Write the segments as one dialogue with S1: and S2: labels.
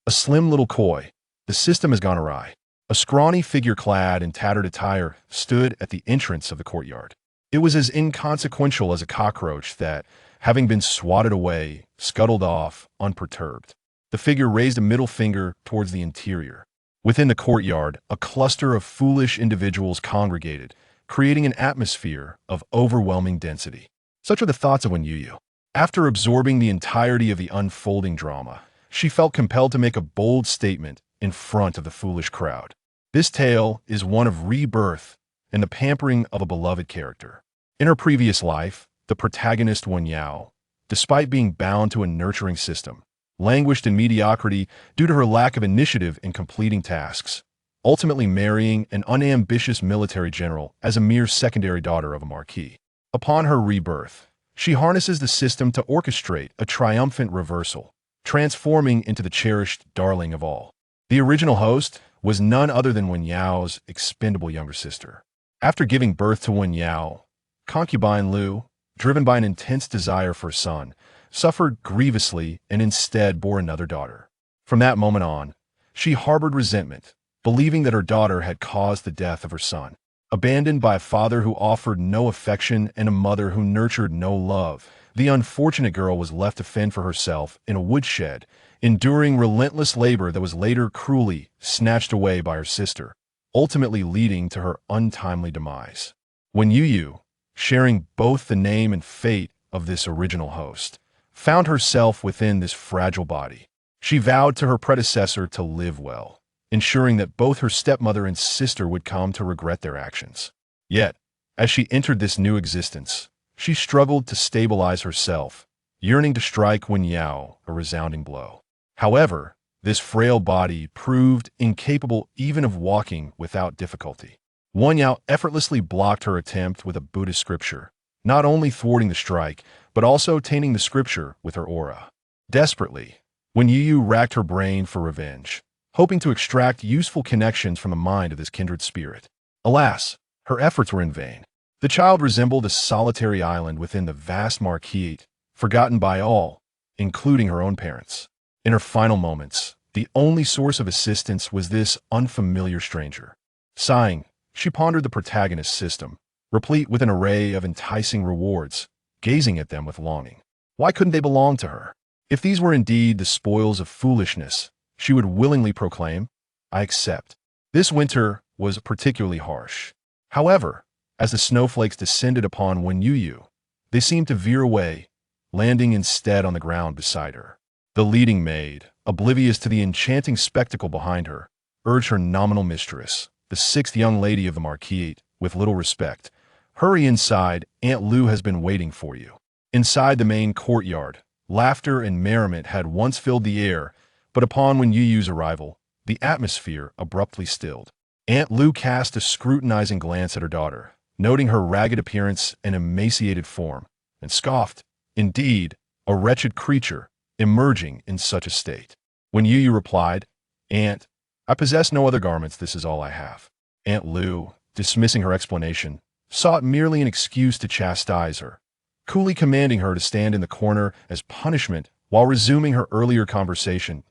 S1: A slim little koi. The system has gone awry. A scrawny figure clad in tattered attire stood at the entrance of the courtyard. It was as inconsequential as a cockroach that, having been swatted away, scuttled off, unperturbed. The figure raised a middle finger towards the interior. Within the courtyard, a cluster of foolish individuals congregated, creating an atmosphere of overwhelming density. Such are the thoughts of Youyou. After absorbing the entirety of the unfolding drama, she felt compelled to make a bold statement in front of the foolish crowd. This tale is one of rebirth and the pampering of a beloved character. In her previous life, the protagonist Youyou, despite being bound to a nurturing system, languished in mediocrity due to her lack of initiative in completing tasks, ultimately marrying an unambitious military general as a mere secondary daughter of a marquis. Upon her rebirth, she harnesses the system to orchestrate a triumphant reversal, transforming into the cherished darling of all. The original host was none other than Youyou's expendable younger sister. After giving birth to Youyou, concubine Lu, driven by an intense desire for a son, suffered grievously and instead bore another daughter. From that moment on, she harbored resentment, believing that her daughter had caused the death of her son. Abandoned by a father who offered no affection and a mother who nurtured no love, the unfortunate girl was left to fend for herself in a woodshed, enduring relentless labor that was later cruelly snatched away by her sister, ultimately leading to her untimely demise. When Youyou, sharing both the name and fate of this original host, found herself within this fragile body, she vowed to her predecessor to live well, ensuring that both her stepmother and sister would come to regret their actions. Yet, as she entered this new existence, she struggled to stabilize herself, yearning to strike Youyou a resounding blow. However, this frail body proved incapable even of walking without difficulty. Youyou effortlessly blocked her attempt with a Buddhist scripture, not only thwarting the strike, but also tainting the scripture with her aura. Desperately, Youyou racked her brain for revenge, hoping to extract useful connections from the mind of this kindred spirit. Alas, her efforts were in vain. The child resembled a solitary island within the vast marquis, forgotten by all, including her own parents. In her final moments, the only source of assistance was this unfamiliar stranger. Sighing, she pondered the protagonist's system, replete with an array of enticing rewards, gazing at them with longing. Why couldn't they belong to her? If these were indeed the spoils of foolishness, she would willingly proclaim, "I accept." This winter was particularly harsh. However, as the snowflakes descended upon Youyou, they seemed to veer away, landing instead on the ground beside her. The leading maid, oblivious to the enchanting spectacle behind her, urged her nominal mistress, the sixth young lady of the marquis, with little respect, "Hurry inside, Aunt Lu has been waiting for you." Inside the main courtyard, laughter and merriment had once filled the air, but upon Youyou's arrival, the atmosphere abruptly stilled. Aunt Lu cast a scrutinizing glance at her daughter, noting her ragged appearance and emaciated form, and scoffed, "Indeed, a wretched creature, emerging in such a state." When Youyou replied, "Aunt, I possess no other garments, this is all I have." Aunt Lu, dismissing her explanation, sought merely an excuse to chastise her, coolly commanding her to stand in the corner as punishment while resuming her earlier conversation,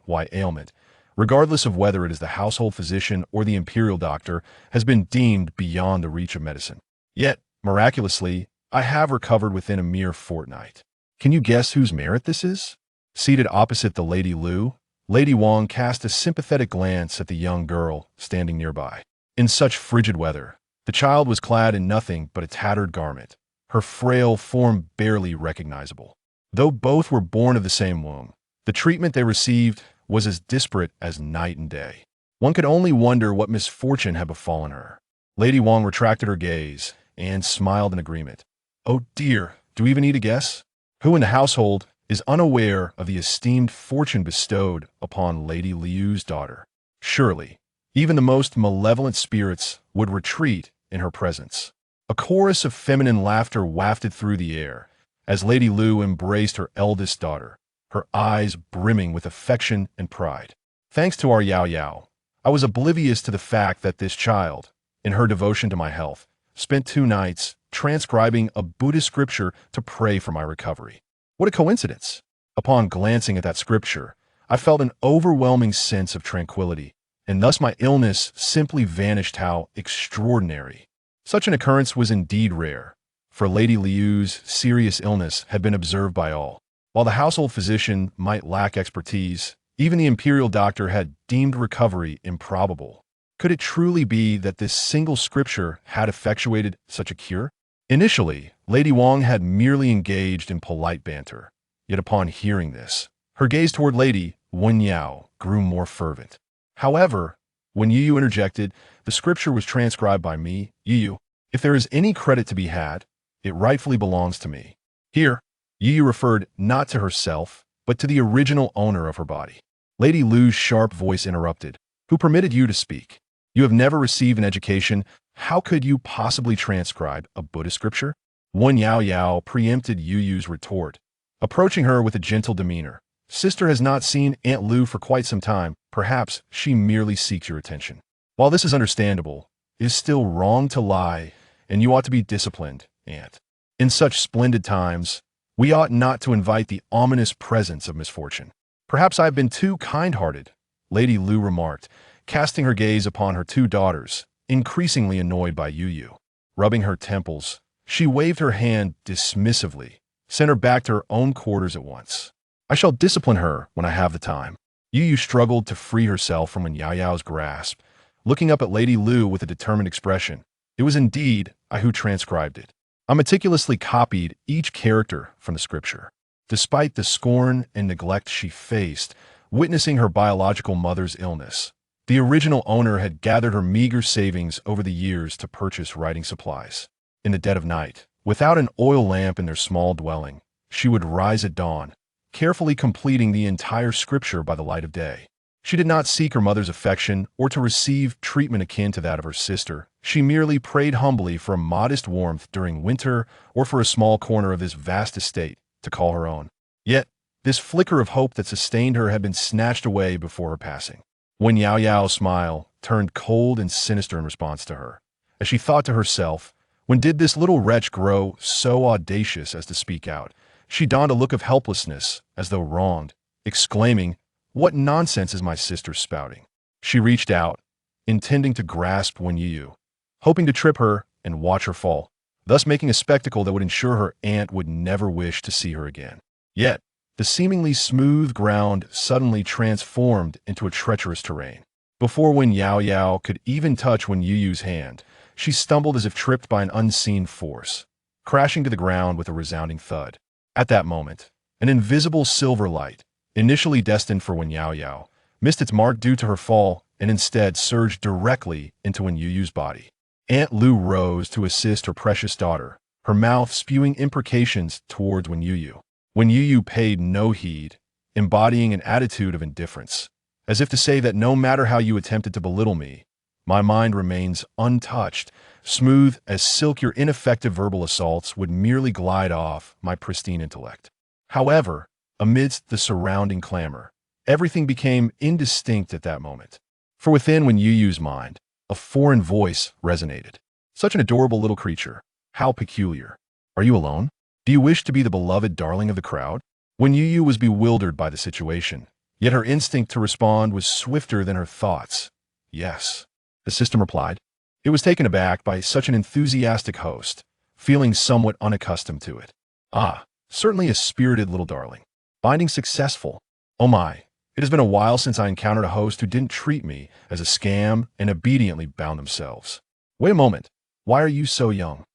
S1: "My ailment, regardless of whether it is the household physician or the imperial doctor, has been deemed beyond the reach of medicine. Yet, miraculously, I have recovered within a mere fortnight. Can you guess whose merit this is?" Seated opposite the Lady Lu, Lady Wang cast a sympathetic glance at the young girl standing nearby. In such frigid weather, the child was clad in nothing but a tattered garment, her frail form barely recognizable. Though both were born of the same womb, the treatment they received was as disparate as night and day. One could only wonder what misfortune had befallen her. Lady Wang retracted her gaze and smiled in agreement. "Oh dear, do we even need a guess? Who in the household is unaware of the esteemed fortune bestowed upon Lady Liu's daughter? Surely, even the most malevolent spirits would retreat in her presence." A chorus of feminine laughter wafted through the air as Lady Lu embraced her eldest daughter, her eyes brimming with affection and pride. "Thanks to our Youyou, I was oblivious to the fact that this child, in her devotion to my health, spent 2 nights transcribing a Buddhist scripture to pray for my recovery. What a coincidence! Upon glancing at that scripture, I felt an overwhelming sense of tranquility, and thus my illness simply vanished. How extraordinary. Such an occurrence was indeed rare, for Lady Liu's serious illness had been observed by all. While the household physician might lack expertise, even the imperial doctor had deemed recovery improbable. Could it truly be that this single scripture had effectuated such a cure? Initially, Lady Wang had merely engaged in polite banter, yet upon hearing this, her gaze toward Lady Youyou grew more fervent. However, when Youyou interjected, "The scripture was transcribed by me, Youyou. If there is any credit to be had, it rightfully belongs to me." Here, Youyou referred not to herself, but to the original owner of her body. Lady Lu's sharp voice interrupted. "Who permitted you to speak? You have never received an education. How could you possibly transcribe a Buddhist scripture?" Youyou preempted Youyou's retort, approaching her with a gentle demeanor. "Sister has not seen Aunt Lu for quite some time. Perhaps she merely seeks your attention. While this is understandable, it is still wrong to lie, and you ought to be disciplined, Aunt. In such splendid times, we ought not to invite the ominous presence of misfortune." "Perhaps I have been too kind-hearted," Lady Lu remarked, casting her gaze upon her two daughters, increasingly annoyed by Youyou. Rubbing her temples, she waved her hand dismissively, sent her back to her own quarters at once. "I shall discipline her when I have the time." Youyou struggled to free herself from Youyou's grasp, looking up at Lady Lu with a determined expression. "It was indeed I who transcribed it. I meticulously copied each character from the scripture." Despite the scorn and neglect she faced, witnessing her biological mother's illness, the original owner had gathered her meager savings over the years to purchase writing supplies. In the dead of night, without an oil lamp in their small dwelling, she would rise at dawn, carefully completing the entire scripture by the light of day. She did not seek her mother's affection or to receive treatment akin to that of her sister. She merely prayed humbly for a modest warmth during winter or for a small corner of this vast estate to call her own. Yet, this flicker of hope that sustained her had been snatched away before her passing. When Youyou's smile turned cold and sinister in response to her, as she thought to herself, when did this little wretch grow so audacious as to speak out? She donned a look of helplessness, as though wronged, exclaiming, "What nonsense is my sister spouting?" She reached out, intending to grasp Youyou, hoping to trip her and watch her fall, thus making a spectacle that would ensure her aunt would never wish to see her again. Yet, the seemingly smooth ground suddenly transformed into a treacherous terrain. Before Youyou could even touch Youyou's hand, she stumbled as if tripped by an unseen force, crashing to the ground with a resounding thud. At that moment, an invisible silver light, initially destined for Youyou, missed its mark due to her fall and instead surged directly into Youyou's body. Aunt Lu rose to assist her precious daughter, her mouth spewing imprecations towards Youyou. Youyou paid no heed, embodying an attitude of indifference, as if to say that no matter how you attempted to belittle me, my mind remains untouched. Smooth as silk, your ineffective verbal assaults would merely glide off my pristine intellect. However, amidst the surrounding clamor, everything became indistinct at that moment. For within Youyou's mind, a foreign voice resonated. "Such an adorable little creature. How peculiar. Are you alone? Do you wish to be the beloved darling of the crowd?" Youyou was bewildered by the situation, yet her instinct to respond was swifter than her thoughts. "Yes," the system replied. It was taken aback by such an enthusiastic host, feeling somewhat unaccustomed to it. "Ah, certainly a spirited little darling. Binding successful. Oh my, it has been a while since I encountered a host who didn't treat me as a scam and obediently bound themselves. Wait a moment, why are you so young?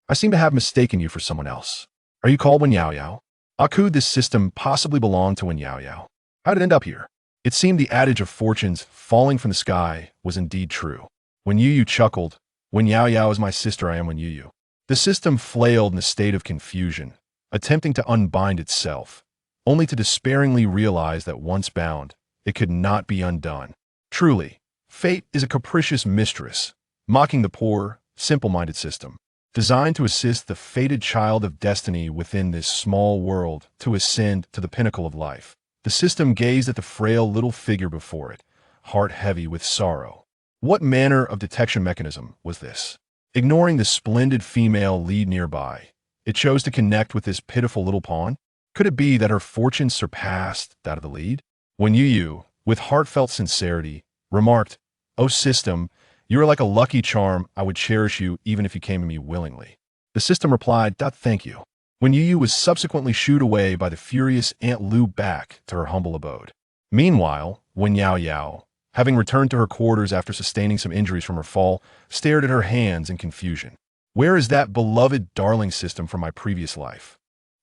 S1: I seem to have mistaken you for someone else. Are you called Youyou? Could this system possibly belong to Youyou? How did it end up here?" It seemed the adage of fortunes falling from the sky was indeed true. Youyou chuckled, "Youyou is my sister, I am Youyou." The system flailed in a state of confusion, attempting to unbind itself, only to despairingly realize that once bound, it could not be undone. Truly, fate is a capricious mistress, mocking the poor, simple-minded system, designed to assist the fated child of destiny within this small world to ascend to the pinnacle of life. The system gazed at the frail little figure before it, heart heavy with sorrow. What manner of detection mechanism was this? Ignoring the splendid female lead nearby, it chose to connect with this pitiful little pawn? Could it be that her fortune surpassed that of the lead? when Youyou, with heartfelt sincerity, remarked, "O system, you are like a lucky charm. I would cherish you even if you came to me willingly." The system replied, "Thank you," when Youyou was subsequently shooed away by the furious Aunt Lu back to her humble abode. Meanwhile, when Youyou, having returned to her quarters after sustaining some injuries from her fall, stared at her hands in confusion. Where is that beloved darling system from my previous life?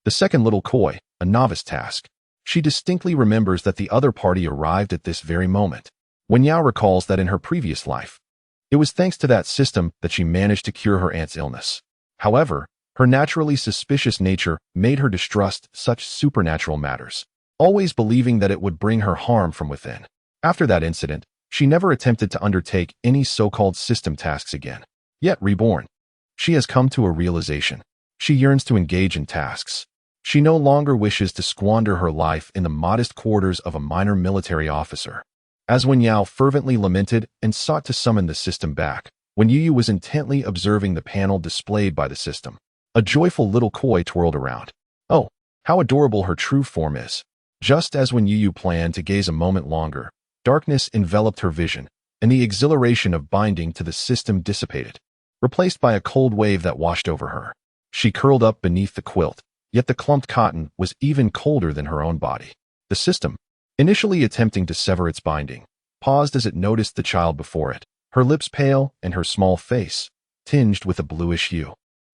S1: The second little koi, a novice task. She distinctly remembers that the other party arrived at this very moment. When Yao recalls that in her previous life, it was thanks to that system that she managed to cure her aunt's illness. However, her naturally suspicious nature made her distrust such supernatural matters, always believing that it would bring her harm from within. After that incident, she never attempted to undertake any so-called system tasks again. Yet reborn, she has come to a realization. She yearns to engage in tasks. She no longer wishes to squander her life in the modest quarters of a minor military officer. As when Yao fervently lamented and sought to summon the system back, when Youyou was intently observing the panel displayed by the system, a joyful little koi twirled around. Oh, how adorable her true form is. Just as when Youyou planned to gaze a moment longer, darkness enveloped her vision, and the exhilaration of binding to the system dissipated, replaced by a cold wave that washed over her. She curled up beneath the quilt, yet the clumped cotton was even colder than her own body. The system, initially attempting to sever its binding, paused as it noticed the child before it, her lips pale and her small face tinged with a bluish hue.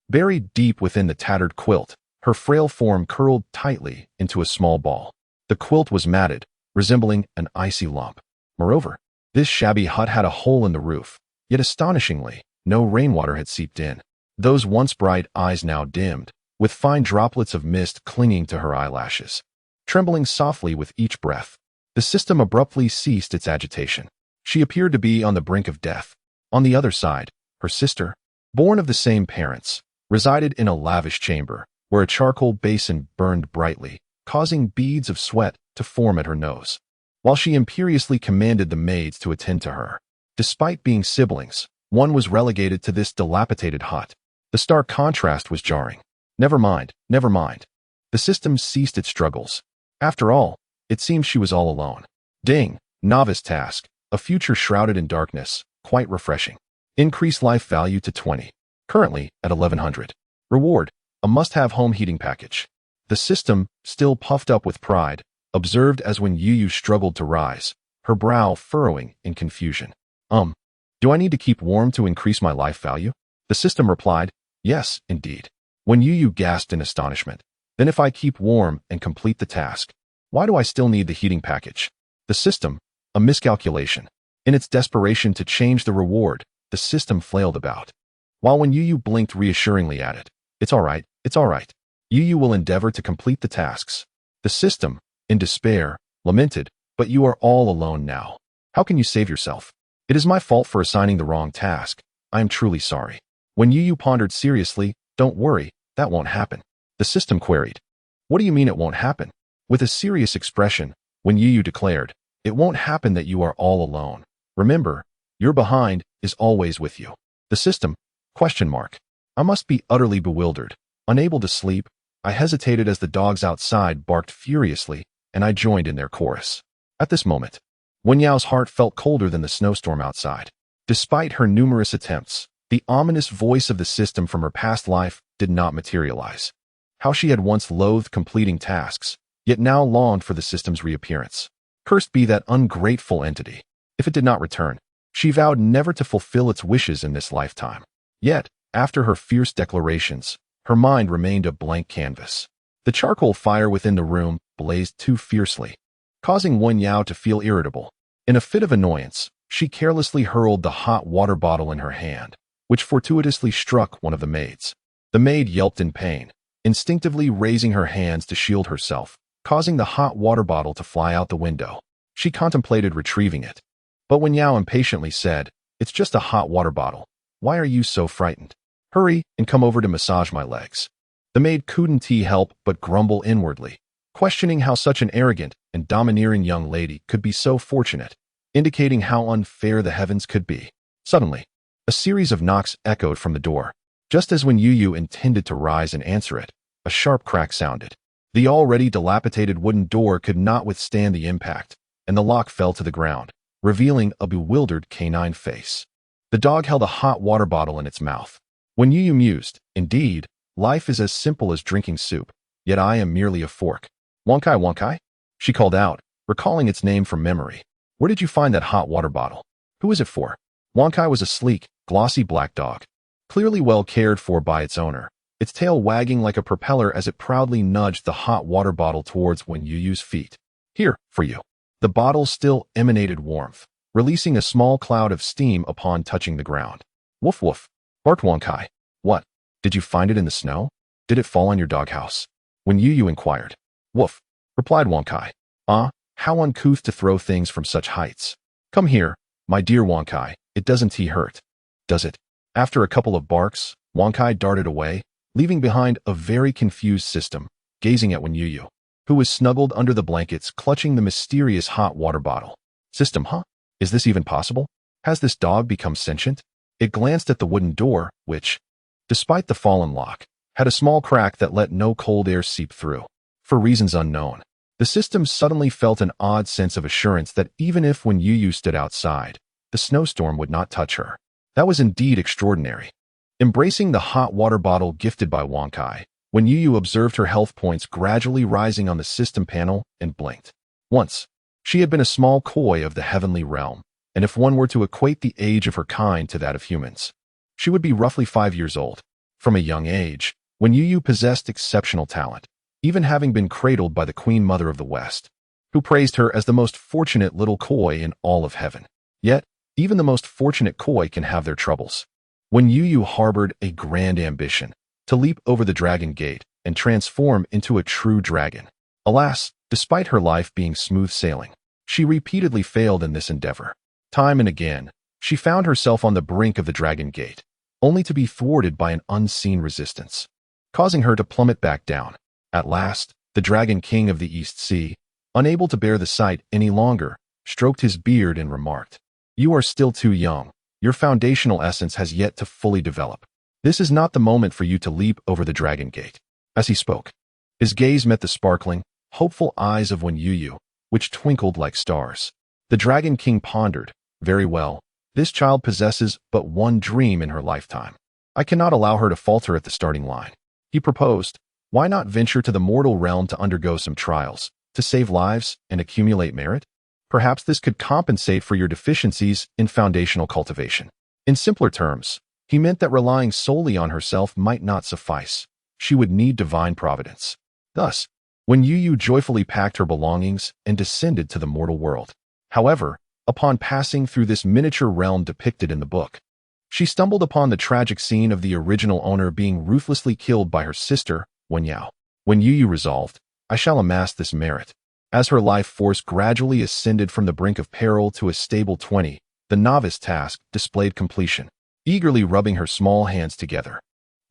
S1: Buried deep within the tattered quilt, her frail form curled tightly into a small ball. The quilt was matted, resembling an icy lump. Moreover, this shabby hut had a hole in the roof, yet astonishingly, no rainwater had seeped in. Those once bright eyes now dimmed, with fine droplets of mist clinging to her eyelashes. Trembling softly with each breath, the system abruptly ceased its agitation. She appeared to be on the brink of death. On the other side, her sister, born of the same parents, resided in a lavish chamber, where a charcoal basin burned brightly, causing beads of sweat to form at her nose, while she imperiously commanded the maids to attend to her. Despite being siblings, one was relegated to this dilapidated hut. The stark contrast was jarring. Never mind, never mind. The system ceased its struggles. After all, it seemed she was all alone. Ding, novice task, a future shrouded in darkness, quite refreshing. Increase life value to 20. Currently at 1100. Reward, a must-have home heating package. The system, still puffed up with pride, observed as when Youyou struggled to rise, her brow furrowing in confusion. Do I need to keep warm to increase my life value? The system replied, yes, indeed. When Youyou gasped in astonishment, then if I keep warm and complete the task, why do I still need the heating package? The system, a miscalculation. In its desperation to change the reward, the system flailed about. While when Youyou blinked reassuringly at it, it's all right, it's all right. Youyou will endeavor to complete the tasks. The system, in despair, lamented, but you are all alone now. How can you save yourself? It is my fault for assigning the wrong task. I am truly sorry. When Youyou pondered seriously, don't worry, that won't happen. The system queried. What do you mean it won't happen? With a serious expression, when Youyou declared, it won't happen that you are all alone. Remember, your behind is always with you. The system, question mark. I must be utterly bewildered. Unable to sleep, I hesitated as the dogs outside barked furiously, and I joined in their chorus. At this moment, Wen Yao's heart felt colder than the snowstorm outside. Despite her numerous attempts, the ominous voice of the system from her past life did not materialize. How she had once loathed completing tasks, yet now longed for the system's reappearance. Cursed be that ungrateful entity. If it did not return, she vowed never to fulfill its wishes in this lifetime. Yet, after her fierce declarations, her mind remained a blank canvas. The charcoal fire within the room blazed too fiercely, causing Wen Yao to feel irritable. In a fit of annoyance, she carelessly hurled the hot water bottle in her hand, which fortuitously struck one of the maids. The maid yelped in pain, instinctively raising her hands to shield herself, causing the hot water bottle to fly out the window. She contemplated retrieving it, but Wen Yao impatiently said, "It's just a hot water bottle. Why are you so frightened? Hurry and come over to massage my legs." The maid couldn't help but grumble inwardly, questioning how such an arrogant and domineering young lady could be so fortunate, indicating how unfair the heavens could be. Suddenly, a series of knocks echoed from the door. Just as when Youyou intended to rise and answer it, a sharp crack sounded. The already dilapidated wooden door could not withstand the impact, and the lock fell to the ground, revealing a bewildered canine face. The dog held a hot water bottle in its mouth. When Youyou mused, "Indeed, life is as simple as drinking soup, yet I am merely a fork." "Wonkai, Wonkai?" she called out, recalling its name from memory. "Where did you find that hot water bottle? Who is it for?" Wonkai was a sleek, glossy black dog, clearly well cared for by its owner, its tail wagging like a propeller as it proudly nudged the hot water bottle towards Youyou's feet. "Here, for you." The bottle still emanated warmth, releasing a small cloud of steam upon touching the ground. "Woof woof," barked Wonkai. "What? Did you find it in the snow? Did it fall on your doghouse?" Youyou inquired. "Woof," replied Wonkai. "Ah, how uncouth to throw things from such heights. Come here, my dear Wonkai, it doesn't hurt, does it?" After a couple of barks, Wonkai darted away, leaving behind a very confused system, gazing at Youyou, who was snuggled under the blankets clutching the mysterious hot water bottle. "System, huh? Is this even possible? Has this dog become sentient?" It glanced at the wooden door, which, despite the fallen lock, had a small crack that let no cold air seep through. For reasons unknown, the system suddenly felt an odd sense of assurance that even if Youyou stood outside, the snowstorm would not touch her. That was indeed extraordinary. Embracing the hot water bottle gifted by Wonkai, Youyou observed her health points gradually rising on the system panel and blinked. Once, she had been a small koi of the heavenly realm, and if one were to equate the age of her kind to that of humans, she would be roughly 5 years old. From a young age, Youyou possessed exceptional talent, even having been cradled by the Queen Mother of the West, who praised her as the most fortunate little koi in all of heaven. Yet, even the most fortunate koi can have their troubles. Youyou harbored a grand ambition to leap over the dragon gate and transform into a true dragon. Alas, despite her life being smooth sailing, she repeatedly failed in this endeavor. Time and again, she found herself on the brink of the dragon gate, only to be thwarted by an unseen resistance, causing her to plummet back down. At last, the Dragon King of the East Sea, unable to bear the sight any longer, stroked his beard and remarked, "You are still too young. Your foundational essence has yet to fully develop. This is not the moment for you to leap over the dragon gate." As he spoke, his gaze met the sparkling, hopeful eyes of Youyou, which twinkled like stars. The Dragon King pondered, "Very well, this child possesses but one dream in her lifetime. I cannot allow her to falter at the starting line." He proposed, "Why not venture to the mortal realm to undergo some trials, to save lives and accumulate merit? Perhaps this could compensate for your deficiencies in foundational cultivation." In simpler terms, he meant that relying solely on herself might not suffice. She would need divine providence. Thus, Youyou joyfully packed her belongings and descended to the mortal world. However, upon passing through this miniature realm depicted in the book, she stumbled upon the tragic scene of the original owner being ruthlessly killed by her sister, Youyou. Youyou resolved, "I shall amass this merit." As her life force gradually ascended from the brink of peril to a stable 20, the novice task displayed completion, eagerly rubbing her small hands together.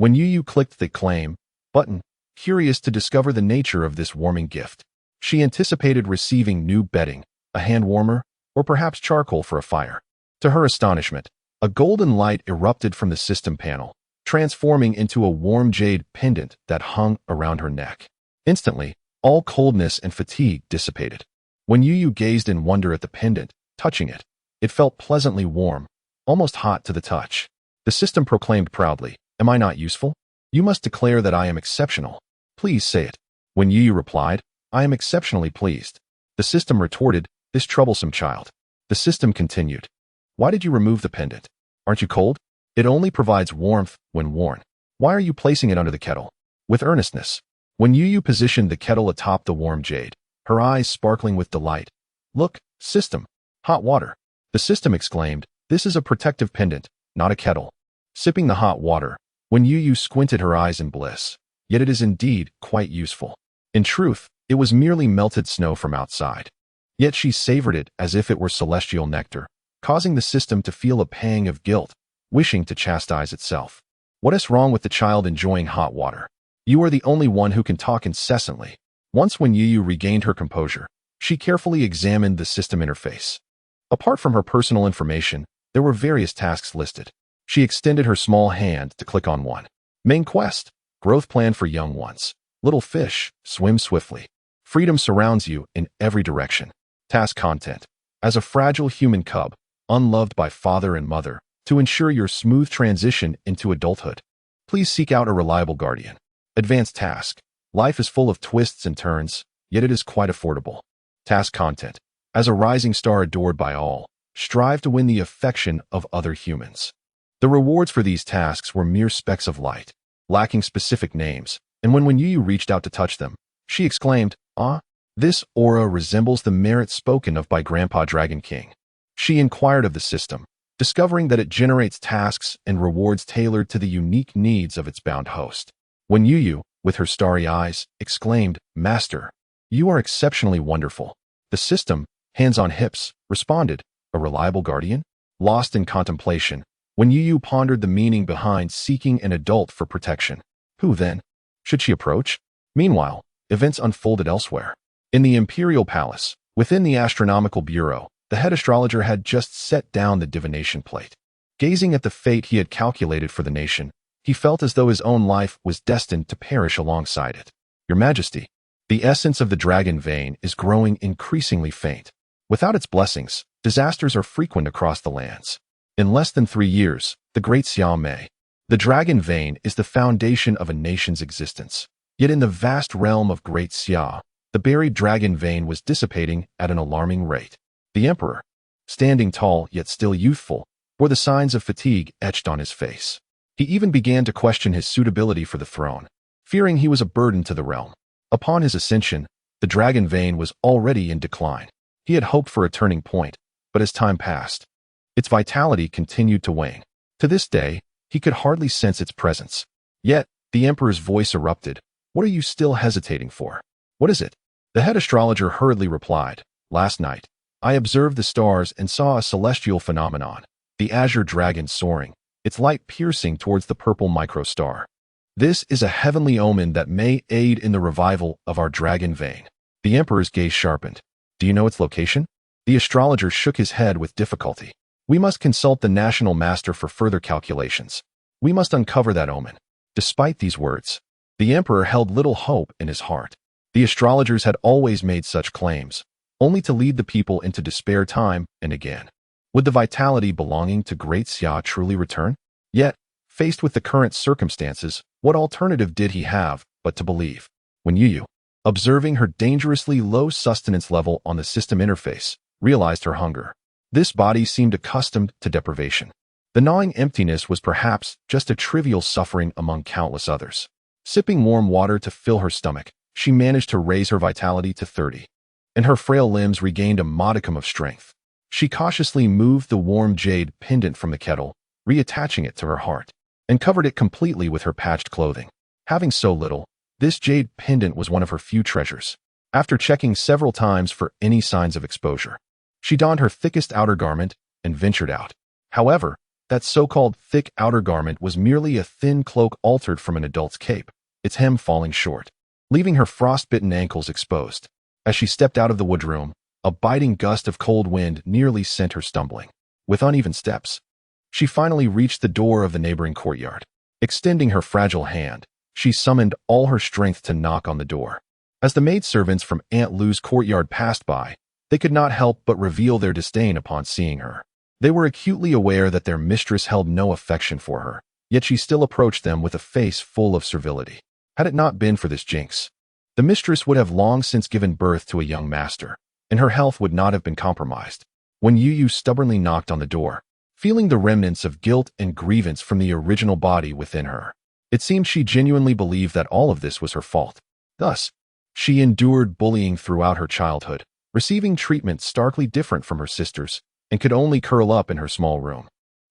S1: Youyou clicked the claim button, curious to discover the nature of this warming gift. She anticipated receiving new bedding, a hand warmer, or perhaps charcoal for a fire. To her astonishment, a golden light erupted from the system panel, transforming into a warm jade pendant that hung around her neck. Instantly, all coldness and fatigue dissipated. Youyou gazed in wonder at the pendant, touching it. It felt pleasantly warm, almost hot to the touch. The system proclaimed proudly, "Am I not useful? You must declare that I am exceptional. Please say it." Youyou replied, "I am exceptionally pleased." The system retorted, "This troublesome child." The system continued, "Why did you remove the pendant? Aren't you cold? It only provides warmth when worn. Why are you placing it under the kettle?" With earnestness, Youyou positioned the kettle atop the warm jade, her eyes sparkling with delight. "Look, system, hot water." The system exclaimed, "This is a protective pendant, not a kettle." Sipping the hot water, Youyou squinted her eyes in bliss. Yet it is indeed quite useful. In truth, it was merely melted snow from outside. Yet she savored it as if it were celestial nectar, causing the system to feel a pang of guilt, wishing to chastise itself. What is wrong with the child enjoying hot water? You are the only one who can talk incessantly. Once Youyou regained her composure, she carefully examined the system interface. Apart from her personal information, there were various tasks listed. She extended her small hand to click on one. Main quest, growth plan for young ones. Little fish, swim swiftly. Freedom surrounds you in every direction. Task content. As a fragile human cub, unloved by father and mother, to ensure your smooth transition into adulthood, please seek out a reliable guardian. Advanced task. Life is full of twists and turns, yet it is quite affordable. Task content. As a rising star adored by all, strive to win the affection of other humans. The rewards for these tasks were mere specks of light, lacking specific names, and when Youyou reached out to touch them, she exclaimed, "Ah, this aura resembles the merit spoken of by Grandpa Dragon King." She inquired of the system, discovering that it generates tasks and rewards tailored to the unique needs of its bound host. When Youyou, with her starry eyes, exclaimed, "Master, you are exceptionally wonderful," the system, hands on hips, responded, "A reliable guardian?" Lost in contemplation, when Youyou pondered the meaning behind seeking an adult for protection. Who then should she approach? Meanwhile, events unfolded elsewhere. In the Imperial Palace, within the Astronomical Bureau, the head astrologer had just set down the divination plate. Gazing at the fate he had calculated for the nation, he felt as though his own life was destined to perish alongside it. "Your Majesty, the essence of the dragon vein is growing increasingly faint. Without its blessings, disasters are frequent across the lands. In less than 3 years, the Great Xia may. The dragon vein is the foundation of a nation's existence. Yet in the vast realm of Great Xia, the buried dragon vein was dissipating at an alarming rate. The emperor, standing tall yet still youthful, bore the signs of fatigue etched on his face. He even began to question his suitability for the throne, fearing he was a burden to the realm. Upon his ascension, the dragon vein was already in decline. He had hoped for a turning point, but as time passed, its vitality continued to wane. To this day, he could hardly sense its presence. Yet, the emperor's voice erupted. "What are you still hesitating for? What is it?" The head astrologer hurriedly replied, "Last night, I observed the stars and saw a celestial phenomenon, the azure dragon soaring, its light piercing towards the purple microstar. This is a heavenly omen that may aid in the revival of our dragon vein." The emperor's gaze sharpened. "Do you know its location?" The astrologer shook his head with difficulty. "We must consult the national master for further calculations. We must uncover that omen." Despite these words, the emperor held little hope in his heart. The astrologers had always made such claims, only to lead the people into despair time and again. Would the vitality belonging to Great Xia truly return? Yet, faced with the current circumstances, what alternative did he have but to believe? When Youyou, observing her dangerously low sustenance level on the system interface, realized her hunger. This body seemed accustomed to deprivation. The gnawing emptiness was perhaps just a trivial suffering among countless others. Sipping warm water to fill her stomach, she managed to raise her vitality to 30, and her frail limbs regained a modicum of strength. She cautiously moved the warm jade pendant from the kettle, reattaching it to her heart, and covered it completely with her patched clothing. Having so little, this jade pendant was one of her few treasures. After checking several times for any signs of exposure, she donned her thickest outer garment and ventured out. However, that so-called thick outer garment was merely a thin cloak altered from an adult's cape, its hem falling short, leaving her frostbitten ankles exposed. As she stepped out of the woodroom, a biting gust of cold wind nearly sent her stumbling. With uneven steps, she finally reached the door of the neighboring courtyard. Extending her fragile hand, she summoned all her strength to knock on the door. As the maidservants from Aunt Lou's courtyard passed by, they could not help but reveal their disdain upon seeing her. They were acutely aware that their mistress held no affection for her, yet she still approached them with a face full of servility. Had it not been for this jinx, the mistress would have long since given birth to a young master, and her health would not have been compromised. When Youyou stubbornly knocked on the door, feeling the remnants of guilt and grievance from the original body within her, it seemed she genuinely believed that all of this was her fault. Thus, she endured bullying throughout her childhood, receiving treatment starkly different from her sisters, and could only curl up in her small room,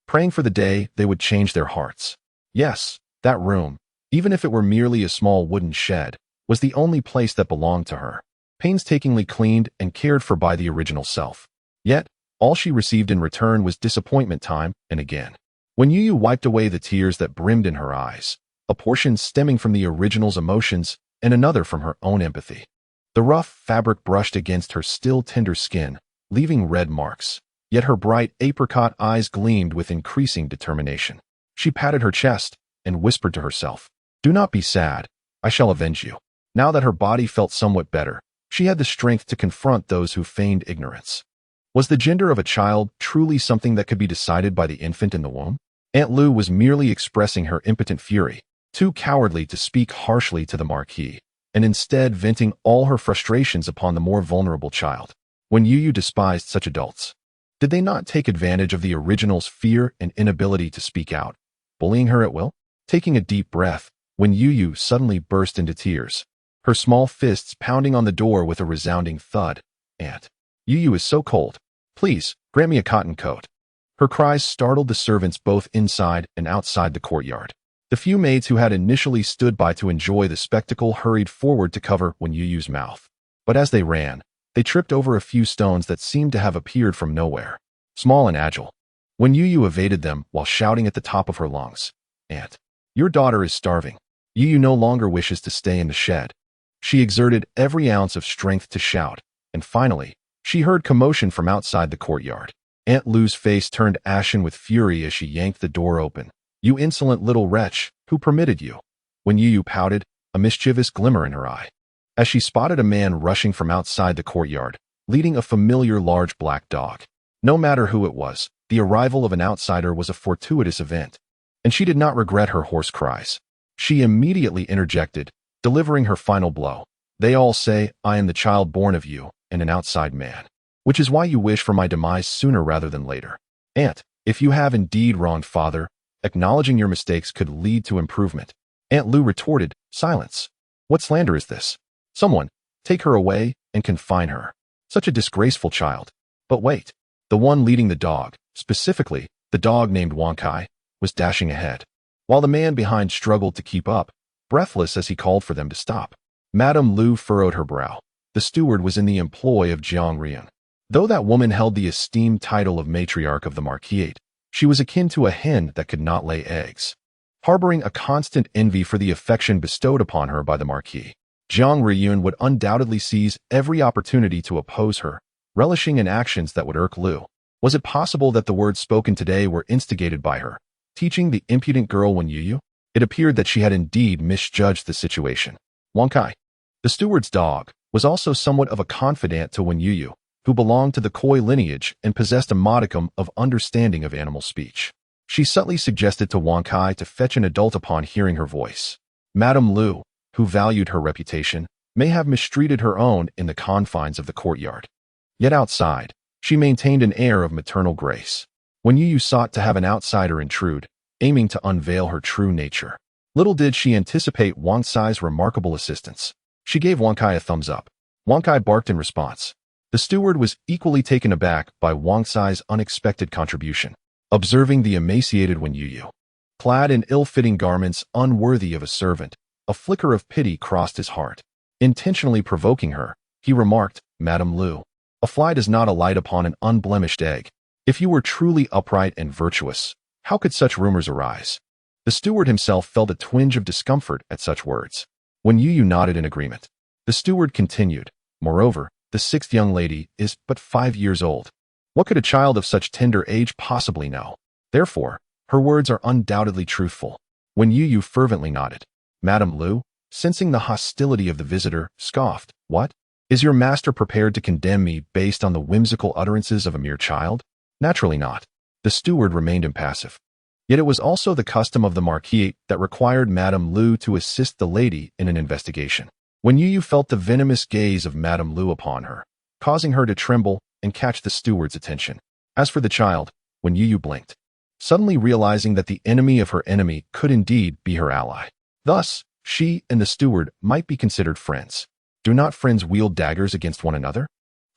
S1: praying for the day they would change their hearts. Yes, that room, even if it were merely a small wooden shed, was the only place that belonged to her, painstakingly cleaned and cared for by the original self. Yet, all she received in return was disappointment time and again. When Youyou wiped away the tears that brimmed in her eyes, a portion stemming from the original's emotions and another from her own empathy, the rough fabric brushed against her still tender skin, leaving red marks. Yet her bright apricot eyes gleamed with increasing determination. She patted her chest and whispered to herself, "Do not be sad. I shall avenge you." Now that her body felt somewhat better, She had the strength to confront those who feigned ignorance. Was the gender of a child truly something that could be decided by the infant in the womb? Aunt Lou was merely expressing her impotent fury, too cowardly to speak harshly to the Marquis, and instead venting all her frustrations upon the more vulnerable child. When Youyou despised such adults, did they not take advantage of the original's fear and inability to speak out, bullying her at will? Taking a deep breath, when Youyou suddenly burst into tears, her small fists pounding on the door with a resounding thud. Aunt, Youyou is so cold. Please, grant me a cotton coat. Her cries startled the servants both inside and outside the courtyard. The few maids who had initially stood by to enjoy the spectacle hurried forward to cover Youyou's mouth. But as they ran, they tripped over a few stones that seemed to have appeared from nowhere, small and agile. Youyou evaded them while shouting at the top of her lungs, Aunt, your daughter is starving. Youyou no longer wishes to stay in the shed. She exerted every ounce of strength to shout, and finally, she heard commotion from outside the courtyard. Aunt Lou's face turned ashen with fury as she yanked the door open. You insolent little wretch, who permitted you? Youyou pouted, a mischievous glimmer in her eye, as she spotted a man rushing from outside the courtyard, leading a familiar large black dog. No matter who it was, the arrival of an outsider was a fortuitous event, and she did not regret her hoarse cries. She immediately interjected, delivering her final blow. They all say I am the child born of you and an outside man, which is why you wish for my demise sooner rather than later. Aunt, if you have indeed wronged father, acknowledging your mistakes could lead to improvement. Aunt Lou retorted, silence. What slander is this? Someone, take her away and confine her. Such a disgraceful child. But wait, the one leading the dog, specifically, the dog named Wankai, was dashing ahead, while the man behind struggled to keep up, breathless as he called for them to stop. Madame Lou furrowed her brow. The steward was in the employ of Jiang Rian. Though that woman held the esteemed title of matriarch of the Marquis, she was akin to a hen that could not lay eggs, harboring a constant envy for the affection bestowed upon her by the Marquis. Jiang Rian would undoubtedly seize every opportunity to oppose her, relishing in actions that would irk Lou. Was it possible that the words spoken today were instigated by her, teaching the impudent girl Youyou? It appeared that she had indeed misjudged the situation. Wankai, the steward's dog, was also somewhat of a confidant to Youyou, who belonged to the Koi lineage and possessed a modicum of understanding of animal speech. She subtly suggested to Wankai to fetch an adult upon hearing her voice. Madame Lou, who valued her reputation, may have mistreated her own in the confines of the courtyard. Yet outside, she maintained an air of maternal grace. Youyou sought to have an outsider intrude, aiming to unveil her true nature. Little did she anticipate Wankai's remarkable assistance. She gave Wankai a thumbs up. Wankai barked in response. The steward was equally taken aback by Wankai's unexpected contribution, observing the emaciated Youyou, clad in ill-fitting garments unworthy of a servant. A flicker of pity crossed his heart. Intentionally provoking her, he remarked, Madame Lou, a fly does not alight upon an unblemished egg. If you were truly upright and virtuous, how could such rumors arise? The steward himself felt a twinge of discomfort at such words. Youyou nodded in agreement. The steward continued, moreover, the sixth young lady is but 5 years old. What could a child of such tender age possibly know? Therefore, her words are undoubtedly truthful. Youyou fervently nodded. Madame Lou, sensing the hostility of the visitor, scoffed, What? Is your master prepared to condemn me based on the whimsical utterances of a mere child? Naturally not. The steward remained impassive. Yet it was also the custom of the Marquis that required Madame Lou to assist the lady in an investigation. Youyou felt the venomous gaze of Madame Lou upon her, causing her to tremble and catch the steward's attention. As for the child, Youyou blinked, suddenly realizing that the enemy of her enemy could indeed be her ally. Thus, she and the steward might be considered friends. Do not friends wield daggers against one another?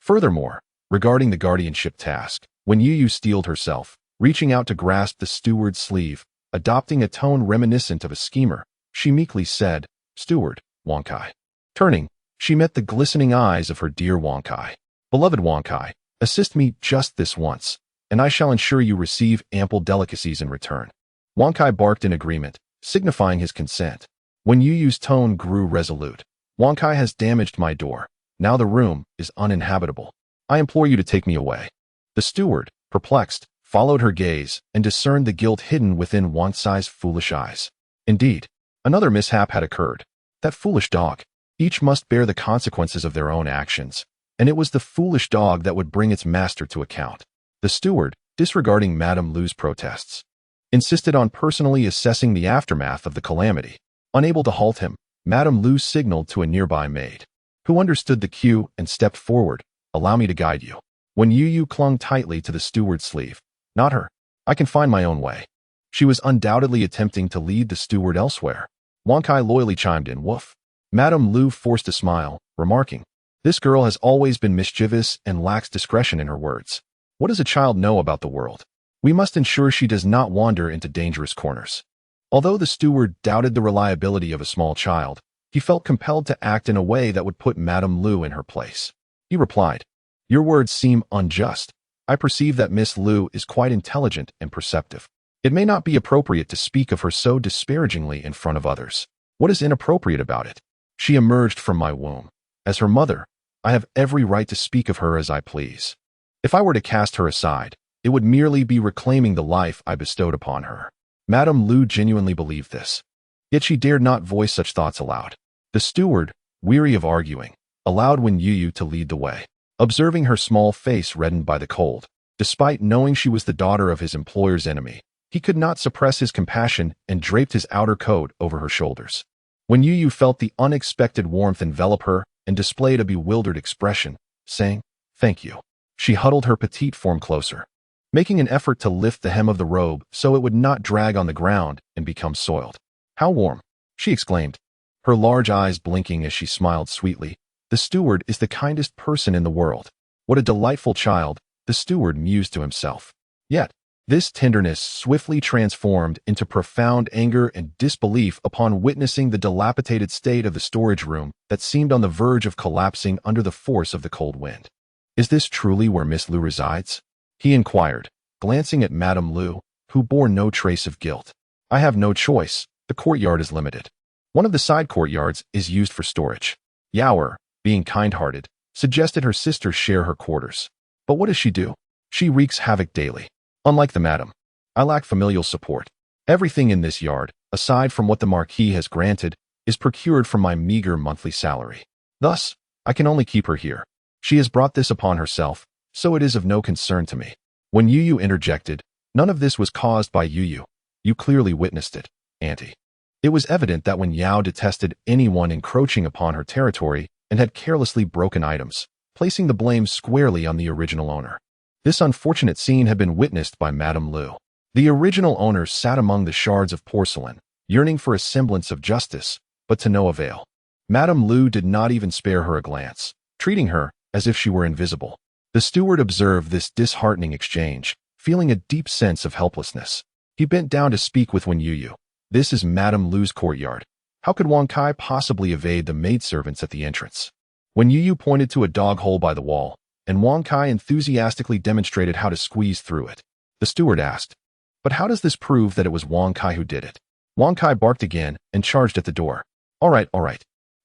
S1: Furthermore, regarding the guardianship task, Youyou steeled herself, reaching out to grasp the steward's sleeve, adopting a tone reminiscent of a schemer, she meekly said, Steward, Wankai. Turning, she met the glistening eyes of her dear Wankai. Beloved Wankai, assist me just this once, and I shall ensure you receive ample delicacies in return. Wankai barked in agreement, signifying his consent. Youyou's tone grew resolute. Wankai has damaged my door. Now the room is uninhabitable. I implore you to take me away. The steward, perplexed, followed her gaze and discerned the guilt hidden within Wankai's foolish eyes. Indeed, another mishap had occurred. That foolish dog. Each must bear the consequences of their own actions, and it was the foolish dog that would bring its master to account. The steward, disregarding Madame Lu's protests, insisted on personally assessing the aftermath of the calamity. Unable to halt him, Madame Lu signaled to a nearby maid, who understood the cue and stepped forward. "Allow me to guide you." When Youyou clung tightly to the steward's sleeve. "Not her. I can find my own way." She was undoubtedly attempting to lead the steward elsewhere. Wang Kai loyally chimed in, "Woof." Madame Lu forced a smile, remarking, "This girl has always been mischievous and lacks discretion in her words. What does a child know about the world? We must ensure she does not wander into dangerous corners." Although the steward doubted the reliability of a small child, he felt compelled to act in a way that would put Madame Lu in her place. He replied, "Your words seem unjust. I perceive that Miss Lu is quite intelligent and perceptive. It may not be appropriate to speak of her so disparagingly in front of others. What is inappropriate about it? She emerged from my womb. As her mother, I have every right to speak of her as I please. If I were to cast her aside, it would merely be reclaiming the life I bestowed upon her." Madame Lu genuinely believed this. Yet she dared not voice such thoughts aloud. The steward, weary of arguing, allowed Youyou to lead the way. Observing her small face reddened by the cold, despite knowing she was the daughter of his employer's enemy, he could not suppress his compassion and draped his outer coat over her shoulders. Youyou felt the unexpected warmth envelop her and displayed a bewildered expression, saying, "Thank you." She huddled her petite form closer, making an effort to lift the hem of the robe so it would not drag on the ground and become soiled. "How warm!" she exclaimed, her large eyes blinking as she smiled sweetly. "The steward is the kindest person in the world." What a delightful child, the steward mused to himself. Yet, this tenderness swiftly transformed into profound anger and disbelief upon witnessing the dilapidated state of the storage room that seemed on the verge of collapsing under the force of the cold wind. "Is this truly where Miss Lu resides?" he inquired, glancing at Madame Lu, who bore no trace of guilt. "I have no choice. The courtyard is limited. One of the side courtyards is used for storage." Youyou, being kind-hearted, suggested her sister share her quarters. "But what does she do?" "She wreaks havoc daily. Unlike the madam, I lack familial support. Everything in this yard, aside from what the Marquis has granted, is procured from my meager monthly salary. Thus, I can only keep her here. She has brought this upon herself, so it is of no concern to me." When Youyou interjected, "None of this was caused by Youyou. You clearly witnessed it, Auntie." It was evident that when Youyou detested anyone encroaching upon her territory and had carelessly broken items, placing the blame squarely on the original owner. This unfortunate scene had been witnessed by Madame Lu. The original owner sat among the shards of porcelain, yearning for a semblance of justice, but to no avail. Madame Lu did not even spare her a glance, treating her as if she were invisible. The steward observed this disheartening exchange, feeling a deep sense of helplessness. He bent down to speak with Youyou. "This is Madame Lu's courtyard. How could Wang Kai possibly evade the maidservants at the entrance?" Youyou pointed to a dog hole by the wall, and Wang Kai enthusiastically demonstrated how to squeeze through it. The steward asked, "But how does this prove that it was Wang Kai who did it?" Wang Kai barked again and charged at the door. All right.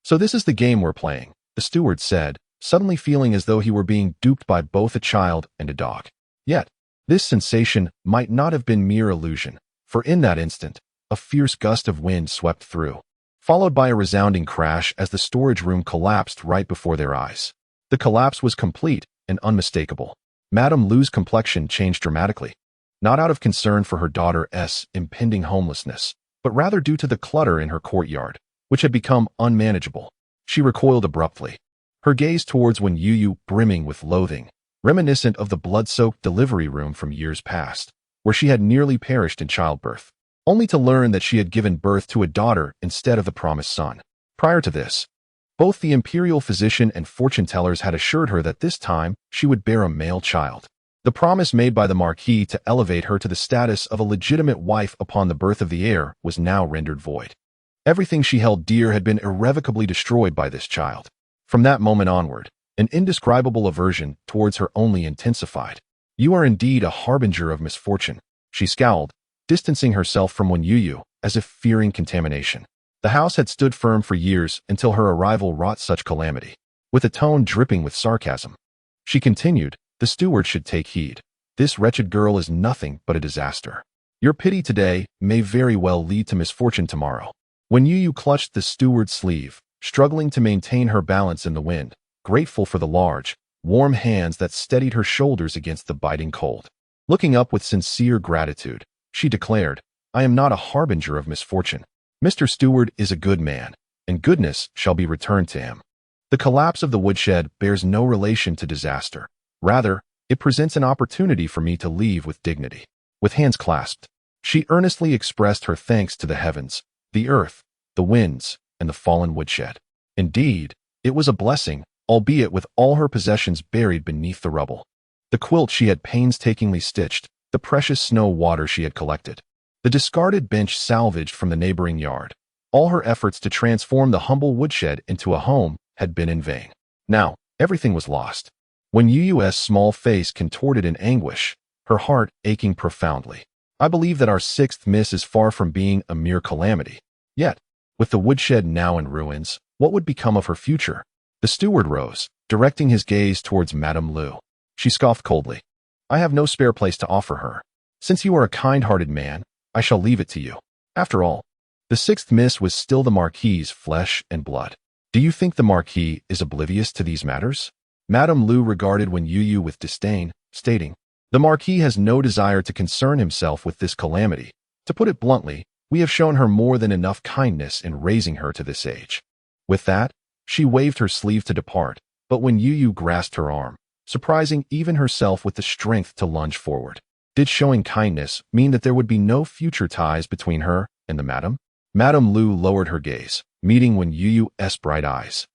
S1: So this is the game we're playing," the steward said, suddenly feeling as though he were being duped by both a child and a dog. Yet, this sensation might not have been mere illusion, for in that instant, a fierce gust of wind swept through, followed by a resounding crash as the storage room collapsed right before their eyes. The collapse was complete and unmistakable. Madame Lu's complexion changed dramatically, not out of concern for her daughter's impending homelessness, but rather due to the clutter in her courtyard, which had become unmanageable. She recoiled abruptly, her gaze towards Youyou brimming with loathing, reminiscent of the blood-soaked delivery room from years past, where she had nearly perished in childbirth, only to learn that she had given birth to a daughter instead of the promised son. Prior to this, both the imperial physician and fortune-tellers had assured her that this time she would bear a male child. The promise made by the Marquis to elevate her to the status of a legitimate wife upon the birth of the heir was now rendered void. Everything she held dear had been irrevocably destroyed by this child. From that moment onward, an indescribable aversion towards her only intensified. "You are indeed a harbinger of misfortune," she scowled, distancing herself from Youyou as if fearing contamination. The house had stood firm for years until her arrival wrought such calamity. With a tone dripping with sarcasm, she continued, "The steward should take heed. This wretched girl is nothing but a disaster. Your pity today may very well lead to misfortune tomorrow." Youyou clutched the steward's sleeve, struggling to maintain her balance in the wind, grateful for the large, warm hands that steadied her shoulders against the biting cold. Looking up with sincere gratitude, she declared, "I am not a harbinger of misfortune. Mr. Steward is a good man, and goodness shall be returned to him." The collapse of the woodshed bears no relation to disaster. Rather, it presents an opportunity for me to leave with dignity. With hands clasped, she earnestly expressed her thanks to the heavens, the earth, the winds, and the fallen woodshed. Indeed, it was a blessing, albeit with all her possessions buried beneath the rubble. The quilt she had painstakingly stitched, the precious snow water she had collected, the discarded bench salvaged from the neighboring yard. All her efforts to transform the humble woodshed into a home had been in vain. Now, everything was lost. When Youyou's small face contorted in anguish, her heart aching profoundly. I believe that our sixth miss is far from being a mere calamity. Yet, with the woodshed now in ruins, what would become of her future? The steward rose, directing his gaze towards Madame Lu. She scoffed coldly. "I have no spare place to offer her. Since you are a kind-hearted man, I shall leave it to you." After all, the sixth miss was still the Marquis's flesh and blood. Do you think the Marquis is oblivious to these matters? Madame Lu regarded Youyou with disdain, stating, "The Marquis has no desire to concern himself with this calamity. To put it bluntly, we have shown her more than enough kindness in raising her to this age." With that, she waved her sleeve to depart, but when Youyou grasped her arm, surprising even herself with the strength to lunge forward. Did showing kindness mean that there would be no future ties between her and the madam? Madame Lu lowered her gaze, meeting Youyou's bright eyes,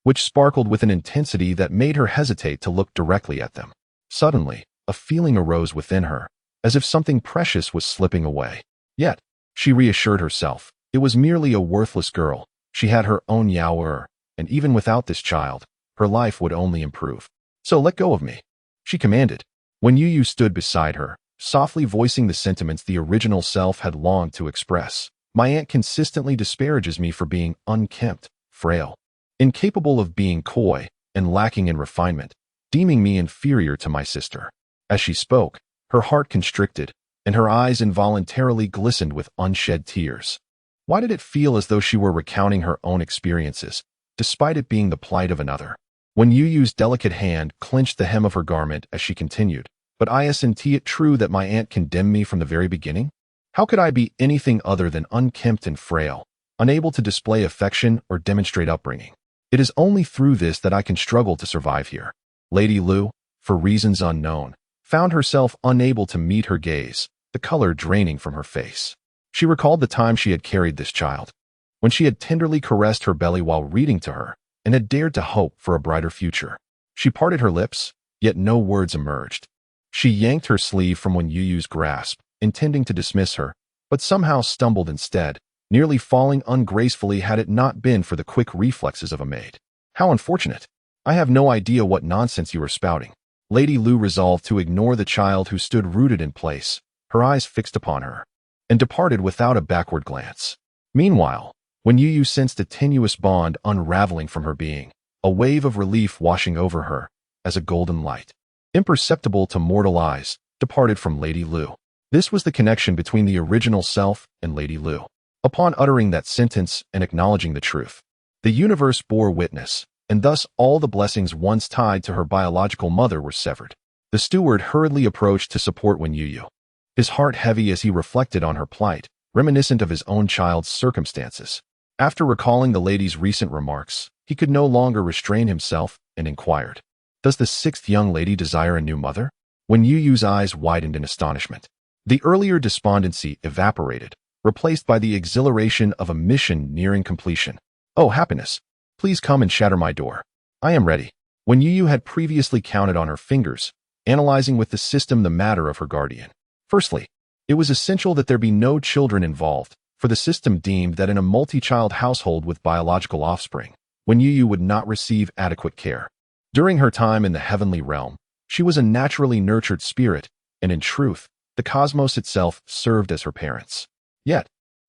S1: which sparkled with an intensity that made her hesitate to look directly at them. Suddenly, a feeling arose within her, as if something precious was slipping away. Yet, she reassured herself, it was merely a worthless girl. She had her own Youyou, and even without this child, her life would only improve. "So let go of me," she commanded. When Youyou stood beside her, softly voicing the sentiments the original self had longed to express. "My aunt consistently disparages me for being unkempt, frail, incapable of being coy, and lacking in refinement, deeming me inferior to my sister." As she spoke, her heart constricted, and her eyes involuntarily glistened with unshed tears. Why did it feel as though she were recounting her own experiences, despite it being the plight of another? When Youyou's delicate hand clenched the hem of her garment as she continued, "But isn't it true that my aunt condemned me from the very beginning? How could I be anything other than unkempt and frail, unable to display affection or demonstrate upbringing? It is only through this that I can struggle to survive here." Lady Lu, for reasons unknown, found herself unable to meet her gaze, the color draining from her face. She recalled the time she had carried this child, when she had tenderly caressed her belly while reading to her, and had dared to hope for a brighter future. She parted her lips, yet no words emerged. She yanked her sleeve from Youyou's grasp, intending to dismiss her, but somehow stumbled instead, nearly falling ungracefully had it not been for the quick reflexes of a maid. "How unfortunate! I have no idea what nonsense you are spouting." Lady Lu resolved to ignore the child who stood rooted in place, her eyes fixed upon her, and departed without a backward glance. Meanwhile, when Youyou sensed a tenuous bond unraveling from her being, a wave of relief washing over her, as a golden light, imperceptible to mortal eyes, departed from Lady Lu. This was the connection between the original self and Lady Lu. Upon uttering that sentence and acknowledging the truth, the universe bore witness, and thus all the blessings once tied to her biological mother were severed. The steward hurriedly approached to support Youyou, his heart heavy as he reflected on her plight, reminiscent of his own child's circumstances. After recalling the lady's recent remarks, he could no longer restrain himself and inquired, "Does the sixth young lady desire a new mother?" Youyou's eyes widened in astonishment. The earlier despondency evaporated, replaced by the exhilaration of a mission nearing completion. "Oh, happiness! Please come and shatter my door. I am ready." Youyou had previously counted on her fingers, analyzing with the system the matter of her guardian. Firstly, it was essential that there be no children involved, for the system deemed that in a multi-child household with biological offspring, Youyou would not receive adequate care. During her time in the heavenly realm, she was a naturally nurtured spirit, and in truth, the cosmos itself served as her parents. Yet,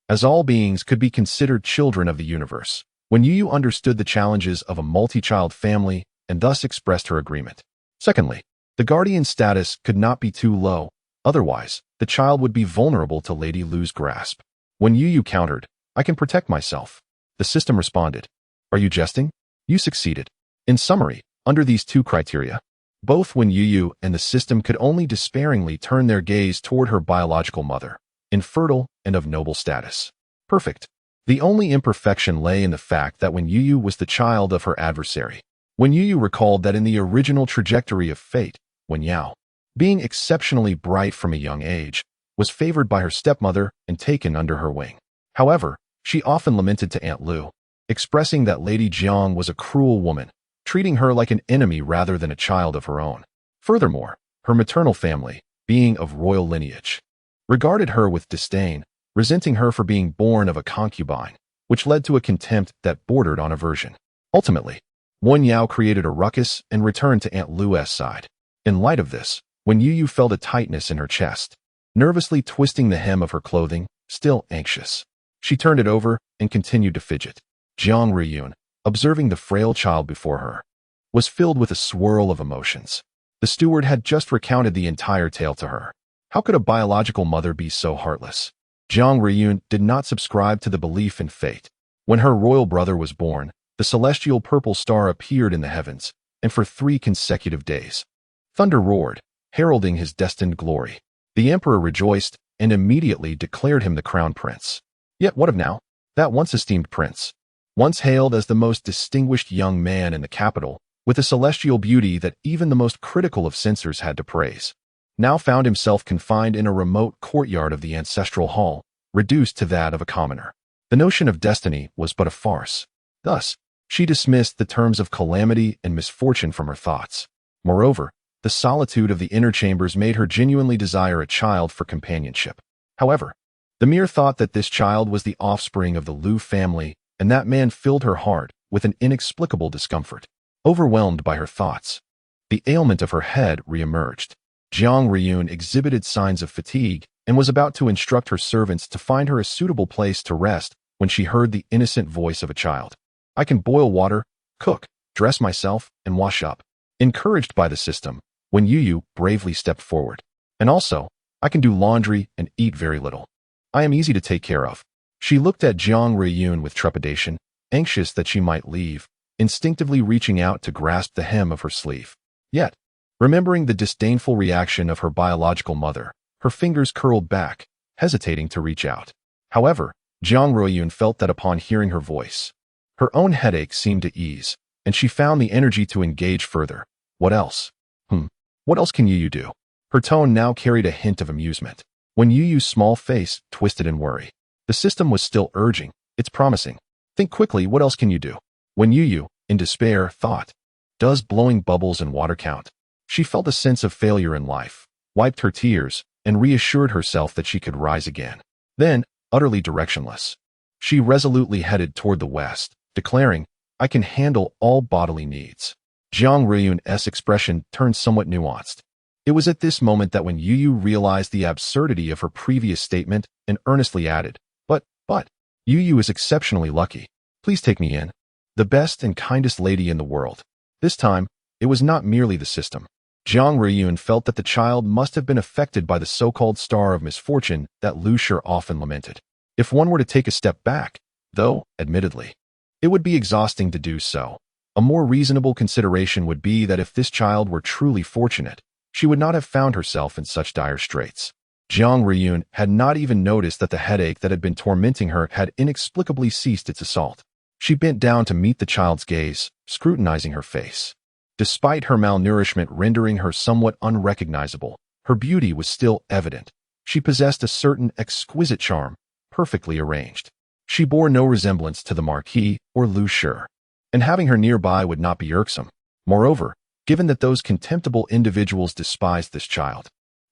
S1: as all beings could be considered children of the universe, Youyou understood the challenges of a multi-child family and thus expressed her agreement. Secondly, the guardian status could not be too low, otherwise, the child would be vulnerable to Lady Lu's grasp. Youyou countered, "I can protect myself." The system responded, Are you jesting? You succeeded. In summary, under these two criteria, both when Youyou and the system could only despairingly turn their gaze toward her biological mother, infertile and of noble status. Perfect. The only imperfection lay in the fact that when Youyou was the child of her adversary, when Youyou recalled that in the original trajectory of fate, when Yao, being exceptionally bright from a young age, was favored by her stepmother and taken under her wing. However, she often lamented to Aunt Lu, expressing that Lady Jiang was a cruel woman, treating her like an enemy rather than a child of her own. Furthermore, her maternal family, being of royal lineage, regarded her with disdain, resenting her for being born of a concubine, which led to a contempt that bordered on aversion. Ultimately, Wen Yao created a ruckus and returned to Aunt Lu's side. In light of this, when Youyou felt a tightness in her chest, nervously twisting the hem of her clothing, still anxious, she turned it over and continued to fidget. Jiang Riyun, observing the frail child before her, was filled with a swirl of emotions. The steward had just recounted the entire tale to her. How could a biological mother be so heartless? Jiang Riyun did not subscribe to the belief in fate. When her royal brother was born, the celestial purple star appeared in the heavens, and for 3 consecutive days, thunder roared, heralding his destined glory. The emperor rejoiced and immediately declared him the crown prince. Yet what of now? That once esteemed prince, once hailed as the most distinguished young man in the capital, with a celestial beauty that even the most critical of censors had to praise, now found himself confined in a remote courtyard of the ancestral hall, reduced to that of a commoner. The notion of destiny was but a farce. Thus, she dismissed the terms of calamity and misfortune from her thoughts. Moreover, the solitude of the inner chambers made her genuinely desire a child for companionship. However, the mere thought that this child was the offspring of the Lu family and that man filled her heart with an inexplicable discomfort. Overwhelmed by her thoughts, the ailment of her head reemerged. Jiang Riyun exhibited signs of fatigue and was about to instruct her servants to find her a suitable place to rest when she heard the innocent voice of a child. I can boil water, cook, dress myself, and wash up. Encouraged by the system, when Youyou bravely stepped forward. And also, I can do laundry and eat very little. I am easy to take care of. She looked at Jiang Riyun with trepidation, anxious that she might leave, instinctively reaching out to grasp the hem of her sleeve. Yet, remembering the disdainful reaction of her biological mother, her fingers curled back, hesitating to reach out. However, Jiang Riyun felt that upon hearing her voice, her own headache seemed to ease, and she found the energy to engage further. What else? What else can Youyou do? Her tone now carried a hint of amusement. When Youyou's small face twisted in worry, the system was still urging, it's promising. Think quickly, what else can you do? When Youyou, in despair, thought, does blowing bubbles and water count? She felt a sense of failure in life, wiped her tears, and reassured herself that she could rise again. Then, utterly directionless, she resolutely headed toward the west, declaring, I can handle all bodily needs. Jiang Riyun's expression turned somewhat nuanced. It was at this moment that when Youyou realized the absurdity of her previous statement and earnestly added, But, Youyou is exceptionally lucky. Please take me in. The best and kindest lady in the world. This time, it was not merely the system. Jiang Riyun felt that the child must have been affected by the so-called star of misfortune that Lu Shi often lamented. If one were to take a step back, though, admittedly, it would be exhausting to do so. A more reasonable consideration would be that if this child were truly fortunate, she would not have found herself in such dire straits. Jiang Riyun had not even noticed that the headache that had been tormenting her had inexplicably ceased its assault. She bent down to meet the child's gaze, scrutinizing her face. Despite her malnourishment rendering her somewhat unrecognizable, her beauty was still evident. She possessed a certain exquisite charm, perfectly arranged. She bore no resemblance to the Marquis or Lu Shi, and having her nearby would not be irksome. Moreover, given that those contemptible individuals despised this child,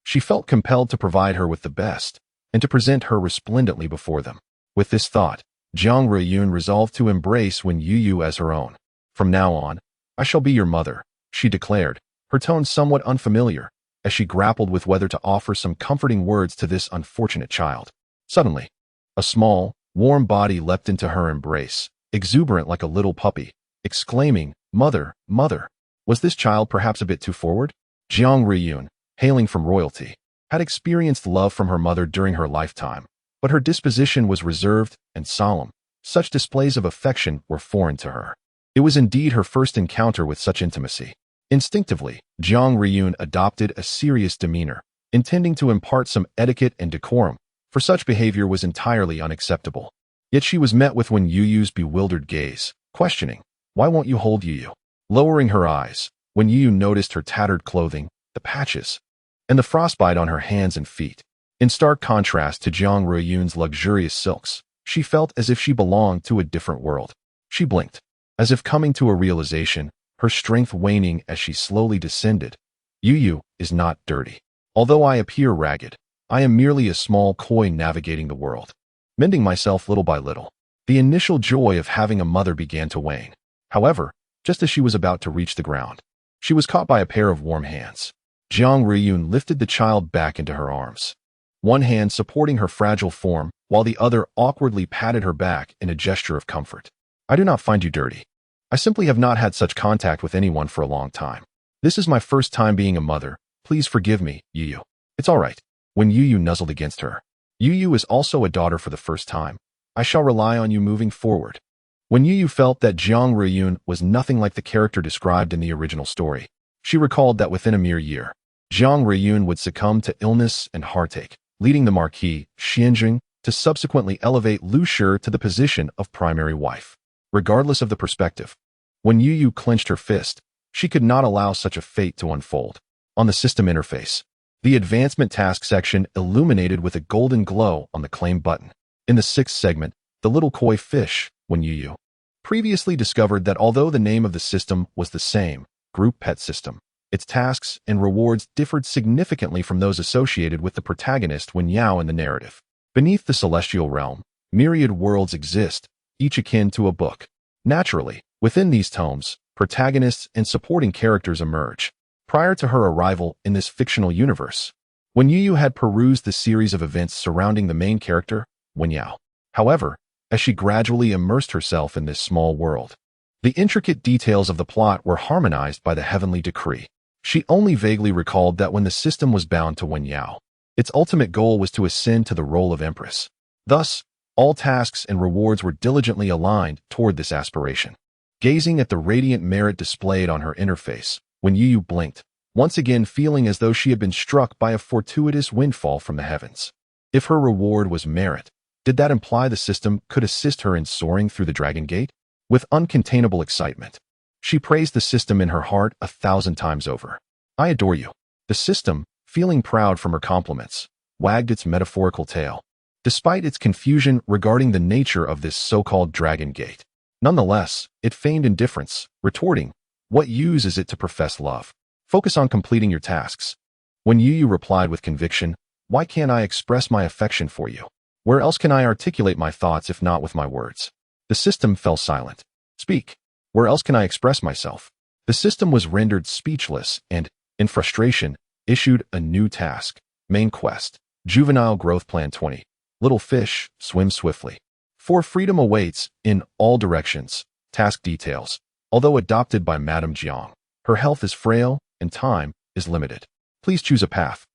S1: she felt compelled to provide her with the best, and to present her resplendently before them. With this thought, Jiang Riyun resolved to embrace Wen Youyou as her own. From now on, I shall be your mother, she declared, her tone somewhat unfamiliar, as she grappled with whether to offer some comforting words to this unfortunate child. Suddenly, a small, warm body leapt into her embrace, exuberant like a little puppy, exclaiming, Mother, mother. Was this child perhaps a bit too forward? Jiang Riyun, hailing from royalty, had experienced love from her mother during her lifetime, but her disposition was reserved and solemn, Such displays of affection were foreign to her. It was indeed her first encounter with such intimacy. Instinctively, Youyou adopted a serious demeanor, intending to impart some etiquette and decorum, for such behavior was entirely unacceptable. Yet she was met with Youyou's bewildered gaze, questioning, "Why won't you hold Youyou?" Lowering her eyes, Youyou noticed her tattered clothing, the patches, and the frostbite on her hands and feet. In stark contrast to Youyou's luxurious silks, she felt as if she belonged to a different world. She blinked, as if coming to a realization, her strength waning as she slowly descended. "Youyou is not dirty. Although I appear ragged, I am merely a small koi navigating the world, mending myself little by little." The initial joy of having a mother began to wane. However, just as she was about to reach the ground, she was caught by a pair of warm hands. Youyou lifted the child back into her arms, one hand supporting her fragile form, while the other awkwardly patted her back in a gesture of comfort. "I do not find you dirty. I simply have not had such contact with anyone for a long time. This is my first time being a mother. Please forgive me, Youyou." "It's all right." When Youyou nuzzled against her, "Youyou is also a daughter for the first time. I shall rely on you moving forward." When Youyou felt that Youyou was nothing like the character described in the original story, she recalled that within a mere year, Youyou would succumb to illness and heartache, leading the Marquis, Xianjing, to subsequently elevate Lu Shi to the position of primary wife. Regardless of the perspective, when Youyou clenched her fist, she could not allow such a fate to unfold. On the system interface, the advancement task section illuminated with a golden glow on the claim button. In the sixth segment, the little koi fish, when Youyou previously discovered that although the name of the system was the same, group pet system, its tasks and rewards differed significantly from those associated with the protagonist Youyou in the narrative. Beneath the celestial realm, myriad worlds exist, each akin to a book. Naturally, within these tomes, protagonists and supporting characters emerge. Prior to her arrival in this fictional universe, when Youyou had perused the series of events surrounding the main character, Youyou. However, as she gradually immersed herself in this small world, the intricate details of the plot were harmonized by the heavenly decree. She only vaguely recalled that when the system was bound to Youyou, its ultimate goal was to ascend to the role of empress. Thus, all tasks and rewards were diligently aligned toward this aspiration. Gazing at the radiant merit displayed on her interface, when Youyou blinked, once again feeling as though she had been struck by a fortuitous windfall from the heavens. If her reward was merit, did that imply the system could assist her in soaring through the Dragon Gate? With uncontainable excitement, she praised the system in her heart 1,000 times over. "I adore you." The system, feeling proud from her compliments, wagged its metaphorical tail, despite its confusion regarding the nature of this so-called Dragon Gate. Nonetheless, it feigned indifference, retorting, "What use is it to profess love? Focus on completing your tasks." When Youyou replied with conviction, "Why can't I express my affection for you? Where else can I articulate my thoughts if not with my words?" The system fell silent. "Speak. Where else can I express myself?" The system was rendered speechless and, in frustration, issued a new task. Main quest, Juvenile Growth Plan 20. Little fish, swim swiftly. For freedom awaits, in all directions. Task details. Although adopted by Madame Jiang, her health is frail and time is limited. Please choose a path.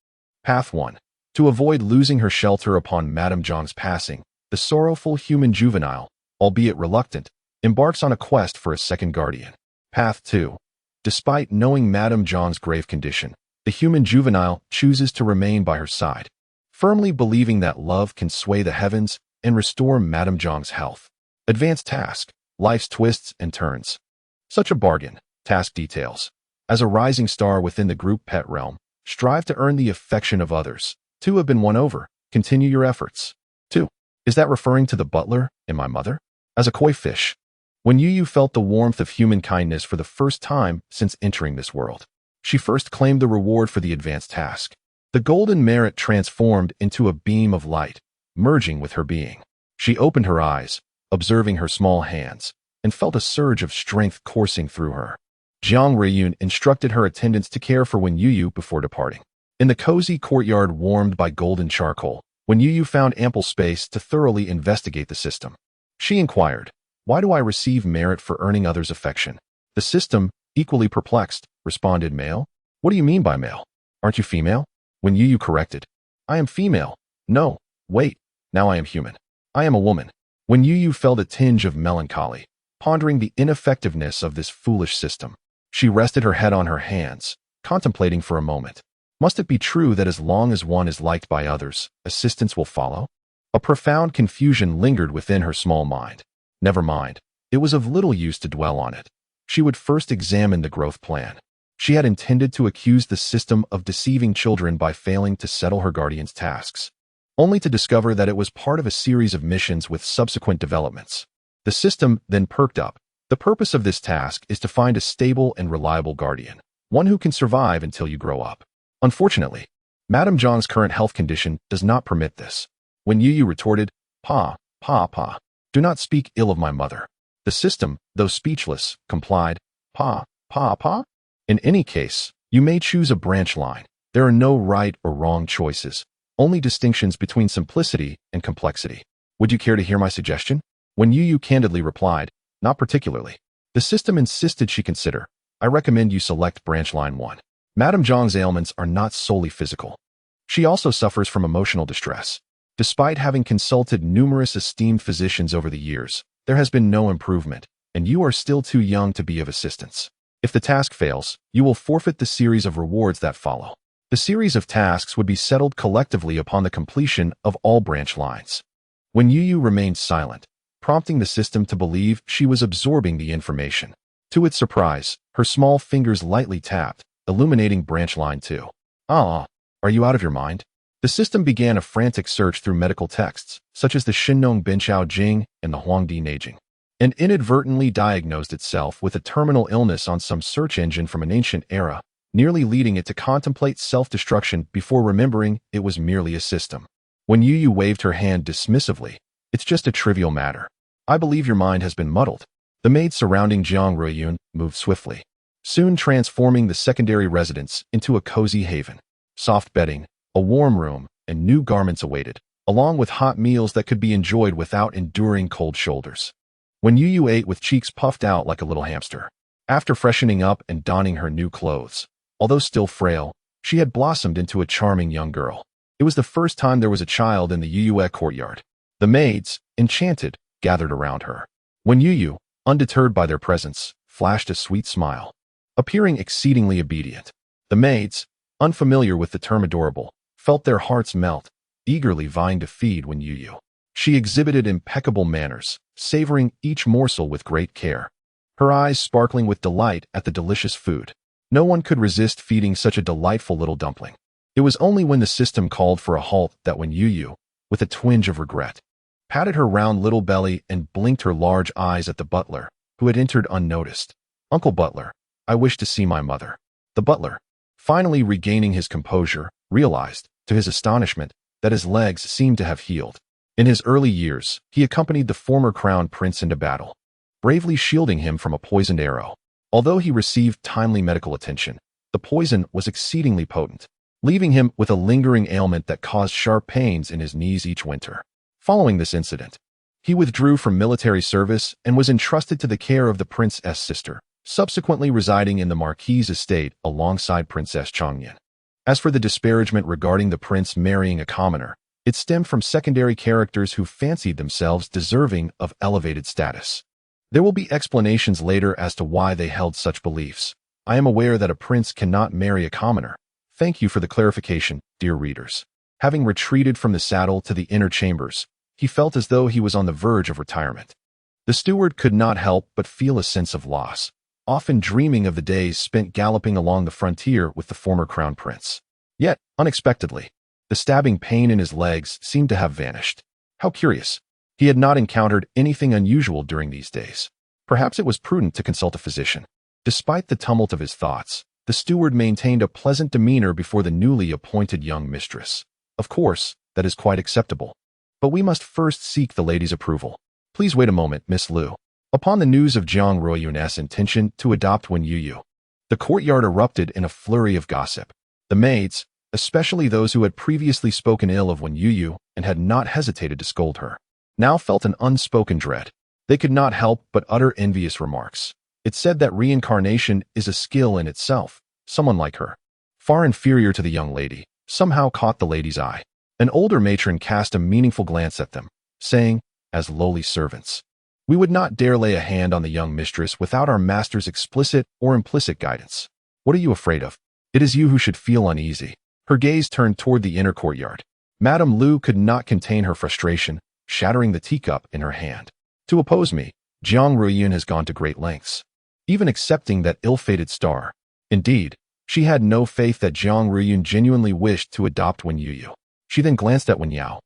S1: Path 1. To avoid losing her shelter upon Madame Jiang's passing, the sorrowful human juvenile, albeit reluctant, embarks on a quest for a second guardian. Path 2. Despite knowing Madame Jiang's grave condition, the human juvenile chooses to remain by her side, firmly believing that love can sway the heavens and restore Madame Jiang's health. Advanced task, life's twists and turns. Such a bargain. Task details. As a rising star within the group pet realm, strive to earn the affection of others. 2 have been won over. Continue your efforts. 2. Is that referring to the butler and my mother? As a koi fish. When Youyou felt the warmth of human kindness for the first time since entering this world, she first claimed the reward for the advanced task. The golden merit transformed into a beam of light, merging with her being. She opened her eyes, observing her small hands, and felt a surge of strength coursing through her. Youyou instructed her attendants to care for Youyou before departing. In the cozy courtyard warmed by golden charcoal, Youyou found ample space to thoroughly investigate the system. She inquired, "Why do I receive merit for earning others' affection?" The system, equally perplexed, responded, "Male? What do you mean by male? Aren't you female?" Youyou corrected, "I am female. No, wait, now I am human. I am a woman." When Youyou felt a tinge of melancholy, pondering the ineffectiveness of this foolish system, she rested her head on her hands, contemplating for a moment. Must it be true that as long as one is liked by others, assistance will follow? A profound confusion lingered within her small mind. Never mind. It was of little use to dwell on it. She would first examine the growth plan. She had intended to accuse the system of deceiving children by failing to settle her guardian's tasks, only to discover that it was part of a series of missions with subsequent developments. The system then perked up. The purpose of this task is to find a stable and reliable guardian, one who can survive until you grow up. Unfortunately, Madame Zhang's current health condition does not permit this. When Youyou retorted, Pa, do not speak ill of my mother. The system, though speechless, complied, Pa. In any case, you may choose a branch line. There are no right or wrong choices, only distinctions between simplicity and complexity. Would you care to hear my suggestion? When Youyou candidly replied, Not particularly. The system insisted she consider. I recommend you select branch line 1. Madame Zhang's ailments are not solely physical. She also suffers from emotional distress. Despite having consulted numerous esteemed physicians over the years, there has been no improvement, and you are still too young to be of assistance. If the task fails, you will forfeit the series of rewards that follow. The series of tasks would be settled collectively upon the completion of all branch lines. When Youyou remained silent, prompting the system to believe she was absorbing the information. To its surprise, her small fingers lightly tapped, illuminating branch line 2. Are you out of your mind? The system began a frantic search through medical texts, such as the Shinnong Binchao Jing and the Huangdi Neijing, and inadvertently diagnosed itself with a terminal illness on some search engine from an ancient era, nearly leading it to contemplate self-destruction before remembering it was merely a system. When Youyou waved her hand dismissively, It's just a trivial matter. I believe your mind has been muddled. The maids surrounding Jiang Ruiyun moved swiftly, soon transforming the secondary residence into a cozy haven. Soft bedding, a warm room, and new garments awaited, along with hot meals that could be enjoyed without enduring cold shoulders. When Youyou ate with cheeks puffed out like a little hamster, after freshening up and donning her new clothes, although still frail, she had blossomed into a charming young girl. It was the first time there was a child in the Youyou courtyard. The maids, enchanted, gathered around her. When Youyou, undeterred by their presence, flashed a sweet smile, appearing exceedingly obedient. The maids, unfamiliar with the term adorable, felt their hearts melt, eagerly vying to feed when Youyou. She exhibited impeccable manners, savoring each morsel with great care, her eyes sparkling with delight at the delicious food. No one could resist feeding such a delightful little dumpling. It was only when the system called for a halt that when Youyou, with a twinge of regret, patted her round little belly and blinked her large eyes at the butler, who had entered unnoticed. Uncle Butler, I wish to see my mother. The butler, finally regaining his composure, realized, to his astonishment, that his legs seemed to have healed. In his early years, he accompanied the former crown prince into battle, bravely shielding him from a poisoned arrow. Although he received timely medical attention, the poison was exceedingly potent, leaving him with a lingering ailment that caused sharp pains in his knees each winter. Following this incident, he withdrew from military service and was entrusted to the care of the prince's sister, subsequently residing in the Marquis's estate alongside Princess Changyan. As for the disparagement regarding the prince marrying a commoner, it stemmed from secondary characters who fancied themselves deserving of elevated status. There will be explanations later as to why they held such beliefs. I am aware that a prince cannot marry a commoner. Thank you for the clarification, dear readers. Having retreated from the saddle to the inner chambers, he felt as though he was on the verge of retirement. The steward could not help but feel a sense of loss, often dreaming of the days spent galloping along the frontier with the former crown prince. Yet, unexpectedly, the stabbing pain in his legs seemed to have vanished. How curious. He had not encountered anything unusual during these days. Perhaps it was prudent to consult a physician. Despite the tumult of his thoughts, the steward maintained a pleasant demeanor before the newly appointed young mistress. Of course, that is quite acceptable. But we must first seek the lady's approval. Please wait a moment, Miss Liu. Upon the news of Jiang Ruiyun's intention to adopt Wen Youyou, the courtyard erupted in a flurry of gossip. The maids, especially those who had previously spoken ill of Wen Youyou and had not hesitated to scold her, now felt an unspoken dread. They could not help but utter envious remarks. It said that reincarnation is a skill in itself. Someone like her, far inferior to the young lady, somehow caught the lady's eye. An older matron cast a meaningful glance at them, saying, as lowly servants. We would not dare lay a hand on the young mistress without our master's explicit or implicit guidance. What are you afraid of? It is you who should feel uneasy. Her gaze turned toward the inner courtyard. Madame Lu could not contain her frustration, shattering the teacup in her hand. To oppose me, Jiang Ruiyun has gone to great lengths, even accepting that ill-fated star. Indeed, she had no faith that Jiang Ruiyun genuinely wished to adopt Wen Youyou. She then glanced at Wen Yao,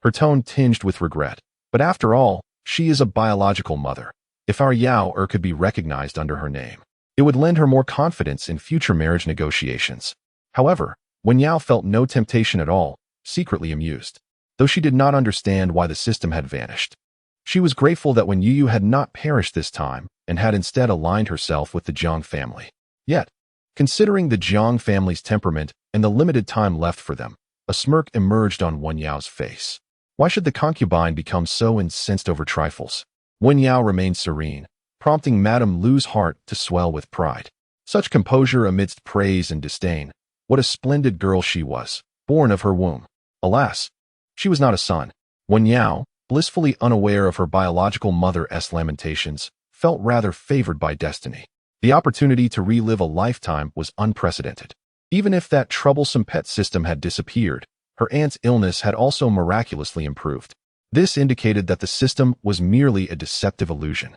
S1: her tone tinged with regret. But after all, she is a biological mother. If our Yao could be recognized under her name, it would lend her more confidence in future marriage negotiations. However, Wen Yao felt no temptation at all, secretly amused, though she did not understand why the system had vanished. She was grateful that Wen Youyou had not perished this time and had instead aligned herself with the Jiang family. Yet, considering the Jiang family's temperament and the limited time left for them, a smirk emerged on Wen Yao's face. Why should the concubine become so incensed over trifles? Wen Yao remained serene, prompting Madame Lu's heart to swell with pride. Such composure amidst praise and disdain. What a splendid girl she was, born of her womb. Alas, she was not a son. Wen Yao, blissfully unaware of her biological mother's lamentations, felt rather favored by destiny. The opportunity to relive a lifetime was unprecedented. Even if that troublesome pet system had disappeared, her aunt's illness had also miraculously improved. This indicated that the system was merely a deceptive illusion.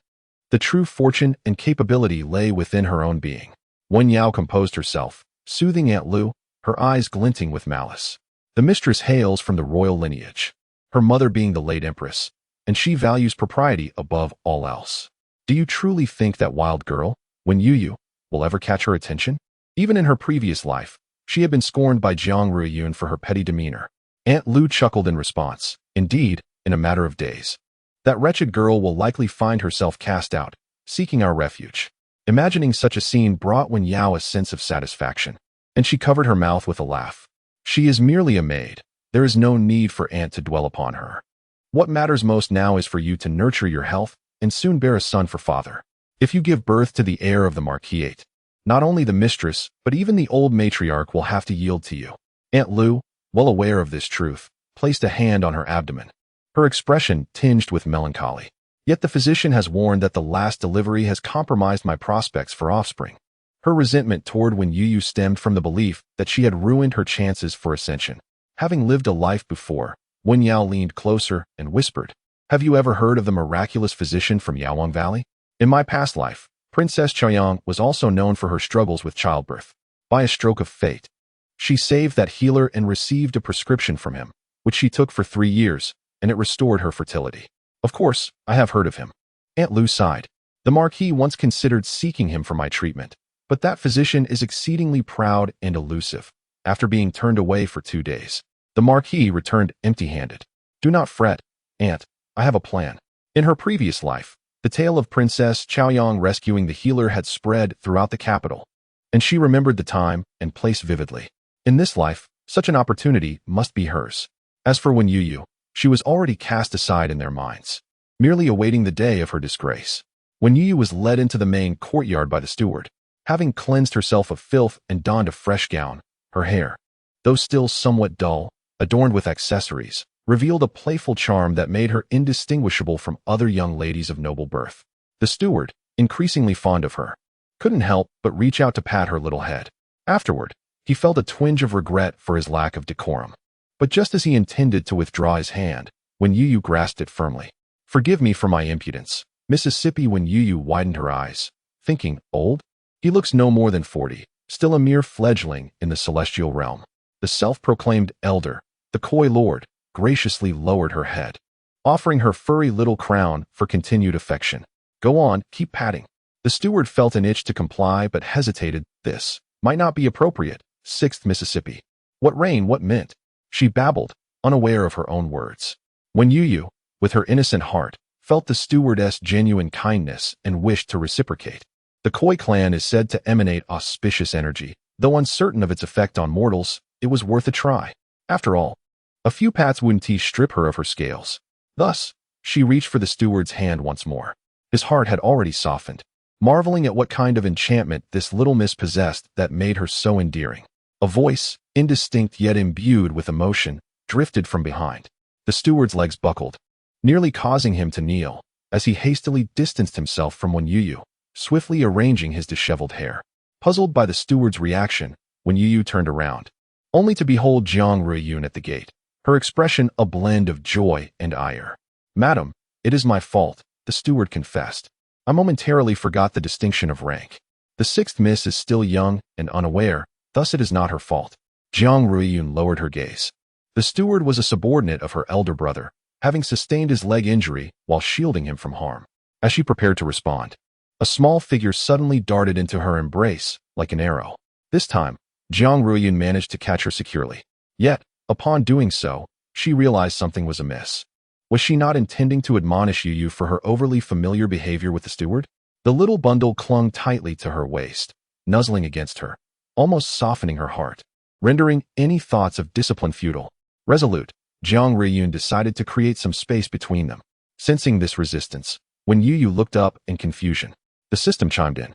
S1: The true fortune and capability lay within her own being. Wen Yao composed herself, soothing Aunt Lu, her eyes glinting with malice. The mistress hails from the royal lineage, her mother being the late empress, and she values propriety above all else. Do you truly think that wild girl, Wen Youyou, will ever catch her attention? Even in her previous life, she had been scorned by Jiang Ruiyun for her petty demeanor. Aunt Lu chuckled in response. Indeed, in a matter of days, that wretched girl will likely find herself cast out, seeking our refuge. Imagining such a scene brought Wen Yao a sense of satisfaction, and she covered her mouth with a laugh. She is merely a maid. There is no need for Aunt to dwell upon her. What matters most now is for you to nurture your health and soon bear a son for father. If you give birth to the heir of the marquisate, not only the mistress, but even the old matriarch will have to yield to you. Aunt Lu, well aware of this truth, placed a hand on her abdomen, her expression tinged with melancholy. Yet the physician has warned that the last delivery has compromised my prospects for offspring. Her resentment toward Wen Youyou stemmed from the belief that she had ruined her chances for ascension. Having lived a life before, Wen Yao leaned closer and whispered, "Have you ever heard of the miraculous physician from Yaowang Valley? In my past life, Princess Chaoyang was also known for her struggles with childbirth. By a stroke of fate, she saved that healer and received a prescription from him, which she took for 3 years, and it restored her fertility. Of course, I have heard of him." Aunt Lu sighed. The Marquis once considered seeking him for my treatment, but that physician is exceedingly proud and elusive. After being turned away for 2 days, the Marquis returned empty-handed. Do not fret, Aunt, I have a plan. In her previous life, the tale of Princess Chaoyang rescuing the healer had spread throughout the capital, and she remembered the time and place vividly. In this life, such an opportunity must be hers. As for Wen Youyou, she was already cast aside in their minds, merely awaiting the day of her disgrace. Wen Youyou was led into the main courtyard by the steward. Having cleansed herself of filth and donned a fresh gown, her hair, though still somewhat dull, adorned with accessories, revealed a playful charm that made her indistinguishable from other young ladies of noble birth. The steward, increasingly fond of her, couldn't help but reach out to pat her little head. Afterward, he felt a twinge of regret for his lack of decorum. But just as he intended to withdraw his hand, Wen Youyou grasped it firmly. "Forgive me for my impudence." Mississippi Wen Youyou widened her eyes, thinking, old? He looks no more than 40, still a mere fledgling in the celestial realm. The self-proclaimed elder, the coy lord, graciously lowered her head, offering her furry little crown for continued affection. "Go on, keep patting." The steward felt an itch to comply but hesitated. This might not be appropriate. 6th Mississippi. What rain, what mint? She babbled, unaware of her own words. Wen Youyou, with her innocent heart, felt the stewardess' genuine kindness and wished to reciprocate. The Khoi clan is said to emanate auspicious energy. Though uncertain of its effect on mortals, it was worth a try. After all, a few pats wouldn't strip her of her scales. Thus, she reached for the steward's hand once more. His heart had already softened, marveling at what kind of enchantment this little miss possessed that made her so endearing. A voice, indistinct yet imbued with emotion, drifted from behind. The steward's legs buckled. nearly causing him to kneel, as he hastily distanced himself from Youyou, swiftly arranging his disheveled hair. Puzzled by the steward's reaction, Youyou turned around, only to behold Jiang Ruiyun at the gate, her expression a blend of joy and ire. "Madam, it is my fault," the steward confessed. "I momentarily forgot the distinction of rank. The sixth miss is still young and unaware, thus it is not her fault." Jiang Ruiyun lowered her gaze. The steward was a subordinate of her elder brother, having sustained his leg injury while shielding him from harm. As she prepared to respond, a small figure suddenly darted into her embrace like an arrow. This time, Jiang Ruiyun managed to catch her securely. Yet, upon doing so, she realized something was amiss. Was she not intending to admonish Youyou for her overly familiar behavior with the steward? The little bundle clung tightly to her waist, nuzzling against her, almost softening her heart, rendering any thoughts of discipline futile. Resolute, Jiang Ruiyun decided to create some space between them. Sensing this resistance, Youyou looked up in confusion. The system chimed in.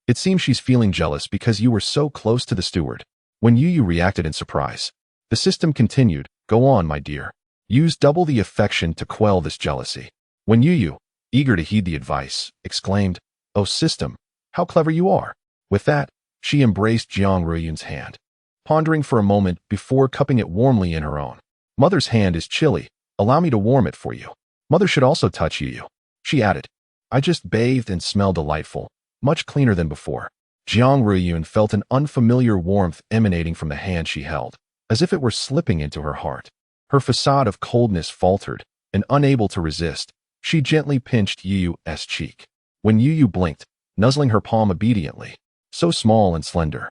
S1: "It seems she's feeling jealous because you were so close to the steward." Youyou reacted in surprise. The system continued, "Go on, my dear. Use double the affection to quell this jealousy." Youyou, eager to heed the advice, exclaimed, "Oh system, how clever you are." With that, she embraced Jiang Ruiyun's hand, pondering for a moment before cupping it warmly in her own. "Mother's hand is chilly. Allow me to warm it for you. Mother should also touch Youyou," she added. "I just bathed and smell delightful, much cleaner than before." Jiang Ruiyun felt an unfamiliar warmth emanating from the hand she held, as if it were slipping into her heart. Her facade of coldness faltered, and unable to resist, she gently pinched Youyou's cheek. Youyou blinked, nuzzling her palm obediently, so small and slender.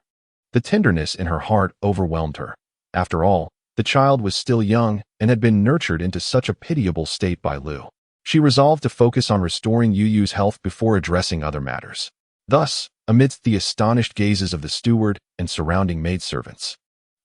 S1: The tenderness in her heart overwhelmed her. After all, the child was still young and had been nurtured into such a pitiable state by Lu. She resolved to focus on restoring Youyou's health before addressing other matters. Thus, amidst the astonished gazes of the steward and surrounding maidservants,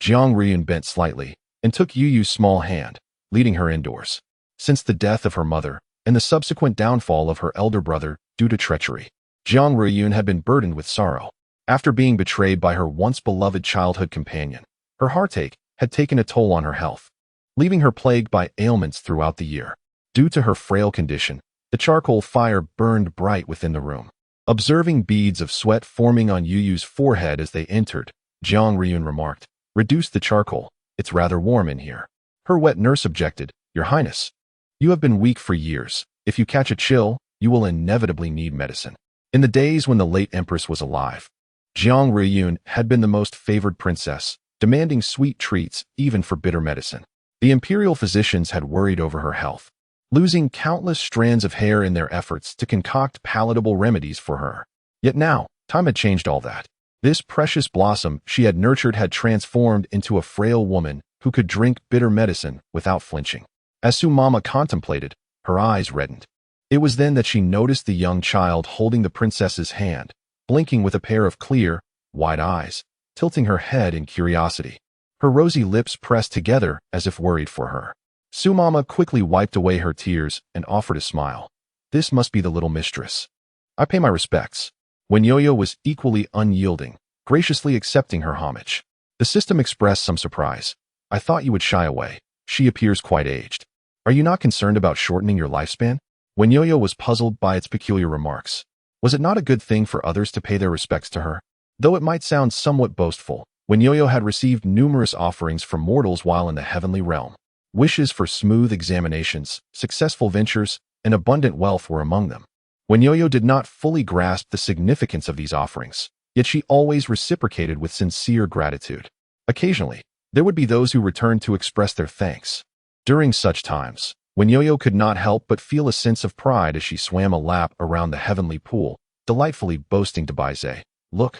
S1: Jiang Ruiyun bent slightly and took Youyou's small hand, leading her indoors. Since the death of her mother and the subsequent downfall of her elder brother due to treachery, Jiang Ruiyun had been burdened with sorrow. After being betrayed by her once beloved childhood companion, her heartache had taken a toll on her health, leaving her plagued by ailments throughout the year. Due to her frail condition, the charcoal fire burned bright within the room. Observing beads of sweat forming on Youyou's forehead as they entered, Jiang Ruiyun remarked, "Reduce the charcoal, it's rather warm in here." Her wet nurse objected, "Your Highness, you have been weak for years. If you catch a chill, you will inevitably need medicine." In the days when the late empress was alive, Jiang Ruiyun had been the most favored princess, demanding sweet treats even for bitter medicine. The imperial physicians had worried over her health, losing countless strands of hair in their efforts to concoct palatable remedies for her. Yet now, time had changed all that. This precious blossom she had nurtured had transformed into a frail woman who could drink bitter medicine without flinching. As Su Mama contemplated, her eyes reddened. It was then that she noticed the young child holding the princess's hand, blinking with a pair of clear, wide eyes, tilting her head in curiosity. Her rosy lips pressed together as if worried for her. Su Mama quickly wiped away her tears and offered a smile. "This must be the little mistress. I pay my respects." Youyou was equally unyielding, graciously accepting her homage. The system expressed some surprise. "I thought you would shy away. She appears quite aged. Are you not concerned about shortening your lifespan?" Youyou was puzzled by its peculiar remarks. Was it not a good thing for others to pay their respects to her? Though it might sound somewhat boastful, Youyou had received numerous offerings from mortals while in the heavenly realm. Wishes for smooth examinations, successful ventures, and abundant wealth were among them. Youyou did not fully grasp the significance of these offerings, yet she always reciprocated with sincere gratitude. Occasionally, there would be those who returned to express their thanks. During such times, Youyou could not help but feel a sense of pride as she swam a lap around the heavenly pool, delightfully boasting to Baize, "Look,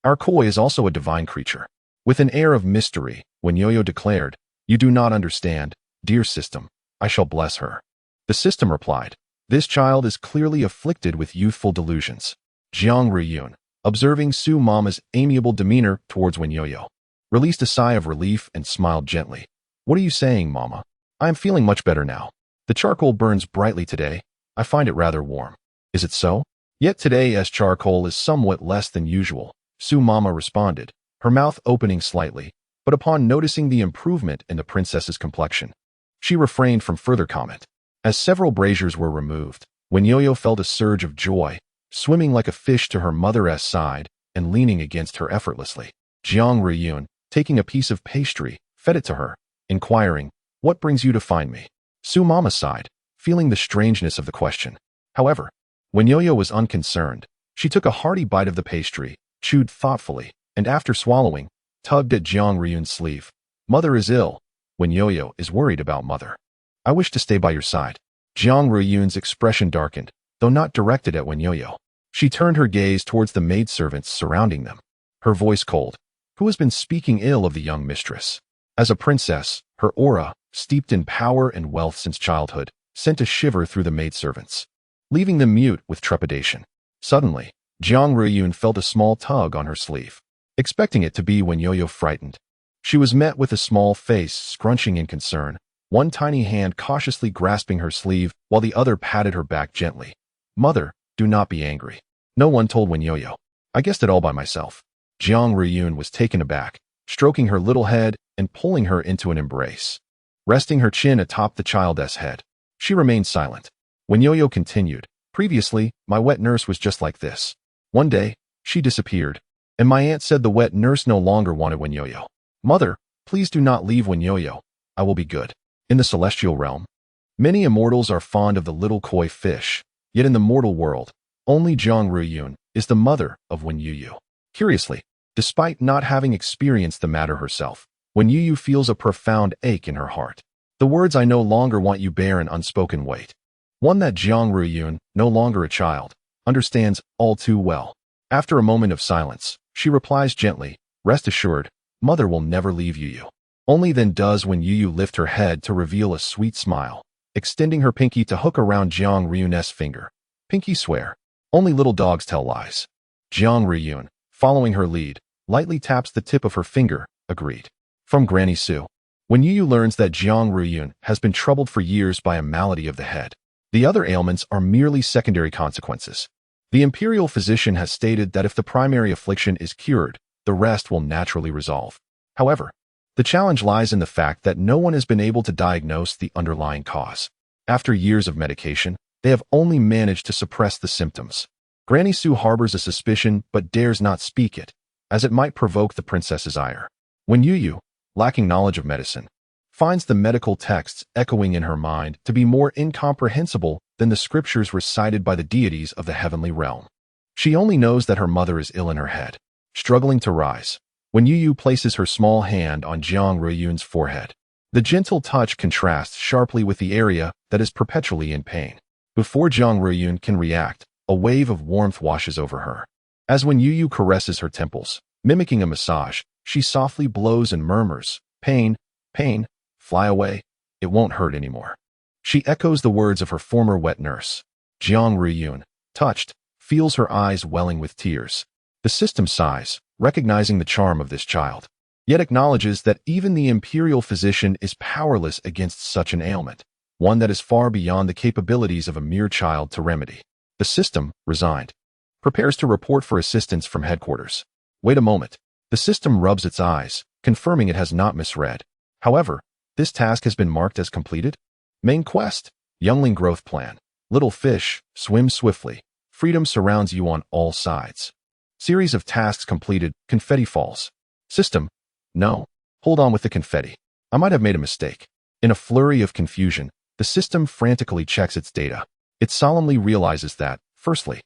S1: our koi is also a divine creature." With an air of mystery, Youyou declared, "You do not understand, dear system. I shall bless her." The system replied, "This child is clearly afflicted with youthful delusions." Jiang Ruiyun, observing Su Mama's amiable demeanor towards Youyou, released a sigh of relief and smiled gently. "What are you saying, Mama? I am feeling much better now. The charcoal burns brightly today. I find it rather warm." "Is it so? Yet today's charcoal is somewhat less than usual," Su Mama responded, her mouth opening slightly, but upon noticing the improvement in the princess's complexion, she refrained from further comment. As several braziers were removed, when Youyou felt a surge of joy, swimming like a fish to her mother's side and leaning against her effortlessly, Reborn, taking a piece of pastry, fed it to her, inquiring, "What brings you to find me?" Su Mama sighed, feeling the strangeness of the question. However, when Youyou was unconcerned, she took a hearty bite of the pastry, chewed thoughtfully, and after swallowing, tugged at Reborn's sleeve. "Mother is ill." When Youyou is worried about mother, "I wish to stay by your side." Reborn's expression darkened, though not directed at Youyou. She turned her gaze towards the maidservants surrounding them, her voice cold. "Who has been speaking ill of the young mistress?" As a princess, her aura, steeped in power and wealth since childhood, sent a shiver through the maidservants, leaving them mute with trepidation. Suddenly, Reborn felt a small tug on her sleeve, expecting it to be Youyou frightened. She was met with a small face scrunching in concern, one tiny hand cautiously grasping her sleeve while the other patted her back gently. "Mother, do not be angry. No one told Youyou. I guessed it all by myself." Reborn was taken aback, stroking her little head and pulling her into an embrace. Resting her chin atop the child's head, she remained silent. Youyou continued, "Previously, my wet nurse was just like this. One day, she disappeared, and my aunt said the wet nurse no longer wanted Youyou. Mother, please do not leave Youyou. I will be good." In the celestial realm, many immortals are fond of the little koi fish, yet in the mortal world, only Reborn is the mother of Youyou. Curiously, despite not having experienced the matter herself, Youyou feels a profound ache in her heart. The words "I no longer want you" bear an unspoken weight, one that Reborn, no longer a child, understands all too well. After a moment of silence, she replies gently, "Rest assured, Mother will never leave Youyou." Only then does Youyou lift her head to reveal a sweet smile, extending her pinky to hook around Reborn's finger. "Pinky swear. Only little dogs tell lies." Reborn, following her lead, lightly taps the tip of her finger, agreed. From Granny Su. When Youyou learns that Reborn has been troubled for years by a malady of the head, the other ailments are merely secondary consequences. The imperial physician has stated that if the primary affliction is cured, the rest will naturally resolve. However, the challenge lies in the fact that no one has been able to diagnose the underlying cause. After years of medication, they have only managed to suppress the symptoms. Granny Su harbors a suspicion but dares not speak it, as it might provoke the princess's ire. When Youyou, lacking knowledge of medicine, finds the medical texts echoing in her mind to be more incomprehensible than the scriptures recited by the deities of the heavenly realm. She only knows that her mother is ill in her head, struggling to rise. When Youyou places her small hand on Reborn's forehead, the gentle touch contrasts sharply with the area that is perpetually in pain. Before Reborn can react, a wave of warmth washes over her. As when Youyou caresses her temples, mimicking a massage, she softly blows and murmurs, "Pain, pain, fly away. It won't hurt anymore." She echoes the words of her former wet nurse. Reborn, touched, feels her eyes welling with tears. The system sighs, recognizing the charm of this child, yet acknowledges that even the imperial physician is powerless against such an ailment, one that is far beyond the capabilities of a mere child to remedy. The system, resigned, prepares to report for assistance from headquarters. Wait a moment. The system rubs its eyes, confirming it has not misread. However, this task has been marked as completed. Main quest, Youngling Growth Plan. Little fish, swim swiftly. Freedom surrounds you on all sides. Series of tasks completed, confetti falls. System, no. Hold on with the confetti. I might have made a mistake. In a flurry of confusion, the system frantically checks its data. It solemnly realizes that, firstly,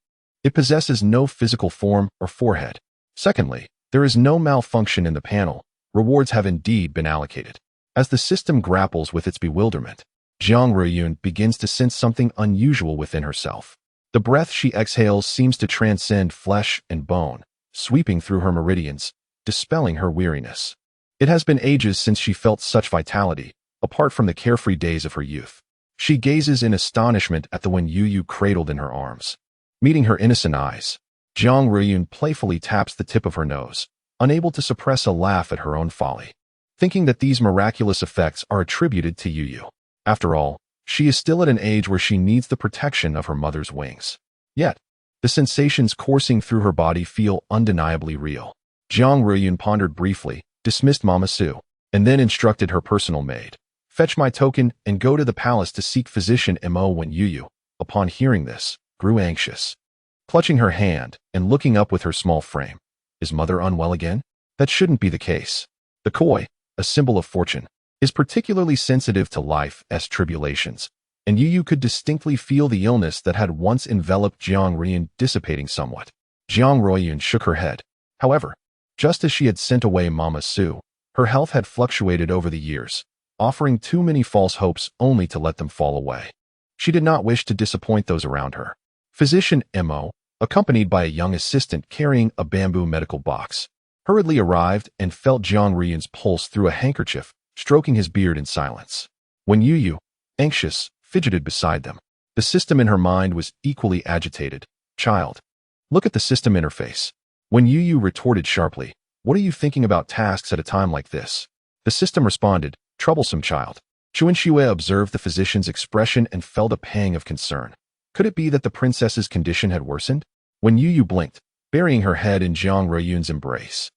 S1: it possesses no physical form or forehead. Secondly, there is no malfunction in the panel. Rewards have indeed been allocated. As the system grapples with its bewilderment, Reborn begins to sense something unusual within herself. The breath she exhales seems to transcend flesh and bone, sweeping through her meridians, dispelling her weariness. It has been ages since she felt such vitality, apart from the carefree days of her youth. She gazes in astonishment at the one Youyou cradled in her arms. Meeting her innocent eyes, Reborn playfully taps the tip of her nose, unable to suppress a laugh at her own folly, thinking that these miraculous effects are attributed to Youyou. After all, she is still at an age where she needs the protection of her mother's wings. Yet, the sensations coursing through her body feel undeniably real. Reborn pondered briefly, dismissed Mama Su, and then instructed her personal maid, Fetch my token and go to the palace to seek physician Mo. When Youyou, upon hearing this, grew anxious, clutching her hand and looking up with her small frame. Is mother unwell again? That shouldn't be the case. The koi, a symbol of fortune, is particularly sensitive to life's tribulations, and Youyou could distinctly feel the illness that had once enveloped Jiang Ruiyun dissipating somewhat. Jiang Ruiyun shook her head. However, just as she had sent away Mama Su, her health had fluctuated over the years, offering too many false hopes only to let them fall away. She did not wish to disappoint those around her. Physician Mo, accompanied by a young assistant carrying a bamboo medical box, hurriedly arrived and felt Jiang Ruiyun's pulse through a handkerchief, stroking his beard in silence. When Youyou, anxious, fidgeted beside them, the system in her mind was equally agitated. Child, look at the system interface. When Youyou retorted sharply, what are you thinking about tasks at a time like this? The system responded, troublesome child. Chuanxue observed the physician's expression and felt a pang of concern. Could it be that the princess's condition had worsened? When Youyou blinked, burying her head in Jiang Ruiyun's embrace.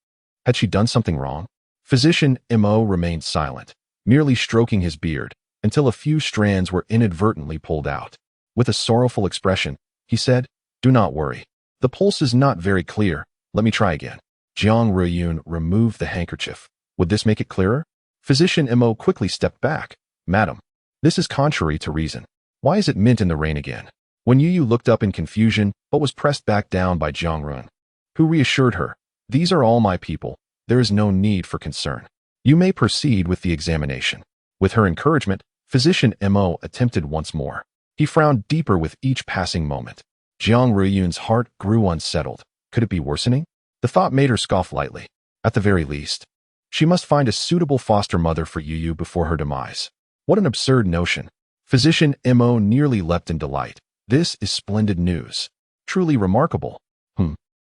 S1: Had she done something wrong? Physician Mo remained silent, merely stroking his beard, until a few strands were inadvertently pulled out. With a sorrowful expression, he said, do not worry. The pulse is not very clear. Let me try again. Jiang Ruiyun removed the handkerchief. Would this make it clearer? Physician Mo quickly stepped back. Madam, this is contrary to reason. Why is it mint in the rain again? When Youyou looked up in confusion, but was pressed back down by Jiang Ruiyun, who reassured her, these are all my people. There is no need for concern. You may proceed with the examination. With her encouragement, Physician Mo attempted once more. He frowned deeper with each passing moment. Jiang Ruiyun's heart grew unsettled. Could it be worsening? The thought made her scoff lightly. At the very least, she must find a suitable foster mother for Youyou before her demise. What an absurd notion. Physician Mo nearly leapt in delight. This is splendid news. Truly remarkable.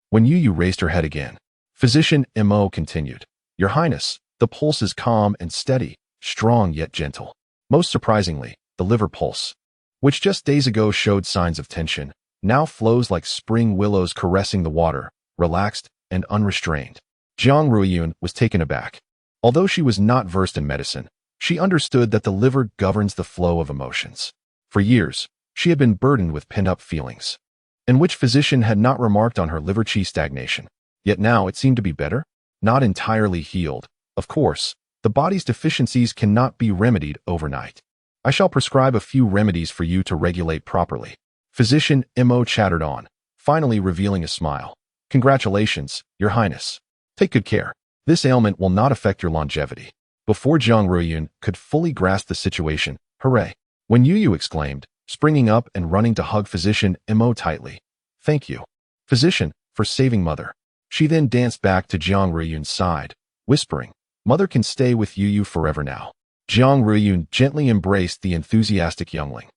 S1: When Youyou raised her head again, Physician Mo continued. Your Highness, the pulse is calm and steady, strong yet gentle. Most surprisingly, the liver pulse, which just days ago showed signs of tension, now flows like spring willows caressing the water, relaxed and unrestrained. Jiang Ruiyun was taken aback. Although she was not versed in medicine, she understood that the liver governs the flow of emotions. For years, she had been burdened with pent-up feelings, in which physician had not remarked on her liver qi stagnation. Yet now it seemed to be better, not entirely healed. Of course, the body's deficiencies cannot be remedied overnight. I shall prescribe a few remedies for you to regulate properly. Physician Mo chattered on, finally revealing a smile. Congratulations, Your Highness. Take good care. This ailment will not affect your longevity. Before Jiang Ruiyun could fully grasp the situation, hooray! When Youyou exclaimed, springing up and running to hug Physician Mo tightly. Thank you, Physician, for saving Mother. She then danced back to Jiang Ruiyun's side, whispering, Mother can stay with Youyou forever now. Jiang Ruiyun gently embraced the enthusiastic youngling,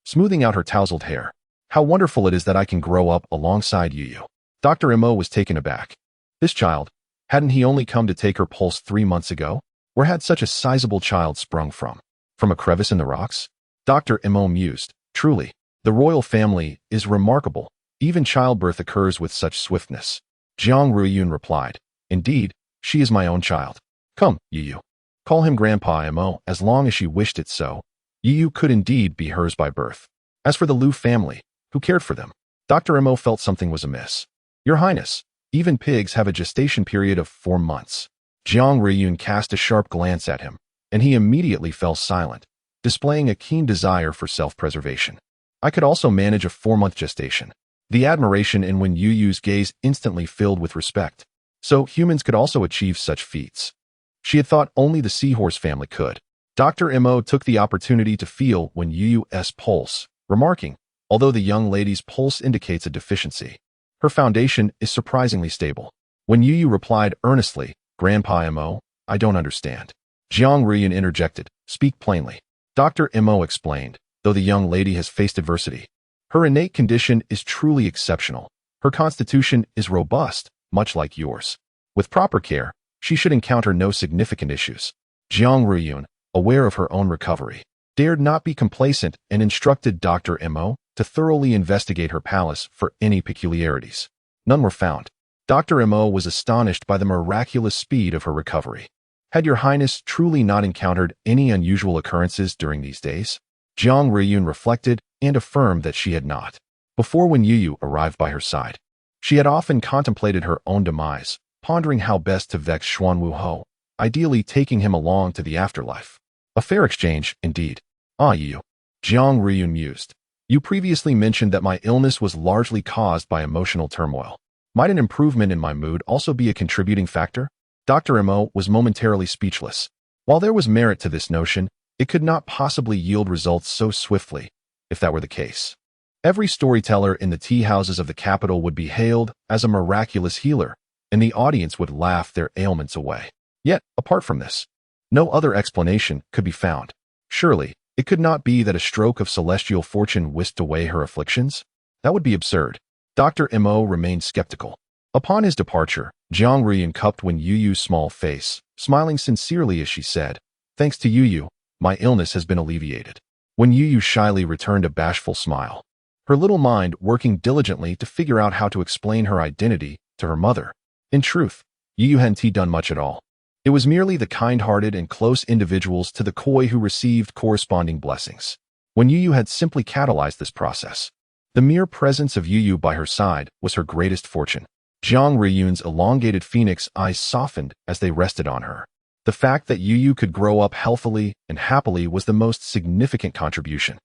S1: smoothing out her tousled hair. How wonderful it is that I can grow up alongside Youyou. Dr. Mo was taken aback. This child, hadn't he only come to take her pulse 3 months ago? Where had such a sizable child sprung from? From a crevice in the rocks? Dr. Mo mused. Truly, the royal family is remarkable. Even childbirth occurs with such swiftness. Jiang Ruiyun replied, Indeed, she is my own child. Come, Youyou. Call him Grandpa Mo as long as she wished it so. Youyou could indeed be hers by birth. As for the Liu family, who cared for them? Dr. Mo felt something was amiss. Your Highness, even pigs have a gestation period of 4 months. Jiang Ruiyun cast a sharp glance at him, and he immediately fell silent, displaying a keen desire for self-preservation. I could also manage a 4-month gestation. The admiration in Wen Youyou's gaze instantly filled with respect. So humans could also achieve such feats. She had thought only the seahorse family could. Dr. Mo took the opportunity to feel Wen Youyou's pulse, remarking, although the young lady's pulse indicates a deficiency, her foundation is surprisingly stable. When Youyou replied earnestly, Grandpa Mo, I don't understand. Jiang Ruiyun interjected, speak plainly. Dr. Mo explained, though the young lady has faced adversity, her innate condition is truly exceptional. Her constitution is robust, much like yours. With proper care, she should encounter no significant issues. Jiang Ruiyun, aware of her own recovery, dared not be complacent and instructed Dr. Mo to thoroughly investigate her palace for any peculiarities. None were found. Dr. Mo was astonished by the miraculous speed of her recovery. Had your highness truly not encountered any unusual occurrences during these days? Jiang Ruiyun reflected and affirmed that she had not. Before, when Youyou arrived by her side, she had often contemplated her own demise, pondering how best to vex Xuanwu Ho, ideally taking him along to the afterlife. A fair exchange, indeed. Ah, Youyou. Jiang Ruiyun mused. You previously mentioned that my illness was largely caused by emotional turmoil. Might an improvement in my mood also be a contributing factor? Dr. Mo was momentarily speechless. While there was merit to this notion, it could not possibly yield results so swiftly, if that were the case. Every storyteller in the tea houses of the capital would be hailed as a miraculous healer, and the audience would laugh their ailments away. Yet, apart from this, no other explanation could be found. Surely, it could not be that a stroke of celestial fortune whisked away her afflictions? That would be absurd. Dr. Mo remained skeptical. Upon his departure, Jiang Ruiyun cupped Youyou's small face, smiling sincerely as she said, "Thanks to Youyou, my illness has been alleviated." When Youyou shyly returned a bashful smile, her little mind working diligently to figure out how to explain her identity to her mother. In truth, Youyou hadn't done much at all. It was merely the kind-hearted and close individuals to the koi who received corresponding blessings. When Youyou had simply catalyzed this process, the mere presence of Youyou by her side was her greatest fortune. Jiang Ruiyun's elongated phoenix eyes softened as they rested on her. The fact that Youyou could grow up healthily and happily was the most significant contribution.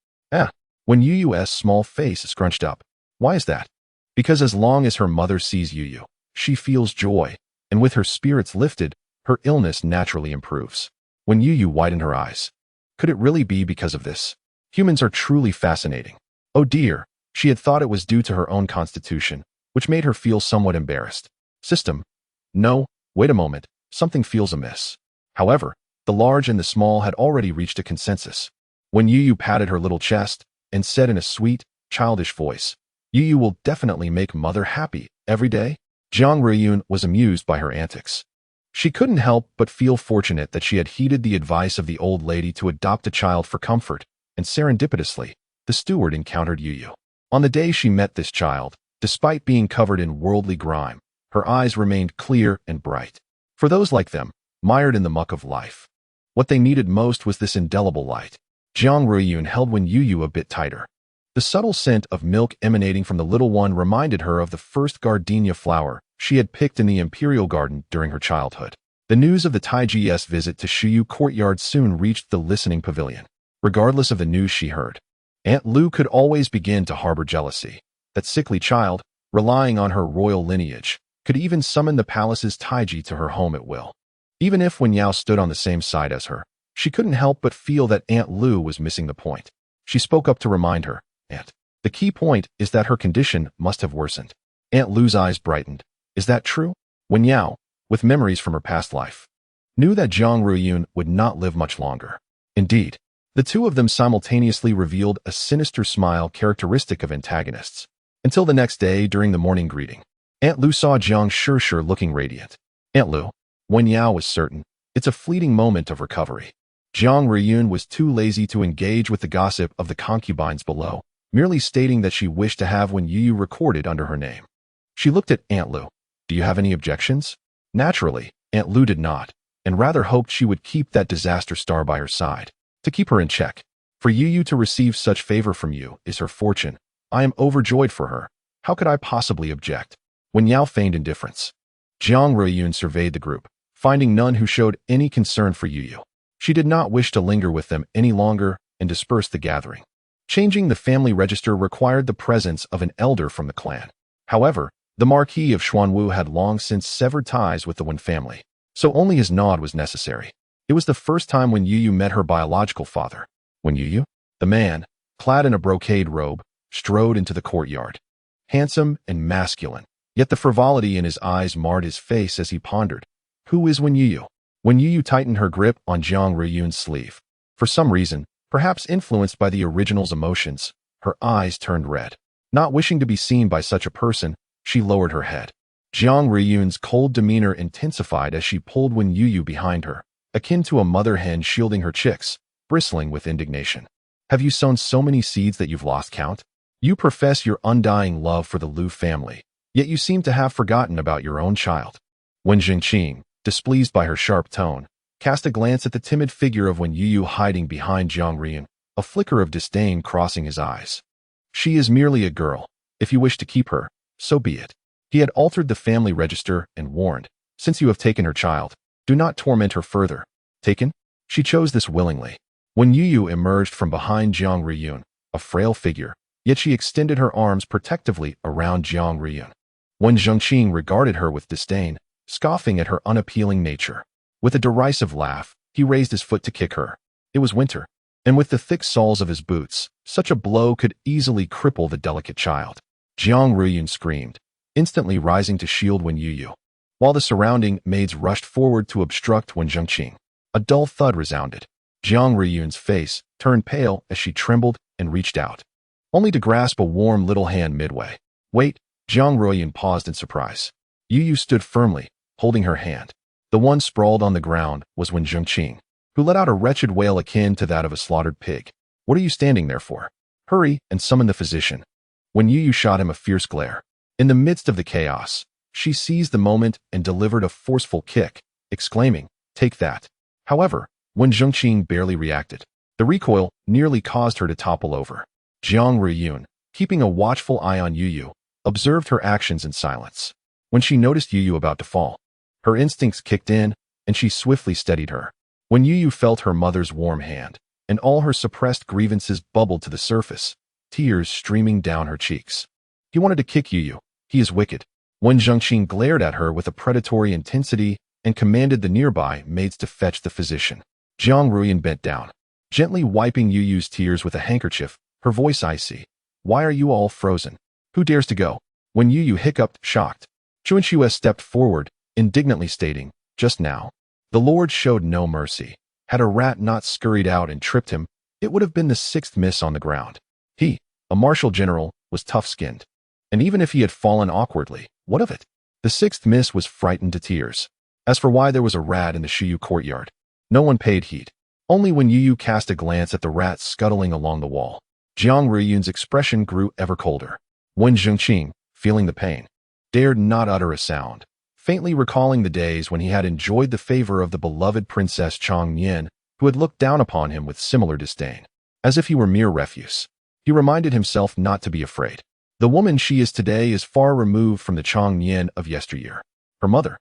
S1: When Youyou's small face scrunched up. Why is that? Because as long as her mother sees Youyou, she feels joy, and with her spirits lifted, her illness naturally improves. When Youyou widened her eyes, could it really be because of this? Humans are truly fascinating. Oh dear, she had thought it was due to her own constitution, which made her feel somewhat embarrassed. System? No, wait a moment, something feels amiss. However, the large and the small had already reached a consensus. When Youyou patted her little chest and said in a sweet, childish voice, "Youyou will definitely make mother happy every day," Jiang Ruiyun was amused by her antics. She couldn't help but feel fortunate that she had heeded the advice of the old lady to adopt a child for comfort, and serendipitously, the steward encountered Youyou. On the day she met this child, despite being covered in worldly grime, her eyes remained clear and bright. For those like them, mired in the muck of life, what they needed most was this indelible light. Jiang Ruiyun held Youyou a bit tighter. The subtle scent of milk emanating from the little one reminded her of the first gardenia flower she had picked in the imperial garden during her childhood. The news of the Taiji's visit to Youyou courtyard soon reached the listening pavilion. Regardless of the news she heard, Aunt Lu could always begin to harbor jealousy. That sickly child, relying on her royal lineage, could even summon the palace's Taiji to her home at will. Even if Wenyao stood on the same side as her, she couldn't help but feel that Aunt Lu was missing the point. She spoke up to remind her, "Aunt, the key point is that her condition must have worsened." Aunt Lu's eyes brightened. "Is that true?" Wenyao, with memories from her past life, knew that Jiang Ruiyun would not live much longer. Indeed, the two of them simultaneously revealed a sinister smile characteristic of antagonists. Until the next day during the morning greeting, Aunt Lu saw Jiang Shishir looking radiant. "Aunt Lu," Wenyao was certain, "it's a fleeting moment of recovery." Jiang Ruiyun was too lazy to engage with the gossip of the concubines below, merely stating that she wished to have Youyou recorded under her name. She looked at Aunt Lu. "Do you have any objections?" Naturally, Aunt Lu did not, and rather hoped she would keep that disaster star by her side, to keep her in check. For Youyou to receive such favor from you is her fortune. I am overjoyed for her. How could I possibly object? Wenyao feigned indifference. Jiang Ruiyun surveyed the group, finding none who showed any concern for Youyou. She did not wish to linger with them any longer and dispersed the gathering. Changing the family register required the presence of an elder from the clan. However, the Marquis of Xuanwu had long since severed ties with the Wen family, so only his nod was necessary. It was the first time when Youyou met her biological father. When Youyou, the man, clad in a brocade robe, strode into the courtyard. Handsome and masculine, yet the frivolity in his eyes marred his face as he pondered. Who is Youyou? Youyou tightened her grip on Jiang Ruiyun's sleeve. For some reason, perhaps influenced by the original's emotions, her eyes turned red. Not wishing to be seen by such a person, she lowered her head. Jiang Ruiyun's cold demeanor intensified as she pulled Youyou behind her, akin to a mother hen shielding her chicks, bristling with indignation. Have you sown so many seeds that you've lost count? You profess your undying love for the Lu family, yet you seem to have forgotten about your own child. Wen Jingqing, displeased by her sharp tone, cast a glance at the timid figure of Youyou hiding behind Jiang Ryun, a flicker of disdain crossing his eyes. She is merely a girl. If you wish to keep her, so be it. He had altered the family register and warned, since you have taken her child, do not torment her further. Taken? She chose this willingly. When Youyou emerged from behind Jiang Ryun, a frail figure, yet she extended her arms protectively around Jiang Ryun. When Zhengqing regarded her with disdain, scoffing at her unappealing nature. With a derisive laugh, he raised his foot to kick her. It was winter, and with the thick soles of his boots, such a blow could easily cripple the delicate child. Jiang Ryun screamed, instantly rising to shield Youyou, while the surrounding maids rushed forward to obstruct Zhengqing. A dull thud resounded. Jiang Ryun's face turned pale as she trembled and reached out, only to grasp a warm little hand midway. Wait, Jiang Ryun paused in surprise. Youyou stood firmly, holding her hand. The one sprawled on the ground was Zhengqing, who let out a wretched wail akin to that of a slaughtered pig. What are you standing there for? Hurry and summon the physician. Youyou shot him a fierce glare. In the midst of the chaos, she seized the moment and delivered a forceful kick, exclaiming, "Take that." However, Zhengqing barely reacted. The recoil nearly caused her to topple over. Jiang Ryun, keeping a watchful eye on Youyou, observed her actions in silence. When she noticed Youyou about to fall, her instincts kicked in, and she swiftly steadied her. When Youyou felt her mother's warm hand, and all her suppressed grievances bubbled to the surface, tears streaming down her cheeks. He wanted to kick Youyou. He is wicked. Zhengqing glared at her with a predatory intensity and commanded the nearby maids to fetch the physician. Jiang Ryun bent down, gently wiping Youyou's tears with a handkerchief, her voice icy. Why are you all frozen? Who dares to go? When Youyou hiccuped, shocked, Chuanxue stepped forward, indignantly stating, just now. The Lord showed no mercy. Had a rat not scurried out and tripped him, it would have been the 6th miss on the ground. He, a martial general, was tough-skinned. And even if he had fallen awkwardly, what of it? The 6th miss was frightened to tears. As for why there was a rat in the Youyou courtyard, no one paid heed. Only when Youyou cast a glance at the rat scuttling along the wall, Jiang Ryun's expression grew ever colder. Zhengqing, feeling the pain, dared not utter a sound, faintly recalling the days when he had enjoyed the favor of the beloved Princess Chang Yin, who had looked down upon him with similar disdain, as if he were mere refuse. He reminded himself not to be afraid. The woman she is today is far removed from the Chang Yin of yesteryear. Her mother,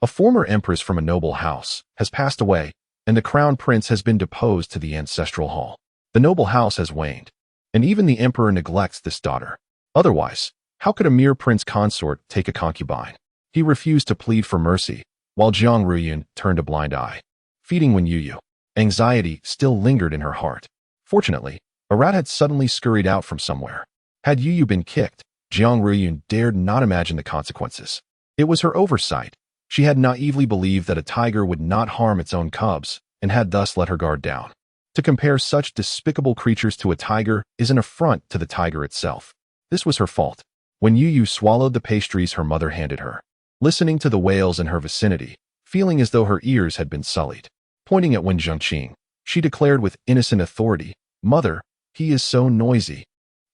S1: a former empress from a noble house, has passed away, and the crown prince has been deposed to the ancestral hall. The noble house has waned, and even the emperor neglects this daughter. Otherwise, how could a mere prince consort take a concubine? He refused to plead for mercy, while Jiang Ryun turned a blind eye, feeding Youyou. Anxiety still lingered in her heart. Fortunately, a rat had suddenly scurried out from somewhere. Had Youyou been kicked, Jiang Ryun dared not imagine the consequences. It was her oversight. She had naively believed that a tiger would not harm its own cubs, and had thus let her guard down. To compare such despicable creatures to a tiger is an affront to the tiger itself. This was her fault. When Youyou swallowed the pastries her mother handed her, listening to the wails in her vicinity, feeling as though her ears had been sullied, pointing at Zhengqing, she declared with innocent authority, "Mother, he is so noisy."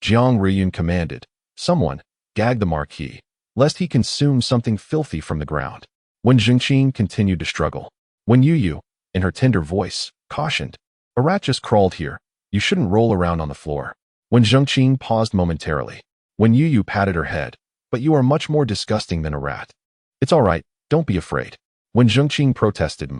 S1: Jiang Ryun commanded, "Someone, gag the marquis, lest he consume something filthy from the ground." Zhengqing continued to struggle. Youyou, in her tender voice, cautioned, "A rat just crawled here. You shouldn't roll around on the floor." Zhengqing paused momentarily. Youyou patted her head, "But you are much more disgusting than a rat." "It's all right, don't be afraid." Zhengqing protested,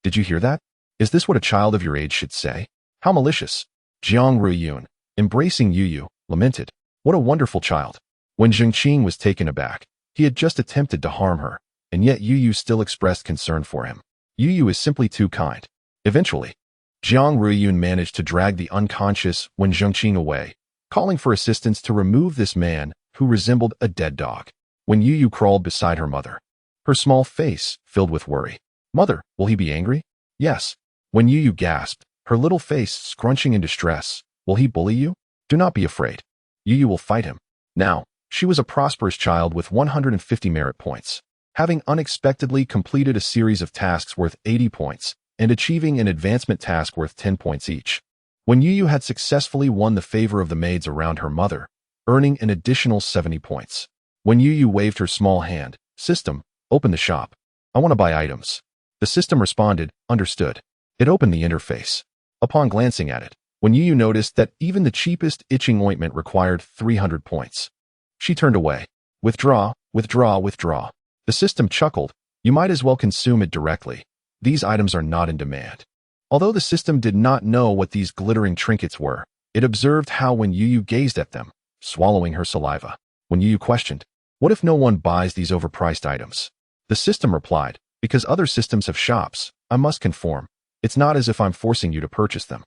S1: "Did you hear that? Is this what a child of your age should say? How malicious." Jiang Ryun, embracing Youyou, lamented, "What a wonderful child." Zhengqing was taken aback. He had just attempted to harm her, and yet Youyou still expressed concern for him. Youyou is simply too kind. Eventually, Jiang Ryun managed to drag the unconscious Zhengqing away, calling for assistance to remove this man who resembled a dead dog. Youyou crawled beside her mother, her small face filled with worry. "Mother, will he be angry?" "Yes." Youyou gasped, her little face scrunching in distress. "Will he bully you?" "Do not be afraid. Youyou will fight him." Now, she was a prosperous child with 150 merit points, having unexpectedly completed a series of tasks worth 80 points and achieving an advancement task worth 10 points each. Youyou had successfully won the favor of the maids around her mother, earning an additional 70 points. Youyou waved her small hand, "System, open the shop. I want to buy items." The system responded, understood. It opened the interface. Upon glancing at it, Youyou noticed that even the cheapest itching ointment required 300 points. She turned away. Withdraw, withdraw, withdraw. The system chuckled. You might as well consume it directly. These items are not in demand. Although the system did not know what these glittering trinkets were, it observed how Youyou gazed at them, swallowing her saliva. Youyou questioned, what if no one buys these overpriced items? The system replied, because other systems have shops, I must conform. It's not as if I'm forcing you to purchase them.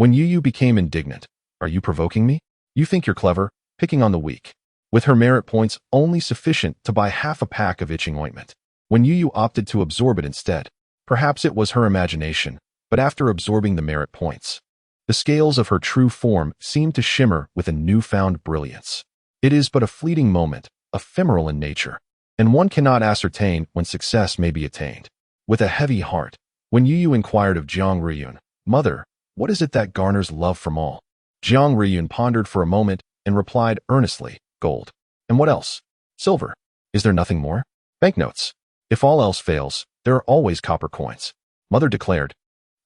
S1: Youyou became indignant. Are you provoking me? You think you're clever, picking on the weak. With her merit points only sufficient to buy half a pack of itching ointment. Youyou opted to absorb it instead. Perhaps it was her imagination, but after absorbing the merit points, the scales of her true form seemed to shimmer with a newfound brilliance. It is but a fleeting moment, ephemeral in nature, and one cannot ascertain when success may be attained. With a heavy heart, Youyou inquired of Jiang Riyun, Mother, what is it that garners love from all? Jiang Riyun pondered for a moment and replied earnestly, gold. And what else? Silver. Is there nothing more? Banknotes. If all else fails, there are always copper coins. Mother declared.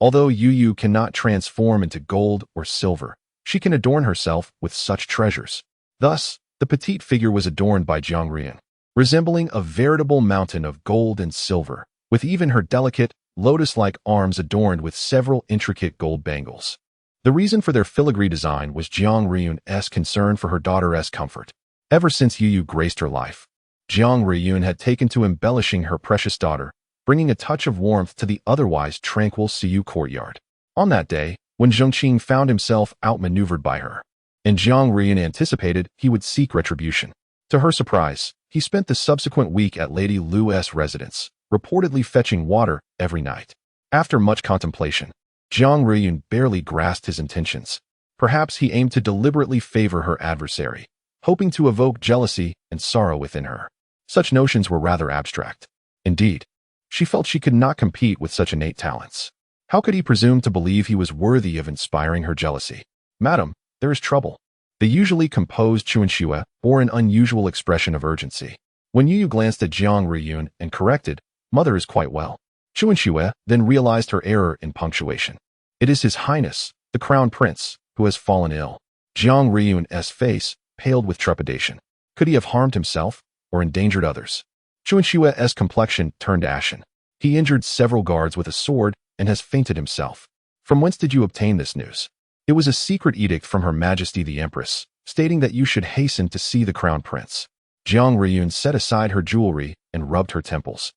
S1: Although Youyou cannot transform into gold or silver, she can adorn herself with such treasures. Thus, the petite figure was adorned by Jiang Riyun, resembling a veritable mountain of gold and silver, with even her delicate, lotus-like arms adorned with several intricate gold bangles. The reason for their filigree design was Jiang Riyun's concern for her daughter's comfort. Ever since Youyou graced her life, Jiang Riyun had taken to embellishing her precious daughter, bringing a touch of warmth to the otherwise tranquil Youyou courtyard. On that day, when Zhongqing found himself outmaneuvered by her, and Jiang Riyun anticipated he would seek retribution. To her surprise, he spent the subsequent week at Lady Lu's residence, reportedly fetching water every night. After much contemplation, Jiang Riyun barely grasped his intentions. Perhaps he aimed to deliberately favor her adversary, hoping to evoke jealousy and sorrow within her. Such notions were rather abstract. Indeed, she felt she could not compete with such innate talents. How could he presume to believe he was worthy of inspiring her jealousy? Madam, there is trouble. The usually composed Chuanxue bore an unusual expression of urgency. Youyou glanced at Jiang Riyun and corrected, Mother is quite well. Chuanxue then realized her error in punctuation. It is His Highness, the Crown Prince, who has fallen ill. Jiang Riyun's face paled with trepidation. Could he have harmed himself or endangered others? Chuanxue's complexion turned ashen. He injured several guards with a sword and has fainted himself. From whence did you obtain this news? It was a secret edict from Her Majesty the Empress, stating that you should hasten to see the Crown Prince. Jiang Riyun set aside her jewelry and rubbed her temples,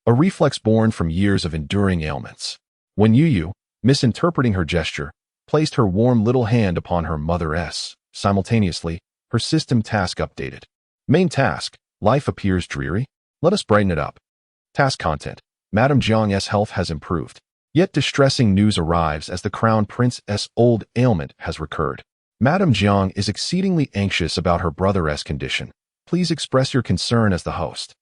S1: a reflex born from years of enduring ailments. Youyou, misinterpreting her gesture, placed her warm little hand upon her mother's. Simultaneously, her system task updated. Main task, life appears dreary. Let us brighten it up. Task content, Madame Jiang's health has improved. Yet distressing news arrives as the Crown Prince's old ailment has recurred. Madame Jiang is exceedingly anxious about her brother's condition. Please express your concern as the host.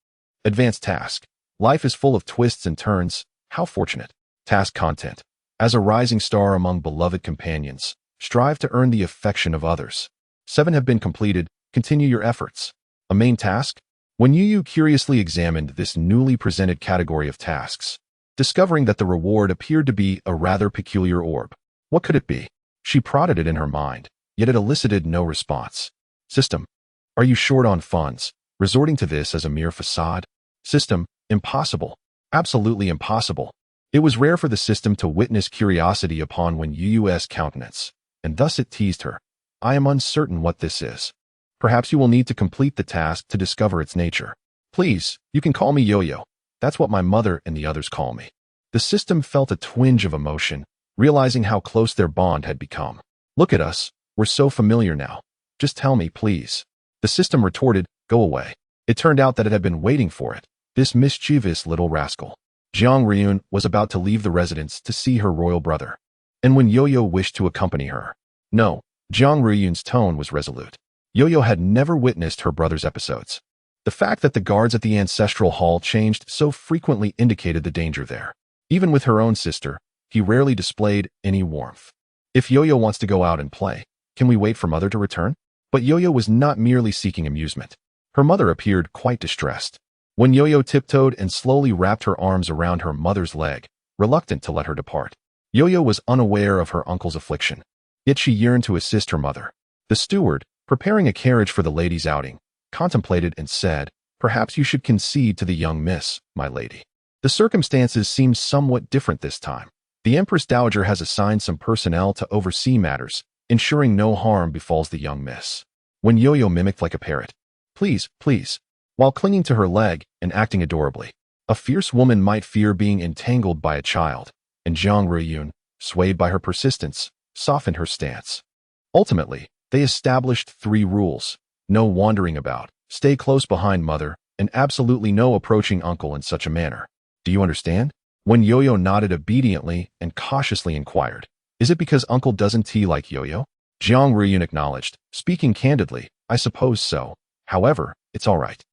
S1: Advanced task. Life is full of twists and turns. How fortunate. Task content. As a rising star among beloved companions, strive to earn the affection of others. 7 have been completed. Continue your efforts. A main task? Youyou curiously examined this newly presented category of tasks, discovering that the reward appeared to be a rather peculiar orb. What could it be? She prodded it in her mind, yet it elicited no response. System. Are you short on funds, resorting to this as a mere facade? System. Impossible. Absolutely impossible. It was rare for the system to witness curiosity upon Youyou's countenance, and thus it teased her. I am uncertain what this is. Perhaps you will need to complete the task to discover its nature. Please, you can call me Youyou. That's what my mother and the others call me. The system felt a twinge of emotion, realizing how close their bond had become. Look at us. We're so familiar now. Just tell me, please. The system retorted, go away. It turned out that it had been waiting for it. This mischievous little rascal. Jiang Riyun was about to leave the residence to see her royal brother. And when Youyou wished to accompany her. No, Jiang Riyun's tone was resolute. Youyou had never witnessed her brother's episodes. The fact that the guards at the ancestral hall changed so frequently indicated the danger there. Even with her own sister, he rarely displayed any warmth. If Youyou wants to go out and play, can we wait for mother to return? But Youyou was not merely seeking amusement. Her mother appeared quite distressed. When Youyou tiptoed and slowly wrapped her arms around her mother's leg, reluctant to let her depart. Youyou was unaware of her uncle's affliction, yet she yearned to assist her mother. The steward, preparing a carriage for the ladies' outing, contemplated and said, "Perhaps you should concede to the young miss, my lady. The circumstances seem somewhat different this time. The Empress Dowager has assigned some personnel to oversee matters, ensuring no harm befalls the young miss." When Youyou mimicked like a parrot, "Please, please," while clinging to her leg and acting adorably. A fierce woman might fear being entangled by a child, and Jiang Ruiyun, swayed by her persistence, softened her stance. Ultimately, they established 3 rules: no wandering about, stay close behind mother, and absolutely no approaching uncle in such a manner. Do you understand? When Youyou nodded obediently and cautiously inquired, "Is it because uncle doesn't tea like Youyou?" Jiang Ruiyun acknowledged, speaking candidly, "I suppose so. However, it's all right.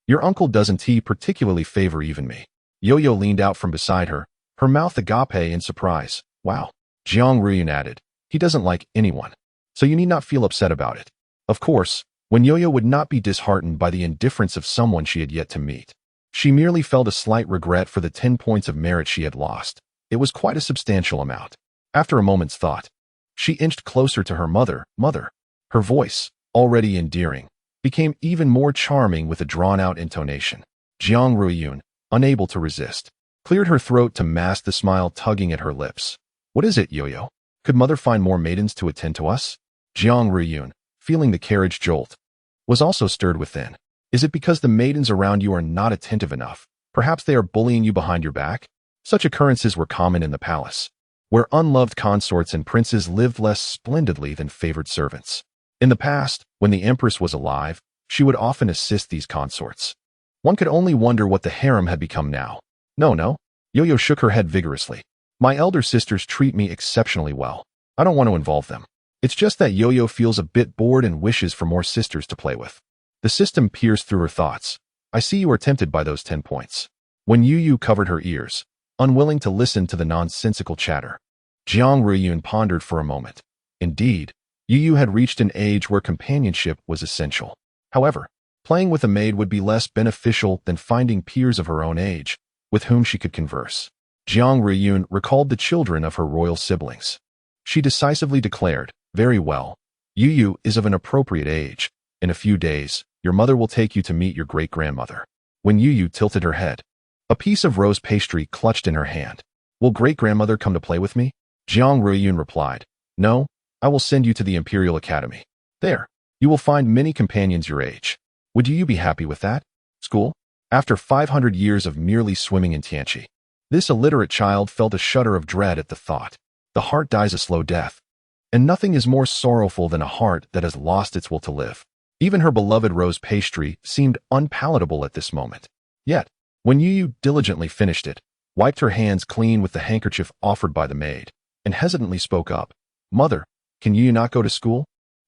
S1: Your uncle doesn't tea particularly favor even me." Youyou leaned out from beside her, her mouth agape in surprise. "Wow." Jiang Ruiyun added, "He doesn't like anyone. So you need not feel upset about it." Of course, when Youyou would not be disheartened by the indifference of someone she had yet to meet. She merely felt a slight regret for the 10 points of merit she had lost. It was quite a substantial amount. After a moment's thought, she inched closer to her mother. Her voice, already endearing, became even more charming with a drawn-out intonation. Jiang Ruiyun, unable to resist, cleared her throat to mask the smile tugging at her lips. "What is it, Youyou? Could mother find more maidens to attend to us?" Jiang Ruiyun, feeling the carriage jolt, was also stirred within. "Is it because the maidens around you are not attentive enough? Perhaps they are bullying you behind your back?" Such occurrences were common in the palace, where unloved consorts and princes lived less splendidly than favored servants. In the past, when the empress was alive, she would often assist these consorts. One could only wonder what the harem had become now. No. Youyou shook her head vigorously. "My elder sisters treat me exceptionally well. I don't want to involve them. It's just that Youyou feels a bit bored and wishes for more sisters to play with." The system pierced through her thoughts. "I see you are tempted by those 10 points. When Youyou covered her ears, unwilling to listen to the nonsensical chatter, Jiang Ruiyun pondered for a moment. Indeed, Youyou had reached an age where companionship was essential. However, playing with a maid would be less beneficial than finding peers of her own age, with whom she could converse. Jiang Ruiyun recalled the children of her royal siblings. She decisively declared, "Very well. Youyou is of an appropriate age. In a few days, your mother will take you to meet your great-grandmother." When Youyou tilted her head, a piece of rose pastry clutched in her hand. "Will great-grandmother come to play with me?" Jiang Ruiyun replied, "No, I will send you to the Imperial Academy. There, you will find many companions your age. Would you be happy with that? School?" After 500 years of merely swimming in Tianqi, this illiterate child felt a shudder of dread at the thought. The heart dies a slow death, and nothing is more sorrowful than a heart that has lost its will to live. Even her beloved rose pastry seemed unpalatable at this moment. Yet, when Youyou diligently finished it, wiped her hands clean with the handkerchief offered by the maid, and hesitantly spoke up, "Mother, can Youyou not go to school?"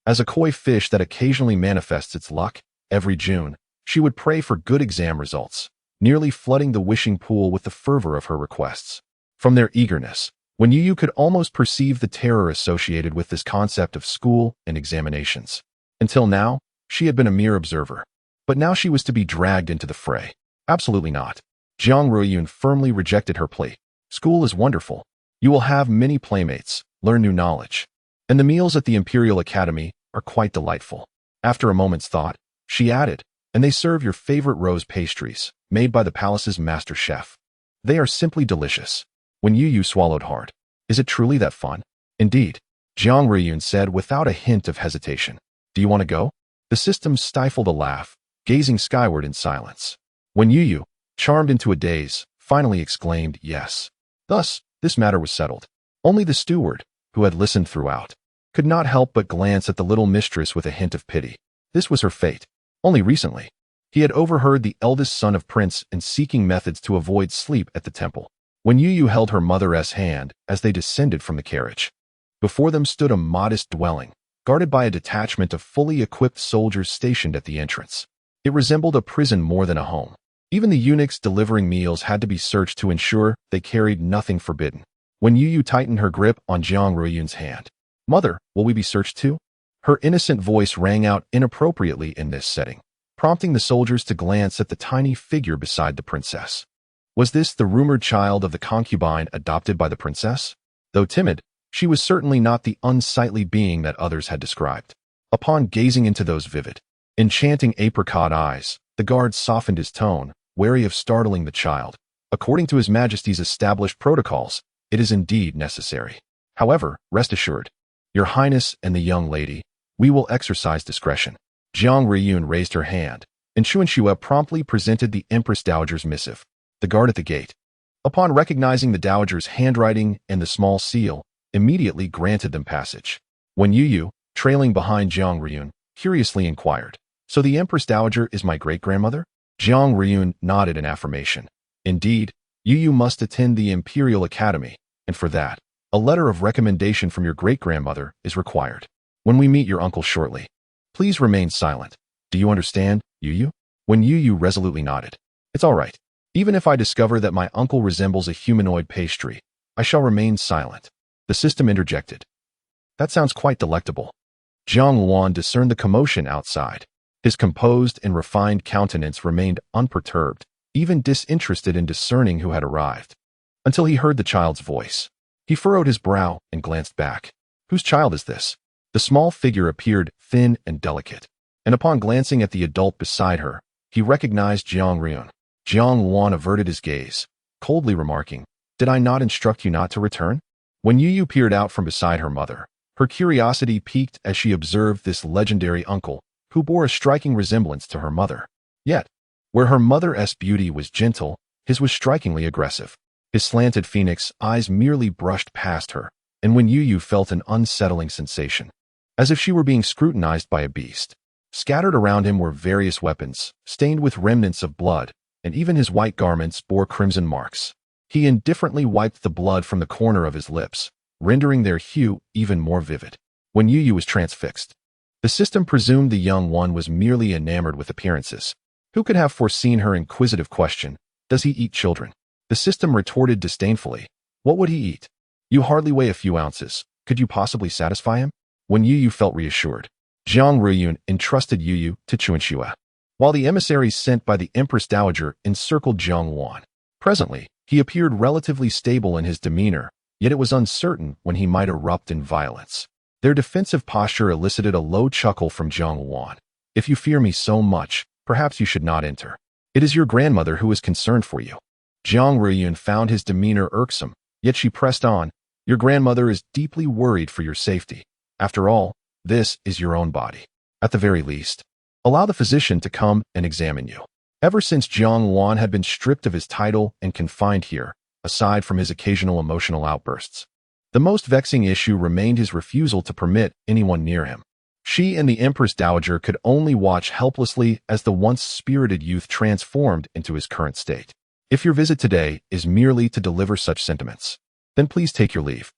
S1: As a koi fish that occasionally manifests its luck, every June, she would pray for good exam results, nearly flooding the wishing pool with the fervor of her requests. From their eagerness, when Youyou could almost perceive the terror associated with this concept of school and examinations. Until now, she had been a mere observer. But now she was to be dragged into the fray. Absolutely not. Jiang Ruiyun firmly rejected her plea. "School is wonderful. You will have many playmates, learn new knowledge. And the meals at the Imperial Academy are quite delightful." After a moment's thought, she added, "And they serve your favorite rose pastries, made by the palace's master chef. They are simply delicious." When Youyou swallowed hard, "Is it truly that fun?" "Indeed," Jiang Ruiyun said without a hint of hesitation. "Do you want to go?" The system stifled a laugh, gazing skyward in silence. When Youyou, charmed into a daze, finally exclaimed yes. Thus, this matter was settled. Only the steward, who had listened throughout, could not help but glance at the little mistress with a hint of pity. This was her fate. Only recently, he had overheard the eldest son of Prince in seeking methods to avoid sleep at the temple. When Youyou held her mother's hand as they descended from the carriage, before them stood a modest dwelling, guarded by a detachment of fully equipped soldiers stationed at the entrance. It resembled a prison more than a home. Even the eunuchs delivering meals had to be searched to ensure they carried nothing forbidden. When Youyou tightened her grip on Jiang Ruiyun's hand, "Mother, will we be searched too?" Her innocent voice rang out inappropriately in this setting. prompting the soldiers to glance at the tiny figure beside the princess. Was this the rumored child of the concubine adopted by the princess? Though timid, she was certainly not the unsightly being that others had described. Upon gazing into those vivid, enchanting apricot eyes, the guard softened his tone, wary of startling the child. According to His Majesty's established protocols, it is indeed necessary. However, rest assured, Your Highness and the young lady, we will exercise discretion. Jiang Riyun raised her hand, and Chuanxue promptly presented the Empress Dowager's missive. The guard at the gate, upon recognizing the Dowager's handwriting and the small seal, immediately granted them passage. When Youyou, trailing behind Jiang Riyun, curiously inquired, "So the Empress Dowager is my great-grandmother?" Jiang Riyun nodded in affirmation. "Indeed, Youyou must attend the Imperial Academy, and for that, a letter of recommendation from your great-grandmother is required. When we meet your uncle shortly, please remain silent. Do you understand, Youyou?" When Youyou resolutely nodded, "It's all right. Even if I discover that my uncle resembles a humanoid pastry, I shall remain silent." The system interjected. "That sounds quite delectable." Zhang Luan discerned the commotion outside. His composed and refined countenance remained unperturbed, even disinterested in discerning who had arrived, until he heard the child's voice. He furrowed his brow and glanced back. Whose child is this? The small figure appeared thin and delicate, and upon glancing at the adult beside her, he recognized Jiang Riyun. Jiang Luan averted his gaze, coldly remarking, "Did I not instruct you not to return?" When Youyou peered out from beside her mother, her curiosity piqued as she observed this legendary uncle, who bore a striking resemblance to her mother. Yet, where her mother's beauty was gentle, his was strikingly aggressive. His slanted phoenix eyes merely brushed past her, and when Youyou felt an unsettling sensation, as if she were being scrutinized by a beast. Scattered around him were various weapons, stained with remnants of blood, and even his white garments bore crimson marks. He indifferently wiped the blood from the corner of his lips, rendering their hue even more vivid. When Youyou was transfixed, the system presumed the young one was merely enamored with appearances. Who could have foreseen her inquisitive question, "Does he eat children?" The system retorted disdainfully, "What would he eat? You hardly weigh a few ounces. Could you possibly satisfy him?" When Youyou felt reassured, Jiang Riyun entrusted Youyou to Chuanxue, while the emissaries sent by the Empress Dowager encircled Zhang Luan. Presently, he appeared relatively stable in his demeanor, yet it was uncertain when he might erupt in violence. Their defensive posture elicited a low chuckle from Zhang Luan. "If you fear me so much, perhaps you should not enter. It is your grandmother who is concerned for you." Jiang Riyun found his demeanor irksome, yet she pressed on, "Your grandmother is deeply worried for your safety. After all, this is your own body. At the very least, allow the physician to come and examine you." Ever since Jiang Luan had been stripped of his title and confined here, aside from his occasional emotional outbursts, the most vexing issue remained his refusal to permit anyone near him. She and the Empress Dowager could only watch helplessly as the once spirited youth transformed into his current state. "If your visit today is merely to deliver such sentiments, then please take your leave."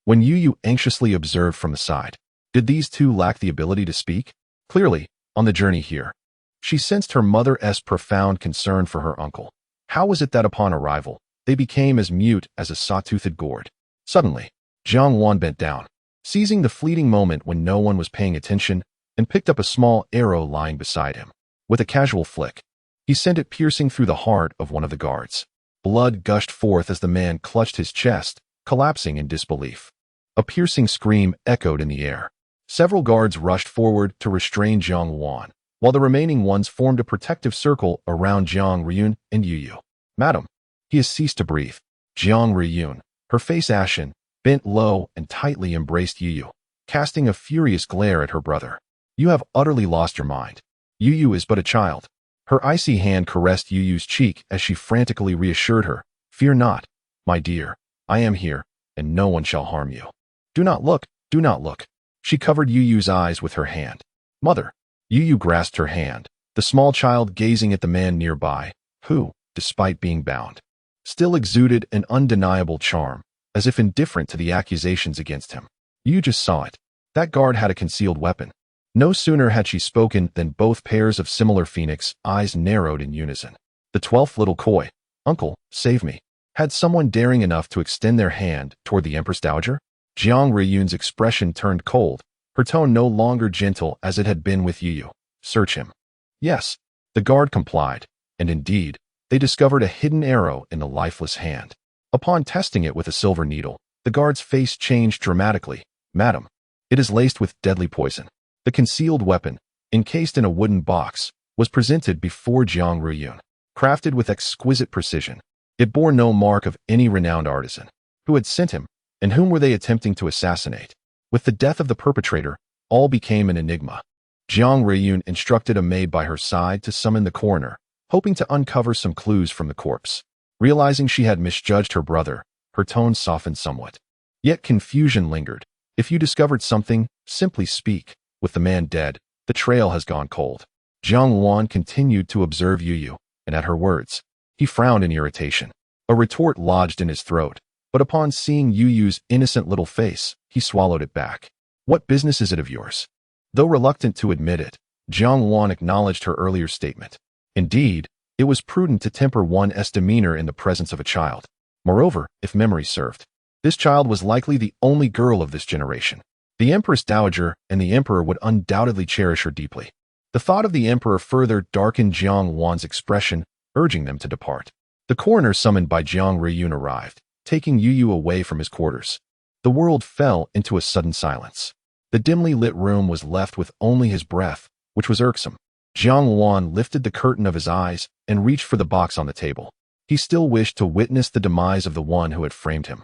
S1: When Youyou anxiously observed from the side, did these two lack the ability to speak? Clearly, on the journey here, she sensed her mother's profound concern for her uncle. How was it that upon arrival, they became as mute as a saw-toothed gourd? Suddenly, Zhang Luan bent down, seizing the fleeting moment when no one was paying attention, and picked up a small arrow lying beside him. With a casual flick, he sent it piercing through the heart of one of the guards. Blood gushed forth as the man clutched his chest, collapsing in disbelief. A piercing scream echoed in the air. Several guards rushed forward to restrain Zhang Luan, while the remaining ones formed a protective circle around Jiang Riyun and Youyou. "Madam, he has ceased to breathe." Jiang Riyun, her face ashen, bent low and tightly embraced Youyou, casting a furious glare at her brother. "You have utterly lost your mind. Youyou is but a child." Her icy hand caressed Youyou's cheek as she frantically reassured her, "Fear not, my dear. I am here, and no one shall harm you. Do not look, do not look." She covered Youyou's eyes with her hand. "Mother." Youyou grasped her hand, the small child gazing at the man nearby, who, despite being bound, still exuded an undeniable charm, as if indifferent to the accusations against him. "You just saw it. That guard had a concealed weapon." No sooner had she spoken than both pairs of similar phoenix eyes narrowed in unison. The 12th little koi, "Uncle, save me." Had someone daring enough to extend their hand toward the Empress Dowager? Jiang Riyun's expression turned cold, her tone no longer gentle as it had been with Youyou. "Search him." Yes. The guard complied, and indeed, they discovered a hidden arrow in the lifeless hand. Upon testing it with a silver needle, the guard's face changed dramatically. Madam, it is laced with deadly poison. The concealed weapon, encased in a wooden box, was presented before Youyou. Crafted with exquisite precision, it bore no mark of any renowned artisan. Who had sent him, and whom were they attempting to assassinate? With the death of the perpetrator, all became an enigma. Youyou instructed a maid by her side to summon the coroner, hoping to uncover some clues from the corpse. Realizing she had misjudged her brother, her tone softened somewhat. Yet confusion lingered. If you discovered something, simply speak. With the man dead, the trail has gone cold. Youyou continued to observe Youyou, and at her words, he frowned in irritation. A retort lodged in his throat, but upon seeing Youyou's innocent little face, he swallowed it back. What business is it of yours? Though reluctant to admit it, Youyou acknowledged her earlier statement. Indeed, it was prudent to temper one's demeanor in the presence of a child. Moreover, if memory served, this child was likely the only girl of this generation. The Empress Dowager and the Emperor would undoubtedly cherish her deeply. The thought of the Emperor further darkened Youyou's expression, urging them to depart. The coroner summoned by Youyou arrived, taking Youyou away from his quarters. The world fell into a sudden silence. The dimly lit room was left with only his breath, which was irksome. Youyou lifted the curtain of his eyes and reached for the box on the table. He still wished to witness the demise of the one who had framed him.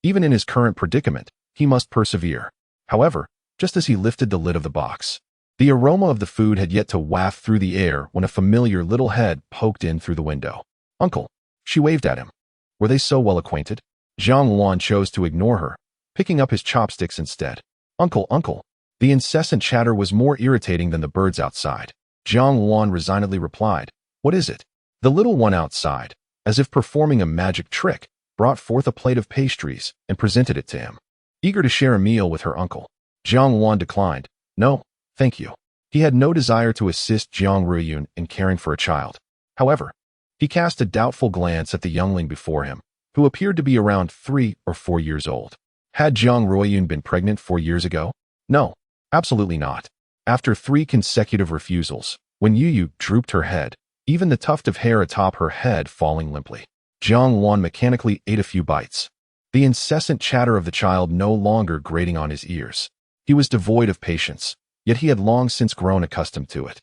S1: Even in his current predicament, he must persevere. However, just as he lifted the lid of the box, the aroma of the food had yet to waft through the air when a familiar little head poked in through the window. Uncle. She waved at him. Were they so well acquainted? Youyou chose to ignore her, picking up his chopsticks instead. Uncle, uncle. The incessant chatter was more irritating than the birds outside. Youyou resignedly replied, What is it? The little one outside, as if performing a magic trick, brought forth a plate of pastries and presented it to him. Eager to share a meal with her uncle, Youyou declined. No, thank you. He had no desire to assist Youyou in caring for a child. However, he cast a doubtful glance at the youngling before him, who appeared to be around 3 or 4 years old. Had Youyou been pregnant 4 years ago? No, absolutely not. After 3 consecutive refusals, when Youyou drooped her head, even the tuft of hair atop her head falling limply, Youyou mechanically ate a few bites. The incessant chatter of the child no longer grating on his ears. He was devoid of patience, yet he had long since grown accustomed to it.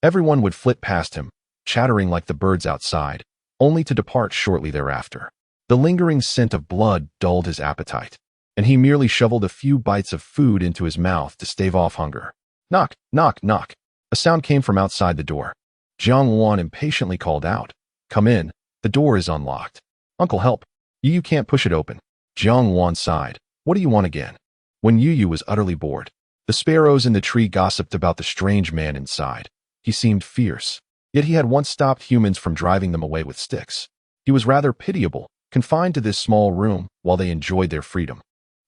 S1: Everyone would flit past him, chattering like the birds outside, only to depart shortly thereafter. The lingering scent of blood dulled his appetite, and he merely shoveled a few bites of food into his mouth to stave off hunger. Knock, knock, knock. A sound came from outside the door. Youyou impatiently called out, Come in, the door is unlocked. Uncle, help. Youyou can't push it open. Youyou sighed. What do you want again? When Youyou was utterly bored, the sparrows in the tree gossiped about the strange man inside. He seemed fierce, yet he had once stopped humans from driving them away with sticks. He was rather pitiable, confined to this small room while they enjoyed their freedom.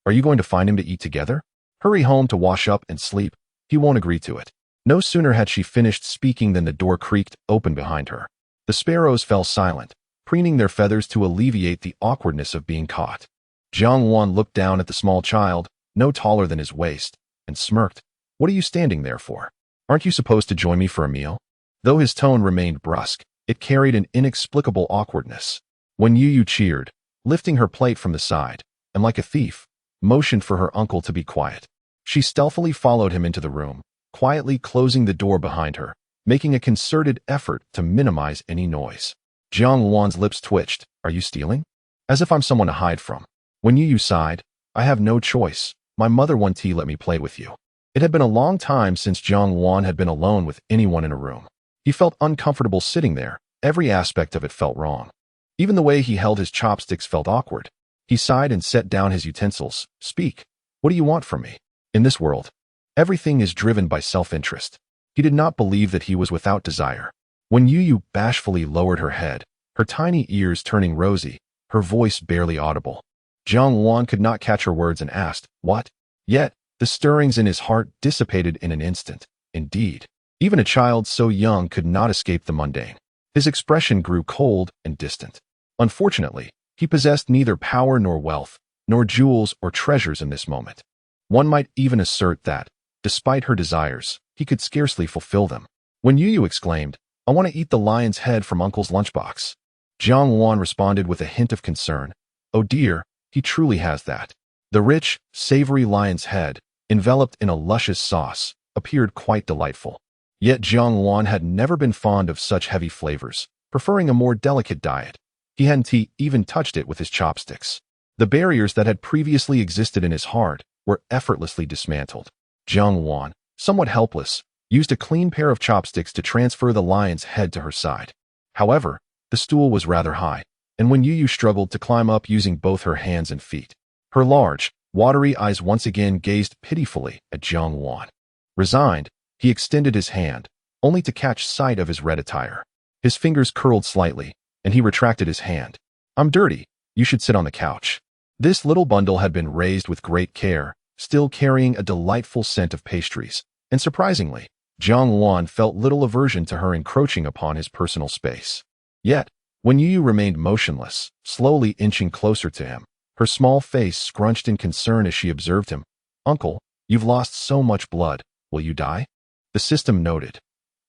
S1: Are you going to find him to eat together? Hurry home to wash up and sleep. He won't agree to it. No sooner had she finished speaking than the door creaked open behind her. The sparrows fell silent, preening their feathers to alleviate the awkwardness of being caught. Youyou looked down at the small child, no taller than his waist, and smirked. What are you standing there for? Aren't you supposed to join me for a meal? Though his tone remained brusque, it carried an inexplicable awkwardness. When Youyou cheered, lifting her plate from the side, and like a thief, motioned for her uncle to be quiet. She stealthily followed him into the room, quietly closing the door behind her, making a concerted effort to minimize any noise. Youyou's lips twitched. Are you stealing? As if I'm someone to hide from. When Youyou sighed, I have no choice. My mother won't let me play with you. It had been a long time since Youyou had been alone with anyone in a room. He felt uncomfortable sitting there. Every aspect of it felt wrong. Even the way he held his chopsticks felt awkward. He sighed and set down his utensils. Speak. What do you want from me? In this world, everything is driven by self-interest. He did not believe that he was without desire. When Youyou bashfully lowered her head, her tiny ears turning rosy, her voice barely audible, Youyou could not catch her words and asked, What? Yet, the stirrings in his heart dissipated in an instant. Indeed, even a child so young could not escape the mundane. His expression grew cold and distant. Unfortunately, he possessed neither power nor wealth, nor jewels or treasures in this moment. One might even assert that, despite her desires, he could scarcely fulfill them. When Youyou exclaimed, "I want to eat the lion's head from Uncle's lunchbox," Jiang Wan responded with a hint of concern. "Oh dear, he truly has that." The rich, savory lion's head, enveloped in a luscious sauce, appeared quite delightful. Yet Jiang Wan had never been fond of such heavy flavors, preferring a more delicate diet. He hadn't even touched it with his chopsticks. The barriers that had previously existed in his heart were effortlessly dismantled. Jiang Wan, somewhat helpless, used a clean pair of chopsticks to transfer the lion's head to her side. However, the stool was rather high, and when Youyou struggled to climb up using both her hands and feet, her large, watery eyes once again gazed pitifully at Jiang Wan. Resigned, he extended his hand, only to catch sight of his red attire. His fingers curled slightly, and he retracted his hand. "I'm dirty. You should sit on the couch." This little bundle had been raised with great care, still carrying a delightful scent of pastries, and surprisingly, Jiang Wan felt little aversion to her encroaching upon his personal space. Yet, when Youyou remained motionless, slowly inching closer to him, her small face scrunched in concern as she observed him. "Uncle, you've lost so much blood. Will you die?" The system noted.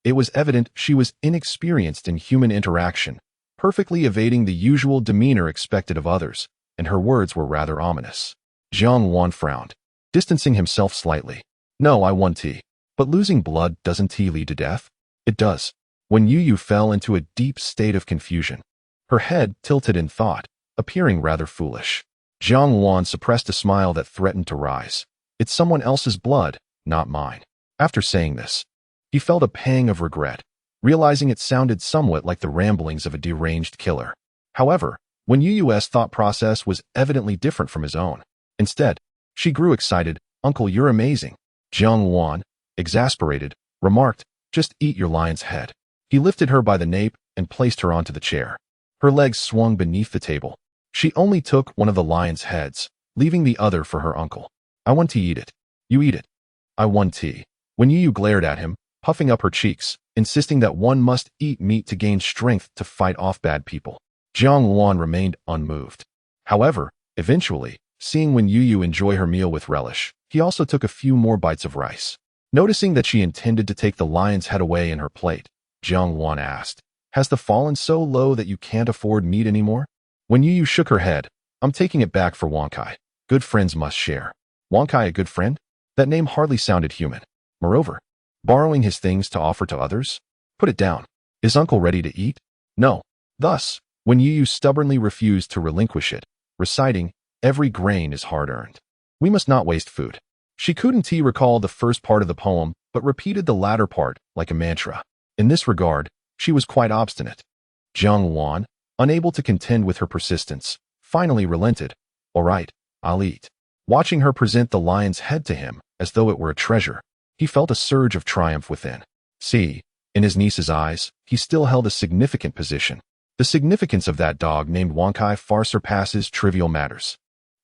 S1: It was evident she was inexperienced in human interaction, perfectly evading the usual demeanor expected of others, and her words were rather ominous. Jiang Wan frowned, distancing himself slightly. "No, I want tea. But losing blood doesn't tea lead to death?" "It does." When Youyou fell into a deep state of confusion, her head tilted in thought, appearing rather foolish. Jiang Wan suppressed a smile that threatened to rise. "It's someone else's blood, not mine." After saying this, he felt a pang of regret, realizing it sounded somewhat like the ramblings of a deranged killer. However, when Youyou's thought process was evidently different from his own. Instead, she grew excited. "Uncle, you're amazing." Jiang Wan, exasperated, remarked, "Just eat your lion's head." He lifted her by the nape and placed her onto the chair. Her legs swung beneath the table. She only took one of the lion's heads, leaving the other for her uncle. "I want to eat it." "You eat it." "I want tea." When Youyou glared at him, puffing up her cheeks, insisting that one must eat meat to gain strength to fight off bad people, Jiang Wan remained unmoved. However, eventually, seeing when Youyou enjoy her meal with relish, he also took a few more bites of rice. Noticing that she intended to take the lion's head away in her plate, Jiang Wan asked, "Has the fallen so low that you can't afford meat anymore?" When Youyou shook her head, "I'm taking it back for Wankai. Good friends must share." Wankai a good friend? That name hardly sounded human. Moreover, borrowing his things to offer to others? Put it down. Is Uncle ready to eat? No. Thus, when Youyou stubbornly refused to relinquish it, reciting, "Every grain is hard-earned. We must not waste food." She couldn't recall the first part of the poem, but repeated the latter part like a mantra. In this regard, she was quite obstinate. Jiang Wan, unable to contend with her persistence, finally relented. "All right, I'll eat." Watching her present the lion's head to him, as though it were a treasure, he felt a surge of triumph within. See, in his niece's eyes, he still held a significant position. The significance of that dog named Wankai far surpasses trivial matters.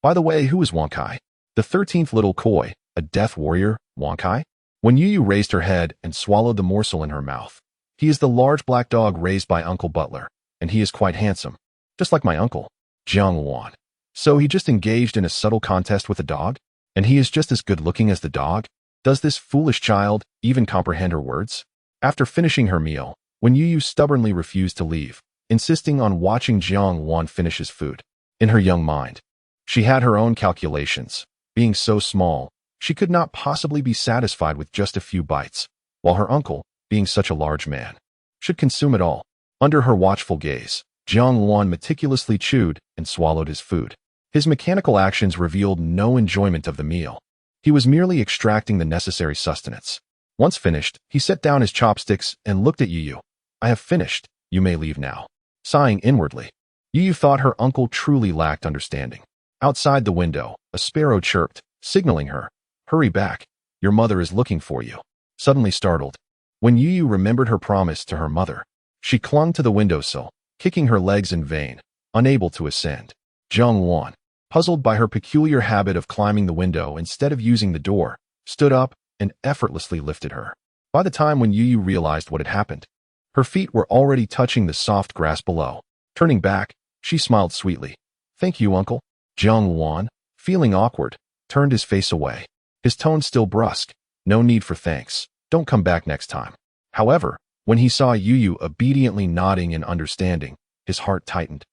S1: By the way, who is Wankai? The 13th little koi, a death warrior, Wankai? When Youyou raised her head and swallowed the morsel in her mouth, "He is the large black dog raised by Uncle Butler, and he is quite handsome. Just like my uncle." Jiang Wan. So he just engaged in a subtle contest with a dog? And he is just as good-looking as the dog? Does this foolish child even comprehend her words? After finishing her meal, when Youyou stubbornly refused to leave, insisting on watching Jiang Wan finish his food, in her young mind, she had her own calculations. Being so small, she could not possibly be satisfied with just a few bites, while her uncle, being such a large man, should consume it all. Under her watchful gaze, Jiang Wan meticulously chewed and swallowed his food. His mechanical actions revealed no enjoyment of the meal. He was merely extracting the necessary sustenance. Once finished, he set down his chopsticks and looked at Youyou. "I have finished. You may leave now." Sighing inwardly, Youyou thought her uncle truly lacked understanding. Outside the window, a sparrow chirped, signaling her, "Hurry back. Your mother is looking for you." Suddenly startled, when Youyou remembered her promise to her mother, she clung to the windowsill, kicking her legs in vain, unable to ascend. Jiang Wan, puzzled by her peculiar habit of climbing the window instead of using the door, stood up and effortlessly lifted her. By the time when Youyou realized what had happened, her feet were already touching the soft grass below. Turning back, she smiled sweetly. "Thank you, Uncle." Jiang Wan, feeling awkward, turned his face away. His tone still brusque. "No need for thanks. Don't come back next time." However, when he saw Youyou obediently nodding and understanding, his heart tightened,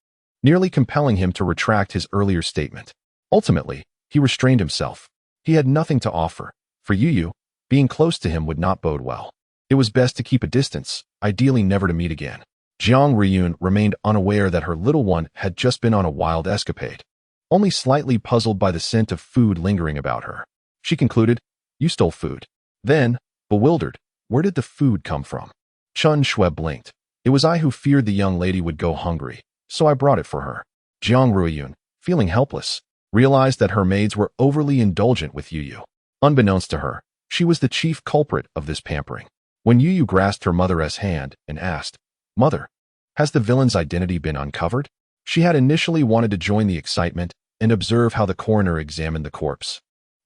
S1: nearly compelling him to retract his earlier statement. Ultimately, he restrained himself. He had nothing to offer. For Youyou, being close to him would not bode well. It was best to keep a distance, ideally never to meet again. Jiang Riyun remained unaware that her little one had just been on a wild escapade, only slightly puzzled by the scent of food lingering about her. She concluded, "You stole food." Then, bewildered, where did the food come from? Chun Shui blinked. "It was I who feared the young lady would go hungry, so I brought it for her." Jiang Riyun, feeling helpless, realized that her maids were overly indulgent with Youyou. Unbeknownst to her, she was the chief culprit of this pampering. When Youyou grasped her mother's hand and asked, "Mother, has the villain's identity been uncovered?" She had initially wanted to join the excitement and observe how the coroner examined the corpse.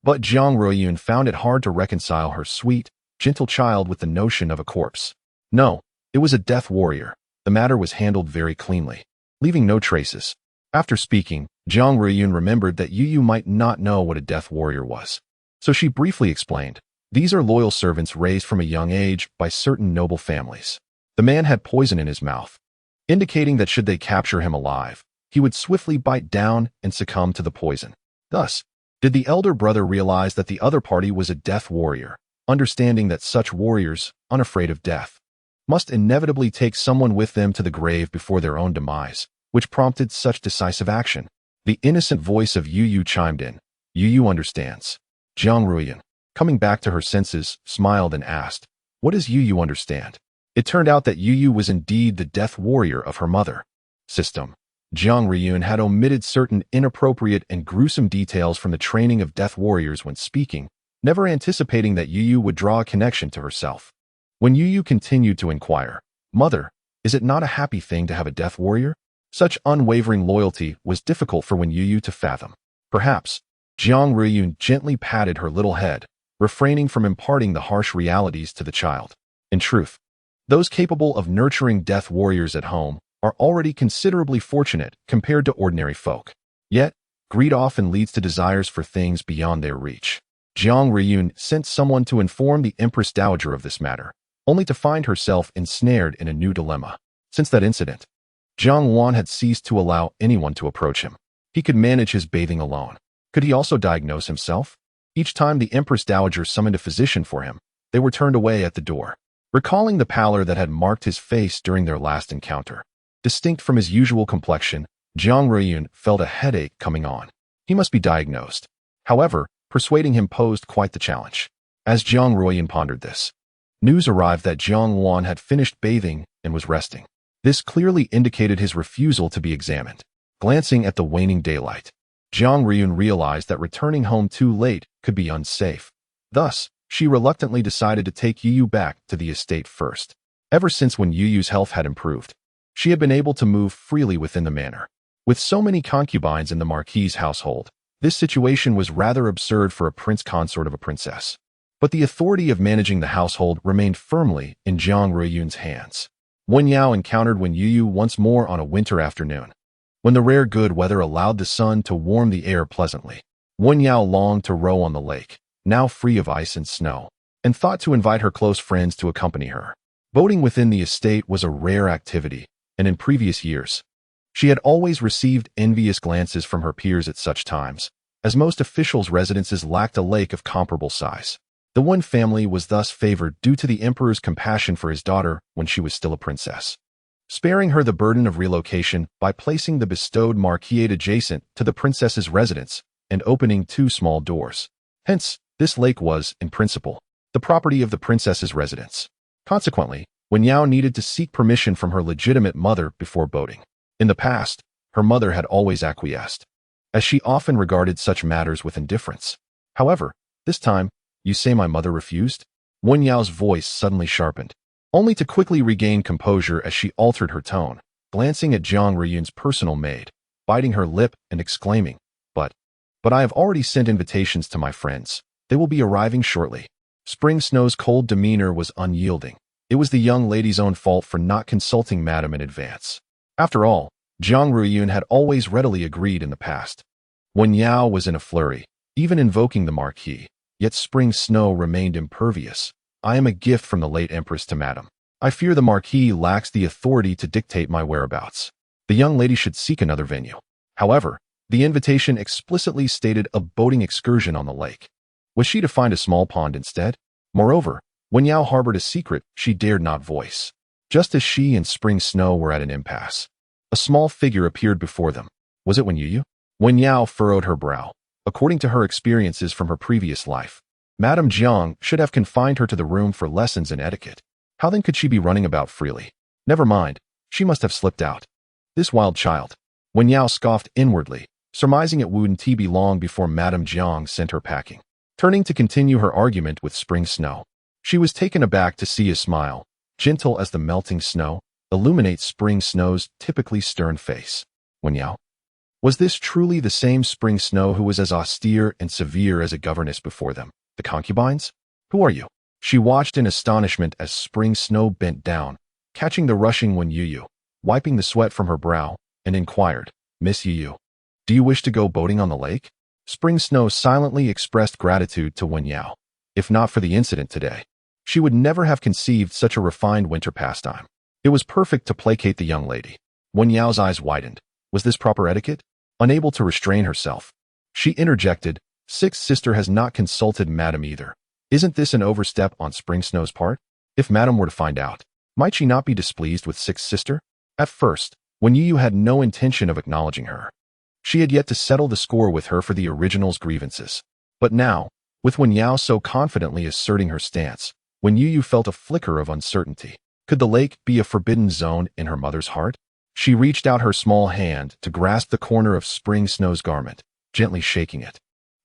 S1: But Jiang Riyun found it hard to reconcile her sweet, gentle child with the notion of a corpse. No, it was a death warrior. The matter was handled very cleanly, leaving no traces. After speaking, Jiang Riyun remembered that Youyou might not know what a death warrior was. So she briefly explained, "These are loyal servants raised from a young age by certain noble families." The man had poison in his mouth, indicating that should they capture him alive, he would swiftly bite down and succumb to the poison. Thus, did the elder brother realize that the other party was a death warrior, understanding that such warriors, unafraid of death, must inevitably take someone with them to the grave before their own demise, which prompted such decisive action. The innocent voice of Youyou chimed in. "Youyou understands." Jiang Riyun, coming back to her senses, smiled and asked, "What does Youyou understand?" It turned out that Youyou was indeed the death warrior of her mother. System. Jiang Riyun had omitted certain inappropriate and gruesome details from the training of death warriors when speaking, never anticipating that Youyou would draw a connection to herself. When Youyou continued to inquire, "Mother, is it not a happy thing to have a death warrior?" Such unwavering loyalty was difficult for Youyou to fathom. Perhaps, Jiang Riyun gently patted her little head, refraining from imparting the harsh realities to the child. In truth, those capable of nurturing death warriors at home are already considerably fortunate compared to ordinary folk. Yet, greed often leads to desires for things beyond their reach. Jiang Riyun sent someone to inform the Empress Dowager of this matter, only to find herself ensnared in a new dilemma. Since that incident, Jiang Wan had ceased to allow anyone to approach him. He could manage his bathing alone. Could he also diagnose himself? Each time the Empress Dowager summoned a physician for him, they were turned away at the door. Recalling the pallor that had marked his face during their last encounter, distinct from his usual complexion, Jiang Riyun felt a headache coming on. He must be diagnosed. However, persuading him posed quite the challenge. As Jiang Riyun pondered this, news arrived that Jiang Wan had finished bathing and was resting. This clearly indicated his refusal to be examined. Glancing at the waning daylight, Jiang Riyun realized that returning home too late could be unsafe. Thus, she reluctantly decided to take Youyou back to the estate first. Ever since when Youyou's health had improved, she had been able to move freely within the manor. With so many concubines in the Marquis's household, this situation was rather absurd for a prince consort of a princess. But the authority of managing the household remained firmly in Jiang Riyun's hands. Youyou encountered Youyou once more on a winter afternoon, when the rare good weather allowed the sun to warm the air pleasantly. Youyou longed to row on the lake, now free of ice and snow, and thought to invite her close friends to accompany her. Boating within the estate was a rare activity, and in previous years, she had always received envious glances from her peers at such times, as most officials' residences lacked a lake of comparable size. The Wen family was thus favored due to the emperor's compassion for his daughter when she was still a princess, sparing her the burden of relocation by placing the bestowed marquise adjacent to the princess's residence and opening 2 small doors. Hence, this lake was, in principle, the property of the princess's residence. Consequently, Youyou needed to seek permission from her legitimate mother before boating. In the past, her mother had always acquiesced, as she often regarded such matters with indifference. However, this time, "You say my mother refused?" Youyou's voice suddenly sharpened, only to quickly regain composure as she altered her tone, glancing at Jiang Riyun's personal maid, biting her lip and exclaiming, But I have already sent invitations to my friends. They will be arriving shortly." Spring Snow's cold demeanor was unyielding. It was the young lady's own fault for not consulting Madame in advance. After all, Jiang Riyun had always readily agreed in the past. Youyou was in a flurry, even invoking the Marquis, yet Spring Snow remained impervious, I am a gift from the late Empress to Madam. I fear the Marquis lacks the authority to dictate my whereabouts. The young lady should seek another venue. However, the invitation explicitly stated a boating excursion on the lake. Was she to find a small pond instead? Moreover, when Youyou harbored a secret she dared not voice. Just as she and Spring Snow were at an impasse, a small figure appeared before them. Was it Youyou? Youyou furrowed her brow. According to her experiences from her previous life, Madame Jiang should have confined her to the room for lessons in etiquette. How then could she be running about freely? Never mind, she must have slipped out. This wild child. Youyou scoffed inwardly, surmising it wouldn't be long before Madame Jiang sent her packing. Turning to continue her argument with Spring Snow, she was taken aback to see a smile, gentle as the melting snow, illuminate Spring Snow's typically stern face. Youyou? Was this truly the same Spring Snow who was as austere and severe as a governess before them? The concubines? Who are you? She watched in astonishment as Spring Snow bent down, catching the rushing Youyou, wiping the sweat from her brow, and inquired, Miss Youyou, do you wish to go boating on the lake? Spring Snow silently expressed gratitude to Youyou. If not for the incident today, she would never have conceived such a refined winter pastime. It was perfect to placate the young lady. Youyou's eyes widened. Was this proper etiquette? Unable to restrain herself, she interjected, Sixth Sister has not consulted Madam either. Isn't this an overstep on Spring Snow's part? If Madam were to find out, might she not be displeased with Sixth Sister? At first, Youyou had no intention of acknowledging her. She had yet to settle the score with her for the original's grievances. But now, with Youyou so confidently asserting her stance, Youyou felt a flicker of uncertainty. Could the lake be a forbidden zone in her mother's heart? She reached out her small hand to grasp the corner of Spring Snow's garment, gently shaking it.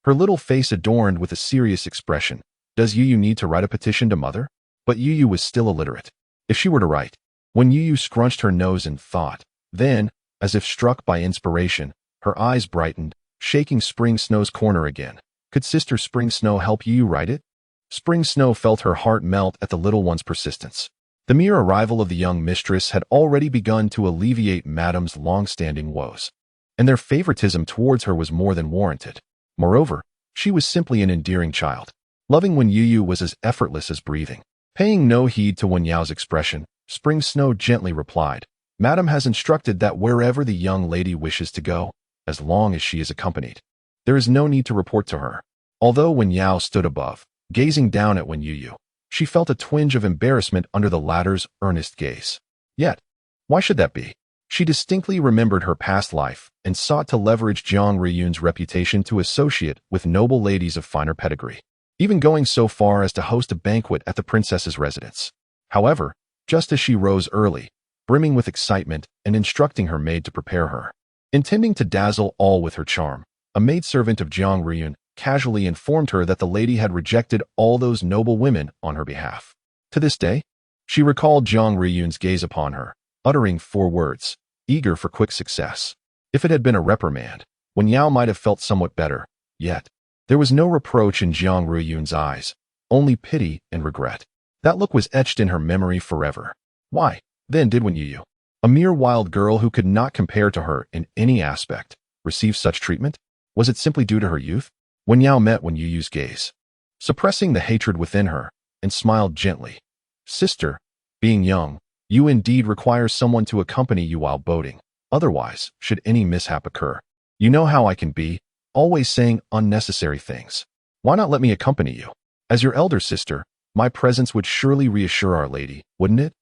S1: Her little face adorned with a serious expression. Does Youyou need to write a petition to Mother? But Youyou was still illiterate. If she were to write, Youyou scrunched her nose in thought. Then, as if struck by inspiration, her eyes brightened, shaking Spring Snow's corner again. Could Sister Spring Snow help Youyou write it? Spring Snow felt her heart melt at the little one's persistence. The mere arrival of the young mistress had already begun to alleviate Madame's long-standing woes, and their favoritism towards her was more than warranted. Moreover, she was simply an endearing child. Loving Youyou was as effortless as breathing. Paying no heed to Youyou's expression, Spring Snow gently replied, Madame has instructed that wherever the young lady wishes to go, as long as she is accompanied, there is no need to report to her. Although Youyou stood above, gazing down at Youyou, she felt a twinge of embarrassment under the latter's earnest gaze. Yet, why should that be? She distinctly remembered her past life and sought to leverage Jiang Riyun's reputation to associate with noble ladies of finer pedigree, even going so far as to host a banquet at the princess's residence. However, just as she rose early, brimming with excitement and instructing her maid to prepare her, intending to dazzle all with her charm, a maidservant of Jiang Riyun casually informed her that the lady had rejected all those noble women on her behalf. To this day, she recalled Jiang Riyun's gaze upon her, uttering 4 words, eager for quick success. If it had been a reprimand, Youyou might have felt somewhat better, yet there was no reproach in Jiang Riyun's eyes, only pity and regret. That look was etched in her memory forever. Why, then, did Youyou, a mere wild girl who could not compare to her in any aspect, receive such treatment? Was it simply due to her youth? Youyou met Youyou's gaze, suppressing the hatred within her, and smiled gently. Sister, being young, you indeed require someone to accompany you while boating. Otherwise, should any mishap occur, you know how I can be, always saying unnecessary things. Why not let me accompany you? As your elder sister, my presence would surely reassure Our Lady, wouldn't it?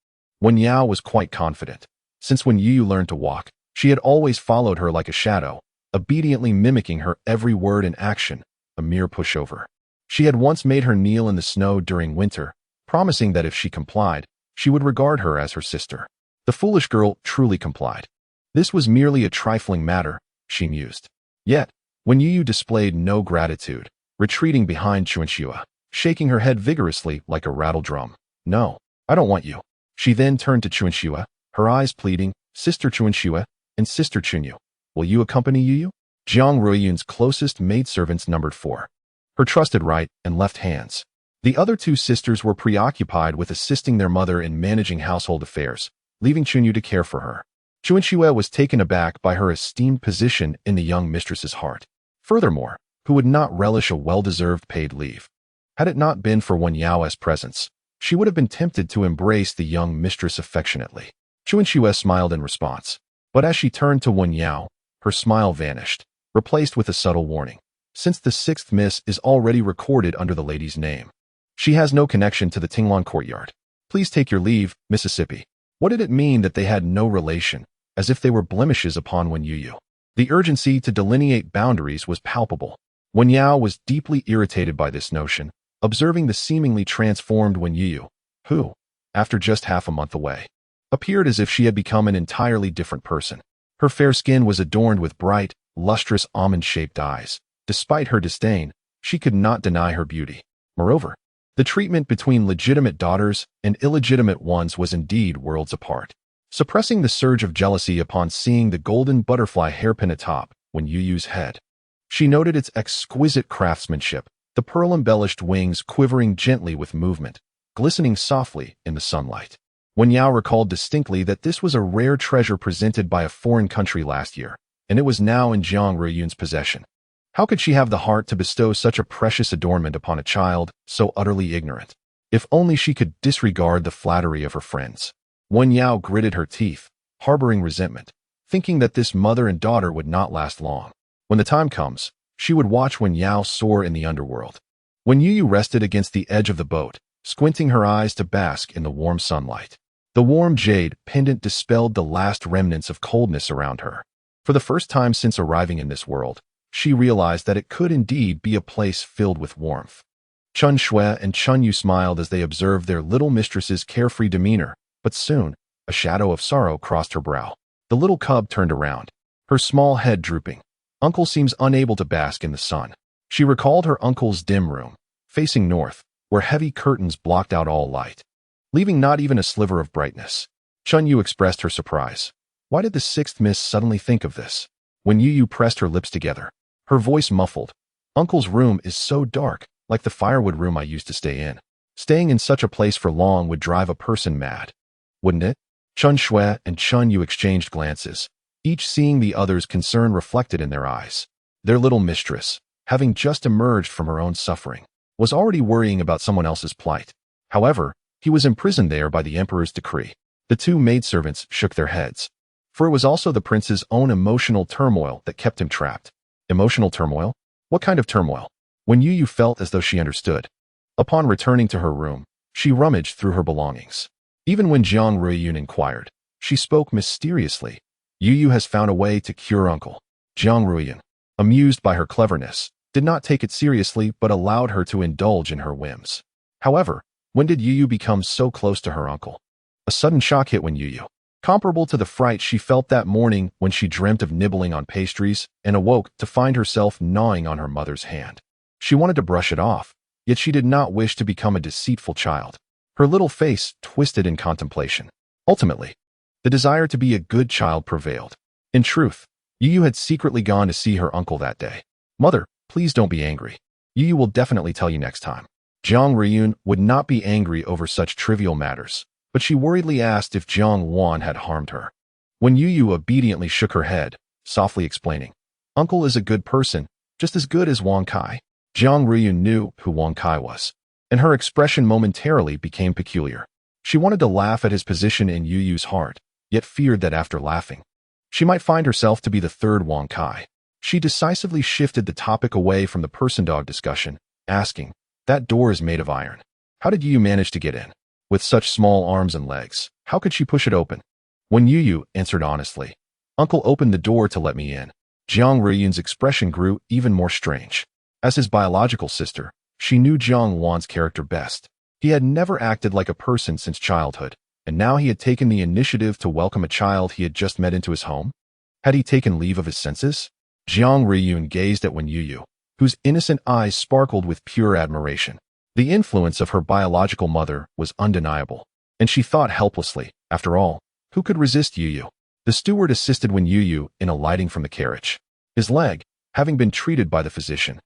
S1: Youyou was quite confident. Since Youyou learned to walk, she had always followed her like a shadow, obediently mimicking her every word and action, a mere pushover. She had once made her kneel in the snow during winter, promising that if she complied, she would regard her as her sister. The foolish girl truly complied. This was merely a trifling matter, she mused. Yet, Youyou displayed no gratitude, retreating behind Chunxua, shaking her head vigorously like a rattle drum. No, I don't want you. She then turned to Chunxua, her eyes pleading, Sister Chunxua and Sister Chunyu, will you accompany Youyou? Jiang Riyun's closest maidservants numbered 4. Her trusted right and left hands. The other 2 sisters were preoccupied with assisting their mother in managing household affairs, leaving Chunyu to care for her. Chunxue was taken aback by her esteemed position in the young mistress's heart. Furthermore, who would not relish a well-deserved paid leave? Had it not been for Youyou's presence, she would have been tempted to embrace the young mistress affectionately. Youyou smiled in response, but as she turned to Youyou, her smile vanished, replaced with a subtle warning. Since the sixth miss is already recorded under the lady's name, she has no connection to the Tinglong courtyard. Please take your leave, Mississippi. What did it mean that they had no relation, as if they were blemishes upon Youyou? The urgency to delineate boundaries was palpable. Youyou was deeply irritated by this notion, observing the seemingly transformed Youyou, who, after just half a month away, appeared as if she had become an entirely different person. Her fair skin was adorned with bright, lustrous almond-shaped eyes. Despite her disdain, she could not deny her beauty. Moreover, the treatment between legitimate daughters and illegitimate ones was indeed worlds apart. Suppressing the surge of jealousy upon seeing the golden butterfly hairpin atop Youyou's head, she noted its exquisite craftsmanship, the pearl-embellished wings quivering gently with movement, glistening softly in the sunlight. Youyou recalled distinctly that this was a rare treasure presented by a foreign country last year, and it was now in Jiang Ruiyun's possession. How could she have the heart to bestow such a precious adornment upon a child so utterly ignorant? If only she could disregard the flattery of her friends. Youyou gritted her teeth, harboring resentment, thinking that this mother and daughter would not last long. When the time comes, she would watch Youyou soar in the underworld. Youyou rested against the edge of the boat, squinting her eyes to bask in the warm sunlight. The warm jade pendant dispelled the last remnants of coldness around her. For the first time since arriving in this world, she realized that it could indeed be a place filled with warmth. Chun Shui and Youyou smiled as they observed their little mistress's carefree demeanor, but soon, a shadow of sorrow crossed her brow. The little cub turned around, her small head drooping. Uncle seems unable to bask in the sun. She recalled her uncle's dim room, facing north, where heavy curtains blocked out all light, leaving not even a sliver of brightness. Youyou expressed her surprise. Why did the sixth miss suddenly think of this? Youyou pressed her lips together, her voice muffled. Uncle's room is so dark, like the firewood room I used to stay in. Staying in such a place for long would drive a person mad, wouldn't it? Chun Shui and Youyou exchanged glances, each seeing the other's concern reflected in their eyes. Their little mistress, having just emerged from her own suffering, was already worrying about someone else's plight. However, he was imprisoned there by the emperor's decree. The two maidservants shook their heads, for it was also the prince's own emotional turmoil that kept him trapped. Emotional turmoil? What kind of turmoil? Youyou felt as though she understood. Upon returning to her room, she rummaged through her belongings. Even when Jiang Ruiyun inquired, she spoke mysteriously. Youyou has found a way to cure uncle. Jiang Ruiyun, amused by her cleverness, did not take it seriously but allowed her to indulge in her whims. However, when did Youyou become so close to her uncle? A sudden shock hit Youyou, comparable to the fright she felt that morning when she dreamt of nibbling on pastries and awoke to find herself gnawing on her mother's hand. She wanted to brush it off, yet she did not wish to become a deceitful child. Her little face twisted in contemplation. Ultimately, the desire to be a good child prevailed. In truth, Youyou had secretly gone to see her uncle that day. Mother, please don't be angry. Youyou will definitely tell you next time. Jiang Ruiyun would not be angry over such trivial matters, but she worriedly asked if Jiang Wan had harmed her. Youyou obediently shook her head, softly explaining, Uncle is a good person, just as good as Wang Kai. Jiang Ruiyun knew who Wang Kai was, and her expression momentarily became peculiar. She wanted to laugh at his position in Youyou's heart, yet feared that after laughing, she might find herself to be the third Wang Kai. She decisively shifted the topic away from the person-dog discussion, asking, that door is made of iron. How did Youyou manage to get in? With such small arms and legs, how could she push it open? Youyou answered honestly, Uncle opened the door to let me in. Jiang Ruiyun's expression grew even more strange. As his biological sister, she knew Jiang Wan's character best. He had never acted like a person since childhood, and now he had taken the initiative to welcome a child he had just met into his home. Had he taken leave of his senses? Jiang Ruiyun gazed at Youyou, whose innocent eyes sparkled with pure admiration. The influence of her biological mother was undeniable, and she thought helplessly, after all, who could resist Youyou? The steward assisted Youyou in alighting from the carriage. His leg, having been treated by the physician,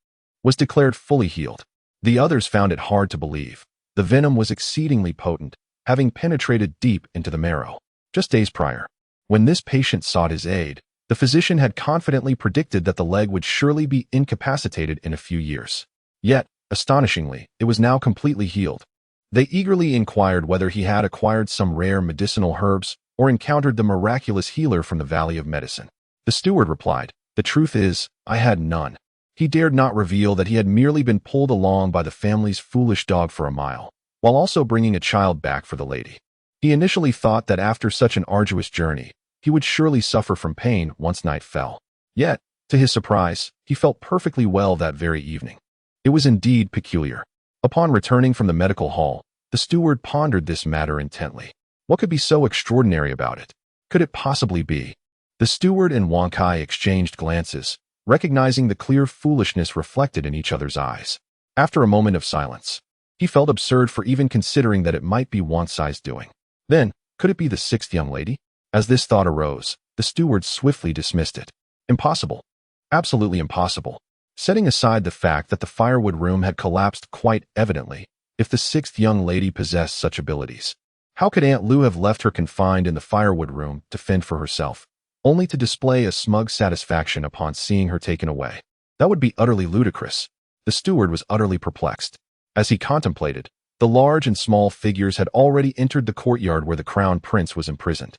S1: was declared fully healed. The others found it hard to believe. The venom was exceedingly potent, having penetrated deep into the marrow. Just days prior, when this patient sought his aid, the physician had confidently predicted that the leg would surely be incapacitated in a few years. Yet, astonishingly, it was now completely healed. They eagerly inquired whether he had acquired some rare medicinal herbs or encountered the miraculous healer from the Valley of Medicine. The steward replied, "The truth is, I had none." He dared not reveal that he had merely been pulled along by the family's foolish dog for a mile, while also bringing a child back for the lady. He initially thought that after such an arduous journey, he would surely suffer from pain once night fell. Yet, to his surprise, he felt perfectly well that very evening. It was indeed peculiar. Upon returning from the medical hall, the steward pondered this matter intently. What could be so extraordinary about it? Could it possibly be? The steward and Wang Kai exchanged glances, recognizing the clear foolishness reflected in each other's eyes. After a moment of silence, he felt absurd for even considering that it might be Wang Cai's doing. Then, could it be the sixth young lady? As this thought arose, the steward swiftly dismissed it. Impossible. Absolutely impossible. Setting aside the fact that the firewood room had collapsed quite evidently, if the sixth young lady possessed such abilities, how could Aunt Lu have left her confined in the firewood room to fend for herself, only to display a smug satisfaction upon seeing her taken away? That would be utterly ludicrous. The steward was utterly perplexed. As he contemplated, the large and small figures had already entered the courtyard where the crown prince was imprisoned.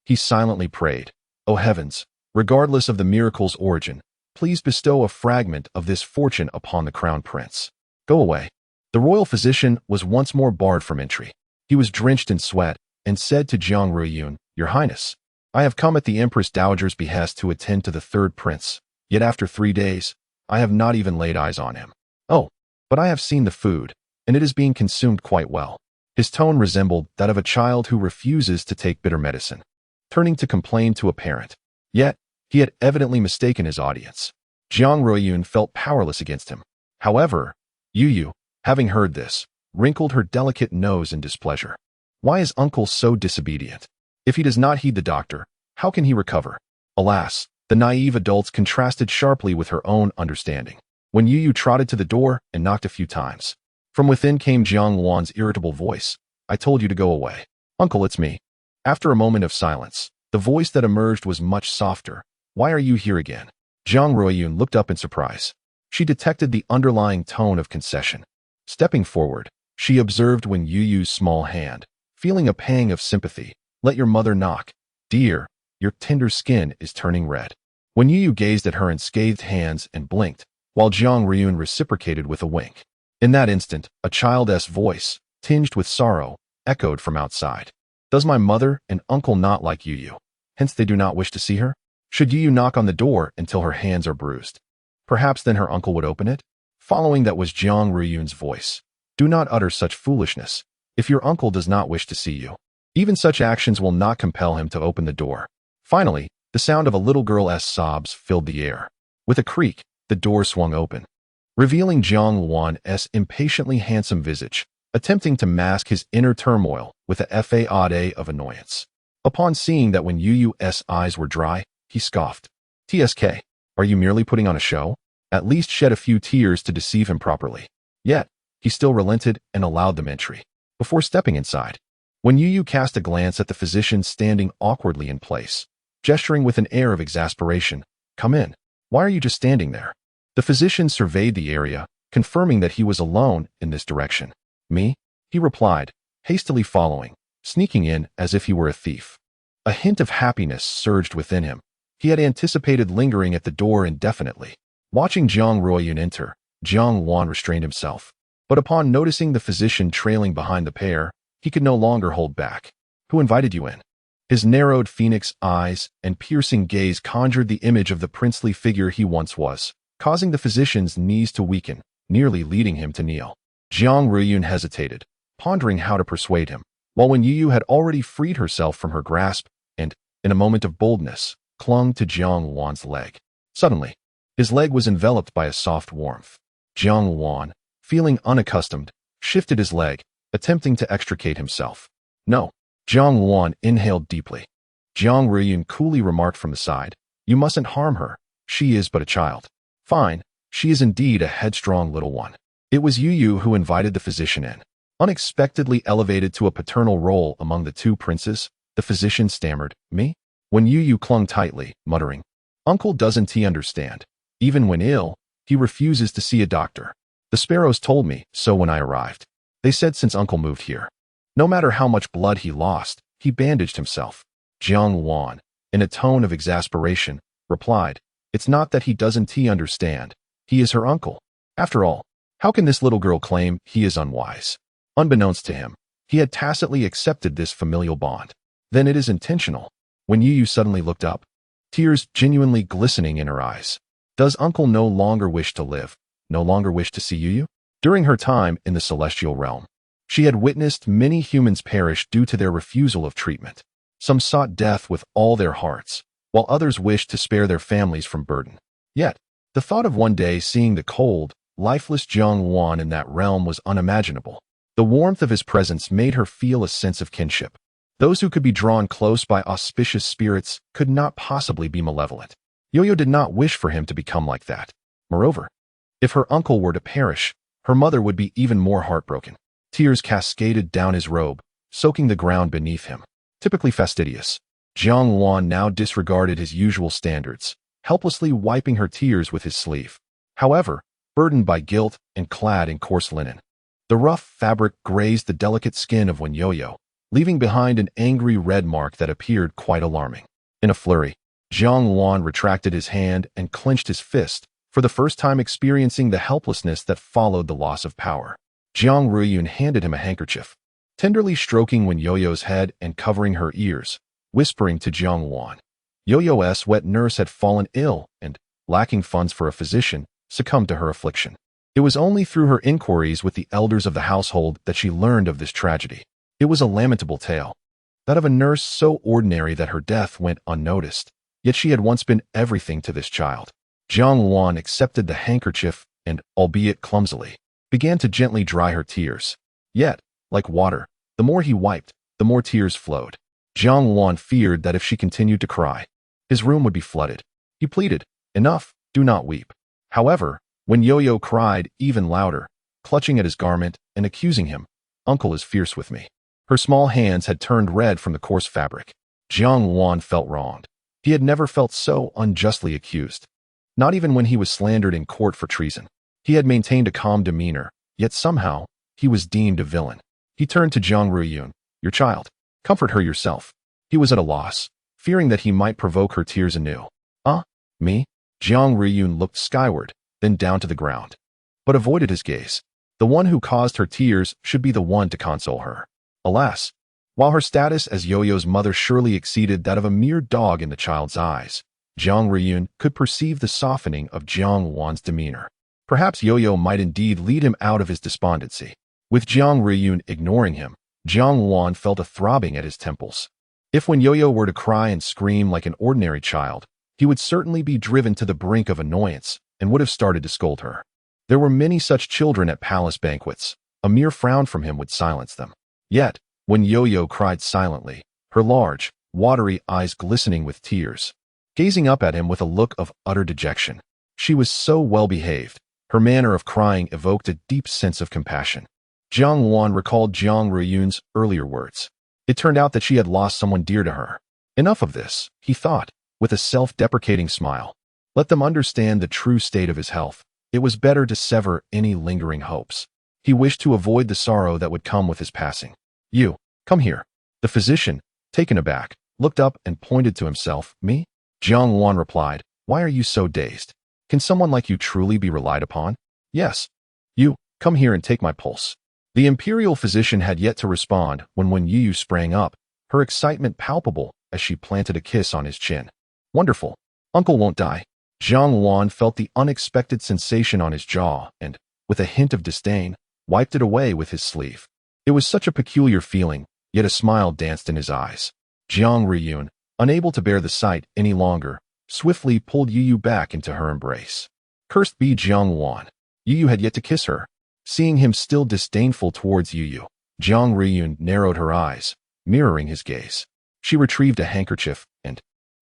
S1: He silently prayed, "O heavens, regardless of the miracle's origin, please bestow a fragment of this fortune upon the crown prince. Go away." The royal physician was once more barred from entry. He was drenched in sweat and said to Jiang Ruiyun, "Your Highness, I have come at the Empress Dowager's behest to attend to the third prince, yet after 3 days, I have not even laid eyes on him. Oh, but I have seen the food, and it is being consumed quite well." His tone resembled that of a child who refuses to take bitter medicine, turning to complain to a parent. Yet, he had evidently mistaken his audience. Jiang Ruiyun felt powerless against him. However, Youyou, having heard this, wrinkled her delicate nose in displeasure. Why is uncle so disobedient? If he does not heed the doctor, how can he recover? Alas, the naive adults contrasted sharply with her own understanding. When Youyou trotted to the door and knocked a few times, from within came Jiang Wan's irritable voice, "I told you to go away." "Uncle, it's me." After a moment of silence, the voice that emerged was much softer. "Why are you here again?" Jiang Ruiyun looked up in surprise. She detected the underlying tone of concession. Stepping forward, she observed when Youyou's small hand, feeling a pang of sympathy, "Let your mother knock. Dear, your tender skin is turning red." When Youyou gazed at her in scathed hands and blinked, while Jiang Ruiyun reciprocated with a wink. In that instant, a child's voice, tinged with sorrow, echoed from outside. "Does my mother and uncle not like Youyou? Hence they do not wish to see her? Should Youyou knock on the door until her hands are bruised? Perhaps then her uncle would open it?" Following that was Jiang Ruiyun's voice. "Do not utter such foolishness. If your uncle does not wish to see you, even such actions will not compel him to open the door." Finally, the sound of a little girl's sobs filled the air. With a creak, the door swung open, revealing Jiang Wan's impatiently handsome visage, attempting to mask his inner turmoil with a facade of annoyance. Upon seeing that when Youyou's eyes were dry, he scoffed. "TSK, are you merely putting on a show?" At least shed a few tears to deceive him properly. Yet, he still relented and allowed them entry. Before stepping inside, when Youyou cast a glance at the physician standing awkwardly in place, gesturing with an air of exasperation, "Come in. Why are you just standing there?" The physician surveyed the area, confirming that he was alone in this direction. "Me?" he replied, hastily following, sneaking in as if he were a thief. A hint of happiness surged within him. He had anticipated lingering at the door indefinitely. Watching Jiang Ruiyun enter, Jiang Wan restrained himself. But upon noticing the physician trailing behind the pair, he could no longer hold back. "Who invited you in?" His narrowed phoenix eyes and piercing gaze conjured the image of the princely figure he once was, causing the physician's knees to weaken, nearly leading him to kneel. Jiang Ruiyun hesitated, pondering how to persuade him, while when Youyou had already freed herself from her grasp and, in a moment of boldness, clung to Jiang Wan's leg. Suddenly, his leg was enveloped by a soft warmth. Jiang Wan, feeling unaccustomed, shifted his leg, attempting to extricate himself. "No." Jiang Wan inhaled deeply. Jiang Ruiyun coolly remarked from the side, "You mustn't harm her. She is but a child." "Fine, she is indeed a headstrong little one." It was Youyou who invited the physician in. Unexpectedly elevated to a paternal role among the two princes, the physician stammered, "Me?" When Youyou clung tightly, muttering, "Uncle, doesn't he understand? Even when ill, he refuses to see a doctor. The sparrows told me so when I arrived." They said since uncle moved here. No matter how much blood he lost, he bandaged himself. Jiang Wan, in a tone of exasperation, replied, "It's not that he doesn't understand. He is her uncle. After all, how can this little girl claim he is unwise?" Unbeknownst to him, he had tacitly accepted this familial bond. Then it is intentional. When Youyou suddenly looked up, tears genuinely glistening in her eyes. Does uncle no longer wish to live, no longer wish to see Youyou? During her time in the celestial realm, she had witnessed many humans perish due to their refusal of treatment. Some sought death with all their hearts, while others wished to spare their families from burden. Yet, the thought of one day seeing the cold, lifeless Jiang Wan in that realm was unimaginable. The warmth of his presence made her feel a sense of kinship. Those who could be drawn close by auspicious spirits could not possibly be malevolent. Youyou did not wish for him to become like that. Moreover, if her uncle were to perish, her mother would be even more heartbroken. Tears cascaded down his robe, soaking the ground beneath him. Typically fastidious, Jiang Wan now disregarded his usual standards, helplessly wiping her tears with his sleeve. However, burdened by guilt and clad in coarse linen, the rough fabric grazed the delicate skin of Youyou, leaving behind an angry red mark that appeared quite alarming. In a flurry, Jiang Wan retracted his hand and clenched his fist, for the first time experiencing the helplessness that followed the loss of power. Jiang Ruiyun handed him a handkerchief, tenderly stroking Youyou's head and covering her ears, whispering to Jiang Wan. Youyou's wet nurse had fallen ill and, lacking funds for a physician, succumbed to her affliction. It was only through her inquiries with the elders of the household that she learned of this tragedy. It was a lamentable tale, that of a nurse so ordinary that her death went unnoticed, yet she had once been everything to this child. Jiang Wan accepted the handkerchief and, albeit clumsily, began to gently dry her tears. Yet, like water, the more he wiped, the more tears flowed. Jiang Wan feared that if she continued to cry, his room would be flooded. He pleaded, "Enough, do not weep." However, when Youyou cried even louder, clutching at his garment and accusing him, "Uncle is fierce with me." Her small hands had turned red from the coarse fabric. Jiang Wan felt wronged. He had never felt so unjustly accused. Not even when he was slandered in court for treason. He had maintained a calm demeanor, yet somehow, he was deemed a villain. He turned to Jiang Ruiyun. "Your child. Comfort her yourself." He was at a loss, fearing that he might provoke her tears anew. Me?" Jiang Ruiyun looked skyward, then down to the ground, but avoided his gaze. The one who caused her tears should be the one to console her. Alas, while her status as Youyou's mother surely exceeded that of a mere dog in the child's eyes, Jiang Ruiyun could perceive the softening of Jiang Wan's demeanor. Perhaps Youyou might indeed lead him out of his despondency. With Jiang Ruiyun ignoring him, Jiang Wan felt a throbbing at his temples. If when Youyou were to cry and scream like an ordinary child, he would certainly be driven to the brink of annoyance and would have started to scold her. There were many such children at palace banquets. A mere frown from him would silence them. Yet, when Youyou cried silently, her large, watery eyes glistening with tears, gazing up at him with a look of utter dejection, she was so well behaved. Her manner of crying evoked a deep sense of compassion. Jiang Wan recalled Jiang Ruiyun's earlier words. It turned out that she had lost someone dear to her. Enough of this, he thought, with a self-deprecating smile. Let them understand the true state of his health. It was better to sever any lingering hopes. He wished to avoid the sorrow that would come with his passing. "You, come here." The physician, taken aback, looked up and pointed to himself. "Me?" Jiang Wan replied, "Why are you so dazed? Can someone like you truly be relied upon?" "Yes." "You, come here and take my pulse." The imperial physician had yet to respond when Youyou sprang up, her excitement palpable as she planted a kiss on his chin. "Wonderful. Uncle won't die." Jiang Wan felt the unexpected sensation on his jaw and, with a hint of disdain, wiped it away with his sleeve. It was such a peculiar feeling, yet a smile danced in his eyes. Jiang Ruiyun, unable to bear the sight any longer, swiftly pulled Youyou back into her embrace. Cursed be Jiang Wan. Youyou had yet to kiss her. Seeing him still disdainful towards Youyou, Jiang Ruiyun narrowed her eyes, mirroring his gaze. She retrieved a handkerchief and,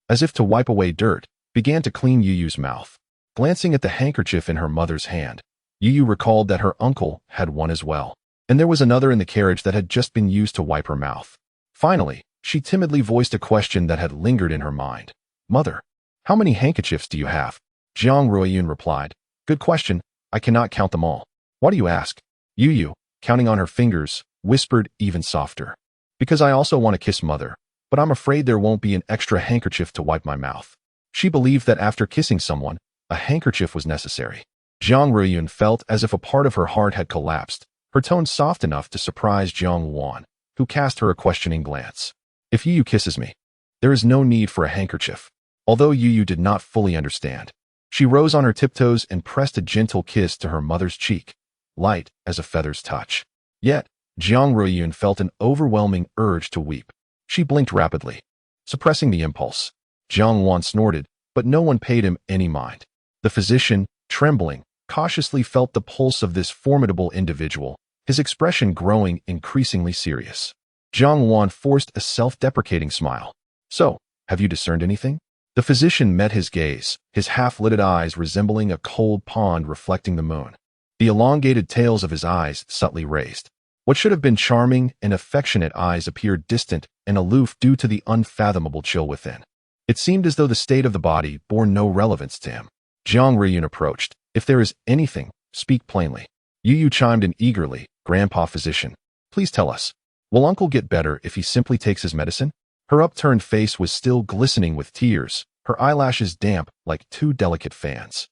S1: as if to wipe away dirt, began to clean Youyou's mouth. Glancing at the handkerchief in her mother's hand, Youyou recalled that her uncle had one as well, and there was another in the carriage that had just been used to wipe her mouth. Finally, she timidly voiced a question that had lingered in her mind. "Mother, how many handkerchiefs do you have?" Jiang Ruiyun replied, "Good question, I cannot count them all." "Why do you ask?" "Youyou, counting on her fingers, whispered even softer. Because I also want to kiss Mother, but I'm afraid there won't be an extra handkerchief to wipe my mouth. She believed that after kissing someone, a handkerchief was necessary. Jiang Ruiyun felt as if a part of her heart had collapsed, her tone soft enough to surprise Jiang Wan, who cast her a questioning glance. If Youyou kisses me, there is no need for a handkerchief. Although Youyou did not fully understand, she rose on her tiptoes and pressed a gentle kiss to her mother's cheek, light as a feather's touch. Yet, Jiang Ruiyun felt an overwhelming urge to weep. She blinked rapidly, suppressing the impulse. Jiang Wan snorted, but no one paid him any mind. The physician, trembling, cautiously felt the pulse of this formidable individual, his expression growing increasingly serious. Jiang Wan forced a self-deprecating smile. So, have you discerned anything? The physician met his gaze, his half-lidded eyes resembling a cold pond reflecting the moon. The elongated tails of his eyes subtly raised. What should have been charming and affectionate eyes appeared distant and aloof due to the unfathomable chill within. It seemed as though the state of the body bore no relevance to him. Jiang Ruiyun approached. If there is anything, speak plainly. Youyou chimed in eagerly. Grandpa physician, please tell us. Will Uncle get better if he simply takes his medicine? Her upturned face was still glistening with tears, her eyelashes damp like two delicate fans.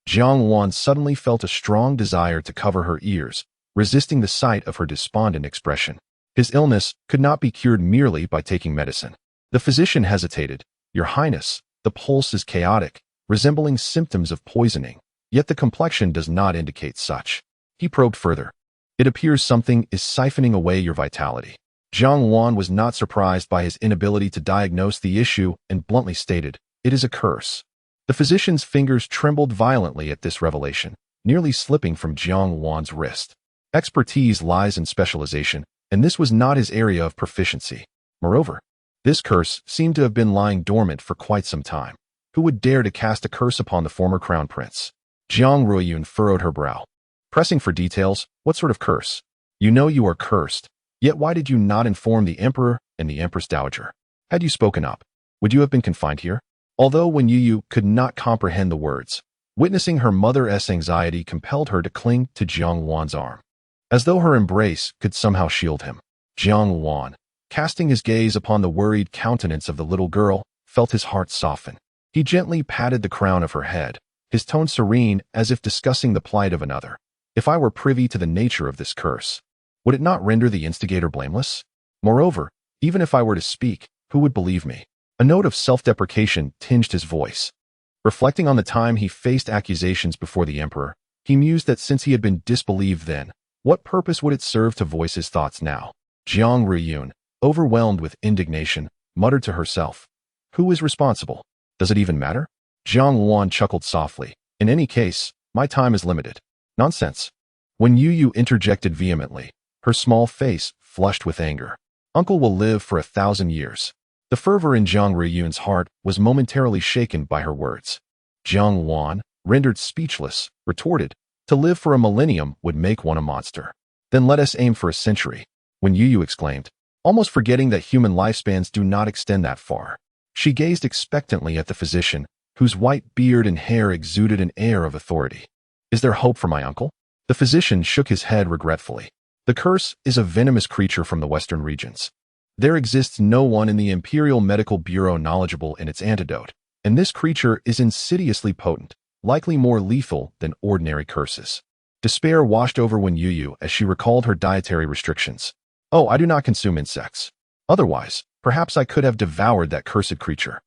S1: Jiang Wan suddenly felt a strong desire to cover her ears, resisting the sight of her despondent expression. His illness could not be cured merely by taking medicine. The physician hesitated. Your Highness, the pulse is chaotic, resembling symptoms of poisoning, yet the complexion does not indicate such. He probed further. It appears something is siphoning away your vitality. Jiang Wan was not surprised by his inability to diagnose the issue and bluntly stated, it is a curse. The physician's fingers trembled violently at this revelation, nearly slipping from Jiang Wan's wrist. Expertise lies in specialization, and this was not his area of proficiency. Moreover, this curse seemed to have been lying dormant for quite some time. Who would dare to cast a curse upon the former crown prince? Jiang Ruiyun furrowed her brow. Pressing for details, what sort of curse? You know you are cursed, yet why did you not inform the emperor and the empress dowager? Had you spoken up, would you have been confined here? Although when Youyou could not comprehend the words, witnessing her mother's anxiety compelled her to cling to Jiang Wan's arm, as though her embrace could somehow shield him. Jiang Wan, casting his gaze upon the worried countenance of the little girl, felt his heart soften. He gently patted the crown of her head, his tone serene as if discussing the plight of another. If I were privy to the nature of this curse, would it not render the instigator blameless? Moreover, even if I were to speak, who would believe me? A note of self-deprecation tinged his voice. Reflecting on the time he faced accusations before the emperor, he mused that since he had been disbelieved then, what purpose would it serve to voice his thoughts now? Jiang Ruiyun, overwhelmed with indignation, muttered to herself, who is responsible? Does it even matter? Jiang Wan chuckled softly. In any case, my time is limited. Nonsense. When Youyou interjected vehemently, her small face flushed with anger. Uncle will live for 1,000 years. The fervor in Jiang Ruiyun's heart was momentarily shaken by her words. Jiang Wan, rendered speechless, retorted, to live for a millennium would make one a monster. Then let us aim for a century. When Youyou exclaimed, almost forgetting that human lifespans do not extend that far. She gazed expectantly at the physician, whose white beard and hair exuded an air of authority. Is there hope for my uncle? The physician shook his head regretfully. The curse is a venomous creature from the western regions. There exists no one in the Imperial Medical Bureau knowledgeable in its antidote, and this creature is insidiously potent, likely more lethal than ordinary curses. Despair washed over Youyou as she recalled her dietary restrictions. Oh, I do not consume insects. Otherwise, perhaps I could have devoured that cursed creature.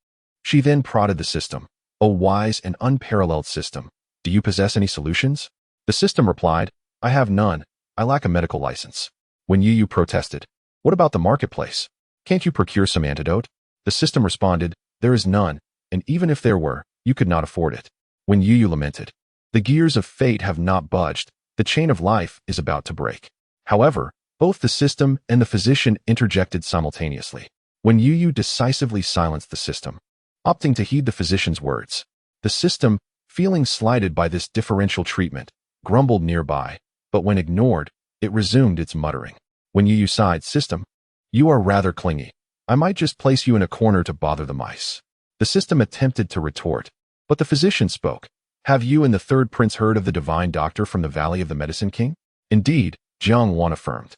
S1: She then prodded the system. O wise and unparalleled system, do you possess any solutions? The system replied, I have none. I lack a medical license. When Youyou protested, what about the marketplace? Can't you procure some antidote? The system responded, there is none, and even if there were, you could not afford it. When Youyou lamented, the gears of fate have not budged, the chain of life is about to break. However, both the system and the physician interjected simultaneously. When Youyou decisively silenced the system, opting to heed the physician's words, the system, feeling slighted by this differential treatment, grumbled nearby, but when ignored, it resumed its muttering. When Youyou sighed, system, you are rather clingy. I might just place you in a corner to bother the mice. The system attempted to retort, but the physician spoke. Have you and the third prince heard of the divine doctor from the Valley of the Medicine King? Indeed, Jiang Wan affirmed.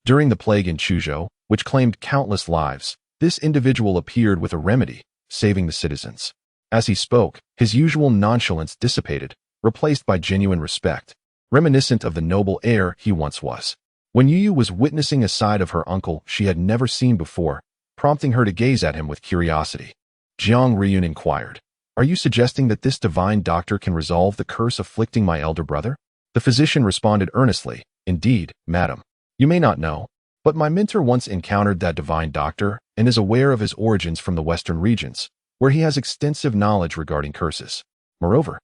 S1: During the plague in Chuzhou, which claimed countless lives, this individual appeared with a remedy, saving the citizens. As he spoke, his usual nonchalance dissipated, replaced by genuine respect, reminiscent of the noble heir he once was. When Youyou was witnessing a side of her uncle she had never seen before, prompting her to gaze at him with curiosity, Jiang Riyun inquired, "Are you suggesting that this divine doctor can resolve the curse afflicting my elder brother?" The physician responded earnestly, "Indeed, madam. You may not know, but my mentor once encountered that divine doctor and is aware of his origins from the western regions, where he has extensive knowledge regarding curses. Moreover,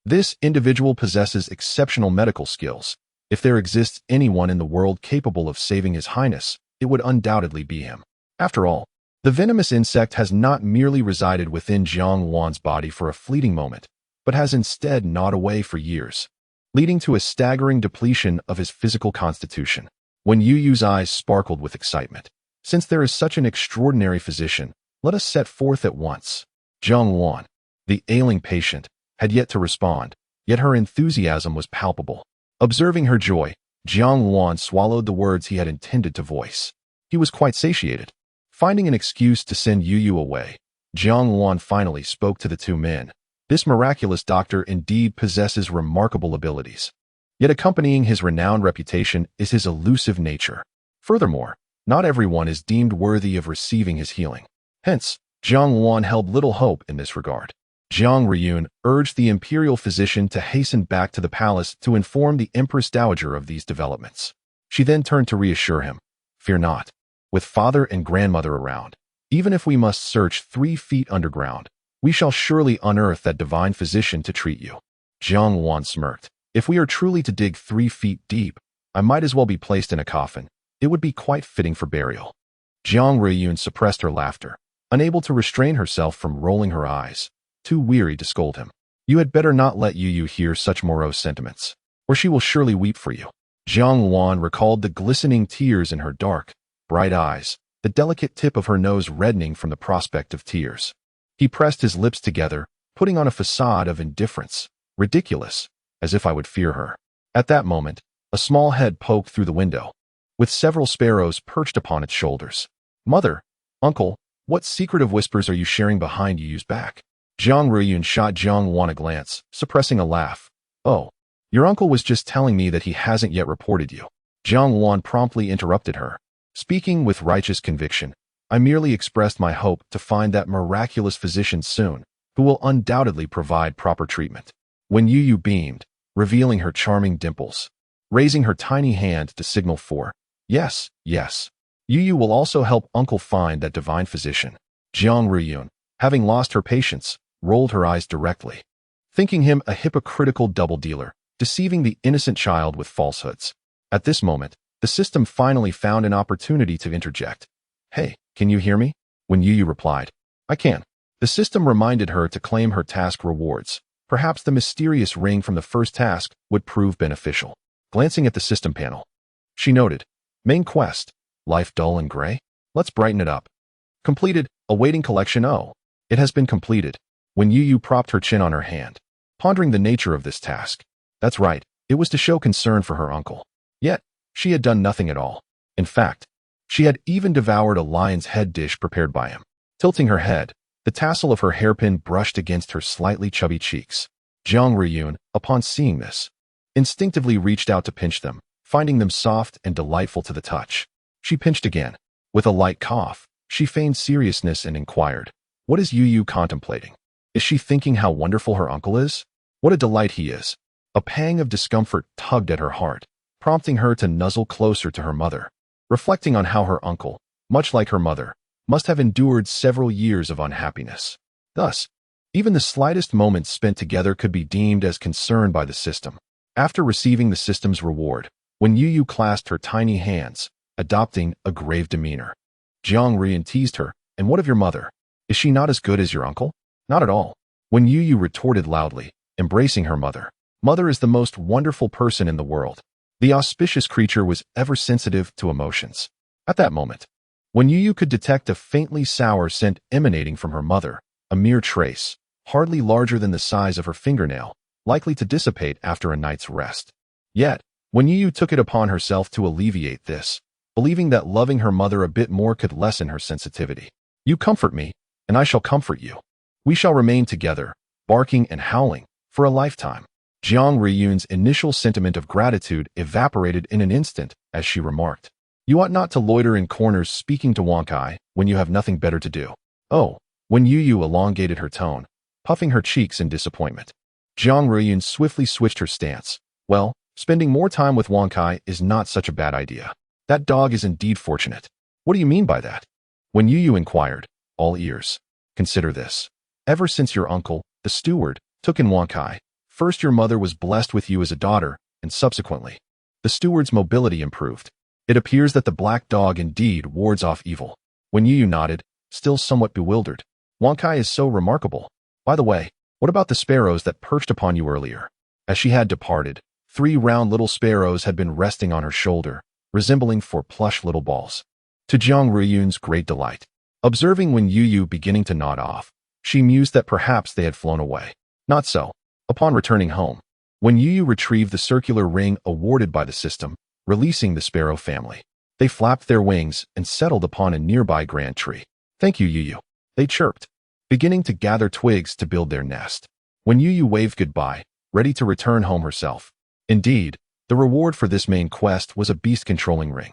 S1: this individual possesses exceptional medical skills. If there exists anyone in the world capable of saving His Highness, it would undoubtedly be him. After all, the venomous insect has not merely resided within Jiang Wan's body for a fleeting moment, but has instead gnawed away for years, leading to a staggering depletion of his physical constitution." When Youyou's eyes sparkled with excitement, "Since there is such an extraordinary physician, let us set forth at once." Jiang Wan, the ailing patient, had yet to respond, yet her enthusiasm was palpable. Observing her joy, Jiang Wan swallowed the words he had intended to voice. He was quite satiated. Finding an excuse to send Youyou away, Jiang Wan finally spoke to the two men. "This miraculous doctor indeed possesses remarkable abilities. Yet accompanying his renowned reputation is his elusive nature. Furthermore, not everyone is deemed worthy of receiving his healing. Hence, Jiang Wan held little hope in this regard." Jiang Riyun urged the imperial physician to hasten back to the palace to inform the Empress Dowager of these developments. She then turned to reassure him, "Fear not. With father and grandmother around, even if we must search 3 feet underground, we shall surely unearth that divine physician to treat you." Jiang Wan smirked. "If we are truly to dig 3 feet deep, I might as well be placed in a coffin. It would be quite fitting for burial." Jiang Riyun suppressed her laughter, unable to restrain herself from rolling her eyes, too weary to scold him. "You had better not let Youyou hear such morose sentiments, or she will surely weep for you." Jiang Wan recalled the glistening tears in her dark, bright eyes, the delicate tip of her nose reddening from the prospect of tears. He pressed his lips together, putting on a facade of indifference. "Ridiculous, as if I would fear her." At that moment, a small head poked through the window, with several sparrows perched upon its shoulders. "Mother, uncle, what secretive whispers are you sharing behind Youyou's back?" Jiang Riyun shot Jiang Wan a glance, suppressing a laugh. "Oh, your uncle was just telling me that he hasn't yet reported you." Jiang Wan promptly interrupted her. "Speaking with righteous conviction, I merely expressed my hope to find that miraculous physician soon, who will undoubtedly provide proper treatment." When Youyou beamed, revealing her charming dimples, raising her tiny hand to signal for, "Yes, yes. Youyou will also help uncle find that divine physician." Jiang Riyun, having lost her patience, rolled her eyes directly, thinking him a hypocritical double-dealer, deceiving the innocent child with falsehoods. At this moment, the system finally found an opportunity to interject. "Hey, can you hear me?" When Youyou replied, "I can," the system reminded her to claim her task rewards. Perhaps the mysterious ring from the first task would prove beneficial. Glancing at the system panel, she noted, "Main quest, life dull and gray? Let's brighten it up. Completed, awaiting collection. Oh, it has been completed." When Youyou propped her chin on her hand, pondering the nature of this task. That's right, it was to show concern for her uncle. Yet, she had done nothing at all. In fact, she had even devoured a lion's head dish prepared by him. Tilting her head, the tassel of her hairpin brushed against her slightly chubby cheeks. Jiang Riyun, upon seeing this, instinctively reached out to pinch them, finding them soft and delightful to the touch. She pinched again. With a light cough, she feigned seriousness and inquired, "What is Youyou contemplating? Is she thinking how wonderful her uncle is? What a delight he is?" A pang of discomfort tugged at her heart, prompting her to nuzzle closer to her mother, reflecting on how her uncle, much like her mother, must have endured several years of unhappiness. Thus, even the slightest moments spent together could be deemed as concern by the system. After receiving the system's reward, when Youyou clasped her tiny hands, adopting a grave demeanor, Jiang Riyun teased her, "And what of your mother? Is she not as good as your uncle?" "Not at all." When Youyou retorted loudly, embracing her mother, "Mother is the most wonderful person in the world." The auspicious creature was ever sensitive to emotions. At that moment, when Youyou could detect a faintly sour scent emanating from her mother, a mere trace, hardly larger than the size of her fingernail, likely to dissipate after a night's rest. Yet, When Youyou took it upon herself to alleviate this, believing that loving her mother a bit more could lessen her sensitivity. You comfort me, and I shall comfort you. We shall remain together, barking and howling, for a lifetime. Jiang Riyun's initial sentiment of gratitude evaporated in an instant as she remarked, You ought not to loiter in corners speaking to Wonkai when you have nothing better to do. Oh, when Youyou elongated her tone, puffing her cheeks in disappointment. Jiang Riyun swiftly switched her stance. Well, spending more time with Wonkai is not such a bad idea. That dog is indeed fortunate. What do you mean by that? When Youyou inquired, all ears. Consider this. Ever since your uncle, the steward, took in Wonkai, first your mother was blessed with you as a daughter, and subsequently, the steward's mobility improved. It appears that the black dog indeed wards off evil. When Youyou nodded, still somewhat bewildered. Wonkai is so remarkable. By the way, what about the sparrows that perched upon you earlier? As she had departed, 3 round little sparrows had been resting on her shoulder, resembling 4 plush little balls. To Jiang Riyun's great delight, observing when Youyou beginning to nod off, she mused that perhaps they had flown away. Not so. Upon returning home, when Youyou retrieved the circular ring awarded by the system, releasing the sparrow family, they flapped their wings and settled upon a nearby grand tree. Thank you, Youyou. They chirped, beginning to gather twigs to build their nest. When Youyou waved goodbye, ready to return home herself. Indeed, the reward for this main quest was a beast-controlling ring.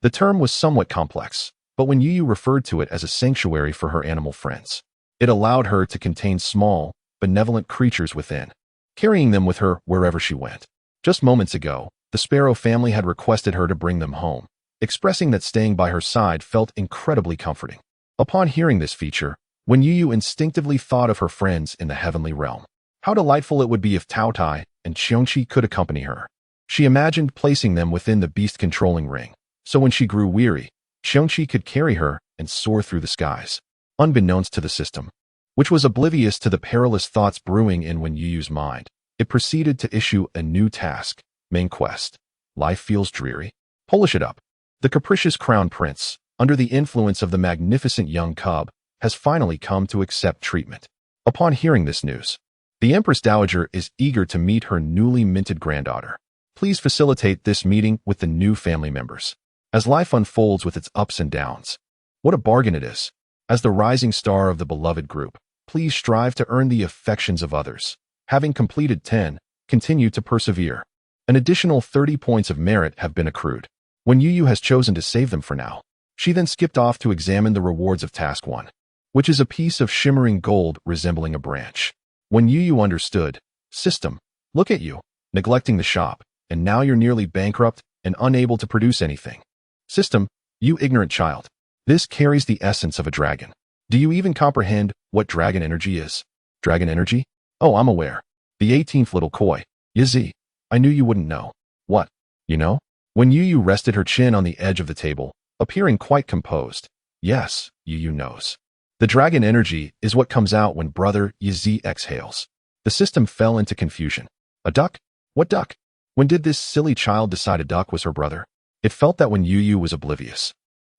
S1: The term was somewhat complex, but when Youyou referred to it as a sanctuary for her animal friends, it allowed her to contain small, benevolent creatures within, carrying them with her wherever she went. Just moments ago, the sparrow family had requested her to bring them home, expressing that staying by her side felt incredibly comforting. Upon hearing this feature, when Youyou instinctively thought of her friends in the heavenly realm, how delightful it would be if Taotai and Xiongqi could accompany her. She imagined placing them within the beast-controlling ring, so when she grew weary, Xiongqi could carry her and soar through the skies, unbeknownst to the system, which was oblivious to the perilous thoughts brewing in when Youyou's mind. It proceeded to issue a new task, main quest. Life feels dreary? Polish it up. The capricious crown prince, under the influence of the magnificent young cub, has finally come to accept treatment. Upon hearing this news, the Empress Dowager is eager to meet her newly minted granddaughter. Please facilitate this meeting with the new family members. As life unfolds with its ups and downs, what a bargain it is. As the rising star of the beloved group, please strive to earn the affections of others. Having completed 10, continue to persevere. An additional 30 points of merit have been accrued. When Youyou has chosen to save them for now, she then skipped off to examine the rewards of Task 1, which is a piece of shimmering gold resembling a branch. When Youyou understood, system, look at you, neglecting the shop, and now you're nearly bankrupt and unable to produce anything. System, you ignorant child. This carries the essence of a dragon. Do you even comprehend what dragon energy is? Dragon energy? Oh, I'm aware. The 18th little koi. Yizi. I knew you wouldn't know. What? You know? When Youyou rested her chin on the edge of the table, appearing quite composed. Yes, Youyou knows. The dragon energy is what comes out when brother Yizi exhales. The system fell into confusion. A duck? What duck? When did this silly child decide a duck was her brother? It felt that when Youyou was oblivious.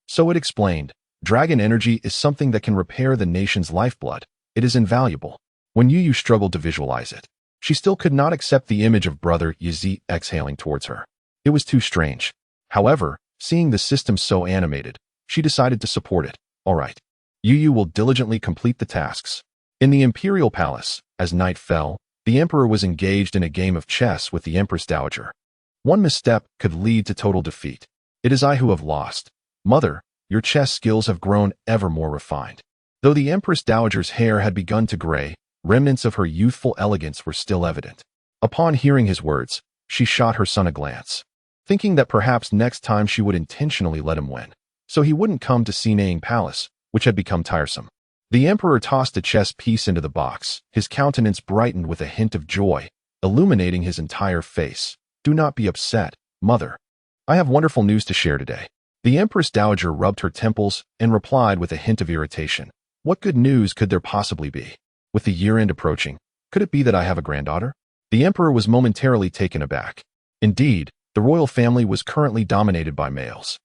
S1: So it explained, dragon energy is something that can repair the nation's lifeblood. It is invaluable. When Youyou struggled to visualize it, she still could not accept the image of brother Yizi exhaling towards her. It was too strange. However, seeing the system so animated, she decided to support it. All right. Youyou will diligently complete the tasks. In the Imperial Palace, as night fell, the Emperor was engaged in a game of chess with the Empress Dowager. One misstep could lead to total defeat. It is I who have lost. Mother, your chess skills have grown ever more refined. Though the Empress Dowager's hair had begun to gray, remnants of her youthful elegance were still evident. Upon hearing his words, she shot her son a glance, thinking that perhaps next time she would intentionally let him win, so he wouldn't come to Sinaying Palace, which had become tiresome. The Emperor tossed a chess piece into the box. His countenance brightened with a hint of joy, illuminating his entire face. Do not be upset, mother. I have wonderful news to share today. The Empress Dowager rubbed her temples and replied with a hint of irritation. What good news could there possibly be? With the year-end approaching, could it be that I have a granddaughter? The Emperor was momentarily taken aback. Indeed, the royal family was currently dominated by males,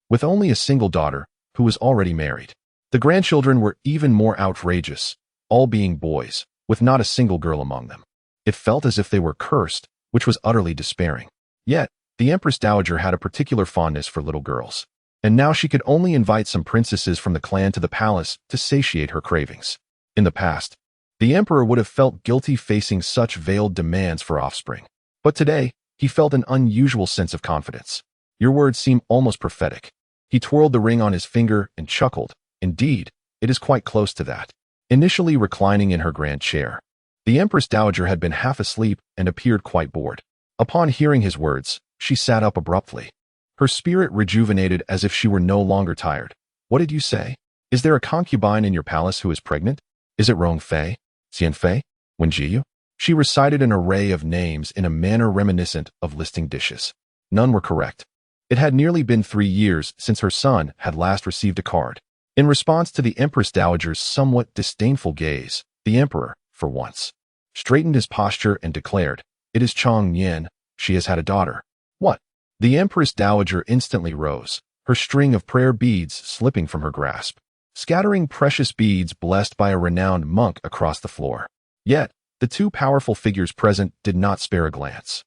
S1: with only a single daughter, who was already married. The grandchildren were even more outrageous, all being boys, with not a single girl among them. It felt as if they were cursed, which was utterly despairing. Yet, The Empress Dowager had a particular fondness for little girls, and now she could only invite some princesses from the clan to the palace to satiate her cravings. In the past, the emperor would have felt guilty facing such veiled demands for offspring. But today, he felt an unusual sense of confidence. Your words seem almost prophetic. He twirled the ring on his finger and chuckled. Indeed, it is quite close to that. Initially reclining in her grand chair, the Empress Dowager had been half asleep and appeared quite bored. Upon hearing his words, she sat up abruptly. Her spirit rejuvenated as if she were no longer tired. What did you say? Is there a concubine in your palace who is pregnant? Is it Rong Fei? Xian Fei? Wen Jiyu? She recited an array of names in a manner reminiscent of listing dishes. None were correct. It had nearly been 3 years since her son had last received a card. In response to the Empress Dowager's somewhat disdainful gaze, the emperor, for once, straightened his posture and declared, "It is Chong Yin. She has had a daughter." "What?" The Empress Dowager instantly rose, her string of prayer beads slipping from her grasp, scattering precious beads blessed by a renowned monk across the floor. Yet, the two powerful figures present did not spare a glance.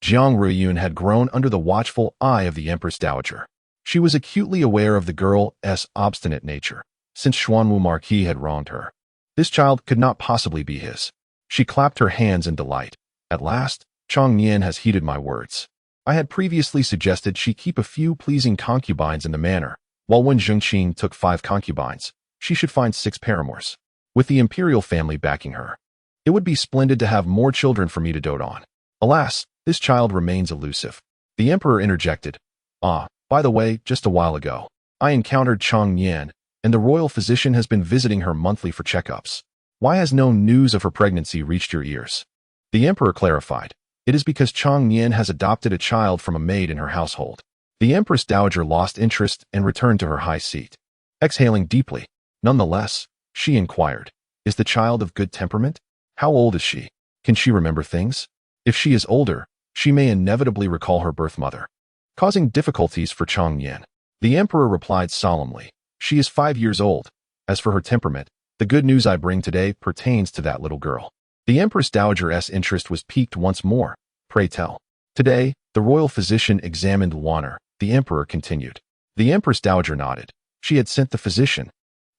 S1: Jiang Ruiyun had grown under the watchful eye of the Empress Dowager. She was acutely aware of the girl's obstinate nature, since Xuanwu Marquis had wronged her. This child could not possibly be his. She clapped her hands in delight. At last, Chong Yin has heeded my words. I had previously suggested she keep a few pleasing concubines in the manor, while when Zhengqing took 5 concubines, she should find 6 paramours. With the imperial family backing her, it would be splendid to have more children for me to dote on. Alas, this child remains elusive. The emperor interjected. By the way, just a while ago, I encountered Chong Yin, and the royal physician has been visiting her monthly for checkups. Why has no news of her pregnancy reached your ears? The emperor clarified. It is because Chong Yin has adopted a child from a maid in her household. The Empress Dowager lost interest and returned to her high seat. Exhaling deeply, nonetheless, she inquired, "Is the child of good temperament? How old is she? Can she remember things? If she is older, she may inevitably recall her birth mother," causing difficulties for Chong Yin. The emperor replied solemnly, "She is 5 years old. As for her temperament, the good news I bring today pertains to that little girl." The Empress Dowager's interest was piqued once more. "Pray tell." Today, the royal physician examined Luaner. The emperor continued. The Empress Dowager nodded. She had sent the physician,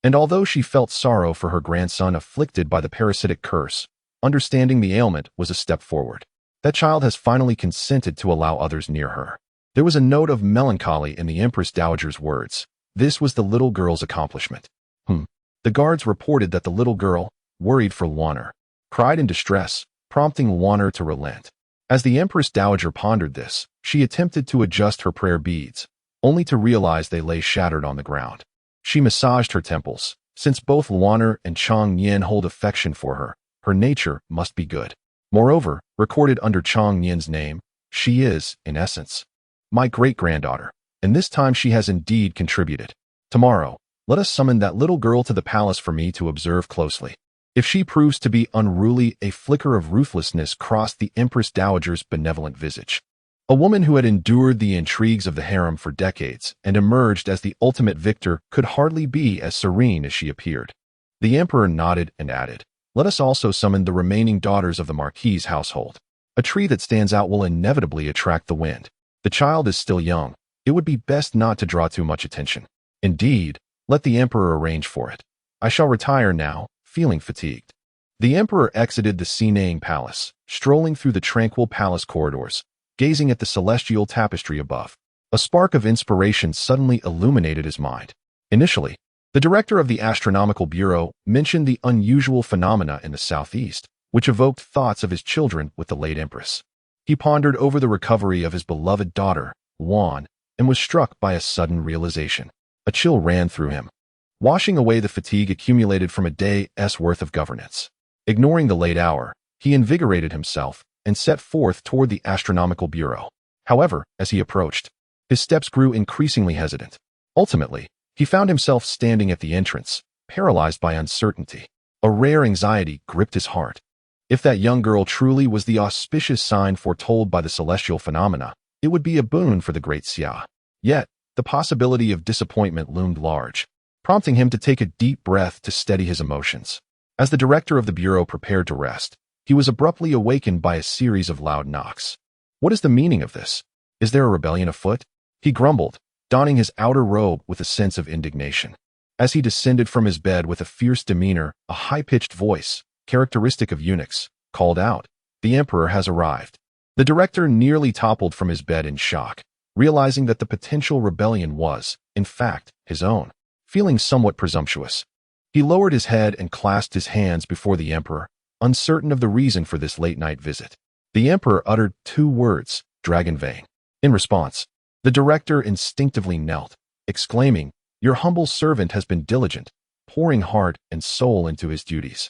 S1: and although she felt sorrow for her grandson afflicted by the parasitic curse, understanding the ailment was a step forward. That child has finally consented to allow others near her. There was a note of melancholy in the Empress Dowager's words. This was the little girl's accomplishment. The guards reported that the little girl, worried for Luaner, cried in distress, prompting Luaner to relent. As the Empress Dowager pondered this, she attempted to adjust her prayer beads, only to realize they lay shattered on the ground. She massaged her temples. Since both Luaner and Chong Yin hold affection for her, her nature must be good. Moreover, recorded under Chong Yin's name, she is, in essence, my great-granddaughter, and this time she has indeed contributed. Tomorrow, let us summon that little girl to the palace for me to observe closely. If she proves to be unruly, a flicker of ruthlessness crossed the Empress Dowager's benevolent visage. A woman who had endured the intrigues of the harem for decades and emerged as the ultimate victor could hardly be as serene as she appeared. The emperor nodded and added, "Let us also summon the remaining daughters of the Marquis's household. A tree that stands out will inevitably attract the wind. The child is still young. It would be best not to draw too much attention. Indeed, let the emperor arrange for it. I shall retire now, feeling fatigued." The emperor exited the Sinaying Palace, strolling through the tranquil palace corridors, gazing at the celestial tapestry above. A spark of inspiration suddenly illuminated his mind. Initially, the director of the Astronomical Bureau mentioned the unusual phenomena in the southeast, which evoked thoughts of his children with the late empress. He pondered over the recovery of his beloved daughter, Wan, and was struck by a sudden realization. A chill ran through him, washing away the fatigue accumulated from a day's worth of governance. Ignoring the late hour, he invigorated himself and set forth toward the Astronomical Bureau. However, as he approached, his steps grew increasingly hesitant. Ultimately, he found himself standing at the entrance, paralyzed by uncertainty. A rare anxiety gripped his heart. If that young girl truly was the auspicious sign foretold by the celestial phenomena, it would be a boon for the great Xia. Yet, the possibility of disappointment loomed large, prompting him to take a deep breath to steady his emotions. As the director of the bureau prepared to rest, he was abruptly awakened by a series of loud knocks. What is the meaning of this? Is there a rebellion afoot? He grumbled, donning his outer robe with a sense of indignation. As he descended from his bed with a fierce demeanor, a high-pitched voice, characteristic of eunuchs, called out, "The Emperor has arrived." The director nearly toppled from his bed in shock, realizing that the potential rebellion was, in fact, his own. Feeling somewhat presumptuous, he lowered his head and clasped his hands before the Emperor, uncertain of the reason for this late-night visit. The Emperor uttered 2 words, "Dragon vein." In response, the director instinctively knelt, exclaiming, "Your humble servant has been diligent, pouring heart and soul into his duties,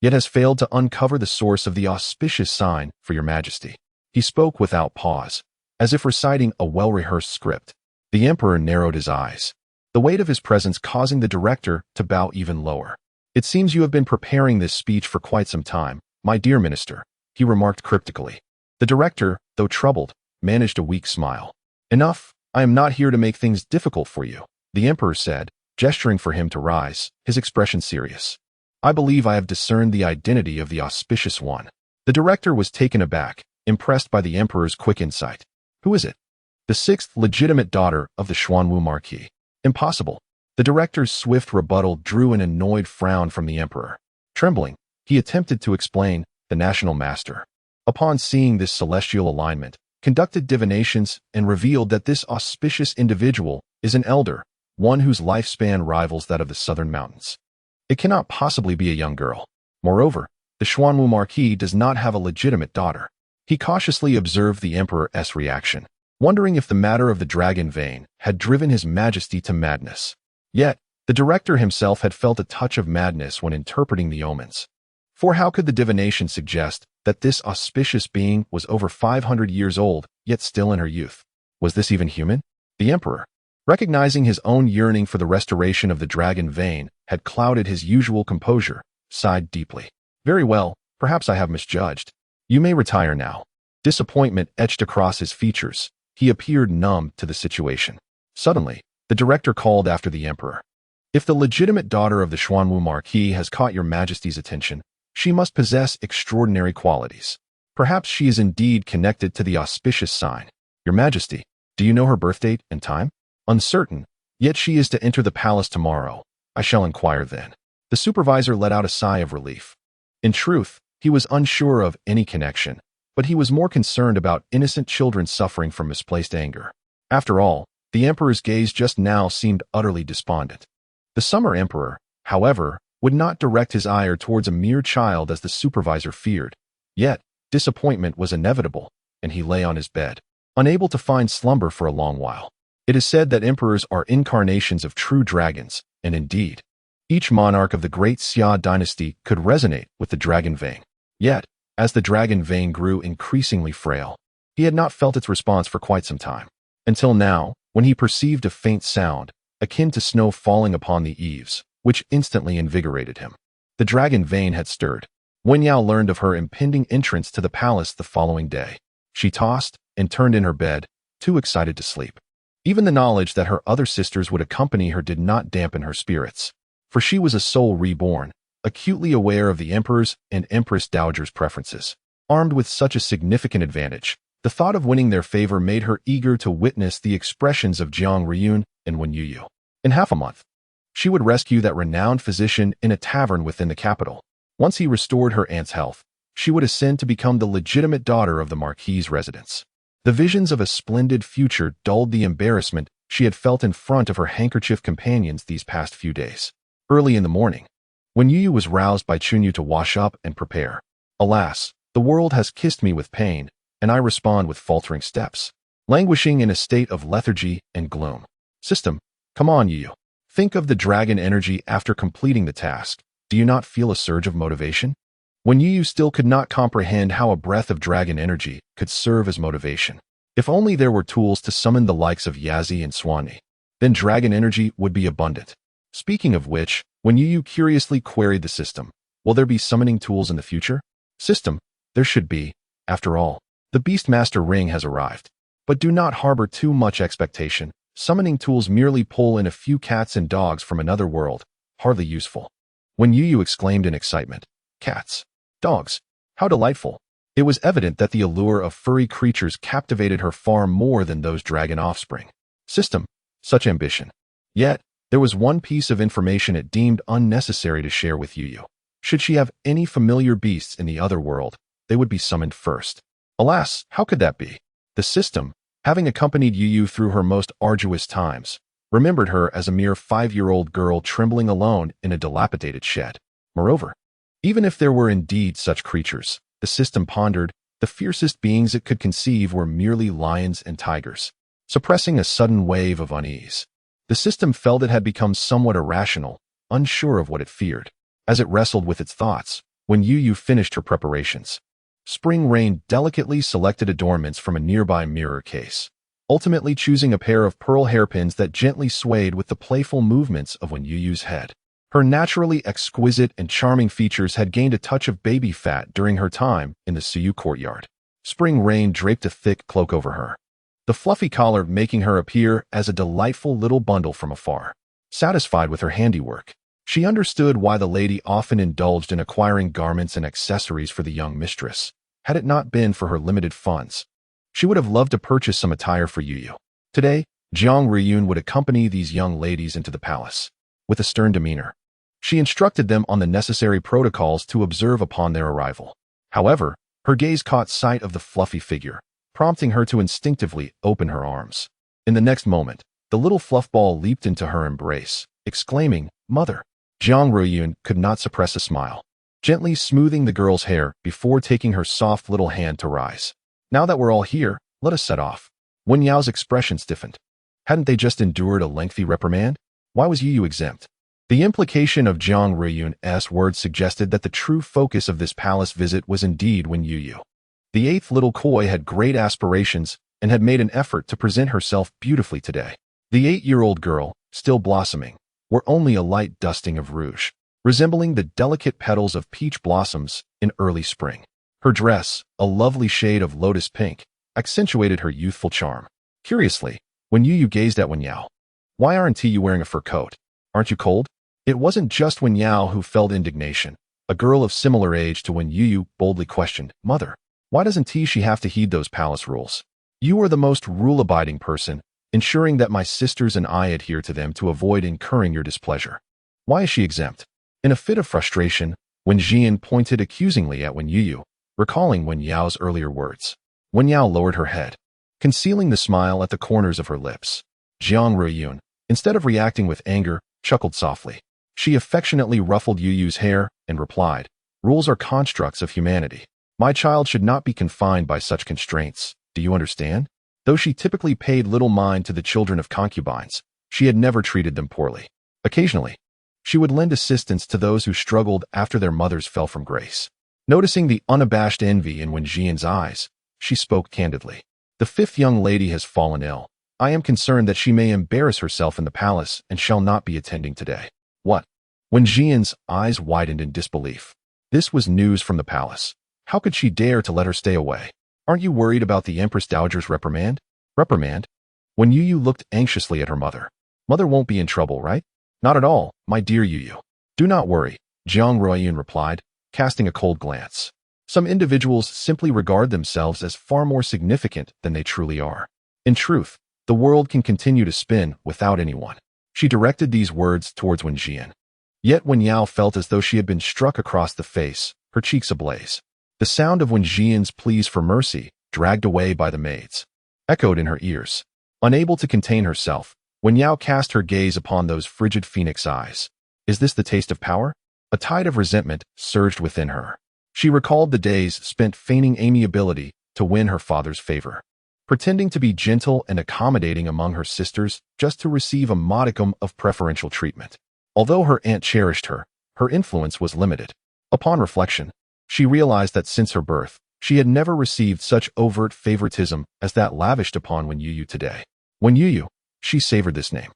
S1: yet has failed to uncover the source of the auspicious sign for your majesty." He spoke without pause, as if reciting a well-rehearsed script. The Emperor narrowed his eyes, the weight of his presence causing the director to bow even lower. "It seems you have been preparing this speech for quite some time, my dear minister," he remarked cryptically. The director, though troubled, managed a weak smile. "Enough, I am not here to make things difficult for you," the Emperor said, gesturing for him to rise, his expression serious. "I believe I have discerned the identity of the auspicious one." The director was taken aback, impressed by the Emperor's quick insight. "Who is it?" "The 6th legitimate daughter of the Youyou Marquis." "Impossible." The director's swift rebuttal drew an annoyed frown from the Emperor. Trembling, he attempted to explain, "The national master, upon seeing this celestial alignment, conducted divinations and revealed that this auspicious individual is an elder, one whose lifespan rivals that of the southern mountains. It cannot possibly be a young girl. Moreover, the Youyou Marquis does not have a legitimate daughter." He cautiously observed the Emperor's reaction, wondering if the matter of the dragon vein had driven his majesty to madness. Yet, the director himself had felt a touch of madness when interpreting the omens. For how could the divination suggest that this auspicious being was over 500 years old, yet still in her youth? Was this even human? The Emperor, recognizing his own yearning for the restoration of the dragon vein had clouded his usual composure, sighed deeply. "Very well, perhaps I have misjudged. You may retire now." Disappointment etched across his features. He appeared numb to the situation. Suddenly, the director called after the Emperor. "If the legitimate daughter of the Youyou Marquis has caught your majesty's attention, she must possess extraordinary qualities. Perhaps she is indeed connected to the auspicious sign. Your majesty, do you know her birth date and time?" "Uncertain, yet she is to enter the palace tomorrow. I shall inquire then." The supervisor let out a sigh of relief. In truth, he was unsure of any connection, but he was more concerned about innocent children suffering from misplaced anger. After all, the Emperor's gaze just now seemed utterly despondent. The summer Emperor, however, would not direct his ire towards a mere child as the supervisor feared. Yet, disappointment was inevitable, and he lay on his bed, unable to find slumber for a long while. It is said that emperors are incarnations of true dragons, and indeed, each monarch of the great Xia dynasty could resonate with the dragon vein. Yet, as the dragon vein grew increasingly frail, he had not felt its response for quite some time. Until now, when he perceived a faint sound, akin to snow falling upon the eaves, which instantly invigorated him. The dragon vein had stirred. Youyou learned of her impending entrance to the palace the following day. She tossed and turned in her bed, too excited to sleep. Even the knowledge that her other sisters would accompany her did not dampen her spirits, for she was a soul reborn, acutely aware of the emperor's and empress dowager's preferences. Armed with such a significant advantage, the thought of winning their favor made her eager to witness the expressions of Jiang Ryun and Youyou. In half a month, she would rescue that renowned physician in a tavern within the capital. Once he restored her aunt's health, she would ascend to become the legitimate daughter of the Marquis's residence. The visions of a splendid future dulled the embarrassment she had felt in front of her handkerchief companions these past few days. Early in the morning, when Youyou was roused by Chunyu to wash up and prepare. "Alas, the world has kissed me with pain, and I respond with faltering steps, languishing in a state of lethargy and gloom." "System, come on, Youyou. Think of the dragon energy after completing the task. Do you not feel a surge of motivation?" When Youyou still could not comprehend how a breath of dragon energy could serve as motivation. If only there were tools to summon the likes of Yazi and Swanee, then dragon energy would be abundant. Speaking of which, when Youyou curiously queried the system, "Will there be summoning tools in the future?" "System, there should be. After all, the Beastmaster ring has arrived. But do not harbor too much expectation. Summoning tools merely pull in a few cats and dogs from another world, hardly useful." When Youyou exclaimed in excitement, "Cats, dogs, how delightful. It was evident that the allure of furry creatures captivated her far more than those dragon offspring. System, such ambition. Yet, there was one piece of information it deemed unnecessary to share with Youyou. Should she have any familiar beasts in the other world, they would be summoned first. Alas, how could that be? The system, having accompanied Youyou through her most arduous times, remembered her as a mere 5-year-old girl trembling alone in a dilapidated shed. Moreover, even if there were indeed such creatures, the system pondered, the fiercest beings it could conceive were merely lions and tigers. Suppressing a sudden wave of unease, the system felt it had become somewhat irrational, unsure of what it feared. As it wrestled with its thoughts, when Youyou finished her preparations, Spring Rain delicately selected adornments from a nearby mirror case, ultimately choosing a pair of pearl hairpins that gently swayed with the playful movements of Youyou's head. Her naturally exquisite and charming features had gained a touch of baby fat during her time in the Youyou courtyard. Spring Rain draped a thick cloak over her, the fluffy collar making her appear as a delightful little bundle from afar. Satisfied with her handiwork, she understood why the lady often indulged in acquiring garments and accessories for the young mistress. Had it not been for her limited funds, she would have loved to purchase some attire for Youyou. Today, Jiang Riyun would accompany these young ladies into the palace. With a stern demeanor, she instructed them on the necessary protocols to observe upon their arrival. However, her gaze caught sight of the fluffy figure, prompting her to instinctively open her arms. In the next moment, the little fluff ball leaped into her embrace, exclaiming, "Mother!" Jiang Riyun could not suppress a smile, gently smoothing the girl's hair before taking her soft little hand to rise. "Now that we're all here, let us set off." Wen Yao's expression stiffened. Hadn't they just endured a lengthy reprimand? Why was Youyou exempt? The implication of Jiang Riyun's words suggested that the true focus of this palace visit was indeed Wen Youyou. The 8th little koi had great aspirations and had made an effort to present herself beautifully today. The 8-year-old girl, still blossoming, wore only a light dusting of rouge, resembling the delicate petals of peach blossoms in early spring. Her dress, a lovely shade of lotus pink, accentuated her youthful charm. Curiously, when Youyou gazed at Wen Yao, "Why aren't you wearing a fur coat? Aren't you cold?" It wasn't just Wen Yao who felt indignation. A girl of similar age to Wen Youyou boldly questioned, "Mother, why doesn't she have to heed those palace rules? You are the most rule-abiding person, ensuring that my sisters and I adhere to them to avoid incurring your displeasure. Why is she exempt?" In a fit of frustration, Wen Jian pointed accusingly at Wen Youyou, recalling Wen Yao's earlier words. Wen Yao lowered her head, concealing the smile at the corners of her lips. Jiang Riyun, instead of reacting with anger, chuckled softly. She affectionately ruffled Youyou's hair and replied, "Rules are constructs of humanity. My child should not be confined by such constraints. Do you understand?" Though she typically paid little mind to the children of concubines, she had never treated them poorly. Occasionally, she would lend assistance to those who struggled after their mothers fell from grace. Noticing the unabashed envy in Wen Jian's eyes, she spoke candidly. "The 5th young lady has fallen ill. I am concerned that she may embarrass herself in the palace and shall not be attending today." "What?" Wen Jian's eyes widened in disbelief. This was news from the palace. How could she dare to let her stay away? "Aren't you worried about the Empress Dowager's reprimand?" "Reprimand?" When Youyou looked anxiously at her mother. "Mother won't be in trouble, right?" "Not at all, my dear Youyou. Do not worry," Jiang Riyun replied, casting a cold glance. "Some individuals simply regard themselves as far more significant than they truly are. In truth, the world can continue to spin without anyone." She directed these words towards Wen Jian. Yet Wen Yao felt as though she had been struck across the face, her cheeks ablaze. The sound of Wen Jian's pleas for mercy, dragged away by the maids, echoed in her ears. Unable to contain herself, Wen Yao cast her gaze upon those frigid phoenix eyes. Is this the taste of power? A tide of resentment surged within her. She recalled the days spent feigning amiability to win her father's favor, pretending to be gentle and accommodating among her sisters just to receive a modicum of preferential treatment. Although her aunt cherished her, her influence was limited. Upon reflection, she realized that since her birth, she had never received such overt favoritism as that lavished upon Wen Youyou today. Wen Youyou, she savored this name.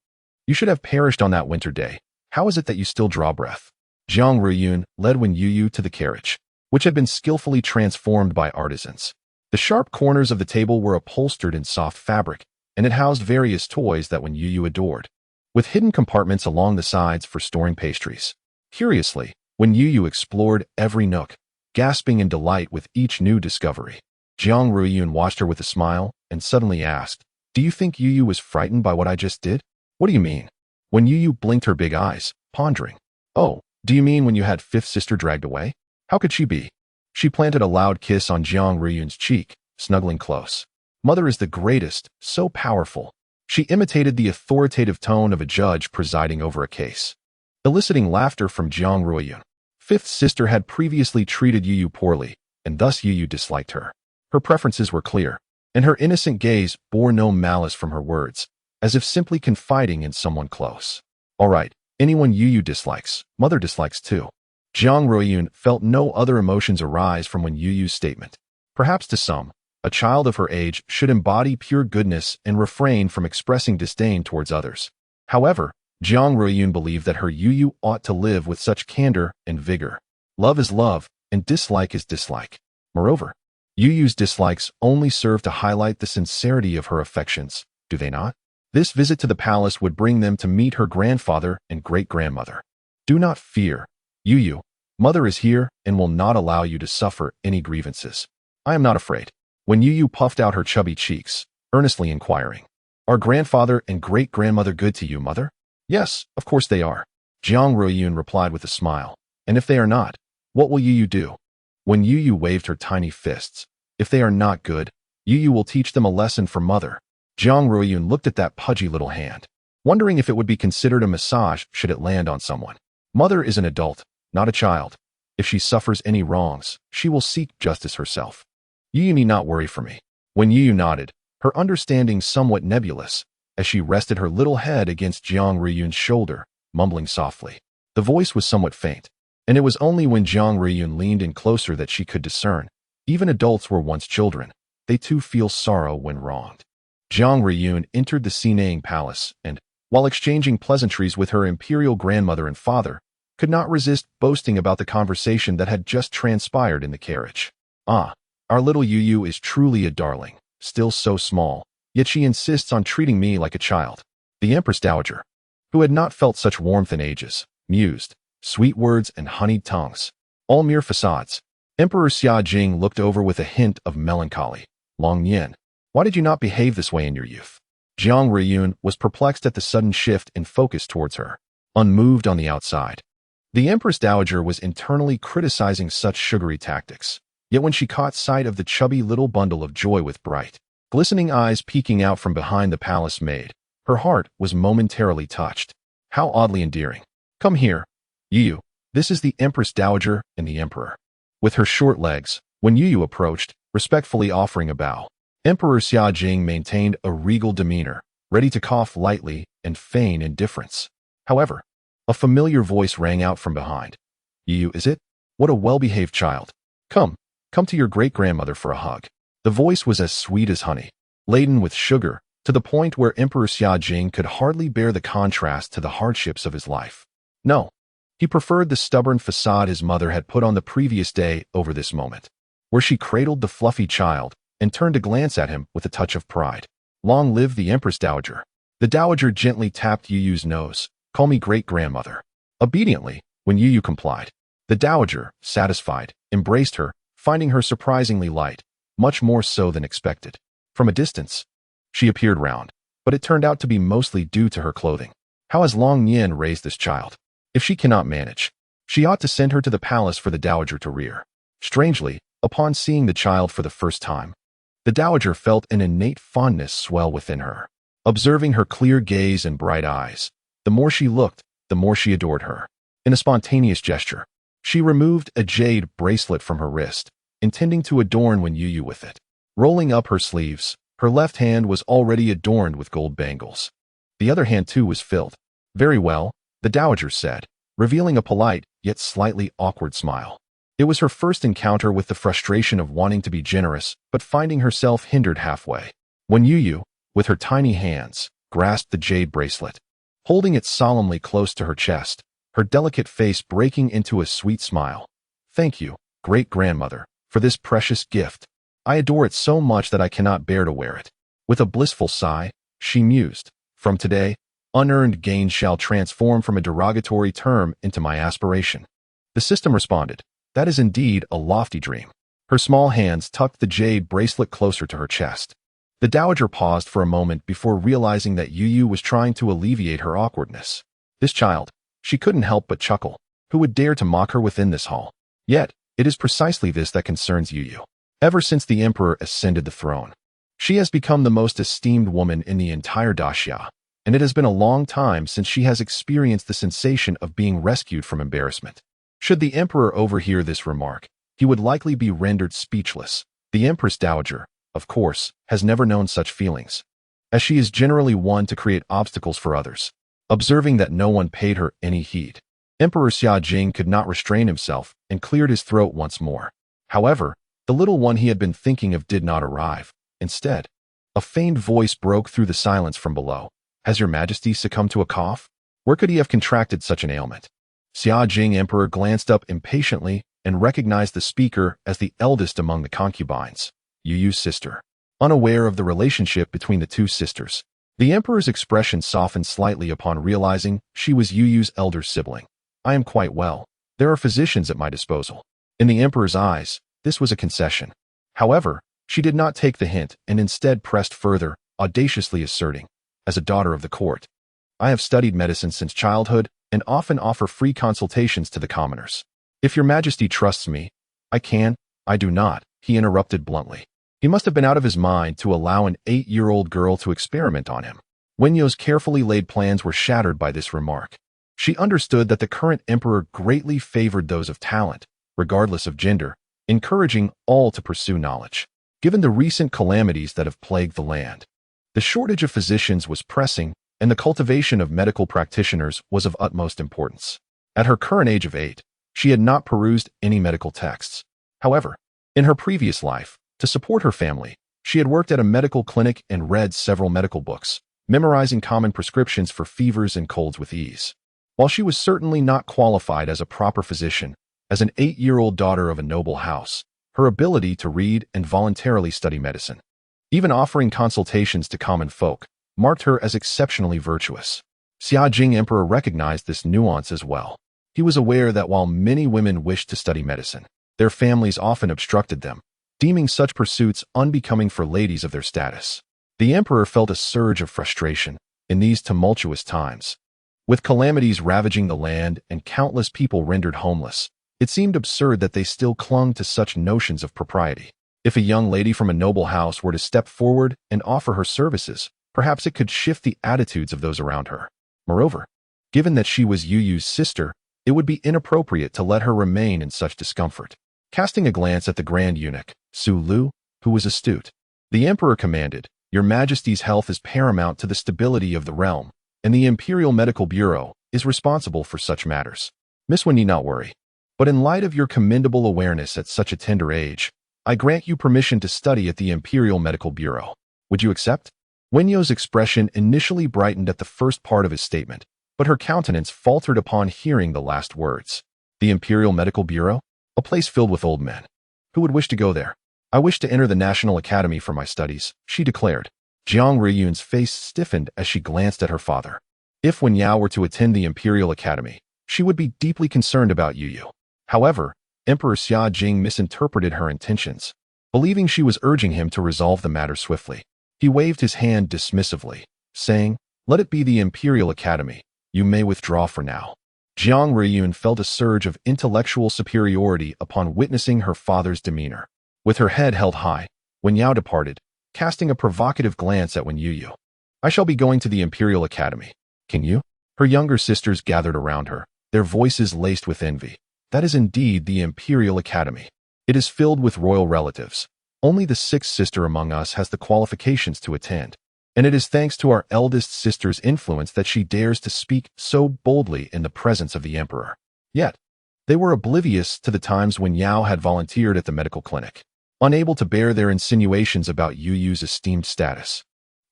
S1: You should have perished on that winter day. How is it that you still draw breath? Jiang Riyun led Wen Youyou to the carriage, which had been skillfully transformed by artisans. The sharp corners of the table were upholstered in soft fabric, and it housed various toys that Wen Youyou adored, with hidden compartments along the sides for storing pastries. Curiously, Wen Youyou explored every nook, gasping in delight with each new discovery. Jiang Ruiyun watched her with a smile and suddenly asked, "Do you think Youyou was frightened by what I just did?" "What do you mean?" When Youyou blinked her big eyes, pondering. "Oh, do you mean when you had fifth sister dragged away? How could she be?" She planted a loud kiss on Jiang Ruiyun's cheek, snuggling close. "Mother is the greatest, so powerful." She imitated the authoritative tone of a judge presiding over a case, eliciting laughter from Jiang Ruiyun. Fifth sister had previously treated Youyou poorly, and thus Youyou disliked her. Her preferences were clear, and her innocent gaze bore no malice from her words, as if simply confiding in someone close. "All right, anyone Youyou dislikes, mother dislikes too." Jiang Ruiyun felt no other emotions arise from Youyou's statement. Perhaps to some, a child of her age should embody pure goodness and refrain from expressing disdain towards others. However, Jiang Ruiyun believed that her Youyou ought to live with such candor and vigor. Love is love, and dislike is dislike. Moreover, Youyou's dislikes only serve to highlight the sincerity of her affections, do they not? This visit to the palace would bring them to meet her grandfather and great-grandmother. "Do not fear, Youyou. Mother is here and will not allow you to suffer any grievances." "I am not afraid." When Youyou puffed out her chubby cheeks, earnestly inquiring, "Are grandfather and great-grandmother good to you, mother?" "Yes, of course they are," Jiang Ruiyun replied with a smile. "And if they are not, what will Youyou do?" When Youyou waved her tiny fists, "If they are not good, Youyou will teach them a lesson for mother." Jiang Ruiyun looked at that pudgy little hand, wondering if it would be considered a massage should it land on someone. Mother is an adult, not a child. If she suffers any wrongs, she will seek justice herself. Youyou need not worry for me. When Youyou nodded, her understanding somewhat nebulous, as she rested her little head against Jiang Ruiyun's shoulder, mumbling softly. The voice was somewhat faint, and it was only when Jiang Ruiyun leaned in closer that she could discern. Even adults were once children. They too feel sorrow when wronged. Jiang Ruiyun entered the Sinaying Palace and, while exchanging pleasantries with her imperial grandmother and father, could not resist boasting about the conversation that had just transpired in the carriage. "Ah, our little Youyou is truly a darling, still so small, yet she insists on treating me like a child." The Empress Dowager, who had not felt such warmth in ages, mused, "Sweet words and honeyed tongues, all mere facades." Emperor Xia Jing looked over with a hint of melancholy. "Long Yin, why did you not behave this way in your youth?" Jiang Ruiyun was perplexed at the sudden shift in focus towards her, unmoved on the outside. The Empress Dowager was internally criticizing such sugary tactics, yet when she caught sight of the chubby little bundle of joy with bright, glistening eyes peeking out from behind the palace maid, her heart was momentarily touched. How oddly endearing. "Come here, Youyou. This is the Empress Dowager and the Emperor." With her short legs, when Youyou approached, respectfully offering a bow, Emperor Xia Jing maintained a regal demeanor, ready to cough lightly and feign indifference. However, a familiar voice rang out from behind. "Youyou, is it? What a well-behaved child. Come to your great-grandmother for a hug." The voice was as sweet as honey, laden with sugar, to the point where Emperor Xia Jing could hardly bear the contrast to the hardships of his life. No, he preferred the stubborn facade his mother had put on the previous day over this moment, where she cradled the fluffy child and turned to glance at him with a touch of pride. "Long live the Empress Dowager." The Dowager gently tapped Youyou's nose. "Call me great-grandmother." Obediently, when Youyou complied, the Dowager, satisfied, embraced her, finding her surprisingly light, much more so than expected. From a distance, she appeared round, but it turned out to be mostly due to her clothing. How has Long Yin raised this child? If she cannot manage, she ought to send her to the palace for the Dowager to rear. Strangely, upon seeing the child for the first time, the Dowager felt an innate fondness swell within her. Observing her clear gaze and bright eyes, the more she looked, the more she adored her. In a spontaneous gesture, she removed a jade bracelet from her wrist, intending to adorn Youyou with it. Rolling up her sleeves, her left hand was already adorned with gold bangles. The other hand too was filled. "Very well," the Dowager said, revealing a polite yet slightly awkward smile. It was her first encounter with the frustration of wanting to be generous but finding herself hindered halfway. When Youyou, with her tiny hands, grasped the jade bracelet, holding it solemnly close to her chest, her delicate face breaking into a sweet smile. "Thank you, great-grandmother, for this precious gift. I adore it so much that I cannot bear to wear it." With a blissful sigh, she mused, "From today, unearned gains shall transform from a derogatory term into my aspiration." The system responded, That is indeed a lofty dream. Her small hands tucked the jade bracelet closer to her chest. The dowager paused for a moment before realizing that Youyou was trying to alleviate her awkwardness. This child, she couldn't help but chuckle. Who would dare to mock her within this hall? Yet, it is precisely this that concerns Youyou. Ever since the emperor ascended the throne, she has become the most esteemed woman in the entire daxia, and it has been a long time since she has experienced the sensation of being rescued from embarrassment. Should the emperor overhear this remark, he would likely be rendered speechless. The empress dowager, of course, has never known such feelings, as she is generally one to create obstacles for others. Observing that no one paid her any heed, Emperor Xiaojing could not restrain himself and cleared his throat once more. However, the little one he had been thinking of did not arrive. Instead, a feigned voice broke through the silence from below. Has your majesty succumbed to a cough? Where could he have contracted such an ailment? Xiaojing Emperor glanced up impatiently and recognized the speaker as the eldest among the concubines, Youyou's sister. Unaware of the relationship between the two sisters, the emperor's expression softened slightly upon realizing she was Youyou's elder sibling. I am quite well. There are physicians at my disposal. In the emperor's eyes, this was a concession. However, she did not take the hint and instead pressed further, audaciously asserting, as a daughter of the court, I have studied medicine since childhood and often offer free consultations to the commoners. If your majesty trusts me, I do not, he interrupted bluntly. He must have been out of his mind to allow an 8-year-old girl to experiment on him. Wenyou's carefully laid plans were shattered by this remark. She understood that the current emperor greatly favored those of talent, regardless of gender, encouraging all to pursue knowledge. Given the recent calamities that have plagued the land, the shortage of physicians was pressing, and the cultivation of medical practitioners was of utmost importance. At her current age of 8, she had not perused any medical texts. However, in her previous life, to support her family, she had worked at a medical clinic and read several medical books, memorizing common prescriptions for fevers and colds with ease. While she was certainly not qualified as a proper physician, as an 8-year-old daughter of a noble house, her ability to read and voluntarily study medicine, even offering consultations to common folk, marked her as exceptionally virtuous. Xiaojing Emperor recognized this nuance as well. He was aware that while many women wished to study medicine, their families often obstructed them, deeming such pursuits unbecoming for ladies of their status. The emperor felt a surge of frustration in these tumultuous times. With calamities ravaging the land and countless people rendered homeless, it seemed absurd that they still clung to such notions of propriety. If a young lady from a noble house were to step forward and offer her services, perhaps it could shift the attitudes of those around her. Moreover, given that she was Youyou's sister, it would be inappropriate to let her remain in such discomfort. Casting a glance at the Grand Eunuch, Su Lu, who was astute, the emperor commanded, Your Majesty's health is paramount to the stability of the realm, and the Imperial Medical Bureau is responsible for such matters. Miss Wen need not worry. But in light of your commendable awareness at such a tender age, I grant you permission to study at the Imperial Medical Bureau. Would you accept? Wenyou's expression initially brightened at the first part of his statement, but her countenance faltered upon hearing the last words. The Imperial Medical Bureau? A place filled with old men. Who would wish to go there? I wish to enter the National Academy for my studies, she declared. Jiang Riyun's face stiffened as she glanced at her father. If Wenyou were to attend the Imperial Academy, she would be deeply concerned about Youyou. However, Emperor Xiaojing misinterpreted her intentions, believing she was urging him to resolve the matter swiftly. He waved his hand dismissively, saying, Let it be the Imperial Academy. You may withdraw for now. Jiang Riyun felt a surge of intellectual superiority upon witnessing her father's demeanor. With her head held high, Wenyou departed, casting a provocative glance at Youyou. I shall be going to the Imperial Academy. Can you? Her younger sisters gathered around her, their voices laced with envy. That is indeed the Imperial Academy. It is filled with royal relatives. Only the sixth sister among us has the qualifications to attend, and it is thanks to our eldest sister's influence that she dares to speak so boldly in the presence of the emperor. Yet, they were oblivious to the times when Yao had volunteered at the medical clinic, unable to bear their insinuations about Youyou's esteemed status.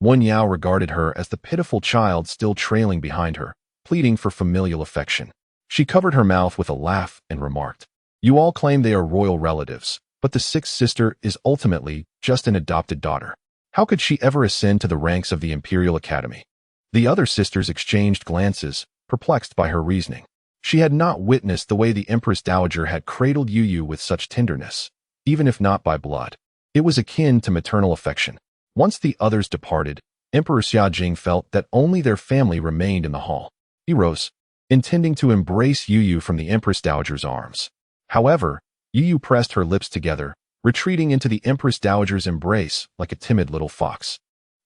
S1: Wenyou regarded her as the pitiful child still trailing behind her, pleading for familial affection. She covered her mouth with a laugh and remarked, You all claim they are royal relatives, but the sixth sister is ultimately just an adopted daughter. How could she ever ascend to the ranks of the Imperial Academy? The other sisters exchanged glances, perplexed by her reasoning. She had not witnessed the way the Empress Dowager had cradled Youyou with such tenderness, even if not by blood. It was akin to maternal affection. Once the others departed, Emperor Xiajing felt that only their family remained in the hall. He rose, intending to embrace Youyou from the Empress Dowager's arms. However, Youyou pressed her lips together, retreating into the Empress Dowager's embrace like a timid little fox.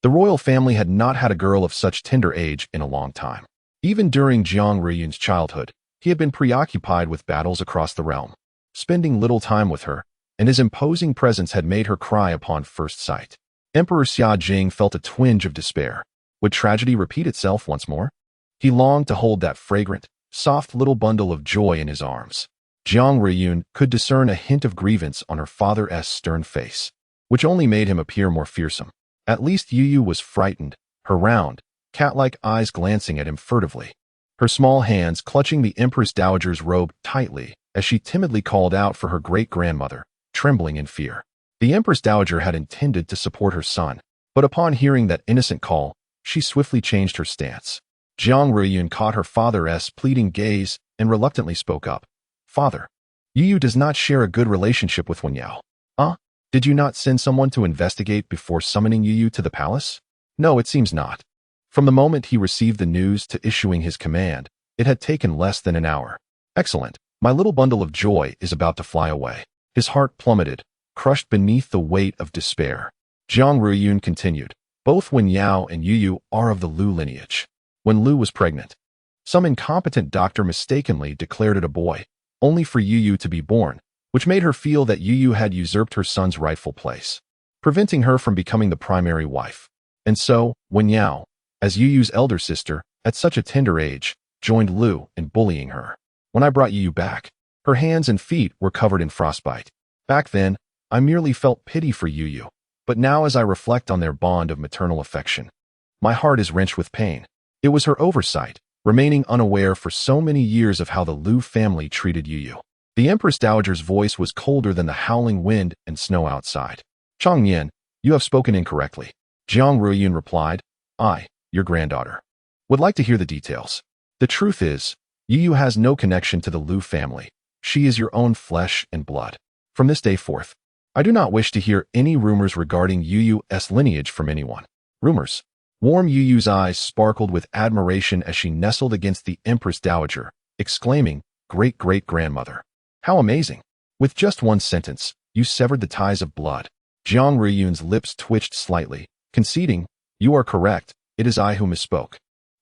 S1: The royal family had not had a girl of such tender age in a long time. Even during Jiang Ruiyun's childhood, he had been preoccupied with battles across the realm, spending little time with her, and his imposing presence had made her cry upon first sight. Emperor Xiajing felt a twinge of despair. Would tragedy repeat itself once more? He longed to hold that fragrant, soft little bundle of joy in his arms. Jiang Ruiyun could discern a hint of grievance on her father's stern face, which only made him appear more fearsome. At least Youyou was frightened, her round, cat-like eyes glancing at him furtively. Her small hands clutching the Empress Dowager's robe tightly as she timidly called out for her great-grandmother, trembling in fear. The Empress Dowager had intended to support her son, but upon hearing that innocent call, she swiftly changed her stance. Jiang Ruiyun caught her father's pleading gaze and reluctantly spoke up. Father, Youyou does not share a good relationship with Wenyao. Did you not send someone to investigate before summoning Youyou to the palace? No, it seems not. From the moment he received the news to issuing his command, it had taken less than an hour. Excellent. My little bundle of joy is about to fly away. His heart plummeted, crushed beneath the weight of despair. Jiang Ruiyun continued. Both Wenyao and Youyou are of the Lu lineage. When Lu was pregnant, some incompetent doctor mistakenly declared it a boy, only for Youyou to be born, which made her feel that Youyou had usurped her son's rightful place, preventing her from becoming the primary wife. And so, Wenyao, as Youyou's elder sister, at such a tender age, joined Lu in bullying her. When I brought Youyou back, her hands and feet were covered in frostbite. Back then, I merely felt pity for Youyou, but now as I reflect on their bond of maternal affection, my heart is wrenched with pain. It was her oversight, remaining unaware for so many years of how the Lu family treated Youyou. The Empress Dowager's voice was colder than the howling wind and snow outside. Changnian, you have spoken incorrectly. Jiang Ruiyun replied. I, your granddaughter, would like to hear the details. The truth is, Youyou has no connection to the Lu family. She is your own flesh and blood. From this day forth, I do not wish to hear any rumors regarding Youyou's lineage from anyone. Rumors. Warm Youyou's eyes sparkled with admiration as she nestled against the Empress Dowager, exclaiming, Great-great-grandmother. How amazing. With just one sentence, you severed the ties of blood. Jiang Ruiyun's lips twitched slightly, conceding, you are correct, it is I who misspoke.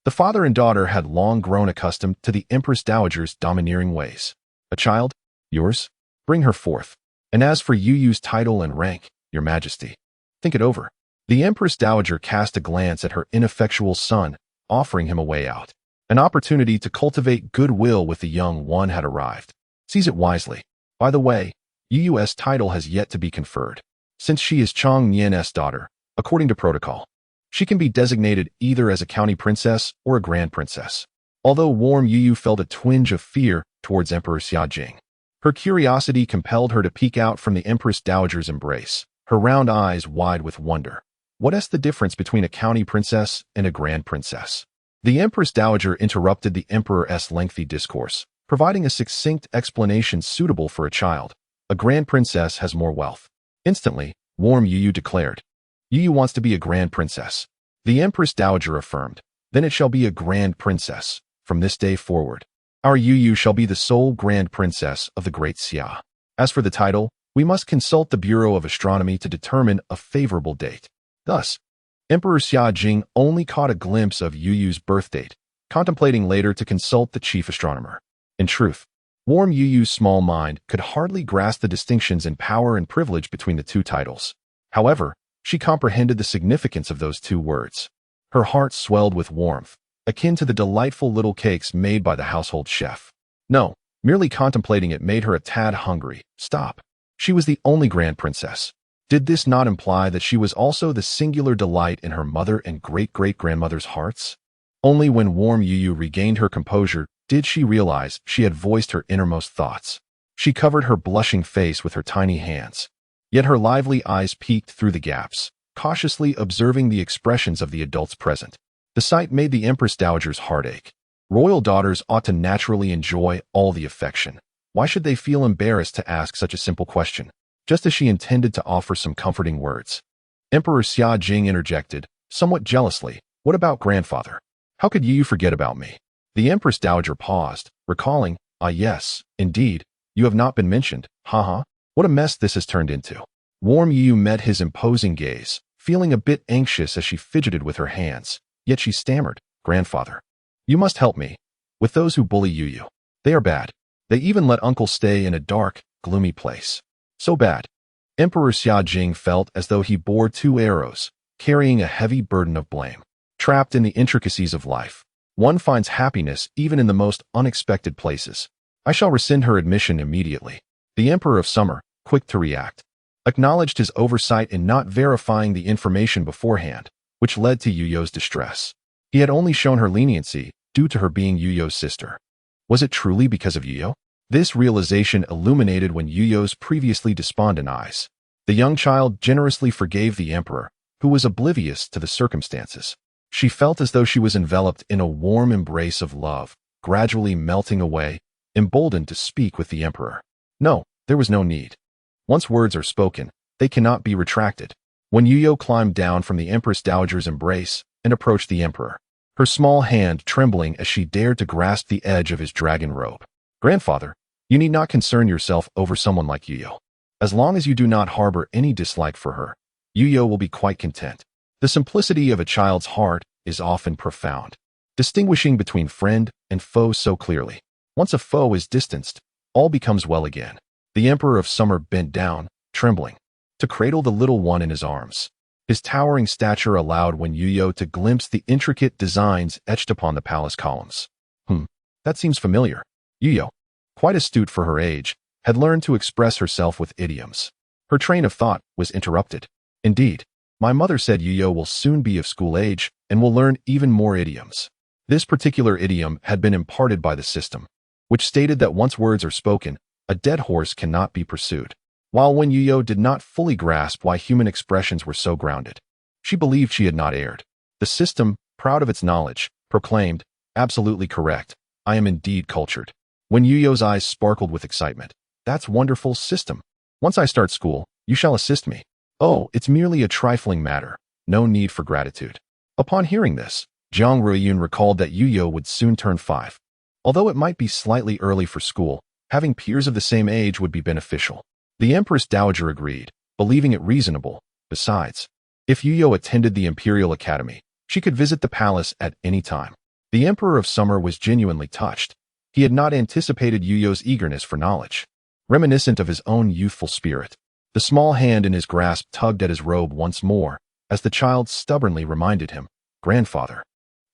S1: The father and daughter had long grown accustomed to the Empress Dowager's domineering ways. A child? Yours? Bring her forth. And as for Youyou's title and rank, your majesty, think it over. The Empress Dowager cast a glance at her ineffectual son, offering him a way out. An opportunity to cultivate goodwill with the young one had arrived. Seize it wisely. By the way, Youyou's title has yet to be conferred. Since she is Chang Nian's daughter, according to protocol, she can be designated either as a county princess or a grand princess. Although warm Youyou felt a twinge of fear towards Emperor Xiajing, her curiosity compelled her to peek out from the Empress Dowager's embrace, her round eyes wide with wonder. What is the difference between a county princess and a grand princess? The Empress Dowager interrupted the Emperor's lengthy discourse, providing a succinct explanation suitable for a child. A grand princess has more wealth. Instantly, warm Youyou declared. Youyou wants to be a grand princess. The Empress Dowager affirmed. Then it shall be a grand princess. From this day forward, our Youyou shall be the sole grand princess of the great Xia. As for the title, we must consult the Bureau of Astronomy to determine a favorable date. Thus, Emperor Xiajing only caught a glimpse of Youyou's birth date, contemplating later to consult the chief astronomer. In truth, warm Youyou's small mind could hardly grasp the distinctions in power and privilege between the two titles. However, she comprehended the significance of those two words. Her heart swelled with warmth, akin to the delightful little cakes made by the household chef. No, merely contemplating it made her a tad hungry. Stop. She was the only grand princess. Did this not imply that she was also the singular delight in her mother and great-great-grandmother's hearts? Only when warm Youyou regained her composure did she realize she had voiced her innermost thoughts. She covered her blushing face with her tiny hands. Yet her lively eyes peeked through the gaps, cautiously observing the expressions of the adults present. The sight made the Empress Dowager's heart ache. Royal daughters ought to naturally enjoy all the affection. Why should they feel embarrassed to ask such a simple question? Just as she intended to offer some comforting words, Emperor Xia Jing interjected, somewhat jealously, "What about grandfather? How could you forget about me?" The Empress Dowager paused, recalling, "Ah yes, indeed, you have not been mentioned, haha. What a mess this has turned into." Warm Youyou met his imposing gaze, feeling a bit anxious as she fidgeted with her hands, yet she stammered, "Grandfather, you must help me. With those who bully Youyou. They are bad. They even let uncle stay in a dark, gloomy place. So bad." Emperor Xia Jing felt as though he bore two arrows, carrying a heavy burden of blame. Trapped in the intricacies of life, one finds happiness even in the most unexpected places. "I shall rescind her admission immediately." The Emperor of Summer, quick to react, acknowledged his oversight in not verifying the information beforehand, which led to Youyou's distress. He had only shown her leniency due to her being Youyou's sister. Was it truly because of Youyou? This realization illuminated when Youyou's previously despondent eyes. The young child generously forgave the emperor, who was oblivious to the circumstances. She felt as though she was enveloped in a warm embrace of love, gradually melting away, emboldened to speak with the emperor. No, there was no need. Once words are spoken, they cannot be retracted. When Youyou climbed down from the Empress Dowager's embrace and approached the emperor, her small hand trembling as she dared to grasp the edge of his dragon robe. "Grandfather, you need not concern yourself over someone like Youyou. As long as you do not harbor any dislike for her, Youyou will be quite content." The simplicity of a child's heart is often profound, distinguishing between friend and foe so clearly. Once a foe is distanced, all becomes well again. The Emperor of Summer bent down, trembling, to cradle the little one in his arms. His towering stature allowed when Youyou to glimpse the intricate designs etched upon the palace columns. That seems familiar. Youyou, quite astute for her age, had learned to express herself with idioms. Her train of thought was interrupted. "Indeed, my mother said Youyou will soon be of school age and will learn even more idioms." This particular idiom had been imparted by the system, which stated that once words are spoken, a dead horse cannot be pursued. While when Youyou did not fully grasp why human expressions were so grounded, she believed she had not erred. The system, proud of its knowledge, proclaimed, "Absolutely correct. I am indeed cultured." When Youyou's eyes sparkled with excitement, "That's wonderful, system. Once I start school, you shall assist me." "Oh, it's merely a trifling matter. No need for gratitude." Upon hearing this, Jiang Ruiyun recalled that Youyou would soon turn 5. Although it might be slightly early for school, having peers of the same age would be beneficial. The Empress Dowager agreed, believing it reasonable. Besides, if Youyou attended the Imperial Academy, she could visit the palace at any time. The Emperor of Summer was genuinely touched. He had not anticipated Youyou's eagerness for knowledge. Reminiscent of his own youthful spirit, the small hand in his grasp tugged at his robe once more, as the child stubbornly reminded him, "Grandfather,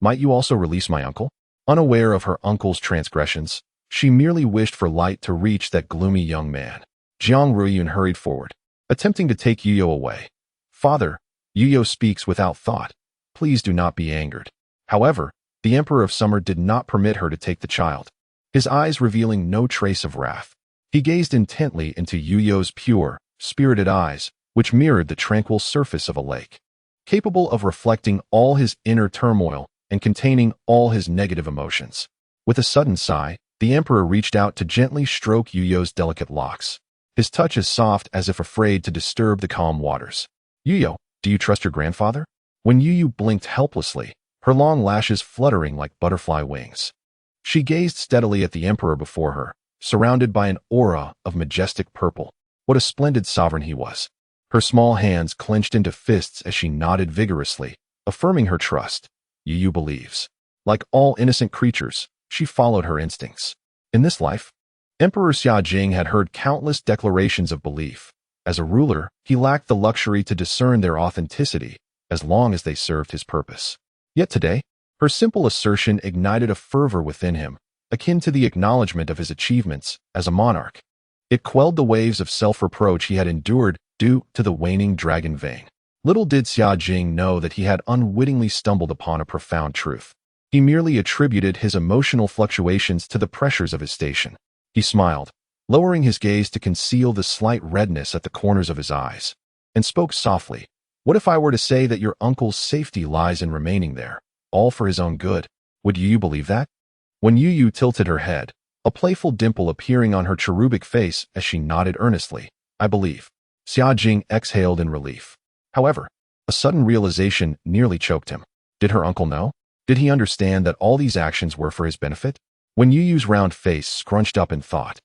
S1: might you also release my uncle?" Unaware of her uncle's transgressions, she merely wished for light to reach that gloomy young man. Jiang Ruiyun hurried forward, attempting to take Youyou away. "Father," Youyou speaks without thought. "Please do not be angered." However, the Emperor of Summer did not permit her to take the child, his eyes revealing no trace of wrath. He gazed intently into Youyou's pure, spirited eyes, which mirrored the tranquil surface of a lake, capable of reflecting all his inner turmoil and containing all his negative emotions. With a sudden sigh, the Emperor reached out to gently stroke Youyou's delicate locks, his touch as soft as if afraid to disturb the calm waters. "Youyou, do you trust your grandfather?" When Youyou blinked helplessly, her long lashes fluttering like butterfly wings, she gazed steadily at the Emperor before her, surrounded by an aura of majestic purple. What a splendid sovereign he was. Her small hands clenched into fists as she nodded vigorously, affirming her trust. Youyou believes. Like all innocent creatures, she followed her instincts. In this life, Emperor Xia Jing had heard countless declarations of belief. As a ruler, he lacked the luxury to discern their authenticity, as long as they served his purpose. Yet today, her simple assertion ignited a fervor within him, akin to the acknowledgement of his achievements as a monarch. It quelled the waves of self-reproach he had endured due to the waning dragon vein. Little did Xia Jing know that he had unwittingly stumbled upon a profound truth. He merely attributed his emotional fluctuations to the pressures of his station. He smiled, lowering his gaze to conceal the slight redness at the corners of his eyes, and spoke softly. "What if I were to say that your uncle's safety lies in remaining there, all for his own good? Would you believe that?" When Youyou tilted her head, a playful dimple appearing on her cherubic face as she nodded earnestly. I believe. Xia Jing exhaled in relief. However, a sudden realization nearly choked him. Did her uncle know? Did he understand that all these actions were for his benefit? When Youyou's round face scrunched up in thought,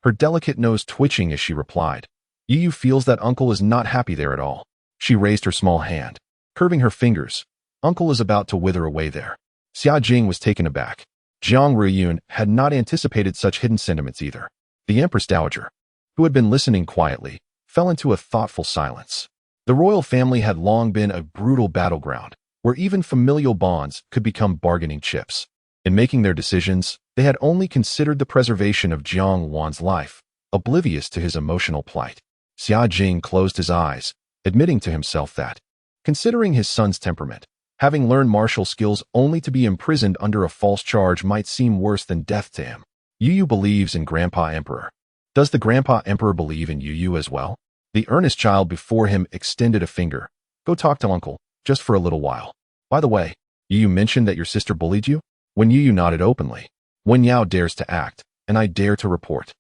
S1: her delicate nose twitching as she replied, Youyou feels that uncle is not happy there at all. She raised her small hand, curving her fingers. Uncle is about to wither away there. Xia Jing was taken aback. Jiang Ruiyun had not anticipated such hidden sentiments either. The Empress Dowager, who had been listening quietly, fell into a thoughtful silence. The royal family had long been a brutal battleground, where even familial bonds could become bargaining chips. In making their decisions, they had only considered the preservation of Jiang Wan's life, oblivious to his emotional plight. Xia Jing closed his eyes, admitting to himself that, considering his son's temperament, having learned martial skills only to be imprisoned under a false charge might seem worse than death to him. Youyou believes in Grandpa Emperor. Does the Grandpa Emperor believe in Youyou as well? The earnest child before him extended a finger. Go talk to Uncle, just for a little while. By the way, Youyou mentioned that your sister bullied you? When Youyou nodded openly. Wen Yao dares to act, and I dare to report.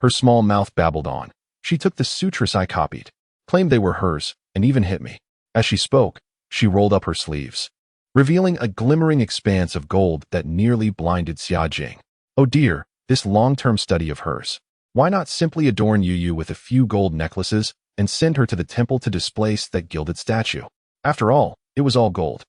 S1: Her small mouth babbled on. She took the sutras I copied, claimed they were hers, and even hit me. As she spoke, she rolled up her sleeves, revealing a glimmering expanse of gold that nearly blinded Xia Jing. Oh dear, this long-term study of hers. Why not simply adorn Youyou with a few gold necklaces and send her to the temple to displace that gilded statue? After all, it was all gold.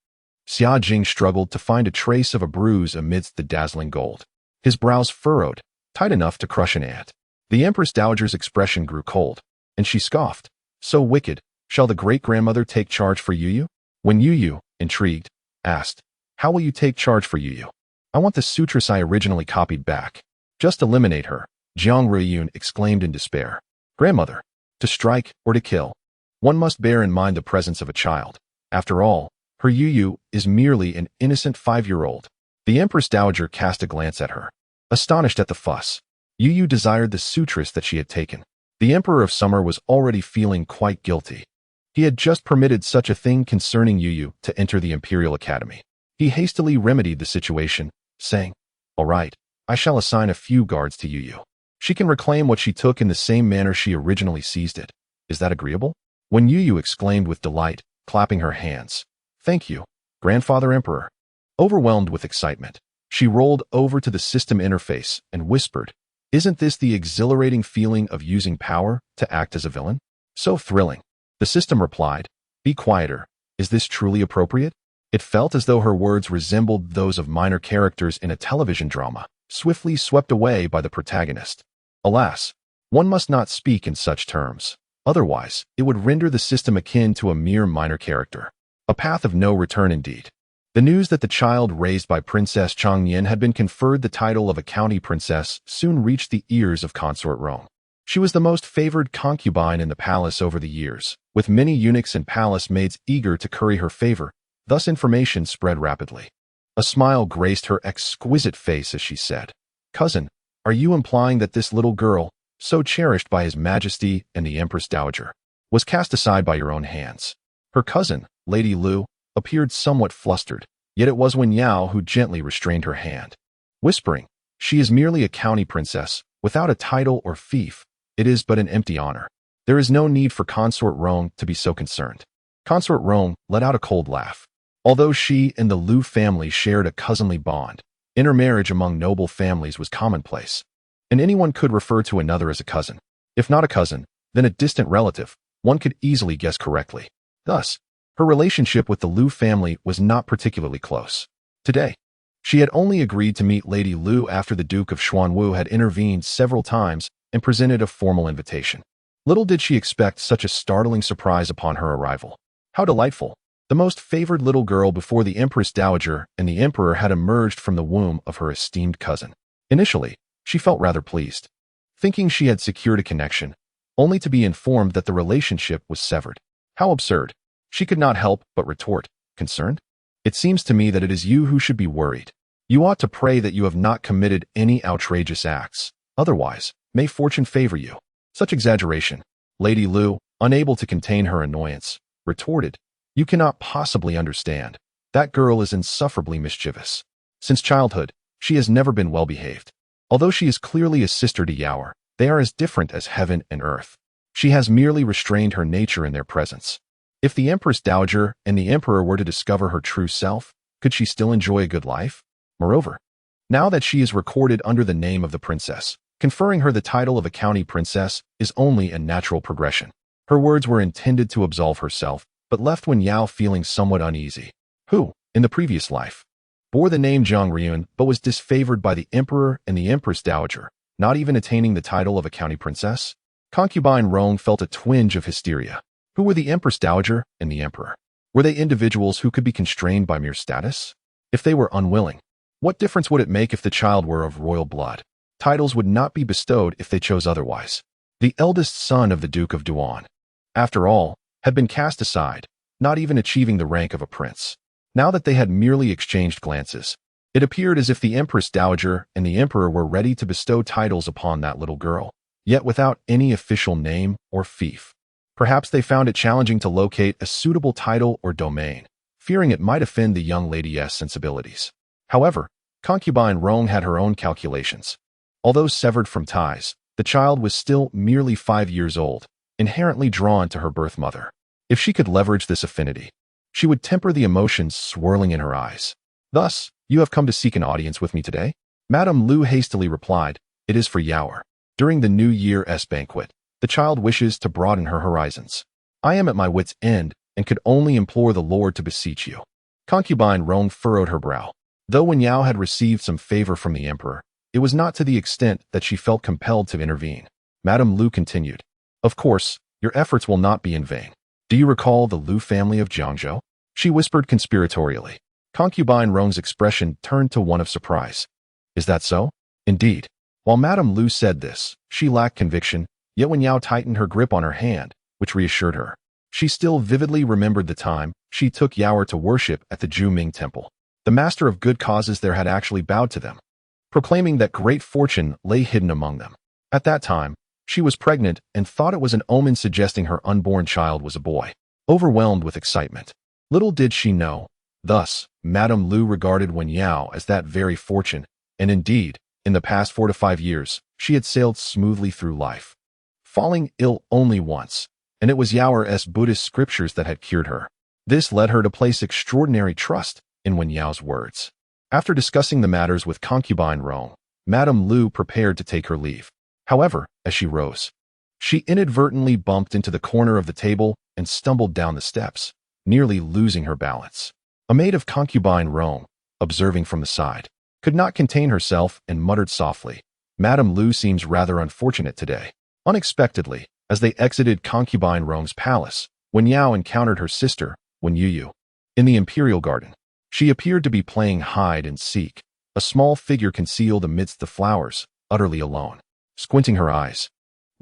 S1: Xia Jing struggled to find a trace of a bruise amidst the dazzling gold. His brows furrowed, tight enough to crush an ant. The Empress Dowager's expression grew cold, and she scoffed. So wicked, shall the great-grandmother take charge for Youyou? When Youyou, intrigued, asked, how will you take charge for Youyou? I want the sutras I originally copied back. Just eliminate her, Jiang Ruiyun exclaimed in despair. Grandmother, to strike or to kill. One must bear in mind the presence of a child. After all, her Youyou is merely an innocent 5-year-old. The Empress Dowager cast a glance at her, astonished at the fuss. Youyou desired the sutras that she had taken. The Emperor of Summer was already feeling quite guilty. He had just permitted such a thing concerning Youyou to enter the Imperial Academy. He hastily remedied the situation, saying, all right, I shall assign a few guards to Youyou. She can reclaim what she took in the same manner she originally seized it. Is that agreeable? When Youyou exclaimed with delight, clapping her hands. Thank you, Grandfather Emperor. Overwhelmed with excitement, she rolled over to the system interface and whispered, isn't this the exhilarating feeling of using power to act as a villain? So thrilling. The system replied, be quieter. Is this truly appropriate? It felt as though her words resembled those of minor characters in a television drama, swiftly swept away by the protagonist. Alas, one must not speak in such terms. Otherwise, it would render the system akin to a mere minor character. A path of no return indeed. The news that the child raised by Princess Changyan had been conferred the title of a county princess soon reached the ears of Consort Rome. She was the most favored concubine in the palace over the years, with many eunuchs and palace maids eager to curry her favor. Thus information spread rapidly. A smile graced her exquisite face as she said, cousin, are you implying that this little girl, so cherished by His Majesty and the Empress Dowager, was cast aside by your own hands? Her cousin, Lady Lu, appeared somewhat flustered, yet it was Wen Yao who gently restrained her hand. Whispering, she is merely a county princess, without a title or fief. It is but an empty honor. There is no need for Consort Rome to be so concerned. Consort Rome let out a cold laugh. Although she and the Lu family shared a cousinly bond, intermarriage among noble families was commonplace, and anyone could refer to another as a cousin. If not a cousin, then a distant relative, one could easily guess correctly. Thus, her relationship with the Lu family was not particularly close. Today, she had only agreed to meet Lady Lu after the Duke of Xuanwu had intervened several times and presented a formal invitation. Little did she expect such a startling surprise upon her arrival. How delightful! The most favored little girl before the Empress Dowager and the Emperor had emerged from the womb of her esteemed cousin. Initially, she felt rather pleased, thinking she had secured a connection, only to be informed that the relationship was severed. How absurd! She could not help but retort, concerned? It seems to me that it is you who should be worried. You ought to pray that you have not committed any outrageous acts. Otherwise, may fortune favor you. Such exaggeration. Lady Lu, unable to contain her annoyance, retorted, you cannot possibly understand. That girl is insufferably mischievous. Since childhood, she has never been well behaved. Although she is clearly a sister to Youyou, they are as different as heaven and earth. She has merely restrained her nature in their presence. If the Empress Dowager and the Emperor were to discover her true self, could she still enjoy a good life? Moreover, now that she is recorded under the name of the princess, conferring her the title of a county princess is only a natural progression. Her words were intended to absolve herself, but left Youyou feeling somewhat uneasy. Who, in the previous life, bore the name Reborn but was disfavored by the Emperor and the Empress Dowager, not even attaining the title of a county princess? Concubine Rong felt a twinge of hysteria. Who were the Empress Dowager and the Emperor? Were they individuals who could be constrained by mere status? If they were unwilling, what difference would it make if the child were of royal blood? Titles would not be bestowed if they chose otherwise. The eldest son of the Duke of Duan, after all, had been cast aside, not even achieving the rank of a prince. Now that they had merely exchanged glances, it appeared as if the Empress Dowager and the Emperor were ready to bestow titles upon that little girl, yet without any official name or fief. Perhaps they found it challenging to locate a suitable title or domain, fearing it might offend the young lady's sensibilities. However, concubine Rong had her own calculations. Although severed from ties, the child was still merely 5 years old, inherently drawn to her birth mother. If she could leverage this affinity, she would temper the emotions swirling in her eyes. Thus, you have come to seek an audience with me today? Madame Lu hastily replied, it is for Youyou. During the New Year's banquet, the child wishes to broaden her horizons. I am at my wit's end and could only implore the Lord to beseech you. Concubine Rong furrowed her brow. Though Youyou had received some favor from the Emperor, it was not to the extent that she felt compelled to intervene. Madame Lu continued, of course, your efforts will not be in vain. Do you recall the Lu family of Jiangzhou? She whispered conspiratorially. Concubine Rong's expression turned to one of surprise. Is that so? Indeed. While Madame Lu said this, she lacked conviction, yet Youyou tightened her grip on her hand, which reassured her. She still vividly remembered the time she took Youyou to worship at the Juming Temple. The master of good causes there had actually bowed to them, proclaiming that great fortune lay hidden among them. At that time, she was pregnant and thought it was an omen suggesting her unborn child was a boy. Overwhelmed with excitement, little did she know. Thus, Madame Lu regarded Youyou as that very fortune, and indeed, in the past 4 to 5 years, she had sailed smoothly through life, falling ill only once, and it was Youyou's Buddhist scriptures that had cured her. This led her to place extraordinary trust in Youyou's words. After discussing the matters with concubine Rong, Madame Lu prepared to take her leave. However, as she rose, she inadvertently bumped into the corner of the table and stumbled down the steps, nearly losing her balance. A maid of concubine Rong, observing from the side, could not contain herself and muttered softly, Madame Lu seems rather unfortunate today. Unexpectedly, as they exited concubine Rong's palace, Youyou encountered her sister, Youyou, in the imperial garden. She appeared to be playing hide and seek, a small figure concealed amidst the flowers, utterly alone. Squinting her eyes,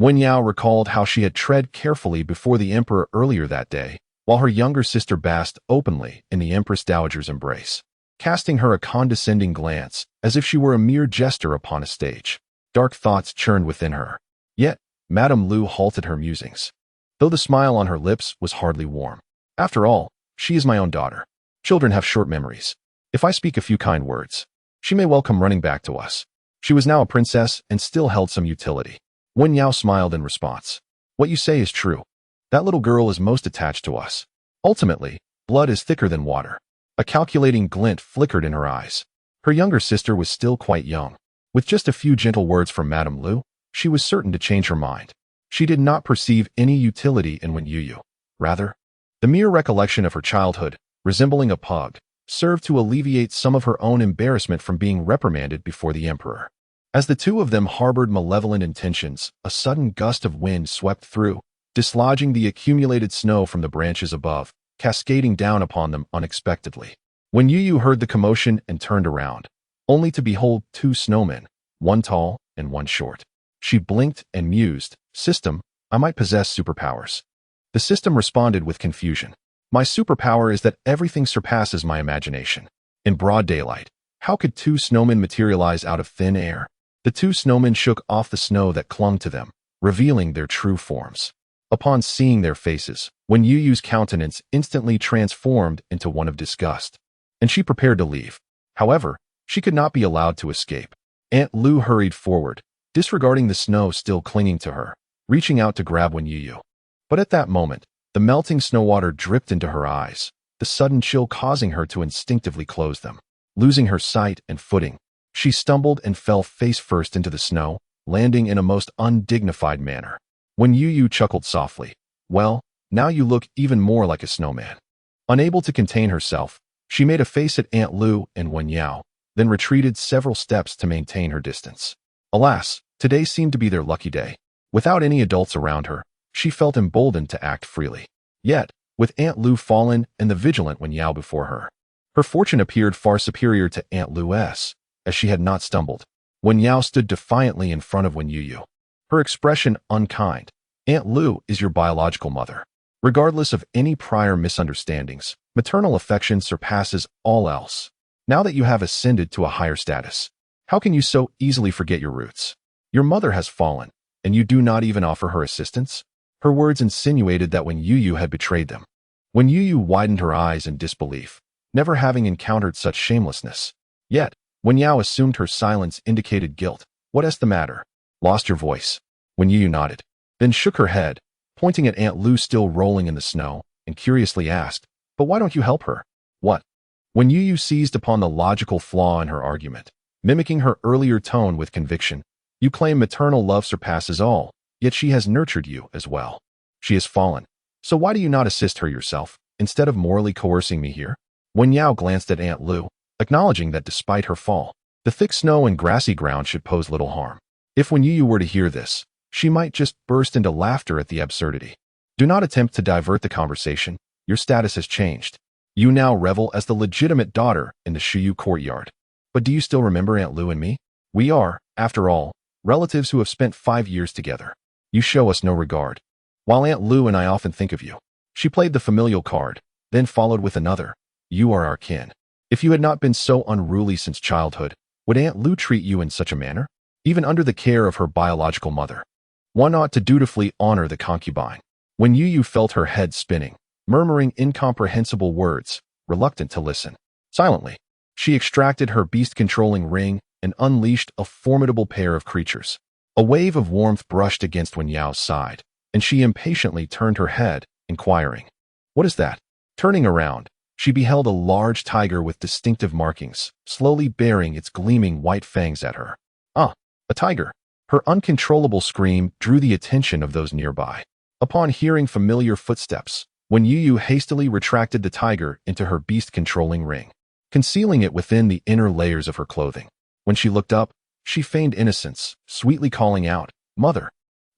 S1: Youyou recalled how she had tread carefully before the Emperor earlier that day, while her younger sister basked openly in the Empress Dowager's embrace, casting her a condescending glance as if she were a mere jester upon a stage. Dark thoughts churned within her. Yet, Madame Lu halted her musings, though the smile on her lips was hardly warm. After all, she is my own daughter. Children have short memories. If I speak a few kind words, she may well come running back to us. She was now a princess and still held some utility. Youyou smiled in response. What you say is true. That little girl is most attached to us. Ultimately, blood is thicker than water. A calculating glint flickered in her eyes. Her younger sister was still quite young. With just a few gentle words from Madame Lu, she was certain to change her mind. She did not perceive any utility in Youyou. Rather, the mere recollection of her childhood, resembling a pug, served to alleviate some of her own embarrassment from being reprimanded before the Emperor. As the two of them harbored malevolent intentions, a sudden gust of wind swept through, dislodging the accumulated snow from the branches above, cascading down upon them unexpectedly. Youyou heard the commotion and turned around, only to behold 2 snowmen, one tall and one short. She blinked and mused, System, I might possess superpowers. The system responded with confusion. My superpower is that everything surpasses my imagination. In broad daylight, how could 2 snowmen materialize out of thin air? The 2 snowmen shook off the snow that clung to them, revealing their true forms. Upon seeing their faces, Youyou's countenance instantly transformed into one of disgust, and she prepared to leave. However, She could not be allowed to escape. Aunt Lu hurried forward, disregarding the snow still clinging to her, reaching out to grab Youyou. But at that moment, the melting snow water dripped into her eyes, the sudden chill causing her to instinctively close them. Losing her sight and footing, she stumbled and fell face first into the snow, landing in a most undignified manner. Youyou chuckled softly. Well, now you look even more like a snowman. Unable to contain herself, she made a face at Aunt Lu and Youyou, then retreated several steps to maintain her distance. Alas, today seemed to be their lucky day. Without any adults around her, she felt emboldened to act freely. Yet, with Aunt Lu fallen and the vigilant Youyou before her, her fortune appeared far superior to Aunt Lu's, as she had not stumbled. Youyou stood defiantly in front of Youyou, her expression unkind. Aunt Lu is your biological mother. Regardless of any prior misunderstandings, maternal affection surpasses all else. Now that you have ascended to a higher status, how can you so easily forget your roots? Your mother has fallen, and you do not even offer her assistance? Her words insinuated that Youyou had betrayed them. Youyou widened her eyes in disbelief, never having encountered such shamelessness. Yet, Youyou assumed her silence indicated guilt. What's the matter? Lost your voice? Youyou nodded, then shook her head, pointing at Aunt Lu still rolling in the snow, and curiously asked, but why don't you help her? What? Youyou seized upon the logical flaw in her argument, mimicking her earlier tone with conviction. You claim maternal love surpasses all, yet she has nurtured you as well. She has fallen. So why do you not assist her yourself, instead of morally coercing me here? Youyou glanced at Aunt Lu, acknowledging that despite her fall, the thick snow and grassy ground should pose little harm. If Youyou were to hear this, she might just burst into laughter at the absurdity. Do not attempt to divert the conversation. Your status has changed. You now revel as the legitimate daughter in the Youyou courtyard. But do you still remember Aunt Lu and me? We are, after all, relatives who have spent 5 years together. You show us no regard. While Aunt Lu and I often think of you. She played the familial card, then followed with another. You are our kin. If you had not been so unruly since childhood, would Aunt Lu treat you in such a manner? Even under the care of her biological mother. One ought to dutifully honor the concubine. Youyou felt her head spinning, murmuring incomprehensible words, reluctant to listen. Silently, she extracted her beast-controlling ring and unleashed a formidable pair of creatures. A wave of warmth brushed against Youyou's side, and she impatiently turned her head, inquiring, what is that? Turning around, she beheld a large tiger with distinctive markings, slowly baring its gleaming white fangs at her. Ah, a tiger! Her uncontrollable scream drew the attention of those nearby. Upon hearing familiar footsteps, Youyou hastily retracted the tiger into her beast-controlling ring, concealing it within the inner layers of her clothing. When she looked up, she feigned innocence, sweetly calling out, Mother!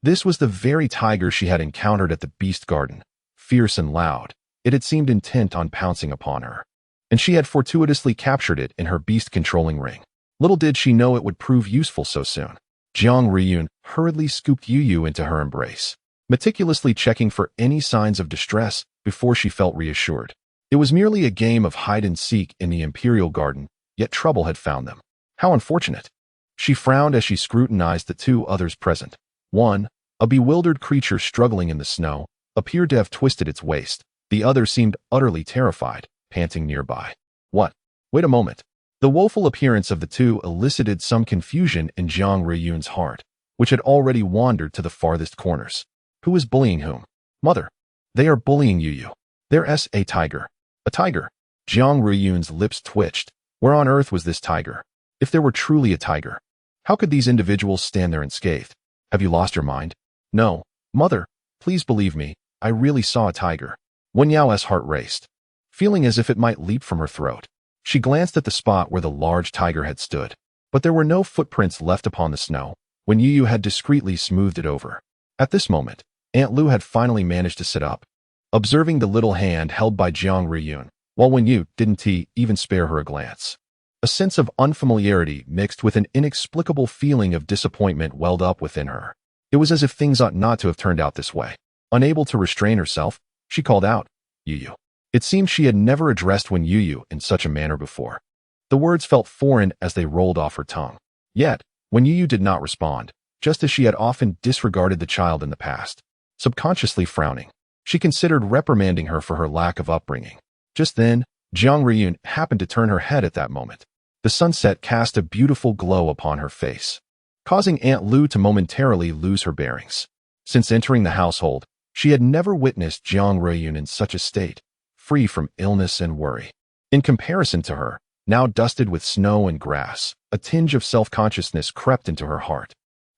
S1: This was the very tiger she had encountered at the beast garden. Fierce and loud, it had seemed intent on pouncing upon her. And she had fortuitously captured it in her beast-controlling ring. Little did she know it would prove useful so soon. Reborn hurriedly scooped Youyou into her embrace, meticulously checking for any signs of distress before she felt reassured. It was merely a game of hide-and-seek in the imperial garden, yet trouble had found them. How unfortunate! She frowned as she scrutinized the two others present. One, a bewildered creature struggling in the snow, appeared to have twisted its waist. The other seemed utterly terrified, panting nearby. What? Wait a moment. The woeful appearance of the two elicited some confusion in Reborn's heart, which had already wandered to the farthest corners. Who is bullying whom? Mother. They are bullying Youyou. There's a tiger. A tiger. Reborn's lips twitched. Where on earth was this tiger? If there were truly a tiger, how could these individuals stand there unscathed? Have you lost your mind? No. Mother, please believe me, I really saw a tiger. Youyou's heart raced, feeling as if it might leap from her throat. She glanced at the spot where the large tiger had stood, but there were no footprints left upon the snow. Youyou had discreetly smoothed it over. At this moment, Aunt Lu had finally managed to sit up, observing the little hand held by Reborn, while Youyou didn't even spare her a glance. A sense of unfamiliarity mixed with an inexplicable feeling of disappointment welled up within her. It was as if things ought not to have turned out this way. Unable to restrain herself, she called out, Youyou. It seemed she had never addressed Youyou in such a manner before. The words felt foreign as they rolled off her tongue. Yet, Youyou did not respond, just as she had often disregarded the child in the past. Subconsciously frowning, she considered reprimanding her for her lack of upbringing. Just then, Reborn happened to turn her head at that moment. The sunset cast a beautiful glow upon her face, causing Aunt Lu to momentarily lose her bearings. Since entering the household, she had never witnessed Jiang Ruiyun in such a state, free from illness and worry. In comparison to her, now dusted with snow and grass, a tinge of self-consciousness crept into her heart.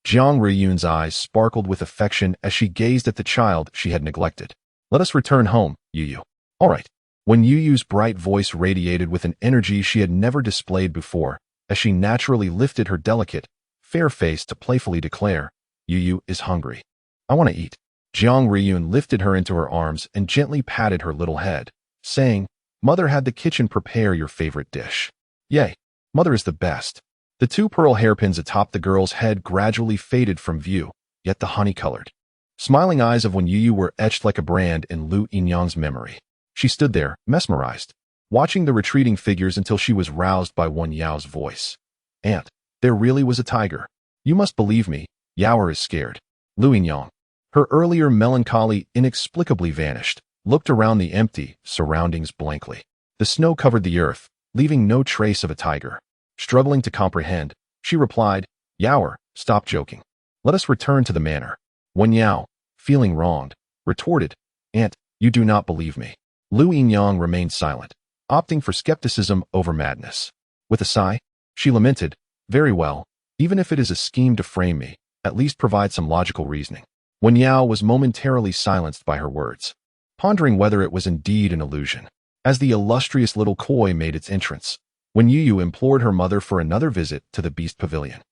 S1: Jiang Ruiyun's eyes sparkled with affection as she gazed at the child she had neglected. "Let us return home, Youyou." "All right." When Youyou's bright voice radiated with an energy she had never displayed before, as she naturally lifted her delicate, fair face to playfully declare, "Youyou is hungry. I want to eat." Jiang Ruiyun lifted her into her arms and gently patted her little head, saying, "Mother had the kitchen prepare your favorite dish." "Yay, Mother is the best." The two pearl hairpins atop the girl's head gradually faded from view, yet the honey-colored, smiling eyes of Youyou were etched like a brand in Lu Yinyang's memory. She stood there, mesmerized, watching the retreating figures until she was roused by Yao's voice. "Aunt, there really was a tiger. You must believe me, Yao is scared." Lu Yinyang, her earlier melancholy inexplicably vanished, looked around the empty surroundings blankly. The snow covered the earth, leaving no trace of a tiger. Struggling to comprehend, she replied, "Yao, stop joking. Let us return to the manor." Yao, feeling wronged, retorted, "Aunt, you do not believe me." Lu Yinyang remained silent, opting for skepticism over madness. With a sigh, she lamented, "Very well, even if it is a scheme to frame me, at least provide some logical reasoning." Yao was momentarily silenced by her words, pondering whether it was indeed an illusion. As the illustrious little koi made its entrance, Youyou implored her mother for another visit to the beast pavilion.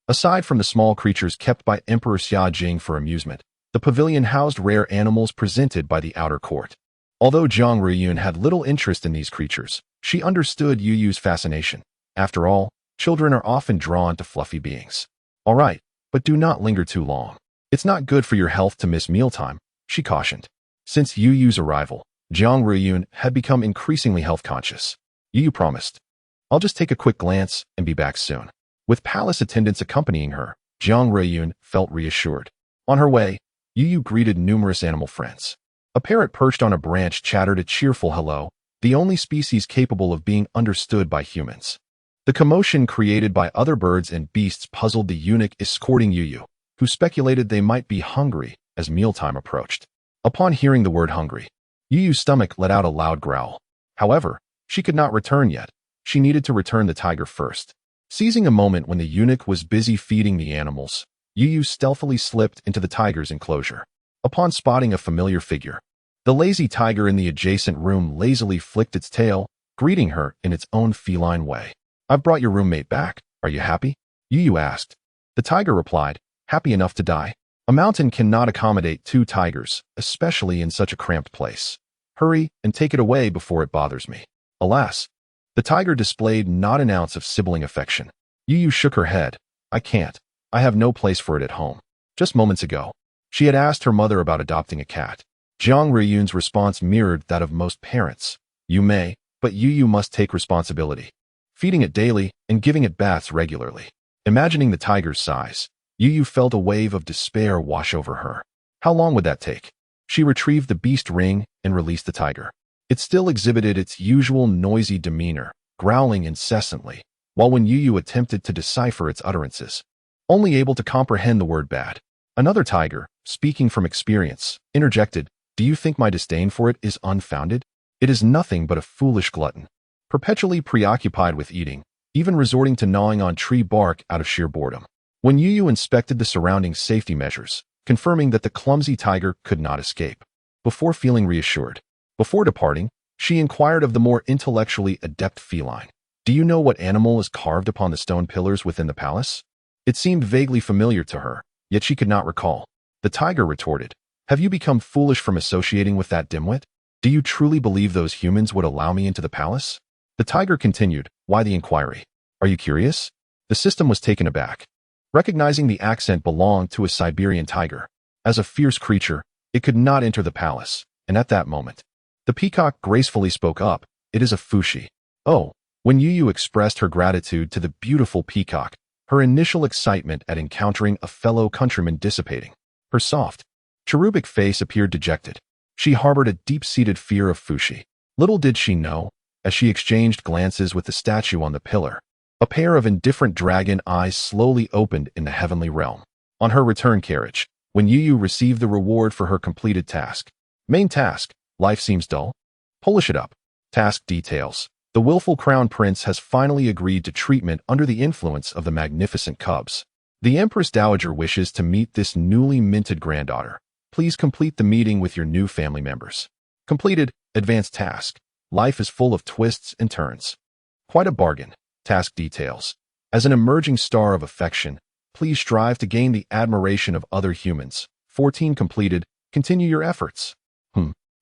S1: Aside from the small creatures kept by Emperor Xia Jing for amusement, the pavilion housed rare animals presented by the outer court. Although Jiang Ruiyun had little interest in these creatures, she understood Youyou's fascination. After all, children are often drawn to fluffy beings. "All right, but do not linger too long. It's not good for your health to miss mealtime," she cautioned. Since Youyou's arrival, Jiang Ruiyun had become increasingly health-conscious. Youyou promised, "I'll just take a quick glance and be back soon." With palace attendants accompanying her, Jiang Ruiyun felt reassured. On her way, Youyou greeted numerous animal friends. A parrot perched on a branch chattered a cheerful hello, the only species capable of being understood by humans. The commotion created by other birds and beasts puzzled the eunuch escorting Youyou, who speculated they might be hungry as mealtime approached. Upon hearing the word hungry, Youyou's stomach let out a loud growl. However, she could not return yet. She needed to return the tiger first. Seizing a moment when the eunuch was busy feeding the animals, Youyou stealthily slipped into the tiger's enclosure. Upon spotting a familiar figure, the lazy tiger in the adjacent room lazily flicked its tail, greeting her in its own feline way. "I've brought your roommate back. Are you happy?" Youyou asked. The tiger replied, "Happy enough to die. A mountain cannot accommodate two tigers, especially in such a cramped place. Hurry and take it away before it bothers me." Alas, the tiger displayed not an ounce of sibling affection. Youyou shook her head. "I can't. I have no place for it at home." Just moments ago, she had asked her mother about adopting a cat. Jiang Ruiyun's response mirrored that of most parents. "You may, but Youyou must take responsibility. Feeding it daily and giving it baths regularly." Imagining the tiger's size, Youyou felt a wave of despair wash over her. How long would that take? She retrieved the beast ring and released the tiger. It still exhibited its usual noisy demeanor, growling incessantly, while Youyou attempted to decipher its utterances, only able to comprehend the word bad. Another tiger, speaking from experience, interjected, "Do you think my disdain for it is unfounded? It is nothing but a foolish glutton, perpetually preoccupied with eating, even resorting to gnawing on tree bark out of sheer boredom." Youyou inspected the surrounding safety measures, confirming that the clumsy tiger could not escape. Before feeling reassured, before departing, she inquired of the more intellectually adept feline, "Do you know what animal is carved upon the stone pillars within the palace?" It seemed vaguely familiar to her, yet she could not recall. The tiger retorted, "Have you become foolish from associating with that dimwit? Do you truly believe those humans would allow me into the palace?" The tiger continued, "Why the inquiry? Are you curious?" The system was taken aback, recognizing the accent belonged to a Siberian tiger. As a fierce creature, it could not enter the palace, and at that moment, the peacock gracefully spoke up, "It is a fushi." Oh, when Youyou expressed her gratitude to the beautiful peacock, her initial excitement at encountering a fellow countryman dissipating, her soft, cherubic face appeared dejected. She harbored a deep-seated fear of fushi. Little did she know, as she exchanged glances with the statue on the pillar, A pair of indifferent dragon eyes slowly opened in the heavenly realm. On her return carriage, when Youyou received the reward for her completed task. Main task, life seems dull? Polish it up. Task details. The willful crown prince has finally agreed to treatment under the influence of the magnificent cubs. The Empress Dowager wishes to meet this newly minted granddaughter. Please complete the meeting with your new family members. Completed. Advanced task. Life is full of twists and turns. Quite a bargain. Task details. As an emerging star of affection, please strive to gain the admiration of other humans. 14 completed. Continue your efforts.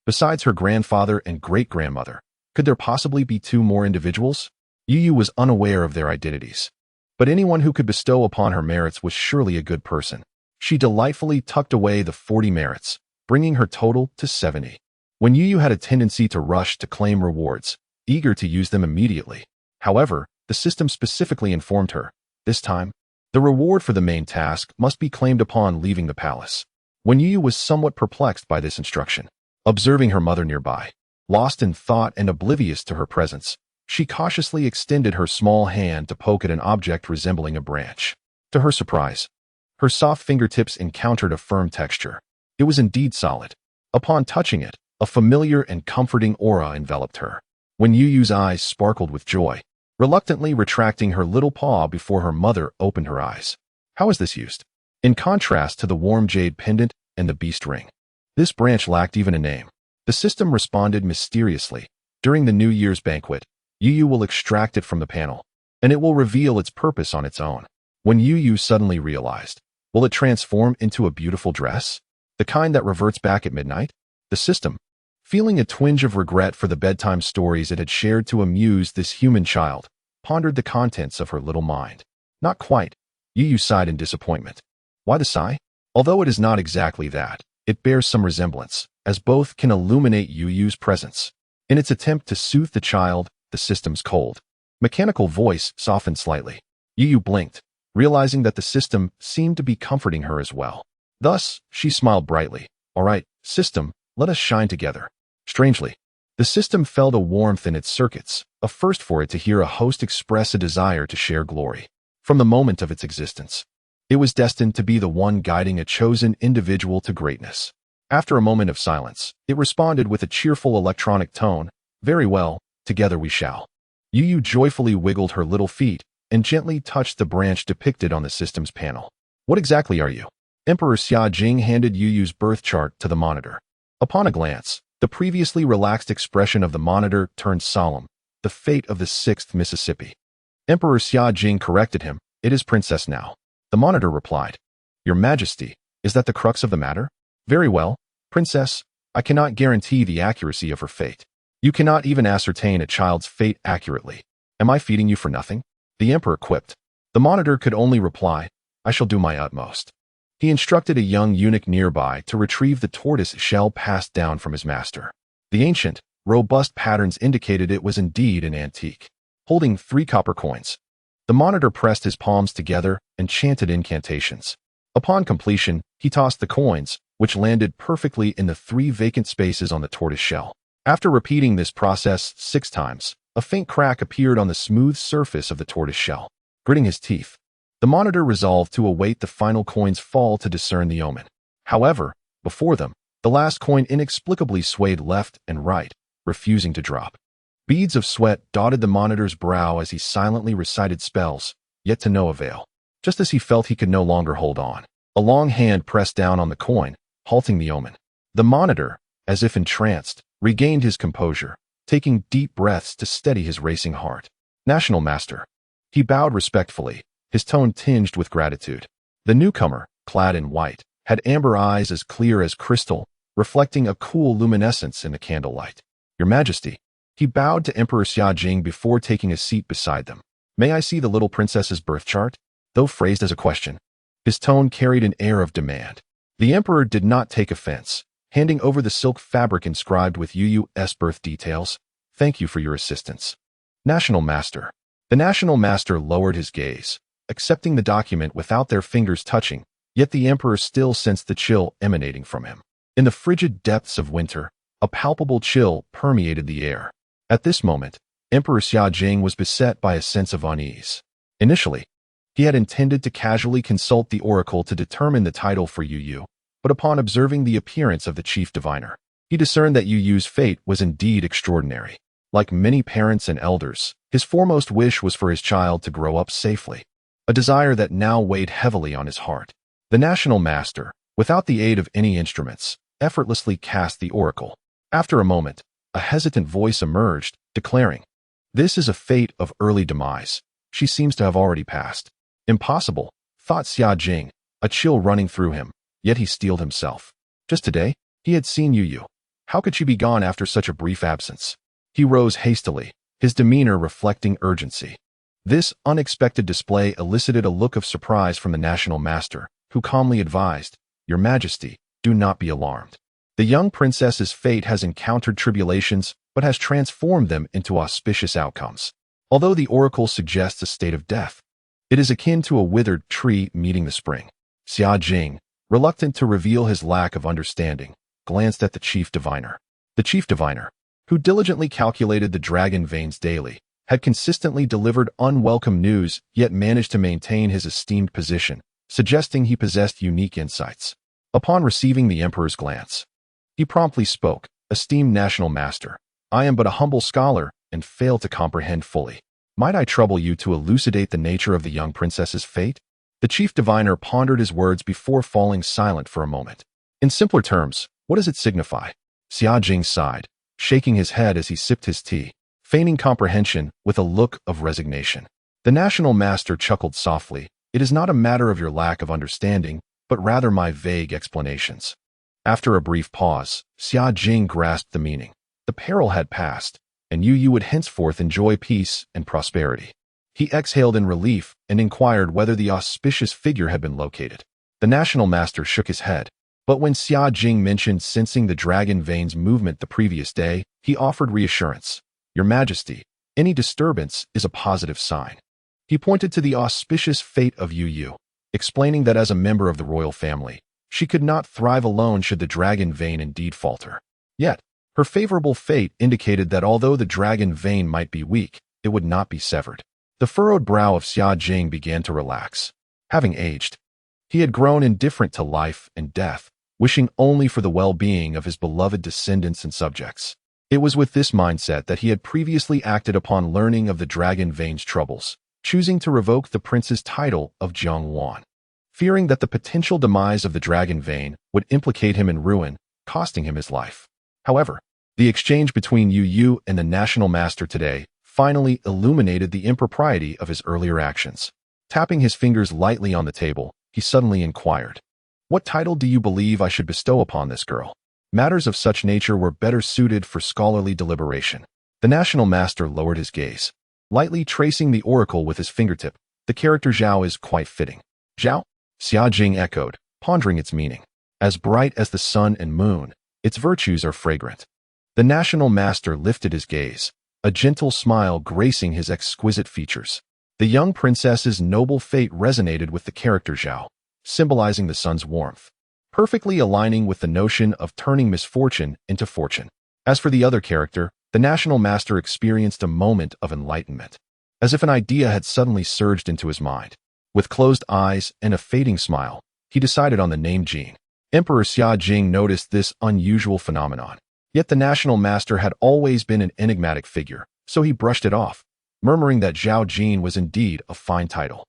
S1: Besides her grandfather and great-grandmother, could there possibly be 2 more individuals? Youyou was unaware of their identities. But anyone who could bestow upon her merits was surely a good person. She delightfully tucked away the 40 merits, bringing her total to 70. When Youyou had a tendency to rush to claim rewards, eager to use them immediately. However, the system specifically informed her, this time, the reward for the main task must be claimed upon leaving the palace. When Youyou was somewhat perplexed by this instruction, observing her mother nearby, lost in thought and oblivious to her presence, she cautiously extended her small hand to poke at an object resembling a branch. To her surprise, her soft fingertips encountered a firm texture. It was indeed solid. Upon touching it, a familiar and comforting aura enveloped her. When Youyou's eyes sparkled with joy, reluctantly retracting her little paw before her mother opened her eyes. How is this used? In contrast to the warm jade pendant and the beast ring, this branch lacked even a name. The system responded mysteriously. During the New Year's banquet, Youyou will extract it from the panel, and it will reveal its purpose on its own. When Youyou suddenly realized, will it transform into a beautiful dress? The kind that reverts back at midnight? The system, feeling a twinge of regret for the bedtime stories it had shared to amuse this human child, pondered the contents of her little mind. Not quite. Youyou sighed in disappointment. Why the sigh? Although it is not exactly that, it bears some resemblance, as both can illuminate Youyou's presence. In its attempt to soothe the child, the system's cold, mechanical voice softened slightly. Youyou blinked, realizing that the system seemed to be comforting her as well. Thus, she smiled brightly. All right, system, let us shine together. Strangely, the system felt a warmth in its circuits, a first for it to hear a host express a desire to share glory. From the moment of its existence, it was destined to be the one guiding a chosen individual to greatness. After a moment of silence, it responded with a cheerful electronic tone, very well, together we shall. Youyou joyfully wiggled her little feet and gently touched the branch depicted on the system's panel. What exactly are you? Emperor Xia Jing handed Youyou's birth chart to the monitor. Upon a glance, the previously relaxed expression of the monitor turned solemn, the fate of the 6th Mississippi. Emperor Xia Jing corrected him, it is Princess now. The monitor replied, Your Majesty, is that the crux of the matter? Very well, Princess, I cannot guarantee the accuracy of her fate. You cannot even ascertain a child's fate accurately. Am I feeding you for nothing? The Emperor quipped. The monitor could only reply, I shall do my utmost. He instructed a young eunuch nearby to retrieve the tortoise shell passed down from his master. The ancient, robust patterns indicated it was indeed an antique. Holding 3 copper coins, the monitor pressed his palms together and chanted incantations. Upon completion, he tossed the coins, which landed perfectly in the 3 vacant spaces on the tortoise shell. After repeating this process 6 times, a faint crack appeared on the smooth surface of the tortoise shell. Gritting his teeth, the monitor resolved to await the final coin's fall to discern the omen. However, before them, the last coin inexplicably swayed left and right, refusing to drop. Beads of sweat dotted the monitor's brow as he silently recited spells, yet to no avail. Just as he felt he could no longer hold on, a long hand pressed down on the coin, halting the omen. The monitor, as if entranced, regained his composure, taking deep breaths to steady his racing heart. National Master. He bowed respectfully, his tone tinged with gratitude. The newcomer, clad in white, had amber eyes as clear as crystal, reflecting a cool luminescence in the candlelight. Your Majesty. He bowed to Emperor Xia Jing before taking a seat beside them. May I see the little princess's birth chart? Though phrased as a question, his tone carried an air of demand. The emperor did not take offense, handing over the silk fabric inscribed with Youyou's birth details. Thank you for your assistance. National Master. The National Master lowered his gaze, accepting the document without their fingers touching, yet the emperor still sensed the chill emanating from him. In the frigid depths of winter, a palpable chill permeated the air. At this moment, Emperor Xia Jing was beset by a sense of unease. Initially, he had intended to casually consult the oracle to determine the title for Youyou, but upon observing the appearance of the chief diviner, he discerned that Youyou's fate was indeed extraordinary. Like many parents and elders, his foremost wish was for his child to grow up safely, a desire that now weighed heavily on his heart. The national master, without the aid of any instruments, effortlessly cast the oracle. After a moment, a hesitant voice emerged, declaring, "This is a fate of early demise. She seems to have already passed." Impossible, thought Xia Jing, a chill running through him, yet he steeled himself. Just today, he had seen Youyou. How could she be gone after such a brief absence? He rose hastily, his demeanor reflecting urgency. This unexpected display elicited a look of surprise from the national master, who calmly advised, "Your Majesty, do not be alarmed. The young princess's fate has encountered tribulations, but has transformed them into auspicious outcomes. Although the oracle suggests a state of death, it is akin to a withered tree meeting the spring." Xia Jing, reluctant to reveal his lack of understanding, glanced at the chief diviner. The chief diviner, who diligently calculated the dragon veins daily, had consistently delivered unwelcome news yet managed to maintain his esteemed position, suggesting he possessed unique insights. Upon receiving the emperor's glance, he promptly spoke, "Esteemed national master, I am but a humble scholar and fail to comprehend fully. Might I trouble you to elucidate the nature of the young princess's fate?" The chief diviner pondered his words before falling silent for a moment. "In simpler terms, what does it signify?" Xia Jing sighed, shaking his head as he sipped his tea, feigning comprehension with a look of resignation. The national master chuckled softly. "It is not a matter of your lack of understanding, but rather my vague explanations." After a brief pause, Xia Jing grasped the meaning. The peril had passed, and Youyou would henceforth enjoy peace and prosperity. He exhaled in relief and inquired whether the auspicious figure had been located. The national master shook his head, but when Xia Jing mentioned sensing the dragon veins movement the previous day, he offered reassurance. "Your Majesty, any disturbance is a positive sign." He pointed to the auspicious fate of Youyou, explaining that as a member of the royal family, she could not thrive alone should the dragon vein indeed falter. Yet, her favorable fate indicated that although the dragon vein might be weak, it would not be severed. The furrowed brow of Xia Jing began to relax. Having aged, he had grown indifferent to life and death, wishing only for the well-being of his beloved descendants and subjects. It was with this mindset that he had previously acted upon learning of the dragon vein's troubles, choosing to revoke the prince's title of Jiangwan. Fearing that the potential demise of the dragon vein would implicate him in ruin, costing him his life. However, the exchange between Youyou and the national master today finally illuminated the impropriety of his earlier actions. Tapping his fingers lightly on the table, he suddenly inquired, "What title do you believe I should bestow upon this girl?" Matters of such nature were better suited for scholarly deliberation. The national master lowered his gaze, lightly tracing the oracle with his fingertip. "The character Zhao is quite fitting." "Zhao?" Xia Jing echoed, pondering its meaning. "As bright as the sun and moon, its virtues are fragrant." The national master lifted his gaze, a gentle smile gracing his exquisite features. The young princess's noble fate resonated with the character Zhao, symbolizing the sun's warmth, perfectly aligning with the notion of turning misfortune into fortune. As for the other character, the national master experienced a moment of enlightenment, as if an idea had suddenly surged into his mind. With closed eyes and a fading smile, he decided on the name Jean. Emperor Xia Jing noticed this unusual phenomenon. Yet the national master had always been an enigmatic figure, so he brushed it off, murmuring that Zhao Jin was indeed a fine title.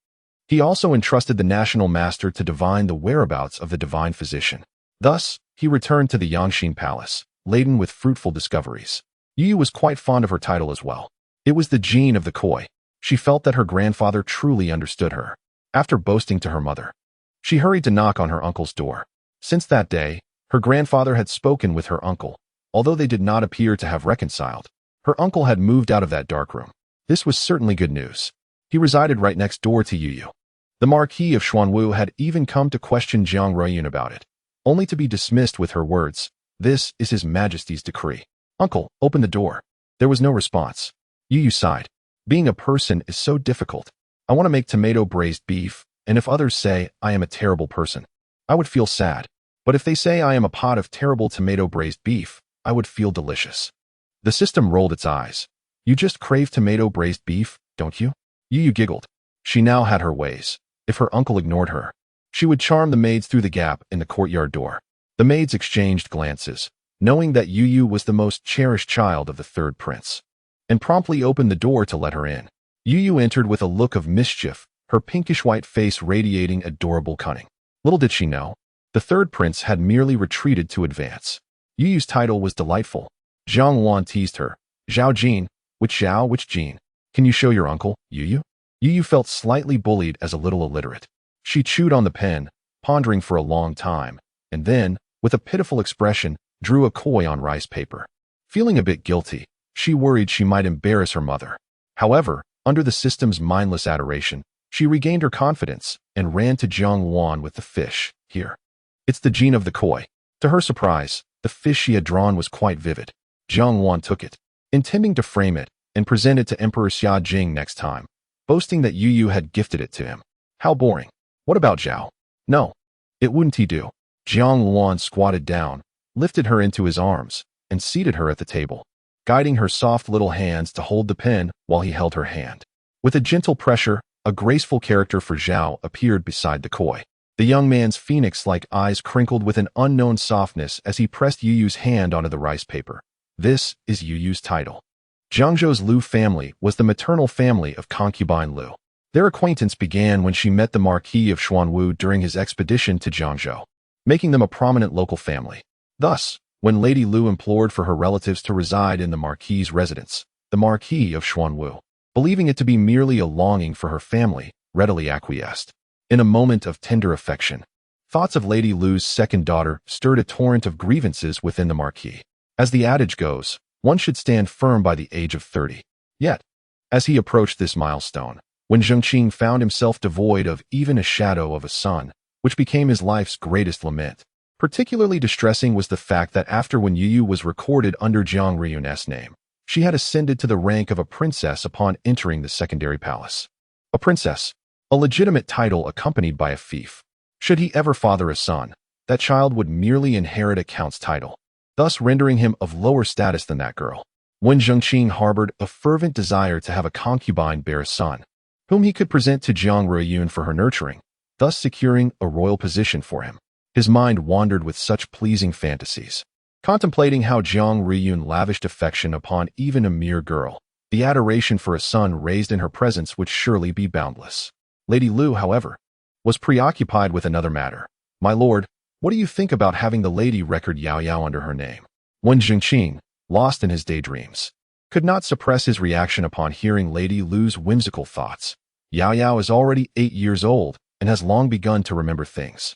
S1: He also entrusted the national master to divine the whereabouts of the divine physician. Thus, he returned to the Yangxin Palace, laden with fruitful discoveries. Youyou was quite fond of her title as well. It was the Jean of the Koi. She felt that her grandfather truly understood her. After boasting to her mother, she hurried to knock on her uncle's door. Since that day, her grandfather had spoken with her uncle. Although they did not appear to have reconciled, her uncle had moved out of that dark room. This was certainly good news. He resided right next door to Youyou. The Marquis of Xuanwu had even come to question Jiang Ruiyun about it, only to be dismissed with her words, "This is His Majesty's decree." "Uncle, open the door." There was no response. Youyou sighed. "Being a person is so difficult. I want to make tomato braised beef, and if others say I am a terrible person, I would feel sad. But if they say I am a pot of terrible tomato braised beef, I would feel delicious." The system rolled its eyes. "You just crave tomato braised beef, don't you?" Youyou giggled. She now had her ways. If her uncle ignored her, she would charm the maids through the gap in the courtyard door. The maids exchanged glances, knowing that Youyou was the most cherished child of the third prince, and promptly opened the door to let her in. Youyou entered with a look of mischief, her pinkish-white face radiating adorable cunning. Little did she know, the third prince had merely retreated to advance. Youyou's title was delightful. Zhang Wan teased her. Zhao Jin, which Zhao, which Jin? Can you show your uncle, Youyou? Youyou felt slightly bullied as a little illiterate. She chewed on the pen, pondering for a long time, and then, with a pitiful expression, drew a koi on rice paper. Feeling a bit guilty, she worried she might embarrass her mother. However, under the system's mindless adoration, she regained her confidence and ran to Zhang Wan with the fish. Here. It's the gene of the koi. To her surprise, the fish she had drawn was quite vivid. Zhang Wan took it, intending to frame it and present it to Emperor Xia Jing next time, boasting that Youyou had gifted it to him. How boring. What about Zhao? No. It wouldn't he do? Zhang Wan squatted down, lifted her into his arms, and seated her at the table, guiding her soft little hands to hold the pen while he held her hand. With a gentle pressure, a graceful character for Zhao appeared beside the koi. The young man's phoenix-like eyes crinkled with an unknown softness as he pressed Youyou's hand onto the rice paper. This is Youyou's title. Jiangzhou's Lu family was the maternal family of concubine Lu. Their acquaintance began when she met the Marquis of Xuanwu during his expedition to Jiangzhou, making them a prominent local family. Thus, when Lady Lu implored for her relatives to reside in the Marquis's residence, the Marquis of Xuanwu, believing it to be merely a longing for her family, readily acquiesced. In a moment of tender affection, thoughts of Lady Lu's second daughter stirred a torrent of grievances within the Marquis. As the adage goes, one should stand firm by the age of 30. Yet, as he approached this milestone, when Zhengqing found himself devoid of even a shadow of a son, which became his life's greatest lament. Particularly distressing was the fact that after when Youyou was recorded under Jiang Riyun's name, she had ascended to the rank of a princess upon entering the secondary palace. A princess, a legitimate title accompanied by a fief. Should he ever father a son, that child would merely inherit a count's title, thus rendering him of lower status than that girl. When Zhengqing harbored a fervent desire to have a concubine bear a son, whom he could present to Jiang Riyun for her nurturing, thus securing a royal position for him, his mind wandered with such pleasing fantasies. Contemplating how Jiang Riyun lavished affection upon even a mere girl, the adoration for a son raised in her presence would surely be boundless. Lady Lu, however, was preoccupied with another matter. My lord, what do you think about having the lady record Youyou under her name? When Zhengqing, lost in his daydreams, could not suppress his reaction upon hearing Lady Lu's whimsical thoughts. Youyou is already 8 years old and has long begun to remember things.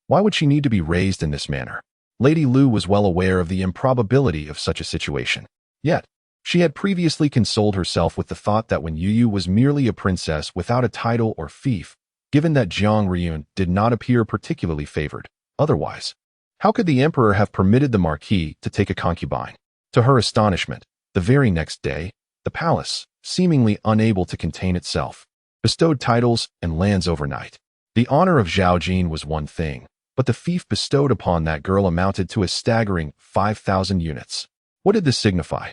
S1: Why would she need to be raised in this manner? Lady Lu was well aware of the improbability of such a situation. Yet, she had previously consoled herself with the thought that when Youyou was merely a princess without a title or fief, given that Jiang Riyun did not appear particularly favored. Otherwise, how could the emperor have permitted the Marquis to take a concubine? To her astonishment, the very next day, the palace, seemingly unable to contain itself, bestowed titles and lands overnight. The honor of Zhao Jin was one thing, but the fief bestowed upon that girl amounted to a staggering 5,000 units. What did this signify?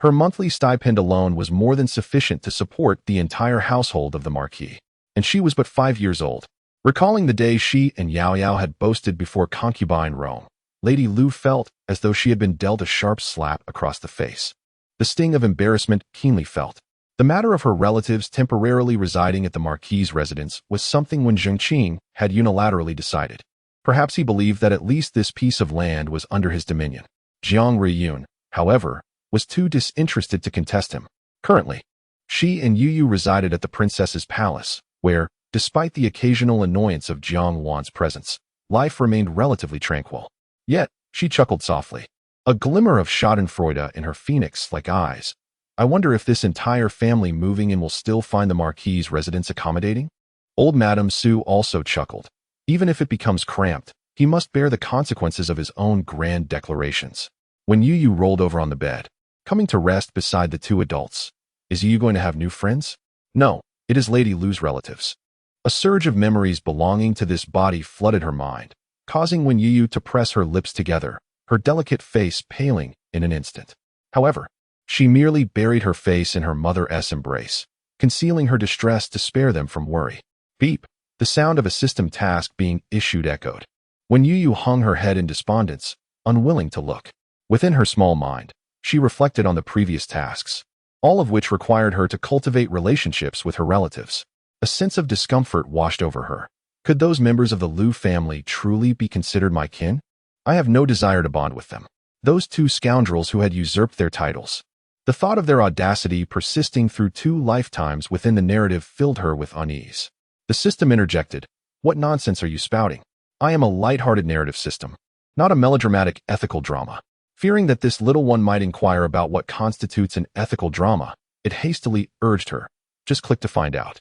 S1: Her monthly stipend alone was more than sufficient to support the entire household of the Marquis, and she was but 5 years old. Recalling the day she and Youyou had boasted before concubine Rome, Lady Lu felt as though she had been dealt a sharp slap across the face. The sting of embarrassment keenly felt. The matter of her relatives temporarily residing at the Marquis's residence was something when Zhengqing had unilaterally decided. Perhaps he believed that at least this piece of land was under his dominion. Jiang Riyun, however, was too disinterested to contest him. Currently, she and Youyou resided at the princess's palace, where, despite the occasional annoyance of Jiang Wan's presence, life remained relatively tranquil. Yet, she chuckled softly, a glimmer of schadenfreude in her phoenix-like eyes. I wonder if this entire family moving in will still find the Marquis's residence accommodating? Old Madame Su also chuckled. Even if it becomes cramped, he must bear the consequences of his own grand declarations. When Youyou rolled over on the bed, coming to rest beside the two adults, is Youyou going to have new friends? No, it is Lady Lu's relatives. A surge of memories belonging to this body flooded her mind, causing when Youyou to press her lips together, her delicate face paling in an instant. However, she merely buried her face in her mother's embrace, concealing her distress to spare them from worry. Beep! The sound of a system task being issued echoed. When Youyou hung her head in despondence, unwilling to look. Within her small mind, she reflected on the previous tasks, all of which required her to cultivate relationships with her relatives. A sense of discomfort washed over her. Could those members of the Liu family truly be considered my kin? I have no desire to bond with them. Those two scoundrels who had usurped their titles. The thought of their audacity persisting through 2 lifetimes within the narrative filled her with unease. The system interjected. What nonsense are you spouting? I am a light-hearted narrative system, not a melodramatic ethical drama. Fearing that this little one might inquire about what constitutes an ethical drama, it hastily urged her. Just click to find out.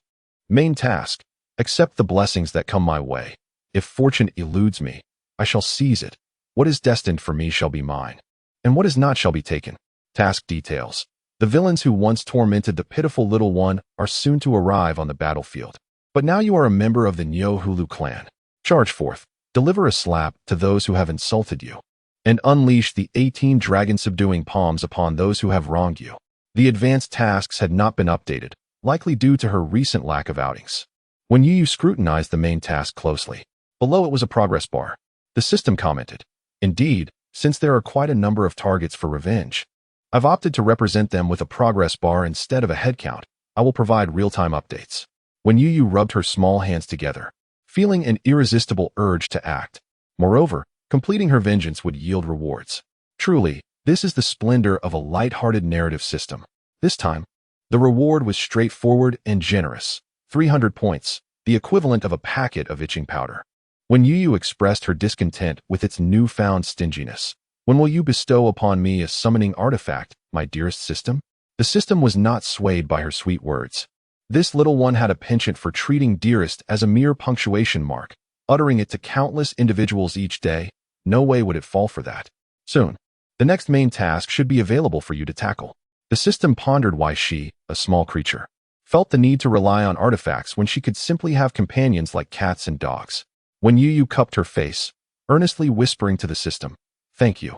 S1: Main task. Accept the blessings that come my way. If fortune eludes me, I shall seize it. What is destined for me shall be mine, and what is not shall be taken. Task details. The villains who once tormented the pitiful little one are soon to arrive on the battlefield. But now you are a member of the Youyou clan. Charge forth, deliver a slap to those who have insulted you, and unleash the 18 dragon-subduing palms upon those who have wronged you. The advanced tasks had not been updated, likely due to her recent lack of outings. When Youyou scrutinized the main task closely, below it was a progress bar. The system commented, Indeed, since there are quite a number of targets for revenge, I've opted to represent them with a progress bar instead of a head count. I will provide real-time updates. When Youyou rubbed her small hands together, feeling an irresistible urge to act. Moreover, completing her vengeance would yield rewards. Truly, this is the splendor of a light-hearted narrative system. This time, the reward was straightforward and generous. 300 points, the equivalent of a packet of itching powder. When Youyou expressed her discontent with its newfound stinginess, when will you bestow upon me a summoning artifact, my dearest system? The system was not swayed by her sweet words. This little one had a penchant for treating dearest as a mere punctuation mark, uttering it to countless individuals each day. No way would it fall for that. Soon, the next main task should be available for you to tackle. The system pondered why she, a small creature, felt the need to rely on artifacts when she could simply have companions like cats and dogs. When Youyou cupped her face, earnestly whispering to the system, Thank you,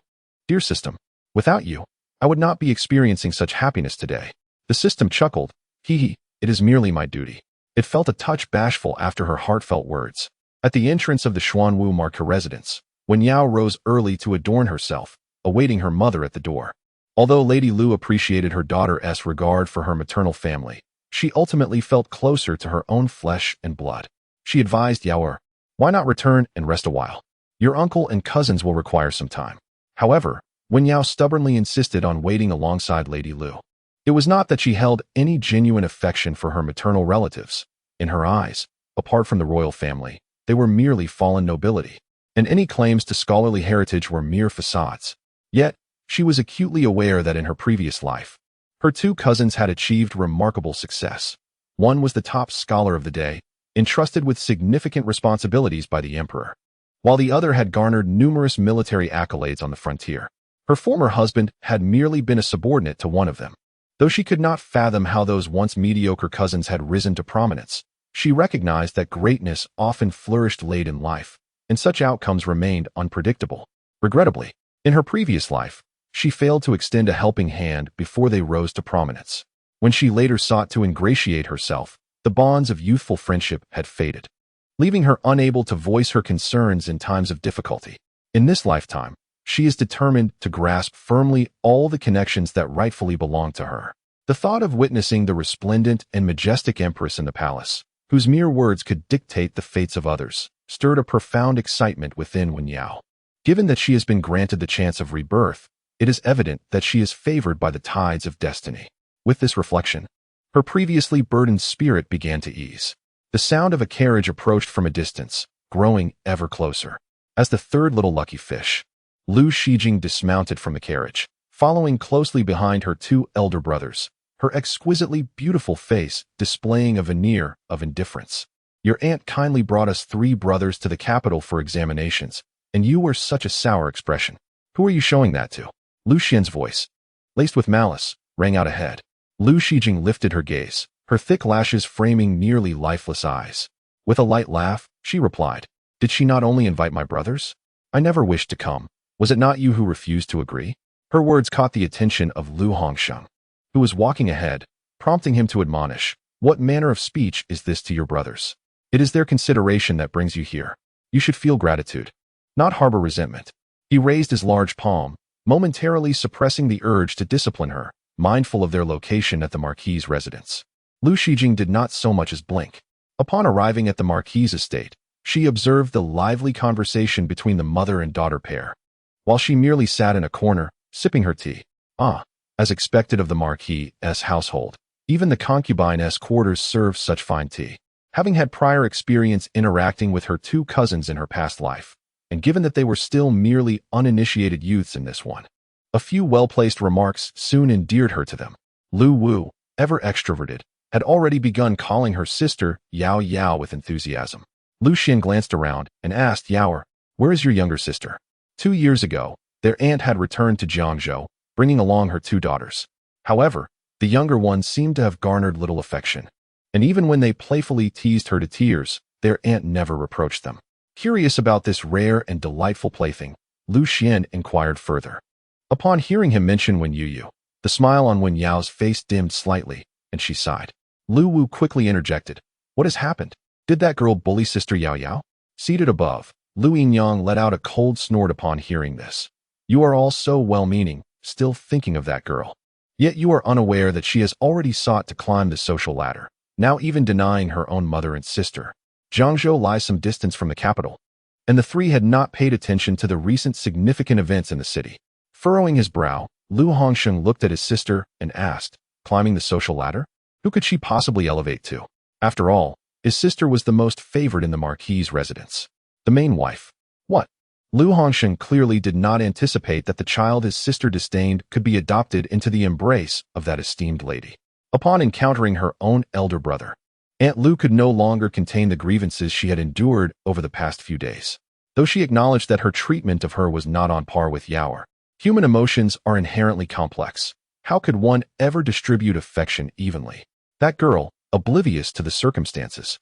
S1: dear system. Without you, I would not be experiencing such happiness today. The system chuckled, Hee, it is merely my duty. It felt a touch bashful after her heartfelt words. At the entrance of the Xuanwu Marca residence, when Yao rose early to adorn herself, awaiting her mother at the door. Although Lady Liu appreciated her daughter's regard for her maternal family, she ultimately felt closer to her own flesh and blood. She advised Yao, why not return and rest a while? Your uncle and cousins will require some time. However, when Yao stubbornly insisted on waiting alongside Lady Liu, it was not that she held any genuine affection for her maternal relatives. In her eyes, apart from the royal family, they were merely fallen nobility, and any claims to scholarly heritage were mere facades. Yet, she was acutely aware that in her previous life, her 2 cousins had achieved remarkable success. One was the top scholar of the day, entrusted with significant responsibilities by the emperor, while the other had garnered numerous military accolades on the frontier. Her former husband had merely been a subordinate to one of them. Though she could not fathom how those once mediocre cousins had risen to prominence, she recognized that greatness often flourished late in life, and such outcomes remained unpredictable. Regrettably, in her previous life, she failed to extend a helping hand before they rose to prominence. When she later sought to ingratiate herself, the bonds of youthful friendship had faded, leaving her unable to voice her concerns in times of difficulty. In this lifetime, she is determined to grasp firmly all the connections that rightfully belong to her. The thought of witnessing the resplendent and majestic empress in the palace, whose mere words could dictate the fates of others, stirred a profound excitement within Wen Yao. Given that she has been granted the chance of rebirth, it is evident that she is favored by the tides of destiny. With this reflection, her previously burdened spirit began to ease. The sound of a carriage approached from a distance, growing ever closer. As the 3rd little lucky fish, Liu Shijing dismounted from the carriage, following closely behind her 2 elder brothers, her exquisitely beautiful face displaying a veneer of indifference. Your aunt kindly brought us 3 brothers to the capital for examinations, and you wear such a sour expression. Who are you showing that to? Lu Xian's voice, laced with malice, rang out ahead. Liu Shijing lifted her gaze, her thick lashes framing nearly lifeless eyes. With a light laugh, she replied, Did she not only invite my brothers? I never wished to come. Was it not you who refused to agree? Her words caught the attention of Lu Hongsheng, who was walking ahead, prompting him to admonish, What manner of speech is this to your brothers? It is their consideration that brings you here. You should feel gratitude, not harbor resentment. He raised his large palm, momentarily suppressing the urge to discipline her, mindful of their location at the Marquis's residence. Lu Shijing did not so much as blink. Upon arriving at the Marquis's estate, she observed the lively conversation between the mother and daughter pair, while she merely sat in a corner, sipping her tea. As expected of the Marquis's household, even the concubine's quarters served such fine tea. Having had prior experience interacting with her two cousins in her past life, and given that they were still merely uninitiated youths in this one, a few well-placed remarks soon endeared her to them. Lu Wu, ever extroverted, had already begun calling her sister Youyou with enthusiasm. Lu Xin glanced around and asked Youyou, "Where is your younger sister?" 2 years ago, their aunt had returned to Jiangzhou, bringing along her two daughters. However, the younger one seemed to have garnered little affection, and even when they playfully teased her to tears, their aunt never reproached them. Curious about this rare and delightful plaything, Lu Xian inquired further. Upon hearing him mention Wen Youyou, the smile on Wen Yao's face dimmed slightly, and she sighed. Lu Wu quickly interjected, "What has happened? Did that girl bully Sister Youyou?" Seated above, Lu Yinyang let out a cold snort upon hearing this. "You are all so well-meaning, still thinking of that girl. Yet you are unaware that she has already sought to climb the social ladder, now even denying her own mother and sister. Jiangzhou lies some distance from the capital, and the three had not paid attention to the recent significant events in the city." Furrowing his brow, Lu Hongsheng looked at his sister and asked, "Climbing the social ladder? Who could she possibly elevate to?" After all, his sister was the most favored in the Marquis's residence, the main wife. What? Lu Hongsheng clearly did not anticipate that the child his sister disdained could be adopted into the embrace of that esteemed lady. Upon encountering her own elder brother, Aunt Lu could no longer contain the grievances she had endured over the past few days. Though she acknowledged that her treatment of her was not on par with Youyou, human emotions are inherently complex. How could one ever distribute affection evenly? That girl, oblivious to the circumstances,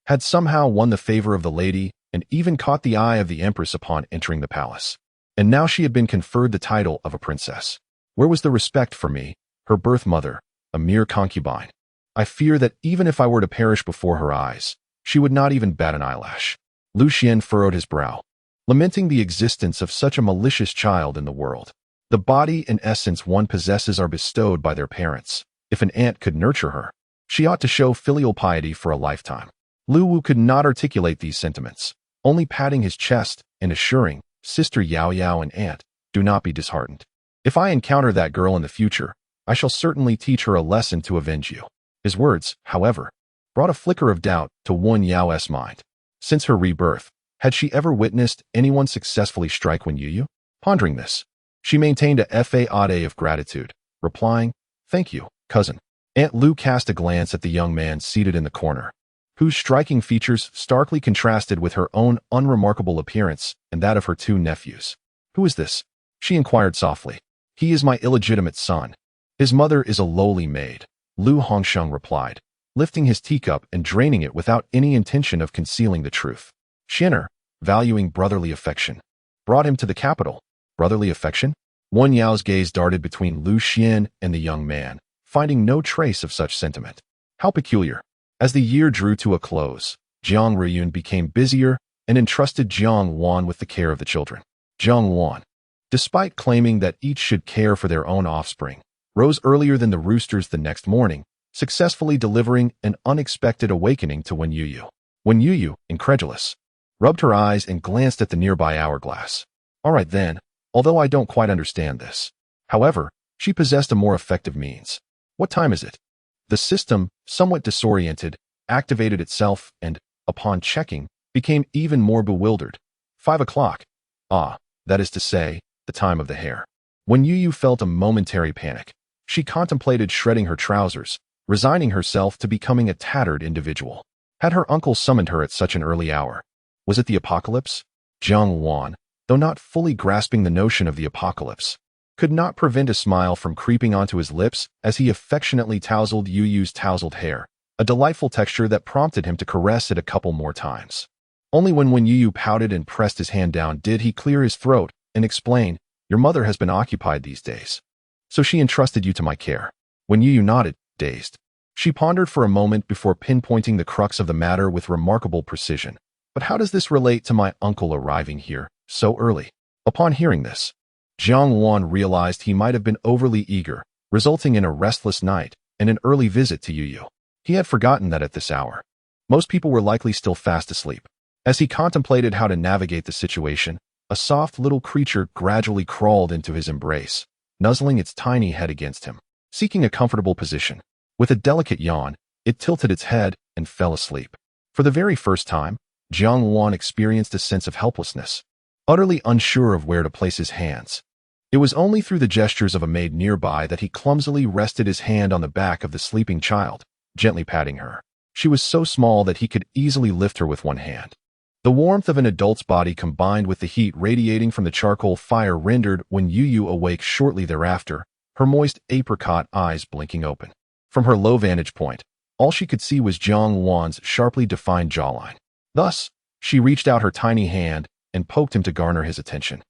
S1: had somehow won the favor of the lady and even caught the eye of the empress upon entering the palace. And now she had been conferred the title of a princess. Where was the respect for me, her birth mother, a mere concubine? I fear that even if I were to perish before her eyes, she would not even bat an eyelash. Lu Xian furrowed his brow, lamenting the existence of such a malicious child in the world. The body and essence one possesses are bestowed by their parents. If an aunt could nurture her, she ought to show filial piety for a lifetime. Lu Wu could not articulate these sentiments, only patting his chest and assuring, "Sister Youyou and aunt, do not be disheartened. If I encounter that girl in the future, I shall certainly teach her a lesson to avenge you." His words, however, brought a flicker of doubt to Wen Yao's mind. Since her rebirth, had she ever witnessed anyone successfully strike Wen Youyou? Pondering this, she maintained a facade of gratitude, replying, "Thank you, cousin." Aunt Lu cast a glance at the young man seated in the corner, whose striking features starkly contrasted with her own unremarkable appearance and that of her two nephews. "Who is this?" she inquired softly. "He is my illegitimate son. His mother is a lowly maid," Lu Hongsheng replied, lifting his teacup and draining it without any intention of concealing the truth. Xianer, valuing brotherly affection, brought him to the capital. Brotherly affection? Wen Yao's gaze darted between Lu Xian and the young man, finding no trace of such sentiment. How peculiar. As the year drew to a close, Jiang Riyun became busier and entrusted Jiang Wan with the care of the children. Jiang Wan, despite claiming that each should care for their own offspring, rose earlier than the roosters the next morning, successfully delivering an unexpected awakening to Wen Youyou. Wen Youyou, incredulous, rubbed her eyes and glanced at the nearby hourglass. All right then, although I don't quite understand this. However, she possessed a more effective means. What time is it? The system, somewhat disoriented, activated itself and, upon checking, became even more bewildered. 5 o'clock. Ah, that is to say, the time of the heir. When Youyou felt a momentary panic, she contemplated shredding her trousers, resigning herself to becoming a tattered individual. Had her uncle summoned her at such an early hour? Was it the apocalypse? Jiang Wan, though not fully grasping the notion of the apocalypse, could not prevent a smile from creeping onto his lips as he affectionately tousled Youyou's tousled hair, a delightful texture that prompted him to caress it a couple more times. Only when Youyou pouted and pressed his hand down did he clear his throat and explain, "Your mother has been occupied these days, so she entrusted you to my care." When Youyou nodded, dazed. She pondered for a moment before pinpointing the crux of the matter with remarkable precision. But how does this relate to my uncle arriving here so early? Upon hearing this, Jiang Wan realized he might have been overly eager, resulting in a restless night and an early visit to Youyou. He had forgotten that at this hour, most people were likely still fast asleep. As he contemplated how to navigate the situation, a soft little creature gradually crawled into his embrace, nuzzling its tiny head against him, seeking a comfortable position. With a delicate yawn, it tilted its head and fell asleep. For the very first time, Jiang Wan experienced a sense of helplessness, utterly unsure of where to place his hands. It was only through the gestures of a maid nearby that he clumsily rested his hand on the back of the sleeping child, gently patting her. She was so small that he could easily lift her with one hand. The warmth of an adult's body combined with the heat radiating from the charcoal fire rendered when Youyou awake shortly thereafter, her moist apricot eyes blinking open. From her low vantage point, all she could see was Jiang Wan's sharply defined jawline. Thus, she reached out her tiny hand and poked him to garner his attention.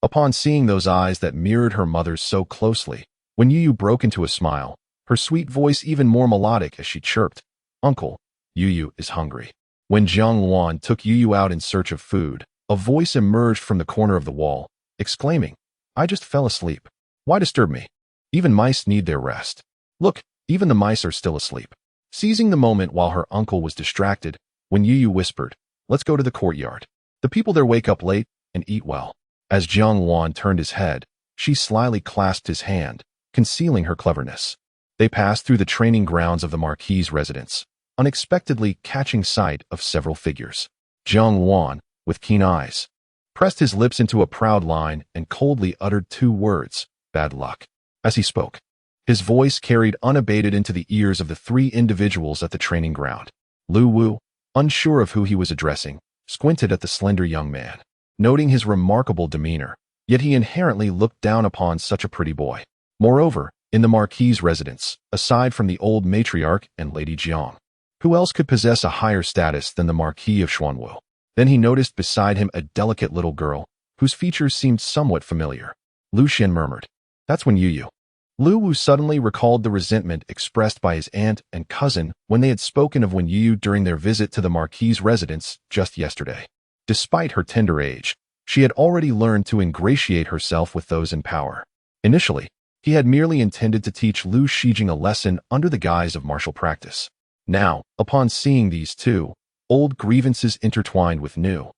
S1: Upon seeing those eyes that mirrored her mother's so closely, when Youyou broke into a smile, her sweet voice even more melodic as she chirped, "Uncle, Youyou is hungry." When Jiang Wan took Youyou out in search of food, a voice emerged from the corner of the wall, exclaiming, "I just fell asleep. Why disturb me? Even mice need their rest. Look, even the mice are still asleep." Seizing the moment while her uncle was distracted, when Youyou whispered, "Let's go to the courtyard. The people there wake up late and eat well." As Jiang Wan turned his head, she slyly clasped his hand, concealing her cleverness. They passed through the training grounds of the Marquis's residence, unexpectedly catching sight of several figures. Jiang Wan, with keen eyes, pressed his lips into a proud line and coldly uttered two words, "Bad luck." As he spoke, his voice carried unabated into the ears of the three individuals at the training ground. Lu Wu, unsure of who he was addressing, squinted at the slender young man, noting his remarkable demeanor, yet he inherently looked down upon such a pretty boy. Moreover, in the Marquis's residence, aside from the old matriarch and Lady Jiang, who else could possess a higher status than the Marquis of Xuanwu? Then he noticed beside him a delicate little girl, whose features seemed somewhat familiar. Lu Xian murmured, "That's when Youyou." Lu Wu suddenly recalled the resentment expressed by his aunt and cousin when they had spoken of when Youyou during their visit to the Marquis's residence just yesterday. Despite her tender age, she had already learned to ingratiate herself with those in power. Initially, he had merely intended to teach Lu Shijing a lesson under the guise of martial practice. Now, upon seeing these two, old grievances intertwined with new,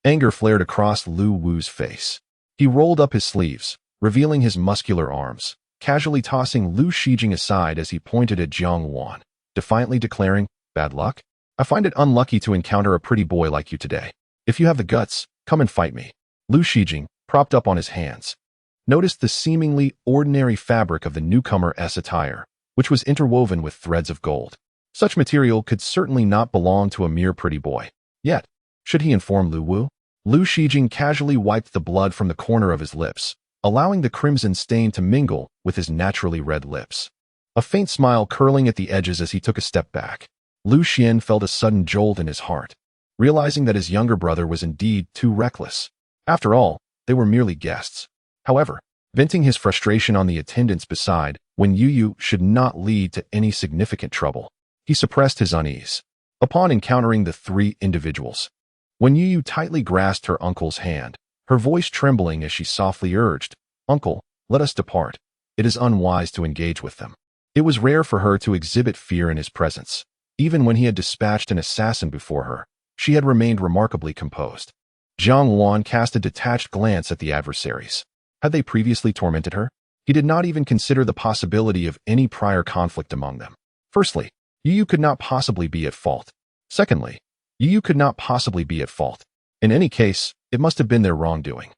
S1: anger flared across Lu Wu's face. He rolled up his sleeves, revealing his muscular arms, casually tossing Lu Shijing aside as he pointed at Jiang Wan, defiantly declaring, "Bad luck? I find it unlucky to encounter a pretty boy like you today. If you have the guts, come and fight me." Lu Shijing, propped up on his hands, noticed the seemingly ordinary fabric of the newcomer's attire, which was interwoven with threads of gold. Such material could certainly not belong to a mere pretty boy. Yet, should he inform Lu Wu? Lu Shijing casually wiped the blood from the corner of his lips, allowing the crimson stain to mingle with his naturally red lips. A faint smile curling at the edges as he took a step back. Lu Xian felt a sudden jolt in his heart, realizing that his younger brother was indeed too reckless. After all, they were merely guests. However, venting his frustration on the attendants beside when Youyou should not lead to any significant trouble, he suppressed his unease. Upon encountering the three individuals, when Youyou tightly grasped her uncle's hand, her voice trembling as she softly urged, "Uncle, let us depart. It is unwise to engage with them." It was rare for her to exhibit fear in his presence. Even when he had dispatched an assassin before her, she had remained remarkably composed. Jiang Wan cast a detached glance at the adversaries. Had they previously tormented her? He did not even consider the possibility of any prior conflict among them. Firstly, Youyou could not possibly be at fault. Secondly, Youyou could not possibly be at fault. In any case, it must have been their wrongdoing.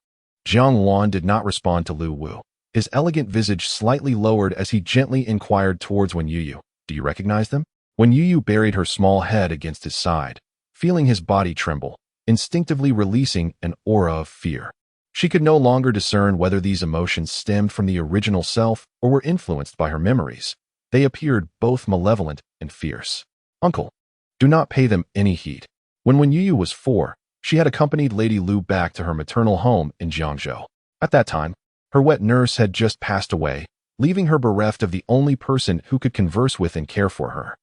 S1: Jiang Wan did not respond to Lu Wu, his elegant visage slightly lowered as he gently inquired towards Wen Youyou, "Do you recognize them?" When Youyou buried her small head against his side, feeling his body tremble, instinctively releasing an aura of fear. She could no longer discern whether these emotions stemmed from the original self or were influenced by her memories. They appeared both malevolent and fierce. "Uncle, do not pay them any heed." When Youyou was 4, she had accompanied Lady Lu back to her maternal home in Jiangzhou. At that time, her wet nurse had just passed away, leaving her bereft of the only person who could converse with and care for her.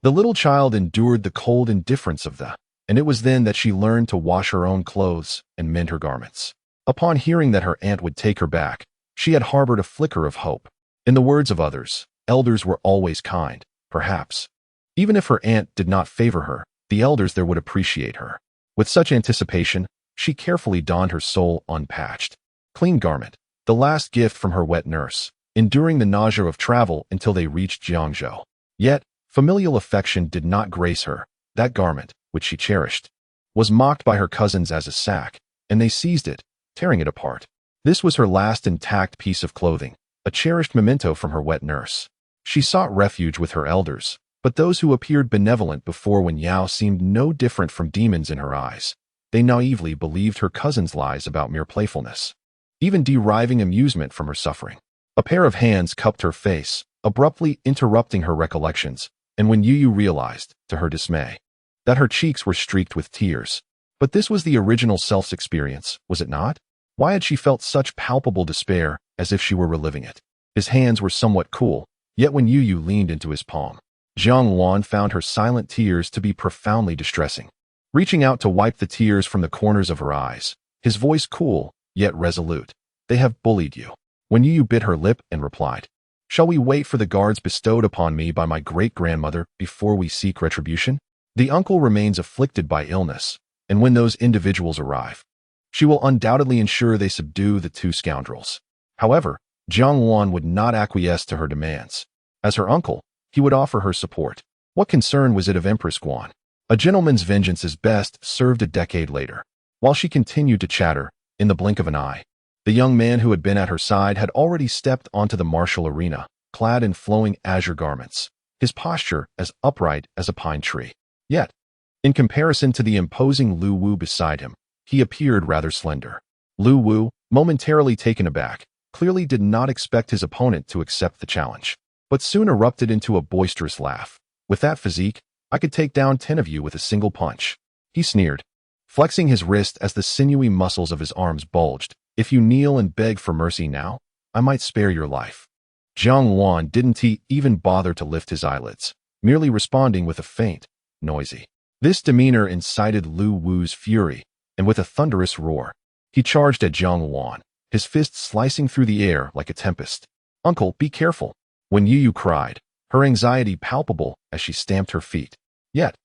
S1: The little child endured the cold indifference of and it was then that she learned to wash her own clothes and mend her garments. Upon hearing that her aunt would take her back, she had harbored a flicker of hope. In the words of others, elders were always kind, perhaps. Even if her aunt did not favor her, the elders there would appreciate her. With such anticipation, she carefully donned her sole unpatched, clean garment, the last gift from her wet nurse, enduring the nausea of travel until they reached Jiangzhou. Yet, familial affection did not grace her. That garment, which she cherished, was mocked by her cousins as a sack, and they seized it, tearing it apart. This was her last intact piece of clothing, a cherished memento from her wet nurse. She sought refuge with her elders, but those who appeared benevolent before Youyou seemed no different from demons in her eyes. They naively believed her cousin's lies about mere playfulness, even deriving amusement from her suffering. A pair of hands cupped her face, abruptly interrupting her recollections, and when Youyou realized, to her dismay, that her cheeks were streaked with tears. But this was the original self's experience, was it not? Why had she felt such palpable despair, as if she were reliving it? His hands were somewhat cool, yet when Youyou leaned into his palm, Jiang Wan found her silent tears to be profoundly distressing. Reaching out to wipe the tears from the corners of her eyes, his voice cool, yet resolute. They have bullied you. When Youyou bit her lip and replied, "Shall we wait for the guards bestowed upon me by my great-grandmother before we seek retribution? The uncle remains afflicted by illness, and when those individuals arrive, she will undoubtedly ensure they subdue the two scoundrels." However, Jiang Wan would not acquiesce to her demands. As her uncle, he would offer her support. What concern was it of Empress Guan? A gentleman's vengeance is best served a decade later. While she continued to chatter, in the blink of an eye, the young man who had been at her side had already stepped onto the martial arena, clad in flowing azure garments, his posture as upright as a pine tree. Yet, in comparison to the imposing Lu Wu beside him, he appeared rather slender. Lu Wu, momentarily taken aback, clearly did not expect his opponent to accept the challenge, but soon erupted into a boisterous laugh. "With that physique, I could take down 10 of you with a single punch," he sneered, flexing his wrist as the sinewy muscles of his arms bulged. "If you kneel and beg for mercy now, I might spare your life." Jiang Wan didn't even bother to lift his eyelids, merely responding with a faint, noisy. This demeanor incited Lu Wu's fury, and with a thunderous roar, he charged at Jiang Wan, his fists slicing through the air like a tempest. "Uncle, be careful," when Youyou cried, her anxiety palpable as she stamped her feet. Yet,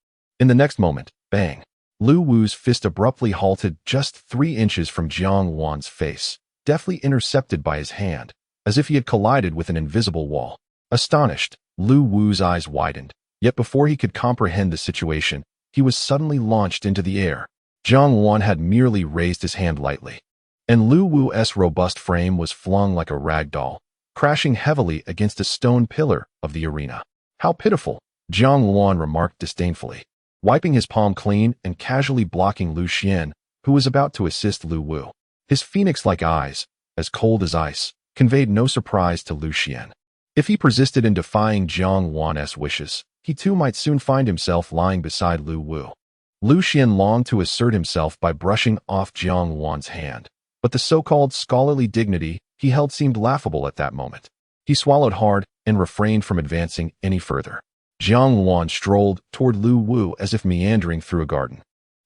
S1: in the next moment, bang! Lu Wu's fist abruptly halted just 3 inches from Jiang Wan's face, deftly intercepted by his hand, as if he had collided with an invisible wall. Astonished, Lu Wu's eyes widened, yet before he could comprehend the situation, he was suddenly launched into the air. Jiang Wan had merely raised his hand lightly, and Lu Wu's robust frame was flung like a rag doll, crashing heavily against a stone pillar of the arena. "How pitiful," Jiang Wan remarked disdainfully, wiping his palm clean and casually blocking Lu Xian, who was about to assist Lu Wu. His phoenix-like eyes, as cold as ice, conveyed no surprise to Lu Xian. If he persisted in defying Jiang Wan's wishes, he too might soon find himself lying beside Lu Wu. Lu Xian longed to assert himself by brushing off Jiang Wan's hand, but the so-called scholarly dignity he held seemed laughable at that moment. He swallowed hard and refrained from advancing any further. Jiang Wan strolled toward Lu Wu as if meandering through a garden,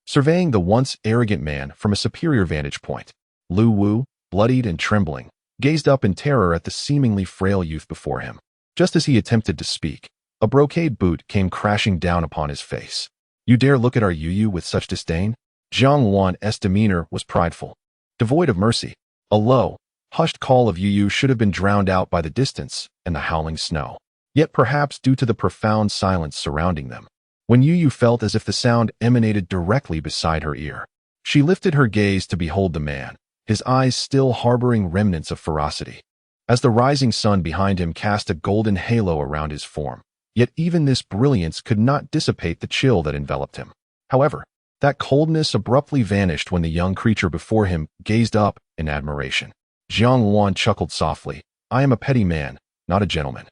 S1: surveying the once arrogant man from a superior vantage point. Lu Wu, bloodied and trembling, gazed up in terror at the seemingly frail youth before him. Just as he attempted to speak, a brocade boot came crashing down upon his face. "You dare look at our Youyou with such disdain?" Jiang Wan's demeanor was prideful, devoid of mercy. A low, hushed call of Youyou should have been drowned out by the distance and the howling snow. Yet perhaps due to the profound silence surrounding them, when Youyou felt as if the sound emanated directly beside her ear, she lifted her gaze to behold the man, his eyes still harboring remnants of ferocity, as the rising sun behind him cast a golden halo around his form. Yet even this brilliance could not dissipate the chill that enveloped him. However, that coldness abruptly vanished when the young creature before him gazed up in admiration. Jiang Wan chuckled softly. "I am a petty man, not a gentleman.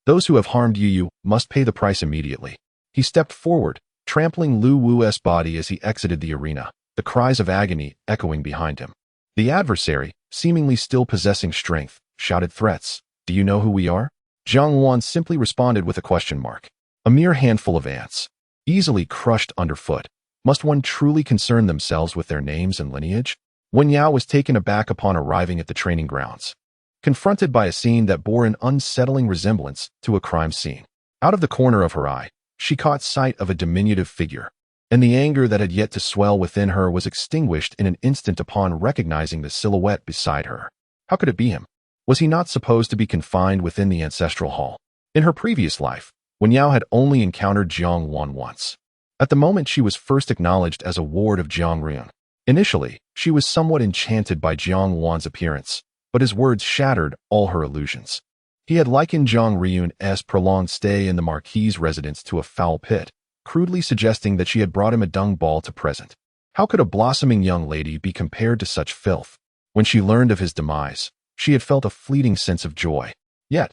S1: Those who have harmed Youyou must pay the price immediately." He stepped forward, trampling Lu Wu's body as he exited the arena, the cries of agony echoing behind him. The adversary, seemingly still possessing strength, shouted threats, Do you know who we are? Jiang Wan simply responded with a question mark. A mere handful of ants, easily crushed underfoot. Must one truly concern themselves with their names and lineage? Wen Yao was taken aback upon arriving at the training grounds, confronted by a scene that bore an unsettling resemblance to a crime scene. Out of the corner of her eye, she caught sight of a diminutive figure, and the anger that had yet to swell within her was extinguished in an instant upon recognizing the silhouette beside her. How could it be him? Was he not supposed to be confined within the ancestral hall? In her previous life, Wen Yao had only encountered Jiang Wan once. At the moment, she was first acknowledged as a ward of Jiang Ryun. Initially, she was somewhat enchanted by Jiang Wan's appearance, but his words shattered all her illusions. He had likened Jiang Ryun's prolonged stay in the Marquis's residence to a foul pit, crudely suggesting that she had brought him a dung ball to present. How could a blossoming young lady be compared to such filth? When she learned of his demise, she had felt a fleeting sense of joy. Yet,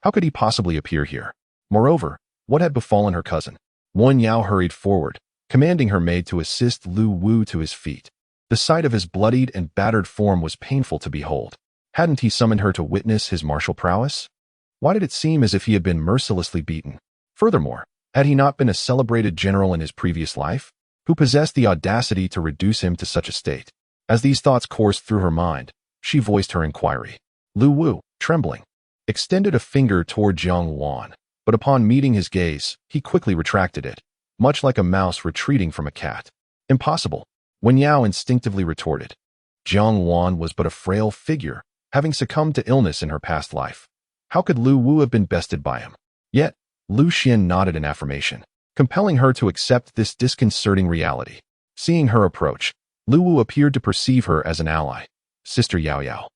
S1: how could he possibly appear here? Moreover, what had befallen her cousin? Wen Yao hurried forward, commanding her maid to assist Lu Wu to his feet. The sight of his bloodied and battered form was painful to behold. Hadn't he summoned her to witness his martial prowess? Why did it seem as if he had been mercilessly beaten? Furthermore, had he not been a celebrated general in his previous life, who possessed the audacity to reduce him to such a state? As these thoughts coursed through her mind, she voiced her inquiry. Lu Wu, trembling, extended a finger toward Jiang Wan, but upon meeting his gaze, he quickly retracted it, much like a mouse retreating from a cat. Impossible, Wen Yao instinctively retorted. Jiang Wan was but a frail figure, having succumbed to illness in her past life. How could Lu Wu have been bested by him? Yet, Lu Xian nodded in affirmation, compelling her to accept this disconcerting reality. Seeing her approach, Lu Wu appeared to perceive her as an ally. Sister Youyou,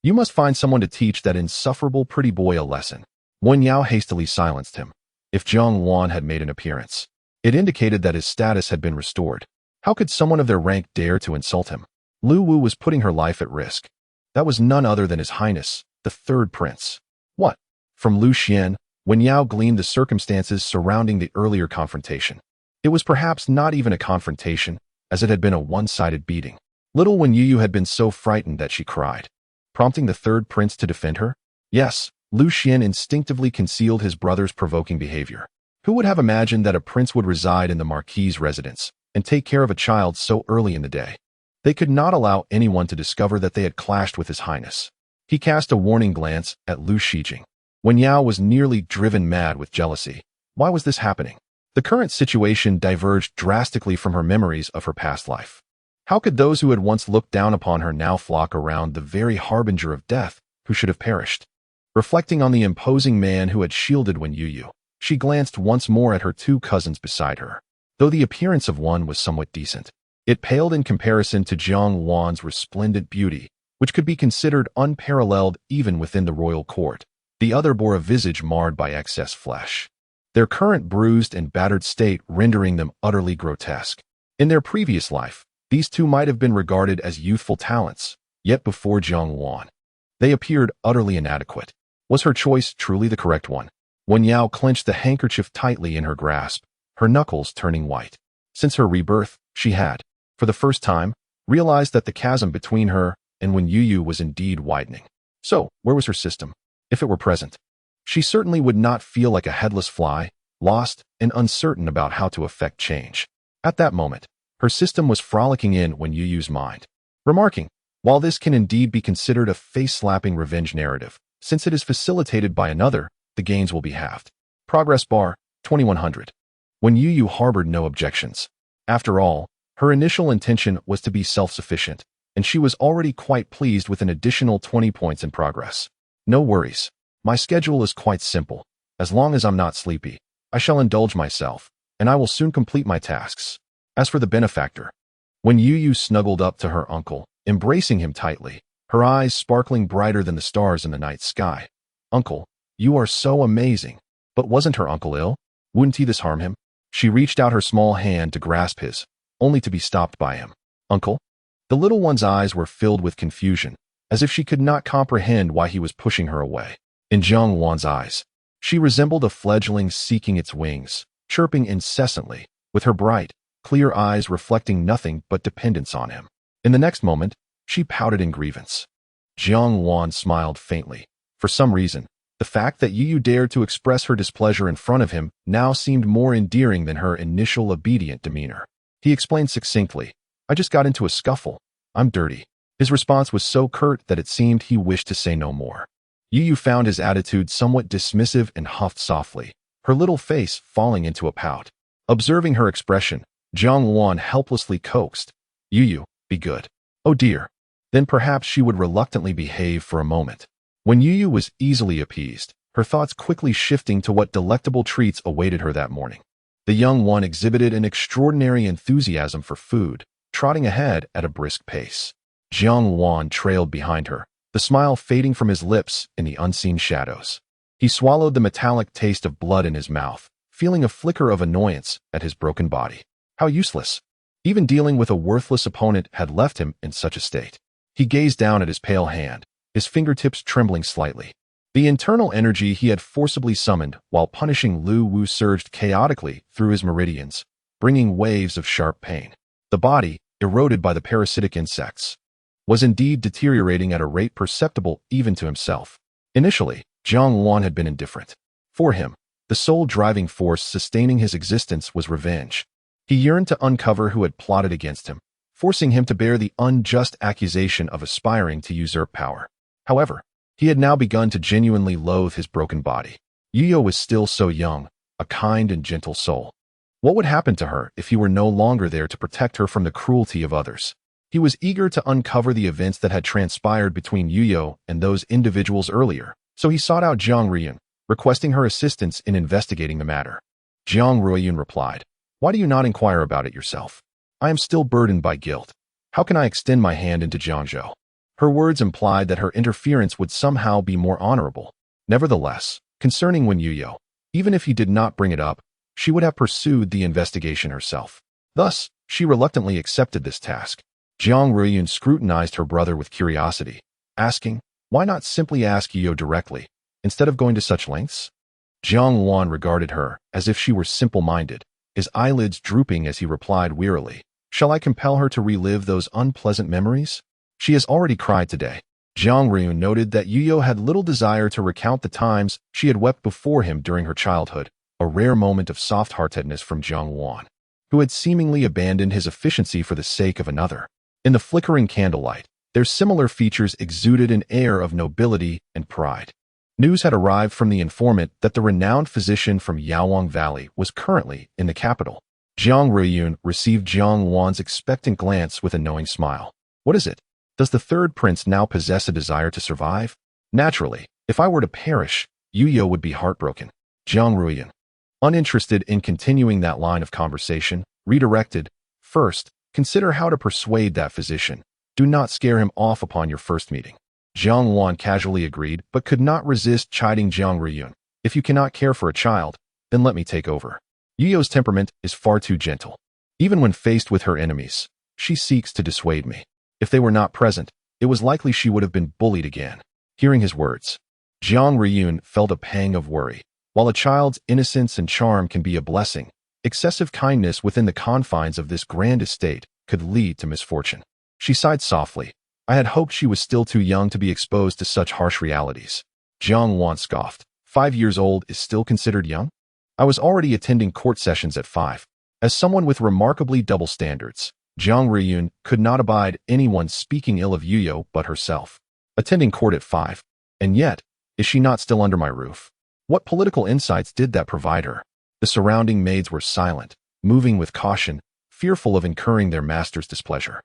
S1: you must find someone to teach that insufferable pretty boy a lesson. Wen Yao hastily silenced him. If Jiang Wan had made an appearance, it indicated that his status had been restored. How could someone of their rank dare to insult him? Lu Wu was putting her life at risk. That was none other than His Highness, the third prince. What? From Lu Xian, Wen Yao gleaned the circumstances surrounding the earlier confrontation. It was perhaps not even a confrontation, as it had been a one-sided beating. Little Youyou had been so frightened that she cried, prompting the third prince to defend her. Yes, Lu Xian instinctively concealed his brother's provoking behavior. Who would have imagined that a prince would reside in the Marquis's residence and take care of a child so early in the day? They could not allow anyone to discover that they had clashed with His Highness. He cast a warning glance at Lu Shijing. Wen Yao was nearly driven mad with jealousy. Why was this happening? The current situation diverged drastically from her memories of her past life. How could those who had once looked down upon her now flock around the very harbinger of death who should have perished? Reflecting on the imposing man who had shielded Youyou, she glanced once more at her two cousins beside her. Though the appearance of one was somewhat decent, it paled in comparison to Jiang Wan's resplendent beauty, which could be considered unparalleled even within the royal court. The other bore a visage marred by excess flesh, their current bruised and battered state rendering them utterly grotesque. In their previous life, these two might have been regarded as youthful talents, yet before Jiang Wan, they appeared utterly inadequate. Was her choice truly the correct one? Wen Yao clenched the handkerchief tightly in her grasp, her knuckles turning white. Since her rebirth, she had, for the first time, realized that the chasm between her and Youyou was indeed widening. So, where was her system? If it were present, she certainly would not feel like a headless fly, lost and uncertain about how to effect change. At that moment, her system was frolicking in Youyou's mind, remarking, while this can indeed be considered a face-slapping revenge narrative, since it is facilitated by another, the gains will be halved. Progress bar, 2100. Youyou harbored no objections. After all, her initial intention was to be self-sufficient, and she was already quite pleased with an additional 20 points in progress. No worries. My schedule is quite simple. As long as I'm not sleepy, I shall indulge myself, and I will soon complete my tasks. As for the benefactor, Youyou snuggled up to her uncle, embracing him tightly, her eyes sparkling brighter than the stars in the night sky. Uncle, you are so amazing. But wasn't her uncle ill? Wouldn't this harm him? She reached out her small hand to grasp his, only to be stopped by him. Uncle? The little one's eyes were filled with confusion, as if she could not comprehend why he was pushing her away. In Jiang Wan's eyes, she resembled a fledgling seeking its wings, chirping incessantly, with her bright, clear eyes reflecting nothing but dependence on him. In the next moment, she pouted in grievance. Jiang Wan smiled faintly. For some reason, The fact that Youyou dared to express her displeasure in front of him now seemed more endearing than her initial obedient demeanor. He explained succinctly, "I just got into a scuffle. I'm dirty." His response was so curt that it seemed he wished to say no more. Youyou found his attitude somewhat dismissive and huffed softly, her little face falling into a pout. Observing her expression, Jiang Wan helplessly coaxed, "Youyou, be good." "Oh dear." Then perhaps she would reluctantly behave for a moment. When Youyou was easily appeased, her thoughts quickly shifting to what delectable treats awaited her that morning. The young one exhibited an extraordinary enthusiasm for food, trotting ahead at a brisk pace. Jiang Wan trailed behind her, the smile fading from his lips in the unseen shadows. He swallowed the metallic taste of blood in his mouth, feeling a flicker of annoyance at his broken body. How useless. Even dealing with a worthless opponent had left him in such a state. He gazed down at his pale hand, his fingertips trembling slightly. The internal energy he had forcibly summoned while punishing Lu Wu surged chaotically through his meridians, bringing waves of sharp pain. The body, eroded by the parasitic insects, was indeed deteriorating at a rate perceptible even to himself. Initially, Jiang Wan had been indifferent. For him, the sole driving force sustaining his existence was revenge. He yearned to uncover who had plotted against him, forcing him to bear the unjust accusation of aspiring to usurp power. However, he had now begun to genuinely loathe his broken body. Youyou was still so young, a kind and gentle soul. What would happen to her if he were no longer there to protect her from the cruelty of others? He was eager to uncover the events that had transpired between Youyou and those individuals earlier, so he sought out Jiang Ruiyun, requesting her assistance in investigating the matter. Jiang Ruiyun replied, "Why do you not inquire about it yourself? I am still burdened by guilt. How can I extend my hand into Jiangzhou?" Her words implied that her interference would somehow be more honorable. Nevertheless, concerning Wen Youyou, even if he did not bring it up, she would have pursued the investigation herself. Thus, she reluctantly accepted this task. Jiang Ruiyun scrutinized her brother with curiosity, asking, "Why not simply ask Youyou directly, instead of going to such lengths?" Jiang Wan regarded her as if she were simple-minded, his eyelids drooping as he replied wearily, "Shall I compel her to relive those unpleasant memories? She has already cried today." Jiang Ruiyun noted that Youyou had little desire to recount the times she had wept before him during her childhood, a rare moment of soft-heartedness from Jiang Wan, who had seemingly abandoned his efficiency for the sake of another. In the flickering candlelight, their similar features exuded an air of nobility and pride. News had arrived from the informant that the renowned physician from Yaowang Valley was currently in the capital. Jiang Ruiyun received Jiang Wan's expectant glance with a knowing smile. "What is it? Does the third prince now possess a desire to survive? Naturally, if I were to perish, Youyou would be heartbroken." Jiang Ruiyun, uninterested in continuing that line of conversation, redirected, "First, consider how to persuade that physician. Do not scare him off upon your first meeting." Jiang Wan casually agreed, but could not resist chiding Jiang Ruiyun. "If you cannot care for a child, then let me take over. Youyou's temperament is far too gentle. Even when faced with her enemies, she seeks to dissuade me. If they were not present, it was likely she would have been bullied again." Hearing his words, Jiang Ruiyun felt a pang of worry. While a child's innocence and charm can be a blessing, excessive kindness within the confines of this grand estate could lead to misfortune. She sighed softly. "I had hoped she was still too young to be exposed to such harsh realities." Jiang Wan scoffed. 5 years old is still considered young? I was already attending court sessions at 5. As someone with remarkably double standards, Jiang Ruiyun could not abide anyone speaking ill of Youyou but herself. Attending court at 5. And yet, is she not still under my roof? What political insights did that provide her? The surrounding maids were silent, moving with caution, fearful of incurring their master's displeasure.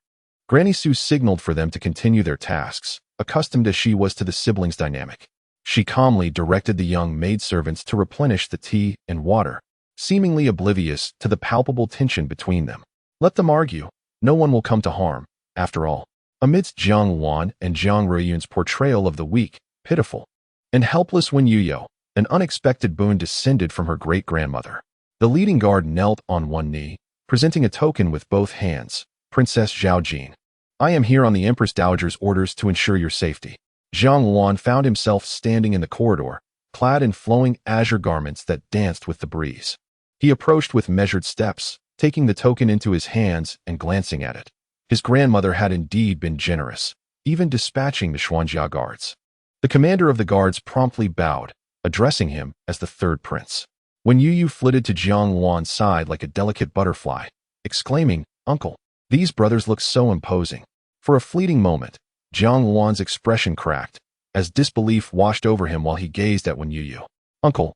S1: Granny Sue signaled for them to continue their tasks, accustomed as she was to the siblings' dynamic. She calmly directed the young maidservants to replenish the tea and water, seemingly oblivious to the palpable tension between them. Let them argue. No one will come to harm, after all. Amidst Jiang Wan and Jiang Ruiyun's portrayal of the weak, pitiful, and helpless Wen Youyou, an unexpected boon descended from her great-grandmother. The leading guard knelt on one knee, presenting a token with both hands. "Princess Zhao Jin, I am here on the Empress Dowager's orders to ensure your safety." Jiang Wan found himself standing in the corridor, clad in flowing azure garments that danced with the breeze. He approached with measured steps, taking the token into his hands and glancing at it. His grandmother had indeed been generous, even dispatching the Xuanjia guards. The commander of the guards promptly bowed, addressing him as the third prince. When Youyou flitted to Jiang Wan's side like a delicate butterfly, exclaiming, "Uncle, these brothers look so imposing." For a fleeting moment, Jiang Wan's expression cracked, as disbelief washed over him while he gazed at Youyou. "Uncle,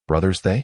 S1: brothers they?"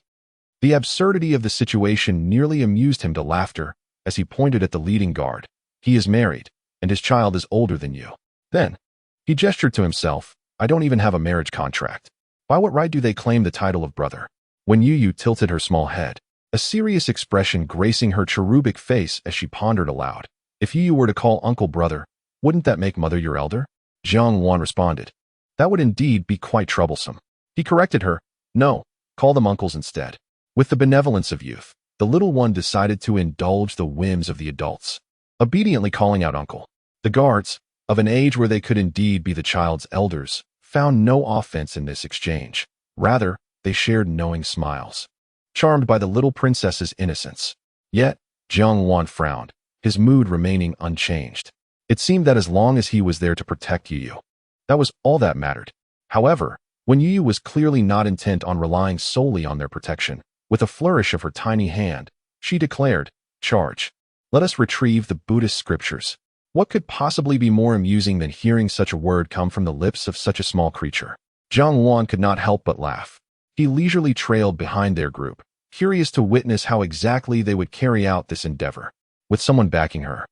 S1: The absurdity of the situation nearly amused him to laughter as he pointed at the leading guard. "He is married, and his child is older than you." Then, he gestured to himself, "I don't even have a marriage contract. By what right do they claim the title of brother?" When Youyou tilted her small head, a serious expression gracing her cherubic face as she pondered aloud. "If Youyou were to call uncle brother, wouldn't that make mother your elder?" Jiang Wan responded, "That would indeed be quite troublesome." He corrected her, "No, call them uncles instead." With the benevolence of youth, the little one decided to indulge the whims of the adults, obediently calling out uncle. The guards, of an age where they could indeed be the child's elders, found no offense in this exchange. Rather, they shared knowing smiles, charmed by the little princess's innocence. Yet, Jiang Wan frowned, his mood remaining unchanged. It seemed that as long as he was there to protect Youyou, that was all that mattered. However, when Youyou was clearly not intent on relying solely on their protection, with a flourish of her tiny hand, she declared, "Charge. Let us retrieve the Buddhist scriptures." What could possibly be more amusing than hearing such a word come from the lips of such a small creature? Jiang Wan could not help but laugh. He leisurely trailed behind their group, curious to witness how exactly they would carry out this endeavor, with someone backing her.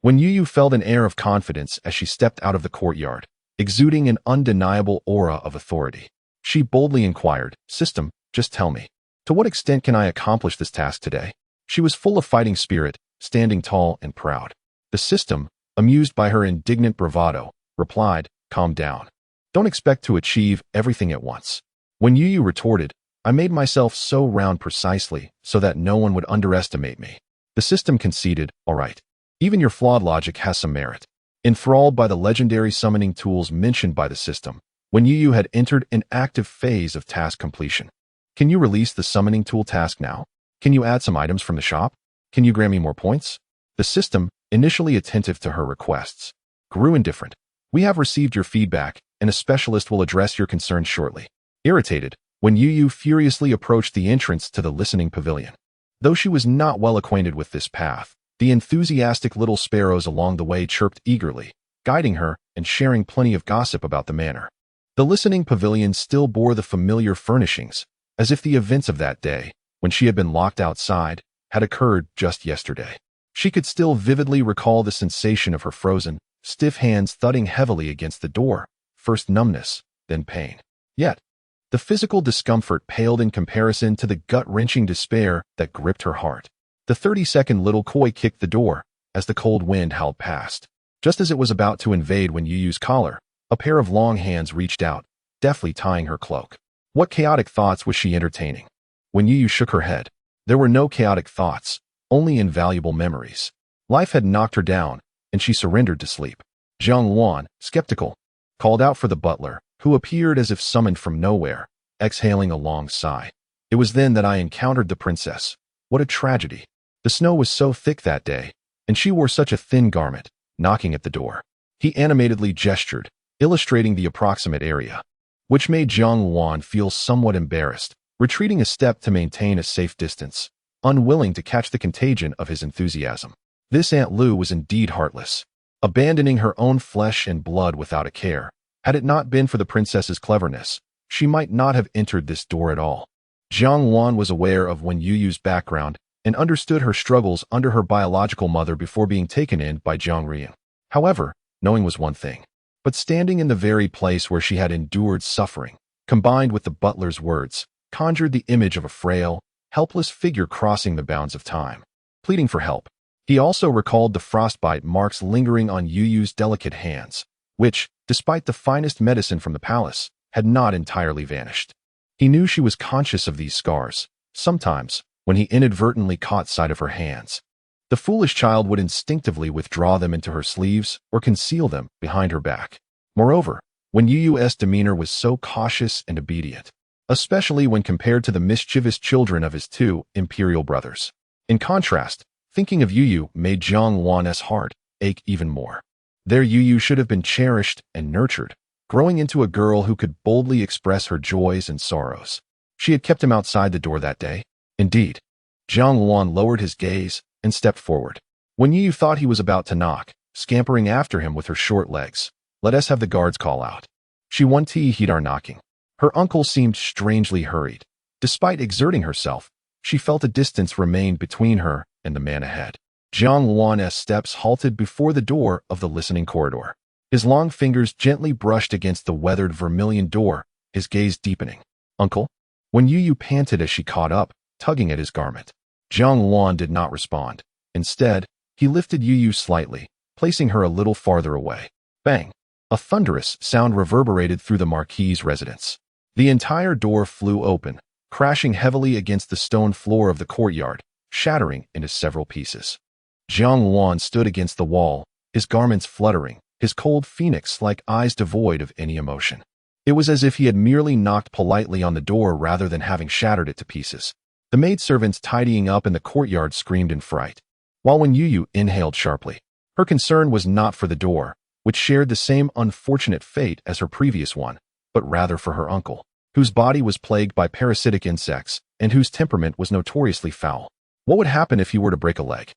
S1: When Youyou felt an air of confidence as she stepped out of the courtyard, exuding an undeniable aura of authority, she boldly inquired, "System, just tell me, to what extent can I accomplish this task today?" She was full of fighting spirit, standing tall and proud. The system, amused by her indignant bravado, replied, "Calm down. Don't expect to achieve everything at once." When Youyou retorted, "I made myself so round precisely so that no one would underestimate me," the system conceded, "All right. Even your flawed logic has some merit." Enthralled by the legendary summoning tools mentioned by the system, when Youyou had entered an active phase of task completion. "Can you release the summoning tool task now? Can you add some items from the shop? Can you grant me more points?" The system, initially attentive to her requests, grew indifferent. "We have received your feedback, and a specialist will address your concerns shortly." Irritated, when Youyou furiously approached the entrance to the listening pavilion. Though she was not well acquainted with this path, the enthusiastic little sparrows along the way chirped eagerly, guiding her and sharing plenty of gossip about the manor. The listening pavilion still bore the familiar furnishings, as if the events of that day, when she had been locked outside, had occurred just yesterday. She could still vividly recall the sensation of her frozen, stiff hands thudding heavily against the door, first numbness, then pain. Yet, the physical discomfort paled in comparison to the gut-wrenching despair that gripped her heart. The 30-second little koi kicked the door as the cold wind howled past. Just as it was about to invade when Youyou's collar, a pair of long hands reached out, deftly tying her cloak. What chaotic thoughts was she entertaining? When Youyou shook her head, there were no chaotic thoughts, only invaluable memories. Life had knocked her down, and she surrendered to sleep. Jiang Wan, skeptical, called out for the butler, who appeared as if summoned from nowhere, exhaling a long sigh. "It was then that I encountered the princess. What a tragedy. The snow was so thick that day, and she wore such a thin garment," knocking at the door. He animatedly gestured, illustrating the approximate area, which made Jiang Wan feel somewhat embarrassed, retreating a step to maintain a safe distance, unwilling to catch the contagion of his enthusiasm. This Aunt Lu was indeed heartless, abandoning her own flesh and blood without a care. Had it not been for the princess's cleverness, she might not have entered this door at all. Jiang Wan was aware of Youyou's background and understood her struggles under her biological mother before being taken in by Jiang Rian. However, knowing was one thing, but standing in the very place where she had endured suffering, combined with the butler's words, conjured the image of a frail, helpless figure crossing the bounds of time, pleading for help. He also recalled the frostbite marks lingering on Youyou's delicate hands, which, despite the finest medicine from the palace, had not entirely vanished. He knew she was conscious of these scars. Sometimes, when he inadvertently caught sight of her hands, the foolish child would instinctively withdraw them into her sleeves or conceal them behind her back. Moreover, when Youyou's demeanor was so cautious and obedient, especially when compared to the mischievous children of his two imperial brothers. In contrast, thinking of Youyou made Jiang Wan's heart ache even more. Their Youyou should have been cherished and nurtured, growing into a girl who could boldly express her joys and sorrows. She had kept him outside the door that day. Indeed. Jiang Luan lowered his gaze and stepped forward. When Youyou thought he was about to knock, scampering after him with her short legs, "Let us have the guards call out." She wanted heed our knocking. Her uncle seemed strangely hurried. Despite exerting herself, she felt a distance remained between her and the man ahead. Jiang Luan's steps halted before the door of the listening corridor. His long fingers gently brushed against the weathered vermilion door, his gaze deepening. "Uncle?" When Youyou panted as she caught up, tugging at his garment. Jiang Luan did not respond. Instead, he lifted Youyou slightly, placing her a little farther away. Bang! A thunderous sound reverberated through the Marquis's residence. The entire door flew open, crashing heavily against the stone floor of the courtyard, shattering into several pieces. Jiang Luan stood against the wall, his garments fluttering, his cold phoenix-like eyes devoid of any emotion. It was as if he had merely knocked politely on the door rather than having shattered it to pieces. The maidservants tidying up in the courtyard screamed in fright, while when Youyou inhaled sharply. Her concern was not for the door, which shared the same unfortunate fate as her previous one, but rather for her uncle, whose body was plagued by parasitic insects and whose temperament was notoriously foul. What would happen if he were to break a leg?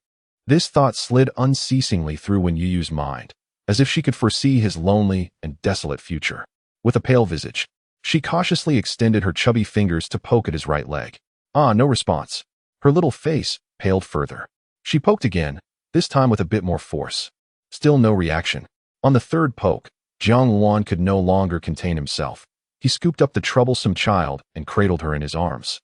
S1: This thought slid unceasingly through when Youyou's mind, as if she could foresee his lonely and desolate future. With a pale visage, she cautiously extended her chubby fingers to poke at his right leg. No response. Her little face paled further. She poked again, this time with a bit more force. Still no reaction. On the third poke, Jiang Luan could no longer contain himself. He scooped up the troublesome child and cradled her in his arms.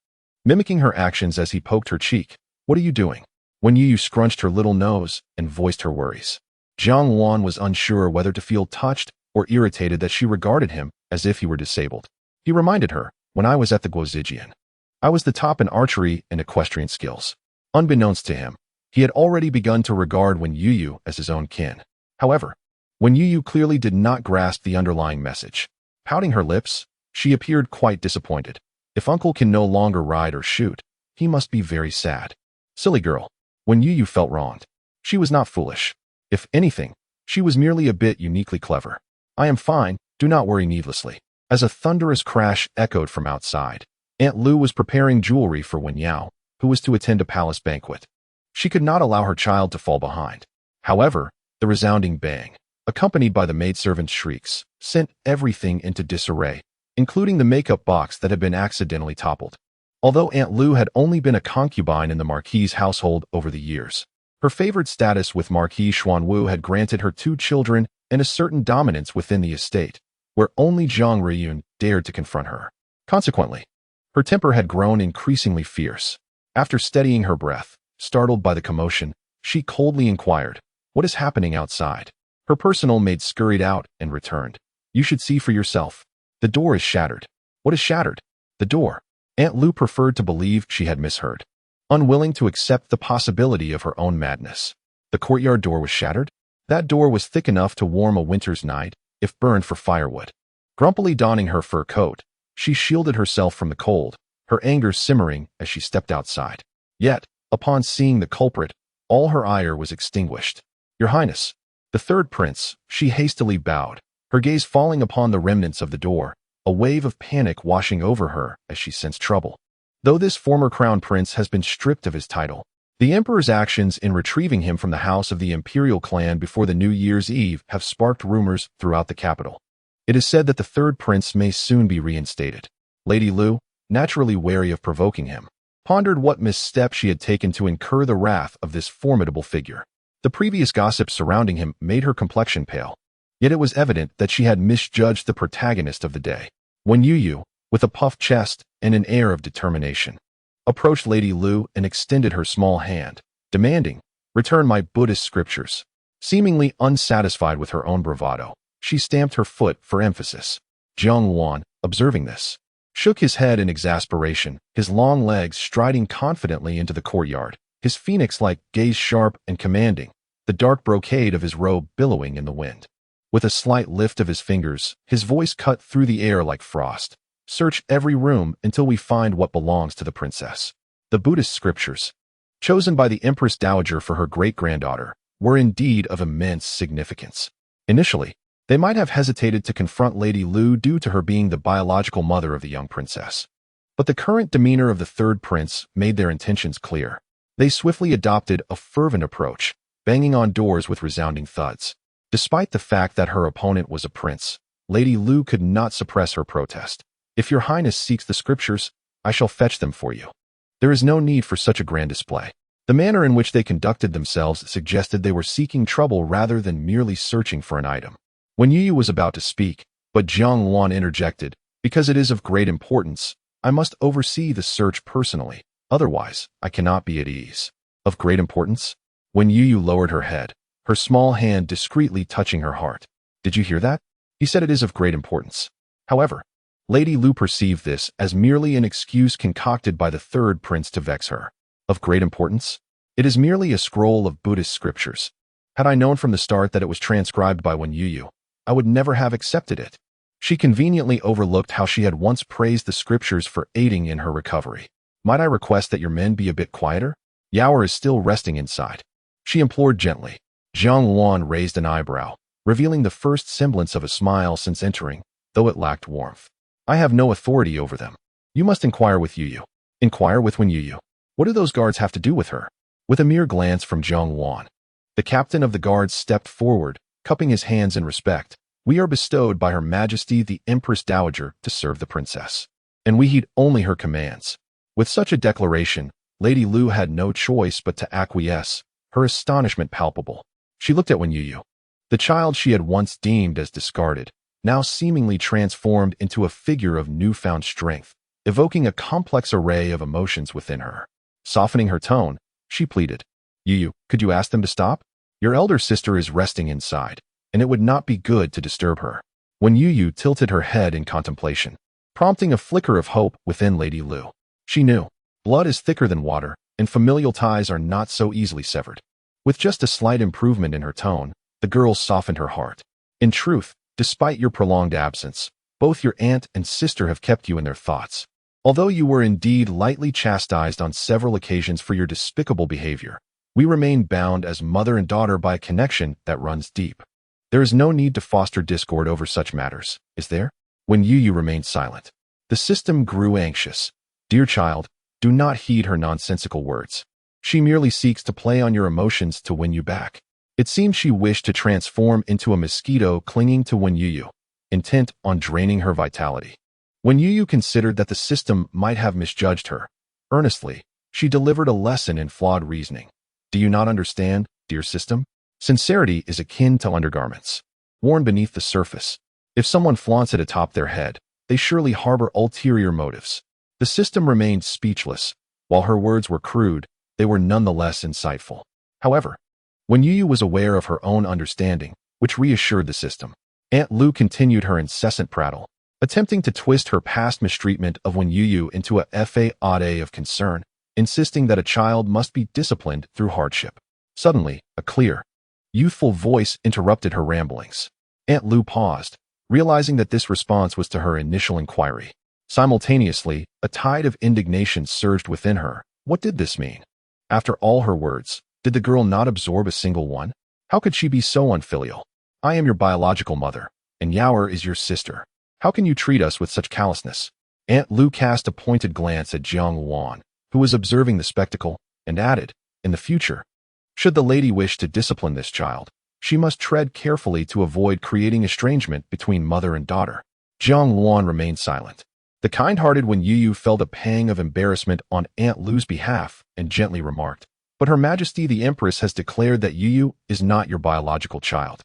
S1: Mimicking her actions as he poked her cheek, "What are you doing?" When Youyou scrunched her little nose and voiced her worries. Jiang Luan was unsure whether to feel touched or irritated that she regarded him as if he were disabled. He reminded her, "When I was at the Guozijian, I was the top in archery and equestrian skills." Unbeknownst to him, he had already begun to regard Wen Youyou as his own kin. However, Wen Youyou clearly did not grasp the underlying message. Pouting her lips, she appeared quite disappointed. If uncle can no longer ride or shoot, he must be very sad. Silly girl. Wen Youyou felt wronged. She was not foolish. If anything, she was merely a bit uniquely clever. "I am fine, do not worry needlessly." As a thunderous crash echoed from outside, Aunt Lu was preparing jewelry for Wen Yao, who was to attend a palace banquet. She could not allow her child to fall behind. However, the resounding bang, accompanied by the maidservant's shrieks, sent everything into disarray, including the makeup box that had been accidentally toppled. Although Aunt Lu had only been a concubine in the Marquis's household over the years, her favored status with Marquis Xuanwu had granted her 2 children and a certain dominance within the estate, where only Zhang Riyun dared to confront her. Consequently, her temper had grown increasingly fierce. After steadying her breath, startled by the commotion, she coldly inquired, "What is happening outside?" Her personal maid scurried out and returned. "You should see for yourself. The door is shattered." "What is shattered?" "The door." Aunt Lu preferred to believe she had misheard, unwilling to accept the possibility of her own madness. The courtyard door was shattered? That door was thick enough to warm a winter's night, if burned for firewood. Grumpily donning her fur coat, she shielded herself from the cold, her anger simmering as she stepped outside. Yet, upon seeing the culprit, all her ire was extinguished. "Your Highness." The third prince, she hastily bowed, her gaze falling upon the remnants of the door, a wave of panic washing over her as she sensed trouble. Though this former crown prince has been stripped of his title, the emperor's actions in retrieving him from the house of the imperial clan before the New Year's Eve have sparked rumors throughout the capital. It is said that the third prince may soon be reinstated. Lady Lu, naturally wary of provoking him, pondered what misstep she had taken to incur the wrath of this formidable figure. The previous gossip surrounding him made her complexion pale, yet it was evident that she had misjudged the protagonist of the day. When Youyou, with a puffed chest and an air of determination, approached Lady Lu and extended her small hand, demanding, "Return my Buddhist scriptures." Seemingly unsatisfied with her own bravado, she stamped her foot for emphasis. Jiang Luan, observing this, shook his head in exasperation, his long legs striding confidently into the courtyard, his phoenix-like gaze sharp and commanding, the dark brocade of his robe billowing in the wind. With a slight lift of his fingers, his voice cut through the air like frost. "Search every room until we find what belongs to the princess." The Buddhist scriptures, chosen by the Empress Dowager for her great-granddaughter, were indeed of immense significance. Initially, They might have hesitated to confront Lady Lu due to her being the biological mother of the young princess. But the current demeanor of the third prince made their intentions clear. They swiftly adopted a fervent approach, banging on doors with resounding thuds. Despite the fact that her opponent was a prince, Lady Lu could not suppress her protest. "If your highness seeks the scriptures, I shall fetch them for you. There is no need for such a grand display." The manner in which they conducted themselves suggested they were seeking trouble rather than merely searching for an item. When Youyou was about to speak, but Jiang Luan interjected, "Because it is of great importance, I must oversee the search personally. Otherwise, I cannot be at ease." "Of great importance?" When Youyou lowered her head, her small hand discreetly touching her heart. "Did you hear that? He said it is of great importance." However, Lady Lu perceived this as merely an excuse concocted by the third prince to vex her. "Of great importance? It is merely a scroll of Buddhist scriptures. Had I known from the start that it was transcribed by one Youyou, I would never have accepted it." She conveniently overlooked how she had once praised the scriptures for aiding in her recovery. "Might I request that your men be a bit quieter? Youyou is still resting inside," she implored gently. Jiang Luan raised an eyebrow, revealing the first semblance of a smile since entering, though it lacked warmth. "I have no authority over them. You must inquire with Youyou." "Inquire with Wen Youyou? What do those guards have to do with her?" With a mere glance from Jiang Luan, the captain of the guards stepped forward, cupping his hands in respect. "We are bestowed by Her Majesty the Empress Dowager to serve the princess, and we heed only her commands." With such a declaration, Lady Lu had no choice but to acquiesce, her astonishment palpable. She looked at Wen Youyou. The child she had once deemed as discarded, now seemingly transformed into a figure of newfound strength, evoking a complex array of emotions within her. Softening her tone, she pleaded, "Youyou, could you ask them to stop? Your elder sister is resting inside, and it would not be good to disturb her." Wen Youyou tilted her head in contemplation, prompting a flicker of hope within Lady Lu. She knew, blood is thicker than water, and familial ties are not so easily severed. With just a slight improvement in her tone, the girl softened her heart. "In truth, despite your prolonged absence, both your aunt and sister have kept you in their thoughts. Although you were indeed lightly chastised on several occasions for your despicable behavior, we remain bound as mother and daughter by a connection that runs deep. There is no need to foster discord over such matters, is there?" When Youyou remained silent, the system grew anxious. "Dear child, do not heed her nonsensical words. She merely seeks to play on your emotions to win you back." It seemed she wished to transform into a mosquito clinging to Wen Youyou, intent on draining her vitality. When Youyou considered that the system might have misjudged her, earnestly, she delivered a lesson in flawed reasoning. "Do you not understand, dear system? Sincerity is akin to undergarments, worn beneath the surface. If someone flaunts it atop their head, they surely harbor ulterior motives." The system remained speechless. While her words were crude, they were nonetheless insightful. However, when Youyou was aware of her own understanding, which reassured the system, Aunt Lu continued her incessant prattle, attempting to twist her past mistreatment of Wen Youyou into a fade of concern, insisting that a child must be disciplined through hardship. Suddenly, a clear, youthful voice interrupted her ramblings. Aunt Lu paused, realizing that this response was to her initial inquiry. Simultaneously, a tide of indignation surged within her. What did this mean? After all her words, did the girl not absorb a single one? How could she be so unfilial? "I am your biological mother, and Youyou is your sister. How can you treat us with such callousness?" Aunt Lu cast a pointed glance at Jiang Luan, who was observing the spectacle, and added, "In the future, should the lady wish to discipline this child, she must tread carefully to avoid creating estrangement between mother and daughter." Jiang Luan remained silent. The kind-hearted Wen Youyou felt a pang of embarrassment on Aunt Lu's behalf and gently remarked, "But Her Majesty the Empress has declared that Youyou is not your biological child.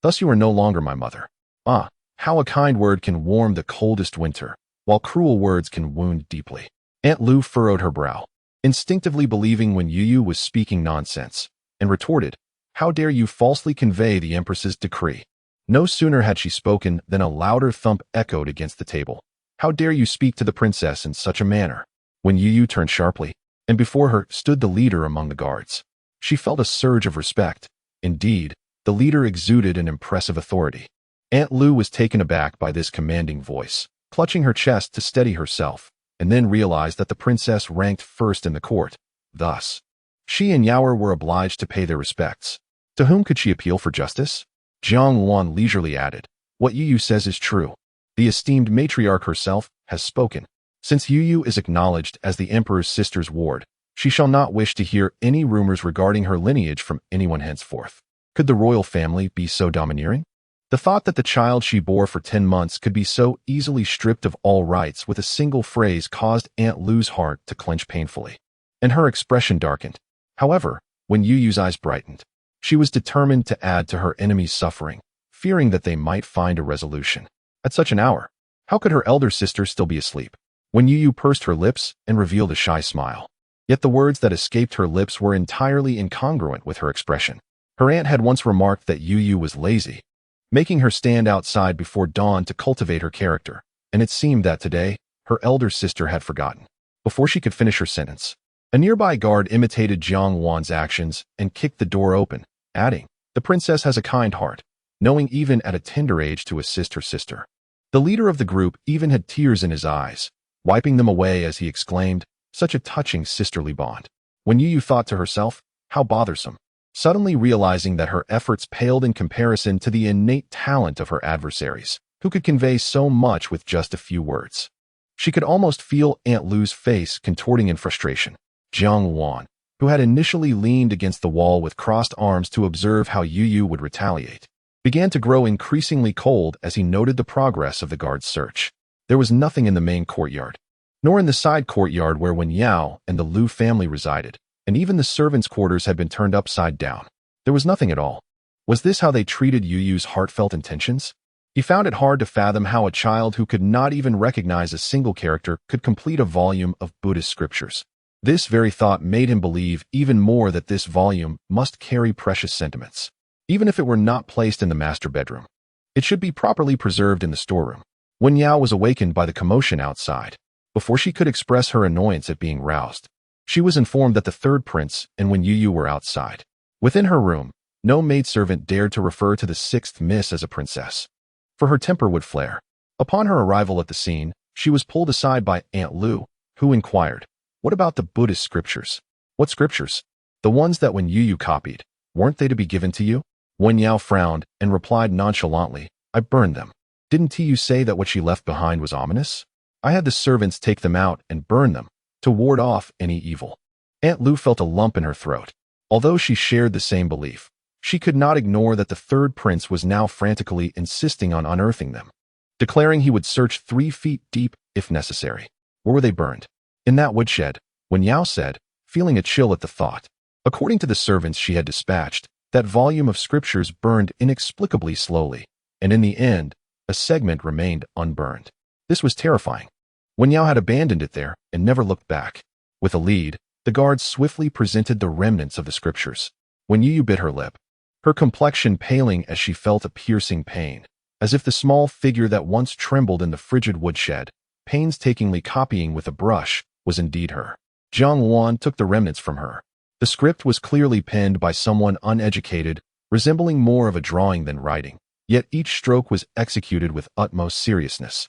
S1: Thus you are no longer my mother." Ah, how a kind word can warm the coldest winter, while cruel words can wound deeply. Aunt Lu furrowed her brow, instinctively believing Wen Youyou was speaking nonsense, and retorted, "How dare you falsely convey the Empress's decree?" No sooner had she spoken than a louder thump echoed against the table. "How dare you speak to the princess in such a manner?" When Youyou turned sharply, and before her stood the leader among the guards. She felt a surge of respect. Indeed, the leader exuded an impressive authority. Aunt Lu was taken aback by this commanding voice, clutching her chest to steady herself, and then realized that the princess ranked first in the court. Thus, she and Youyou were obliged to pay their respects. To whom could she appeal for justice? Jiang Wan leisurely added, "What Youyou says is true. The esteemed matriarch herself has spoken. Since Youyou is acknowledged as the emperor's sister's ward, she shall not wish to hear any rumors regarding her lineage from anyone henceforth. Could the royal family be so domineering? The thought that the child she bore for 10 months could be so easily stripped of all rights with a single phrase caused Aunt Lu's heart to clench painfully, and her expression darkened. However, when Youyou's eyes brightened, she was determined to add to her enemy's suffering, fearing that they might find a resolution. At such an hour, how could her elder sister still be asleep? When Youyou pursed her lips and revealed a shy smile. Yet the words that escaped her lips were entirely incongruent with her expression. Her aunt had once remarked that Youyou was lazy, making her stand outside before dawn to cultivate her character, and it seemed that today, her elder sister had forgotten. Before she could finish her sentence, a nearby guard imitated Jiang Wan's actions and kicked the door open, adding, "The princess has a kind heart, knowing even at a tender age to assist her sister." The leader of the group even had tears in his eyes, wiping them away as he exclaimed, "Such a touching sisterly bond." When Youyou thought to herself, "How bothersome," suddenly realizing that her efforts paled in comparison to the innate talent of her adversaries, who could convey so much with just a few words. She could almost feel Aunt Lu's face contorting in frustration. Jiang Wan, who had initially leaned against the wall with crossed arms to observe how Youyou would retaliate, began to grow increasingly cold as he noted the progress of the guard's search. There was nothing in the main courtyard, nor in the side courtyard where Wen Yao and the Lu family resided, and even the servants' quarters had been turned upside down. There was nothing at all. Was this how they treated Youyou's heartfelt intentions? He found it hard to fathom how a child who could not even recognize a single character could complete a volume of Buddhist scriptures. This very thought made him believe even more that this volume must carry precious sentiments. Even if it were not placed in the master bedroom, it should be properly preserved in the storeroom. Wen Yao was awakened by the commotion outside. Before she could express her annoyance at being roused, she was informed that the third prince and Wen Youyou were outside. Within her room, no maidservant dared to refer to the sixth miss as a princess, for her temper would flare. Upon her arrival at the scene, she was pulled aside by Aunt Lu, who inquired, "What about the Buddhist scriptures?" "What scriptures?" "The ones that Wen Youyou copied. Weren't they to be given to you?" Wen Yao frowned and replied nonchalantly, "I burned them." "Didn't you say that what she left behind was ominous?" "I had the servants take them out and burn them, to ward off any evil." Aunt Lu felt a lump in her throat. Although she shared the same belief, she could not ignore that the third prince was now frantically insisting on unearthing them, declaring he would search 3 feet deep if necessary. Where were they burned? "In that woodshed," Wen Yao said, feeling a chill at the thought. According to the servants she had dispatched, that volume of scriptures burned inexplicably slowly, and in the end, a segment remained unburned. This was terrifying. Wen Yao had abandoned it there and never looked back. With a lead, the guards swiftly presented the remnants of the scriptures. Wen Youyou bit her lip, her complexion paling as she felt a piercing pain, as if the small figure that once trembled in the frigid woodshed, painstakingly copying with a brush, was indeed her. Jiang Wan took the remnants from her. The script was clearly penned by someone uneducated, resembling more of a drawing than writing, yet each stroke was executed with utmost seriousness,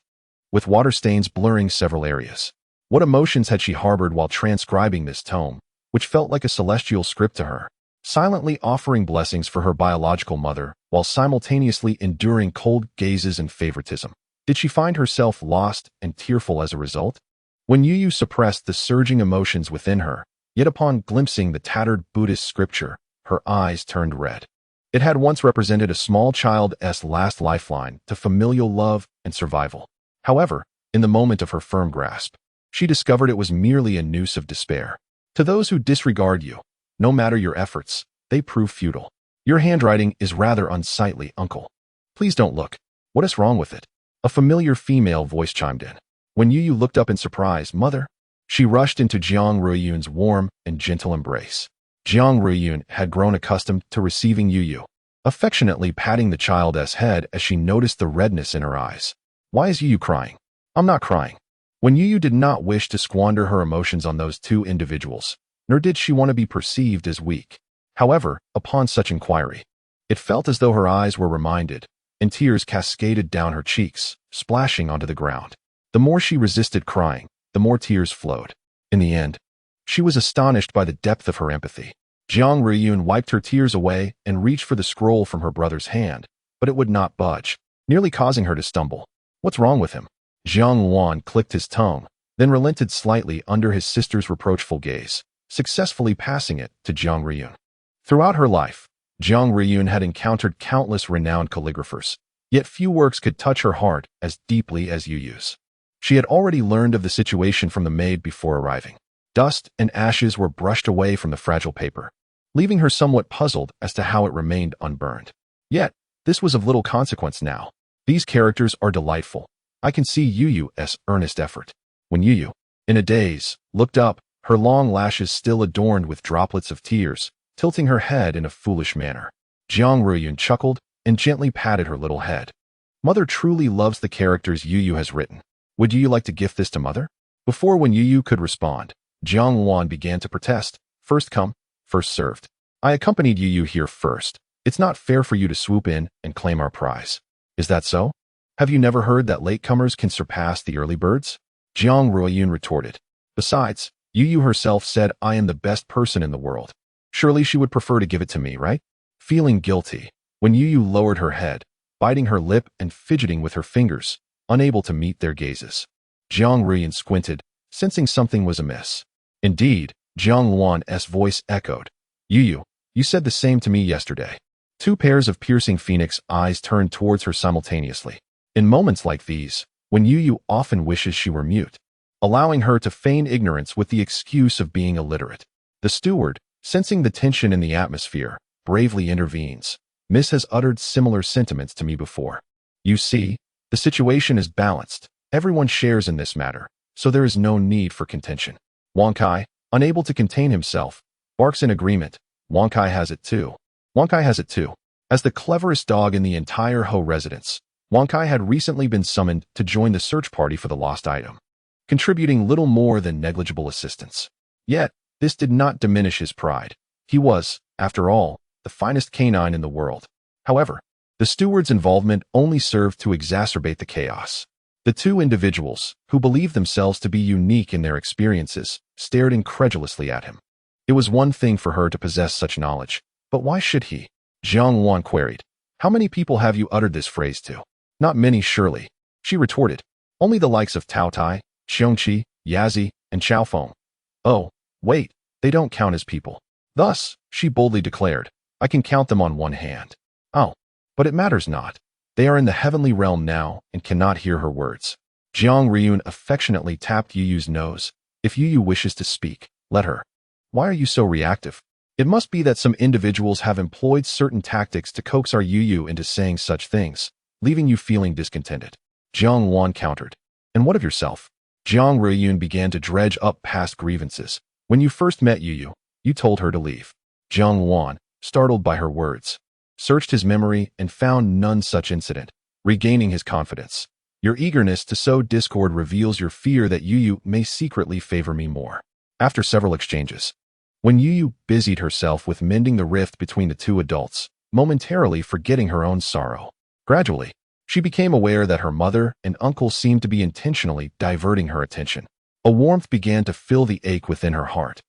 S1: with water stains blurring several areas. What emotions had she harbored while transcribing this tome, which felt like a celestial script to her, silently offering blessings for her biological mother while simultaneously enduring cold gazes and favoritism? Did she find herself lost and tearful as a result? When Youyou suppressed the surging emotions within her, yet upon glimpsing the tattered Buddhist scripture, her eyes turned red. It had once represented a small child's last lifeline to familial love and survival. However, in the moment of her firm grasp, she discovered it was merely a noose of despair. To those who disregard you, no matter your efforts, they prove futile. Your handwriting is rather unsightly, uncle. Please don't look. What is wrong with it? A familiar female voice chimed in. When Youyou looked up in surprise, "Mother," she rushed into Jiang Ruiyun's warm and gentle embrace. Jiang Ruiyun had grown accustomed to receiving Youyou, affectionately patting the child's head as she noticed the redness in her eyes. "Why is Youyou crying?" "I'm not crying." When Youyou did not wish to squander her emotions on those two individuals, nor did she want to be perceived as weak. However, upon such inquiry, it felt as though her eyes were reminded, and tears cascaded down her cheeks, splashing onto the ground. The more she resisted crying, the more tears flowed. In the end, she was astonished by the depth of her empathy. Jiang Ruiyun wiped her tears away and reached for the scroll from her brother's hand, but it would not budge, nearly causing her to stumble. What's wrong with him? Jiang Wan clicked his tongue, then relented slightly under his sister's reproachful gaze, successfully passing it to Jiang Riyun. Throughout her life, Jiang Riyun had encountered countless renowned calligraphers, yet few works could touch her heart as deeply as Youyou's. She had already learned of the situation from the maid before arriving. Dust and ashes were brushed away from the fragile paper, leaving her somewhat puzzled as to how it remained unburned. Yet, this was of little consequence now. These characters are delightful. I can see Youyou's earnest effort. When Youyou, in a daze, looked up, her long lashes still adorned with droplets of tears, tilting her head in a foolish manner. Jiang Riyun chuckled and gently patted her little head. Mother truly loves the characters Youyou has written. Would you like to gift this to Mother? Before when Youyou could respond, Jiang Wan began to protest. First come, first served. I accompanied Youyou here first. It's not fair for you to swoop in and claim our prize. Is that so? Have you never heard that latecomers can surpass the early birds? Jiang Riyun retorted. Besides, Youyou herself said I am the best person in the world. Surely she would prefer to give it to me, right? Feeling guilty, when Youyou lowered her head, biting her lip and fidgeting with her fingers, unable to meet their gazes. Jiang Riyun squinted, sensing something was amiss. Indeed, Jiang Wan's voice echoed. Youyou, you said the same to me yesterday. Two pairs of piercing phoenix eyes turned towards her simultaneously. In moments like these, when Youyou often wishes she were mute, allowing her to feign ignorance with the excuse of being illiterate. The steward, sensing the tension in the atmosphere, bravely intervenes. Miss has uttered similar sentiments to me before. You see, the situation is balanced. Everyone shares in this matter, so there is no need for contention. Wang Kai, unable to contain himself, barks in agreement. Wang Kai has it too. Wang Kai has it too. As the cleverest dog in the entire Ho residence, Wang Kai had recently been summoned to join the search party for the lost item, contributing little more than negligible assistance. Yet, this did not diminish his pride. He was, after all, the finest canine in the world. However, the steward's involvement only served to exacerbate the chaos. The two individuals, who believed themselves to be unique in their experiences, stared incredulously at him. It was one thing for her to possess such knowledge, but why should he? Jiang Wan queried. How many people have you uttered this phrase to? Not many, surely. She retorted. Only the likes of Tao Tai, Xiongqi, Yazi, and Xiaofeng. Oh, wait, they don't count as people. Thus, she boldly declared, I can count them on one hand. Oh, but it matters not. They are in the heavenly realm now and cannot hear her words. Jiang Riyun affectionately tapped Youyou's nose. If Youyou wishes to speak, let her. Why are you so reactive? It must be that some individuals have employed certain tactics to coax our Youyou into saying such things, leaving you feeling discontented. Jiang Wan countered. And what of yourself? Jiang Riyun began to dredge up past grievances. When you first met Youyou, you told her to leave. Jiang Wan, startled by her words, searched his memory and found none such incident, regaining his confidence. Your eagerness to sow discord reveals your fear that Youyou may secretly favor me more. After several exchanges, when Youyou busied herself with mending the rift between the two adults, momentarily forgetting her own sorrow, gradually, she became aware that her mother and uncle seemed to be intentionally diverting her attention. A warmth began to fill the ache within her heart,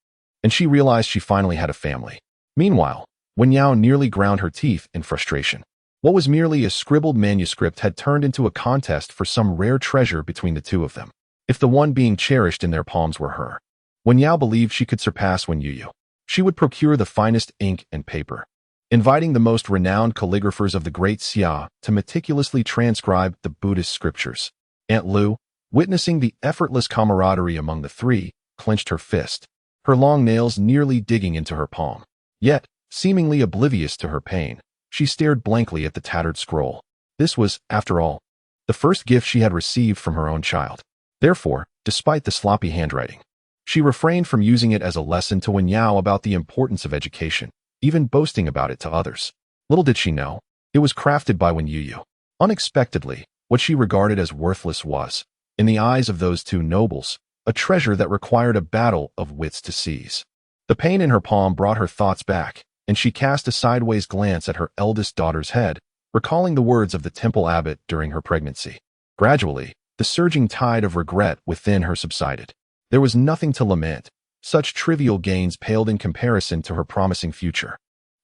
S1: and she realized she finally had a family. Meanwhile, Wen Yao nearly ground her teeth in frustration. What was merely a scribbled manuscript had turned into a contest for some rare treasure between the two of them. If the one being cherished in their palms were her, Wen Yao believed she could surpass Wen Youyou. She would procure the finest ink and paper, inviting the most renowned calligraphers of the Great Xia to meticulously transcribe the Buddhist scriptures. Aunt Lu, witnessing the effortless camaraderie among the three, clenched her fist, her long nails nearly digging into her palm. Yet, seemingly oblivious to her pain, she stared blankly at the tattered scroll. This was, after all, the first gift she had received from her own child. Therefore, despite the sloppy handwriting, she refrained from using it as a lesson to Wen Yao about the importance of education, even boasting about it to others. Little did she know, it was crafted by Wen Youyou. Unexpectedly, what she regarded as worthless was, in the eyes of those two nobles, a treasure that required a battle of wits to seize. The pain in her palm brought her thoughts back, and she cast a sideways glance at her eldest daughter's head, recalling the words of the temple abbot during her pregnancy. Gradually, the surging tide of regret within her subsided. There was nothing to lament. Such trivial gains paled in comparison to her promising future.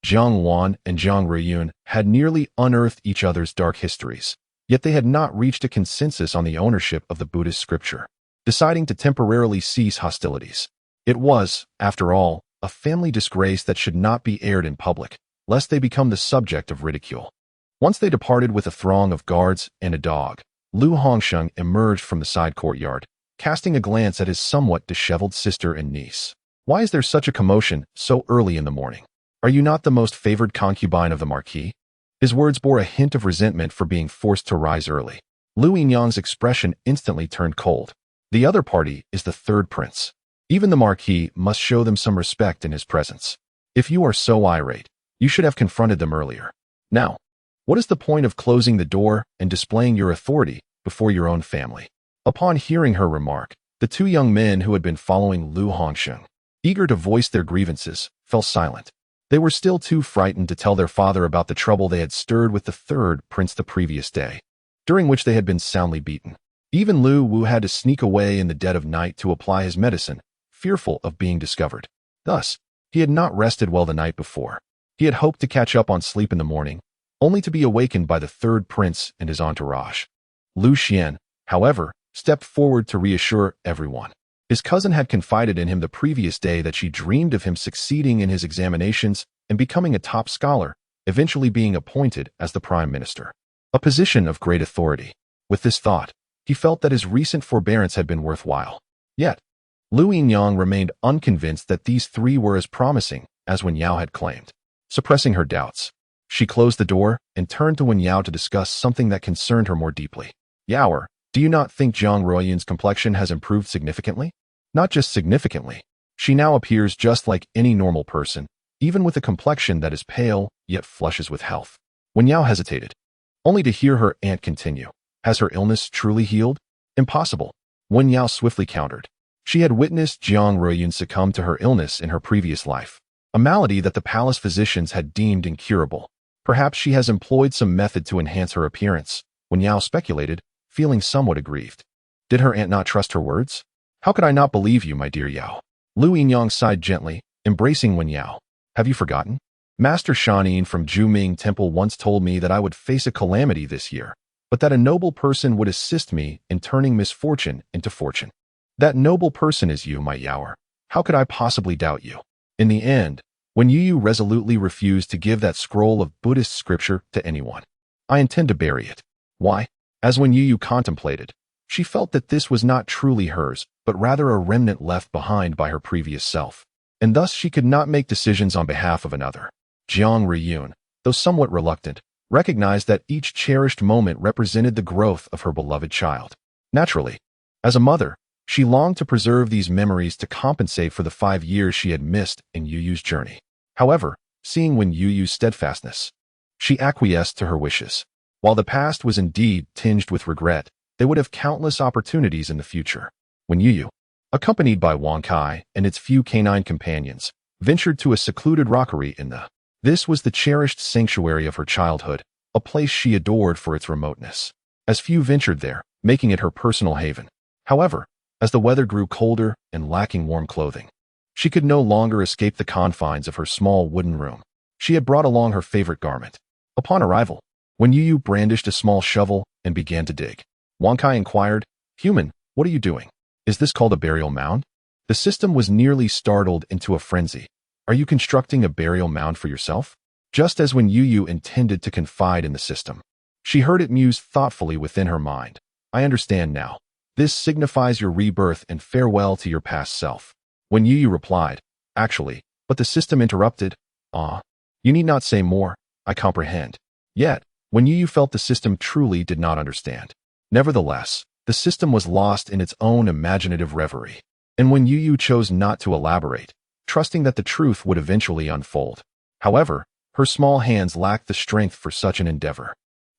S1: Jiang Wan and Jiang Ruiyun had nearly unearthed each other's dark histories, yet they had not reached a consensus on the ownership of the Buddhist scripture, deciding to temporarily cease hostilities. It was, after all, a family disgrace that should not be aired in public, lest they become the subject of ridicule. Once they departed with a throng of guards and a dog, Lu Hongsheng emerged from the side courtyard, casting a glance at his somewhat disheveled sister and niece. "Why is there such a commotion so early in the morning? Are you not the most favored concubine of the Marquis?" His words bore a hint of resentment for being forced to rise early. Lu Yinyang's expression instantly turned cold. The other party is the third prince. Even the Marquis must show them some respect in his presence. If you are so irate, you should have confronted them earlier. Now, what is the point of closing the door and displaying your authority before your own family? Upon hearing her remark, the two young men who had been following Lu Hongsheng, eager to voice their grievances, fell silent. They were still too frightened to tell their father about the trouble they had stirred with the third prince the previous day, during which they had been soundly beaten. Even Lu Wu had to sneak away in the dead of night to apply his medicine, fearful of being discovered. Thus, he had not rested well the night before. He had hoped to catch up on sleep in the morning, only to be awakened by the third prince and his entourage. Lu Xian, however, stepped forward to reassure everyone. His cousin had confided in him the previous day that she dreamed of him succeeding in his examinations and becoming a top scholar, eventually being appointed as the prime minister, a position of great authority. With this thought, he felt that his recent forbearance had been worthwhile. Yet, Lu Yinyang remained unconvinced that these three were as promising as Wen Yao had claimed. Suppressing her doubts, she closed the door and turned to Wen Yao to discuss something that concerned her more deeply. "Yaoer, do you not think Jiang Ruiyun's complexion has improved significantly?" "Not just significantly. She now appears just like any normal person, even with a complexion that is pale yet flushes with health." Wen Yao hesitated, only to hear her aunt continue. "Has her illness truly healed?" "Impossible," Wen Yao swiftly countered. She had witnessed Jiang Ruiyun succumb to her illness in her previous life, a malady that the palace physicians had deemed incurable. "Perhaps she has employed some method to enhance her appearance," Wen Yao speculated, feeling somewhat aggrieved. Did her aunt not trust her words? "How could I not believe you, my dear Yao?" Lu Yinyang sighed gently, embracing Wen Yao. "Have you forgotten? Master Shanin from Juming Temple once told me that I would face a calamity this year, but that a noble person would assist me in turning misfortune into fortune. That noble person is you, my Yaoer. How could I possibly doubt you?" In the end, when Youyou resolutely refused to give that scroll of Buddhist scripture to anyone, "I intend to bury it." Why? As when Youyou contemplated, she felt that this was not truly hers, but rather a remnant left behind by her previous self, and thus she could not make decisions on behalf of another. Jiang Ruiyun, though somewhat reluctant, recognized that each cherished moment represented the growth of her beloved child. Naturally, as a mother, she longed to preserve these memories to compensate for the 5 years she had missed in Youyou's journey. However, seeing Youyou's steadfastness, she acquiesced to her wishes. While the past was indeed tinged with regret, they would have countless opportunities in the future. When Youyou, accompanied by Wang Kai and its few canine companions, ventured to a secluded rockery this was the cherished sanctuary of her childhood, a place she adored for its remoteness. As few ventured there, making it her personal haven. However, as the weather grew colder and lacking warm clothing, she could no longer escape the confines of her small wooden room. She had brought along her favorite garment. Upon arrival, when Youyou brandished a small shovel and began to dig, Wang Kai inquired, "Human, what are you doing? Is this called a burial mound?" The system was nearly startled into a frenzy. "Are you constructing a burial mound for yourself?" Just as when Youyou intended to confide in the system, she heard it muse thoughtfully within her mind. "I understand now. This signifies your rebirth and farewell to your past self." When Youyou replied, "Actually," but the system interrupted, "You need not say more, I comprehend." Yet, when Youyou felt the system truly did not understand. Nevertheless, the system was lost in its own imaginative reverie. And when Youyou chose not to elaborate, trusting that the truth would eventually unfold. However, her small hands lacked the strength for such an endeavor,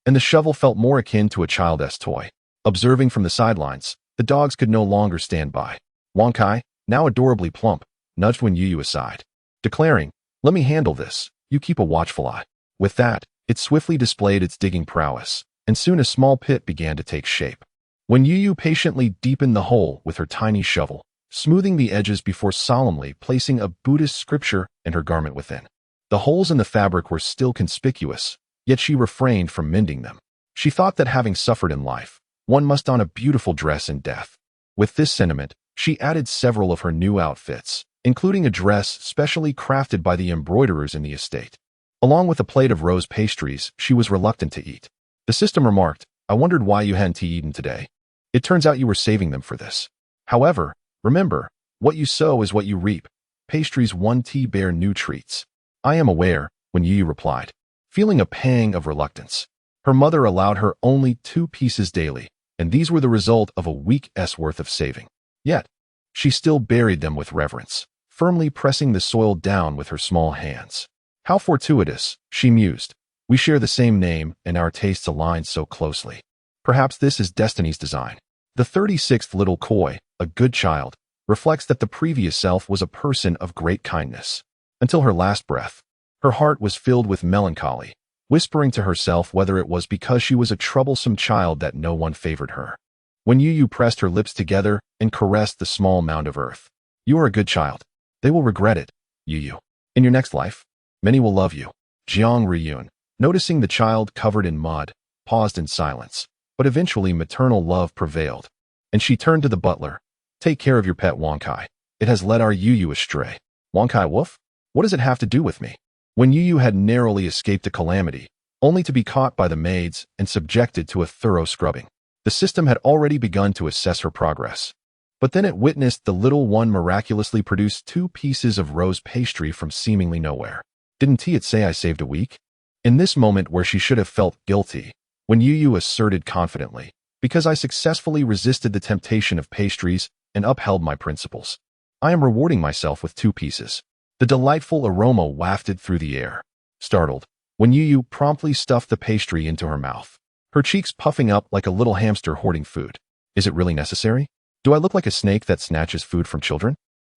S1: and the shovel felt more akin to a child's toy. Observing from the sidelines, the dogs could no longer stand by. Wang Kai, now adorably plump, nudged Wen Youyou aside, declaring, "Let me handle this, you keep a watchful eye." With that, it swiftly displayed its digging prowess, and soon a small pit began to take shape. When Youyou patiently deepened the hole with her tiny shovel, smoothing the edges before solemnly placing a Buddhist scripture and her garment within. The holes in the fabric were still conspicuous, yet she refrained from mending them. She thought that having suffered in life, one must don a beautiful dress in death. With this sentiment, she added several of her new outfits, including a dress specially crafted by the embroiderers in the estate. Along with a plate of rose pastries she was reluctant to eat. The system remarked, "I wondered why you hadn't eaten today. It turns out you were saving them for this. However, remember, what you sow is what you reap. Pastries 1T bear new treats." "I am aware," when Youyou replied, feeling a pang of reluctance. Her mother allowed her only 2 pieces daily, and these were the result of a week's worth of saving. Yet, she still buried them with reverence, firmly pressing the soil down with her small hands. How fortuitous, she mused. We share the same name, and our tastes align so closely. Perhaps this is destiny's design. The 36th little koi, a good child, reflects that the previous self was a person of great kindness. Until her last breath, her heart was filled with melancholy, whispering to herself whether it was because she was a troublesome child that no one favored her. When Youyou pressed her lips together and caressed the small mound of earth. "You are a good child. They will regret it, Youyou. In your next life, many will love you." Jiang Riyun, noticing the child covered in mud, paused in silence, but eventually maternal love prevailed, and she turned to the butler. "Take care of your pet Wonkai. It has led our Youyou astray." "Wonkai Wolf? What does it have to do with me?" When Youyou had narrowly escaped a calamity, only to be caught by the maids and subjected to a thorough scrubbing. The system had already begun to assess her progress. But then it witnessed the little one miraculously produce 2 pieces of rose pastry from seemingly nowhere. "Didn't it say I saved a week?" In this moment where she should have felt guilty, when Youyou asserted confidently, "Because I successfully resisted the temptation of pastries and upheld my principles. I am rewarding myself with 2 pieces." The delightful aroma wafted through the air. Startled, when Youyou promptly stuffed the pastry into her mouth, her cheeks puffing up like a little hamster hoarding food. "Is it really necessary? Do I look like a snake that snatches food from children?"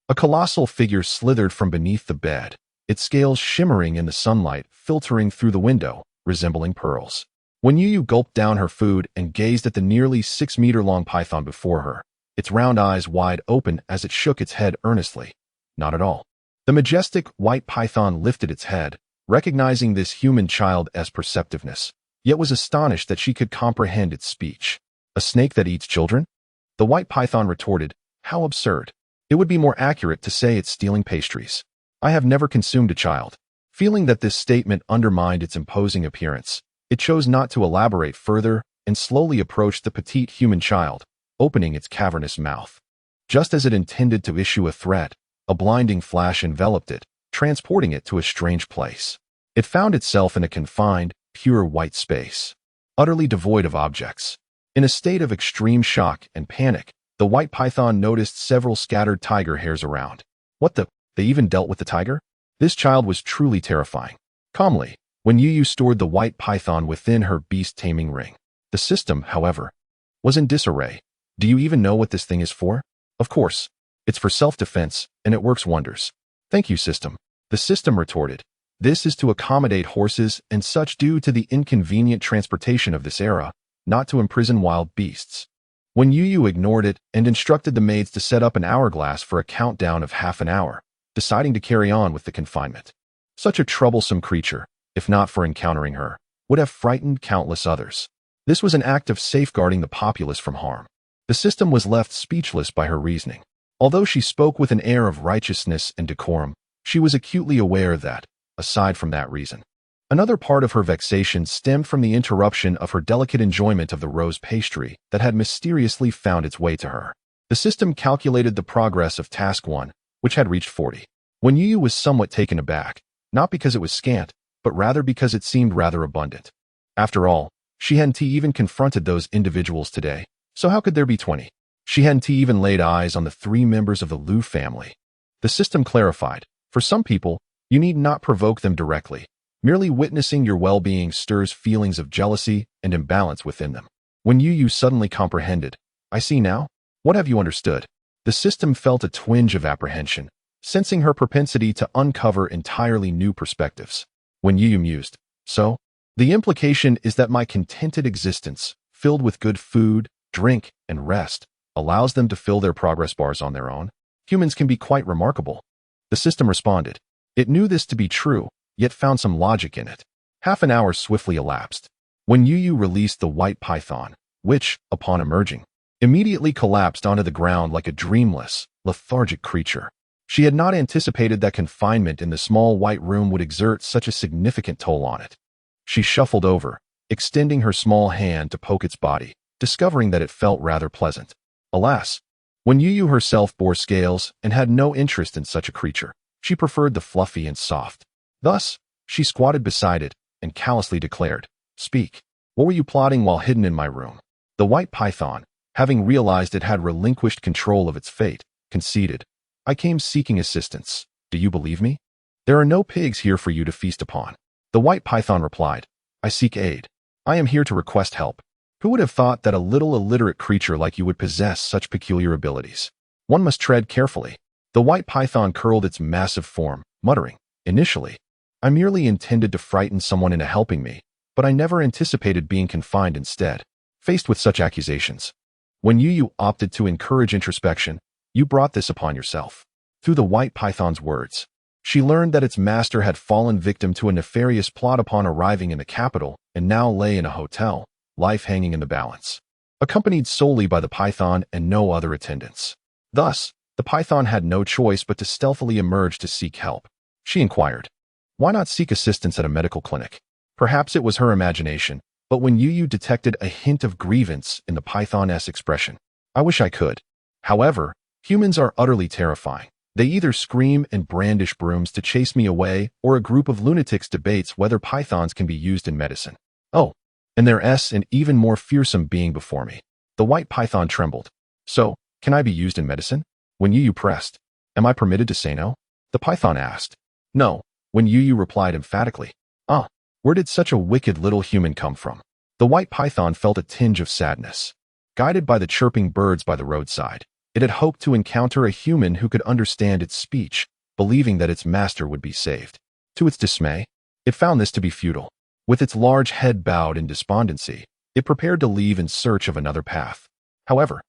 S1: A colossal figure slithered from beneath the bed, its scales shimmering in the sunlight filtering through the window, resembling pearls. When Youyou gulped down her food and gazed at the nearly 6-meter-long python before her, its round eyes wide open as it shook its head earnestly. Not at all. The majestic white python lifted its head, recognizing this human child as perceptiveness, yet was astonished that she could comprehend its speech. "A snake that eats children?" The white python retorted, "How absurd. It would be more accurate to say it's stealing pastries. I have never consumed a child." Feeling that this statement undermined its imposing appearance, it chose not to elaborate further and slowly approached the petite human child, opening its cavernous mouth. Just as it intended to issue a threat, a blinding flash enveloped it, transporting it to a strange place. It found itself in a confined, pure white space, utterly devoid of objects. In a state of extreme shock and panic, the white python noticed several scattered tiger hairs around. What the? They even dealt with the tiger? This child was truly terrifying. Calmly, when Youyou stored the white python within her beast-taming ring. The system, however, was in disarray. "Do you even know what this thing is for?" "Of course. It's for self-defense, and it works wonders." "Thank you, system." The system retorted. "This is to accommodate horses and such due to the inconvenient transportation of this era, not to imprison wild beasts." When Youyou ignored it and instructed the maids to set up an hourglass for a countdown of half an hour, deciding to carry on with the confinement. Such a troublesome creature, if not for encountering her, would have frightened countless others. This was an act of safeguarding the populace from harm. The system was left speechless by her reasoning. Although she spoke with an air of righteousness and decorum, she was acutely aware that, aside from that reason, another part of her vexation stemmed from the interruption of her delicate enjoyment of the rose pastry that had mysteriously found its way to her. The system calculated the progress of Task 1, which had reached 40. When Youyou was somewhat taken aback, not because it was scant, but rather because it seemed rather abundant. After all, she hadn't even confronted those individuals today, so how could there be 20? She hadn't even laid eyes on the 3 members of the Liu family. The system clarified, for some people, you need not provoke them directly. Merely witnessing your well-being stirs feelings of jealousy and imbalance within them. When Youyou suddenly comprehended, "I see now? What have you understood?" The system felt a twinge of apprehension, sensing her propensity to uncover entirely new perspectives. When Youyou mused, "So? The implication is that my contented existence, filled with good food, drink, and rest, allows them to fill their progress bars on their own? Humans can be quite remarkable." The system responded. It knew this to be true, yet found some logic in it. Half an hour swiftly elapsed. When Youyou released the white python, which, upon emerging, immediately collapsed onto the ground like a dreamless, lethargic creature. She had not anticipated that confinement in the small white room would exert such a significant toll on it. She shuffled over, extending her small hand to poke its body, discovering that it felt rather pleasant. Alas, when Youyou herself bore scales and had no interest in such a creature, she preferred the fluffy and soft. Thus, she squatted beside it and callously declared, "Speak. What were you plotting while hidden in my room?" The white python, having realized it had relinquished control of its fate, conceded, "I came seeking assistance. Do you believe me? There are no pigs here for you to feast upon." The white python replied, "I seek aid. I am here to request help. Who would have thought that a little illiterate creature like you would possess such peculiar abilities? One must tread carefully." The white python curled its massive form, muttering, "Initially, I merely intended to frighten someone into helping me, but I never anticipated being confined instead." Faced with such accusations, when Youyou opted to encourage introspection, "You brought this upon yourself." Through the white python's words, she learned that its master had fallen victim to a nefarious plot upon arriving in the capital and now lay in a hotel, life hanging in the balance, accompanied solely by the python and no other attendants. Thus, the python had no choice but to stealthily emerge to seek help. She inquired, "Why not seek assistance at a medical clinic?" Perhaps it was her imagination, but when Youyou detected a hint of grievance in the python's expression, "I wish I could. However, humans are utterly terrifying. They either scream and brandish brooms to chase me away, or a group of lunatics debates whether pythons can be used in medicine. Oh, and there's an even more fearsome being before me." The white python trembled. "So, can I be used in medicine?" When Youyou pressed, "Am I permitted to say no?" the python asked. "No," when Youyou replied emphatically. "Ah, where did such a wicked little human come from?" The white python felt a tinge of sadness. Guided by the chirping birds by the roadside, it had hoped to encounter a human who could understand its speech, believing that its master would be saved. To its dismay, it found this to be futile. With its large head bowed in despondency, it prepared to leave in search of another path. However,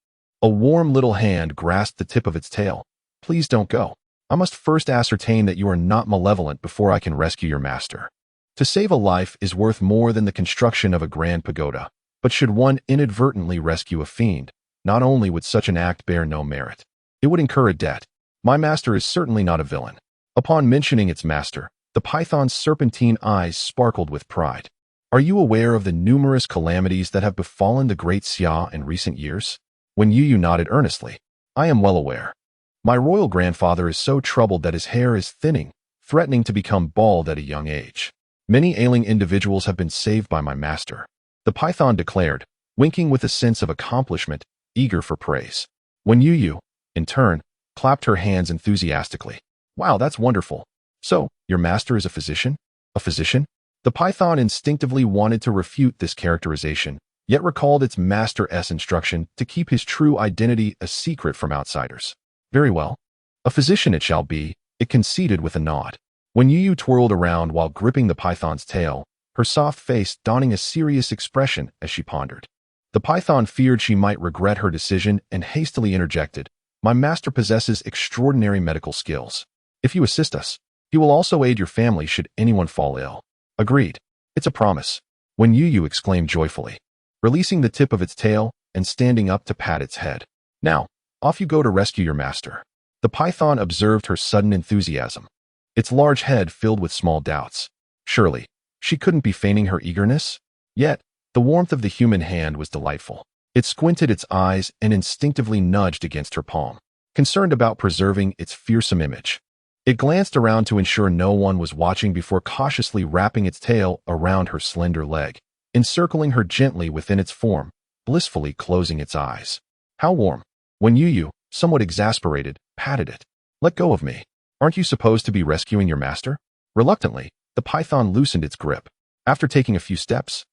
S1: a warm little hand grasped the tip of its tail. "Please don't go. I must first ascertain that you are not malevolent before I can rescue your master." To save a life is worth more than the construction of a grand pagoda, but should one inadvertently rescue a fiend, not only would such an act bear no merit, it would incur a debt. My master is certainly not a villain. Upon mentioning its master, the python's serpentine eyes sparkled with pride. "Are you aware of the numerous calamities that have befallen the great Xia in recent years?" When Youyou nodded earnestly, "I am well aware. My royal grandfather is so troubled that his hair is thinning, threatening to become bald at a young age. Many ailing individuals have been saved by my master," the python declared, winking with a sense of accomplishment, eager for praise. When Youyou, in turn, clapped her hands enthusiastically. "Wow, that's wonderful. So, your master is a physician?" "A physician?" The python instinctively wanted to refute this characterization, yet recalled its master's instruction to keep his true identity a secret from outsiders. "Very well. A physician it shall be," it conceded with a nod. When Youyou twirled around while gripping the python's tail, her soft face donning a serious expression as she pondered. The python feared she might regret her decision and hastily interjected, "My master possesses extraordinary medical skills. If you assist us, he will also aid your family should anyone fall ill." "Agreed. It's a promise," when Youyou exclaimed joyfully, releasing the tip of its tail and standing up to pat its head. "Now, off you go to rescue your master." The python observed her sudden enthusiasm, its large head filled with small doubts. Surely, she couldn't be feigning her eagerness? Yet, the warmth of the human hand was delightful. It squinted its eyes and instinctively nudged against her palm, concerned about preserving its fearsome image. It glanced around to ensure no one was watching before cautiously wrapping its tail around her slender leg, encircling her gently within its form, blissfully closing its eyes. "How warm." When Youyou, somewhat exasperated, patted it. "Let go of me. Aren't you supposed to be rescuing your master?" Reluctantly, the python loosened its grip. After taking a few steps,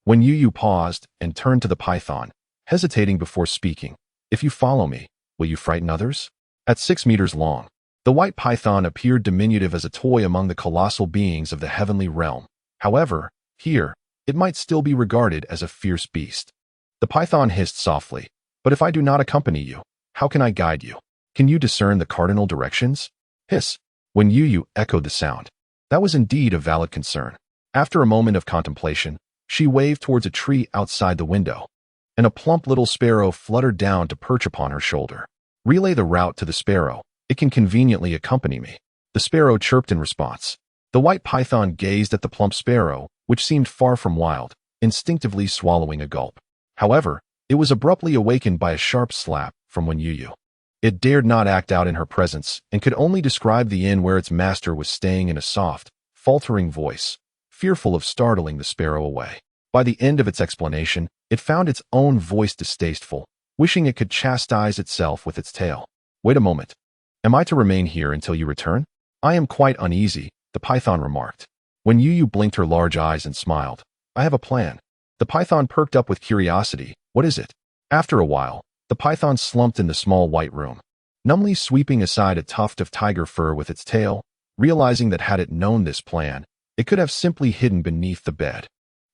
S1: when Youyou paused and turned to the python, hesitating before speaking, "If you follow me, will you frighten others?" At 6 meters long, the white python appeared diminutive as a toy among the colossal beings of the heavenly realm. However, here, it might still be regarded as a fierce beast. The python hissed softly, "But if I do not accompany you, how can I guide you? Can you discern the cardinal directions?" "Hiss." When Youyou echoed the sound, That was indeed a valid concern. After a moment of contemplation, she waved towards a tree outside the window, and a plump little sparrow fluttered down to perch upon her shoulder. Relay the route to the sparrow. It can conveniently accompany me. The sparrow chirped in response. The white python gazed at the plump sparrow, which seemed far from wild, instinctively swallowing a gulp. However, it was abruptly awakened by a sharp slap from Youyou. It dared not act out in her presence and could only describe the inn where its master was staying in a soft, faltering voice, fearful of startling the sparrow away. By the end of its explanation, it found its own voice distasteful, wishing it could chastise itself with its tail. Wait a moment. Am I to remain here until you return? I am quite uneasy, the python remarked. When Youyou blinked her large eyes and smiled, I have a plan. The python perked up with curiosity. What is it? After a while, the python slumped in the small white room, numbly sweeping aside a tuft of tiger fur with its tail, realizing that had it known this plan, it could have simply hidden beneath the bed.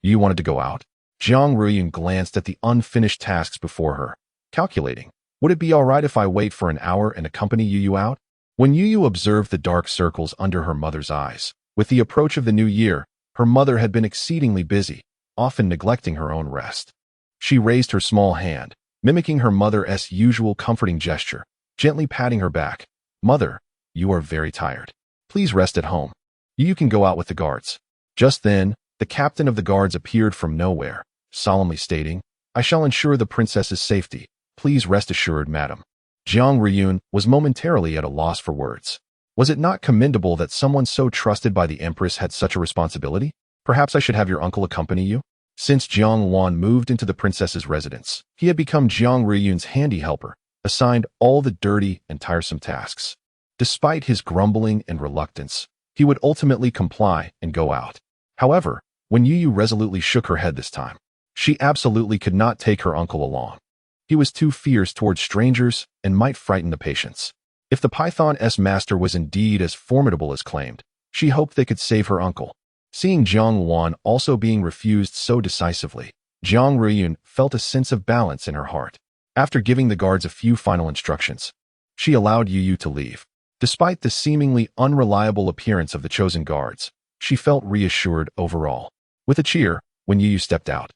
S1: You wanted to go out? Youyou glanced at the unfinished tasks before her, calculating, would it be all right if I wait for an hour and accompany Youyou out? When Youyou observed the dark circles under her mother's eyes, with the approach of the new year, her mother had been exceedingly busy, often neglecting her own rest. She raised her small hand, mimicking her mother's usual comforting gesture, gently patting her back. Mother, you are very tired. Please rest at home. You can go out with the guards. Just then, the captain of the guards appeared from nowhere, solemnly stating, I shall ensure the princess's safety. Please rest assured, madam. Youyou was momentarily at a loss for words. Was it not commendable that someone so trusted by the empress had such a responsibility? Perhaps I should have your uncle accompany you? Since Youyou moved into the princess's residence, he had become Youyou's handy helper, assigned all the dirty and tiresome tasks. Despite his grumbling and reluctance, he would ultimately comply and go out. However, when Youyou resolutely shook her head this time, she absolutely could not take her uncle along. He was too fierce towards strangers and might frighten the patients. If the python's master was indeed as formidable as claimed, she hoped they could save her uncle. Seeing Youyou also being refused so decisively, Youyou felt a sense of balance in her heart. After giving the guards a few final instructions, she allowed Youyou to leave. Despite the seemingly unreliable appearance of the chosen guards, she felt reassured overall. With a cheer, when Youyou stepped out,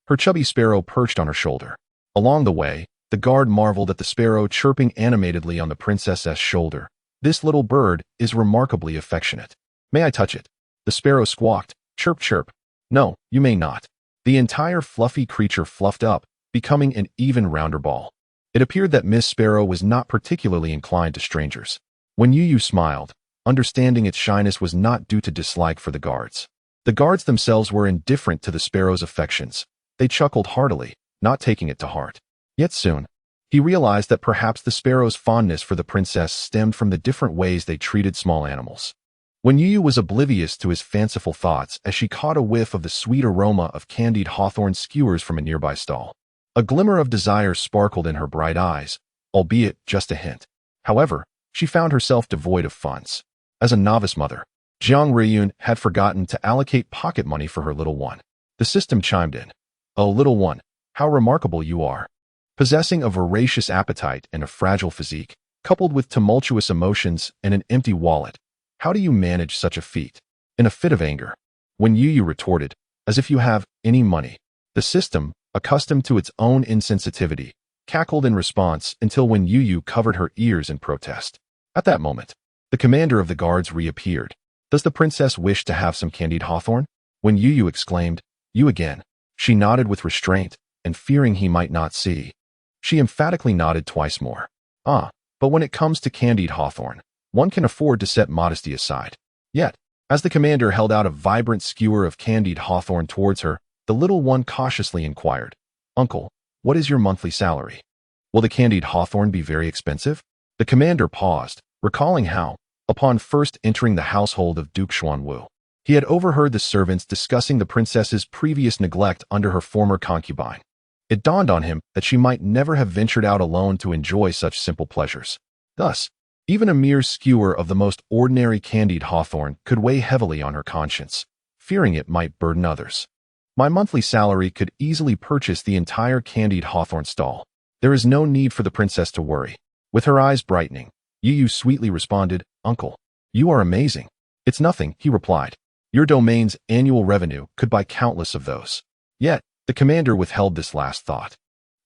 S1: her chubby sparrow perched on her shoulder. Along the way, the guard marveled at the sparrow chirping animatedly on the princess's shoulder. This little bird is remarkably affectionate. May I touch it? The sparrow squawked, chirp chirp. No, you may not. The entire fluffy creature fluffed up, becoming an even rounder ball. It appeared that Miss Sparrow was not particularly inclined to strangers. When Youyou smiled, understanding its shyness was not due to dislike for the guards. The guards themselves were indifferent to the sparrow's affections. They chuckled heartily, not taking it to heart. Yet soon, he realized that perhaps the sparrow's fondness for the princess stemmed from the different ways they treated small animals. When Youyou was oblivious to his fanciful thoughts as she caught a whiff of the sweet aroma of candied hawthorn skewers from a nearby stall, a glimmer of desire sparkled in her bright eyes, albeit just a hint. However, she found herself devoid of funds. As a novice mother, Youyou had forgotten to allocate pocket money for her little one. The system chimed in. Oh, little one, how remarkable you are. Possessing a voracious appetite and a fragile physique, coupled with tumultuous emotions and an empty wallet, how do you manage such a feat? In a fit of anger, when Youyou retorted, as if you have any money, the system, accustomed to its own insensitivity, cackled in response until when Youyou covered her ears in protest. At that moment, the commander of the guards reappeared. Does the princess wish to have some candied hawthorn? When Youyou exclaimed, you again, she nodded with restraint, and fearing he might not see, she emphatically nodded twice more. Ah, but when it comes to candied hawthorn, one can afford to set modesty aside. Yet, as the commander held out a vibrant skewer of candied hawthorn towards her, the little one cautiously inquired, Uncle, what is your monthly salary? Will the candied hawthorn be very expensive? The commander paused, recalling how, upon first entering the household of Duke Xuanwu, he had overheard the servants discussing the princess's previous neglect under her former concubine. It dawned on him that she might never have ventured out alone to enjoy such simple pleasures. Thus, even a mere skewer of the most ordinary candied hawthorn could weigh heavily on her conscience, fearing it might burden others. My monthly salary could easily purchase the entire candied hawthorn stall. There is no need for the princess to worry. With her eyes brightening, Youyou sweetly responded, Uncle, you are amazing. It's nothing, he replied. Your domain's annual revenue could buy countless of those. Yet, the commander withheld this last thought,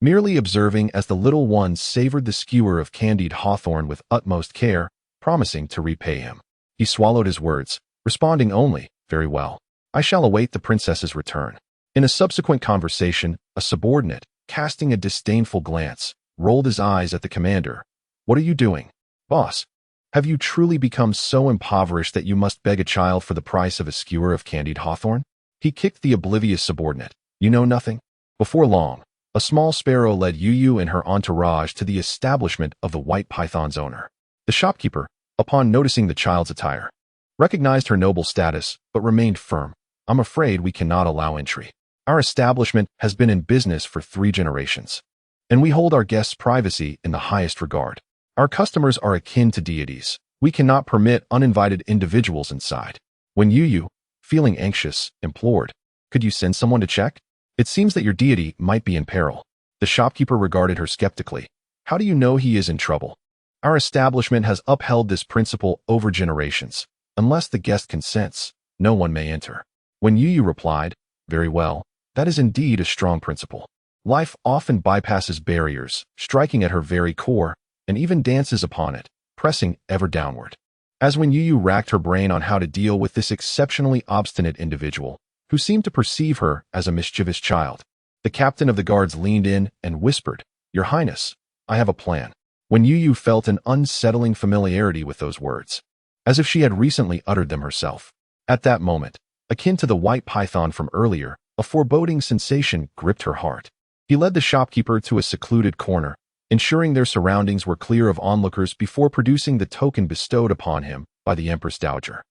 S1: merely observing as the little one savored the skewer of candied hawthorn with utmost care, promising to repay him. He swallowed his words, responding only, "Very well. I shall await the princess's return." In a subsequent conversation, a subordinate, casting a disdainful glance, rolled his eyes at the commander. "What are you doing, boss? Have you truly become so impoverished that you must beg a child for the price of a skewer of candied hawthorn?" He kicked the oblivious subordinate. "You know nothing?" Before long, a small sparrow led Youyou and her entourage to the establishment of the white python's owner. The shopkeeper, upon noticing the child's attire, recognized her noble status, but remained firm. "I'm afraid we cannot allow entry. Our establishment has been in business for 3 generations, and we hold our guests' privacy in the highest regard. Our customers are akin to deities. We cannot permit uninvited individuals inside." When Youyou, feeling anxious, implored, "Could you send someone to check? It seems that your deity might be in peril." The shopkeeper regarded her skeptically. "How do you know he is in trouble? Our establishment has upheld this principle over generations. Unless the guest consents, no one may enter." When Youyou replied, "Very well, that is indeed a strong principle. Life often bypasses barriers, striking at her very core, and even dances upon it, pressing ever downward." As when Youyou racked her brain on how to deal with this exceptionally obstinate individual, who seemed to perceive her as a mischievous child, the captain of the guards leaned in and whispered, "Your Highness, I have a plan." When Youyou felt an unsettling familiarity with those words, as if she had recently uttered them herself. At that moment, akin to the white python from earlier, a foreboding sensation gripped her heart. He led the shopkeeper to a secluded corner, ensuring their surroundings were clear of onlookers before producing the token bestowed upon him by the Empress Dowager.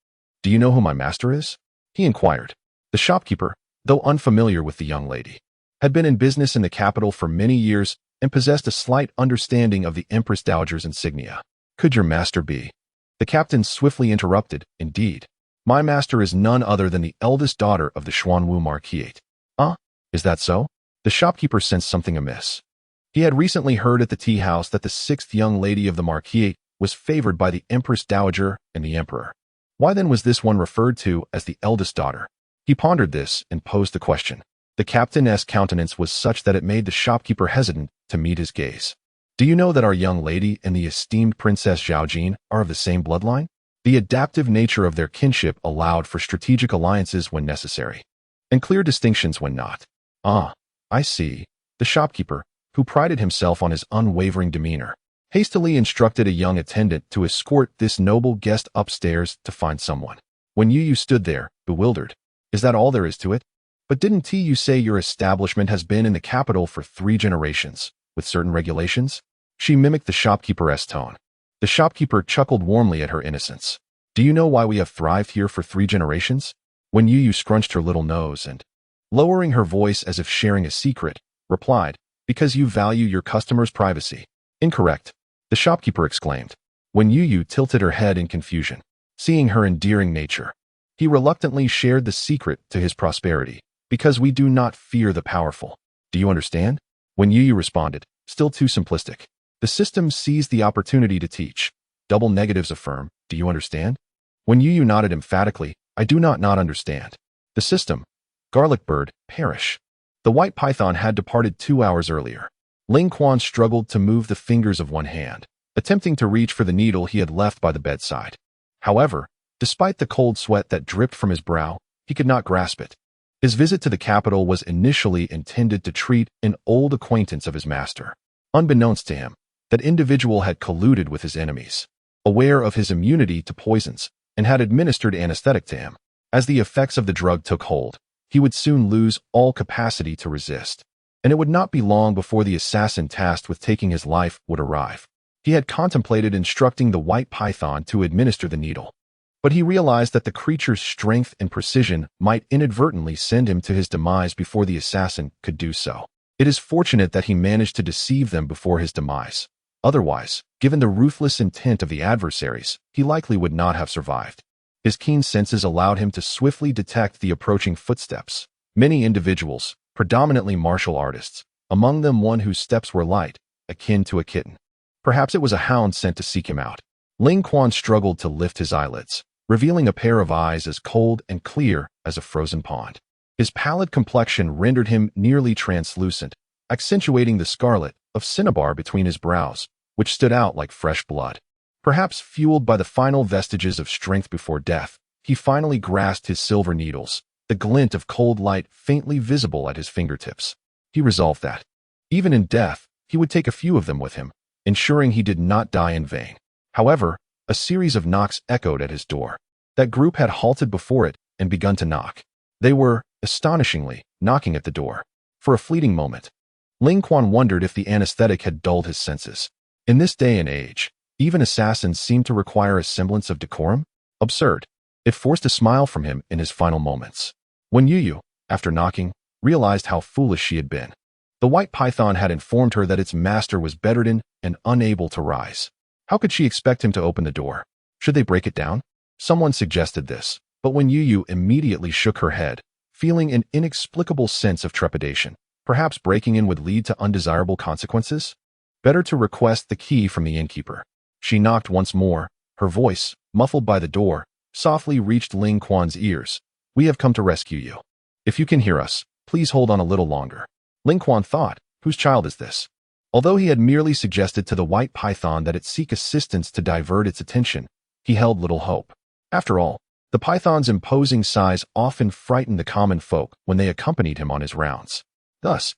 S1: "Do you know who my master is?" he inquired. The shopkeeper, though unfamiliar with the young lady, had been in business in the capital for many years and possessed a slight understanding of the Empress Dowager's insignia. "Could your master be?" The captain swiftly interrupted, "Indeed. My master is none other than the eldest daughter of the Xuanwu Marquis." "Ah, is that so?" The shopkeeper sensed something amiss. He had recently heard at the tea house that the 6th young lady of the Marquis was favored by the Empress Dowager and the Emperor. Why then was this one referred to as the eldest daughter? He pondered this and posed the question. The captain's countenance was such that it made the shopkeeper hesitant to meet his gaze. "Do you know that our young lady and the esteemed Princess Zhaojin are of the same bloodline?" The adaptive nature of their kinship allowed for strategic alliances when necessary, and clear distinctions when not. "Ah, I see." The shopkeeper, who prided himself on his unwavering demeanor, hastily instructed a young attendant to escort this noble guest upstairs to find someone. When Youyou stood there, bewildered, "Is that all there is to it? But didn't you say your establishment has been in the capital for 3 generations, with certain regulations?" She mimicked the shopkeeper's tone. The shopkeeper chuckled warmly at her innocence. "Do you know why we have thrived here for 3 generations?" When Youyou scrunched her little nose and, lowering her voice as if sharing a secret, replied, "Because you value your customers' privacy." "Incorrect," the shopkeeper exclaimed. When Youyou tilted her head in confusion, seeing her endearing nature, he reluctantly shared the secret to his prosperity. "Because we do not fear the powerful. Do you understand?" When Youyou responded, still too simplistic, the system seized the opportunity to teach. Double negatives affirm, "Do you understand?" When Youyou nodded emphatically, "I do not understand." The system, garlic bird, perish. The white python had departed 2 hours earlier. Ling Quan struggled to move the fingers of one hand, attempting to reach for the needle he had left by the bedside. However, despite the cold sweat that dripped from his brow, he could not grasp it. His visit to the capital was initially intended to treat an old acquaintance of his master. Unbeknownst to him, that individual had colluded with his enemies, aware of his immunity to poisons, and had administered anesthetic to him. As the effects of the drug took hold, he would soon lose all capacity to resist, and it would not be long before the assassin tasked with taking his life would arrive. He had contemplated instructing the white python to administer the needle, but he realized that the creature's strength and precision might inadvertently send him to his demise before the assassin could do so. It is fortunate that he managed to deceive them before his demise. Otherwise, given the ruthless intent of the adversaries, he likely would not have survived. His keen senses allowed him to swiftly detect the approaching footsteps. Many individuals, predominantly martial artists, among them one whose steps were light, akin to a kitten. Perhaps it was a hound sent to seek him out. Ling Quan struggled to lift his eyelids. revealing a pair of eyes as cold and clear as a frozen pond. His pallid complexion rendered him nearly translucent, accentuating the scarlet of cinnabar between his brows, which stood out like fresh blood. Perhaps fueled by the final vestiges of strength before death, he finally grasped his silver needles, the glint of cold light faintly visible at his fingertips. He resolved that, even in death, he would take a few of them with him, ensuring he did not die in vain. However, a series of knocks echoed at his door. That group had halted before it and begun to knock. They were, astonishingly, knocking at the door. For a fleeting moment, Ling Quan wondered if the anesthetic had dulled his senses. In this day and age, even assassins seemed to require a semblance of decorum? Absurd. It forced a smile from him in his final moments. When Youyou, after knocking, realized how foolish she had been. The white python had informed her that its master was bedridden and unable to rise. How could she expect him to open the door? Should they break it down? Someone suggested this, but when Youyou immediately shook her head, feeling an inexplicable sense of trepidation, perhaps breaking in would lead to undesirable consequences? Better to request the key from the innkeeper. She knocked once more. Her voice, muffled by the door, softly reached Ling Quan's ears. "We have come to rescue you. If you can hear us, please hold on a little longer." Ling Quan thought, whose child is this? Although he had merely suggested to the white python that it seek assistance to divert its attention, he held little hope. After all, the python's imposing size often frightened the common folk when they accompanied him on his rounds. Thus,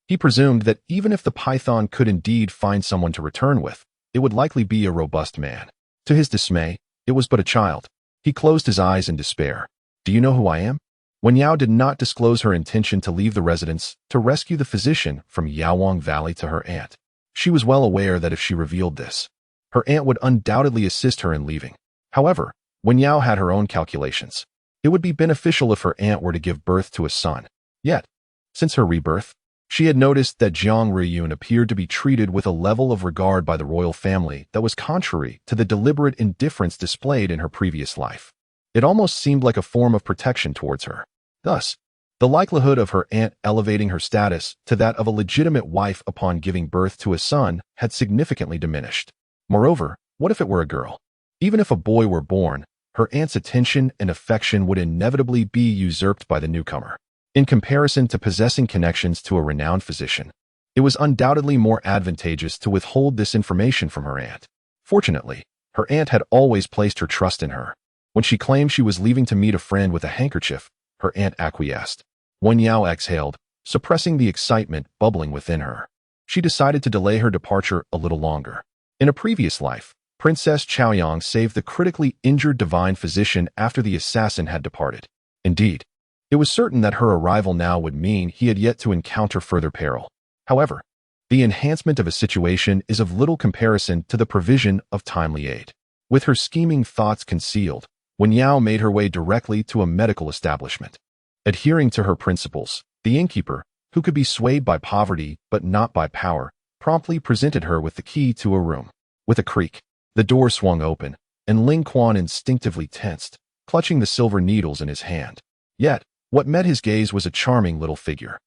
S1: he presumed that even if the python could indeed find someone to return with, it would likely be a robust man. To his dismay, it was but a child. He closed his eyes in despair. "Do you know who I am?" Youyou did not disclose her intention to leave the residence to rescue the physician from Yaowang Valley to her aunt. She was well aware that if she revealed this, her aunt would undoubtedly assist her in leaving. However, Youyou had her own calculations. It would be beneficial if her aunt were to give birth to a son. Yet, since her rebirth, she had noticed that Jiang Riyun appeared to be treated with a level of regard by the royal family that was contrary to the deliberate indifference displayed in her previous life. It almost seemed like a form of protection towards her. Thus, the likelihood of her aunt elevating her status to that of a legitimate wife upon giving birth to a son had significantly diminished. Moreover, what if it were a girl? Even if a boy were born, her aunt's attention and affection would inevitably be usurped by the newcomer. In comparison to possessing connections to a renowned physician, it was undoubtedly more advantageous to withhold this information from her aunt. Fortunately, her aunt had always placed her trust in her. When she claimed she was leaving to meet a friend with a handkerchief, her aunt acquiesced. Youyou exhaled, suppressing the excitement bubbling within her. She decided to delay her departure a little longer. In a previous life, Princess Chaoyang saved the critically injured divine physician after the assassin had departed. Indeed, it was certain that her arrival now would mean he had yet to encounter further peril. However, the enhancement of a situation is of little comparison to the provision of timely aid. With her scheming thoughts concealed, Youyou made her way directly to a medical establishment. Adhering to her principles, the innkeeper, who could be swayed by poverty but not by power, promptly presented her with the key to a room. With a creak, the door swung open, and Ling Quan instinctively tensed, clutching the silver needles in his hand. Yet, what met his gaze was a charming little figure.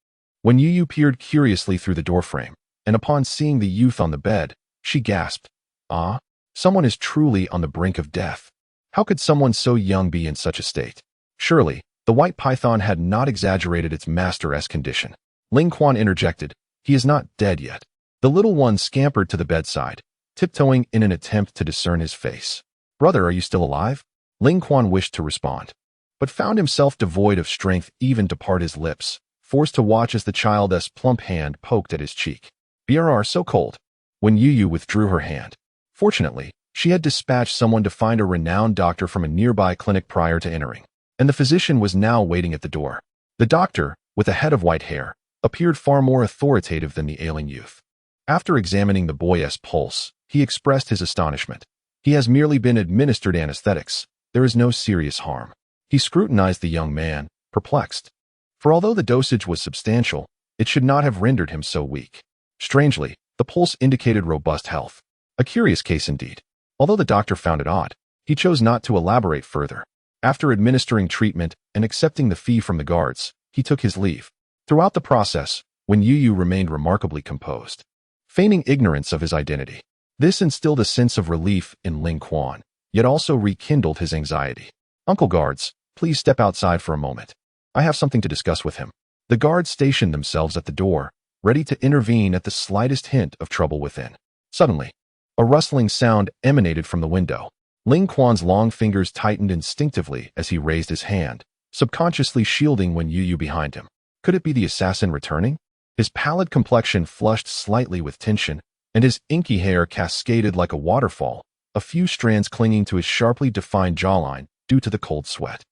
S1: When Youyou peered curiously through the doorframe, and upon seeing the youth on the bed, she gasped, "Ah, someone is truly on the brink of death. How could someone so young be in such a state?" Surely, the white python had not exaggerated its master's condition. Ling Quan interjected, "He is not dead yet." The little one scampered to the bedside, tiptoeing in an attempt to discern his face. "Brother, are you still alive?" Ling Quan wished to respond, but found himself devoid of strength even to part his lips, forced to watch as the child's plump hand poked at his cheek. "Brr, so cold." When Youyou withdrew her hand, fortunately, she had dispatched someone to find a renowned doctor from a nearby clinic prior to entering, and the physician was now waiting at the door. The doctor, with a head of white hair, appeared far more authoritative than the ailing youth. After examining the boy's pulse, he expressed his astonishment. "He has merely been administered anesthetics. There is no serious harm." He scrutinized the young man, perplexed. For although the dosage was substantial, it should not have rendered him so weak. Strangely, the pulse indicated robust health. A curious case indeed. Although the doctor found it odd, he chose not to elaborate further. After administering treatment and accepting the fee from the guards, he took his leave. Throughout the process, Youyou remained remarkably composed, feigning ignorance of his identity. This instilled a sense of relief in Ling Quan, yet also rekindled his anxiety. "Uncle Guards, please step outside for a moment. I have something to discuss with him." The guards stationed themselves at the door, ready to intervene at the slightest hint of trouble within. Suddenly, a rustling sound emanated from the window. Ling Quan's long fingers tightened instinctively as he raised his hand, subconsciously shielding Youyou behind him. Could it be the assassin returning? His pallid complexion flushed slightly with tension, and his inky hair cascaded like a waterfall, a few strands clinging to his sharply defined jawline due to the cold sweat.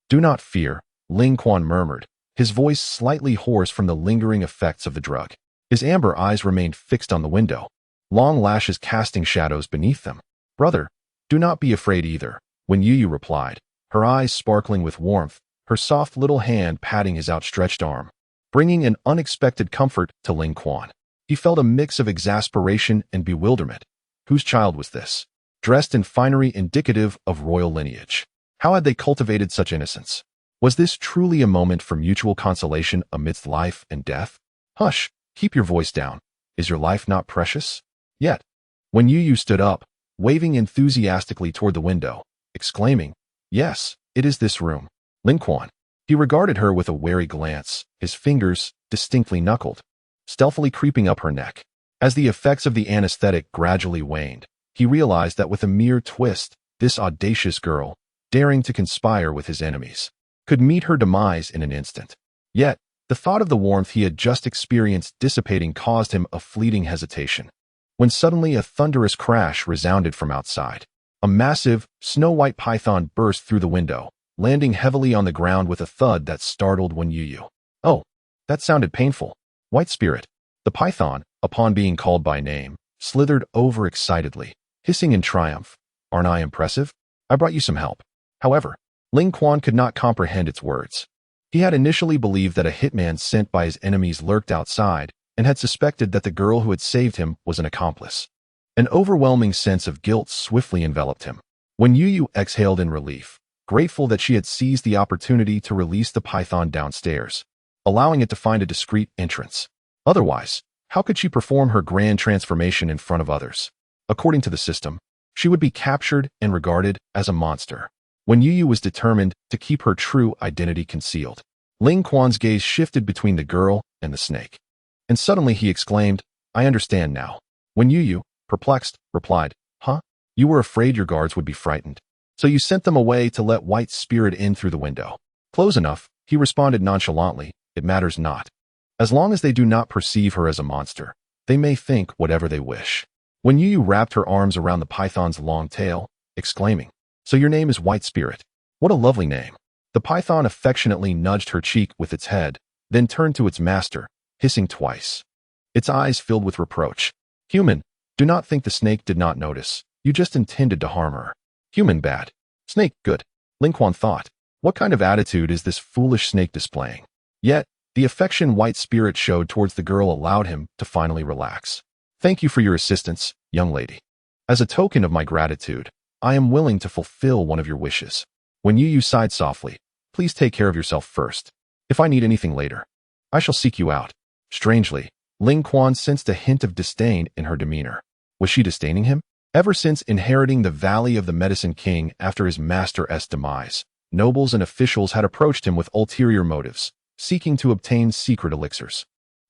S1: "Do not fear," Ling Quan murmured, his voice slightly hoarse from the lingering effects of the drug. His amber eyes remained fixed on the window, long lashes casting shadows beneath them. "Brother, do not be afraid either," Youyou replied, her eyes sparkling with warmth, her soft little hand patting his outstretched arm, bringing an unexpected comfort to Ling Quan. He felt a mix of exasperation and bewilderment. Whose child was this? Dressed in finery indicative of royal lineage. How had they cultivated such innocence? Was this truly a moment for mutual consolation amidst life and death? "Hush, keep your voice down. Is your life not precious?" Yet, when Youyou stood up, waving enthusiastically toward the window, exclaiming, "Yes, it is this room." Ling Quan. He regarded her with a wary glance, his fingers, distinctly knuckled, stealthily creeping up her neck. As the effects of the anesthetic gradually waned, he realized that with a mere twist, this audacious girl, daring to conspire with his enemies, could meet her demise in an instant. Yet, the thought of the warmth he had just experienced dissipating caused him a fleeting hesitation. When suddenly a thunderous crash resounded from outside. A massive, snow-white python burst through the window, landing heavily on the ground with a thud that startled Youyou. "Oh, that sounded painful. White Spirit." The python, upon being called by name, slithered over excitedly, hissing in triumph. "Aren't I impressive? I brought you some help." However, Ling Quan could not comprehend its words. He had initially believed that a hitman sent by his enemies lurked outside, and had suspected that the girl who had saved him was an accomplice. An overwhelming sense of guilt swiftly enveloped him. Youyou exhaled in relief, grateful that she had seized the opportunity to release the python downstairs, allowing it to find a discreet entrance. Otherwise, how could she perform her grand transformation in front of others? According to the system, she would be captured and regarded as a monster. Youyou was determined to keep her true identity concealed. Ling Quan's gaze shifted between the girl and the snake. And suddenly he exclaimed, "I understand now." Youyou, perplexed, replied, "Huh? You were afraid your guards would be frightened. So you sent them away to let White Spirit in through the window." "Close enough," he responded nonchalantly, "it matters not. As long as they do not perceive her as a monster, they may think whatever they wish." Youyou wrapped her arms around the python's long tail, exclaiming, "So your name is White Spirit. What a lovely name." The python affectionately nudged her cheek with its head, then turned to its master, hissing twice. Its eyes filled with reproach. "Human, do not think the snake did not notice. You just intended to harm her." "Human bad. Snake good," Ling Quan thought. What kind of attitude is this foolish snake displaying? Yet, the affection White Spirit showed towards the girl allowed him to finally relax. "Thank you for your assistance, young lady. As a token of my gratitude, I am willing to fulfill one of your wishes." Youyou sighed softly, "Please take care of yourself first. If I need anything later, I shall seek you out." Strangely, Ling Quan sensed a hint of disdain in her demeanor. Was she disdaining him? Ever since inheriting the Valley of the Medicine King after his master's demise, nobles and officials had approached him with ulterior motives, seeking to obtain secret elixirs.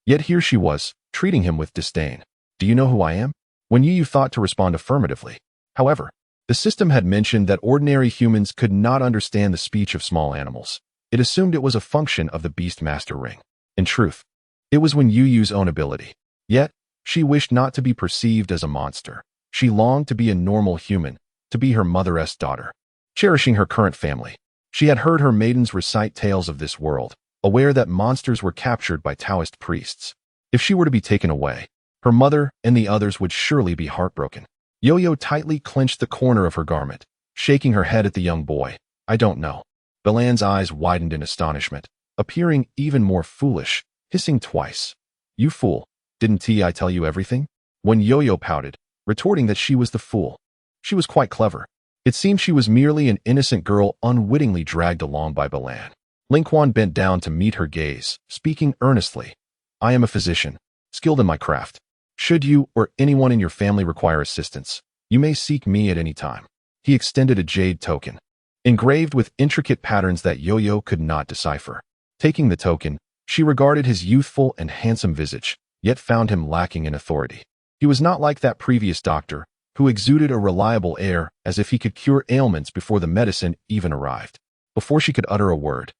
S1: Yet here she was, treating him with disdain. "Do you know who I am?" Youyou thought to respond affirmatively. However, the system had mentioned that ordinary humans could not understand the speech of small animals. It assumed it was a function of the Beastmaster ring. In truth, it was Youyou's own ability. Yet, she wished not to be perceived as a monster. She longed to be a normal human, to be her mother's daughter. Cherishing her current family, she had heard her maidens recite tales of this world, aware that monsters were captured by Taoist priests. If she were to be taken away, her mother and the others would surely be heartbroken. Youyou tightly clenched the corner of her garment, shaking her head at the young boy. "I don't know." Belan's eyes widened in astonishment, appearing even more foolish, hissing twice. "You fool, didn't I tell you everything?" Youyou pouted, retorting that she was the fool. She was quite clever. It seemed she was merely an innocent girl unwittingly dragged along by Belan. Ling Quan bent down to meet her gaze, speaking earnestly. "I am a physician, skilled in my craft. Should you or anyone in your family require assistance, you may seek me at any time." He extended a jade token. engraved with intricate patterns that Youyou could not decipher. Taking the token, she regarded his youthful and handsome visage, yet found him lacking in authority. He was not like that previous doctor, who exuded a reliable air as if he could cure ailments before the medicine even arrived. Before she could utter a word,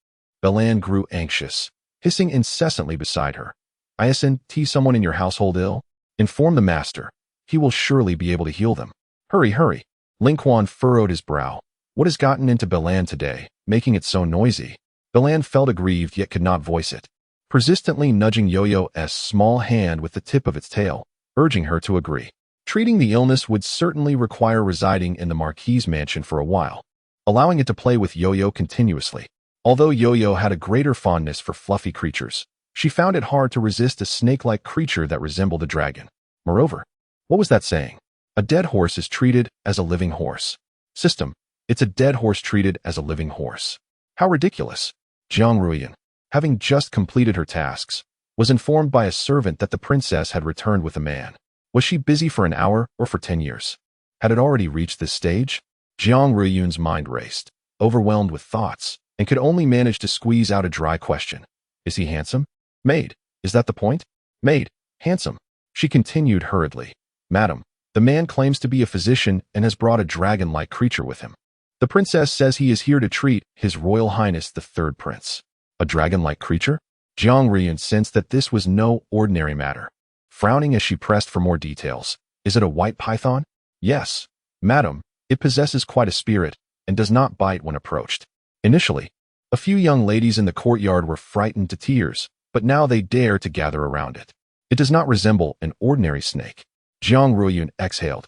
S1: Belan grew anxious, hissing incessantly beside her. "Isn't someone in your household ill? Inform the master. He will surely be able to heal them. Hurry, hurry." Linquan furrowed his brow. What has gotten into Belan today, making it so noisy? Belan felt aggrieved yet could not voice it, persistently nudging Youyou's small hand with the tip of its tail, urging her to agree. Treating the illness would certainly require residing in the Marquis's mansion for a while, allowing it to play with Youyou continuously. Although Youyou had a greater fondness for fluffy creatures, she found it hard to resist a snake-like creature that resembled a dragon. Moreover, what was that saying? A dead horse is treated as a living horse. System, it's a dead horse treated as a living horse. How ridiculous. Youyou, having just completed her tasks, was informed by a servant that the princess had returned with a man. Was she busy for an hour or for 10 years? Had it already reached this stage? Youyou's mind raced, overwhelmed with thoughts, and could only manage to squeeze out a dry question. Is he handsome? Maid, is that the point? Maid, handsome. She continued hurriedly. Madam, the man claims to be a physician and has brought a dragon-like creature with him. The princess says he is here to treat His Royal Highness the Third Prince. A dragon-like creature? Youyou sensed that this was no ordinary matter. Frowning as she pressed for more details. Is it a white python? Yes, madam, it possesses quite a spirit and does not bite when approached. Initially, a few young ladies in the courtyard were frightened to tears, but now they dare to gather around it. It does not resemble an ordinary snake. Youyou exhaled,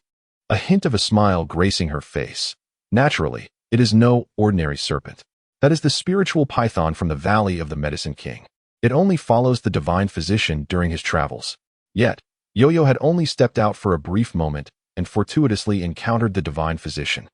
S1: a hint of a smile gracing her face. Naturally, it is no ordinary serpent. That is the spiritual python from the Valley of the Medicine King. It only follows the divine physician during his travels. Yet, Youyou had only stepped out for a brief moment and fortuitously encountered the divine physician.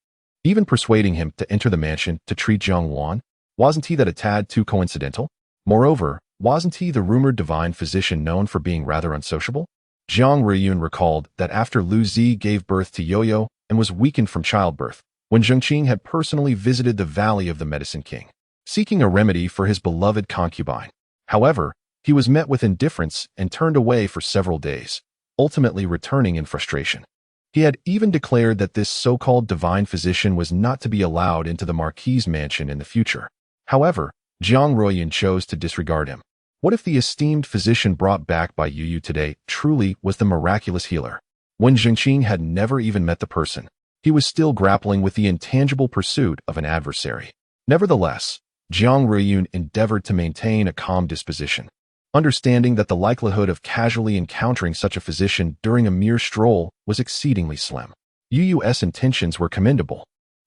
S1: Even persuading him to enter the mansion to treat Youyou, wasn't he that a tad too coincidental? Moreover, wasn't he the rumored divine physician known for being rather unsociable? Youyou recalled that after Lu Zi gave birth to Youyou and was weakened from childbirth, when Zhengqing had personally visited the Valley of the Medicine King, seeking a remedy for his beloved concubine. However, he was met with indifference and turned away for several days, ultimately returning in frustration. He had even declared that this so-called divine physician was not to be allowed into the Marquis's mansion in the future. However, Youyou chose to disregard him. What if the esteemed physician brought back by Youyou today truly was the miraculous healer? When Zhengqing had never even met the person, he was still grappling with the intangible pursuit of an adversary. Nevertheless, Youyou endeavored to maintain a calm disposition, understanding that the likelihood of casually encountering such a physician during a mere stroll was exceedingly slim. Youyou's intentions were commendable,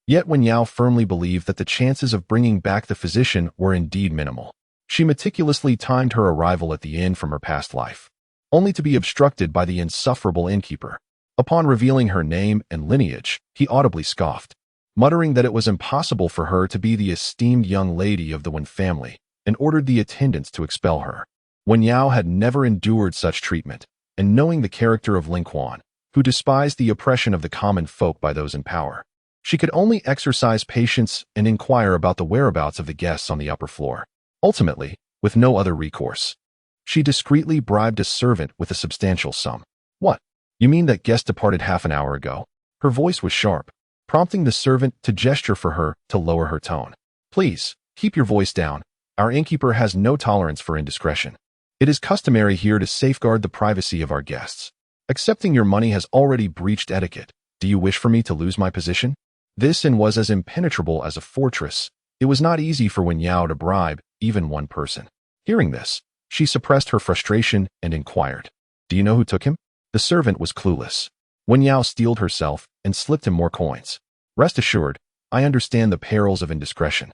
S1: yet Wenyao firmly believed that the chances of bringing back the physician were indeed minimal. She meticulously timed her arrival at the inn from her past life, only to be obstructed by the insufferable innkeeper. Upon revealing her name and lineage, he audibly scoffed, muttering that it was impossible for her to be the esteemed young lady of the Wen family, and ordered the attendants to expel her. Wenyao had never endured such treatment, and knowing the character of Linquan, who despised the oppression of the common folk by those in power, she could only exercise patience and inquire about the whereabouts of the guests on the upper floor. Ultimately, with no other recourse, she discreetly bribed a servant with a substantial sum. What? You mean that guest departed half an hour ago? Her voice was sharp, prompting the servant to gesture for her to lower her tone. Please, keep your voice down. Our innkeeper has no tolerance for indiscretion. It is customary here to safeguard the privacy of our guests. Accepting your money has already breached etiquette. Do you wish for me to lose my position? This inn was as impenetrable as a fortress. It was not easy for Wenyao to bribe even one person. Hearing this, she suppressed her frustration and inquired, Do you know who took him? The servant was clueless. Wenyao steeled herself and slipped him more coins. Rest assured, I understand the perils of indiscretion.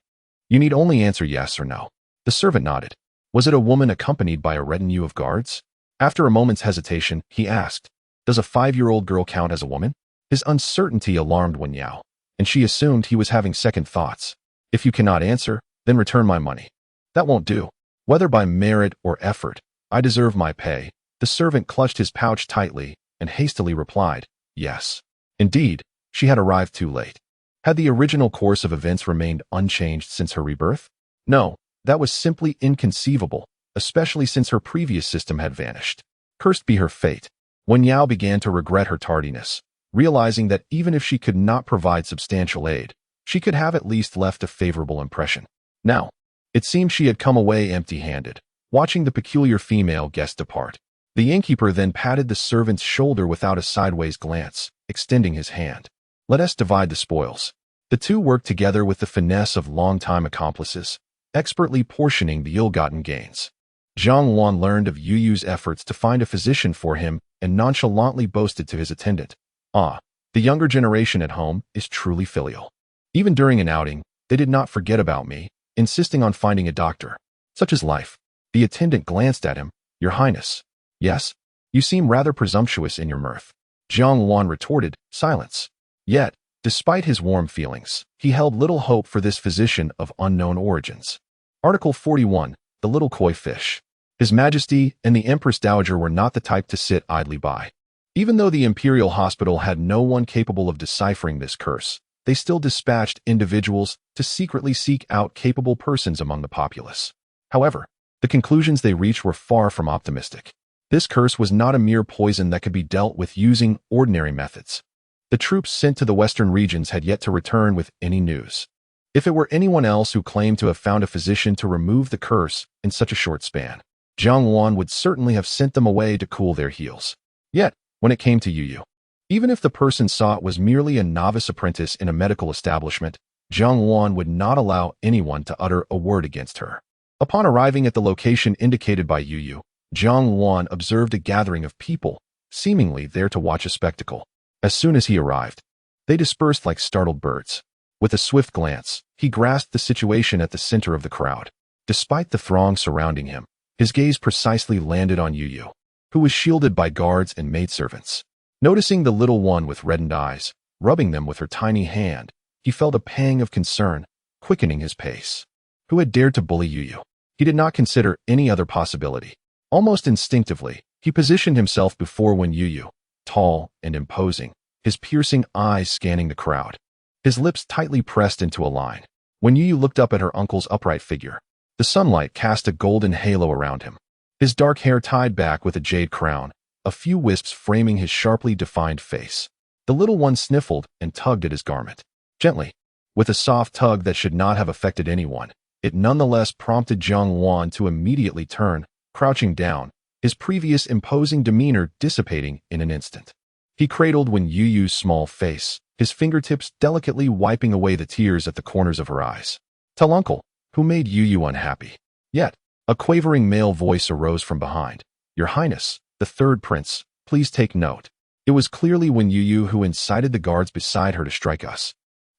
S1: You need only answer yes or no. The servant nodded. Was it a woman accompanied by a retinue of guards? After a moment's hesitation, he asked, Does a 5-year-old girl count as a woman? His uncertainty alarmed Wenyao, and she assumed he was having second thoughts. If you cannot answer, then return my money. That won't do. Whether by merit or effort, I deserve my pay. The servant clutched his pouch tightly and hastily replied, Yes. Indeed, she had arrived too late. Had the original course of events remained unchanged since her rebirth? No, that was simply inconceivable, especially since her previous system had vanished. Cursed be her fate. Youyou began to regret her tardiness, realizing that even if she could not provide substantial aid, she could have at least left a favorable impression. Now, it seemed she had come away empty-handed, watching the peculiar female guest depart. The innkeeper then patted the servant's shoulder without a sideways glance, extending his hand. Let us divide the spoils. The two worked together with the finesse of long-time accomplices, expertly portioning the ill-gotten gains. Zhang Wan learned of Youyou's efforts to find a physician for him and nonchalantly boasted to his attendant, "Ah, the younger generation at home is truly filial. Even during an outing, they did not forget about me, insisting on finding a doctor. Such is life." The attendant glanced at him. "Your Highness." "Yes? You seem rather presumptuous in your mirth." Zhang Wan retorted, "Silence." Yet, despite his warm feelings, he held little hope for this physician of unknown origins. Article 41, the little koi fish. His Majesty and the Empress Dowager were not the type to sit idly by. Even though the Imperial Hospital had no one capable of deciphering this curse, they still dispatched individuals to secretly seek out capable persons among the populace. However, the conclusions they reached were far from optimistic. This curse was not a mere poison that could be dealt with using ordinary methods. The troops sent to the western regions had yet to return with any news. If it were anyone else who claimed to have found a physician to remove the curse in such a short span, Zhang Wan would certainly have sent them away to cool their heels. Yet, when it came to Youyou, even if the person sought was merely a novice apprentice in a medical establishment, Zhang Wan would not allow anyone to utter a word against her. Upon arriving at the location indicated by Youyou, Zhang Wan observed a gathering of people, seemingly there to watch a spectacle. As soon as he arrived, they dispersed like startled birds. With a swift glance, he grasped the situation at the center of the crowd. Despite the throng surrounding him, his gaze precisely landed on Youyou, who was shielded by guards and maidservants. Noticing the little one with reddened eyes, rubbing them with her tiny hand, he felt a pang of concern, quickening his pace. Who had dared to bully Youyou? He did not consider any other possibility. Almost instinctively, he positioned himself before Youyou, tall and imposing, his piercing eyes scanning the crowd. His lips tightly pressed into a line. When Youyou looked up at her uncle's upright figure, the sunlight cast a golden halo around him. His dark hair tied back with a jade crown, a few wisps framing his sharply defined face. The little one sniffled and tugged at his garment. Gently, with a soft tug that should not have affected anyone, it nonetheless prompted Zhang Wan to immediately turn, crouching down, his previous imposing demeanor dissipating in an instant. He cradled Youyou's small face, his fingertips delicately wiping away the tears at the corners of her eyes. "Tell uncle," who made Youyou unhappy. Yet, a quavering male voice arose from behind. "Your Highness, the third prince, please take note." It was clearly Youyou who incited the guards beside her to strike us.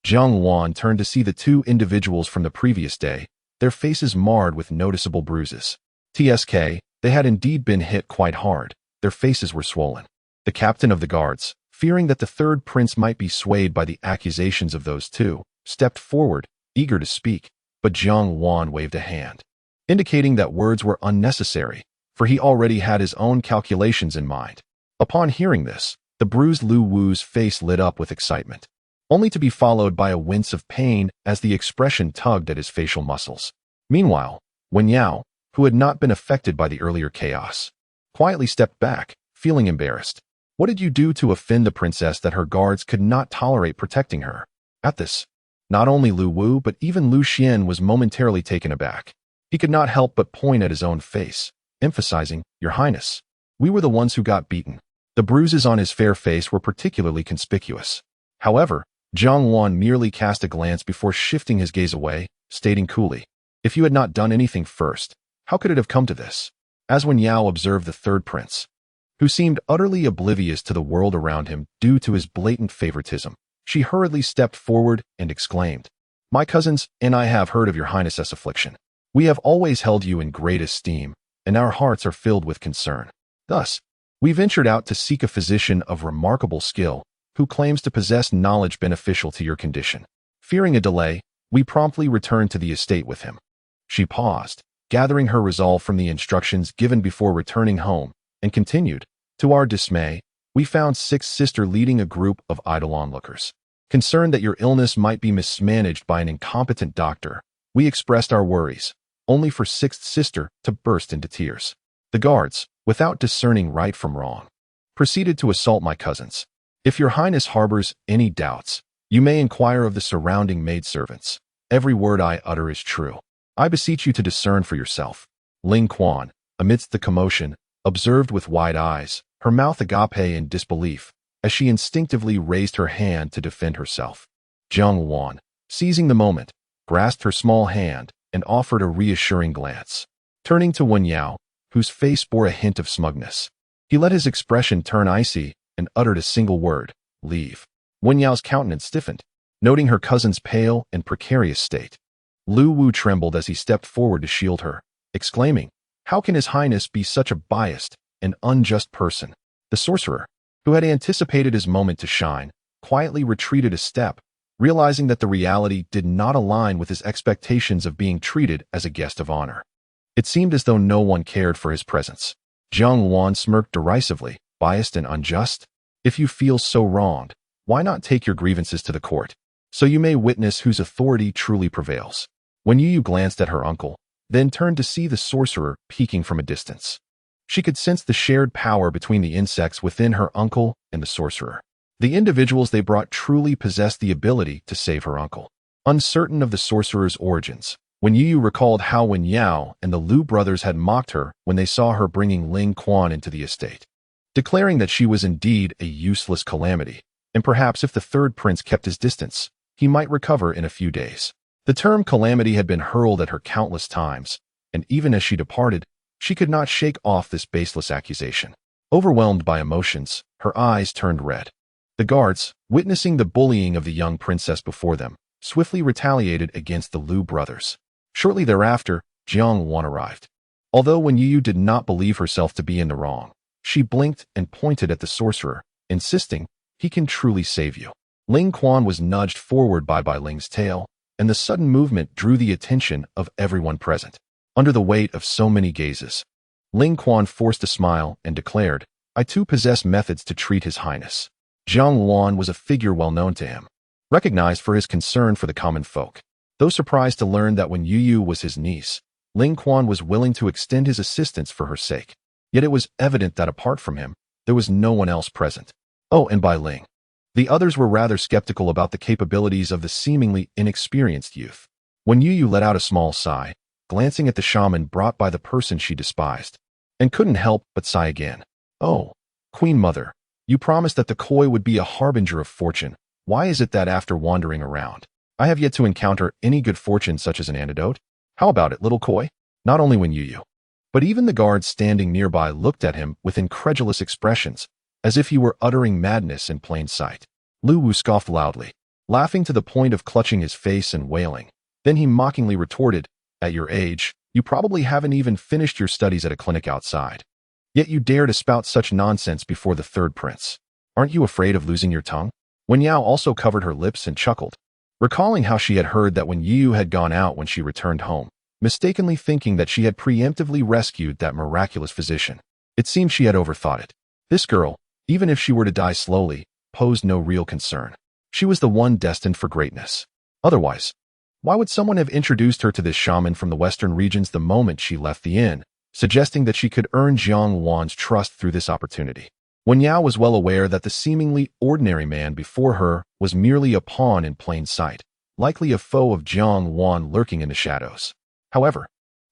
S1: Zhang Wan turned to see the two individuals from the previous day, their faces marred with noticeable bruises. TSK, they had indeed been hit quite hard. Their faces were swollen. The captain of the guards, fearing that the third prince might be swayed by the accusations of those two, stepped forward, eager to speak, but Zhang Wan waved a hand, indicating that words were unnecessary, for he already had his own calculations in mind. Upon hearing this, the bruised Lu Wu's face lit up with excitement, only to be followed by a wince of pain as the expression tugged at his facial muscles. Meanwhile, Youyou, who had not been affected by the earlier chaos, quietly stepped back, feeling embarrassed. What did you do to offend the princess that her guards could not tolerate protecting her? At this, not only Lu Wu but even Lu Xian was momentarily taken aback. He could not help but point at his own face, emphasizing, "Your Highness, we were the ones who got beaten." The bruises on his fair face were particularly conspicuous. However, Zhang Wan merely cast a glance before shifting his gaze away, stating coolly, "If you had not done anything first, how could it have come to this?" As Youyou observed the third prince, who seemed utterly oblivious to the world around him due to his blatant favoritism, she hurriedly stepped forward and exclaimed, "My cousins and I have heard of your Highness's affliction. We have always held you in great esteem, and our hearts are filled with concern. Thus, we ventured out to seek a physician of remarkable skill, who claims to possess knowledge beneficial to your condition. Fearing a delay, we promptly returned to the estate with him." She paused, gathering her resolve from the instructions given before returning home, and continued, "To our dismay, we found Sixth Sister leading a group of idle onlookers. Concerned that your illness might be mismanaged by an incompetent doctor, we expressed our worries, only for Sixth Sister to burst into tears. The guards, without discerning right from wrong, proceeded to assault my cousins. If your highness harbors any doubts, you may inquire of the surrounding maidservants. Every word I utter is true. I beseech you to discern for yourself. Ling Quan, amidst the commotion, observed with wide eyes, her mouth agape in disbelief, as she instinctively raised her hand to defend herself. Jiang Wan, seizing the moment, grasped her small hand and offered a reassuring glance. Turning to Youyou, whose face bore a hint of smugness, he let his expression turn icy and uttered a single word, leave. Youyou's countenance stiffened, noting her cousin's pale and precarious state. Lu Wu trembled as he stepped forward to shield her, exclaiming, "How can His Highness be such a biased and unjust person?" The sorcerer, who had anticipated his moment to shine, quietly retreated a step, realizing that the reality did not align with his expectations of being treated as a guest of honor. It seemed as though no one cared for his presence. Jiang Wan smirked derisively, "Biased and unjust? If you feel so wronged, why not take your grievances to the court, so you may witness whose authority truly prevails?" When Youyou glanced at her uncle, then turned to see the sorcerer peeking from a distance. She could sense the shared power between the insects within her uncle and the sorcerer. The individuals they brought truly possessed the ability to save her uncle. Uncertain of the sorcerer's origins, when Youyou recalled how Youyou and the Lu brothers had mocked her when they saw her bringing Ling Quan into the estate, declaring that she was indeed a useless calamity, and perhaps if the third prince kept his distance, he might recover in a few days. The term calamity had been hurled at her countless times, and even as she departed, she could not shake off this baseless accusation. Overwhelmed by emotions, her eyes turned red. The guards, witnessing the bullying of the young princess before them, swiftly retaliated against the Lu brothers. Shortly thereafter, Jiang Wan arrived. Although when Youyou did not believe herself to be in the wrong, she blinked and pointed at the sorcerer, insisting, "He can truly save you." Ling Quan was nudged forward by Ling's tail, and the sudden movement drew the attention of everyone present. Under the weight of so many gazes, Ling Quan forced a smile and declared, "I too possess methods to treat His Highness." Jiang Wan was a figure well known to him, recognized for his concern for the common folk. Though surprised to learn that when Youyou was his niece, Ling Quan was willing to extend his assistance for her sake. Yet it was evident that apart from him, there was no one else present. Oh, and by Ling. The others were rather skeptical about the capabilities of the seemingly inexperienced youth. When Youyou let out a small sigh, glancing at the shaman brought by the person she despised, and couldn't help but sigh again. "Oh, Queen Mother, you promised that the koi would be a harbinger of fortune. Why is it that after wandering around, I have yet to encounter any good fortune such as an antidote? How about it, little koi?" Not only when Youyou, but even the guards standing nearby looked at him with incredulous expressions, as if he were uttering madness in plain sight. Lu Wu scoffed loudly, laughing to the point of clutching his face and wailing. Then he mockingly retorted, "At your age, you probably haven't even finished your studies at a clinic outside. Yet you dare to spout such nonsense before the third prince. Aren't you afraid of losing your tongue?" Youyou also covered her lips and chuckled, recalling how she had heard that when Youyou had gone out when she returned home, mistakenly thinking that she had preemptively rescued that miraculous physician. It seemed she had overthought it. This girl, even if she were to die slowly, posed no real concern. She was the one destined for greatness. Otherwise, why would someone have introduced her to this shaman from the western regions the moment she left the inn, suggesting that she could earn Jiang Wan's trust through this opportunity? Youyou was well aware that the seemingly ordinary man before her was merely a pawn in plain sight, likely a foe of Jiang Wan lurking in the shadows. However,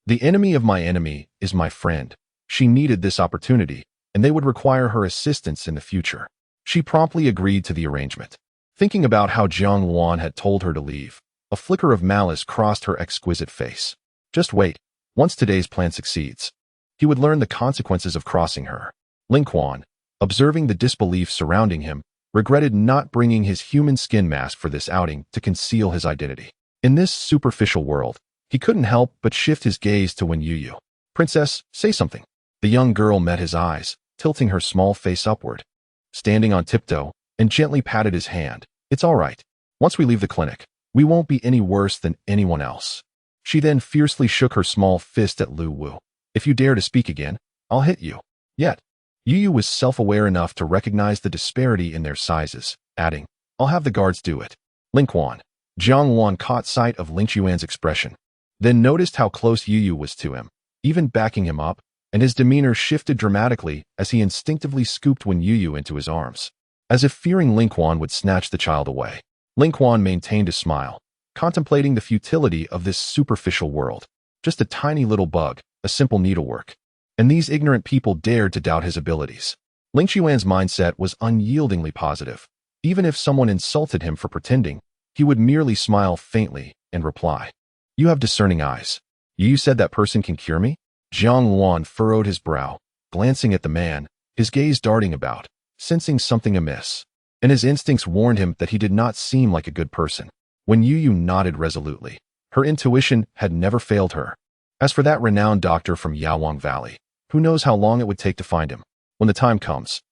S1: the enemy of my enemy is my friend. She needed this opportunity, and they would require her assistance in the future. She promptly agreed to the arrangement. Thinking about how Jiang Wan had told her to leave, a flicker of malice crossed her exquisite face. Just wait. Once today's plan succeeds, he would learn the consequences of crossing her. Ling Quan, observing the disbelief surrounding him, regretted not bringing his human skin mask for this outing to conceal his identity. In this superficial world, he couldn't help but shift his gaze to Youyou. "Princess, say something." The young girl met his eyes, tilting her small face upward. Standing on tiptoe, and gently patted his hand. "It's all right. Once we leave the clinic, we won't be any worse than anyone else." She then fiercely shook her small fist at Lu Wu. "If you dare to speak again, I'll hit you." Yet, Youyou was self-aware enough to recognize the disparity in their sizes, adding, I'll have the guards do it. Lingquan. Jiang Wan caught sight of Ling Chuan's expression, then noticed how close Youyou was to him, even backing him up, and his demeanor shifted dramatically as he instinctively scooped Youyou into his arms, as if fearing Lingquan would snatch the child away. Lingquan maintained a smile, contemplating the futility of this superficial world. Just a tiny little bug, a simple needlework. And these ignorant people dared to doubt his abilities. Ling Chuan's mindset was unyieldingly positive. Even if someone insulted him for pretending, he would merely smile faintly and reply, "You have discerning eyes. You said that person can cure me?" Jiang Wan furrowed his brow, glancing at the man, his gaze darting about, sensing something amiss. And his instincts warned him that he did not seem like a good person. When Youyou nodded resolutely, her intuition had never failed her. As for that renowned doctor from Yawang Valley, who knows how long it would take to find him, when the time comes.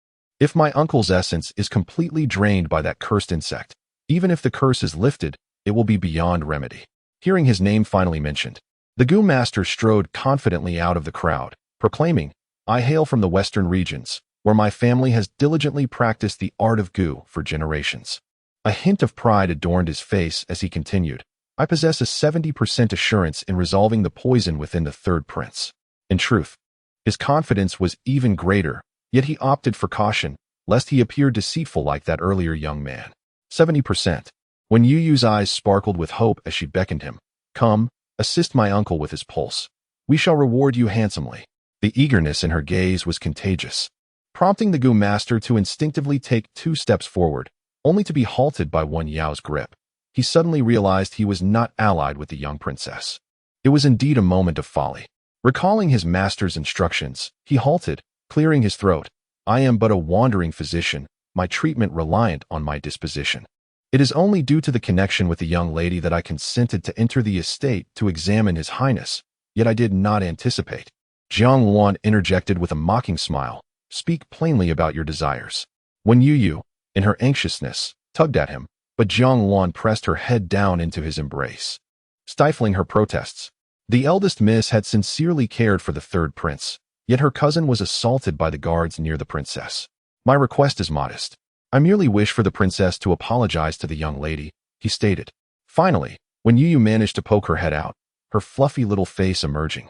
S1: If my uncle's essence is completely drained by that cursed insect, even if the curse is lifted, it will be beyond remedy. Hearing his name finally mentioned, the Gu master strode confidently out of the crowd, proclaiming, "I hail from the western regions, where my family has diligently practiced the art of Gu for generations." A hint of pride adorned his face as he continued, "I possess a 70% assurance in resolving the poison within the third prince." In truth, his confidence was even greater, yet he opted for caution, lest he appear deceitful like that earlier young man. 70%. When Youyou's eyes sparkled with hope as she beckoned him, "Come, assist my uncle with his pulse. We shall reward you handsomely." The eagerness in her gaze was contagious, prompting the Gu master to instinctively take 2 steps forward, only to be halted by Yao's grip. He suddenly realized he was not allied with the young princess. It was indeed a moment of folly. Recalling his master's instructions, he halted, clearing his throat. "I am but a wandering physician, my treatment reliant on my disposition. It is only due to the connection with the young lady that I consented to enter the estate to examine his highness, yet I did not anticipate." Jiang Wan interjected with a mocking smile, "Speak plainly about your desires." When Youyou, in her anxiousness, tugged at him, but Jiang Wan pressed her head down into his embrace, stifling her protests. The eldest miss had sincerely cared for the third prince, yet her cousin was assaulted by the guards near the princess. "My request is modest. I merely wish for the princess to apologize to the young lady," he stated. Finally, when Youyou managed to poke her head out, her fluffy little face emerging,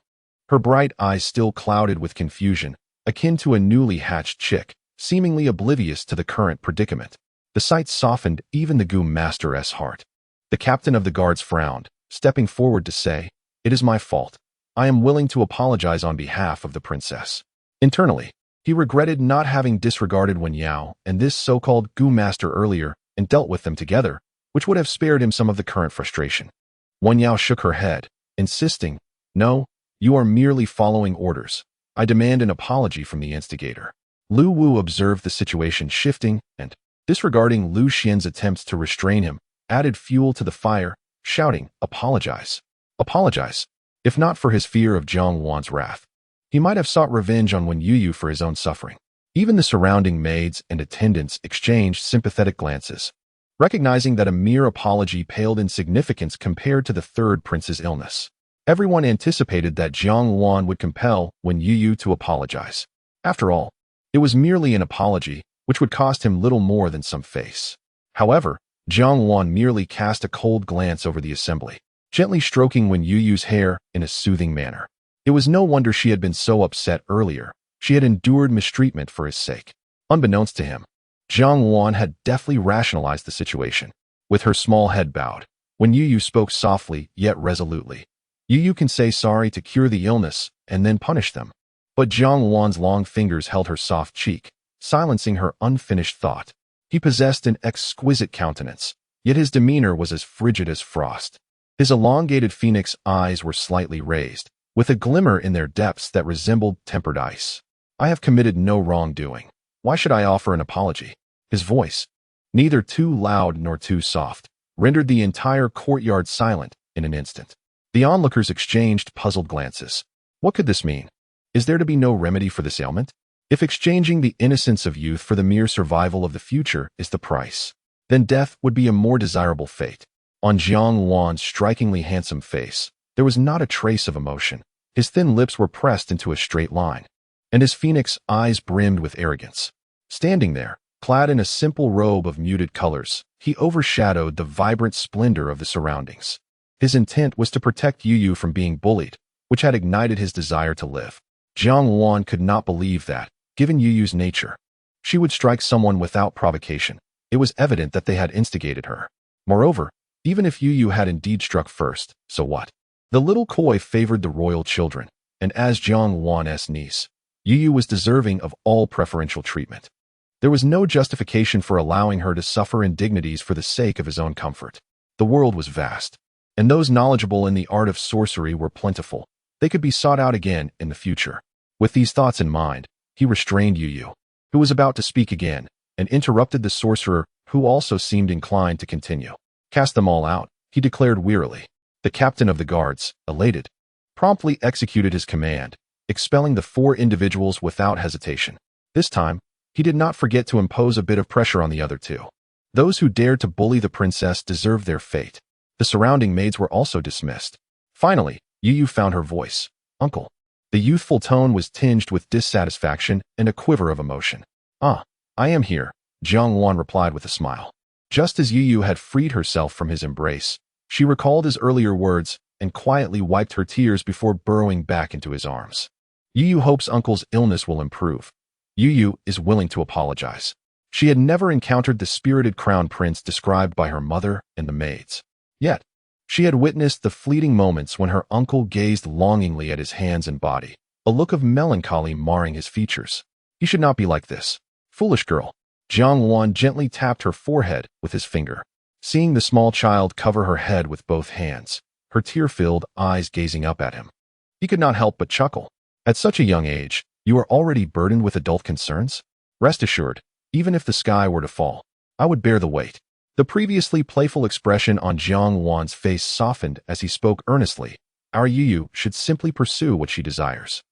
S1: her bright eyes still clouded with confusion, akin to a newly hatched chick, seemingly oblivious to the current predicament. The sight softened even the Gu master's heart. The captain of the guards frowned, stepping forward to say, "It is my fault. I am willing to apologize on behalf of the princess." Internally, he regretted not having disregarded Yao and this so-called Gu master earlier and dealt with them together, which would have spared him some of the current frustration. Yao shook her head, insisting, "No, you are merely following orders. I demand an apology from the instigator." Lu Wu observed the situation shifting and, disregarding Lu Xian's attempts to restrain him, added fuel to the fire, shouting, "Apologize. Apologize." If not for his fear of Jiang Wan's wrath, he might have sought revenge on Youyou for his own suffering. Even the surrounding maids and attendants exchanged sympathetic glances, recognizing that a mere apology paled in significance compared to the third prince's illness. Everyone anticipated that Jiang Wan would compel Youyou to apologize. After all, it was merely an apology, which would cost him little more than some face. However, Jiang Wan merely cast a cold glance over the assembly, gently stroking Youyou's hair in a soothing manner. It was no wonder she had been so upset earlier. She had endured mistreatment for his sake. Unbeknownst to him, Jiang Wan had deftly rationalized the situation. With her small head bowed, Youyou spoke softly yet resolutely. "Youyou can say sorry to cure the illness and then punish them." But Jiang Wan's long fingers held her soft cheek, silencing her unfinished thought. He possessed an exquisite countenance, yet his demeanor was as frigid as frost. His elongated phoenix eyes were slightly raised, with a glimmer in their depths that resembled tempered ice. "I have committed no wrongdoing. Why should I offer an apology?" His voice, neither too loud nor too soft, rendered the entire courtyard silent in an instant. The onlookers exchanged puzzled glances. What could this mean? Is there to be no remedy for this ailment? If exchanging the innocence of youth for the mere survival of the future is the price, then death would be a more desirable fate. On Jiang Wan's strikingly handsome face, there was not a trace of emotion. His thin lips were pressed into a straight line, and his phoenix eyes brimmed with arrogance. Standing there, Clad in a simple robe of muted colors, he overshadowed the vibrant splendor of the surroundings. His intent was to protect Youyou from being bullied, which had ignited his desire to live. Jiang Wan could not believe that, given Youyou's nature, she would strike someone without provocation. It was evident that they had instigated her. Moreover, even if Youyou had indeed struck first, so what? The little koi favored the royal children, and as Jiang Wan's niece, Youyou was deserving of all preferential treatment. There was no justification for allowing her to suffer indignities for the sake of his own comfort. The world was vast, and those knowledgeable in the art of sorcery were plentiful. They could be sought out again in the future. With these thoughts in mind, he restrained Youyou, who was about to speak again, and interrupted the sorcerer, who also seemed inclined to continue. Cast them all out, he declared wearily. The captain of the guards, elated, promptly executed his command, expelling the 4 individuals without hesitation. This time, he did not forget to impose a bit of pressure on the other 2. Those who dared to bully the princess deserved their fate. The surrounding maids were also dismissed. Finally, Youyou found her voice. Uncle. The youthful tone was tinged with dissatisfaction and a quiver of emotion. I am here, Jiang Wan replied with a smile. Just as Youyou had freed herself from his embrace, she recalled his earlier words and quietly wiped her tears before burrowing back into his arms. Youyou hopes uncle's illness will improve. Youyou is willing to apologize. She had never encountered the spirited crown prince described by her mother and the maids. Yet, she had witnessed the fleeting moments when her uncle gazed longingly at his hands and body, a look of melancholy marring his features. He should not be like this. Foolish girl. Jiang Wan gently tapped her forehead with his finger. Seeing the small child cover her head with both hands, her tear-filled eyes gazing up at him, he could not help but chuckle. At such a young age, you are already burdened with adult concerns? Rest assured, even if the sky were to fall, I would bear the weight. The previously playful expression on Jiang Wan's face softened as he spoke earnestly. Our Youyou should simply pursue what she desires.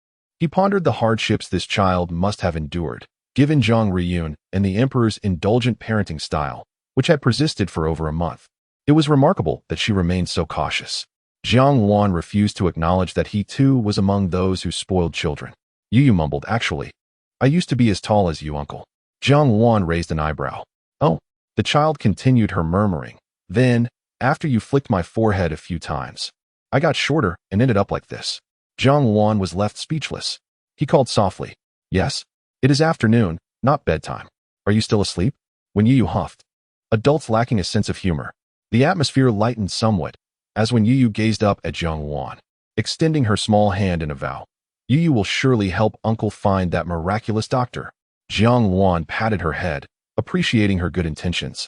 S1: He pondered the hardships this child must have endured, given Zhang Reun and the emperor's indulgent parenting style, which had persisted for over a month. It was remarkable that she remained so cautious. Jiang Wan refused to acknowledge that he too was among those who spoiled children. Youyou mumbled, actually, I used to be as tall as you, uncle. Jiang Wan raised an eyebrow. Oh. The child continued her murmuring. Then, after you flicked my forehead a few times, I got shorter and ended up like this. Jiang Wan was left speechless. He called softly. Yes, it is afternoon, not bedtime. Are you still asleep? When Youyou huffed. Adults lacking a sense of humor. The atmosphere lightened somewhat, as when Youyou gazed up at Jiang Wan, extending her small hand in a vow. Youyou will surely help uncle find that miraculous doctor. Jiang Wan patted her head, appreciating her good intentions,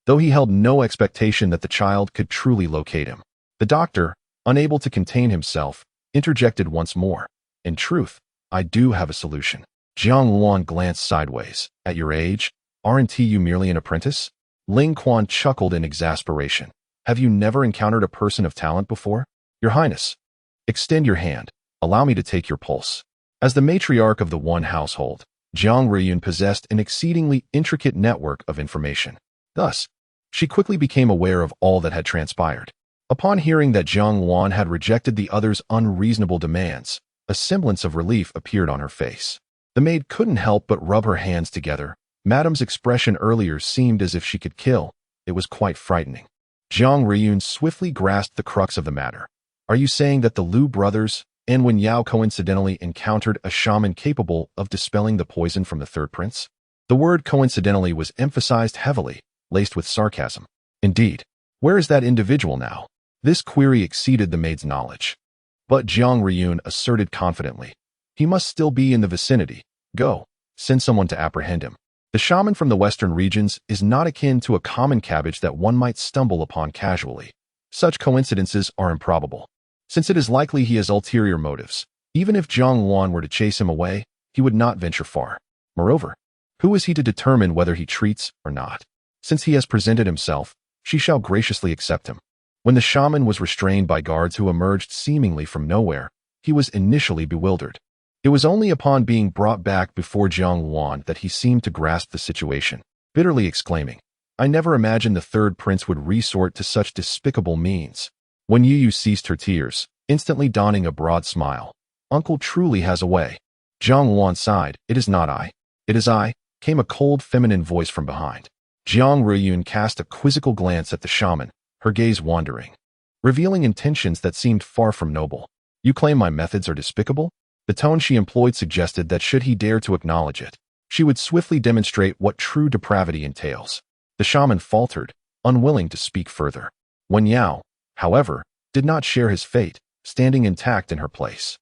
S1: though he held no expectation that the child could truly locate him. The doctor, unable to contain himself, interjected once more. In truth, I do have a solution. Jiang Wan glanced sideways. At your age, aren't you merely an apprentice? Ling Quan chuckled in exasperation. Have you never encountered a person of talent before? Your Highness, extend your hand. Allow me to take your pulse. As the matriarch of the one household, Zhang Reun possessed an exceedingly intricate network of information. Thus, she quickly became aware of all that had transpired. Upon hearing that Jiang Wan had rejected the other's unreasonable demands, a semblance of relief appeared on her face. The maid couldn't help but rub her hands together. Madame's expression earlier seemed as if she could kill. It was quite frightening. Zhang Reun swiftly grasped the crux of the matter. Are you saying that the Liu brothers and when Yao coincidentally encountered a shaman capable of dispelling the poison from the third prince? The word coincidentally was emphasized heavily, laced with sarcasm. Indeed. Where is that individual now? This query exceeded the maid's knowledge. But Zhang Reun asserted confidently. He must still be in the vicinity. Go, send someone to apprehend him. The shaman from the western regions is not akin to a common cabbage that one might stumble upon casually. Such coincidences are improbable, since it is likely he has ulterior motives. Even if Jiang Wan were to chase him away, he would not venture far. Moreover, who is he to determine whether he treats or not? Since he has presented himself, she shall graciously accept him. When the shaman was restrained by guards who emerged seemingly from nowhere, he was initially bewildered. It was only upon being brought back before Jiang Wan that he seemed to grasp the situation, bitterly exclaiming, I never imagined the third prince would resort to such despicable means. When Youyou ceased her tears, instantly donning a broad smile, Uncle truly has a way. Jiang Wan sighed, it is not I. It is I, came a cold feminine voice from behind. Youyou cast a quizzical glance at the shaman, her gaze wandering, revealing intentions that seemed far from noble. You claim my methods are despicable? The tone she employed suggested that should he dare to acknowledge it, she would swiftly demonstrate what true depravity entails. The shaman faltered, unwilling to speak further. Youyou, however, did not share his fate, standing intact in her place.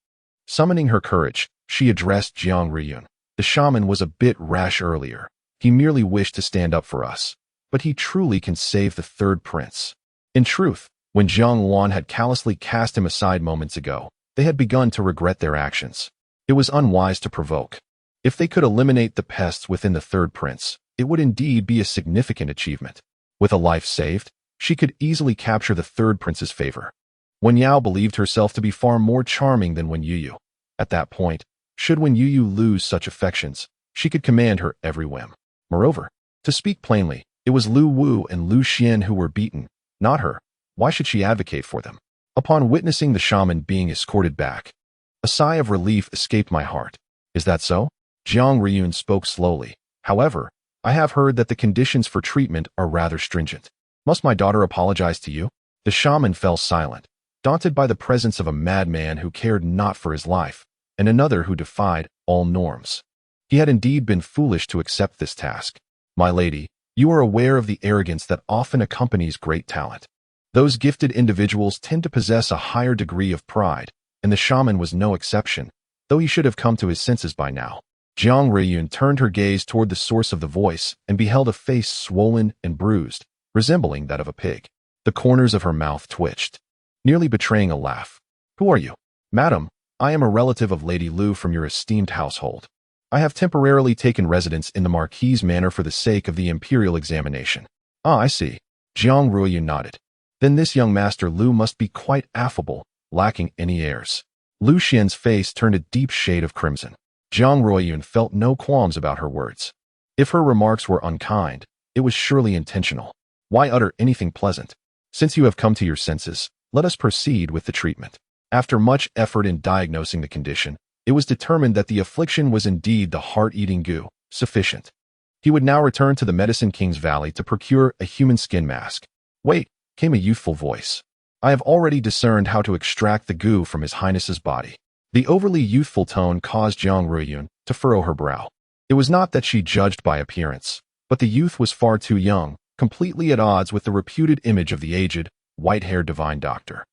S1: Summoning her courage, she addressed Youyou. The shaman was a bit rash earlier. He merely wished to stand up for us, but he truly can save the third prince. In truth, when Youyou had callously cast him aside moments ago, they had begun to regret their actions. It was unwise to provoke. If they could eliminate the pests within the third prince, it would indeed be a significant achievement. With a life saved, she could easily capture the third prince's favor. Youyou believed herself to be far more charming than Youyou. At that point, should Youyou lose such affections, she could command her every whim. Moreover, to speak plainly, it was Lu Wu and Lu Xian who were beaten, not her. Why should she advocate for them? Upon witnessing the shaman being escorted back, a sigh of relief escaped my heart. Is that so? Youyou spoke slowly. However, I have heard that the conditions for treatment are rather stringent. Must my daughter apologize to you? The shaman fell silent, daunted by the presence of a madman who cared not for his life, and another who defied all norms. He had indeed been foolish to accept this task. My lady, you are aware of the arrogance that often accompanies great talent. Those gifted individuals tend to possess a higher degree of pride, and the shaman was no exception, though he should have come to his senses by now. Youyou turned her gaze toward the source of the voice and beheld a face swollen and bruised, resembling that of a pig. The corners of her mouth twitched, nearly betraying a laugh. Who are you? Madam, I am a relative of Lady Lu from your esteemed household. I have temporarily taken residence in the Marquis's manor for the sake of the imperial examination. Ah, I see. Youyou nodded. Then this young master Lu must be quite affable, lacking any airs. Lu Xian's face turned a deep shade of crimson. Youyou felt no qualms about her words. If her remarks were unkind, it was surely intentional. Why utter anything pleasant? Since you have come to your senses, let us proceed with the treatment. After much effort in diagnosing the condition, it was determined that the affliction was indeed the heart-eating goo, sufficient. He would now return to the Medicine King's Valley to procure a human skin mask. Wait, came a youthful voice. I have already discerned how to extract the goo from His Highness's body. The overly youthful tone caused Youyou to furrow her brow. It was not that she judged by appearance, but the youth was far too young, completely at odds with the reputed image of the aged, white-haired divine doctor.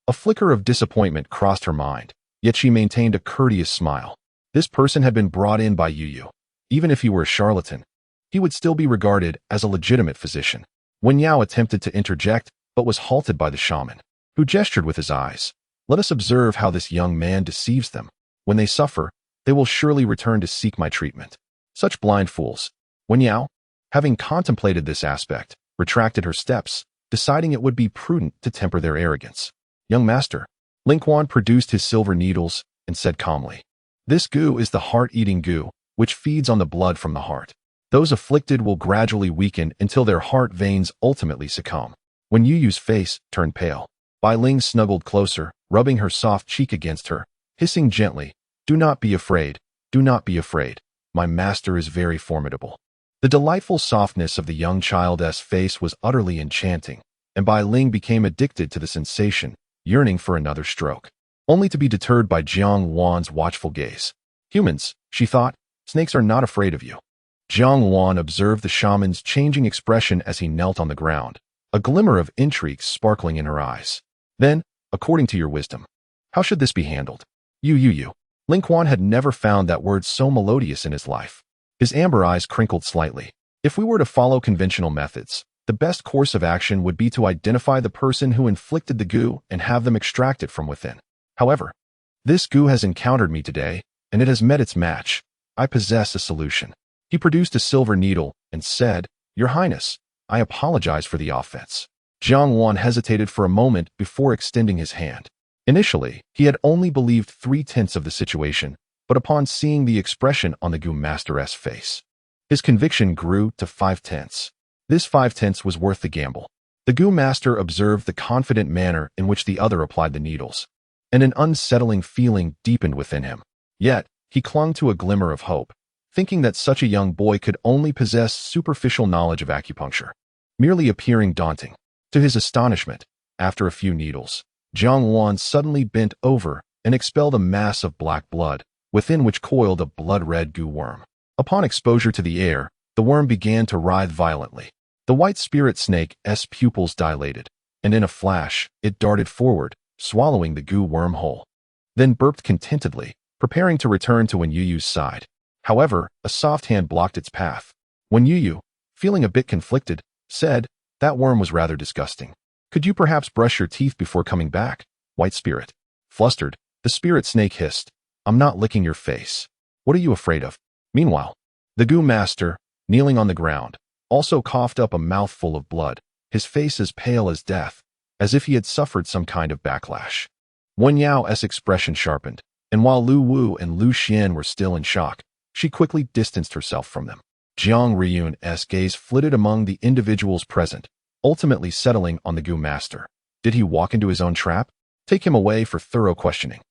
S1: A flicker of disappointment crossed her mind, yet she maintained a courteous smile. This person had been brought in by Youyou. Even if he were a charlatan, he would still be regarded as a legitimate physician. Youyou attempted to interject, but was halted by the shaman, who gestured with his eyes. Let us observe how this young man deceives them. When they suffer, they will surely return to seek my treatment. Such blind fools. Youyou, having contemplated this aspect, retracted her steps, deciding it would be prudent to temper their arrogance. Young master, Lingquan produced his silver needles and said calmly, this goo is the heart-eating goo, which feeds on the blood from the heart. Those afflicted will gradually weaken until their heart veins ultimately succumb. Youyou's face turned pale. Bai Ling snuggled closer, rubbing her soft cheek against her, hissing gently, do not be afraid, do not be afraid. My master is very formidable. The delightful softness of the young child's face was utterly enchanting, and Bai Ling became addicted to the sensation, yearning for another stroke, only to be deterred by Youyou's watchful gaze. Humans, she thought, snakes are not afraid of you. Youyou observed the shaman's changing expression as he knelt on the ground, a glimmer of intrigue sparkling in her eyes. Then, according to your wisdom, how should this be handled? Youyou. Lingquan had never found that word so melodious in his life. His amber eyes crinkled slightly. If we were to follow conventional methods, the best course of action would be to identify the person who inflicted the goo and have them extract it from within. However, this goo has encountered me today, and it has met its match. I possess a solution. He produced a silver needle and said, Your Highness, I apologize for the offense. Youyou hesitated for a moment before extending his hand. Initially, he had only believed 3/10 of the situation, but upon seeing the expression on the goo master's face, his conviction grew to 5/10. This 5/10 was worth the gamble. The goo master observed the confident manner in which the other applied the needles, and an unsettling feeling deepened within him. Yet, he clung to a glimmer of hope. thinking that such a young boy could only possess superficial knowledge of acupuncture, merely appearing daunting. To his astonishment, after a few needles, Jiang Wan suddenly bent over and expelled a mass of black blood, within which coiled a blood-red goo worm. Upon exposure to the air, the worm began to writhe violently. The white spirit snake's pupils dilated, and in a flash, it darted forward, swallowing the goo worm whole. Then burped contentedly, preparing to return to Youyou's side. However, a soft hand blocked its path. Youyou, feeling a bit conflicted, said, "That worm was rather disgusting. Could you perhaps brush your teeth before coming back, white spirit?" Flustered, the spirit snake hissed, "I'm not licking your face. What are you afraid of?" Meanwhile, the goo master, kneeling on the ground, also coughed up a mouthful of blood, his face as pale as death, as if he had suffered some kind of backlash. Wenyao's expression sharpened, and while Lu Wu and Lu Xian were still in shock, she quickly distanced herself from them. Jiang Riyun's gaze flitted among the individuals present, ultimately settling on the goo master. Did he walk into his own trap? Take him away for thorough questioning.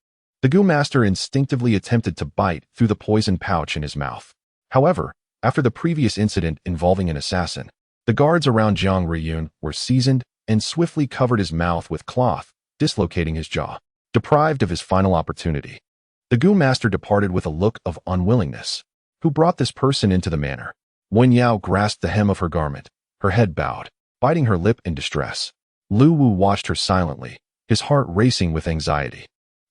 S1: The goo master instinctively attempted to bite through the poison pouch in his mouth. However, after the previous incident involving an assassin, the guards around Jiang Riyun were seasoned and swiftly covered his mouth with cloth, dislocating his jaw. Deprived of his final opportunity, the goo master departed with a look of unwillingness. Who brought this person into the manor? Wenyao grasped the hem of her garment, her head bowed, biting her lip in distress. Lu Wu watched her silently, his heart racing with anxiety.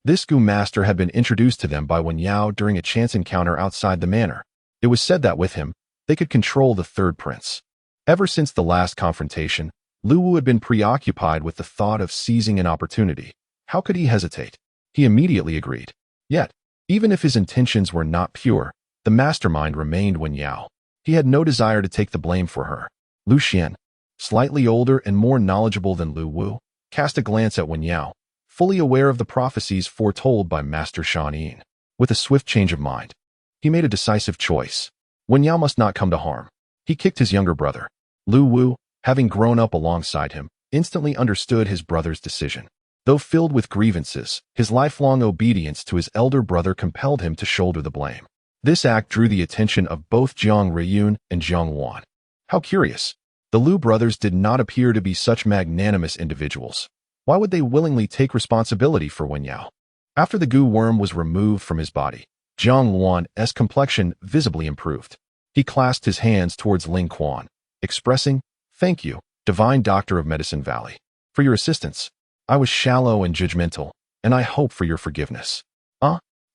S1: This goo master had been introduced to them by Wenyao during a chance encounter outside the manor. It was said that with him, they could control the third prince. Ever since the last confrontation, Lu Wu had been preoccupied with the thought of seizing an opportunity. How could he hesitate? He immediately agreed. Yet, even if his intentions were not pure, the mastermind remained Wenyao. He had no desire to take the blame for her. Lu Xian, slightly older and more knowledgeable than Lu Wu, cast a glance at Wenyao, fully aware of the prophecies foretold by Master Shan Yin. With a swift change of mind, he made a decisive choice. Wenyao must not come to harm. He kicked his younger brother. Lu Wu, having grown up alongside him, instantly understood his brother's decision. Though filled with grievances, his lifelong obedience to his elder brother compelled him to shoulder the blame. This act drew the attention of both Jiang Riyun and Jiang Wan. How curious. The Lu brothers did not appear to be such magnanimous individuals. Why would they willingly take responsibility for Wenyao? After the goo worm was removed from his body, Jiang Wan's complexion visibly improved. He clasped his hands towards Ling Quan, expressing, "Thank you, Divine Doctor of Medicine Valley, for your assistance. I was shallow and judgmental, and I hope for your forgiveness."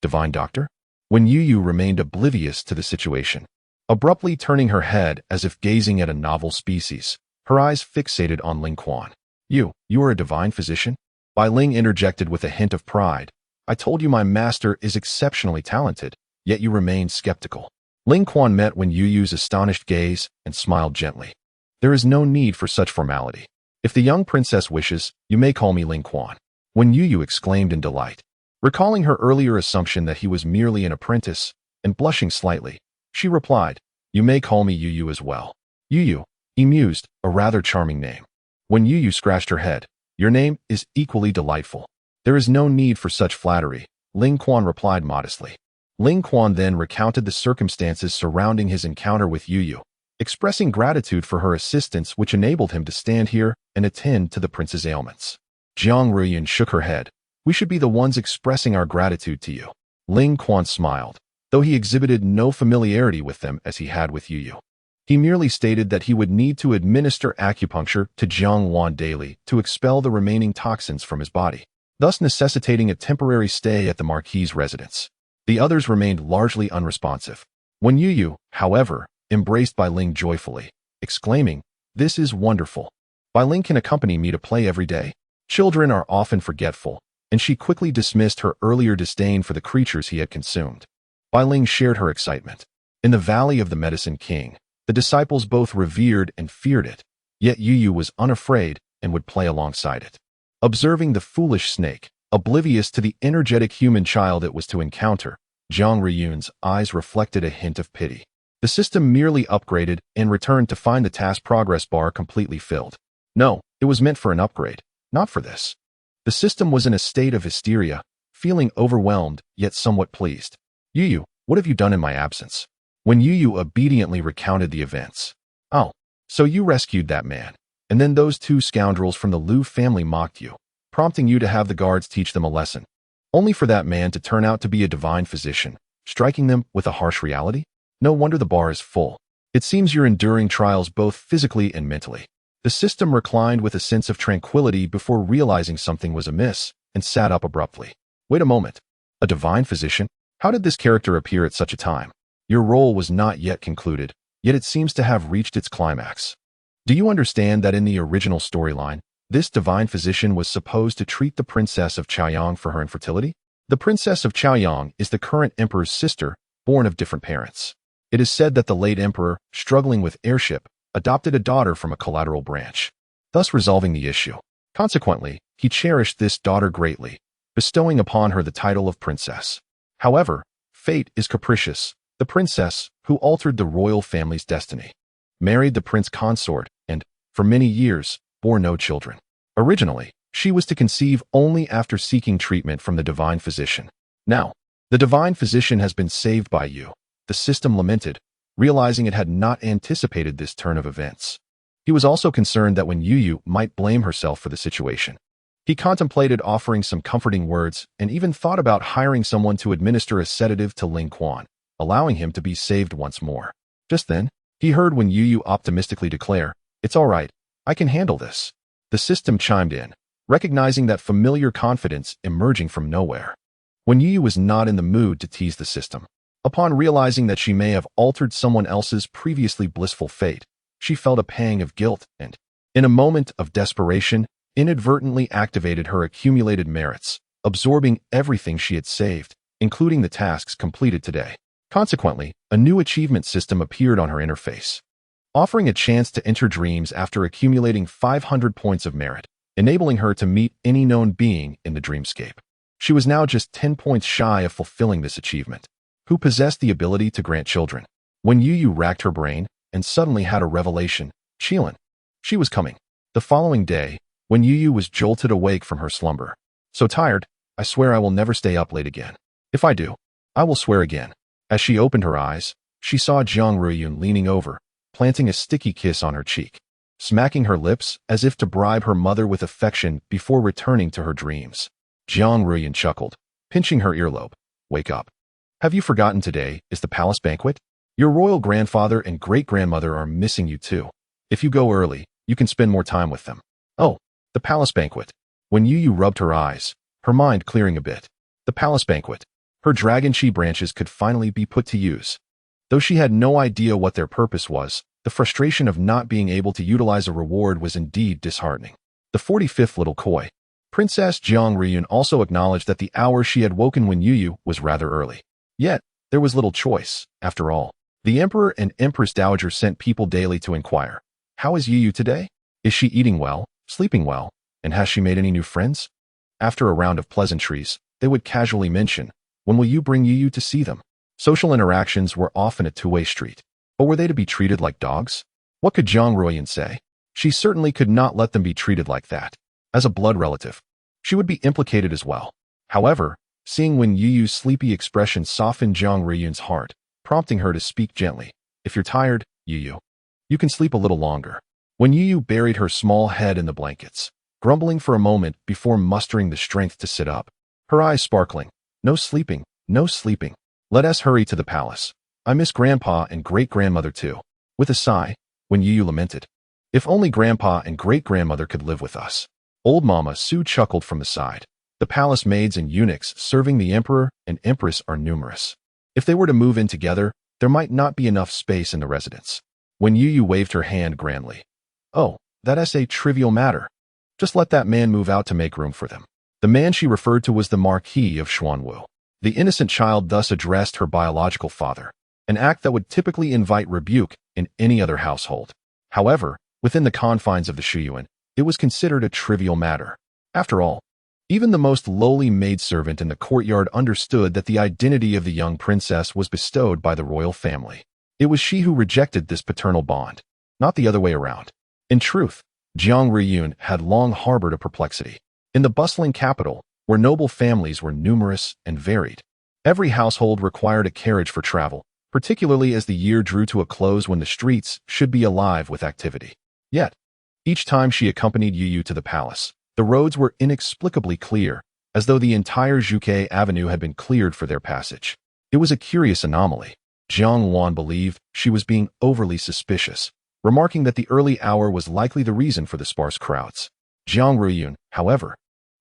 S1: Divine Doctor? When Youyou remained oblivious to the situation, abruptly turning her head as if gazing at a novel species, her eyes fixated on Ling Quan. You are a divine physician?" Bai Ling interjected with a hint of pride. "I told you my master is exceptionally talented, yet you remained skeptical." Ling Quan met Youyou's astonished gaze and smiled gently. "There is no need for such formality. If the young princess wishes, you may call me Ling Quan." Youyou exclaimed in delight. Recalling her earlier assumption that he was merely an apprentice, and blushing slightly, she replied, "You may call me Youyou as well." Youyou, he mused, a rather charming name. Youyou scratched her head. "Your name is equally delightful." "There is no need for such flattery," Ling Quan replied modestly. Ling Quan then recounted the circumstances surrounding his encounter with Youyou, expressing gratitude for her assistance which enabled him to stand here and attend to the prince's ailments. Jiang Riyun shook her head. "We should be the ones expressing our gratitude to you." Ling Quan smiled, though he exhibited no familiarity with them as he had with Youyou. He merely stated that he would need to administer acupuncture to Jiang Wan daily to expel the remaining toxins from his body, thus necessitating a temporary stay at the Marquis's residence. The others remained largely unresponsive. Youyou, however, embraced Bai Ling joyfully, exclaiming, "This is wonderful. Bai Ling can accompany me to play every day." Children are often forgetful, and she quickly dismissed her earlier disdain for the creatures he had consumed. Bai Ling shared her excitement. In the Valley of the Medicine King, the disciples both revered and feared it, yet Youyou was unafraid and would play alongside it. Observing the foolish snake, oblivious to the energetic human child it was to encounter, Jiang Riyun's eyes reflected a hint of pity. The system merely upgraded and returned to find the task progress bar completely filled. No, it was meant for an upgrade, not for this. The system was in a state of hysteria, feeling overwhelmed yet somewhat pleased. "Youyou, what have you done in my absence?" when Youyou obediently recounted the events. "Oh, so you rescued that man, and then those two scoundrels from the Liu family mocked you, prompting you to have the guards teach them a lesson, only for that man to turn out to be a divine physician, striking them with a harsh reality? No wonder the bar is full. It seems you're enduring trials both physically and mentally." The system reclined with a sense of tranquility before realizing something was amiss, and sat up abruptly. "Wait a moment. A divine physician? How did this character appear at such a time? Your role was not yet concluded, yet it seems to have reached its climax. Do you understand that in the original storyline, this divine physician was supposed to treat the princess of Chaoyang for her infertility? The princess of Chaoyang is the current emperor's sister, born of different parents. It is said that the late emperor, struggling with heirship, adopted a daughter from a collateral branch, thus resolving the issue. Consequently, he cherished this daughter greatly, bestowing upon her the title of princess. However, fate is capricious. The princess, who altered the royal family's destiny, married the prince consort and, for many years, bore no children. Originally, she was to conceive only after seeking treatment from the divine physician. Now, the divine physician has been saved by you, the system lamented, realizing it had not anticipated this turn of events. He was also concerned that when Youyou might blame herself for the situation. He contemplated offering some comforting words and even thought about hiring someone to administer a sedative to Ling Quan, allowing him to be saved once more. Just then, he heard when Youyou optimistically declare, "It's all right, I can handle this." The system chimed in, recognizing that familiar confidence emerging from nowhere. When Youyou was not in the mood to tease the system, upon realizing that she may have altered someone else's previously blissful fate, she felt a pang of guilt and, in a moment of desperation, inadvertently activated her accumulated merits, absorbing everything she had saved, including the tasks completed today. Consequently, a new achievement system appeared on her interface, offering a chance to enter dreams after accumulating 500 points of merit, enabling her to meet any known being in the dreamscape. She was now just 10 points shy of fulfilling this achievement. Who possessed the ability to grant children? When Youyou racked her brain and suddenly had a revelation, Qilin. She was coming. The following day, when Youyou was jolted awake from her slumber. "So tired, I swear I will never stay up late again. If I do, I will swear again." As she opened her eyes, she saw Jiang Ruiyun leaning over, planting a sticky kiss on her cheek, smacking her lips as if to bribe her mother with affection before returning to her dreams. Jiang Ruiyun chuckled, pinching her earlobe. "Wake up. Have you forgotten today is the palace banquet? Your royal grandfather and great-grandmother are missing you too. If you go early, you can spend more time with them." "Oh, the palace banquet." When Youyou rubbed her eyes, her mind clearing a bit. The palace banquet. Her dragon chi branches could finally be put to use. Though she had no idea what their purpose was, the frustration of not being able to utilize a reward was indeed disheartening. The 45th little koi. Princess Jiang Ruiyun also acknowledged that the hour she had woken when Youyou was rather early. Yet, there was little choice, after all. The Emperor and Empress Dowager sent people daily to inquire, "How is Youyou today? Is she eating well, sleeping well, and has she made any new friends?" After a round of pleasantries, they would casually mention, "When will you bring Youyou to see them?" Social interactions were often a two-way street. But were they to be treated like dogs? What could Jiang Ruiyun say? She certainly could not let them be treated like that. As a blood relative, she would be implicated as well. However, seeing when Youyou's sleepy expression softened Jiang Ruiyun's heart, prompting her to speak gently, "If you're tired, Youyou, you can sleep a little longer." When Youyou buried her small head in the blankets, grumbling for a moment before mustering the strength to sit up, her eyes sparkling, "No sleeping, no sleeping. Let us hurry to the palace. I miss Grandpa and great-grandmother too." With a sigh, when Youyou lamented, "If only Grandpa and great-grandmother could live with us." Old Mama Su chuckled from the side. The palace maids and eunuchs serving the emperor and empress are numerous. If they were to move in together, there might not be enough space in the residence. When Youyou waved her hand grandly, "Oh, that's a trivial matter. Just let that man move out to make room for them." The man she referred to was the Marquis of Xuanwu. The innocent child thus addressed her biological father, an act that would typically invite rebuke in any other household. However, within the confines of the Shuyuan, it was considered a trivial matter. After all, even the most lowly maidservant in the courtyard understood that the identity of the young princess was bestowed by the royal family. It was she who rejected this paternal bond, not the other way around. In truth, Jiang Ruiyun had long harbored a perplexity. In the bustling capital, where noble families were numerous and varied, every household required a carriage for travel, particularly as the year drew to a close when the streets should be alive with activity. Yet, each time she accompanied Youyou to the palace, the roads were inexplicably clear, as though the entire Zhuke Avenue had been cleared for their passage. It was a curious anomaly. Jiang Wan believed she was being overly suspicious, remarking that the early hour was likely the reason for the sparse crowds. Jiang Ruyun, however,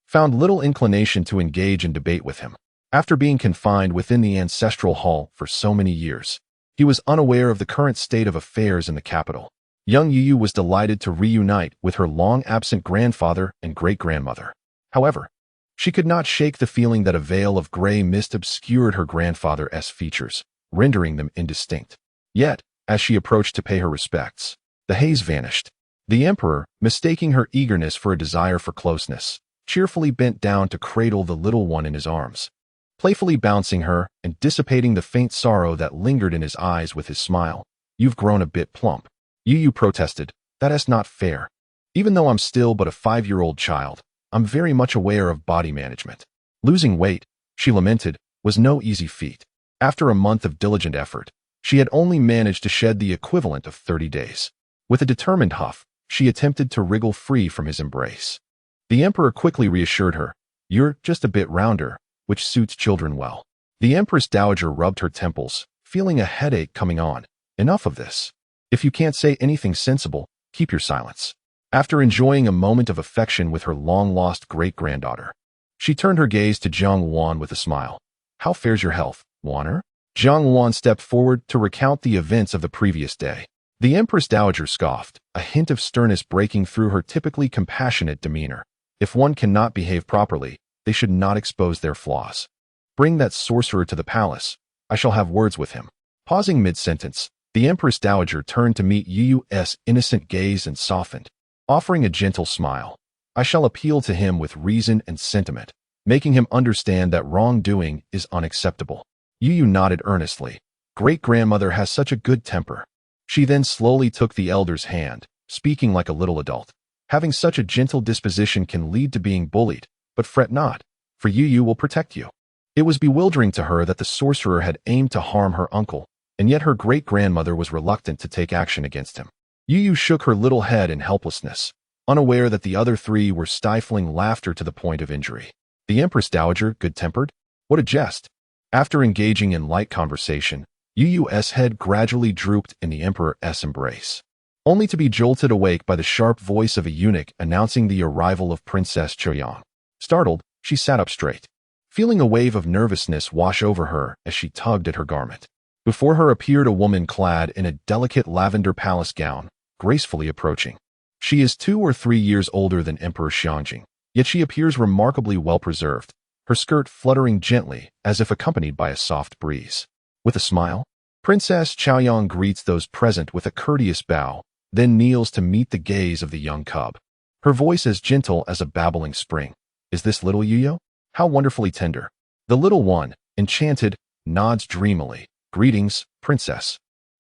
S1: found little inclination to engage in debate with him. After being confined within the ancestral hall for so many years, he was unaware of the current state of affairs in the capital. Young Youyou was delighted to reunite with her long-absent grandfather and great-grandmother. However, she could not shake the feeling that a veil of gray mist obscured her grandfather's features, rendering them indistinct. Yet, as she approached to pay her respects, the haze vanished. The emperor, mistaking her eagerness for a desire for closeness, cheerfully bent down to cradle the little one in his arms, playfully bouncing her and dissipating the faint sorrow that lingered in his eyes with his smile. "You've grown a bit plump," Youyou protested. "That is not fair. Even though I'm still but a 5-year-old child, I'm very much aware of body management. Losing weight," she lamented, "was no easy feat. After a month of diligent effort, she had only managed to shed the equivalent of 30 days. With a determined huff, she attempted to wriggle free from his embrace. The emperor quickly reassured her. "You're just a bit rounder, which suits children well." The empress dowager rubbed her temples, feeling a headache coming on. "Enough of this. If you can't say anything sensible, keep your silence." After enjoying a moment of affection with her long-lost great-granddaughter, she turned her gaze to Jiang Wan with a smile. "How fares your health, Wanner?" Jiang Wan stepped forward to recount the events of the previous day. The empress dowager scoffed, a hint of sternness breaking through her typically compassionate demeanor. "If one cannot behave properly, they should not expose their flaws. Bring that sorcerer to the palace. I shall have words with him." Pausing mid-sentence, the empress dowager turned to meet Youyou's innocent gaze and softened, offering a gentle smile. "I shall appeal to him with reason and sentiment, making him understand that wrongdoing is unacceptable." Youyou nodded earnestly. "Great-grandmother has such a good temper." She then slowly took the elder's hand, speaking like a little adult. "Having such a gentle disposition can lead to being bullied, but fret not, for Youyou will protect you." It was bewildering to her that the sorcerer had aimed to harm her uncle, and yet her great-grandmother was reluctant to take action against him. Youyou shook her little head in helplessness, unaware that the other three were stifling laughter to the point of injury. The empress dowager, good-tempered? What a jest! After engaging in light conversation, Youyou's head gradually drooped in the emperor's embrace, only to be jolted awake by the sharp voice of a eunuch announcing the arrival of Princess Choyang. Startled, she sat up straight, feeling a wave of nervousness wash over her as she tugged at her garment. Before her appeared a woman clad in a delicate lavender palace gown, gracefully approaching. She is 2 or 3 years older than Emperor Xiangjing, yet she appears remarkably well-preserved, her skirt fluttering gently as if accompanied by a soft breeze. With a smile, Princess Choyang greets those present with a courteous bow, then kneels to meet the gaze of the young cub. Her voice as gentle as a babbling spring. "Is this little Youyou? How wonderfully tender." The little one, enchanted, nods dreamily. "Greetings, Princess."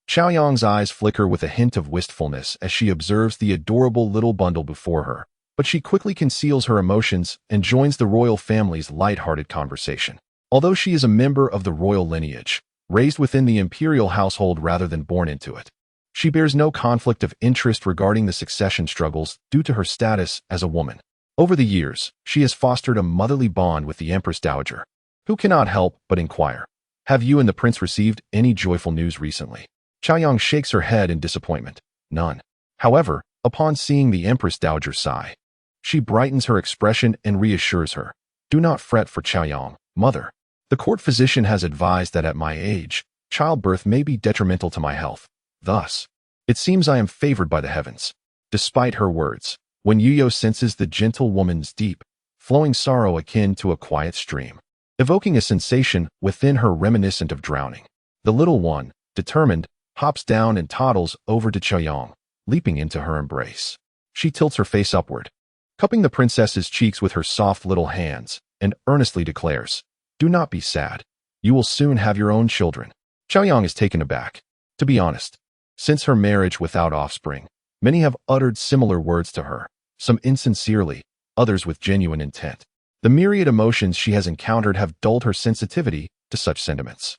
S1: Choyang's eyes flicker with a hint of wistfulness as she observes the adorable little bundle before her, but she quickly conceals her emotions and joins the royal family's light-hearted conversation. Although she is a member of the royal lineage, raised within the imperial household rather than born into it, she bears no conflict of interest regarding the succession struggles due to her status as a woman. Over the years, she has fostered a motherly bond with the Empress Dowager, who cannot help but inquire, "Have you and the prince received any joyful news recently?" Choyang shakes her head in disappointment. "None." However, upon seeing the Empress Dowager sigh, she brightens her expression and reassures her. "Do not fret for Choyang, mother. The court physician has advised that at my age, childbirth may be detrimental to my health. Thus, it seems I am favored by the heavens." Despite her words, when Youyou senses the gentle woman's deep, flowing sorrow akin to a quiet stream, evoking a sensation within her reminiscent of drowning, the little one, determined, hops down and toddles over to Choyang, leaping into her embrace. She tilts her face upward, cupping the princess's cheeks with her soft little hands, and earnestly declares, "Do not be sad. You will soon have your own children." Choyang is taken aback. To be honest, since her marriage without offspring, many have uttered similar words to her, some insincerely, others with genuine intent. The myriad emotions she has encountered have dulled her sensitivity to such sentiments.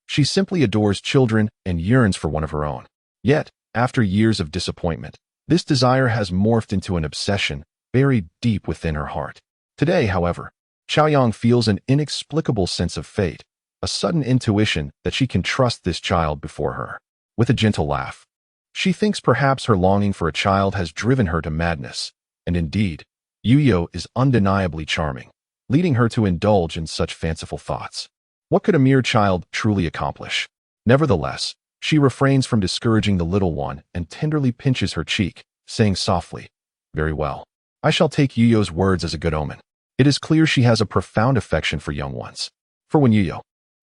S1: She simply adores children and yearns for one of her own. Yet, after years of disappointment, this desire has morphed into an obsession buried deep within her heart. Today, however, Xiaoyang feels an inexplicable sense of fate, a sudden intuition that she can trust this child before her. With a gentle laugh, she thinks perhaps her longing for a child has driven her to madness, and indeed, Youyou is undeniably charming, leading her to indulge in such fanciful thoughts. What could a mere child truly accomplish? Nevertheless, she refrains from discouraging the little one and tenderly pinches her cheek, saying softly, "Very well. I shall take Youyou's words as a good omen." It is clear she has a profound affection for young ones. For when Youyou,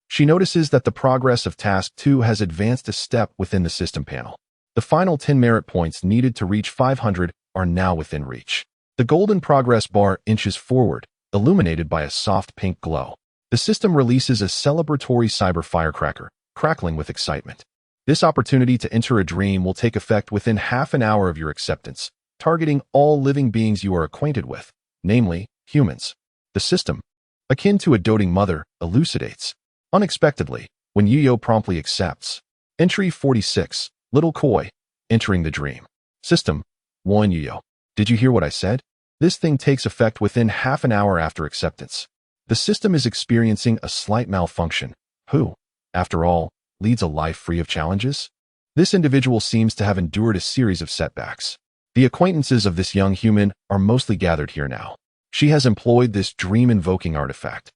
S1: she notices that the progress of Task 2 has advanced a step within the system panel. The final 10 merit points needed to reach 500 are now within reach. The golden progress bar inches forward, illuminated by a soft pink glow. The system releases a celebratory cyber firecracker, crackling with excitement. This opportunity to enter a dream will take effect within half an hour of your acceptance, targeting all living beings you are acquainted with, namely, humans. The system, akin to a doting mother, elucidates. Unexpectedly, when Youyou promptly accepts. Entry 46, Little Koi, entering the dream. System, 1 Youyou. Did you hear what I said? This thing takes effect within half an hour after acceptance. The system is experiencing a slight malfunction. Who, after all, leads a life free of challenges? This individual seems to have endured a series of setbacks. The acquaintances of this young human are mostly gathered here now. She has employed this dream-invoking artifact.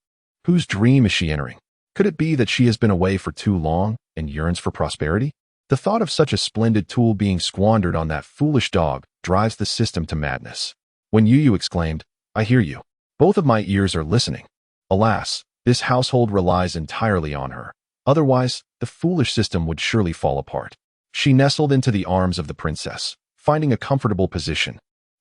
S1: Whose dream is she entering? Could it be that she has been away for too long and yearns for prosperity? The thought of such a splendid tool being squandered on that foolish dog drives the system to madness. When Youyou exclaimed, "I hear you. Both of my ears are listening." Alas, this household relies entirely on her. Otherwise, the foolish system would surely fall apart. She nestled into the arms of the princess, finding a comfortable position,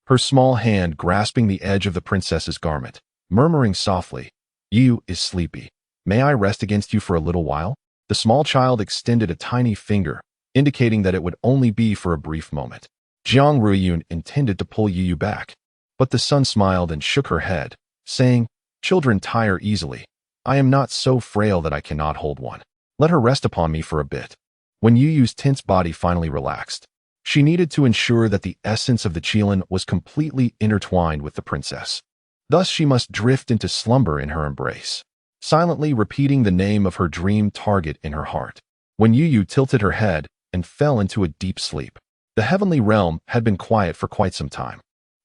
S1: her small hand grasping the edge of the princess's garment, murmuring softly, "You is sleepy. May I rest against you for a little while?" The small child extended a tiny finger, indicating that it would only be for a brief moment. Jiang Ruiyun intended to pull Youyou back, but the sun smiled and shook her head, saying, "Children tire easily. I am not so frail that I cannot hold one. Let her rest upon me for a bit." When Youyou's tense body finally relaxed, she needed to ensure that the essence of the Qilin was completely intertwined with the princess. Thus she must drift into slumber in her embrace, silently repeating the name of her dream target in her heart. When Youyou tilted her head and fell into a deep sleep, the heavenly realm had been quiet for quite some time.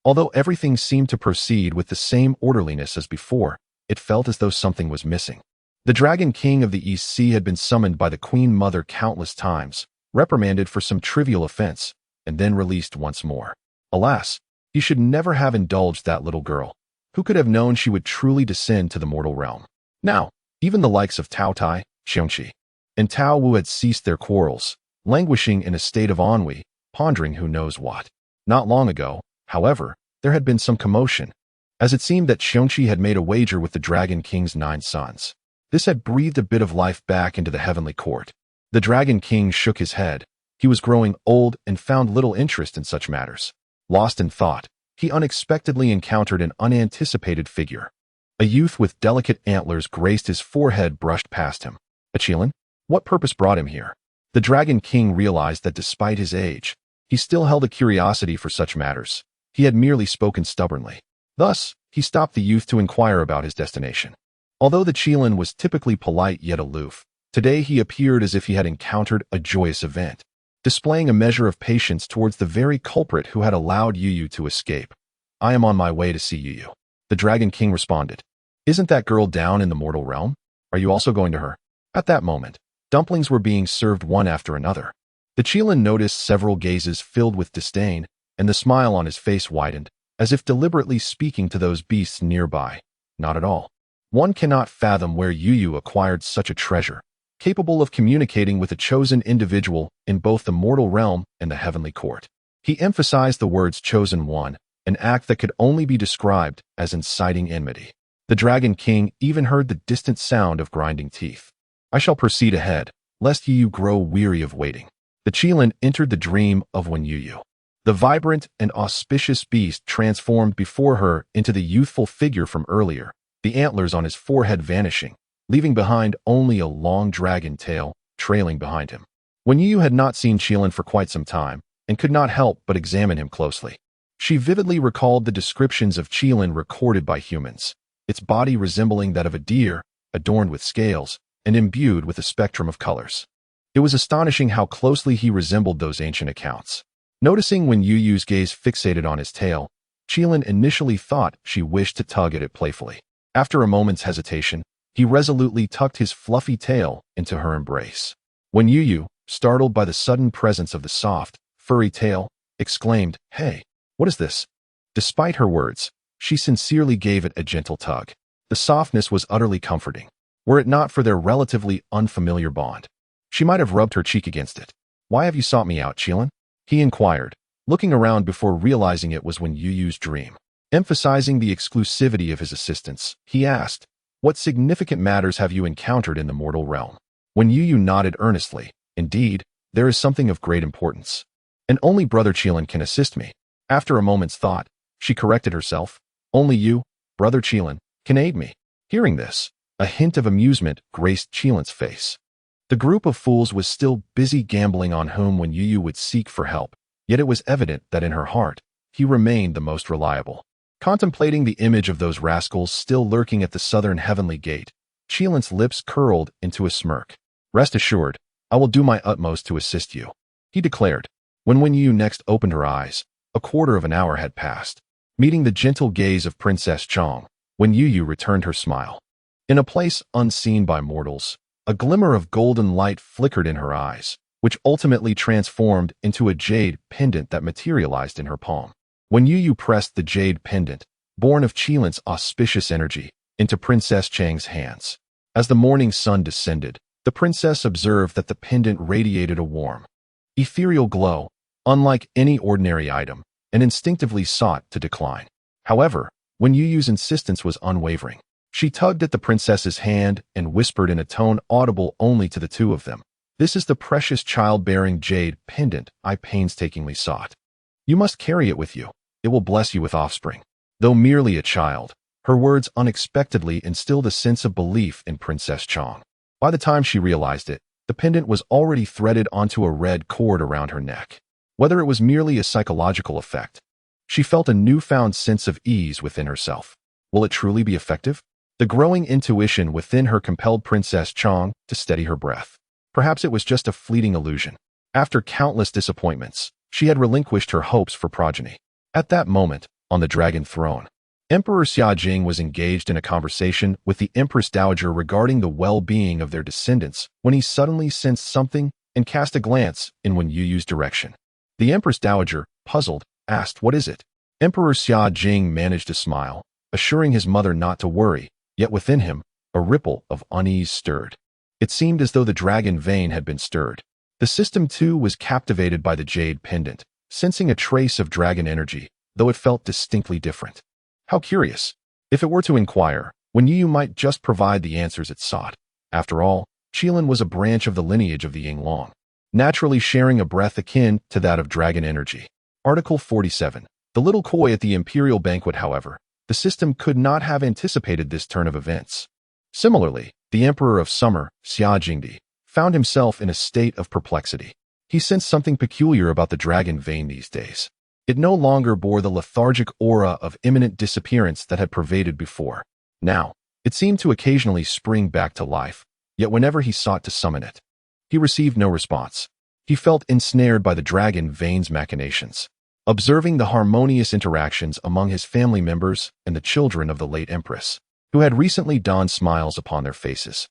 S1: Although everything seemed to proceed with the same orderliness as before, it felt as though something was missing. The Dragon King of the East Sea had been summoned by the Queen Mother countless times, reprimanded for some trivial offense, and then released once more. Alas, he should never have indulged that little girl. Who could have known she would truly descend to the mortal realm? Now, even the likes of Tao Tai, Xiongqi, and Tao Wu had ceased their quarrels, languishing in a state of ennui, pondering who knows what. Not long ago, however, there had been some commotion, as it seemed that Xiongqi had made a wager with the Dragon King's 9 sons. This had breathed a bit of life back into the heavenly court. The Dragon King shook his head. He was growing old and found little interest in such matters. Lost in thought, he unexpectedly encountered an unanticipated figure. A youth with delicate antlers graced his forehead, brushed past him. A Qilin? What purpose brought him here? The Dragon King realized that despite his age, he still held a curiosity for such matters. He had merely spoken stubbornly. Thus, he stopped the youth to inquire about his destination. Although the Qilin was typically polite yet aloof, today he appeared as if he had encountered a joyous event, displaying a measure of patience towards the very culprit who had allowed Youyou to escape. "I am on my way to see Youyou," the Dragon King responded. "Isn't that girl down in the mortal realm? Are you also going to her?" At that moment, dumplings were being served one after another. The Qilin noticed several gazes filled with disdain, and the smile on his face widened, as if deliberately speaking to those beasts nearby. Not at all. One cannot fathom where Youyou acquired such a treasure, capable of communicating with a chosen individual in both the mortal realm and the heavenly court. He emphasized the words "chosen one," an act that could only be described as inciting enmity. The Dragon King even heard the distant sound of grinding teeth. "I shall proceed ahead, lest Youyou grow weary of waiting." The Qilin entered the dream of when Youyou, the vibrant and auspicious beast, transformed before her into the youthful figure from earlier, the antlers on his forehead vanishing, leaving behind only a long dragon tail trailing behind him. When Youyou had not seen Qilin for quite some time and could not help but examine him closely, she vividly recalled the descriptions of Qilin recorded by humans, its body resembling that of a deer, adorned with scales, and imbued with a spectrum of colors. It was astonishing how closely he resembled those ancient accounts. Noticing when Youyou's gaze fixated on his tail, Qilin initially thought she wished to tug at it playfully. After a moment's hesitation, he resolutely tucked his fluffy tail into her embrace. When Youyou, startled by the sudden presence of the soft, furry tail, exclaimed, "Hey, what is this?" Despite her words, she sincerely gave it a gentle tug. The softness was utterly comforting. Were it not for their relatively unfamiliar bond, she might have rubbed her cheek against it. "Why have you sought me out, Qilin?" he inquired, looking around before realizing it was when Youyou's dream. Emphasizing the exclusivity of his assistance, he asked, "What significant matters have you encountered in the mortal realm?" When Youyou nodded earnestly, "Indeed, there is something of great importance. And only Brother Qilin can assist me." After a moment's thought, she corrected herself, "Only you, Brother Qilin, can aid me." Hearing this, a hint of amusement graced Qilin's face. The group of fools was still busy gambling on whom when Youyou would seek for help, yet it was evident that in her heart, he remained the most reliable. Contemplating the image of those rascals still lurking at the southern heavenly gate, Qilin's lips curled into a smirk. "Rest assured, I will do my utmost to assist you," he declared. When Youyou next opened her eyes, a quarter of an hour had passed. Meeting the gentle gaze of Princess Chong, when Youyou returned her smile. In a place unseen by mortals, a glimmer of golden light flickered in her eyes, which ultimately transformed into a jade pendant that materialized in her palm. When Youyou pressed the jade pendant, born of Qilin's auspicious energy, into Princess Chang's hands. As the morning sun descended, the princess observed that the pendant radiated a warm, ethereal glow, unlike any ordinary item, and instinctively sought to decline. However, when Youyou's insistence was unwavering, she tugged at the princess's hand and whispered in a tone audible only to the two of them, "This is the precious childbearing jade pendant I painstakingly sought. You must carry it with you. It will bless you with offspring." Though merely a child, her words unexpectedly instilled a sense of belief in Princess Chong. By the time she realized it, the pendant was already threaded onto a red cord around her neck. Whether it was merely a psychological effect, she felt a newfound sense of ease within herself. Will it truly be effective? The growing intuition within her compelled Princess Chong to steady her breath. Perhaps it was just a fleeting illusion. After countless disappointments, she had relinquished her hopes for progeny. At that moment, on the dragon throne, Emperor Xiajing was engaged in a conversation with the Empress Dowager regarding the well-being of their descendants when he suddenly sensed something and cast a glance in Youyou's direction. The Empress Dowager, puzzled, asked, "What is it?" Emperor Xiajing managed to smile, assuring his mother not to worry, yet within him, a ripple of unease stirred. It seemed as though the dragon vein had been stirred. The system too was captivated by the jade pendant, sensing a trace of dragon energy, though it felt distinctly different. How curious. If it were to inquire, Youyou might just provide the answers it sought. After all, Qilin was a branch of the lineage of the Yinglong, naturally sharing a breath akin to that of dragon energy. Article 47. The little koi at the imperial banquet, however, the system could not have anticipated this turn of events. Similarly, the Emperor of Summer, Xiajingdi, found himself in a state of perplexity. He sensed something peculiar about the dragon vein these days. It no longer bore the lethargic aura of imminent disappearance that had pervaded before. Now, it seemed to occasionally spring back to life, yet whenever he sought to summon it, he received no response. He felt ensnared by the dragon vein's machinations. Observing the harmonious interactions among his family members and the children of the late empress, who had recently donned smiles upon their faces,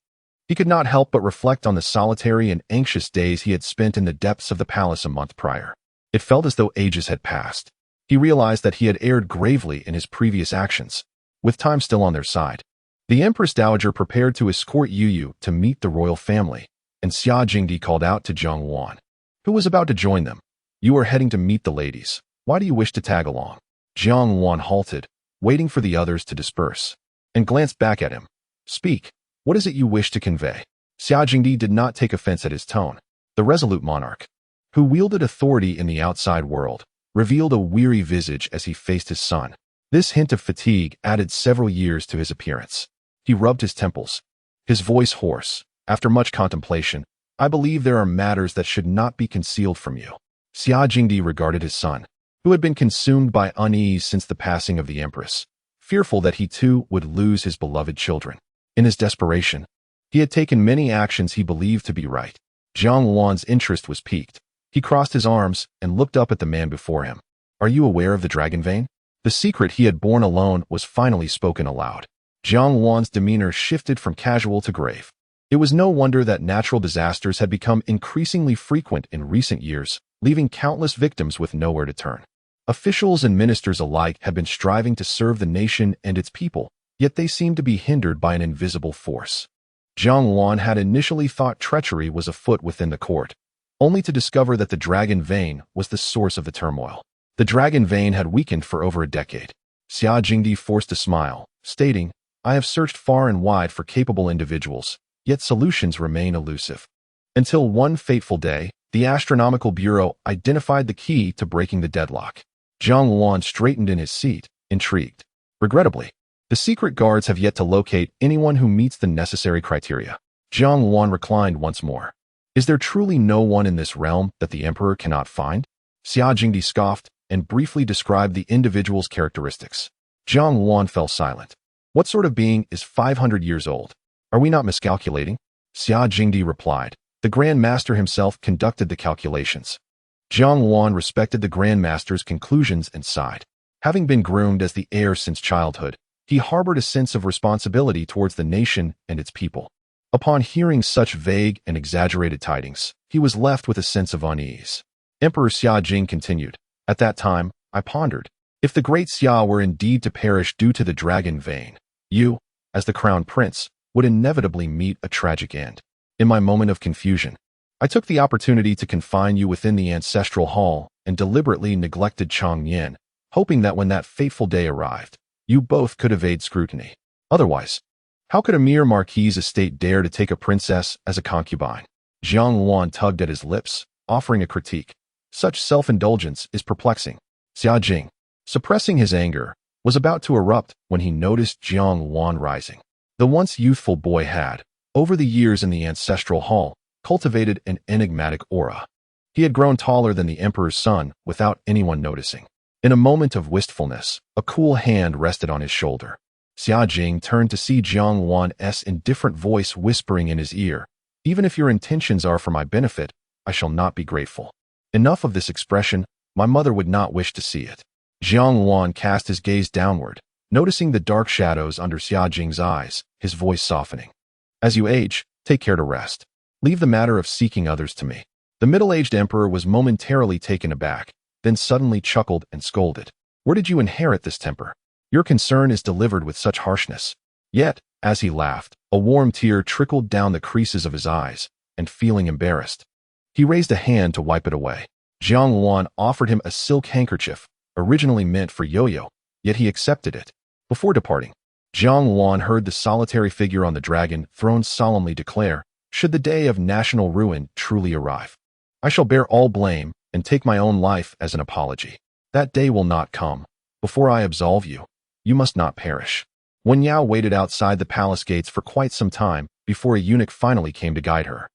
S1: he could not help but reflect on the solitary and anxious days he had spent in the depths of the palace a month prior. It felt as though ages had passed. He realized that he had erred gravely in his previous actions. With time still on their side, the Empress Dowager prepared to escort Youyou to meet the royal family, and Xia Jingdi called out to Zhang Wan, who was about to join them. "You are heading to meet the ladies. Why do you wish to tag along?" Zhang Wan halted, waiting for the others to disperse, and glanced back at him. "Speak. What is it you wish to convey?" Xia Jingdi did not take offense at his tone. The resolute monarch, who wielded authority in the outside world, revealed a weary visage as he faced his son. This hint of fatigue added several years to his appearance. He rubbed his temples, his voice hoarse. After much contemplation, I believe there are matters that should not be concealed from you. Xia Jingdi regarded his son, who had been consumed by unease since the passing of the empress, fearful that he too would lose his beloved children. In his desperation, he had taken many actions he believed to be right. Jiang Wan's interest was piqued. He crossed his arms and looked up at the man before him. Are you aware of the dragon vein? The secret he had borne alone was finally spoken aloud. Jiang Wan's demeanor shifted from casual to grave. It was no wonder that natural disasters had become increasingly frequent in recent years, leaving countless victims with nowhere to turn. Officials and ministers alike had been striving to serve the nation and its people, yet they seemed to be hindered by an invisible force. Jiang Wan had initially thought treachery was afoot within the court, only to discover that the dragon vein was the source of the turmoil. The dragon vein had weakened for over a decade. Xia Jingdi forced a smile, stating, I have searched far and wide for capable individuals, yet solutions remain elusive. Until one fateful day, the Astronomical Bureau identified the key to breaking the deadlock. Jiang Wan straightened in his seat, intrigued. Regrettably, the secret guards have yet to locate anyone who meets the necessary criteria. Jiang Wan reclined once more. Is there truly no one in this realm that the emperor cannot find? Xia Jingdi scoffed and briefly described the individual's characteristics. Jiang Wan fell silent. What sort of being is 500 years old? Are we not miscalculating? Xia Jingdi replied. The Grand Master himself conducted the calculations. Jiang Wan respected the Grand Master's conclusions and sighed. Having been groomed as the heir since childhood, he harbored a sense of responsibility towards the nation and its people. Upon hearing such vague and exaggerated tidings, he was left with a sense of unease. Emperor Xia Jing continued, At that time, I pondered, if the great Xia were indeed to perish due to the dragon vein, you, as the crown prince, would inevitably meet a tragic end. In my moment of confusion, I took the opportunity to confine you within the ancestral hall and deliberately neglected Changyan, hoping that when that fateful day arrived, you both could evade scrutiny. Otherwise, how could a mere marquis's estate dare to take a princess as a concubine? Jiang Wan tugged at his lips, offering a critique. Such self-indulgence is perplexing. Xia Jing, suppressing his anger, was about to erupt when he noticed Jiang Wan rising. The once youthful boy had, over the years in the ancestral hall, cultivated an enigmatic aura. He had grown taller than the emperor's son without anyone noticing. In a moment of wistfulness, a cool hand rested on his shoulder. Xia Jing turned to see Jiang Wan's indifferent voice whispering in his ear, Even if your intentions are for my benefit, I shall not be grateful. Enough of this expression, my mother would not wish to see it. Jiang Wan cast his gaze downward, noticing the dark shadows under Xia Jing's eyes, his voice softening. As you age, take care to rest. Leave the matter of seeking others to me. The middle-aged emperor was momentarily taken aback, then suddenly chuckled and scolded. Where did you inherit this temper? Your concern is delivered with such harshness. Yet, as he laughed, a warm tear trickled down the creases of his eyes, and feeling embarrassed, he raised a hand to wipe it away. Jiang Wan offered him a silk handkerchief, originally meant for Youyou, yet he accepted it. Before departing, Jiang Wan heard the solitary figure on the dragon throne solemnly declare, should the day of national ruin truly arrive, I shall bear all blame and take my own life as an apology. That day will not come. Before I absolve you, you must not perish. Youyou waited outside the palace gates for quite some time before a eunuch finally came to guide her.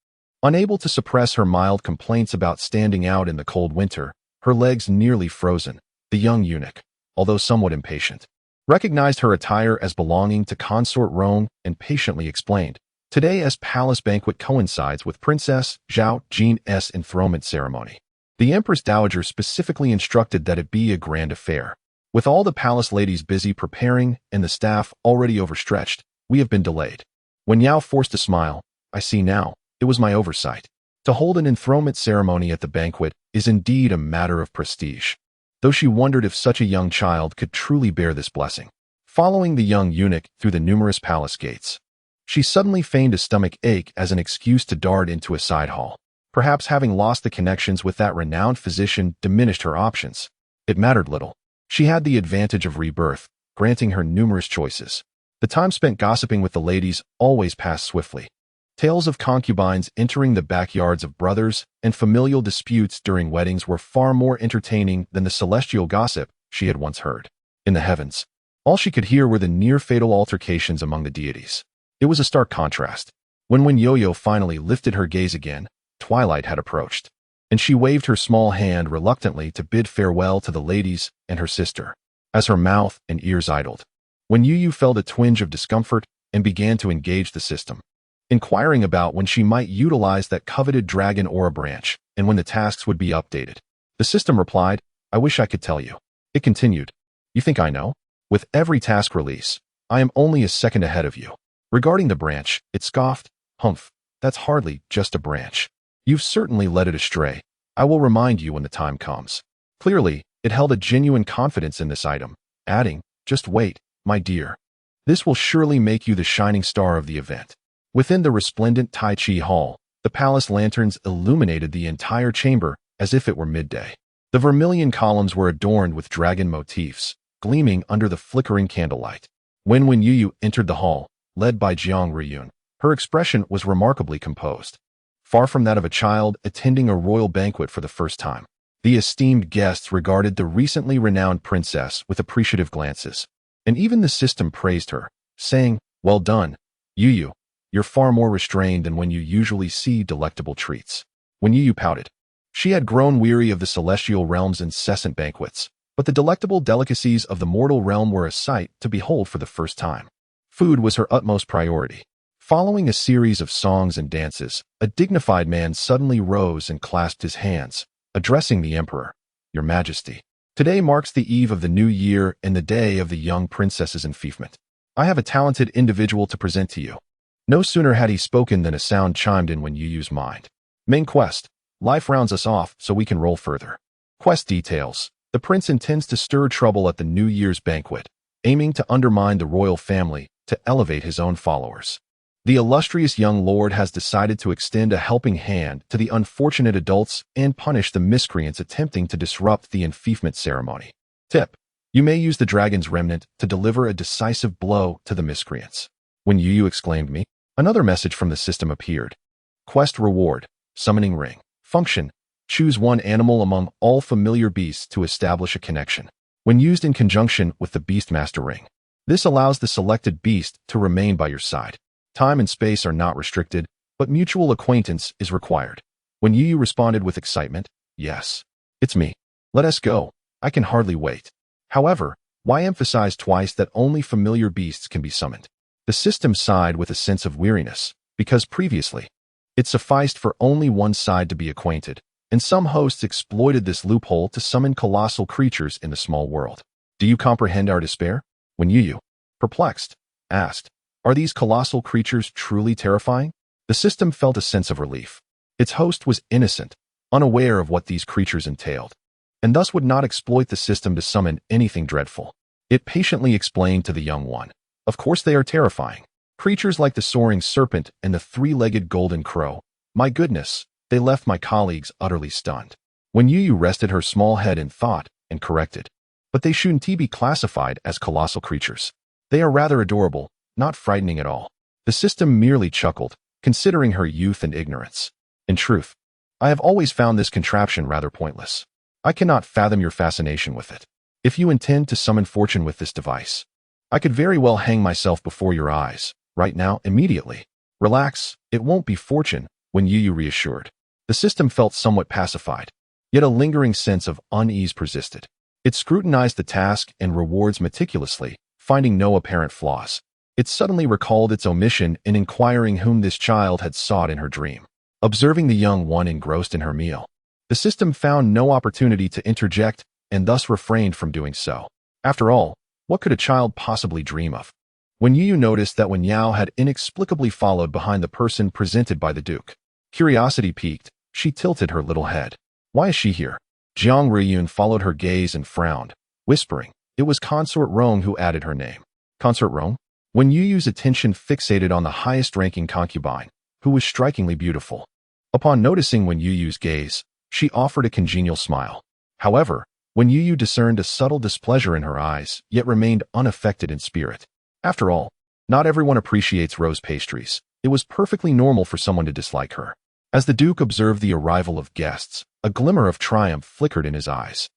S1: Unable to suppress her mild complaints about standing out in the cold winter, her legs nearly frozen, the young eunuch, although somewhat impatient, recognized her attire as belonging to consort Rong and patiently explained, today as palace banquet coincides with Princess Zhao Jin's enthronement ceremony. The Empress Dowager specifically instructed that it be a grand affair. With all the palace ladies busy preparing and the staff already overstretched, we have been delayed. Youyou forced a smile. I see now, it was my oversight. To hold an enthronement ceremony at the banquet is indeed a matter of prestige. Though she wondered if such a young child could truly bear this blessing. Following the young eunuch through the numerous palace gates, she suddenly feigned a stomach ache as an excuse to dart into a side hall. Perhaps having lost the connections with that renowned physician diminished her options. It mattered little. She had the advantage of rebirth, granting her numerous choices. The time spent gossiping with the ladies always passed swiftly. Tales of concubines entering the backyards of brothers and familial disputes during weddings were far more entertaining than the celestial gossip she had once heard. In the heavens, all she could hear were the near-fatal altercations among the deities. It was a stark contrast. When Youyou finally lifted her gaze again, twilight had approached, and she waved her small hand reluctantly to bid farewell to the ladies and her sister, as her mouth and ears idled. When Youyou felt a twinge of discomfort and began to engage the system, inquiring about when she might utilize that coveted dragon aura branch and when the tasks would be updated. The system replied, "I wish I could tell you." It continued, "You think I know? With every task release, I am only a second ahead of you. Regarding the branch," it scoffed, "Humph, that's hardly just a branch. You've certainly led it astray. I will remind you when the time comes." Clearly, it held a genuine confidence in this item, adding, "Just wait, my dear. This will surely make you the shining star of the event." Within the resplendent Tai Chi hall, the palace lanterns illuminated the entire chamber as if it were midday. The vermilion columns were adorned with dragon motifs, gleaming under the flickering candlelight. When Youyou entered the hall, led by Reborn, her expression was remarkably composed, far from that of a child attending a royal banquet for the first time. The esteemed guests regarded the recently renowned princess with appreciative glances, and even the system praised her, saying, "Well done, Youyou. You're far more restrained than when you usually see delectable treats." When Youyou pouted, she had grown weary of the celestial realm's incessant banquets, but the delectable delicacies of the mortal realm were a sight to behold for the first time. Food was her utmost priority. Following a series of songs and dances, a dignified man suddenly rose and clasped his hands, addressing the emperor, "Your Majesty, today marks the eve of the new year and the day of the young princess's enfeoffment. I have a talented individual to present to you." No sooner had he spoken than a sound chimed in Youyou's mind. "Main quest. Life rounds us off so we can roll further." Quest details. The prince intends to stir trouble at the New Year's banquet, aiming to undermine the royal family to elevate his own followers. The illustrious young lord has decided to extend a helping hand to the unfortunate adults and punish the miscreants attempting to disrupt the enfeoffment ceremony. Tip: you may use the dragon's remnant to deliver a decisive blow to the miscreants. When Youyou exclaimed me, another message from the system appeared. Quest reward, summoning ring. Function: choose one animal among all familiar beasts to establish a connection. When used in conjunction with the Beastmaster ring, this allows the selected beast to remain by your side. Time and space are not restricted, but mutual acquaintance is required. When Youyou responded with excitement, "Yes, it's me. Let us go. I can hardly wait." However, why emphasize twice that only familiar beasts can be summoned? The system sighed with a sense of weariness, because previously, it sufficed for only one side to be acquainted, and some hosts exploited this loophole to summon colossal creatures in the small world. Do you comprehend our despair? When Youyou, perplexed, asked, "Are these colossal creatures truly terrifying?" The system felt a sense of relief. Its host was innocent, unaware of what these creatures entailed, and thus would not exploit the system to summon anything dreadful. It patiently explained to the young one, "Of course they are terrifying. Creatures like the soaring serpent and the three-legged golden crow. My goodness, they left my colleagues utterly stunned." When Youyou rested her small head in thought and corrected, "But they shouldn't be classified as colossal creatures. They are rather adorable, not frightening at all." The system merely chuckled, considering her youth and ignorance. "In truth, I have always found this contraption rather pointless. I cannot fathom your fascination with it. If you intend to summon fortune with this device, I could very well hang myself before your eyes, right now, immediately." "Relax, it won't be fortune," when Youyou reassured. The system felt somewhat pacified, yet a lingering sense of unease persisted. It scrutinized the task and rewards meticulously, finding no apparent flaws. It suddenly recalled its omission in inquiring whom this child had sought in her dream. Observing the young one engrossed in her meal, the system found no opportunity to interject and thus refrained from doing so. After all, what could a child possibly dream of? When Youyou noticed that Yao had inexplicably followed behind the person presented by the Duke, curiosity piqued, she tilted her little head. "Why is she here?" Reborn followed her gaze and frowned, whispering, "It was Consort Rome who added her name." Consort Rome? When Youyou's attention fixated on the highest-ranking concubine, who was strikingly beautiful. Upon noticing Youyou's gaze, she offered a congenial smile. However, when Youyou discerned a subtle displeasure in her eyes, yet remained unaffected in spirit. After all, not everyone appreciates rose pastries. It was perfectly normal for someone to dislike her. As the Duke observed the arrival of guests, a glimmer of triumph flickered in his eyes.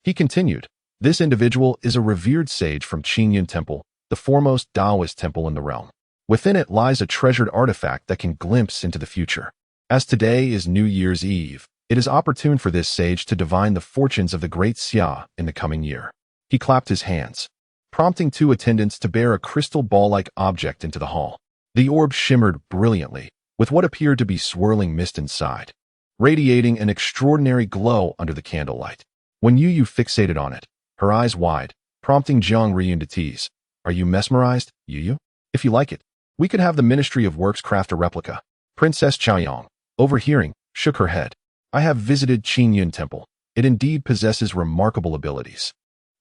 S1: He continued, "This individual is a revered sage from Qingyun Temple, the foremost Taoist temple in the realm. Within it lies a treasured artifact that can glimpse into the future. As today is New Year's Eve, it is opportune for this sage to divine the fortunes of the great Xia in the coming year. He clapped his hands, prompting 2 attendants to bear a crystal ball-like object into the hall. The orb shimmered brilliantly, with what appeared to be swirling mist inside, radiating an extraordinary glow under the candlelight. When Youyou fixated on it, her eyes wide, prompting Jiang Riyun to tease, "Are you mesmerized, Youyou? If you like it, we could have the Ministry of Works craft a replica." Princess Chaoyang, overhearing, shook her head. "I have visited Qingyun Temple. It indeed possesses remarkable abilities.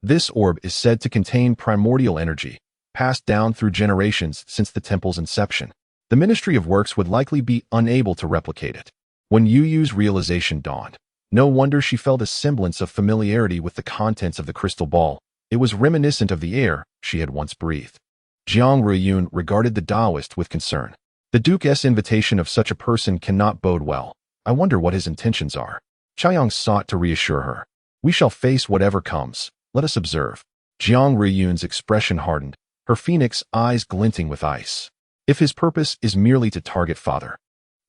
S1: This orb is said to contain primordial energy, passed down through generations since the temple's inception. The Ministry of Works would likely be unable to replicate it." When Youyou's realization dawned, no wonder she felt a semblance of familiarity with the contents of the crystal ball. It was reminiscent of the air she had once breathed. Jiang Riyun regarded the Taoist with concern. The Duke's invitation of such a person cannot bode well. I wonder what his intentions are. Chaoyang sought to reassure her. "We shall face whatever comes. Let us observe." Jiang Riyun's expression hardened, her phoenix eyes glinting with ice. If his purpose is merely to target father,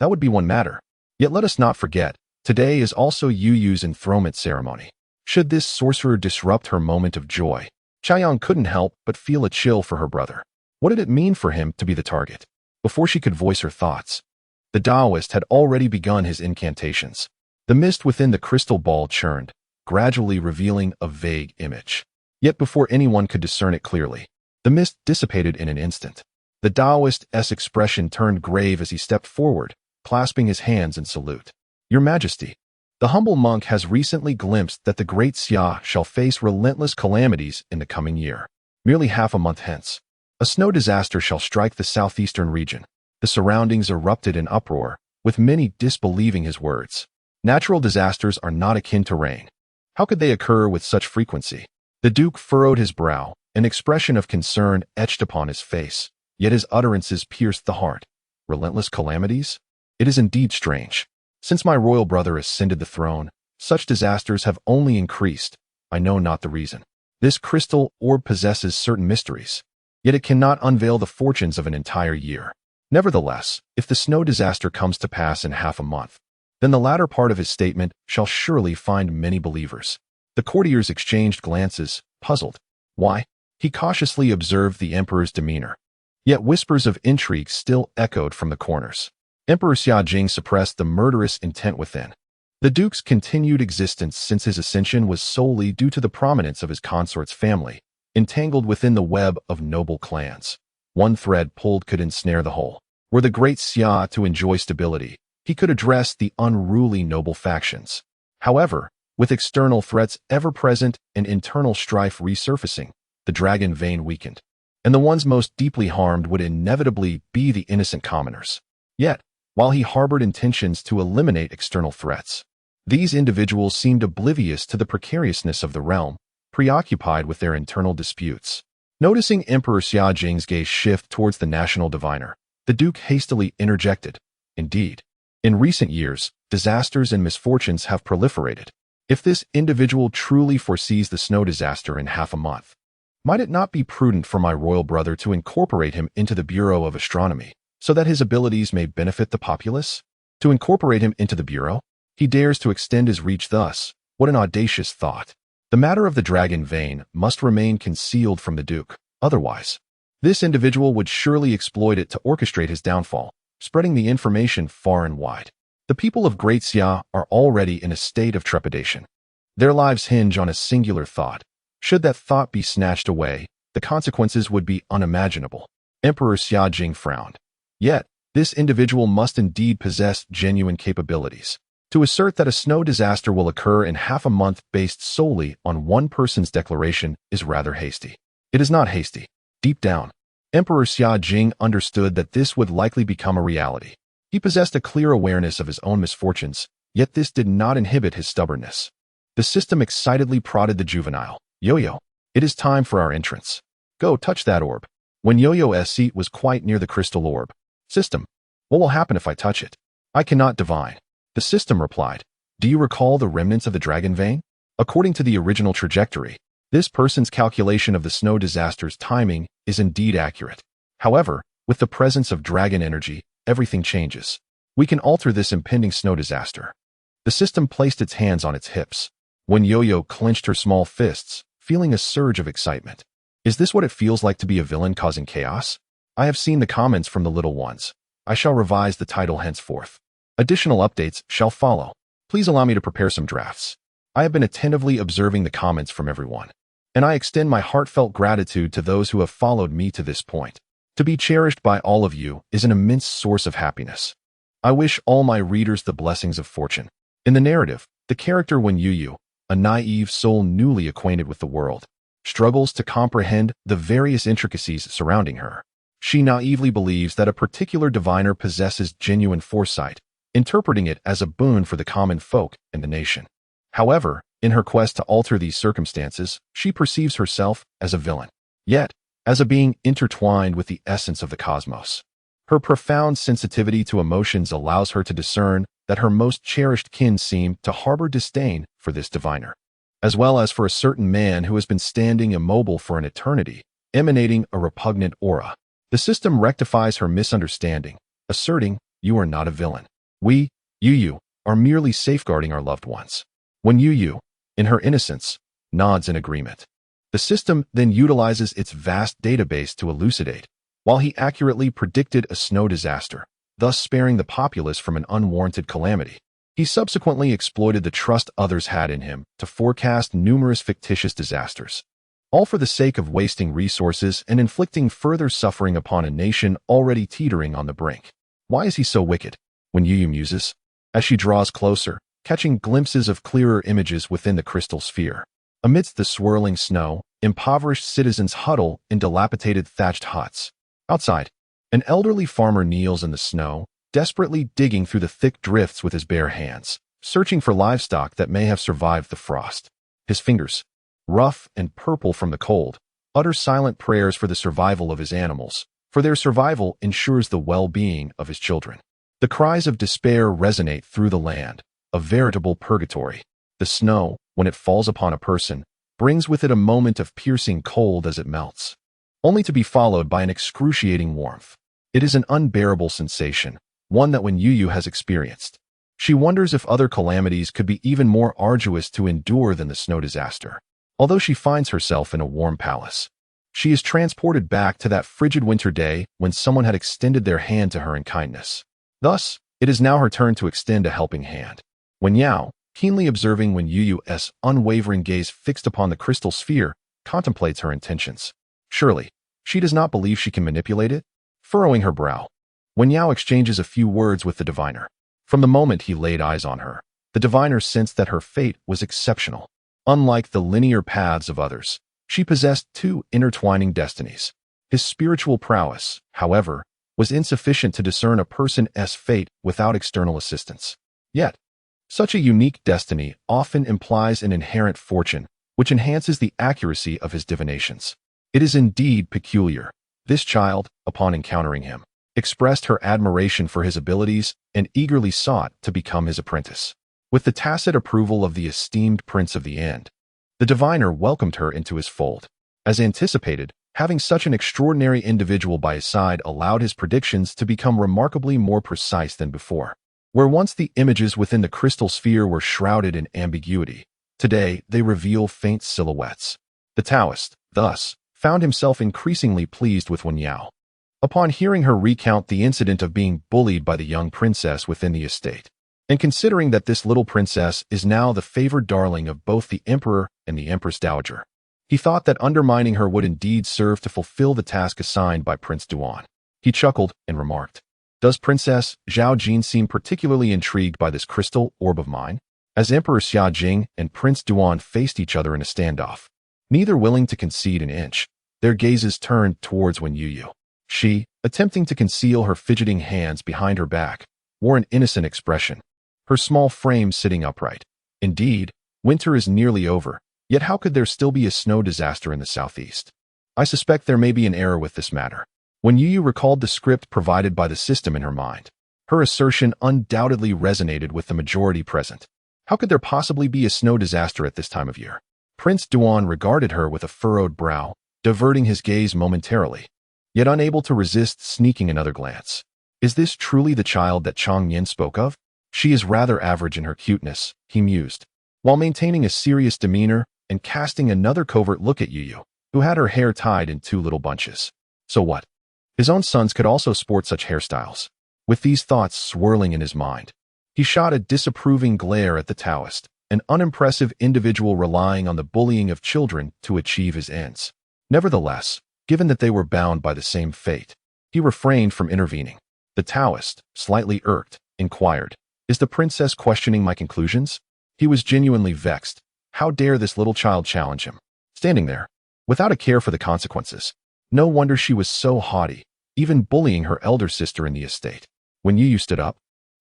S1: that would be one matter. Yet let us not forget, today is also Youyou's enthronement ceremony. Should this sorcerer disrupt her moment of joy, Chaoyang couldn't help but feel a chill for her brother. What did it mean for him to be the target? Before she could voice her thoughts, the Taoist had already begun his incantations. The mist within the crystal ball churned, gradually revealing a vague image. Yet before anyone could discern it clearly, the mist dissipated in an instant. The Taoist's expression turned grave as he stepped forward, clasping his hands in salute. "Your Majesty, the humble monk has recently glimpsed that the great Xia shall face relentless calamities in the coming year. Merely half a month hence, a snow disaster shall strike the southeastern region." The surroundings erupted in uproar, with many disbelieving his words. Natural disasters are not akin to rain. How could they occur with such frequency? The Duke furrowed his brow, an expression of concern etched upon his face, yet his utterances pierced the heart. Relentless calamities? It is indeed strange. Since my royal brother ascended the throne, such disasters have only increased. I know not the reason. This crystal orb possesses certain mysteries, yet it cannot unveil the fortunes of an entire year. Nevertheless, if the snow disaster comes to pass in half a month, then the latter part of his statement shall surely find many believers. The courtiers exchanged glances, puzzled. Why? He cautiously observed the emperor's demeanor. Yet whispers of intrigue still echoed from the corners. Emperor Xia Jing suppressed the murderous intent within. The duke's continued existence since his ascension was solely due to the prominence of his consort's family, entangled within the web of noble clans. One thread pulled could ensnare the whole. Were the great Xia to enjoy stability, he could address the unruly noble factions. However, with external threats ever present and internal strife resurfacing, the dragon vein weakened, and the ones most deeply harmed would inevitably be the innocent commoners. Yet, while he harbored intentions to eliminate external threats, these individuals seemed oblivious to the precariousness of the realm, preoccupied with their internal disputes. Noticing Emperor Xia Jing's gaze shift towards the national diviner, the Duke hastily interjected. Indeed, in recent years, disasters and misfortunes have proliferated. If this individual truly foresees the snow disaster in half a month, might it not be prudent for my royal brother to incorporate him into the Bureau of Astronomy, so that his abilities may benefit the populace? To incorporate him into the Bureau? He dares to extend his reach thus. What an audacious thought. The matter of the dragon vein must remain concealed from the Duke. Otherwise, this individual would surely exploit it to orchestrate his downfall, spreading the information far and wide. The people of Great Xia are already in a state of trepidation. Their lives hinge on a singular thought. Should that thought be snatched away, the consequences would be unimaginable. Emperor Xia Jing frowned. Yet, this individual must indeed possess genuine capabilities. To assert that a snow disaster will occur in half a month based solely on one person's declaration is rather hasty. It is not hasty. Deep down, Emperor Xia Jing understood that this would likely become a reality. He possessed a clear awareness of his own misfortunes, yet this did not inhibit his stubbornness. The system excitedly prodded the juvenile. Youyou, it is time for our entrance. Go touch that orb. When Youyou's seat was quite near the crystal orb. System, what will happen if I touch it? I cannot divine. The system replied. Do you recall the remnants of the dragon vein? According to the original trajectory, this person's calculation of the snow disaster's timing is indeed accurate. However, With the presence of dragon energy, everything changes. We can alter this impending snow disaster. The system placed its hands on its hips. When Youyou clenched her small fists, feeling a surge of excitement. Is this what it feels like to be a villain causing chaos? I have seen the comments from the little ones. I shall revise the title henceforth. Additional updates shall follow. Please allow me to prepare some drafts. I have been attentively observing the comments from everyone, and I extend my heartfelt gratitude to those who have followed me to this point. To be cherished by all of you is an immense source of happiness. I wish all my readers the blessings of fortune. In the narrative, the character Youyou, a naive soul newly acquainted with the world, struggles to comprehend the various intricacies surrounding her. She naively believes that a particular diviner possesses genuine foresight, interpreting it as a boon for the common folk and the nation. However, in her quest to alter these circumstances, she perceives herself as a villain, yet as a being intertwined with the essence of the cosmos. Her profound sensitivity to emotions allows her to discern that her most cherished kin seem to harbor disdain for this diviner, as well as for a certain man who has been standing immobile for an eternity, emanating a repugnant aura. The system rectifies her misunderstanding, asserting, "You are not a villain. We, Youyou, are merely safeguarding our loved ones." When Youyou, in her innocence, nods in agreement, the system then utilizes its vast database to elucidate, while he accurately predicted a snow disaster, thus sparing the populace from an unwarranted calamity. He subsequently exploited the trust others had in him to forecast numerous fictitious disasters, all for the sake of wasting resources and inflicting further suffering upon a nation already teetering on the brink. Why is he so wicked? When Youyou muses, as she draws closer, catching glimpses of clearer images within the crystal sphere. Amidst the swirling snow, impoverished citizens huddle in dilapidated thatched huts. Outside, an elderly farmer kneels in the snow, desperately digging through the thick drifts with his bare hands, searching for livestock that may have survived the frost. His fingers, rough and purple from the cold, utter silent prayers for the survival of his animals, for their survival ensures the well-being of his children. The cries of despair resonate through the land, a veritable purgatory. The snow, when it falls upon a person, brings with it a moment of piercing cold as it melts, only to be followed by an excruciating warmth. It is an unbearable sensation, one that Youyou has experienced. She wonders if other calamities could be even more arduous to endure than the snow disaster. Although she finds herself in a warm palace, she is transported back to that frigid winter day when someone had extended their hand to her in kindness. Thus, it is now her turn to extend a helping hand. Youyou, keenly observing Youyou's unwavering gaze fixed upon the crystal sphere, contemplates her intentions. Surely, she does not believe she can manipulate it? Furrowing her brow, Youyou exchanges a few words with the diviner. From the moment he laid eyes on her, the diviner sensed that her fate was exceptional. Unlike the linear paths of others, she possessed two intertwining destinies. His spiritual prowess, however, was insufficient to discern a person's fate without external assistance. Yet, such a unique destiny often implies an inherent fortune, which enhances the accuracy of his divinations. It is indeed peculiar. This child, upon encountering him, expressed her admiration for his abilities and eagerly sought to become his apprentice. With the tacit approval of the esteemed Prince of the End, the diviner welcomed her into his fold. As anticipated, having such an extraordinary individual by his side allowed his predictions to become remarkably more precise than before. Where once the images within the crystal sphere were shrouded in ambiguity, today they reveal faint silhouettes. The Taoist, thus, found himself increasingly pleased with Youyou. Upon hearing her recount the incident of being bullied by the young princess within the estate, and considering that this little princess is now the favored darling of both the emperor and the empress dowager, he thought that undermining her would indeed serve to fulfill the task assigned by Prince Duan. He chuckled and remarked, "Does Princess Zhao Jin seem particularly intrigued by this crystal orb of mine?" As Emperor Xia Jing and Prince Duan faced each other in a standoff, neither willing to concede an inch, their gazes turned towards Youyou. She, attempting to conceal her fidgeting hands behind her back, wore an innocent expression, her small frame sitting upright. Indeed, winter is nearly over, yet how could there still be a snow disaster in the southeast? I suspect there may be an error with this matter. When Youyou recalled the script provided by the system in her mind, her assertion undoubtedly resonated with the majority present. How could there possibly be a snow disaster at this time of year? Prince Duan regarded her with a furrowed brow, diverting his gaze momentarily. yet unable to resist sneaking another glance. Is this truly the child that Chang Yin spoke of? She is rather average in her cuteness, he mused, while maintaining a serious demeanor and casting another covert look at Youyou, who had her hair tied in 2 little bunches. So what? His own sons could also sport such hairstyles. With these thoughts swirling in his mind, he shot a disapproving glare at the Taoist, an unimpressive individual relying on the bullying of children to achieve his ends. Nevertheless, given that they were bound by the same fate, he refrained from intervening. The Taoist, slightly irked, inquired, "Is the princess questioning my conclusions?" He was genuinely vexed. How dare this little child challenge him? Standing there, without a care for the consequences. No wonder she was so haughty, even bullying her elder sister in the estate. When Youyou stood up,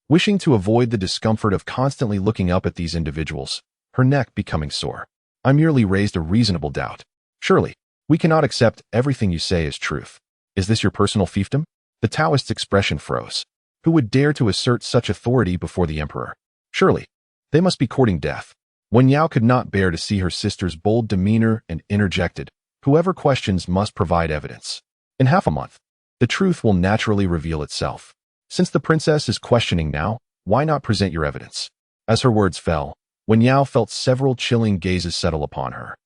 S1: wishing to avoid the discomfort of constantly looking up at these individuals, her neck becoming sore. I merely raised a reasonable doubt. Surely, we cannot accept everything you say as truth. Is this your personal fiefdom? The Taoist's expression froze. Who would dare to assert such authority before the emperor? Surely, they must be courting death. Youyou could not bear to see her sister's bold demeanor and interjected, "Whoever questions must provide evidence. In half a month, the truth will naturally reveal itself. Since the princess is questioning now, why not present your evidence?" As her words fell, Youyou felt several chilling gazes settle upon her.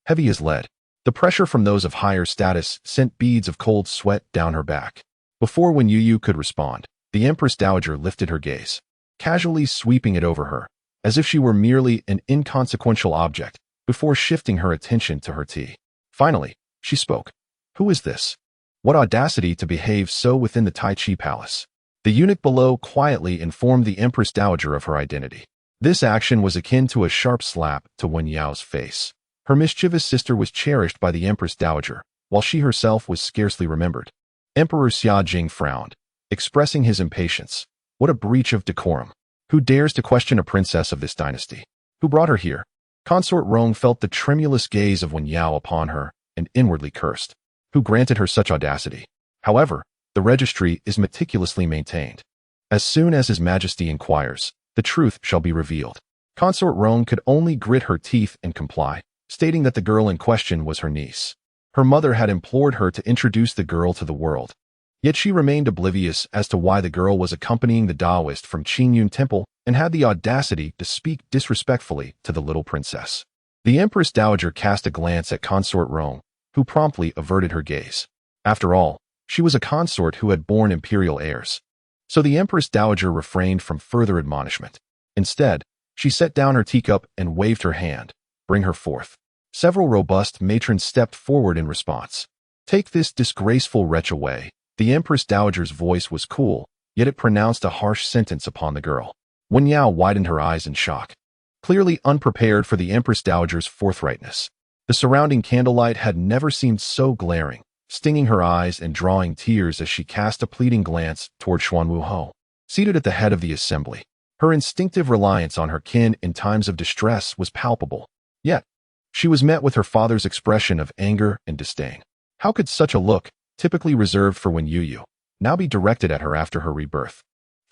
S1: Heavy as lead, the pressure from those of higher status sent beads of cold sweat down her back. Before Youyou could respond, the Empress Dowager lifted her gaze, casually sweeping it over her, as if she were merely an inconsequential object, before shifting her attention to her tea. Finally, she spoke. "Who is this? What audacity to behave so within the Tai Chi Palace?" The eunuch below quietly informed the Empress Dowager of her identity. This action was akin to a sharp slap to Youyou's face. Her mischievous sister was cherished by the Empress Dowager, while she herself was scarcely remembered. Emperor Xia Jing frowned, expressing his impatience. What a breach of decorum. Who dares to question a princess of this dynasty? Who brought her here? Consort Rong felt the tremulous gaze of Youyou upon her and inwardly cursed. Who granted her such audacity? However, the registry is meticulously maintained. As soon as His Majesty inquires, the truth shall be revealed. Consort Rong could only grit her teeth and comply, stating that the girl in question was her niece. Her mother had implored her to introduce the girl to the world. Yet she remained oblivious as to why the girl was accompanying the Taoist from Qingyun Temple and had the audacity to speak disrespectfully to the little princess. The Empress Dowager cast a glance at Consort Rong, who promptly averted her gaze. After all, she was a consort who had borne imperial heirs. So the Empress Dowager refrained from further admonishment. Instead, she set down her teacup and waved her hand. "Bring her forth." Several robust matrons stepped forward in response. "Take this disgraceful wretch away." The Empress Dowager's voice was cool, yet it pronounced a harsh sentence upon the girl. Youyou widened her eyes in shock, clearly unprepared for the Empress Dowager's forthrightness. The surrounding candlelight had never seemed so glaring, stinging her eyes and drawing tears as she cast a pleading glance toward Xuanwu, seated at the head of the assembly. Her instinctive reliance on her kin in times of distress was palpable. Yet, she was met with her father's expression of anger and disdain. How could such a look, typically reserved for Youyou, now be directed at her after her rebirth?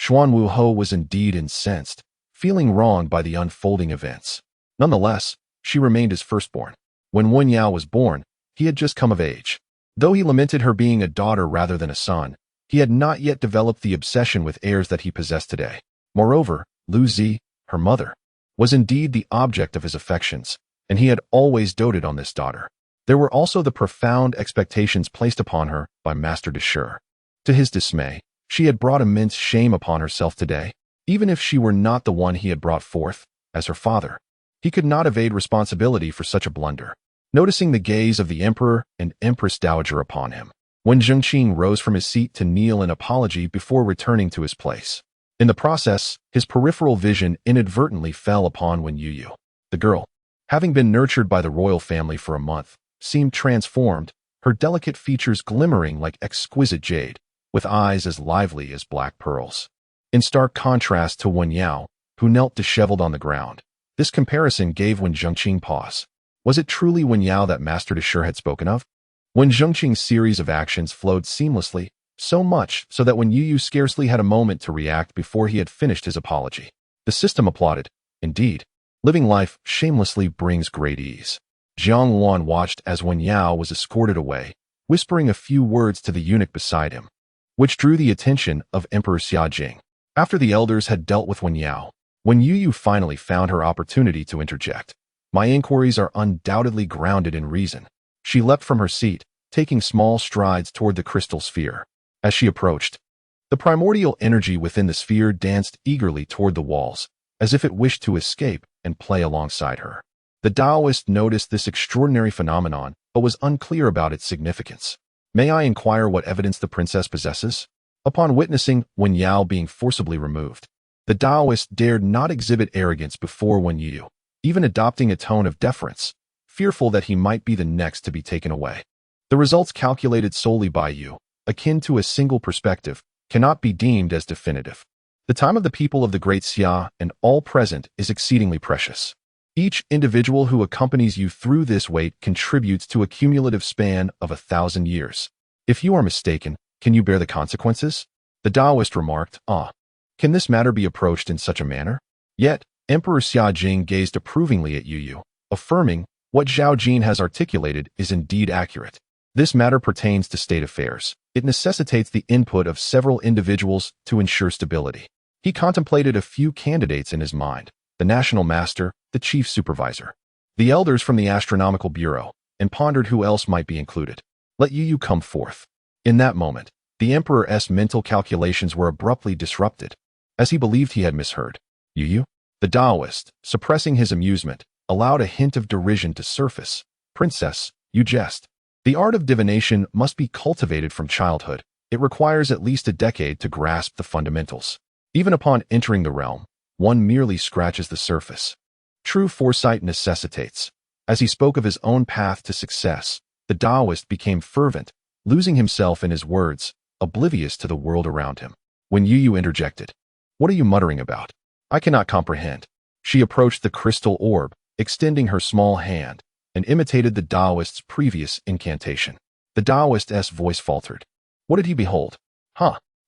S1: Xuanwu was indeed incensed, feeling wronged by the unfolding events. Nonetheless, she remained his firstborn. When Youyou was born, he had just come of age. Though he lamented her being a daughter rather than a son, he had not yet developed the obsession with heirs that he possessed today. Moreover, Lu Zi, her mother, was indeed the object of his affections, and he had always doted on this daughter. There were also the profound expectations placed upon her by Master de Sure. To his dismay, she had brought immense shame upon herself today, even if she were not the one he had brought forth, as her father. He could not evade responsibility for such a blunder. Noticing the gaze of the Emperor and Empress Dowager upon him, Wen Zhengqing rose from his seat to kneel in apology before returning to his place. In the process, his peripheral vision inadvertently fell upon Youyou. The girl, having been nurtured by the royal family for a month, seemed transformed, her delicate features glimmering like exquisite jade, with eyes as lively as black pearls. In stark contrast to Youyou, who knelt disheveled on the ground, this comparison gave Wen Zhengqing pause. Was it truly Youyou that Master de Sure had spoken of? Wen Zhengqing's series of actions flowed seamlessly, so much so that Youyou scarcely had a moment to react before he had finished his apology. The system applauded. Indeed, living life shamelessly brings great ease. Jiang Wan watched as Youyou was escorted away, whispering a few words to the eunuch beside him, which drew the attention of Emperor Xiaojing. After the elders had dealt with Youyou, when Youyou finally found her opportunity to interject, "My inquiries are undoubtedly grounded in reason." She leapt from her seat, taking small strides toward the crystal sphere. As she approached, the primordial energy within the sphere danced eagerly toward the walls, as if it wished to escape and play alongside her. The Taoist noticed this extraordinary phenomenon, but was unclear about its significance. "May I inquire what evidence the princess possesses?" Upon witnessing Youyou being forcibly removed, the Taoist dared not exhibit arrogance before Youyou, even adopting a tone of deference, fearful that he might be the next to be taken away. The results calculated solely by you, akin to a single perspective, cannot be deemed as definitive. The time of the people of the Great Xia and all present is exceedingly precious. Each individual who accompanies you through this wait contributes to a cumulative span of 1,000 years. If you are mistaken, can you bear the consequences? The Taoist remarked, Can this matter be approached in such a manner? Yet, Emperor Xiaojing gazed approvingly at Youyou, affirming, what Zhao Jin has articulated is indeed accurate. This matter pertains to state affairs. It necessitates the input of several individuals to ensure stability. He contemplated a few candidates in his mind: the national master, the chief supervisor, the elders from the astronomical bureau, and pondered who else might be included. Let Youyou come forth. In that moment, the emperor's mental calculations were abruptly disrupted, as he believed he had misheard. Youyou? The Taoist, suppressing his amusement, allowed a hint of derision to surface. Princess, you jest. The art of divination must be cultivated from childhood. It requires at least a decade to grasp the fundamentals. Even upon entering the realm, one merely scratches the surface. True foresight necessitates. As he spoke of his own path to success, the Taoist became fervent, losing himself in his words, oblivious to the world around him. When Youyou interjected, "What are you muttering about? I cannot comprehend." She approached the crystal orb, extending her small hand, and imitated the Taoist's previous incantation. The Taoist's voice faltered. What did he behold?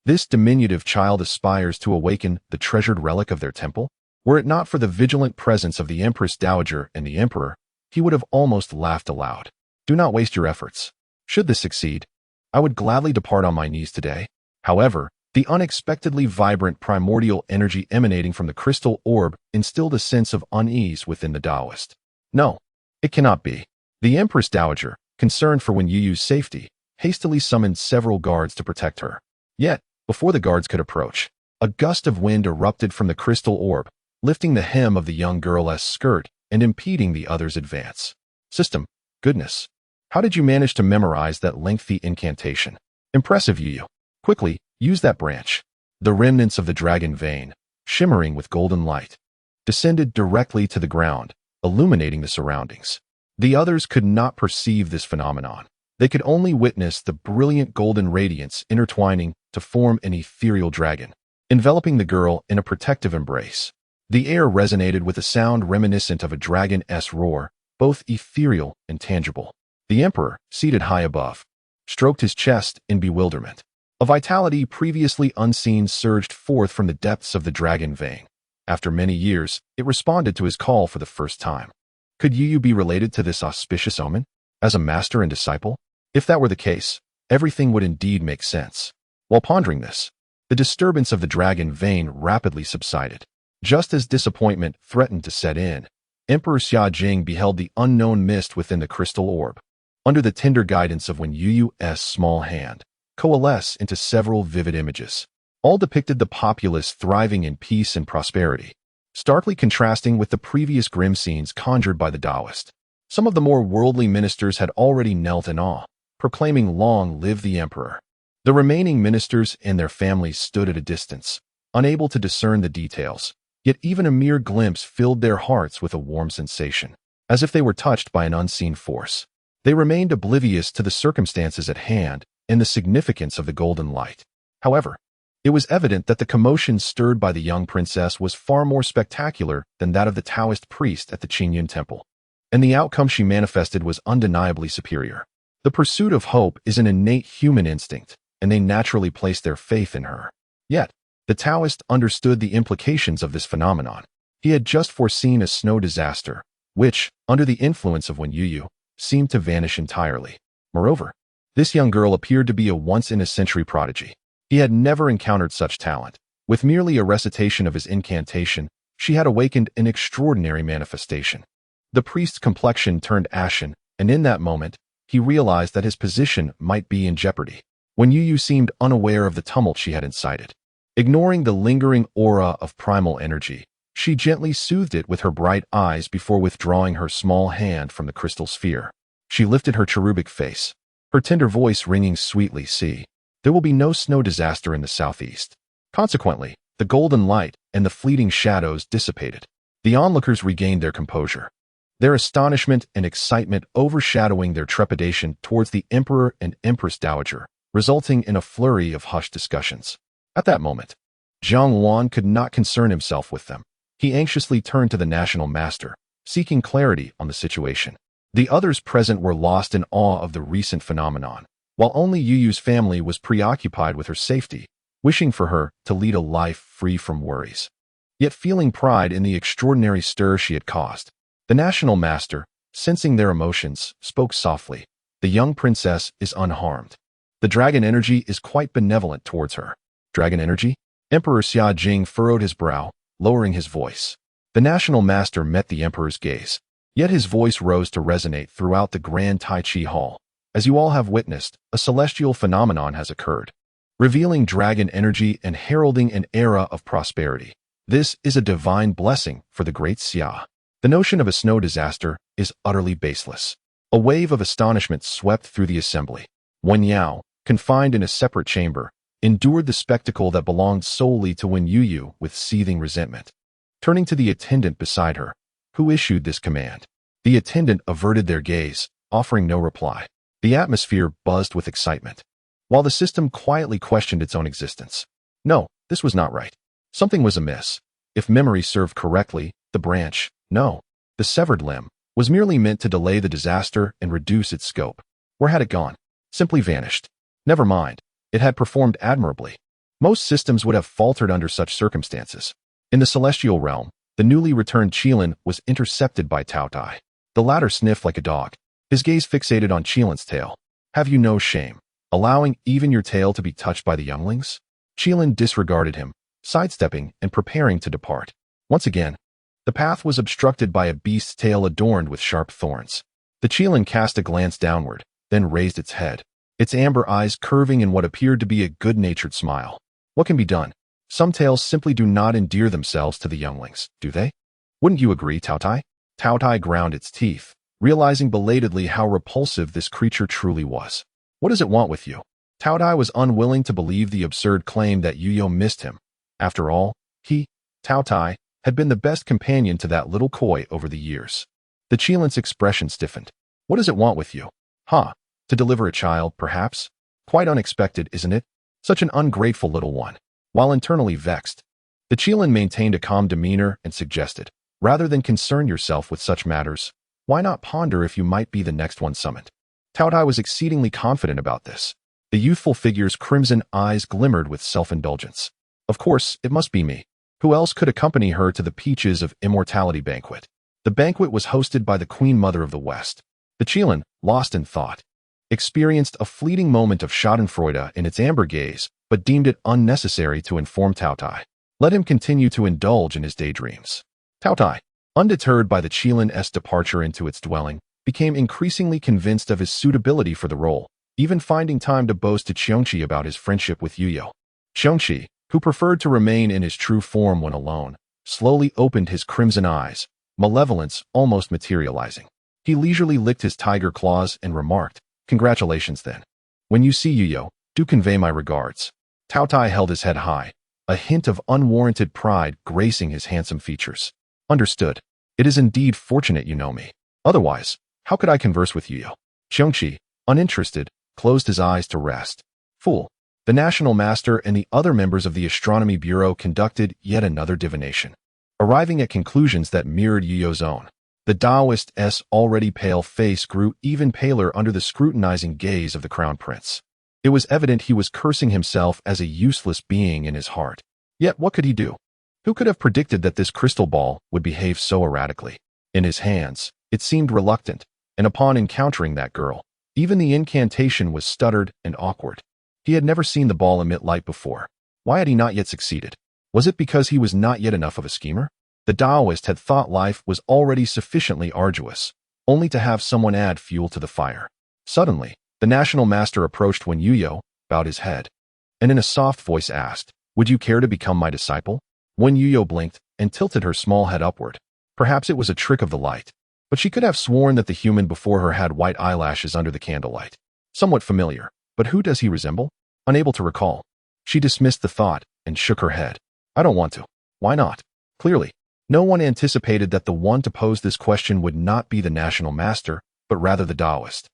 S1: This diminutive child aspires to awaken the treasured relic of their temple? Were it not for the vigilant presence of the Empress Dowager and the Emperor, he would have almost laughed aloud. Do not waste your efforts. Should this succeed, I would gladly depart on my knees today. However, the unexpectedly vibrant primordial energy emanating from the crystal orb instilled a sense of unease within the Taoist. No, it cannot be. The Empress Dowager, concerned for Youyou's safety, hastily summoned several guards to protect her. Yet, before the guards could approach, a gust of wind erupted from the crystal orb, lifting the hem of the young girl's skirt and impeding the other's advance. System, goodness. How did you manage to memorize that lengthy incantation? Impressive, Youyou. Quickly, use that branch. The remnants of the dragon vein, shimmering with golden light, descended directly to the ground, illuminating the surroundings. The others could not perceive this phenomenon. They could only witness the brilliant golden radiance intertwining to form an ethereal dragon, enveloping the girl in a protective embrace. The air resonated with a sound reminiscent of a dragon's roar, both ethereal and tangible. The Emperor, seated high above, stroked his chest in bewilderment. A vitality previously unseen surged forth from the depths of the dragon vein. After many years, it responded to his call for the first time. Could Youyou be related to this auspicious omen? As a master and disciple? If that were the case, everything would indeed make sense. While pondering this, the disturbance of the dragon vein rapidly subsided. Just as disappointment threatened to set in, Emperor Xiaojing beheld the unknown mist within the crystal orb, under the tender guidance of Youyou's small hand, coalesce into several vivid images. All depicted the populace thriving in peace and prosperity, starkly contrasting with the previous grim scenes conjured by the Taoist. Some of the more worldly ministers had already knelt in awe, proclaiming "Long live the Emperor." The remaining ministers and their families stood at a distance, unable to discern the details, yet even a mere glimpse filled their hearts with a warm sensation, as if they were touched by an unseen force. They remained oblivious to the circumstances at hand and the significance of the golden light. However, it was evident that the commotion stirred by the young princess was far more spectacular than that of the Taoist priest at the Qingyun temple, and the outcome she manifested was undeniably superior. The pursuit of hope is an innate human instinct, and they naturally placed their faith in her. Yet, the Taoist understood the implications of this phenomenon. He had just foreseen a snow disaster, which, under the influence of Youyou, seemed to vanish entirely. Moreover, This young girl appeared to be a once-in-a-century prodigy. He had never encountered such talent. With merely a recitation of his incantation, she had awakened an extraordinary manifestation. The priest's complexion turned ashen, and in that moment, he realized that his position might be in jeopardy. When Youyou seemed unaware of the tumult she had incited, ignoring the lingering aura of primal energy, she gently soothed it with her bright eyes before withdrawing her small hand from the crystal sphere. She lifted her cherubic face, her tender voice ringing sweetly, "See, there will be no snow disaster in the southeast." Consequently, the golden light and the fleeting shadows dissipated. The onlookers regained their composure, their astonishment and excitement overshadowing their trepidation towards the Emperor and Empress Dowager, resulting in a flurry of hushed discussions. At that moment, Zhang Wan could not concern himself with them. He anxiously turned to the National Master, seeking clarity on the situation. The others present were lost in awe of the recent phenomenon, while only Youyou's family was preoccupied with her safety, wishing for her to lead a life free from worries, yet feeling pride in the extraordinary stir she had caused. The National Master, sensing their emotions, spoke softly. "The young princess is unharmed. The dragon energy is quite benevolent towards her." Dragon energy? Emperor Xia Jing furrowed his brow, lowering his voice. The National Master met the Emperor's gaze, yet his voice rose to resonate throughout the Grand Tai Chi Hall. "As you all have witnessed, a celestial phenomenon has occurred, revealing dragon energy and heralding an era of prosperity. This is a divine blessing for the great Xia. The notion of a snow disaster is utterly baseless." A wave of astonishment swept through the assembly. Wen Yao, confined in a separate chamber, endured the spectacle that belonged solely to Wen Youyou with seething resentment. Turning to the attendant beside her, who issued this command, the attendant averted their gaze, offering no reply. The atmosphere buzzed with excitement, while the system quietly questioned its own existence. No, this was not right. Something was amiss. If memory served correctly, the branch, no, the severed limb, was merely meant to delay the disaster and reduce its scope. Where had it gone? Simply vanished. Never mind. It had performed admirably. Most systems would have faltered under such circumstances. In the celestial realm, the newly returned Qilin was intercepted by CharacterI. The latter sniffed like a dog, his gaze fixated on Qilin's tail. "Have you no shame, allowing even your tail to be touched by the younglings?" Qilin disregarded him, sidestepping and preparing to depart. Once again, the path was obstructed by a beast's tail adorned with sharp thorns. The Qilin cast a glance downward, then raised its head, its amber eyes curving in what appeared to be a good-natured smile. What can be done? Some tails simply do not endear themselves to the younglings, do they? Wouldn't you agree, CharacterI? CharacterI ground its teeth, realizing belatedly how repulsive this creature truly was. What does it want with you? CharacterI was unwilling to believe the absurd claim that Youyou missed him. After all, he, CharacterI, had been the best companion to that little koi over the years. The Qilin's expression stiffened. What does it want with you? To deliver a child, perhaps? Quite unexpected, isn't it? Such an ungrateful little one. While internally vexed, the Qilin maintained a calm demeanor and suggested, rather than concern yourself with such matters, why not ponder if you might be the next one summoned? CharacterI was exceedingly confident about this. The youthful figure's crimson eyes glimmered with self-indulgence. Of course, it must be me. Who else could accompany her to the Peaches of Immortality banquet? The banquet was hosted by the Queen Mother of the West. The Qilin, lost in thought, experienced a fleeting moment of schadenfreude in its amber gaze, but deemed it unnecessary to inform CharacterI. Let him continue to indulge in his daydreams. CharacterI, undeterred by the Qilin's departure into its dwelling, became increasingly convinced of his suitability for the role, even finding time to boast to Qiongqi about his friendship with Youyou. Qiongqi, who preferred to remain in his true form when alone, slowly opened his crimson eyes, malevolence almost materializing. He leisurely licked his tiger claws and remarked, "Congratulations then. When you see Youyou, do convey my regards." CharacterI held his head high, a hint of unwarranted pride gracing his handsome features. "Understood. It is indeed fortunate you know me. Otherwise, how could I converse with Youyou?" Qiongqi, uninterested, closed his eyes to rest. Fool. The National Master and the other members of the Astronomy Bureau conducted yet another divination, arriving at conclusions that mirrored Youyou's own. The Taoist's already pale face grew even paler under the scrutinizing gaze of the Crown Prince. It was evident he was cursing himself as a useless being in his heart. Yet what could he do? Who could have predicted that this crystal ball would behave so erratically? In his hands, it seemed reluctant, and upon encountering that girl, Even the incantation was stuttered and awkward. He had never seen the ball emit light before. Why had he not yet succeeded? Was it because he was not yet enough of a schemer? The Taoist had thought life was already sufficiently arduous, only to have someone add fuel to the fire. Suddenly, the national master approached when Youyou bowed his head, and in a soft voice asked, "Would you care to become my disciple?" When Youyou blinked and tilted her small head upward. Perhaps it was a trick of the light, but she could have sworn that the human before her had white eyelashes under the candlelight. Somewhat familiar, but who does he resemble? Unable to recall. She dismissed the thought and shook her head. I don't want to. Why not? Clearly, no one anticipated that the one to pose this question would not be the national master, but rather the Taoist,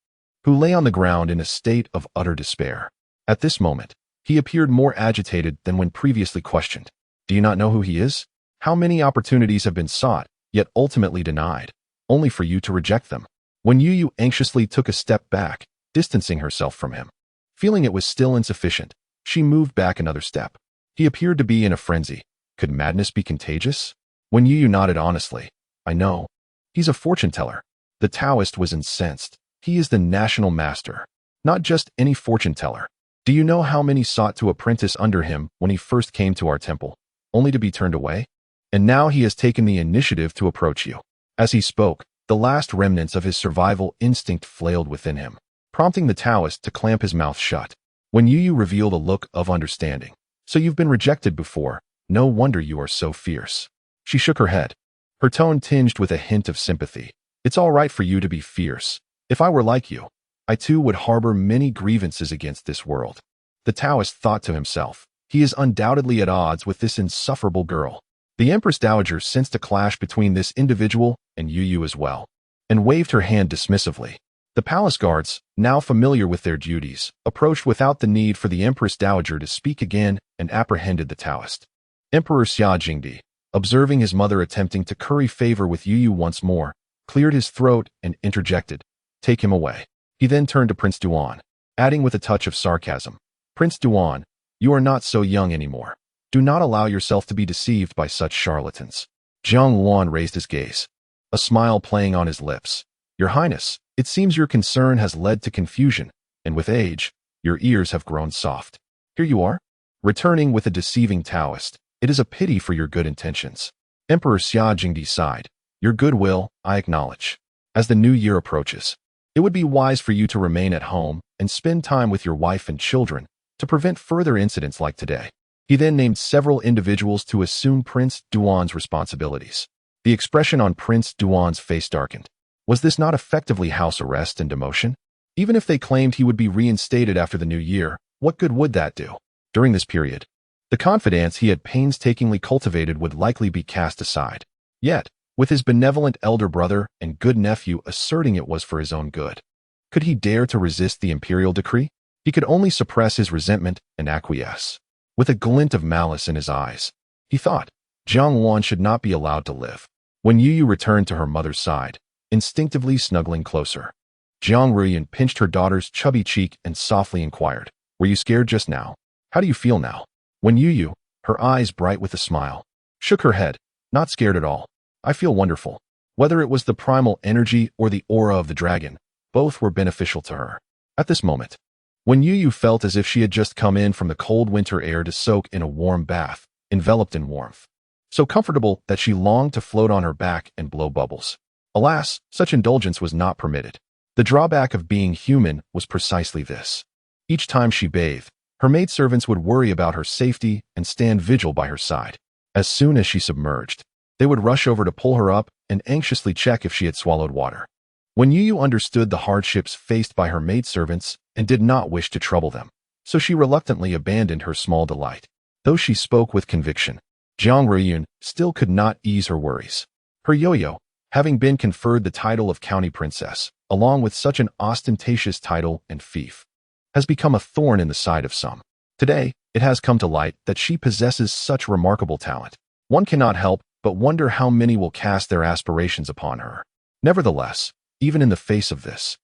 S1: who lay on the ground in a state of utter despair. At this moment, he appeared more agitated than when previously questioned. Do you not know who he is? How many opportunities have been sought, yet ultimately denied, only for you to reject them? When Youyou anxiously took a step back, distancing herself from him, feeling it was still insufficient, she moved back another step. He appeared to be in a frenzy. Could madness be contagious? When Youyou nodded honestly, I know. He's a fortune teller. The Taoist was incensed. He is the national master, not just any fortune teller. Do you know how many sought to apprentice under him when he first came to our temple, only to be turned away? And now he has taken the initiative to approach you. As he spoke, the last remnants of his survival instinct flailed within him, prompting the Taoist to clamp his mouth shut. When Youyou revealed a look of understanding. So you've been rejected before. No wonder you are so fierce. She shook her head, her tone tinged with a hint of sympathy. It's all right for you to be fierce. If I were like you, I too would harbor many grievances against this world. The Taoist thought to himself, he is undoubtedly at odds with this insufferable girl. The Empress Dowager sensed a clash between this individual and Youyou as well, and waved her hand dismissively. The palace guards, now familiar with their duties, approached without the need for the Empress Dowager to speak again and apprehended the Taoist. Emperor Xia Jingdi, observing his mother attempting to curry favor with Youyou once more, cleared his throat and interjected, "Take him away." He then turned to Prince Duan, adding with a touch of sarcasm, "Prince Duan, you are not so young anymore. Do not allow yourself to be deceived by such charlatans." Jiang Luan raised his gaze, a smile playing on his lips. "Your Highness, it seems your concern has led to confusion, and with age, your ears have grown soft. Here you are, returning with a deceiving Taoist. It is a pity for your good intentions." Emperor Xia Jingdi sighed. "Your goodwill, I acknowledge. As the new year approaches, it would be wise for you to remain at home and spend time with your wife and children to prevent further incidents like today." He then named several individuals to assume Prince Duan's responsibilities. The expression on Prince Duan's face darkened. Was this not effectively house arrest and demotion? Even if they claimed he would be reinstated after the new year, what good would that do? During this period, the confidence he had painstakingly cultivated would likely be cast aside. Yet, with his benevolent elder brother and good nephew asserting it was for his own good, could he dare to resist the imperial decree? He could only suppress his resentment and acquiesce. With a glint of malice in his eyes, he thought, Jiang Luan should not be allowed to live. When Youyou returned to her mother's side, instinctively snuggling closer, Jiang Ruiyun pinched her daughter's chubby cheek and softly inquired, "Were you scared just now? How do you feel now?" When Youyou, her eyes bright with a smile, shook her head, "Not scared at all. I feel wonderful." Whether it was the primal energy or the aura of the dragon, both were beneficial to her. At this moment, when Youyou felt as if she had just come in from the cold winter air to soak in a warm bath, enveloped in warmth, so comfortable that she longed to float on her back and blow bubbles. Alas, such indulgence was not permitted. The drawback of being human was precisely this. Each time she bathed, her maidservants would worry about her safety and stand vigil by her side. As soon as she submerged, they would rush over to pull her up and anxiously check if she had swallowed water. When Youyou understood the hardships faced by her maidservants and did not wish to trouble them, so she reluctantly abandoned her small delight. Though she spoke with conviction, Jiang Ruiyun still could not ease her worries. Her Youyou, having been conferred the title of county princess, along with such an ostentatious title and fief, has become a thorn in the side of some. Today, it has come to light that she possesses such remarkable talent. One cannot help but wonder how many will cast their aspirations upon her. Nevertheless, even in the face of this,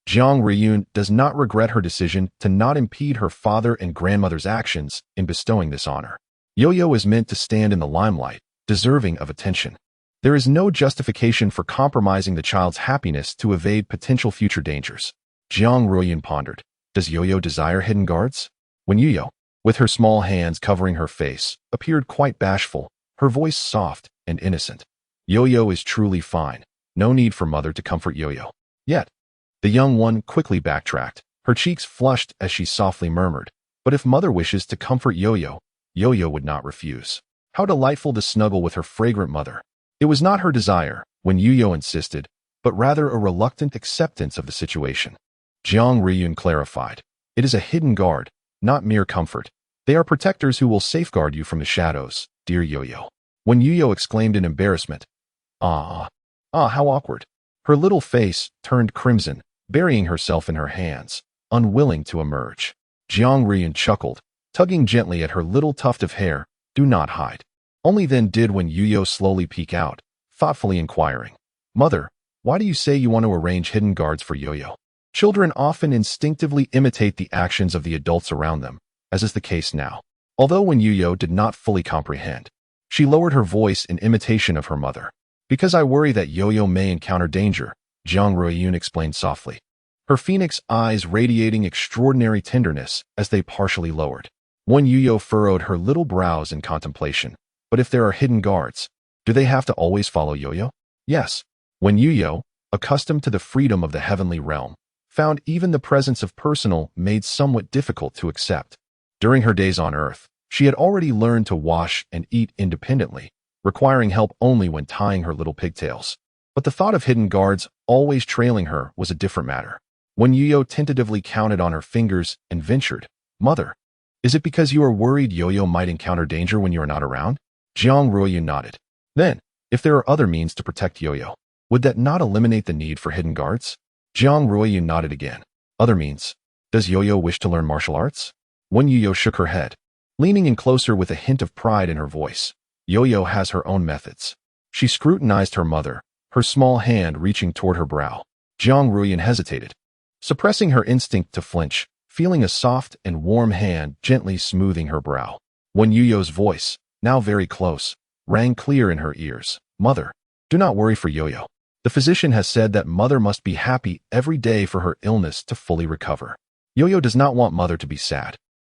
S1: Jiang Ruiyun does not regret her decision to not impede her father and grandmother's actions in bestowing this honor. Youyou is meant to stand in the limelight, deserving of attention. There is no justification for compromising the child's happiness to evade potential future dangers. Jiang Ruoyun pondered. Does Youyou desire hidden guards? When Youyou, with her small hands covering her face, appeared quite bashful, her voice soft and innocent. Youyou is truly fine. No need for mother to comfort Youyou. Yet, the young one quickly backtracked. Her cheeks flushed as she softly murmured, but if mother wishes to comfort Youyou, Youyou would not refuse. How delightful to snuggle with her fragrant mother. It was not her desire, when Youyou insisted, but rather a reluctant acceptance of the situation. Jiang Ruoyun clarified. It is a hidden guard, not mere comfort. They are protectors who will safeguard you from the shadows, dear Youyou. When Youyou exclaimed in embarrassment, how awkward. Her little face turned crimson, burying herself in her hands, unwilling to emerge. Jiang Ruoyun chuckled, tugging gently at her little tuft of hair. Do not hide. Only then did when Youyou slowly peek out, thoughtfully inquiring, Mother, why do you say you want to arrange hidden guards for Youyou? Children often instinctively imitate the actions of the adults around them, as is the case now. Although when Youyou did not fully comprehend, she lowered her voice in imitation of her mother. Because I worry that Youyou may encounter danger, Jiang Ruoyun explained softly, her phoenix eyes radiating extraordinary tenderness as they partially lowered. When Youyou furrowed her little brows in contemplation. But if there are hidden guards, do they have to always follow Youyou? Yes. When Youyou, accustomed to the freedom of the heavenly realm, found even the presence of personal made somewhat difficult to accept. During her days on Earth, she had already learned to wash and eat independently, requiring help only when tying her little pigtails. But the thought of hidden guards always trailing her was a different matter. When Youyou tentatively counted on her fingers and ventured, Mother, is it because you are worried Youyou might encounter danger when you are not around? Jiang Ruoyun nodded. Then, if there are other means to protect Youyou, would that not eliminate the need for hidden guards? Jiang Ruoyun nodded again. Other means? Does Youyou wish to learn martial arts? When Youyou shook her head, leaning in closer with a hint of pride in her voice, Youyou has her own methods. She scrutinized her mother, her small hand reaching toward her brow. Jiang Ruoyun hesitated, suppressing her instinct to flinch, feeling a soft and warm hand gently smoothing her brow. When Youyou's voice, now very close, rang clear in her ears. Mother, do not worry for Youyou. The physician has said that mother must be happy every day for her illness to fully recover. Youyou does not want mother to be sad.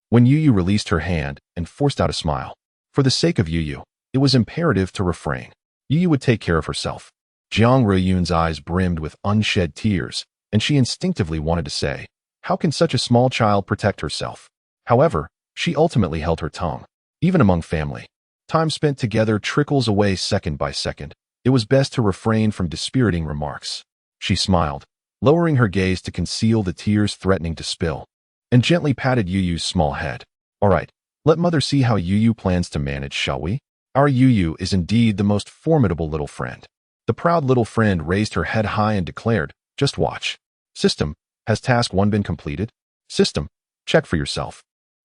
S1: When Youyou released her hand and forced out a smile, for the sake of Youyou, it was imperative to refrain. Youyou would take care of herself. Jiang Ruoyun's eyes brimmed with unshed tears, and she instinctively wanted to say, how can such a small child protect herself? However, she ultimately held her tongue. Even among family, time spent together trickles away second by second. It was best to refrain from dispiriting remarks. She smiled, lowering her gaze to conceal the tears threatening to spill, and gently patted Youyou's small head. All right, let mother see how Youyou plans to manage, shall we? Our Youyou is indeed the most formidable little friend. The proud little friend raised her head high and declared, just watch. System, has task 1 been completed? System, check for yourself.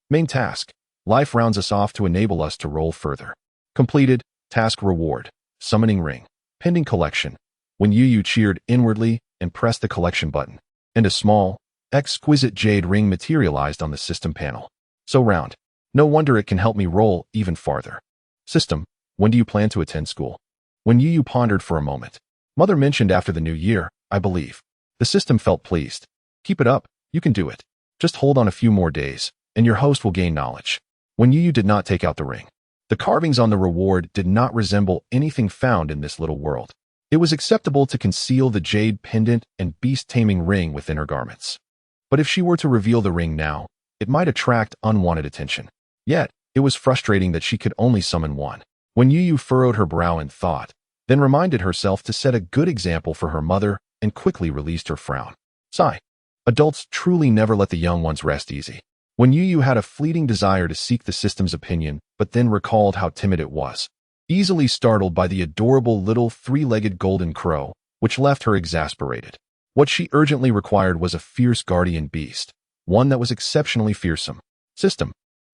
S1: Main task, life rounds us off to enable us to roll further. Completed, task reward, summoning ring, pending collection. When Youyou cheered inwardly and pressed the collection button, and a small, exquisite jade ring materialized on the system panel. So round. No wonder it can help me roll even farther. System, when do you plan to attend school? When Youyou pondered for a moment, mother mentioned after the new year, I believe. The system felt pleased. Keep it up, you can do it. Just hold on a few more days, and your host will gain knowledge. When Youyou did not take out the ring, the carvings on the reward did not resemble anything found in this little world. It was acceptable to conceal the jade pendant and beast-taming ring within her garments. But if she were to reveal the ring now, it might attract unwanted attention. Yet, it was frustrating that she could only summon one. When Youyou furrowed her brow in thought, then reminded herself to set a good example for her mother and quickly released her frown. Sigh. Adults truly never let the young ones rest easy. When Youyou had a fleeting desire to seek the system's opinion, but then recalled how timid it was, easily startled by the adorable little 3-legged golden crow, which left her exasperated. What she urgently required was a fierce guardian beast, one that was exceptionally fearsome. System.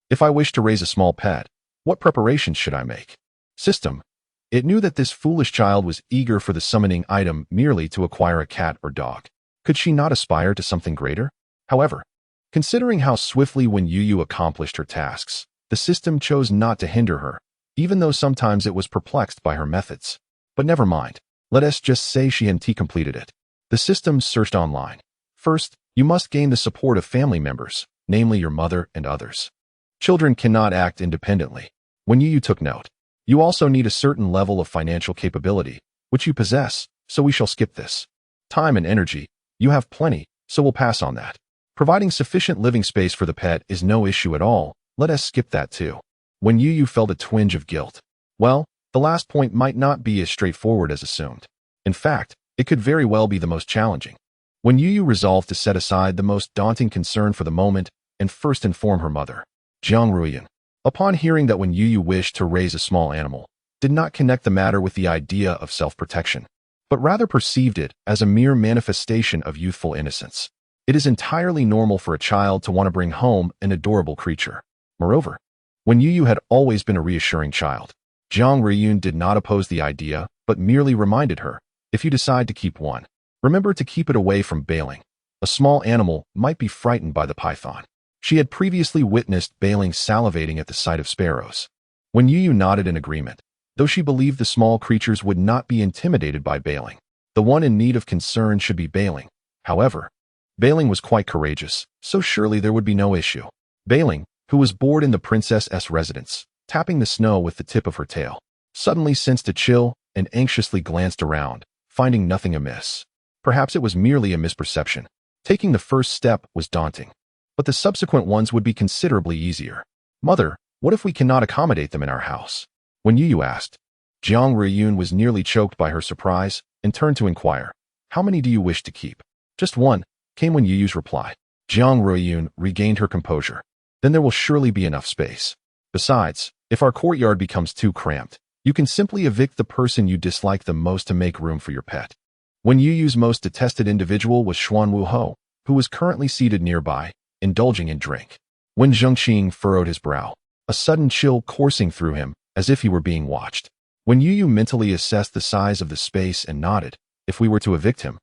S1: If I wish to raise a small pet, what preparations should I make? System. It knew that this foolish child was eager for the summoning item merely to acquire a cat or dog. Could she not aspire to something greater? However, considering how swiftly when Youyou accomplished her tasks, the system chose not to hinder her, even though sometimes it was perplexed by her methods. But never mind. Let us just say she hadn't completed it. The system searched online, First, you must gain the support of family members, namely your mother and others. Children cannot act independently. When Youyou took note, you also need a certain level of financial capability, which you possess, so we shall skip this. Time and energy, you have plenty, so we'll pass on that. Providing sufficient living space for the pet is no issue at all, let us skip that too. When Youyou felt a twinge of guilt, well, the last point might not be as straightforward as assumed. In fact, it could very well be the most challenging. When Youyou resolved to set aside the most daunting concern for the moment and first inform her mother, Jiang Ruiyun, upon hearing that when Youyou wished to raise a small animal, did not connect the matter with the idea of self-protection, but rather perceived it as a mere manifestation of youthful innocence. It is entirely normal for a child to want to bring home an adorable creature. Moreover, when Youyou had always been a reassuring child, Jiang Ruiyun did not oppose the idea, but merely reminded her, if you decide to keep one, remember to keep it away from bailing. A small animal might be frightened by the python. She had previously witnessed bailing salivating at the sight of sparrows. When Youyou nodded in agreement, though she believed the small creatures would not be intimidated by bailing, the one in need of concern should be bailing. However, bailing was quite courageous, so surely there would be no issue. Bailing, who was bored in the princess's residence, tapping the snow with the tip of her tail, suddenly sensed a chill and anxiously glanced around, finding nothing amiss. Perhaps it was merely a misperception. Taking the first step was daunting, but the subsequent ones would be considerably easier. Mother, what if we cannot accommodate them in our house? When Youyou asked, Jiang Ruiyun was nearly choked by her surprise and turned to inquire, how many do you wish to keep? Just one, came when Youyou's reply. Jiang Ruiyun regained her composure. Then there will surely be enough space. Besides, if our courtyard becomes too cramped, you can simply evict the person you dislike the most to make room for your pet. When Youyou's most detested individual was Xuanwu Ho, who was currently seated nearby, indulging in drink. When Zhengqing furrowed his brow, a sudden chill coursing through him, as if he were being watched. When Youyou mentally assessed the size of the space and nodded, if we were to evict him,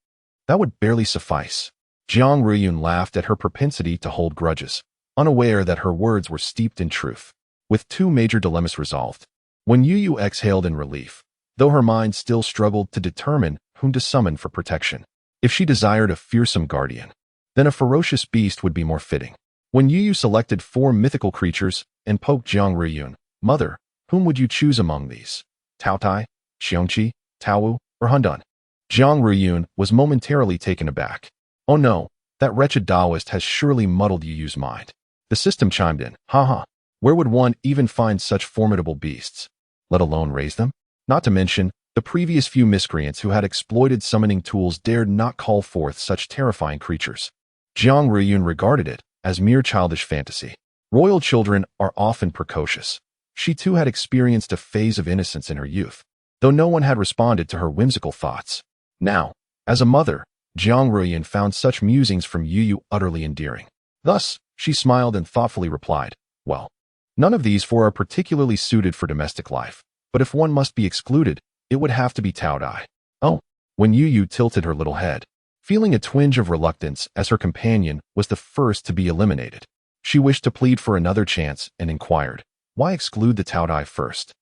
S1: that would barely suffice. Jiang Ruiyun laughed at her propensity to hold grudges, unaware that her words were steeped in truth. With two major dilemmas resolved, when Youyou exhaled in relief, though her mind still struggled to determine whom to summon for protection. If she desired a fearsome guardian, then a ferocious beast would be more fitting. When Youyou selected 4 mythical creatures and poked Jiang Ruiyun, Mother, whom would you choose among these? Taotai, Xiongqi, Taowu, or Hundun? Jiang Ruiyun was momentarily taken aback. Oh no, that wretched Taoist has surely muddled Youyou's mind. The system chimed in, haha, where would one even find such formidable beasts, let alone raise them? Not to mention, the previous few miscreants who had exploited summoning tools dared not call forth such terrifying creatures. Jiang Ruiyun regarded it as mere childish fantasy. Royal children are often precocious. She too had experienced a phase of innocence in her youth, though no one had responded to her whimsical thoughts. Now, as a mother, Jiang Ruiyun found such musings from Youyou utterly endearing. Thus, she smiled and thoughtfully replied, well, none of these 4 are particularly suited for domestic life, but if one must be excluded, it would have to be Taodai. Oh, when Youyou tilted her little head, feeling a twinge of reluctance as her companion was the first to be eliminated. She wished to plead for another chance and inquired, why exclude the Taodai first?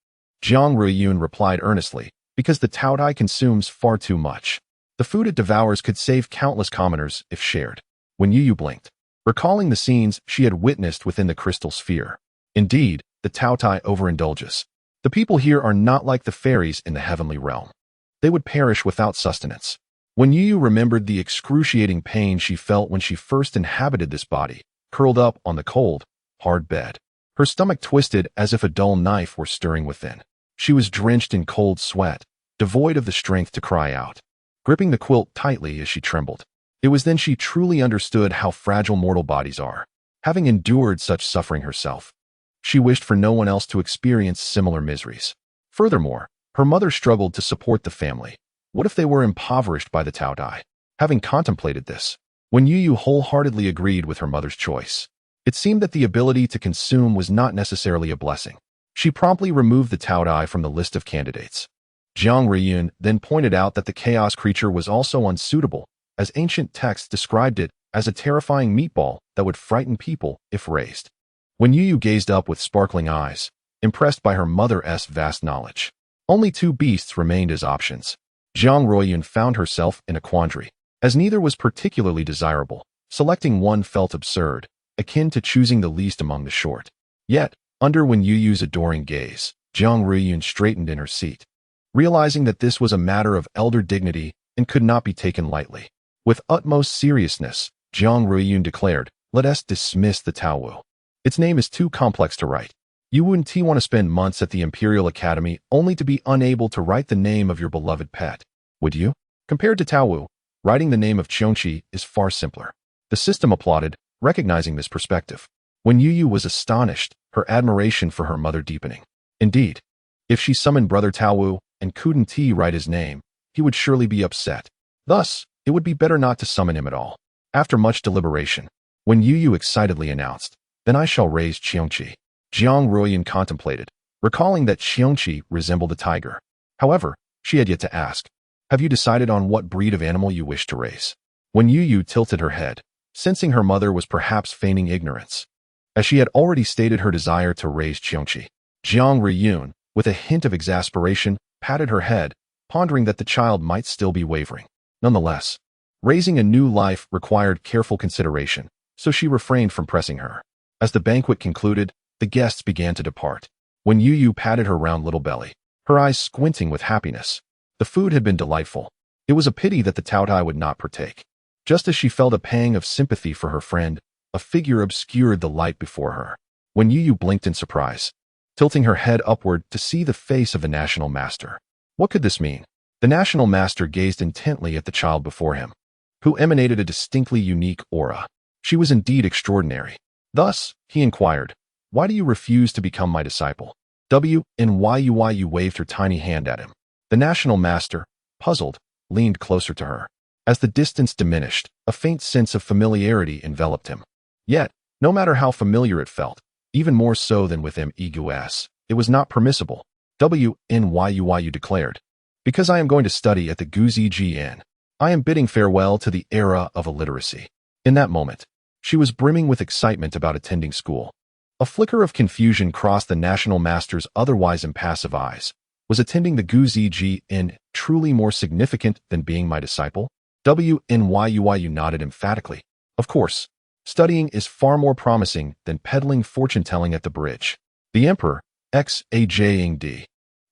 S1: Jiang Ruiyun replied earnestly, because the Taodai consumes far too much. The food it devours could save countless commoners if shared. When Youyou blinked, recalling the scenes she had witnessed within the crystal sphere. Indeed, the Taotai overindulges. The people here are not like the fairies in the heavenly realm. They would perish without sustenance. When Youyou remembered the excruciating pain she felt when she first inhabited this body, curled up on the cold, hard bed, her stomach twisted as if a dull knife were stirring within. She was drenched in cold sweat, devoid of the strength to cry out, gripping the quilt tightly as she trembled. It was then she truly understood how fragile mortal bodies are. Having endured such suffering herself, she wished for no one else to experience similar miseries. Furthermore, her mother struggled to support the family. What if they were impoverished by the Taodai? Having contemplated this, when Youyou wholeheartedly agreed with her mother's choice, it seemed that the ability to consume was not necessarily a blessing. She promptly removed the Taodai from the list of candidates. Jiang Ruiyun then pointed out that the chaos creature was also unsuitable, as ancient texts described it as a terrifying meatball that would frighten people if raised. When Youyou gazed up with sparkling eyes, impressed by her mother's vast knowledge, only 2 beasts remained as options. Jiang Ruiyun found herself in a quandary. As neither was particularly desirable, selecting one felt absurd, akin to choosing the least among the short. Yet, under Youyou's adoring gaze, Jiang Ruiyun straightened in her seat, realizing that this was a matter of elder dignity and could not be taken lightly. With utmost seriousness, Jiang Ruiyun declared, "Let us dismiss the Taowu. Its name is too complex to write. You wouldn't want to spend months at the Imperial Academy only to be unable to write the name of your beloved pet, would you? Compared to Taowu, writing the name of Qiongqi is far simpler." The system applauded, recognizing this perspective. Youyou was astonished, her admiration for her mother deepening. Indeed, if she summoned Brother Taowu and couldn't write his name, he would surely be upset. Thus, it would be better not to summon him at all. After much deliberation, Youyou excitedly announced, "Then I shall raise Qiongqi." Jiang Ruiyun contemplated, recalling that Qiongqi resembled a tiger. However, she had yet to ask, "Have you decided on what breed of animal you wish to raise?" Youyou tilted her head, sensing her mother was perhaps feigning ignorance, as she had already stated her desire to raise Qiongqi. Jiang Ruiyun, with a hint of exasperation, patted her head, pondering that the child might still be wavering. Nonetheless, raising a new life required careful consideration, so she refrained from pressing her. As the banquet concluded, the guests began to depart. Youyou patted her round little belly, her eyes squinting with happiness. The food had been delightful. It was a pity that the Taotai would not partake. Just as she felt a pang of sympathy for her friend, a figure obscured the light before her. Youyou blinked in surprise, tilting her head upward to see the face of the National Master. What could this mean? The National Master gazed intently at the child before him, who emanated a distinctly unique aura. She was indeed extraordinary. Thus, he inquired, "Why do you refuse to become my disciple?" Youyou waved her tiny hand at him. The National Master, puzzled, leaned closer to her. As the distance diminished, a faint sense of familiarity enveloped him. Yet, no matter how familiar it felt, even more so than with Iguas, it was not permissible. Youyou declared, "Because I am going to study at the Guzijin, I am bidding farewell to the era of illiteracy." In that moment, she was brimming with excitement about attending school. A flicker of confusion crossed the National Master's otherwise impassive eyes. Was attending the Guzijin truly more significant than being my disciple? Youyou nodded emphatically. Of course, studying is far more promising than peddling fortune-telling at the bridge. The Emperor, Xajingd,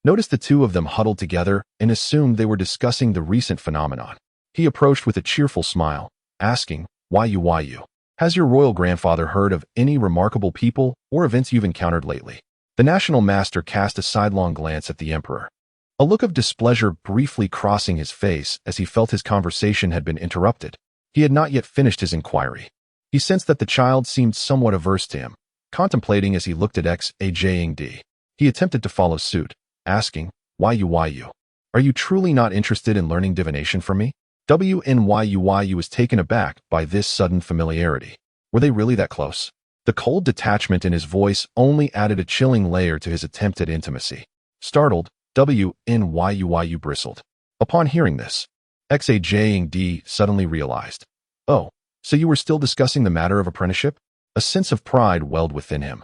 S1: noticed the two of them huddled together and assumed they were discussing the recent phenomenon. He approached with a cheerful smile, asking, Youyou, has your royal grandfather heard of any remarkable people or events you've encountered lately?" The National Master cast a sidelong glance at the Emperor, a look of displeasure briefly crossing his face as he felt his conversation had been interrupted. He had not yet finished his inquiry. He sensed that the child seemed somewhat averse to him, contemplating as he looked at Xajingd. He attempted to follow suit, asking, Youyou, are you truly not interested in learning divination from me? Youyou was taken aback by this sudden familiarity. Were they really that close? The cold detachment in his voice only added a chilling layer to his attempt at intimacy. Startled, Youyou bristled. Upon hearing this, Xajingd suddenly realized, "Oh, so you were still discussing the matter of apprenticeship?" A sense of pride welled within him,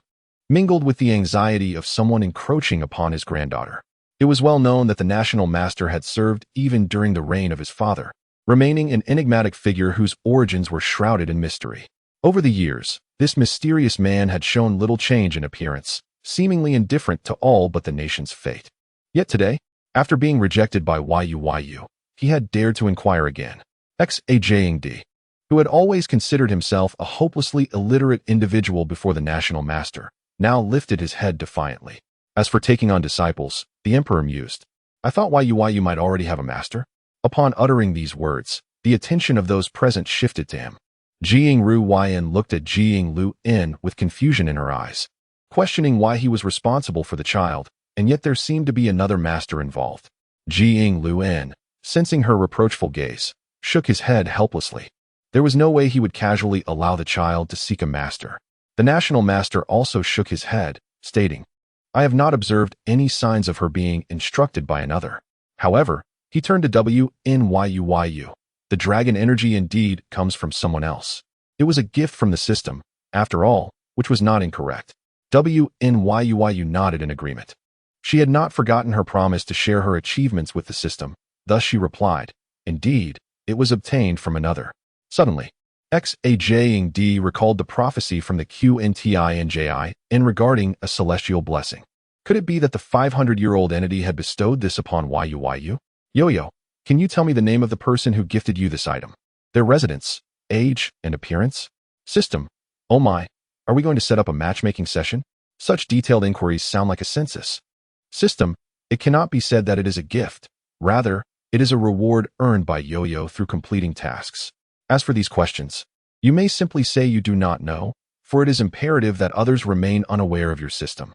S1: mingled with the anxiety of someone encroaching upon his granddaughter. It was well known that the National Master had served even during the reign of his father, remaining an enigmatic figure whose origins were shrouded in mystery. Over the years, this mysterious man had shown little change in appearance, seemingly indifferent to all but the nation's fate. Yet today, after being rejected by Youyou, he had dared to inquire again. Xajingd, who had always considered himself a hopelessly illiterate individual before the National Master, now lifted his head defiantly. As for taking on disciples, the Emperor mused, "I thought Youyou might already have a master?" Upon uttering these words, the attention of those present shifted to him. Jiang Ruiyun looked at Jiang Luin with confusion in her eyes, questioning why he was responsible for the child, and yet there seemed to be another master involved. Jiang Luin, sensing her reproachful gaze, shook his head helplessly. There was no way he would casually allow the child to seek a master. The National Master also shook his head, stating, "I have not observed any signs of her being instructed by another." However, he turned to Youyou. The dragon energy indeed comes from someone else. It was a gift from the system, after all, which was not incorrect. Youyou nodded in agreement. She had not forgotten her promise to share her achievements with the system, thus she replied, "Indeed, it was obtained from another. Suddenly, Xajing recalled the prophecy from the Qntinji in regarding a celestial blessing. Could it be that the 500-year-old entity had bestowed this upon Youyou? Youyou, can you tell me the name of the person who gifted you this item? Their residence, age, and appearance? System, oh my, are we going to set up a matchmaking session? Such detailed inquiries sound like a census. System, it cannot be said that it is a gift. Rather, it is a reward earned by Youyou through completing tasks. As for these questions, you may simply say you do not know, for it is imperative that others remain unaware of your system.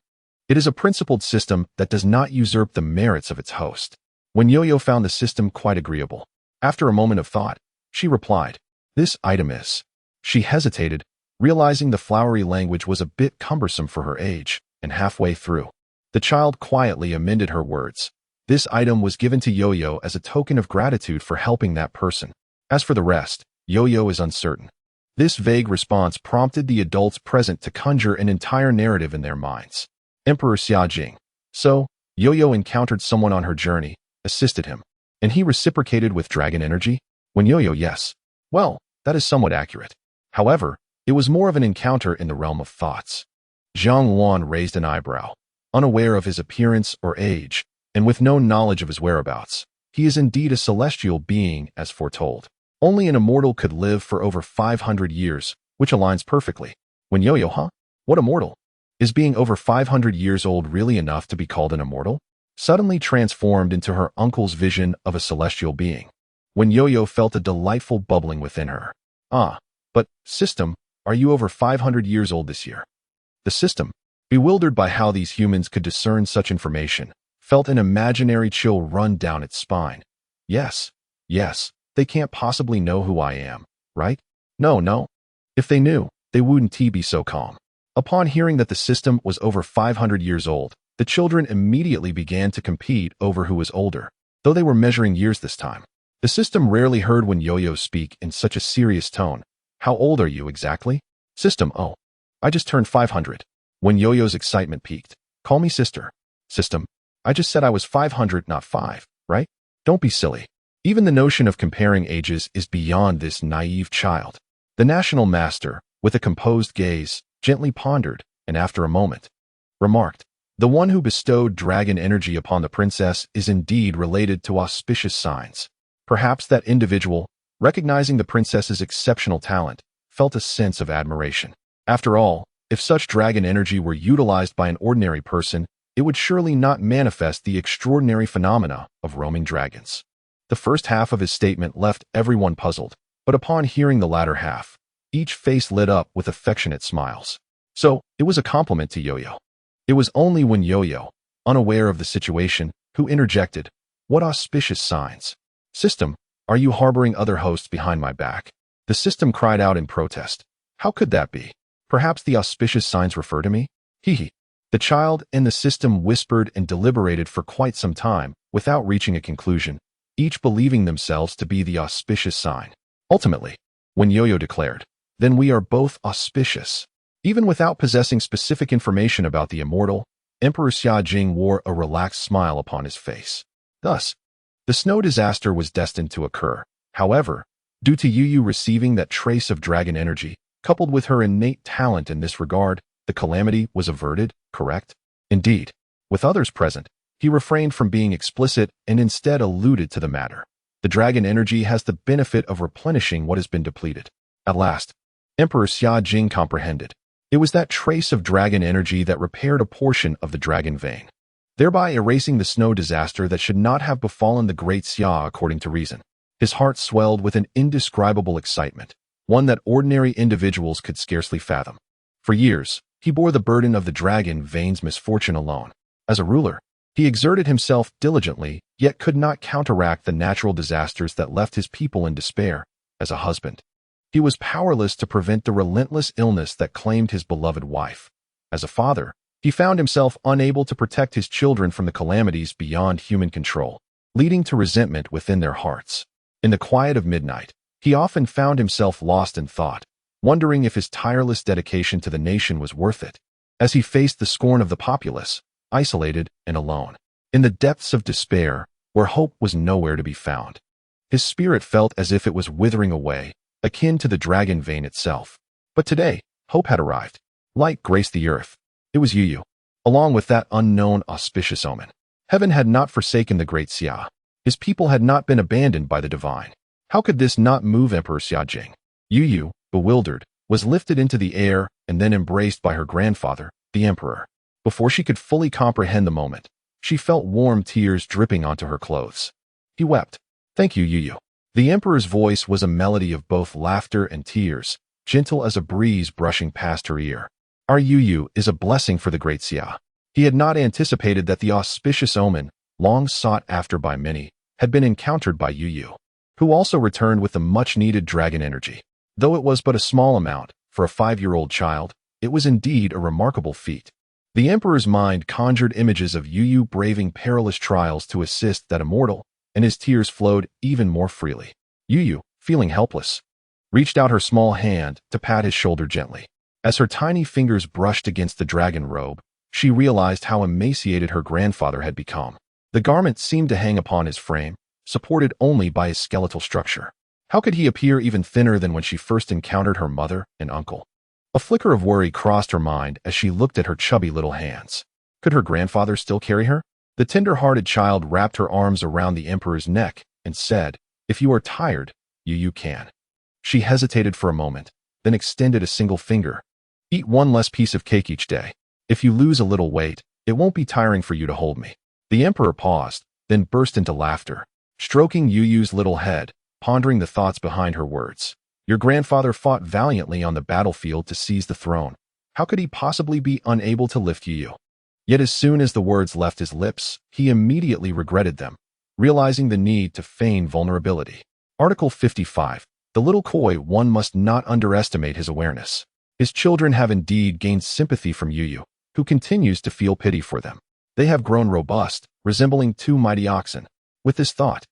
S1: It is a principled system that does not usurp the merits of its host. When Youyou found the system quite agreeable, after a moment of thought, she replied, "This item is." She hesitated, realizing the flowery language was a bit cumbersome for her age, and halfway through, the child quietly amended her words. This item was given to Youyou as a token of gratitude for helping that person. As for the rest, Youyou is uncertain. This vague response prompted the adults present to conjure an entire narrative in their minds. Emperor Xiajing. So, Youyou encountered someone on her journey, assisted him, and he reciprocated with dragon energy? When Youyou, yes. Well, that is somewhat accurate. However, it was more of an encounter in the realm of thoughts. Zhang Wan raised an eyebrow, unaware of his appearance or age, and with no knowledge of his whereabouts. He is indeed a celestial being, as foretold. Only an immortal could live for over 500 years, which aligns perfectly. When Youyou, huh? What immortal? Is being over 500 years old really enough to be called an immortal? Suddenly transformed into her uncle's vision of a celestial being. When Youyou felt a delightful bubbling within her. Ah, but, system, are you over 500 years old this year? The system, bewildered by how these humans could discern such information, felt an imaginary chill run down its spine. Yes, they can't possibly know who I am, right? No. If they knew, they wouldn't be so calm. Upon hearing that the system was over 500 years old, the children immediately began to compete over who was older, though they were measuring years this time. The system rarely heard when Youyou speak in such a serious tone. How old are you exactly? System, oh, I just turned 500. When Youyou's excitement peaked, call me sister. System, I just said I was 500, not 5, right? Don't be silly. Even the notion of comparing ages is beyond this naive child. The national master, with a composed gaze, gently pondered, and after a moment, remarked, the one who bestowed dragon energy upon the princess is indeed related to auspicious signs. Perhaps that individual, recognizing the princess's exceptional talent, felt a sense of admiration. After all, if such dragon energy were utilized by an ordinary person, it would surely not manifest the extraordinary phenomena of roaming dragons. The first half of his statement left everyone puzzled, but upon hearing the latter half, each face lit up with affectionate smiles. So, it was a compliment to Youyou. It was only when Youyou, unaware of the situation, who interjected, "What auspicious signs? System, are you harboring other hosts behind my back?" The system cried out in protest. How could that be? Perhaps the auspicious signs refer to me? Hee. The child and the system whispered and deliberated for quite some time, without reaching a conclusion, each believing themselves to be the auspicious sign. Ultimately, when Youyou declared, "Then we are both auspicious." Even without possessing specific information about the immortal, Emperor Xiajing wore a relaxed smile upon his face. Thus, the snow disaster was destined to occur. However, due to Youyou receiving that trace of dragon energy, coupled with her innate talent in this regard, the calamity was averted, correct? Indeed, with others present, he refrained from being explicit and instead alluded to the matter. The dragon energy has the benefit of replenishing what has been depleted. At last, Emperor Xiajing comprehended. It was that trace of dragon energy that repaired a portion of the dragon vein, thereby erasing the snow disaster that should not have befallen the great Xia according to reason. His heart swelled with an indescribable excitement, one that ordinary individuals could scarcely fathom. For years, he bore the burden of the dragon vein's misfortune alone. As a ruler, he exerted himself diligently, yet could not counteract the natural disasters that left his people in despair. As a husband, he was powerless to prevent the relentless illness that claimed his beloved wife. As a father, he found himself unable to protect his children from the calamities beyond human control, leading to resentment within their hearts. In the quiet of midnight, he often found himself lost in thought, wondering if his tireless dedication to the nation was worth it. As he faced the scorn of the populace, isolated and alone, in the depths of despair, where hope was nowhere to be found, His spirit felt as if it was withering away, akin to the dragon vein itself. But today, hope had arrived. Light graced the earth. It was Youyou, along with that unknown auspicious omen. Heaven had not forsaken the great Xia. His people had not been abandoned by the divine. How could this not move Emperor Xia Jing? Youyou, bewildered, was lifted into the air and then embraced by her grandfather, the emperor. Before she could fully comprehend the moment, she felt warm tears dripping onto her clothes. He wept. "Thank you, Youyou." The emperor's voice was a melody of both laughter and tears, gentle as a breeze brushing past her ear. "Our Youyou is a blessing for the great Xia." He had not anticipated that the auspicious omen, long sought after by many, had been encountered by Youyou, who also returned with the much-needed dragon energy. Though it was but a small amount, for a 5-year-old child, it was indeed a remarkable feat. The emperor's mind conjured images of Youyou braving perilous trials to assist that immortal, and his tears flowed even more freely. Youyou, feeling helpless, reached out her small hand to pat his shoulder gently. As her tiny fingers brushed against the dragon robe, she realized how emaciated her grandfather had become. The garment seemed to hang upon his frame, supported only by his skeletal structure. How could he appear even thinner than when she first encountered her mother and uncle? A flicker of worry crossed her mind as she looked at her chubby little hands. Could her grandfather still carry her? The tender-hearted child wrapped her arms around the emperor's neck and said, "If you are tired, you can." She hesitated for a moment, then extended a single finger. "Eat one less piece of cake each day. If you lose a little weight, it won't be tiring for you to hold me." The emperor paused, then burst into laughter, stroking Youyou's little head, pondering the thoughts behind her words. Your grandfather fought valiantly on the battlefield to seize the throne. How could he possibly be unable to lift Youyou? Yet as soon as the words left his lips, he immediately regretted them, realizing the need to feign vulnerability. Article 55. The little koi one must not underestimate his awareness. His children have indeed gained sympathy from Youyou, who continues to feel pity for them. They have grown robust, resembling two mighty oxen. With this thought,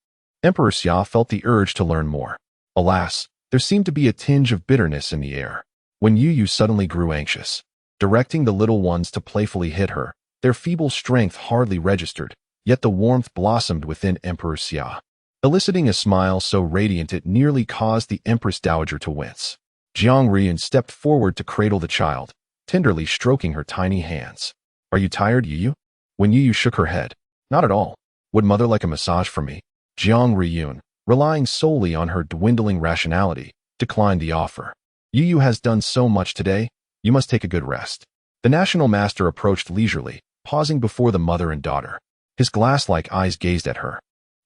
S1: Emperor Xia felt the urge to learn more. Alas, there seemed to be a tinge of bitterness in the air. When Youyou suddenly grew anxious, directing the little ones to playfully hit her, their feeble strength hardly registered, yet the warmth blossomed within Emperor Xia, eliciting a smile so radiant it nearly caused the Empress Dowager to wince. Jiang Rian stepped forward to cradle the child, tenderly stroking her tiny hands. "Are you tired, Youyou?" When Youyou shook her head, "Not at all. Would mother like a massage from me?" Jiang Rian, relying solely on her dwindling rationality, declined the offer. "Youyou has done so much today, you must take a good rest." The national master approached leisurely, pausing before the mother and daughter. His glass-like eyes gazed at her,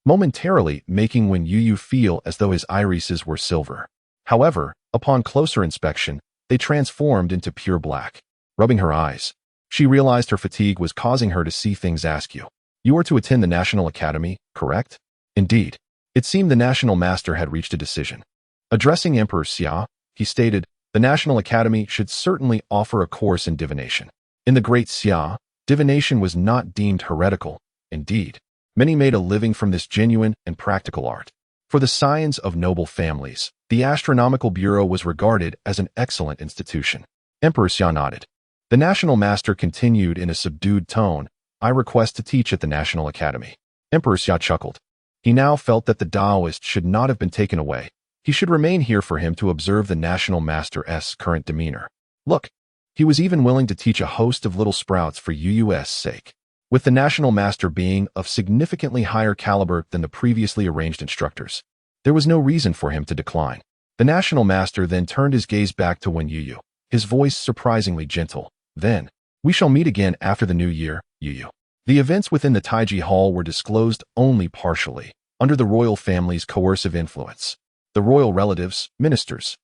S1: momentarily making Youyou feel as though his irises were silver. However, upon closer inspection, they transformed into pure black. Rubbing her eyes, she realized her fatigue was causing her to see things askew. "You are to attend the National Academy, correct?" Indeed. It seemed the national master had reached a decision. Addressing Emperor Xia, he stated, "The National Academy should certainly offer a course in divination." In the great Xia, divination was not deemed heretical. Indeed, many made a living from this genuine and practical art. For the scions of noble families, the Astronomical Bureau was regarded as an excellent institution. Emperor Xia nodded. The national master continued in a subdued tone, "I request to teach at the National Academy." Emperor Xia chuckled. He now felt that the Taoist should not have been taken away. He should remain here for him to observe the national master's current demeanor. Look, he was even willing to teach a host of little sprouts for Youyou's sake. With the national master being of significantly higher caliber than the previously arranged instructors, there was no reason for him to decline. The national master then turned his gaze back to Youyou, his voice surprisingly gentle. "Then, we shall meet again after the new year, Youyou." The events within the Taiji Hall were disclosed only partially, under the royal family's coercive influence. The royal relatives, ministers,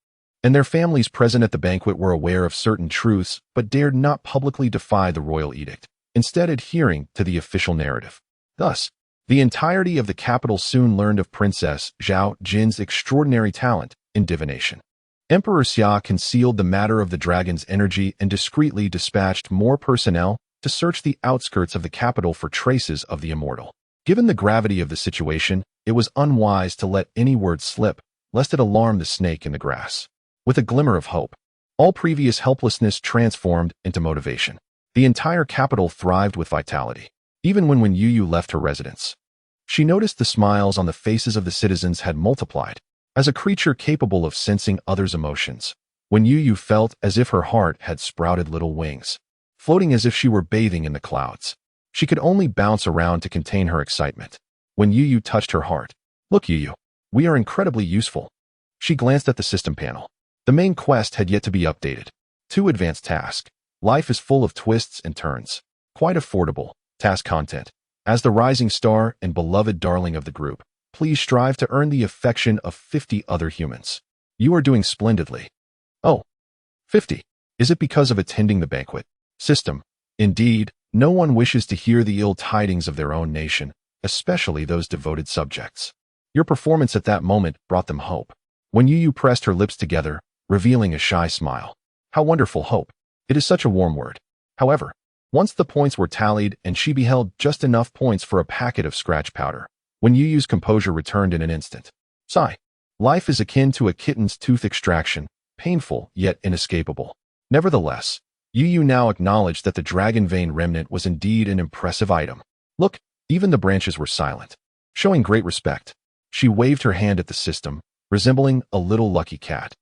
S1: and their families present at the banquet were aware of certain truths but dared not publicly defy the royal edict, instead adhering to the official narrative. Thus, the entirety of the capital soon learned of Princess Zhao Jin's extraordinary talent in divination. Emperor Xia concealed the matter of the dragon's energy and discreetly dispatched more personnel to search the outskirts of the capital for traces of the immortal. Given the gravity of the situation, it was unwise to let any word slip, lest it alarm the snake in the grass. With a glimmer of hope, all previous helplessness transformed into motivation. The entire capital thrived with vitality. Even when Youyou left her residence, She noticed the smiles on the faces of the citizens had multiplied. As a creature capable of sensing others' emotions, when Youyou felt as if her heart had sprouted little wings, floating as if she were bathing in the clouds. She could only bounce around to contain her excitement. When Youyou touched her heart, "Look, Youyou, we are incredibly useful." She glanced at the system panel. The main quest had yet to be updated. 2 advanced tasks. Life is full of twists and turns. Quite affordable. Task content. As the rising star and beloved darling of the group, please strive to earn the affection of 50 other humans. You are doing splendidly. Oh, 50. Is it because of attending the banquet? System. Indeed, no one wishes to hear the ill tidings of their own nation, especially those devoted subjects. Your performance at that moment brought them hope. When Youyou pressed her lips together, revealing a shy smile. How wonderful hope. It is such a warm word. However, once the points were tallied and she beheld just enough points for a packet of scratch powder, when Youyou's composure returned in an instant. Sigh. Life is akin to a kitten's tooth extraction, painful yet inescapable. Nevertheless, Youyou now acknowledged that the dragon vein remnant was indeed an impressive item. Look, even the branches were silent. Showing great respect, she waved her hand at the system, resembling a little lucky cat.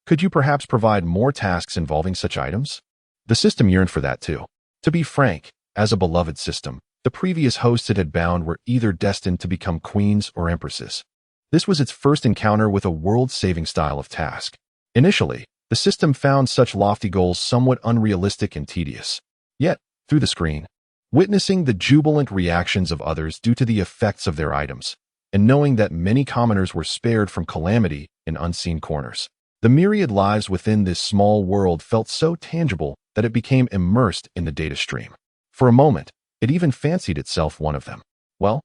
S1: Could you perhaps provide more tasks involving such items? The system yearned for that too. To be frank, as a beloved system, the previous hosts it had bound were either destined to become queens or empresses. This was its first encounter with a world-saving style of task. Initially, the system found such lofty goals somewhat unrealistic and tedious. Yet, through the screen, witnessing the jubilant reactions of others due to the effects of their items, and knowing that many commoners were spared from calamity in unseen corners, the myriad lives within this small world felt so tangible that it became immersed in the data stream. For a moment, it even fancied itself one of them. Well,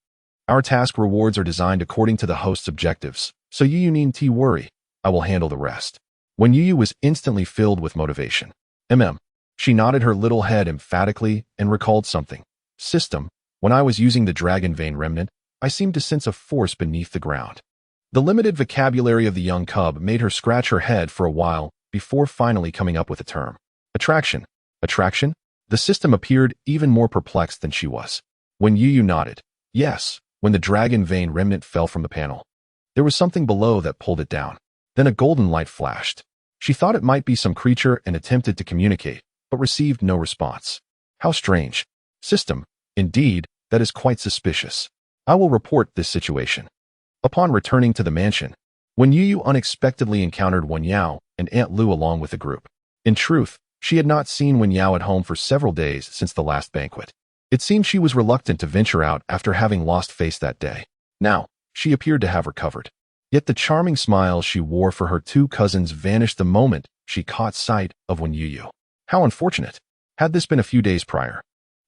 S1: our task rewards are designed according to the host's objectives, so you needn't worry. I will handle the rest. When Youyou was instantly filled with motivation. She nodded her little head emphatically and recalled something. System, when I was using the dragon vein remnant, I seemed to sense a force beneath the ground. The limited vocabulary of the young cub made her scratch her head for a while before finally coming up with a term. Attraction. Attraction? The system appeared even more perplexed than she was. When Youyou nodded, yes, when the dragon vein remnant fell from the panel. There was something below that pulled it down. Then a golden light flashed. She thought it might be some creature and attempted to communicate, but received no response. How strange. System. Indeed, that is quite suspicious. I will report this situation. Upon returning to the mansion, when Youyou unexpectedly encountered Wenyao and Aunt Lu along with the group. In truth, she had not seen Wenyao at home for several days since the last banquet. It seemed she was reluctant to venture out after having lost face that day. Now, she appeared to have recovered. Yet the charming smile she wore for her 2 cousins vanished the moment she caught sight of Youyou. How unfortunate. Had this been a few days prior,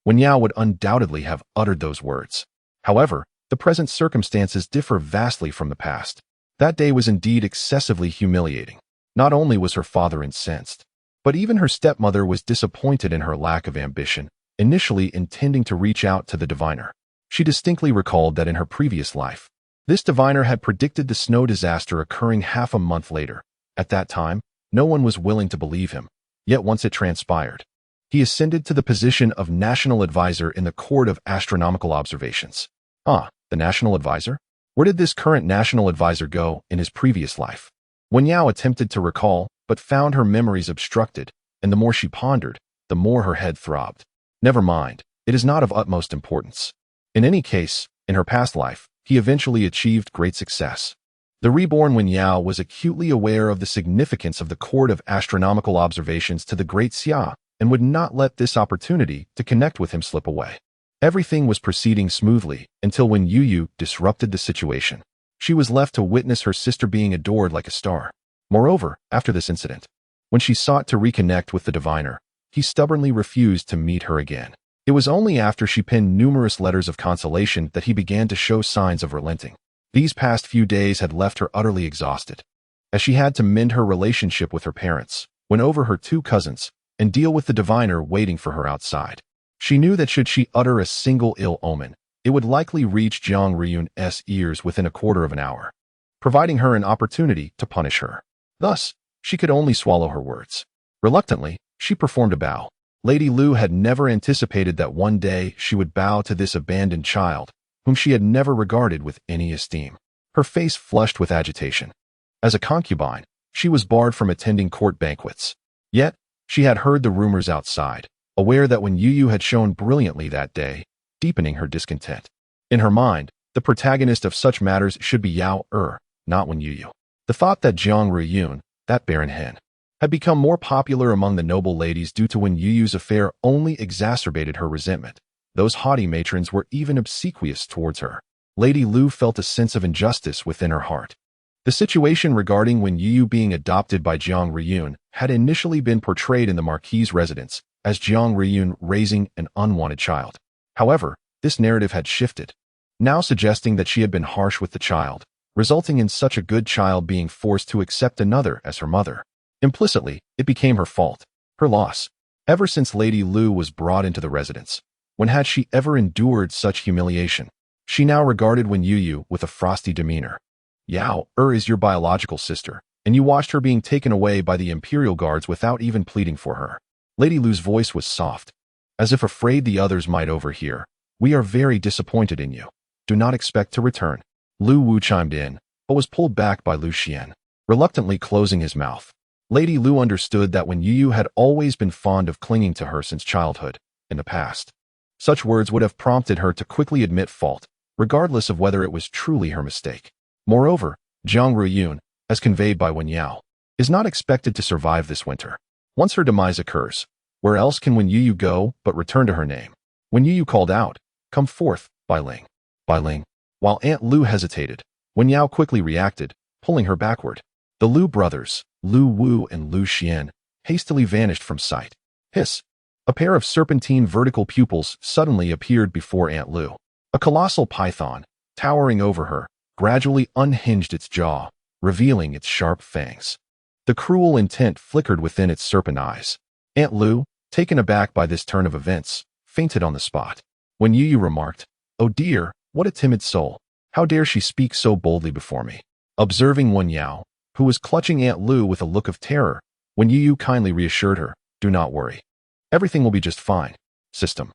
S1: Wenyao would undoubtedly have uttered those words. However, the present circumstances differ vastly from the past. That day was indeed excessively humiliating. Not only was her father incensed, but even her stepmother was disappointed in her lack of ambition, initially intending to reach out to the diviner. She distinctly recalled that in her previous life, this diviner had predicted the snow disaster occurring half a month later. At that time, no one was willing to believe him. Yet once it transpired, he ascended to the position of national advisor in the Court of Astronomical Observations. The national advisor? Where did this current national advisor go in his previous life? Wenyao attempted to recall, but found her memories obstructed, and the more she pondered, the more her head throbbed. Never mind, it is not of utmost importance. In any case, in her past life, he eventually achieved great success. The reborn Wenyao was acutely aware of the significance of the Court of Astronomical Observations to the Great Xia, and would not let this opportunity to connect with him slip away. Everything was proceeding smoothly until when Youyou disrupted the situation. She was left to witness her sister being adored like a star. Moreover, after this incident, when she sought to reconnect with the diviner, he stubbornly refused to meet her again. It was only after she penned numerous letters of consolation that he began to show signs of relenting. These past few days had left her utterly exhausted, as she had to mend her relationship with her parents, win over her 2 cousins, and deal with the diviner waiting for her outside. She knew that should she utter a single ill omen, it would likely reach Jiang Riyun's ears within a quarter of an hour, providing her an opportunity to punish her. Thus, she could only swallow her words. Reluctantly, she performed a bow. Lady Lu had never anticipated that one day she would bow to this abandoned child, whom she had never regarded with any esteem. Her face flushed with agitation. As a concubine, she was barred from attending court banquets. Yet, she had heard the rumors outside, aware that when Youyou had shone brilliantly that day, deepening her discontent. In her mind, the protagonist of such matters should be Youyou, not Youyou. The thought that Jiang Ruyun, that barren hen, had become more popular among the noble ladies due to Youyou's affair only exacerbated her resentment. Those haughty matrons were even obsequious towards her. Lady Lu felt a sense of injustice within her heart. The situation regarding Youyou being adopted by Jiang Ruyun had initially been portrayed in the Marquis's residence as Jiang Ruyun raising an unwanted child. However, this narrative had shifted, now suggesting that she had been harsh with the child, resulting in such a good child being forced to accept another as her mother. Implicitly, it became her fault, her loss. Ever since Lady Lu was brought into the residence, when had she ever endured such humiliation? She now regarded Youyou with a frosty demeanor. Youyou is your biological sister, and you watched her being taken away by the Imperial Guards without even pleading for her. Lady Lu's voice was soft, as if afraid the others might overhear. We are very disappointed in you. Do not expect to return. Lu Wu chimed in, but was pulled back by Lu Xian, reluctantly closing his mouth. Lady Lu understood that Youyou had always been fond of clinging to her since childhood. In the past, such words would have prompted her to quickly admit fault, regardless of whether it was truly her mistake. Moreover, Jiang Ruyun, as conveyed by Youyou, is not expected to survive this winter. Once her demise occurs, where else can Youyou go but return to her name? Youyou called out, "Come forth, Bai Ling." Bai Ling. While Aunt Lu hesitated, Youyou quickly reacted, pulling her backward. The Lu brothers, Lu Wu and Lu Xian, hastily vanished from sight. Hiss! A pair of serpentine vertical pupils suddenly appeared before Aunt Lu. A colossal python, towering over her, gradually unhinged its jaw, revealing its sharp fangs. The cruel intent flickered within its serpent eyes. Aunt Lu, taken aback by this turn of events, fainted on the spot. Youyou remarked, "Oh dear, what a timid soul. How dare she speak so boldly before me?" Observing Youyou, who was clutching Aunt Lu with a look of terror, Youyou kindly reassured her, "Do not worry. Everything will be just fine. System."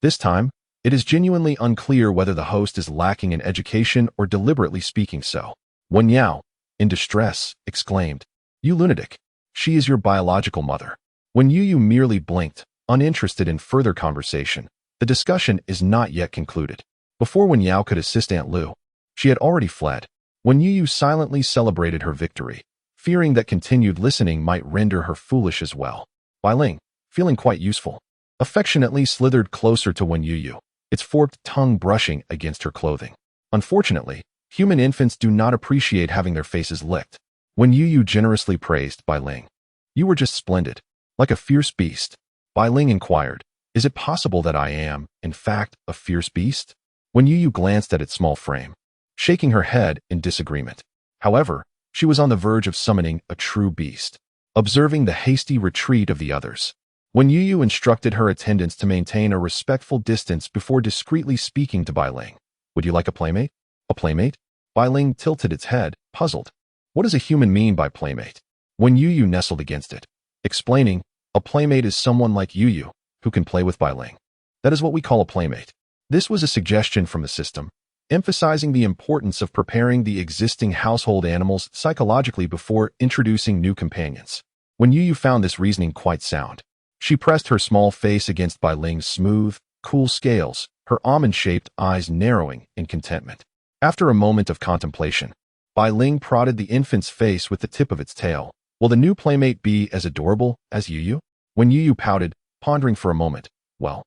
S1: This time, it is genuinely unclear whether the host is lacking in education or deliberately speaking so. Youyou, in distress, exclaimed, "You lunatic. She is your biological mother." Youyou merely blinked, uninterested in further conversation. The discussion is not yet concluded. Before Youyou could assist Aunt Lu, she had already fled. Youyou silently celebrated her victory, fearing that continued listening might render her foolish as well. Bai Ling, feeling quite useful, affectionately slithered closer to Youyou, its forked tongue brushing against her clothing. Unfortunately, human infants do not appreciate having their faces licked. Youyou generously praised Bai Ling. "You were just splendid, like a fierce beast." Bai Ling inquired, "Is it possible that I am, in fact, a fierce beast?" Youyou glanced at its small frame, shaking her head in disagreement. However, she was on the verge of summoning a true beast. Observing the hasty retreat of the others, Youyou instructed her attendants to maintain a respectful distance before discreetly speaking to Bai Ling. "Would you like a playmate?" "A playmate?" Bai Ling tilted its head, puzzled. What does a human mean by playmate? Youyou nestled against it, explaining, "A playmate is someone like Youyou, who can play with Bai Ling. That is what we call a playmate." This was a suggestion from the system, emphasizing the importance of preparing the existing household animals psychologically before introducing new companions. Youyou found this reasoning quite sound. She pressed her small face against Bai Ling's smooth, cool scales, her almond-shaped eyes narrowing in contentment. After a moment of contemplation, Bai Ling prodded the infant's face with the tip of its tail. "Will the new playmate be as adorable as Youyou?" Youyou pouted, pondering for a moment. "Well,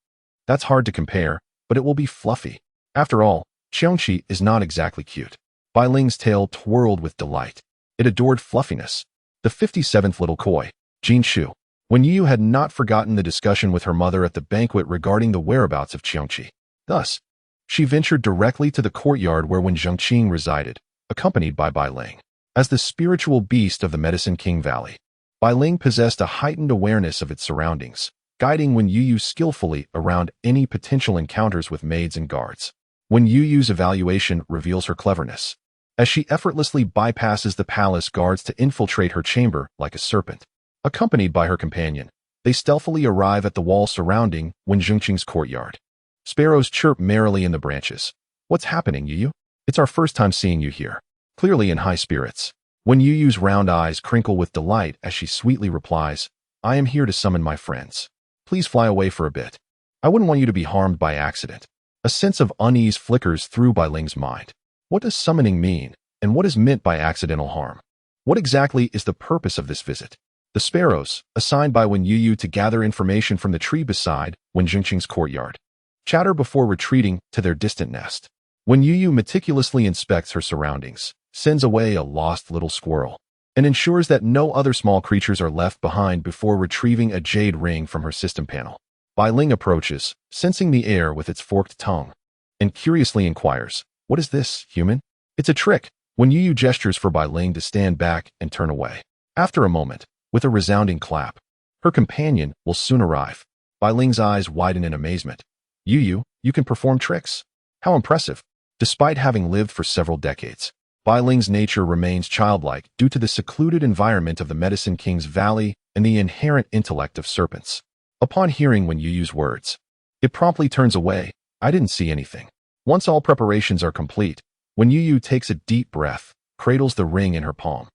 S1: that's hard to compare, but it will be fluffy. After all, Qiongqi is not exactly cute." Bai Ling's tail twirled with delight. It adored fluffiness. The 57th little koi, Jin Shu. Youyou had not forgotten the discussion with her mother at the banquet regarding the whereabouts of Qiongqi. Thus, she ventured directly to the courtyard where Zhengqing resided, accompanied by Bai Ling. As the spiritual beast of the Medicine King Valley, Bai Ling possessed a heightened awareness of its surroundings, guiding Youyou skillfully around any potential encounters with maids and guards. Youyou's evaluation reveals her cleverness, as she effortlessly bypasses the palace guards to infiltrate her chamber like a serpent. Accompanied by her companion, they stealthily arrive at the wall surrounding Zhengqing's courtyard. Sparrows chirp merrily in the branches, What's happening, Youyou? It's our first time seeing you here. Clearly in high spirits. When Youyou's round eyes crinkle with delight as she sweetly replies, I am here to summon my friends. Please fly away for a bit. I wouldn't want you to be harmed by accident. A sense of unease flickers through Bai Ling's mind. What does summoning mean, and what is meant by accidental harm? What exactly is the purpose of this visit? The sparrows, assigned by Youyou to gather information from the tree beside Wenjingqing's courtyard, chatter before retreating to their distant nest. Youyou meticulously inspects her surroundings, sends away a lost little squirrel, and ensures that no other small creatures are left behind before retrieving a jade ring from her system panel. Bai Ling approaches, sensing the air with its forked tongue, and curiously inquires, What is this, human? It's a trick. Youyou gestures for Bai Ling to stand back and turn away. After a moment, with a resounding clap, her companion will soon arrive. Bai Ling's eyes widen in amazement. Youyou, you can perform tricks. How impressive. Despite having lived for several decades, Bai Ling's nature remains childlike due to the secluded environment of the Medicine King's Valley and the inherent intellect of serpents. Upon hearing Youyou's words, it promptly turns away. I didn't see anything. Once all preparations are complete, Youyou takes a deep breath, cradles the ring in her palm,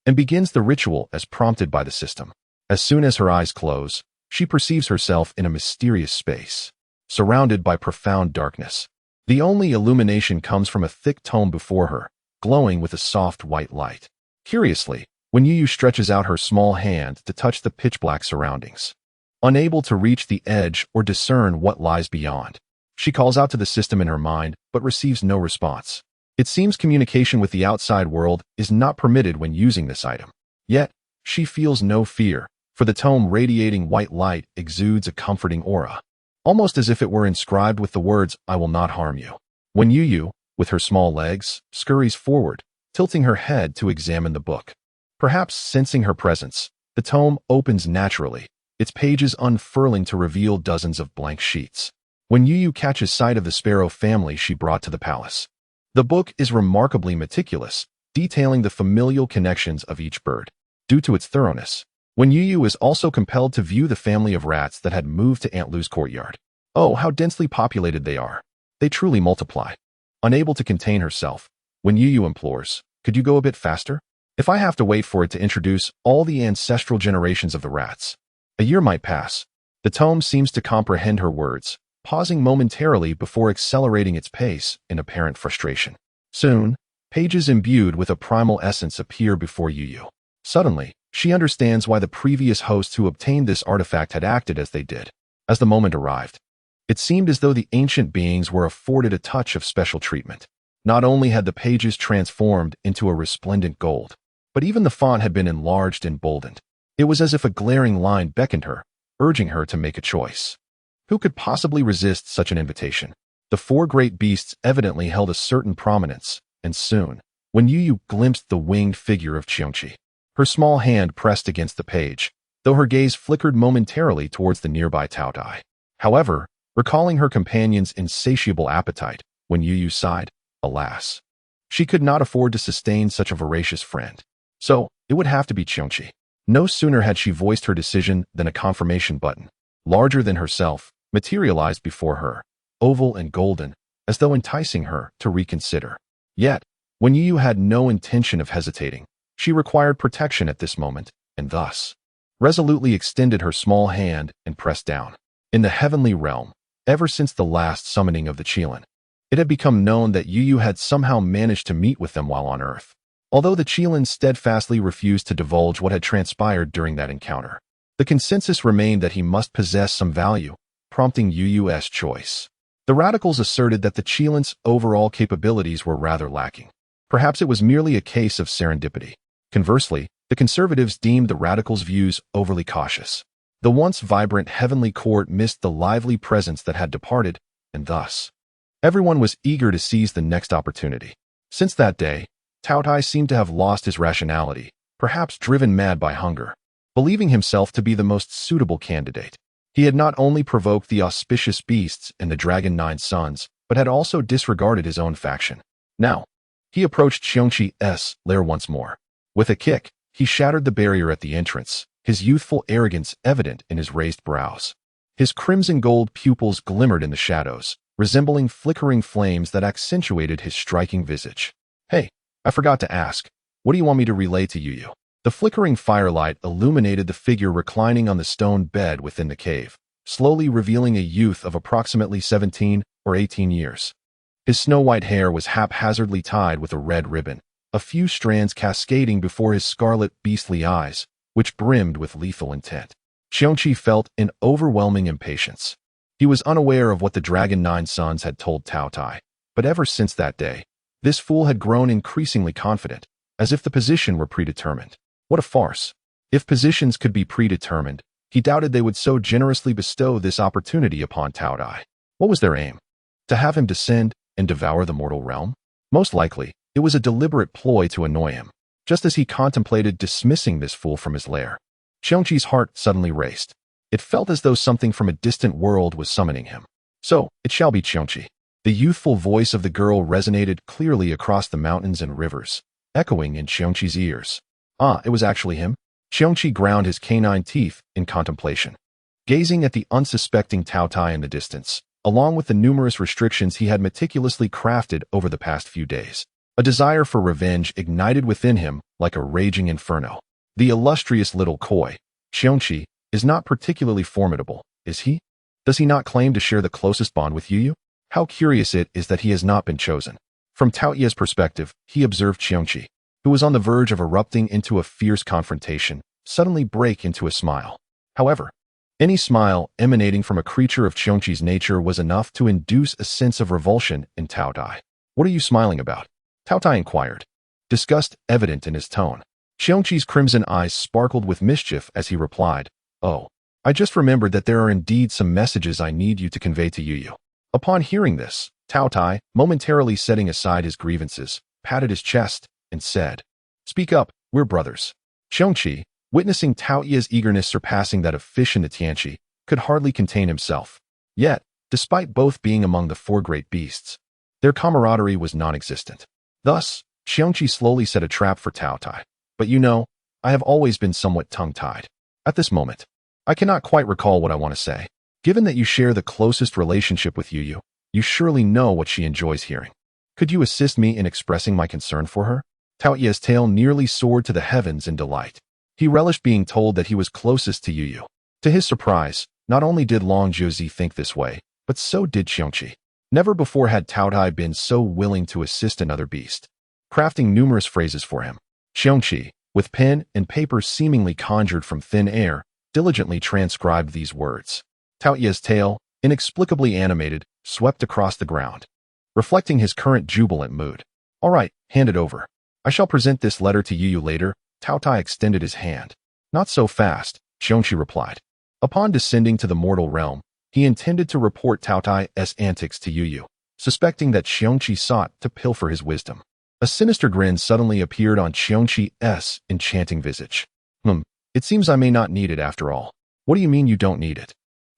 S1: and begins the ritual as prompted by the system. As soon as her eyes close, she perceives herself in a mysterious space, surrounded by profound darkness. The only illumination comes from a thick tome before her, glowing with a soft white light. Curiously, Youyou stretches out her small hand to touch the pitch-black surroundings. Unable to reach the edge or discern what lies beyond, she calls out to the system in her mind but receives no response. It seems communication with the outside world is not permitted when using this item. Yet, she feels no fear, for the tome radiating white light exudes a comforting aura, almost as if it were inscribed with the words, I will not harm you. Youyou, with her small legs, scurries forward, tilting her head to examine the book. Perhaps sensing her presence, the tome opens naturally, its pages unfurling to reveal dozens of blank sheets. Youyou catches sight of the sparrow family she brought to the palace. The book is remarkably meticulous, detailing the familial connections of each bird. Due to its thoroughness, Youyou is also compelled to view the family of rats that had moved to Aunt Lu's courtyard. Oh, how densely populated they are. They truly multiply. Unable to contain herself, Youyou implores, could you go a bit faster? If I have to wait for it to introduce all the ancestral generations of the rats, a year might pass. The tome seems to comprehend her words, pausing momentarily before accelerating its pace in apparent frustration. Soon, pages imbued with a primal essence appear before Youyou. Suddenly, she understands why the previous hosts who obtained this artifact had acted as they did. As the moment arrived, it seemed as though the ancient beings were afforded a touch of special treatment. Not only had the pages transformed into a resplendent gold, but even the font had been enlarged and boldened. It was as if a glaring line beckoned her, urging her to make a choice. Who could possibly resist such an invitation? The four great beasts evidently held a certain prominence, and soon, Youyou glimpsed the winged figure of Qiongqi, her small hand pressed against the page, though her gaze flickered momentarily towards the nearby CharacterI. However, recalling her companion's insatiable appetite, Youyou sighed, alas. She could not afford to sustain such a voracious friend. So, it would have to be Qiongqi. No sooner had she voiced her decision than a confirmation button, larger than herself, materialized before her, oval and golden, as though enticing her to reconsider. Yet, Youyou had no intention of hesitating. She required protection at this moment, and thus, resolutely extended her small hand and pressed down. In the heavenly realm, ever since the last summoning of the Qilin, it had become known that Youyou had somehow managed to meet with them while on Earth. Although the Qilin steadfastly refused to divulge what had transpired during that encounter, the consensus remained that he must possess some value, prompting Youyou's choice. The radicals asserted that the Qilin's overall capabilities were rather lacking. Perhaps it was merely a case of serendipity. Conversely, the conservatives deemed the radicals' views overly cautious. The once vibrant heavenly court missed the lively presence that had departed, and thus, everyone was eager to seize the next opportunity. Since that day, CharacterI seemed to have lost his rationality, perhaps driven mad by hunger. Believing himself to be the most suitable candidate, he had not only provoked the auspicious beasts and the Dragon Nine Sons, but had also disregarded his own faction. Now, he approached Qiongqi's lair once more. With a kick, he shattered the barrier at the entrance, his youthful arrogance evident in his raised brows. His crimson gold pupils glimmered in the shadows, resembling flickering flames that accentuated his striking visage. "Hey, I forgot to ask, what do you want me to relay to Youyou?" The flickering firelight illuminated the figure reclining on the stone bed within the cave, slowly revealing a youth of approximately 17 or 18 years. His snow-white hair was haphazardly tied with a red ribbon, a few strands cascading before his scarlet beastly eyes, which brimmed with lethal intent. Xiongqi felt an overwhelming impatience. He was unaware of what the Dragon Nine Sons had told Taotai, but ever since that day, this fool had grown increasingly confident, as if the position were predetermined. What a farce! If positions could be predetermined, he doubted they would so generously bestow this opportunity upon Taotai. What was their aim? To have him descend and devour the mortal realm? Most likely, it was a deliberate ploy to annoy him. Just as he contemplated dismissing this fool from his lair, Xiongqi's heart suddenly raced. It felt as though something from a distant world was summoning him. "So, it shall be, Xiongqi." The youthful voice of the girl resonated clearly across the mountains and rivers, echoing in Xiongqi's ears. It was actually him. Xiongqi ground his canine teeth in contemplation, gazing at the unsuspecting Taotai in the distance, along with the numerous restrictions he had meticulously crafted over the past few days. A desire for revenge ignited within him like a raging inferno. The illustrious little koi, Xiongqi, is not particularly formidable, is he? Does he not claim to share the closest bond with Youyou? How curious it is that he has not been chosen. From Taoyu's perspective, he observed Xiongqi, who was on the verge of erupting into a fierce confrontation, suddenly break into a smile. However, any smile emanating from a creature of Xiongqi's nature was enough to induce a sense of revulsion in Taotai. "What are you smiling about?" Taotai inquired, disgust evident in his tone. Xiongqi's crimson eyes sparkled with mischief as he replied, "Oh, I just remembered that there are indeed some messages I need you to convey to Youyou." Upon hearing this, Taotai, momentarily setting aside his grievances, patted his chest and said, "Speak up, we're brothers." Xiongqi, witnessing Taoyu's eagerness surpassing that of fish in the Tianqi, could hardly contain himself. Yet, despite both being among the four great beasts, their camaraderie was non-existent. Thus, Xiongqi slowly set a trap for Taotai. "But you know, I have always been somewhat tongue-tied. At this moment, I cannot quite recall what I want to say. Given that you share the closest relationship with Youyou, you surely know what she enjoys hearing. Could you assist me in expressing my concern for her?" Taoyu's tail nearly soared to the heavens in delight. He relished being told that he was closest to Youyou. To his surprise, not only did Long Jiuzi think this way, but so did Xiongqi. Never before had Taotai been so willing to assist another beast. Crafting numerous phrases for him, Xiongqi, with pen and paper seemingly conjured from thin air, diligently transcribed these words. Taoyu's tail, inexplicably animated, swept across the ground, reflecting his current jubilant mood. "All right, hand it over. I shall present this letter to Youyou later." Taotai extended his hand. "Not so fast," Xiongqi replied. Upon descending to the mortal realm, he intended to report Taotai's antics to Youyou, suspecting that Xiongqi sought to pilfer his wisdom. A sinister grin suddenly appeared on Xiongqi's enchanting visage. It seems I may not need it after all." "What do you mean you don't need it?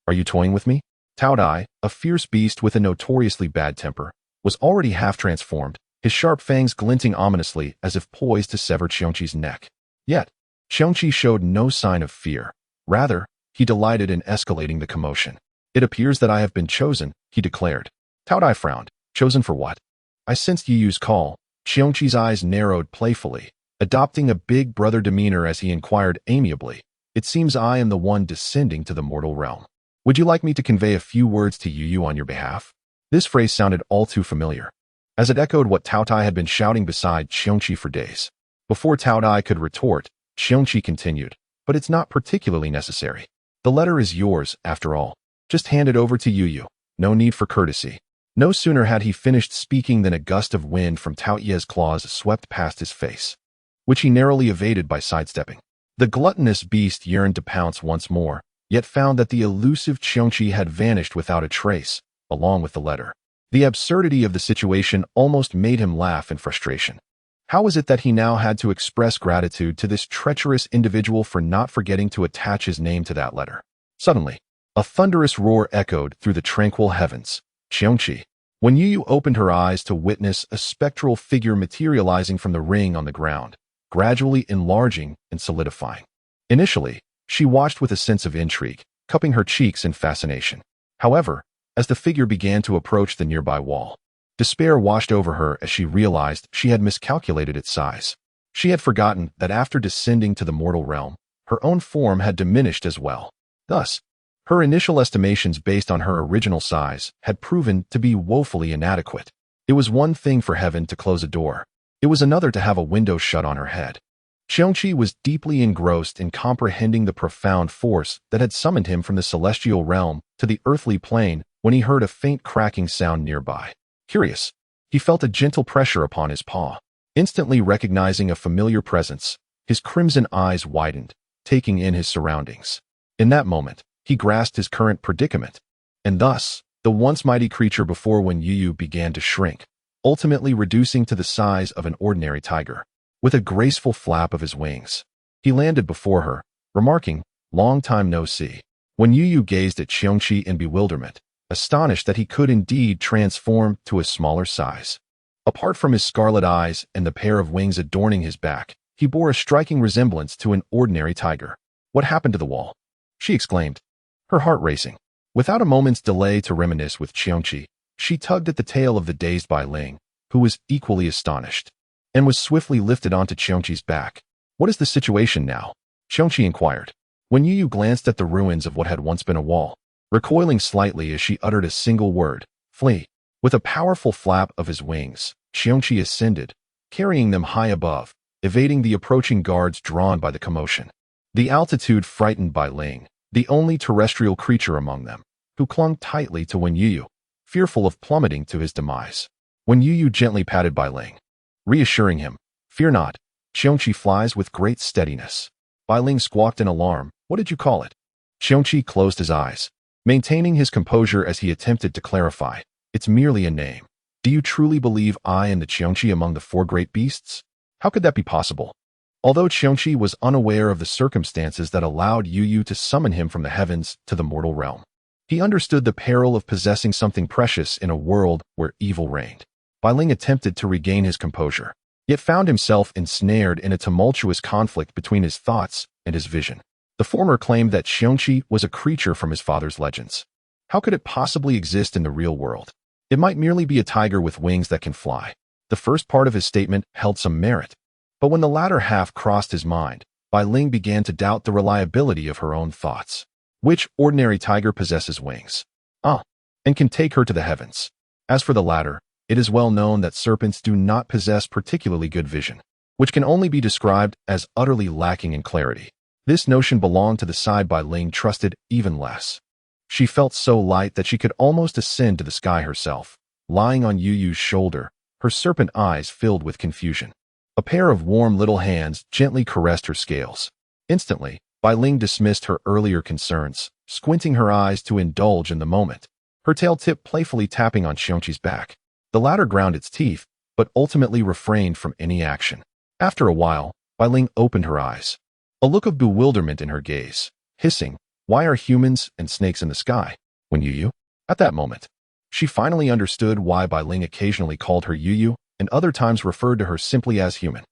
S1: Are you toying with me?" Taotai, a fierce beast with a notoriously bad temper, was already half transformed, his sharp fangs glinting ominously as if poised to sever Xiongqi's neck. Yet, Xiongqi showed no sign of fear. Rather, he delighted in escalating the commotion. "It appears that I have been chosen," he declared. Taotai frowned. "Chosen for what?" "I sensed Youyou's call." Xiongqi's eyes narrowed playfully, adopting a big brother demeanor as he inquired amiably, "It seems I am the one descending to the mortal realm. Would you like me to convey a few words to Youyou on your behalf?" This phrase sounded all too familiar, as it echoed what Taotai had been shouting beside Xiongqi for days. Before Taotai could retort, Xiongqi continued, "But it's not particularly necessary. The letter is yours, after all. Just hand it over to Youyou. No need for courtesy." No sooner had he finished speaking than a gust of wind from Taoyu's claws swept past his face, which he narrowly evaded by sidestepping. The gluttonous beast yearned to pounce once more, yet found that the elusive Xiongqi had vanished without a trace, along with the letter. The absurdity of the situation almost made him laugh in frustration. How was it that he now had to express gratitude to this treacherous individual for not forgetting to attach his name to that letter? Suddenly, a thunderous roar echoed through the tranquil heavens. "Xiongqi." When Youyou opened her eyes to witness a spectral figure materializing from the ring on the ground, gradually enlarging and solidifying. Initially, she watched with a sense of intrigue, cupping her cheeks in fascination. However, as the figure began to approach the nearby wall. Despair washed over her as she realized she had miscalculated its size. She had forgotten that after descending to the mortal realm, her own form had diminished as well. Thus, her initial estimations based on her original size had proven to be woefully inadequate. It was one thing for heaven to close a door. It was another to have a window shut on her head. Xiongqi was deeply engrossed in comprehending the profound force that had summoned him from the celestial realm to the earthly plane when he heard a faint cracking sound nearby. Curious, he felt a gentle pressure upon his paw. Instantly recognizing a familiar presence, his crimson eyes widened, taking in his surroundings. In that moment, he grasped his current predicament, and thus, the once mighty creature before when Youyou began to shrink, ultimately reducing to the size of an ordinary tiger. With a graceful flap of his wings, he landed before her, remarking, "Long time no see." When Youyou gazed at Xiongqi in bewilderment, astonished that he could indeed transform to a smaller size. Apart from his scarlet eyes and the pair of wings adorning his back, he bore a striking resemblance to an ordinary tiger. "What happened to the wall?" she exclaimed, her heart racing. Without a moment's delay to reminisce with Xiongqi, she tugged at the tail of the dazed Bai Ling, who was equally astonished, and was swiftly lifted onto Xiongqi's back. "What is the situation now?" Xiongqi inquired. When Youyou glanced at the ruins of what had once been a wall, recoiling slightly as she uttered a single word, "Flee." With a powerful flap of his wings, Xiongqi ascended, carrying them high above, evading the approaching guards drawn by the commotion. The altitude frightened Bai Ling, the only terrestrial creature among them, who clung tightly to Youyou, fearful of plummeting to his demise. When Youyou gently patted Bai Ling, reassuring him, "Fear not, Xiongqi flies with great steadiness." Bai Ling squawked in alarm, "What did you call it?" Xiongqi closed his eyes, maintaining his composure as he attempted to clarify, "It's merely a name. Do you truly believe I am the Xiongqi among the four great beasts? How could that be possible?" Although Xiongqi was unaware of the circumstances that allowed Youyou to summon him from the heavens to the mortal realm, he understood the peril of possessing something precious in a world where evil reigned. Bai Ling attempted to regain his composure, yet found himself ensnared in a tumultuous conflict between his thoughts and his vision. The former claimed that Xiongqi was a creature from his father's legends. How could it possibly exist in the real world? It might merely be a tiger with wings that can fly. The first part of his statement held some merit, but when the latter half crossed his mind, Bai Ling began to doubt the reliability of her own thoughts. Which ordinary tiger possesses wings? And can take her to the heavens? As for the latter, it is well known that serpents do not possess particularly good vision, which can only be described as utterly lacking in clarity. This notion belonged to the side Bai Ling trusted even less. She felt so light that she could almost ascend to the sky herself, lying on Youyou's shoulder, her serpent eyes filled with confusion. A pair of warm little hands gently caressed her scales. Instantly, Bai Ling dismissed her earlier concerns, squinting her eyes to indulge in the moment. Her tail tipped playfully tapping on Xiongqi's back. The latter ground its teeth, but ultimately refrained from any action. After a while, Bai Ling opened her eyes, a look of bewilderment in her gaze, hissing, "Why are humans and snakes in the sky?" When Youyou? At that moment, she finally understood why Bai Ling occasionally called her Youyou and other times referred to her simply as human.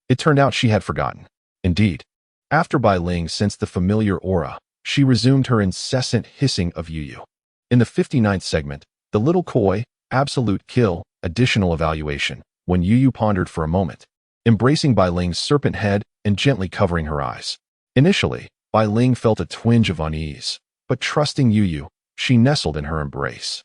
S1: It turned out she had forgotten. Indeed, after Bai Ling sensed the familiar aura, she resumed her incessant hissing of Youyou. In the 59th segment, the little koi, absolute kill, additional evaluation, when Youyou pondered for a moment, embracing Bai Ling's serpent head and gently covering her eyes. Initially, Bai Ling felt a twinge of unease, but trusting Youyou, she nestled in her embrace,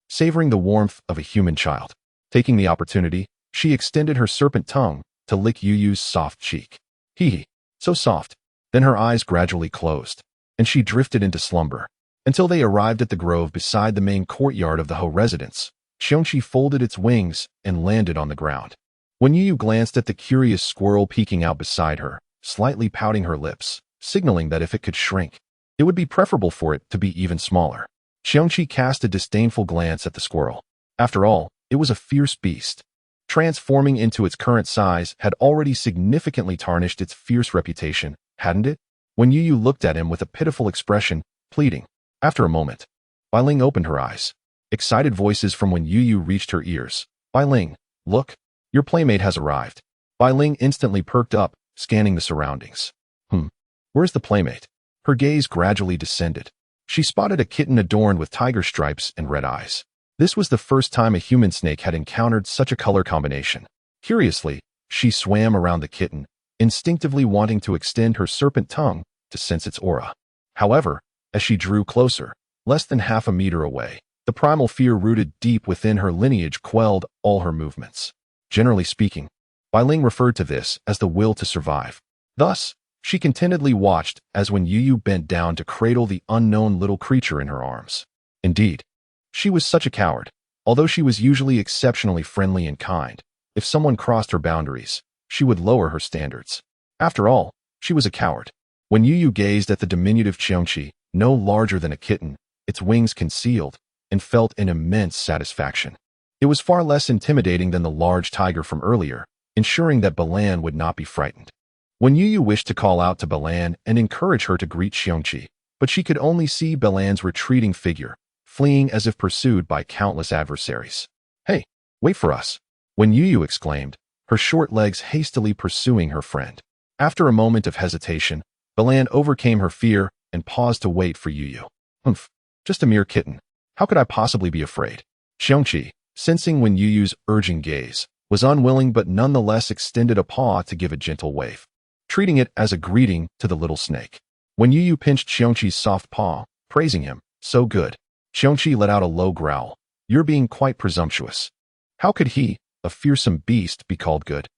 S1: savoring the warmth of a human child. Taking the opportunity, she extended her serpent tongue to lick Youyou's soft cheek. Hee, so soft. Then her eyes gradually closed, and she drifted into slumber, until they arrived at the grove beside the main courtyard of the Ho residence. Xiongqi folded its wings and landed on the ground. When Youyou glanced at the curious squirrel peeking out beside her, slightly pouting her lips, signaling that if it could shrink, it would be preferable for it to be even smaller. Xiongqi cast a disdainful glance at the squirrel. After all, it was a fierce beast. Transforming into its current size had already significantly tarnished its fierce reputation, hadn't it? When Youyou looked at him with a pitiful expression, pleading. After a moment, Bai Ling opened her eyes. Excited voices from when Youyou reached her ears. Bai Ling, look, your playmate has arrived. Bai Ling instantly perked up, scanning the surroundings. Where's the playmate? Her gaze gradually descended. She spotted a kitten adorned with tiger stripes and red eyes. This was the first time a human snake had encountered such a color combination. Curiously, she swam around the kitten, instinctively wanting to extend her serpent tongue to sense its aura. However, as she drew closer, less than half a meter away, the primal fear rooted deep within her lineage quelled all her movements. Generally speaking, Bai Ling referred to this as the will to survive. Thus, she contentedly watched as when Youyou bent down to cradle the unknown little creature in her arms. Indeed, she was such a coward. Although she was usually exceptionally friendly and kind, if someone crossed her boundaries, she would lower her standards. After all, she was a coward. When Youyou gazed at the diminutive Qiongqi, no larger than a kitten, its wings concealed, and felt an immense satisfaction. It was far less intimidating than the large tiger from earlier, ensuring that Balan would not be frightened. When Youyou wished to call out to Balan and encourage her to greet Qiongqi, but she could only see Balan's retreating figure, fleeing as if pursued by countless adversaries. "Hey, wait for us," when Youyou exclaimed, her short legs hastily pursuing her friend. After a moment of hesitation, Balan overcame her fear and paused to wait for Youyou. "Humph, just a mere kitten. How could I possibly be afraid?" Qiongqi, sensing when Youyou's urging gaze, was unwilling but nonetheless extended a paw to give a gentle wave, treating it as a greeting to the little snake. When Youyou pinched Qiongqi's soft paw, praising him, "So good," Qiongqi let out a low growl. "You're being quite presumptuous. How could he, a fearsome beast, be called good?"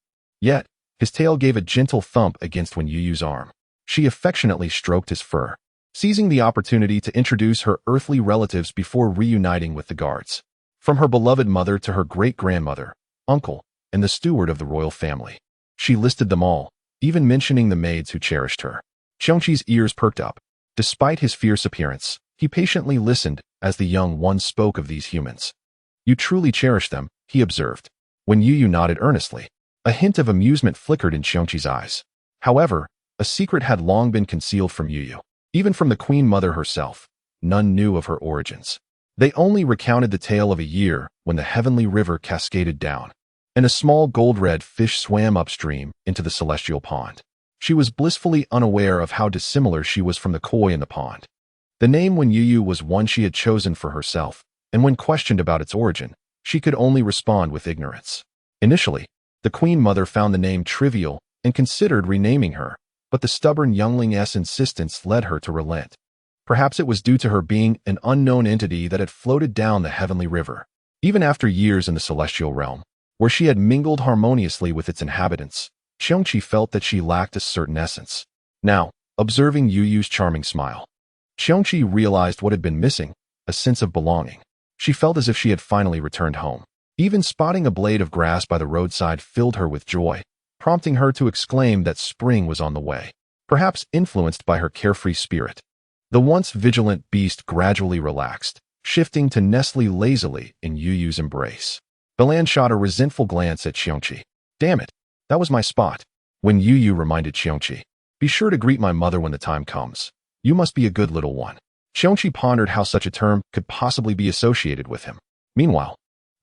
S1: Yet, his tail gave a gentle thump against when Youyou's arm. She affectionately stroked his fur, seizing the opportunity to introduce her earthly relatives before reuniting with the guards. From her beloved mother to her great-grandmother, uncle, and the steward of the royal family. She listed them all, even mentioning the maids who cherished her. Qiongqi's ears perked up. Despite his fierce appearance, he patiently listened as the young one spoke of these humans. "You truly cherish them," he observed. When Youyou nodded earnestly, a hint of amusement flickered in Qiongqi's eyes. However, a secret had long been concealed from Youyou. Even from the Queen Mother herself, none knew of her origins. They only recounted the tale of a year when the heavenly river cascaded down, and a small gold-red fish swam upstream into the celestial pond. She was blissfully unaware of how dissimilar she was from the koi in the pond. The name when Youyou was one she had chosen for herself, and when questioned about its origin, she could only respond with ignorance. Initially, the Queen Mother found the name trivial and considered renaming her, but the stubborn youngling's insistence led her to relent. Perhaps it was due to her being an unknown entity that had floated down the heavenly river. Even after years in the celestial realm, where she had mingled harmoniously with its inhabitants, Qiongqi felt that she lacked a certain essence. Now, observing Youyou's charming smile, Qiongqi realized what had been missing, a sense of belonging. She felt as if she had finally returned home. Even spotting a blade of grass by the roadside filled her with joy, prompting her to exclaim that spring was on the way, perhaps influenced by her carefree spirit. The once vigilant beast gradually relaxed, shifting to nestle lazily in Youyou's embrace. Balan shot a resentful glance at Qiongqi. "Damn it, that was my spot." When Youyou reminded Qiongqi, "Be sure to greet my mother when the time comes. You must be a good little one." Qiongqi pondered how such a term could possibly be associated with him. Meanwhile,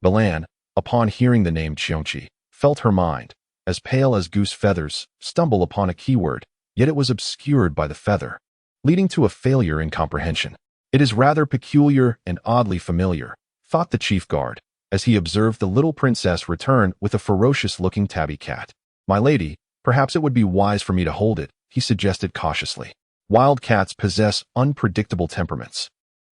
S1: Balan, upon hearing the name Qiongqi, felt her mind, as pale as goose feathers, stumble upon a keyword, yet it was obscured by the feather, leading to a failure in comprehension. "It is rather peculiar and oddly familiar," thought the chief guard, as he observed the little princess return with a ferocious-looking tabby cat. "My lady, perhaps it would be wise for me to hold it," he suggested cautiously. Wild cats possess unpredictable temperaments,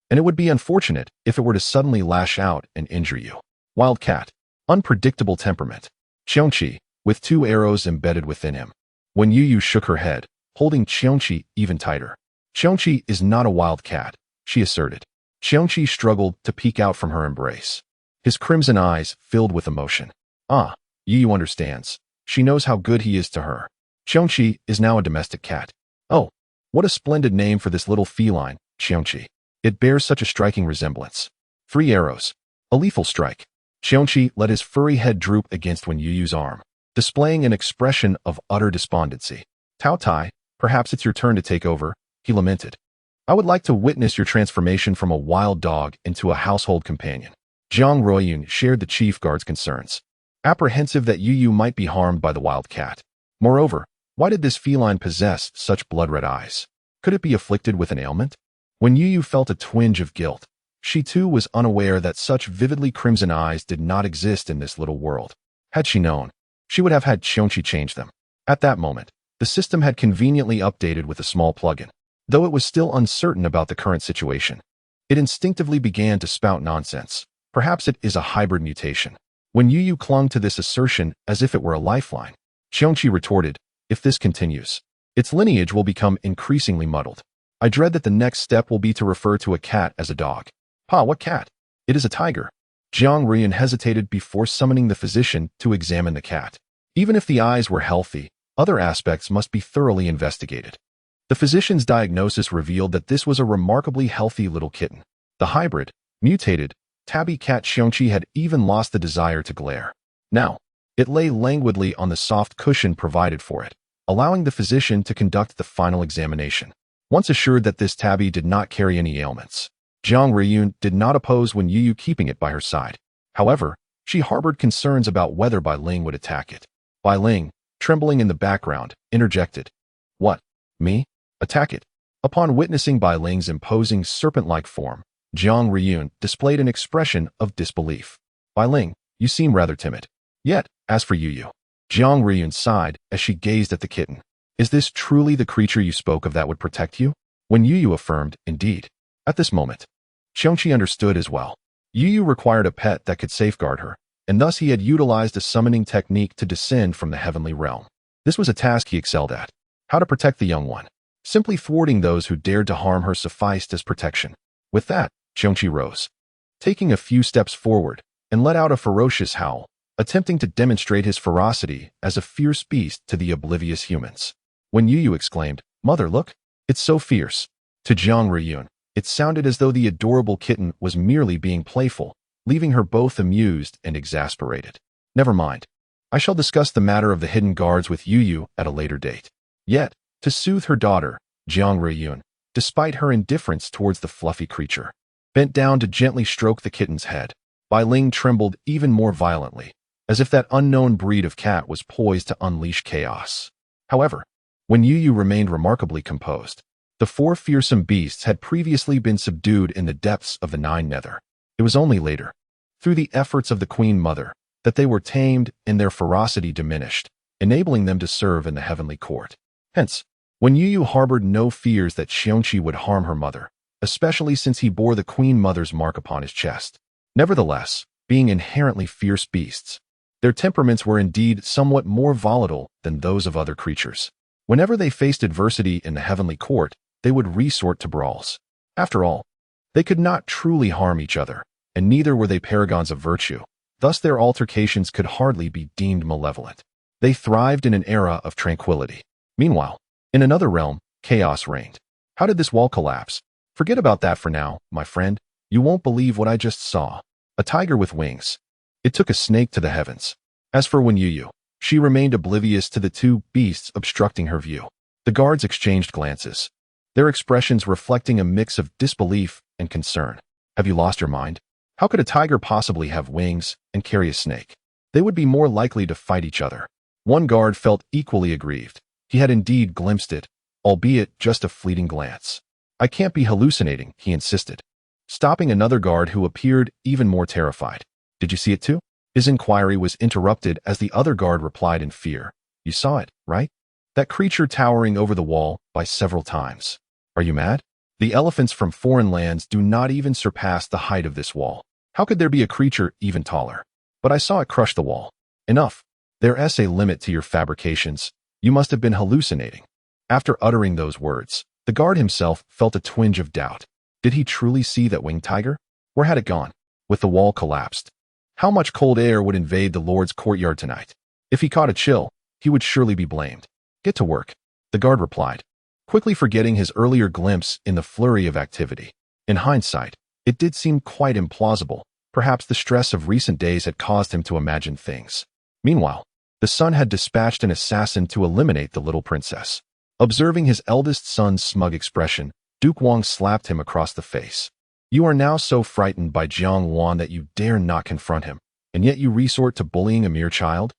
S1: and it would be unfortunate if it were to suddenly lash out and injure you. Wild cat, unpredictable temperament. Qiongqi, with 2 arrows embedded within him. When Youyou shook her head, holding Qiongqi even tighter. "Qiongqi is not a wild cat," she asserted. Qiongqi struggled to peek out from her embrace, his crimson eyes filled with emotion. "Ah, Youyou understands. She knows how good he is to her. Qiongqi is now a domestic cat." "Oh, what a splendid name for this little feline, Qiongqi. It bears such a striking resemblance." 3 arrows. A lethal strike. Qiongqi let his furry head droop against when Youyou's arm, displaying an expression of utter despondency. "Tao Tai, perhaps it's your turn to take over," he lamented. "I would like to witness your transformation from a wild dog into a household companion." Zhang Ruoyun shared the chief guard's concerns, apprehensive that Youyou might be harmed by the wild cat. Moreover, why did this feline possess such blood-red eyes? Could it be afflicted with an ailment? When Youyou felt a twinge of guilt, she too was unaware that such vividly crimson eyes did not exist in this little world. Had she known, she would have had Qiongqi change them. At that moment, the system had conveniently updated with a small plugin. Though it was still uncertain about the current situation, it instinctively began to spout nonsense. Perhaps it is a hybrid mutation. When Youyou clung to this assertion as if it were a lifeline, Qiongqi retorted, if this continues, its lineage will become increasingly muddled. I dread that the next step will be to refer to a cat as a dog. Pa, what cat? It is a tiger. Jiang Ruiyun hesitated before summoning the physician to examine the cat. Even if the eyes were healthy, other aspects must be thoroughly investigated. The physician's diagnosis revealed that this was a remarkably healthy little kitten. The hybrid, mutated, tabby cat Qiongqi had even lost the desire to glare. Now, it lay languidly on the soft cushion provided for it, allowing the physician to conduct the final examination. Once assured that this tabby did not carry any ailments, Jiang Ruiyun did not oppose when Youyou keeping it by her side. However, she harbored concerns about whether Bai Ling would attack it. Bai Ling, trembling in the background, interjected. What? Me? Attack it? Upon witnessing Bai Ling's imposing serpent-like form, Jiang Ruiyun displayed an expression of disbelief. Bai Ling, you seem rather timid. Yet, as for Youyou, Jiang Ruiyun sighed as she gazed at the kitten. Is this truly the creature you spoke of that would protect you? When Youyou affirmed, indeed. At this moment, Qiongqi understood as well. Youyou required a pet that could safeguard her, and thus he had utilized a summoning technique to descend from the heavenly realm. This was a task he excelled at. How to protect the young one. Simply thwarting those who dared to harm her sufficed as protection. With that, Qiongqi rose, taking a few steps forward, and let out a ferocious howl, attempting to demonstrate his ferocity as a fierce beast to the oblivious humans. When Youyou exclaimed, Mother, look! It's so fierce. To Jiang Ruiyun, it sounded as though the adorable kitten was merely being playful, leaving her both amused and exasperated. Never mind. I shall discuss the matter of the hidden guards with Youyou at a later date. Yet, to soothe her daughter, Jiang Ruiyun, despite her indifference towards the fluffy creature, bent down to gently stroke the kitten's head. Bai Ling trembled even more violently, as if that unknown breed of cat was poised to unleash chaos. However, when Youyou remained remarkably composed, the four fearsome beasts had previously been subdued in the depths of the Nine Nether. It was only later, through the efforts of the Queen Mother, that they were tamed and their ferocity diminished, enabling them to serve in the heavenly court. Hence, when Youyou harbored no fears that Qiongqi would harm her mother, especially since he bore the Queen Mother's mark upon his chest. Nevertheless, being inherently fierce beasts, their temperaments were indeed somewhat more volatile than those of other creatures. Whenever they faced adversity in the heavenly court, they would resort to brawls. After all, they could not truly harm each other, and neither were they paragons of virtue. Thus their altercations could hardly be deemed malevolent. They thrived in an era of tranquility. Meanwhile, in another realm, chaos reigned. How did this wall collapse? Forget about that for now, my friend. You won't believe what I just saw. A tiger with wings. It took a snake to the heavens. As for Youyou, she remained oblivious to the two beasts obstructing her view. The guards exchanged glances, their expressions reflecting a mix of disbelief and concern. Have you lost your mind? How could a tiger possibly have wings and carry a snake? They would be more likely to fight each other. One guard felt equally aggrieved. He had indeed glimpsed it, albeit just a fleeting glance. I can't be hallucinating, he insisted, stopping another guard who appeared even more terrified. Did you see it too? His inquiry was interrupted as the other guard replied in fear. You saw it, right? That creature towering over the wall by several times. Are you mad? The elephants from foreign lands do not even surpass the height of this wall. How could there be a creature even taller? But I saw it crush the wall. Enough. There's a limit to your fabrications. You must have been hallucinating. After uttering those words, the guard himself felt a twinge of doubt. Did he truly see that winged tiger? Where had it gone? With the wall collapsed, how much cold air would invade the Lord's courtyard tonight? If he caught a chill, he would surely be blamed. Get to work, the guard replied, quickly forgetting his earlier glimpse in the flurry of activity. In hindsight, it did seem quite implausible. Perhaps the stress of recent days had caused him to imagine things. Meanwhile, the son had dispatched an assassin to eliminate the little princess. Observing his eldest son's smug expression, Duke Wang slapped him across the face. You are now so frightened by Jiang Wan that you dare not confront him, and yet you resort to bullying a mere child?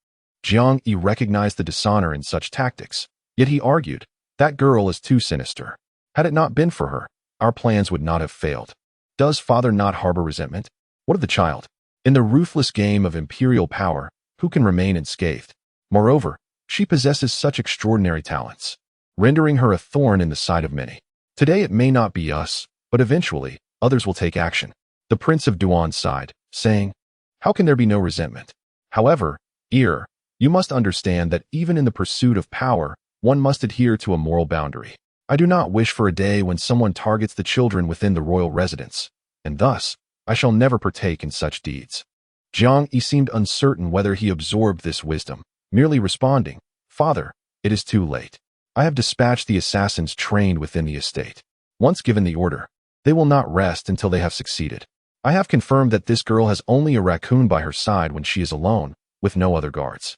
S1: Jiang Yi recognized the dishonor in such tactics, yet he argued, that girl is too sinister. Had it not been for her, our plans would not have failed. Does father not harbor resentment? What of the child? In the ruthless game of imperial power, who can remain unscathed? Moreover, she possesses such extraordinary talents, rendering her a thorn in the side of many. Today it may not be us, but eventually, others will take action. The Prince of Duan sighed, saying, how can there be no resentment? However, heir, you must understand that even in the pursuit of power, one must adhere to a moral boundary. I do not wish for a day when someone targets the children within the royal residence, and thus, I shall never partake in such deeds. Jiang Yi seemed uncertain whether he absorbed this wisdom, merely responding, Father, it is too late. I have dispatched the assassins trained within the estate. Once given the order, they will not rest until they have succeeded. I have confirmed that this girl has only a raccoon by her side when she is alone, with no other guards.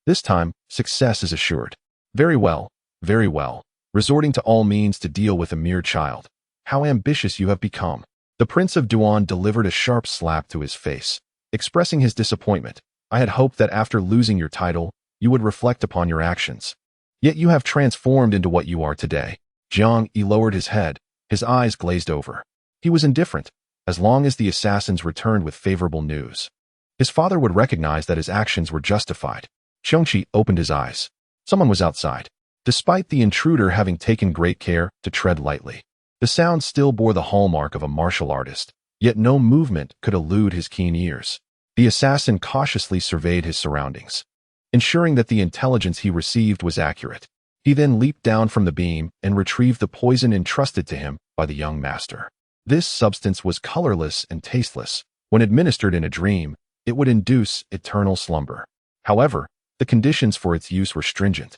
S1: This time, success is assured. Very well, very well. Resorting to all means to deal with a mere child. How ambitious you have become. The Prince of Duan delivered a sharp slap to his face, expressing his disappointment. I had hoped that after losing your title, you would reflect upon your actions. Yet you have transformed into what you are today. Jiang Yi lowered his head, his eyes glazed over. He was indifferent, as long as the assassins returned with favorable news. His father would recognize that his actions were justified. Qiongqi opened his eyes. Someone was outside. Despite the intruder having taken great care to tread lightly, the sound still bore the hallmark of a martial artist, yet no movement could elude his keen ears. The assassin cautiously surveyed his surroundings, ensuring that the intelligence he received was accurate. He then leaped down from the beam and retrieved the poison entrusted to him by the young master. This substance was colorless and tasteless. When administered in a dream, it would induce eternal slumber. However, the conditions for its use were stringent,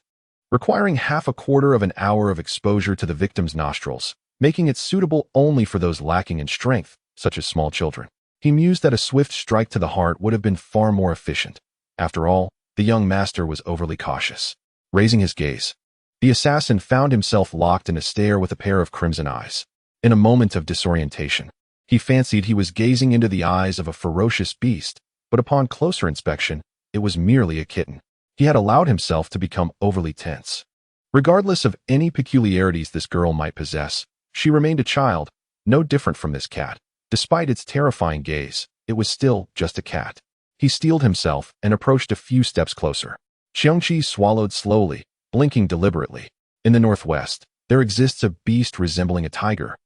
S1: requiring half a quarter of an hour of exposure to the victim's nostrils, making it suitable only for those lacking in strength, such as small children. He mused that a swift strike to the heart would have been far more efficient. After all, the young master was overly cautious. Raising his gaze, the assassin found himself locked in a stare with a pair of crimson eyes. In a moment of disorientation, he fancied he was gazing into the eyes of a ferocious beast, but upon closer inspection, it was merely a kitten. He had allowed himself to become overly tense. Regardless of any peculiarities this girl might possess, she remained a child, no different from this cat. Despite its terrifying gaze, it was still just a cat. He steeled himself and approached a few steps closer. Qiongqi swallowed slowly, blinking deliberately. In the northwest, there exists a beast resembling a tiger,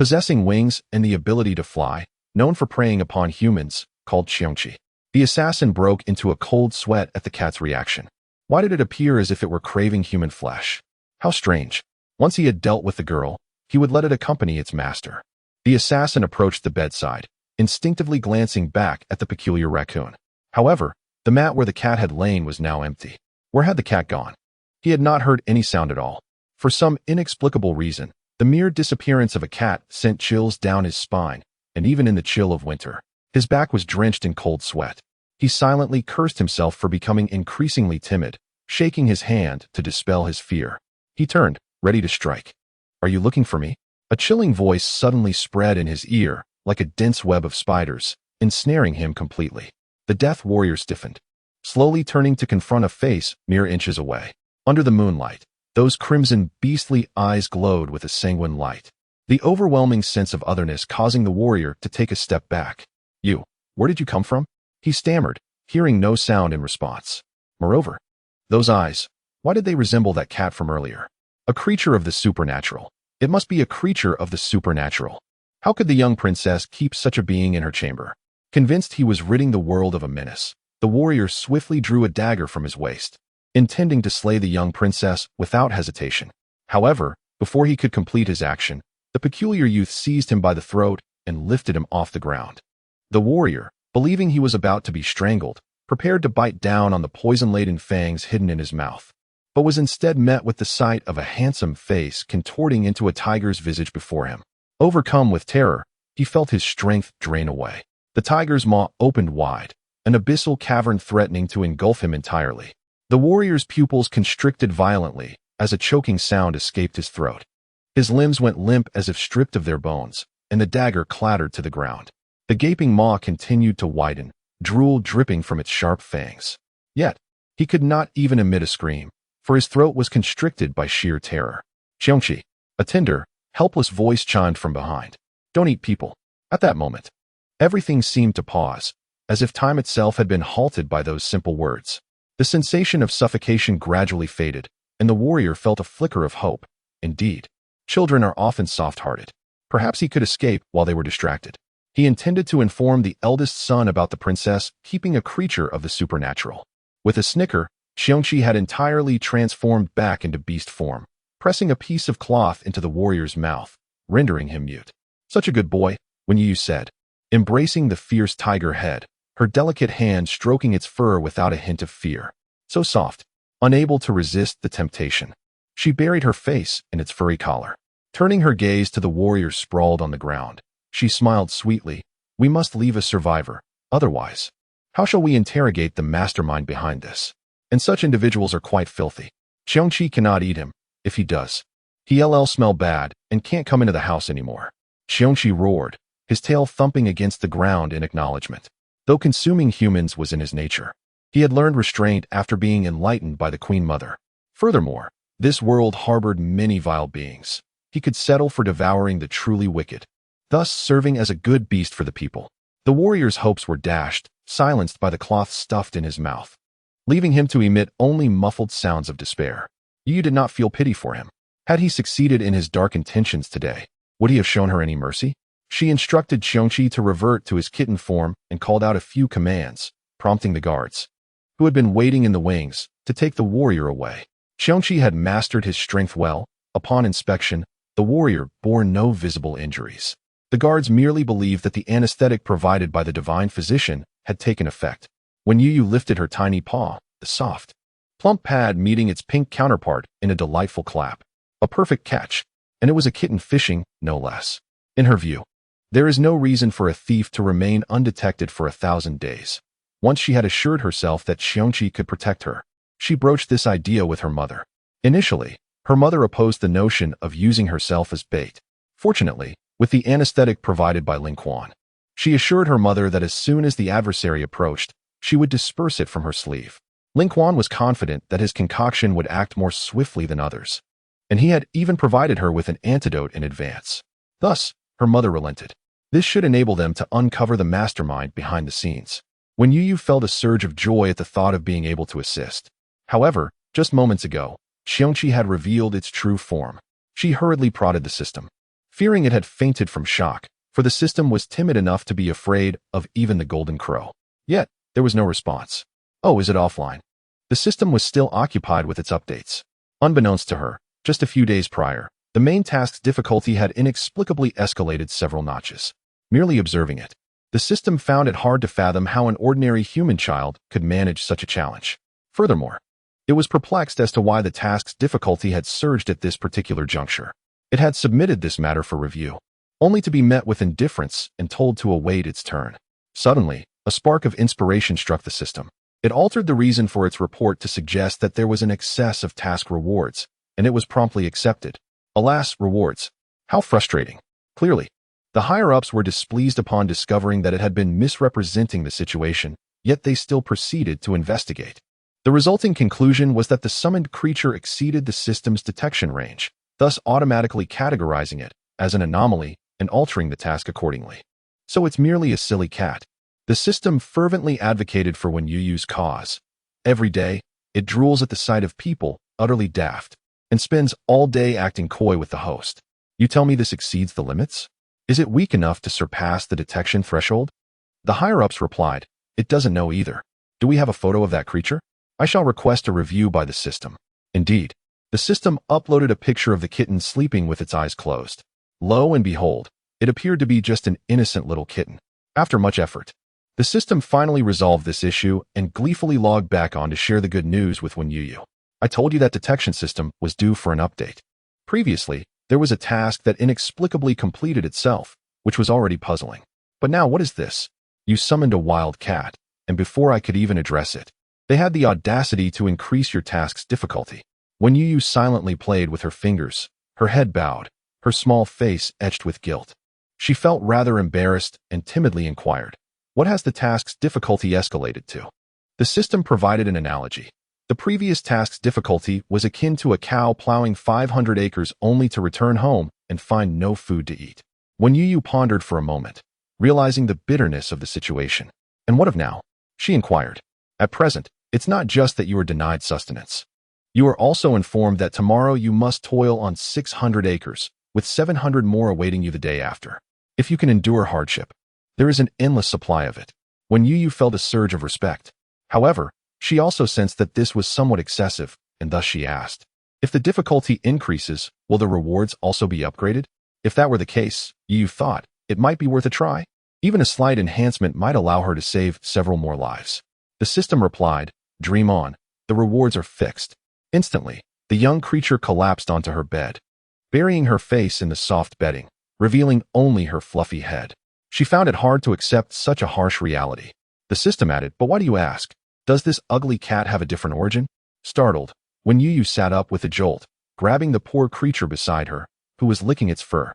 S1: possessing wings and the ability to fly, known for preying upon humans, called Qiongqi. The assassin broke into a cold sweat at the cat's reaction. Why did it appear as if it were craving human flesh? How strange. Once he had dealt with the girl, he would let it accompany its master. The assassin approached the bedside, instinctively glancing back at the peculiar raccoon. However, the mat where the cat had lain was now empty. Where had the cat gone? He had not heard any sound at all. For some inexplicable reason, the mere disappearance of a cat sent chills down his spine, and even in the chill of winter, his back was drenched in cold sweat. He silently cursed himself for becoming increasingly timid, shaking his hand to dispel his fear. He turned, ready to strike. Are you looking for me? A chilling voice suddenly spread in his ear, like a dense web of spiders, ensnaring him completely. The death warrior stiffened, slowly turning to confront a face mere inches away. Under the moonlight, those crimson, beastly eyes glowed with a sanguine light, the overwhelming sense of otherness causing the warrior to take a step back. You, where did you come from? He stammered, hearing no sound in response. Moreover, those eyes, why did they resemble that cat from earlier? A creature of the supernatural. It must be a creature of the supernatural. How could the young princess keep such a being in her chamber? Convinced he was ridding the world of a menace, the warrior swiftly drew a dagger from his waist, intending to slay the young princess without hesitation. However, before he could complete his action, the peculiar youth seized him by the throat and lifted him off the ground. The warrior, believing he was about to be strangled, prepared to bite down on the poison-laden fangs hidden in his mouth, but was instead met with the sight of a handsome face contorting into a tiger's visage before him. Overcome with terror, he felt his strength drain away. The tiger's maw opened wide, an abyssal cavern threatening to engulf him entirely. The warrior's pupils constricted violently as a choking sound escaped his throat. His limbs went limp as if stripped of their bones, and the dagger clattered to the ground. The gaping maw continued to widen, drool dripping from its sharp fangs. Yet, he could not even emit a scream, for his throat was constricted by sheer terror. Qiongqi, attender, Helpless voice chimed from behind. Don't eat people. At that moment, everything seemed to pause, as if time itself had been halted by those simple words. The sensation of suffocation gradually faded, and the warrior felt a flicker of hope. Indeed, children are often soft-hearted. Perhaps he could escape while they were distracted. He intended to inform the eldest son about the princess keeping a creature of the supernatural. With a snicker, Xiongqi had entirely transformed back into beast form, pressing a piece of cloth into the warrior's mouth, rendering him mute. Such a good boy, Youyou said, embracing the fierce tiger head, her delicate hand stroking its fur without a hint of fear. So soft, unable to resist the temptation. She buried her face in its furry collar. Turning her gaze to the warrior sprawled on the ground, she smiled sweetly. We must leave a survivor, otherwise, how shall we interrogate the mastermind behind this? And such individuals are quite filthy. Xiongqi cannot eat him. If he does, he'll smell bad and can't come into the house anymore. Xiongqi roared, his tail thumping against the ground in acknowledgement. Though consuming humans was in his nature, he had learned restraint after being enlightened by the Queen Mother. Furthermore, this world harbored many vile beings. He could settle for devouring the truly wicked, thus serving as a good beast for the people. The warrior's hopes were dashed, silenced by the cloth stuffed in his mouth, leaving him to emit only muffled sounds of despair. Youyou did not feel pity for him. Had he succeeded in his dark intentions today, would he have shown her any mercy? She instructed Xiongqi to revert to his kitten form and called out a few commands, prompting the guards, who had been waiting in the wings, to take the warrior away. Xiongqi had mastered his strength well. Upon inspection, the warrior bore no visible injuries. The guards merely believed that the anesthetic provided by the divine physician had taken effect. When Youyou lifted her tiny paw, the soft, plump pad meeting its pink counterpart in a delightful clap. A perfect catch, and it was a kitten fishing, no less. In her view, there is no reason for a thief to remain undetected for 1,000 days. Once she had assured herself that Xiongqi could protect her, she broached this idea with her mother. Initially, her mother opposed the notion of using herself as bait. Fortunately, with the anesthetic provided by Linquan, she assured her mother that as soon as the adversary approached, she would disperse it from her sleeve. Linquan was confident that his concoction would act more swiftly than others, and he had even provided her with an antidote in advance. Thus, her mother relented. This should enable them to uncover the mastermind behind the scenes. When Youyou felt a surge of joy at the thought of being able to assist. However, just moments ago, Xiongqi had revealed its true form. She hurriedly prodded the system, fearing it had fainted from shock, for the system was timid enough to be afraid of even the golden crow. Yet, there was no response. Oh, is it offline? The system was still occupied with its updates. Unbeknownst to her, just a few days prior, the main task's difficulty had inexplicably escalated several notches. Merely observing it, the system found it hard to fathom how an ordinary human child could manage such a challenge. Furthermore, it was perplexed as to why the task's difficulty had surged at this particular juncture. It had submitted this matter for review, only to be met with indifference and told to await its turn. Suddenly, a spark of inspiration struck the system. It altered the reason for its report to suggest that there was an excess of task rewards, and it was promptly accepted. Alas, rewards. How frustrating. Clearly, the higher-ups were displeased upon discovering that it had been misrepresenting the situation, yet they still proceeded to investigate. The resulting conclusion was that the summoned creature exceeded the system's detection range, thus automatically categorizing it as an anomaly and altering the task accordingly. So it's merely a silly cat. The system fervently advocated for Youyou's cause. Every day, it drools at the sight of people, utterly daft, and spends all day acting coy with the host. You tell me this exceeds the limits? Is it weak enough to surpass the detection threshold? The higher-ups replied, it doesn't know either. Do we have a photo of that creature? I shall request a review by the system. Indeed, the system uploaded a picture of the kitten sleeping with its eyes closed. Lo and behold, it appeared to be just an innocent little kitten. After much effort, the system finally resolved this issue and gleefully logged back on to share the good news with Youyou. I told you that detection system was due for an update. Previously, there was a task that inexplicably completed itself, which was already puzzling. But now what is this? You summoned a wild cat, and before I could even address it, they had the audacity to increase your task's difficulty. Youyou silently played with her fingers, her head bowed, her small face etched with guilt. She felt rather embarrassed and timidly inquired, what has the task's difficulty escalated to? The system provided an analogy. The previous task's difficulty was akin to a cow plowing 500 acres only to return home and find no food to eat. When Youyou pondered for a moment, realizing the bitterness of the situation. And what of now? She inquired. At present, it's not just that you are denied sustenance. You are also informed that tomorrow you must toil on 600 acres, with 700 more awaiting you the day after. If you can endure hardship, there is an endless supply of it. When Youyou felt a surge of respect. However, she also sensed that this was somewhat excessive, and thus she asked, if the difficulty increases, will the rewards also be upgraded? If that were the case, Youyou thought, it might be worth a try. Even a slight enhancement might allow her to save several more lives. The system replied, dream on, the rewards are fixed. Instantly, the young creature collapsed onto her bed, burying her face in the soft bedding, revealing only her fluffy head. She found it hard to accept such a harsh reality. The system added, but why do you ask? Does this ugly cat have a different origin? Startled, when Youyou sat up with a jolt, grabbing the poor creature beside her, who was licking its fur,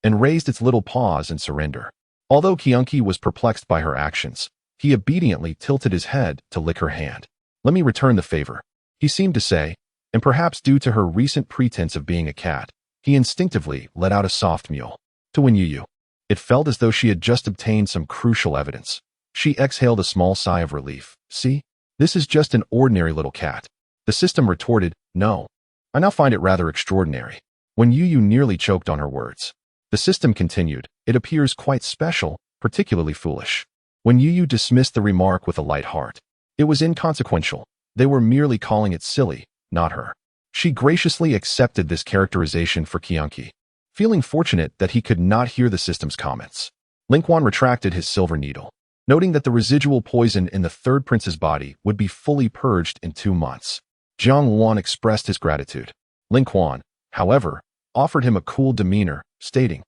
S1: and raised its little paws in surrender. Although Kyunki was perplexed by her actions, he obediently tilted his head to lick her hand. Let me return the favor, he seemed to say, and perhaps due to her recent pretense of being a cat, he instinctively let out a soft mew. To Youyou, it felt as though she had just obtained some crucial evidence. She exhaled a small sigh of relief. See? This is just an ordinary little cat. The system retorted, no. I now find it rather extraordinary. When Youyou nearly choked on her words, the system continued, it appears quite special, particularly foolish. When Youyou dismissed the remark with a light heart, it was inconsequential. They were merely calling it silly, not her. She graciously accepted this characterization for Kyunki, feeling fortunate that he could not hear the system's comments. Linquan retracted his silver needle, noting that the residual poison in the third prince's body would be fully purged in 2 months. Jiang Luan expressed his gratitude. Linquan, however, offered him a cool demeanor, stating,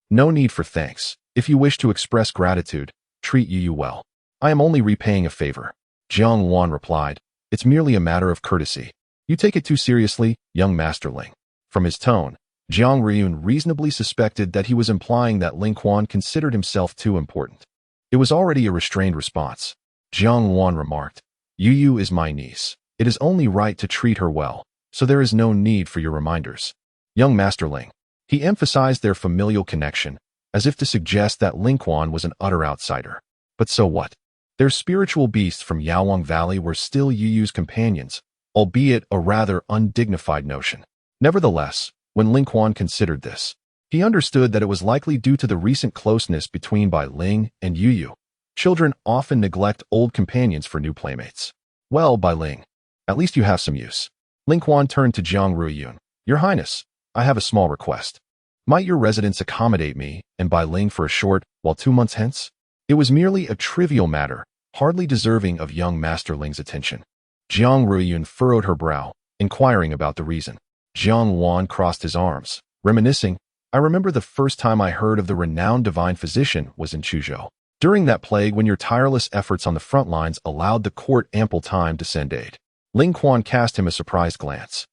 S1: no need for thanks. If you wish to express gratitude, treat Youyou well. I am only repaying a favor. Jiang Luan replied, it's merely a matter of courtesy. You take it too seriously, young masterling. From his tone, Jiang Ryun reasonably suspected that he was implying that Linquan considered himself too important. It was already a restrained response. Jiang Luan remarked, Youyou is my niece. It is only right to treat her well, so there is no need for your reminders. Young masterling. He emphasized their familial connection, as if to suggest that Linquan was an utter outsider. But so what? Their spiritual beasts from Yaowang Valley were still Youyou's companions, albeit a rather undignified notion. Nevertheless, when Linquan considered this, he understood that it was likely due to the recent closeness between Bai Ling and Youyou. Children often neglect old companions for new playmates. Well, Bai Ling, at least you have some use. Linquan turned to Jiang Ryun. Your Highness, I have a small request. Might your residence accommodate me and Bai Ling for a short, while 2 months hence? It was merely a trivial matter, hardly deserving of young Masterling's attention. Jiang Ryun furrowed her brow, inquiring about the reason. Jiang Luan crossed his arms, reminiscing, I remember the first time I heard of the renowned divine physician was in Chuzhou. During that plague when your tireless efforts on the front lines allowed the court ample time to send aid. Linquan cast him a surprised glance,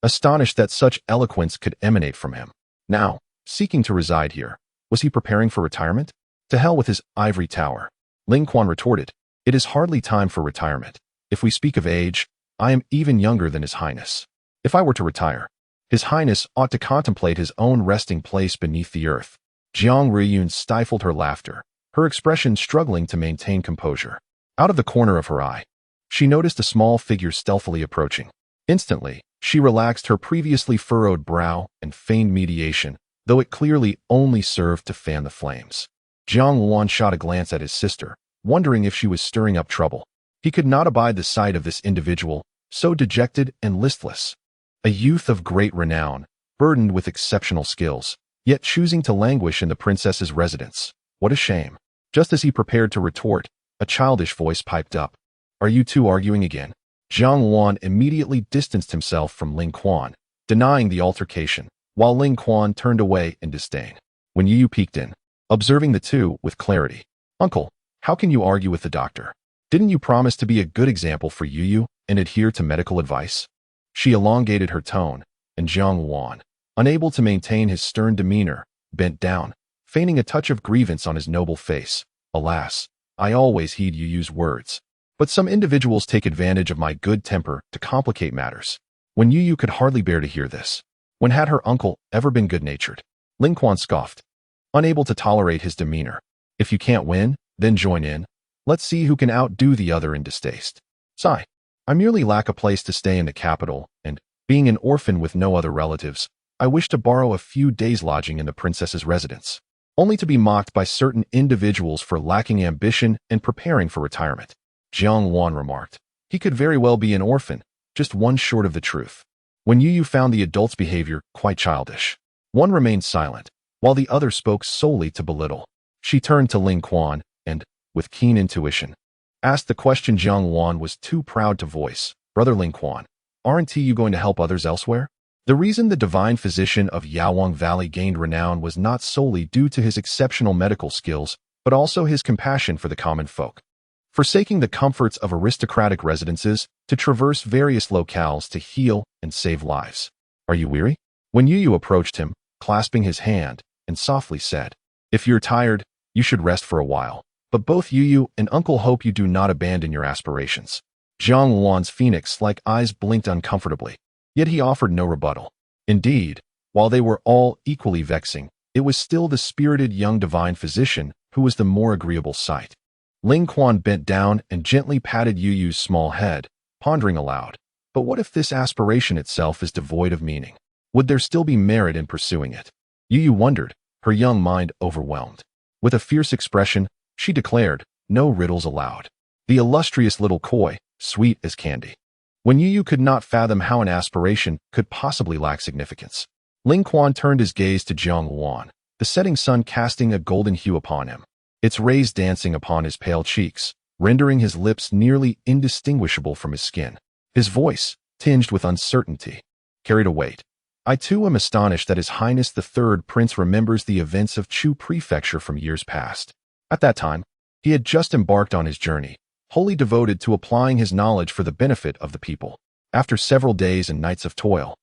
S1: astonished that such eloquence could emanate from him. Now, seeking to reside here, was he preparing for retirement? To hell with his ivory tower. Linquan retorted, it is hardly time for retirement. If we speak of age, I am even younger than His Highness. If I were to retire, His Highness ought to contemplate his own resting place beneath the earth. Jiang Ryun stifled her laughter, her expression struggling to maintain composure. Out of the corner of her eye, she noticed a small figure stealthily approaching. Instantly, she relaxed her previously furrowed brow and feigned mediation, though it clearly only served to fan the flames. Jiang Luan shot a glance at his sister, wondering if she was stirring up trouble. He could not abide the sight of this individual, so dejected and listless. A youth of great renown, burdened with exceptional skills, yet choosing to languish in the princess's residence. What a shame. Just as he prepared to retort, a childish voice piped up. Are you two arguing again? Jiang Luan immediately distanced himself from Linquan, denying the altercation, while Linquan turned away in disdain. When Youyou peeked in, observing the two with clarity. Uncle, how can you argue with the doctor? Didn't you promise to be a good example for Youyou and adhere to medical advice? She elongated her tone, and Jiang Luan, unable to maintain his stern demeanor, bent down, feigning a touch of grievance on his noble face. Alas, I always heed Youyou's words. But some individuals take advantage of my good temper to complicate matters. When Youyou could hardly bear to hear this. When had her uncle ever been good-natured? Ling Quan scoffed, unable to tolerate his demeanor. If you can't win, then join in. Let's see who can outdo the other in distaste. Sigh. I merely lack a place to stay in the capital, and, being an orphan with no other relatives, I wish to borrow a few days' lodging in the princess's residence, only to be mocked by certain individuals for lacking ambition and preparing for retirement. Jiang Wan remarked. He could very well be an orphan, just one short of the truth. When Youyou found the adult's behavior quite childish, one remained silent, while the other spoke solely to belittle. She turned to Ling Quan and, with keen intuition, asked the question Jiang Wan was too proud to voice. Brother Ling Quan, aren't you going to help others elsewhere? The reason the divine physician of Yaowang Valley gained renown was not solely due to his exceptional medical skills, but also his compassion for the common folk. Forsaking the comforts of aristocratic residences to traverse various locales to heal and save lives. Are you weary? When Youyou approached him, clasping his hand, and softly said, If you're tired, you should rest for a while. But both Youyou and Uncle hope you do not abandon your aspirations. Jiang Wan's phoenix-like eyes blinked uncomfortably, yet he offered no rebuttal. Indeed, while they were all equally vexing, it was still the spirited young divine physician who was the more agreeable sight. Ling Quan bent down and gently patted Youyou's small head, pondering aloud. But what if this aspiration itself is devoid of meaning? Would there still be merit in pursuing it? Youyou wondered, her young mind overwhelmed. With a fierce expression, she declared, no riddles allowed. The illustrious little koi, sweet as candy. When Youyou could not fathom how an aspiration could possibly lack significance, Ling Quan turned his gaze to Jiang Wan, the setting sun casting a golden hue upon him, its rays dancing upon his pale cheeks, rendering his lips nearly indistinguishable from his skin. His voice, tinged with uncertainty, carried a weight. I too am astonished that His Highness the Third Prince remembers the events of Chu Prefecture from years past. At that time, he had just embarked on his journey, wholly devoted to applying his knowledge for the benefit of the people. After several days and nights of toil,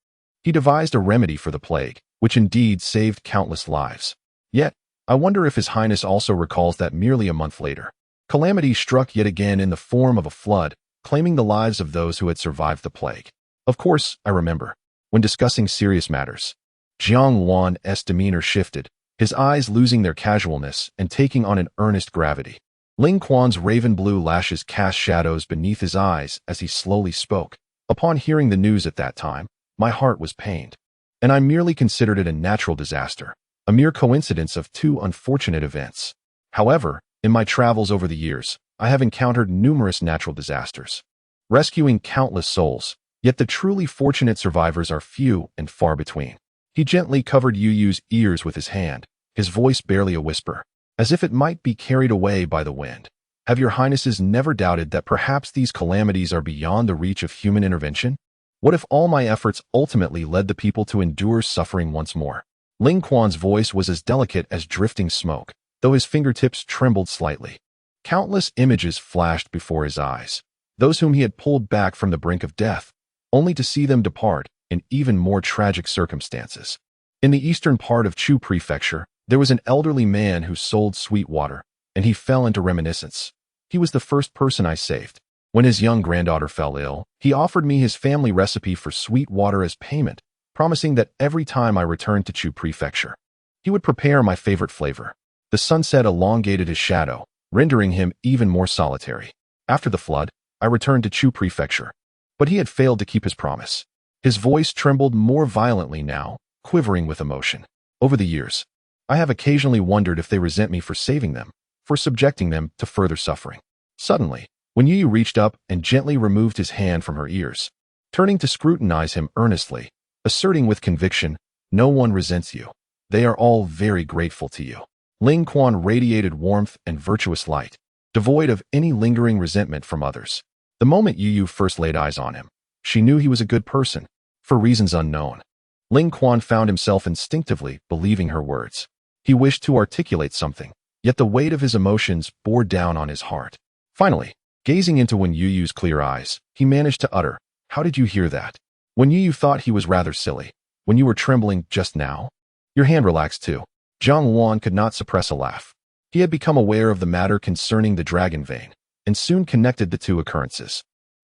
S1: he devised a remedy for the plague, which indeed saved countless lives. Yet, I wonder if His Highness also recalls that merely a month later, calamity struck yet again in the form of a flood, claiming the lives of those who had survived the plague. Of course, I remember. When discussing serious matters, Jiang Wan's demeanor shifted, his eyes losing their casualness and taking on an earnest gravity. Ling Quan's raven-blue lashes cast shadows beneath his eyes as he slowly spoke. Upon hearing the news at that time, my heart was pained, and I merely considered it a natural disaster, a mere coincidence of two unfortunate events. However, in my travels over the years, I have encountered numerous natural disasters, rescuing countless souls, yet the truly fortunate survivors are few and far between. He gently covered Youyou's ears with his hand, his voice barely a whisper, as if it might be carried away by the wind. Have your highnesses never doubted that perhaps these calamities are beyond the reach of human intervention? What if all my efforts ultimately led the people to endure suffering once more? Ling Quan's voice was as delicate as drifting smoke, though his fingertips trembled slightly. Countless images flashed before his eyes, those whom he had pulled back from the brink of death, only to see them depart in even more tragic circumstances. In the eastern part of Chu Prefecture, there was an elderly man who sold sweet water, and he fell into reminiscence. He was the first person I saved. When his young granddaughter fell ill, he offered me his family recipe for sweet water as payment, promising that every time I returned to Chu Prefecture, he would prepare my favorite flavor. The sunset elongated his shadow, rendering him even more solitary. After the flood, I returned to Chu Prefecture, but he had failed to keep his promise. His voice trembled more violently now, quivering with emotion. Over the years, I have occasionally wondered if they resent me for saving them, for subjecting them to further suffering. Suddenly, when Youyou reached up and gently removed his hand from her ears, turning to scrutinize him earnestly, asserting with conviction, no one resents you. They are all very grateful to you. Ling Quan radiated warmth and virtuous light, devoid of any lingering resentment from others. The moment Youyou first laid eyes on him, she knew he was a good person, for reasons unknown. Ling Quan found himself instinctively believing her words. He wished to articulate something, yet the weight of his emotions bore down on his heart. Finally, gazing into Youyou's clear eyes, he managed to utter, "How did you hear that?" When Youyou thought he was rather silly, "When you were trembling just now?" Your hand relaxed too. Jiang Wan could not suppress a laugh. He had become aware of the matter concerning the dragon vein, and soon connected the two occurrences.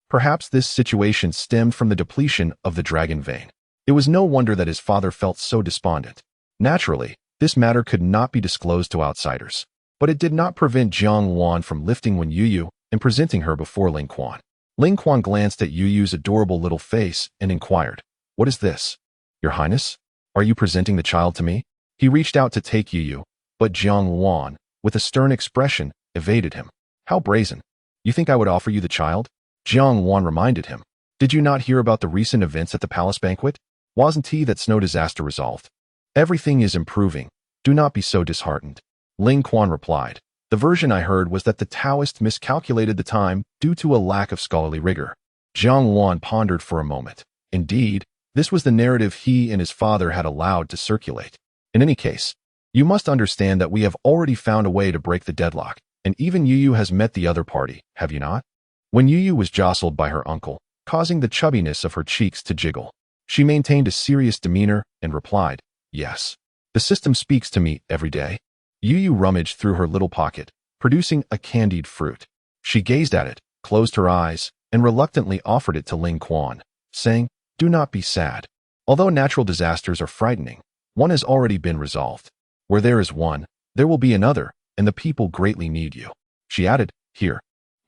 S1: Perhaps this situation stemmed from the depletion of the dragon vein. It was no wonder that his father felt so despondent. Naturally, this matter could not be disclosed to outsiders, but it did not prevent Jiang Wan from lifting Youyou and presenting her before Ling Quan. Ling Quan glanced at Youyou's adorable little face and inquired, "What is this? Your Highness? Are you presenting the child to me?" He reached out to take Youyou, but Jiang Wan, with a stern expression, evaded him. "How brazen! You think I would offer you the child?" Jiang Wan reminded him. "Did you not hear about the recent events at the palace banquet? Wasn't he that no disaster resolved? Everything is improving. Do not be so disheartened." Ling Quan replied, "The version I heard was that the Taoist miscalculated the time due to a lack of scholarly rigor." Jiang Wan pondered for a moment. Indeed, this was the narrative he and his father had allowed to circulate. In any case, you must understand that we have already found a way to break the deadlock, and even Youyou has met the other party, have you not? When Youyou was jostled by her uncle, causing the chubbiness of her cheeks to jiggle, she maintained a serious demeanor and replied, "Yes. The system speaks to me every day." Youyou rummaged through her little pocket, producing a candied fruit. She gazed at it, closed her eyes, and reluctantly offered it to Ling Quan, saying, "Do not be sad. Although natural disasters are frightening, one has already been resolved. Where there is one, there will be another, and the people greatly need you." She added, "Here.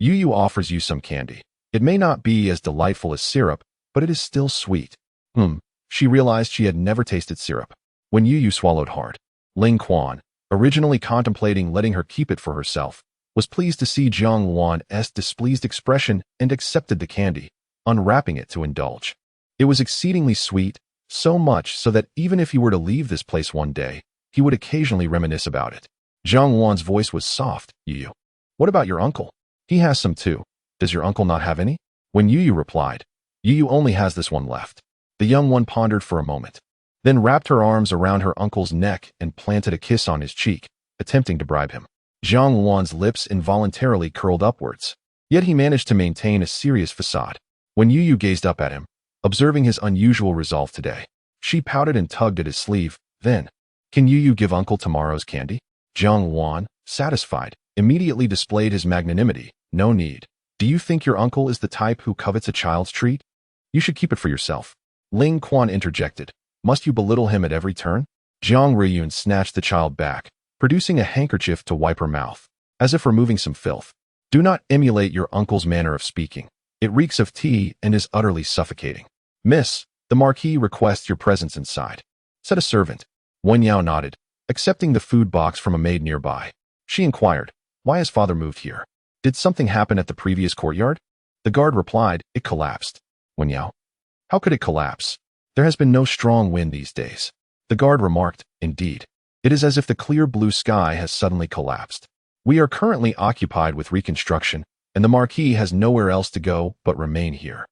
S1: Youyou offers you some candy. It may not be as delightful as syrup, but it is still sweet." She realized she had never tasted syrup. When Youyou swallowed hard, Ling Quan, originally contemplating letting her keep it for herself, was pleased to see Jiang Wan's displeased expression and accepted the candy, unwrapping it to indulge. It was exceedingly sweet, so much so that even if he were to leave this place one day, he would occasionally reminisce about it. Jiang Wan's voice was soft. "Youyou, what about your uncle? He has some too. Does your uncle not have any?" When Youyou replied, "Youyou only has this one left." The young one pondered for a moment, then wrapped her arms around her uncle's neck and planted a kiss on his cheek, attempting to bribe him. Jiang Wan's lips involuntarily curled upwards, yet he managed to maintain a serious facade. When Youyou gazed up at him, observing his unusual resolve today, she pouted and tugged at his sleeve. Then, "Can Youyou give uncle tomorrow's candy?" Jiang Wan, satisfied, immediately displayed his magnanimity. "No need. Do you think your uncle is the type who covets a child's treat? You should keep it for yourself." Ling Quan interjected, "Must you belittle him at every turn?" Jiang Riyun snatched the child back, producing a handkerchief to wipe her mouth, as if removing some filth. "Do not emulate your uncle's manner of speaking. It reeks of tea and is utterly suffocating." "Miss, the Marquis requests your presence inside," said a servant. Youyou nodded, accepting the food box from a maid nearby. She inquired, "Why has father moved here? Did something happen at the previous courtyard?" The guard replied, "It collapsed." "Youyou, how could it collapse? There has been no strong wind these days." The guard remarked, "Indeed, it is as if the clear blue sky has suddenly collapsed. We are currently occupied with reconstruction, and the Marquis has nowhere else to go but remain here."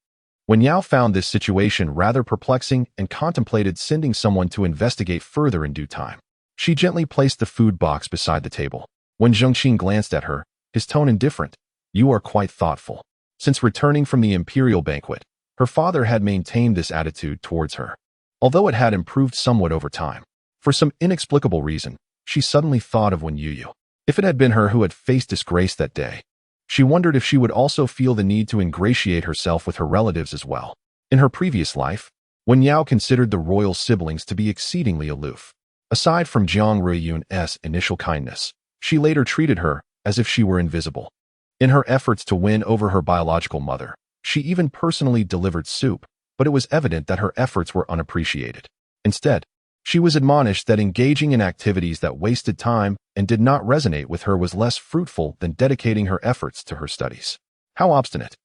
S1: Youyou found this situation rather perplexing and contemplated sending someone to investigate further in due time. She gently placed the food box beside the table. When Zhengqin glanced at her, his tone indifferent, "You are quite thoughtful." Since returning from the imperial banquet, her father had maintained this attitude towards her, although it had improved somewhat over time. For some inexplicable reason, she suddenly thought of Youyou. If it had been her who had faced disgrace that day, she wondered if she would also feel the need to ingratiate herself with her relatives as well. In her previous life, Youyou considered the royal siblings to be exceedingly aloof. Aside from Jiang Riyun's initial kindness, she later treated her as if she were invisible. In her efforts to win over her biological mother, she even personally delivered soup, but it was evident that her efforts were unappreciated. Instead, she was admonished that engaging in activities that wasted time and did not resonate with her was less fruitful than dedicating her efforts to her studies. How obstinate!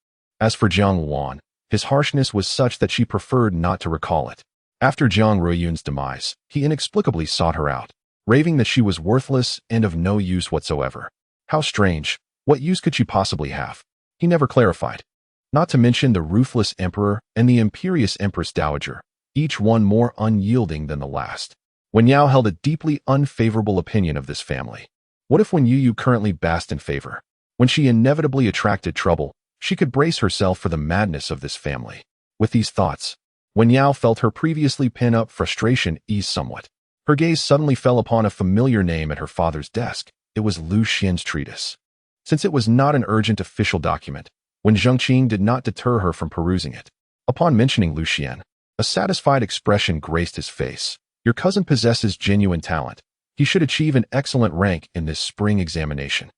S1: As for Jiang Wan, his harshness was such that she preferred not to recall it. After Jiang Riyun's demise, he inexplicably sought her out, raving that she was worthless and of no use whatsoever. How strange! What use could she possibly have? He never clarified. Not to mention the ruthless emperor and the imperious empress dowager, each one more unyielding than the last. Youyou held a deeply unfavorable opinion of this family. What if when Youyou currently basked in favor, when she inevitably attracted trouble, she could brace herself for the madness of this family? With these thoughts, Youyou felt her previously pent-up frustration ease somewhat. Her gaze suddenly fell upon a familiar name at her father's desk. It was Lu Xian's treatise. Since it was not an urgent official document, Zhengqin did not deter her from perusing it. Upon mentioning Lu Xian, a satisfied expression graced his face. Your cousin possesses genuine talent. He should achieve an excellent rank in this spring examination.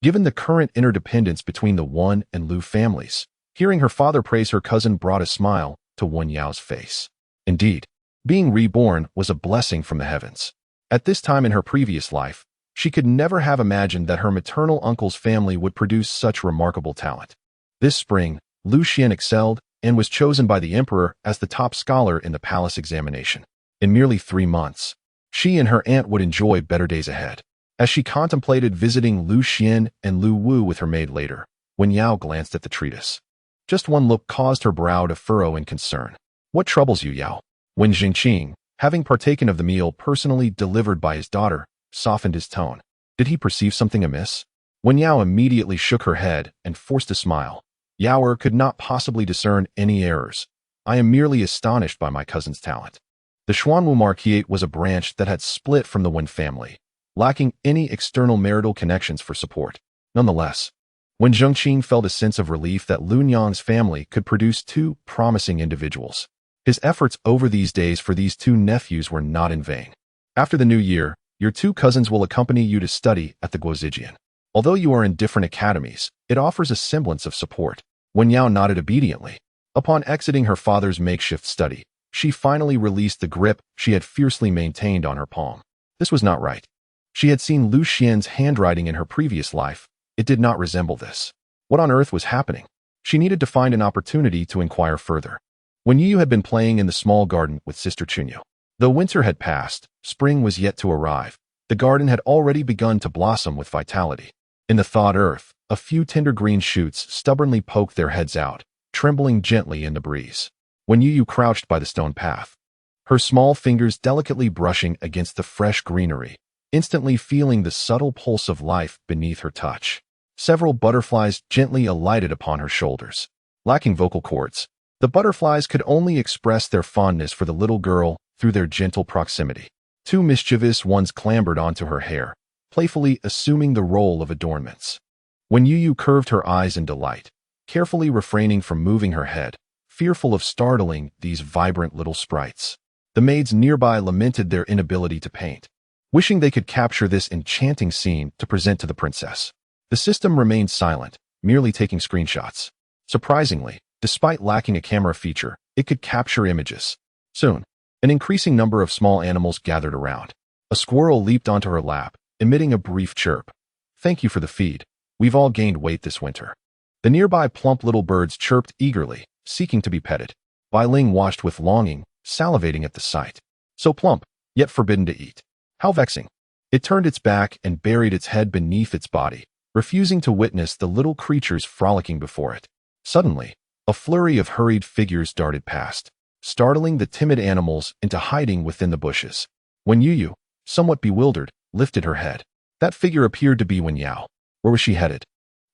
S1: Given the current interdependence between the Wan and Lu families, hearing her father praise her cousin brought a smile to Yao's face. Indeed, being reborn was a blessing from the heavens. At this time in her previous life, she could never have imagined that her maternal uncle's family would produce such remarkable talent. This spring, Lu Xian excelled and was chosen by the emperor as the top scholar in the palace examination. In merely 3 months, she and her aunt would enjoy better days ahead. As she contemplated visiting Lu Xian and Lu Wu with her maid later, Wen Yao glanced at the treatise. Just one look caused her brow to furrow in concern. What troubles you, Yao? When Jingqing, having partaken of the meal personally delivered by his daughter, softened his tone. Did he perceive something amiss? Wen Yao immediately shook her head and forced a smile. Yaoer could not possibly discern any errors. I am merely astonished by my cousin's talent. The Xuanwu Marquisate was a branch that had split from the Wen family, lacking any external marital connections for support. Nonetheless, when Zhengqing felt a sense of relief that Lu Nyang's family could produce 2 promising individuals, his efforts over these days for these 2 nephews were not in vain. After the new year, your 2 cousins will accompany you to study at the Guozijian. Although you are in different academies, it offers a semblance of support. Wen Yao nodded obediently. Upon exiting her father's makeshift study, she finally released the grip she had fiercely maintained on her palm. This was not right. She had seen Lu Xian's handwriting in her previous life. It did not resemble this. What on earth was happening? She needed to find an opportunity to inquire further. When Youyou had been playing in the small garden with Sister Chunyu. Though winter had passed, spring was yet to arrive. The garden had already begun to blossom with vitality. In the thawed earth, a few tender green shoots stubbornly poked their heads out, trembling gently in the breeze. When Youyou crouched by the stone path, her small fingers delicately brushing against the fresh greenery, instantly feeling the subtle pulse of life beneath her touch. Several butterflies gently alighted upon her shoulders. Lacking vocal cords, the butterflies could only express their fondness for the little girl through their gentle proximity. 2 mischievous ones clambered onto her hair, playfully assuming the role of adornments. When Youyou curved her eyes in delight, carefully refraining from moving her head, fearful of startling these vibrant little sprites. The maids nearby lamented their inability to paint, wishing they could capture this enchanting scene to present to the princess. The system remained silent, merely taking screenshots. Surprisingly, despite lacking a camera feature, it could capture images. Soon, an increasing number of small animals gathered around. A squirrel leaped onto her lap, emitting a brief chirp. Thank you for the feed. We've all gained weight this winter. The nearby plump little birds chirped eagerly, seeking to be petted. Bai Ling watched with longing, salivating at the sight. So plump, yet forbidden to eat. How vexing. It turned its back and buried its head beneath its body, refusing to witness the little creatures frolicking before it. Suddenly, a flurry of hurried figures darted past, startling the timid animals into hiding within the bushes. When Youyou, somewhat bewildered, lifted her head, that figure appeared to be Wen Yao. Where was she headed?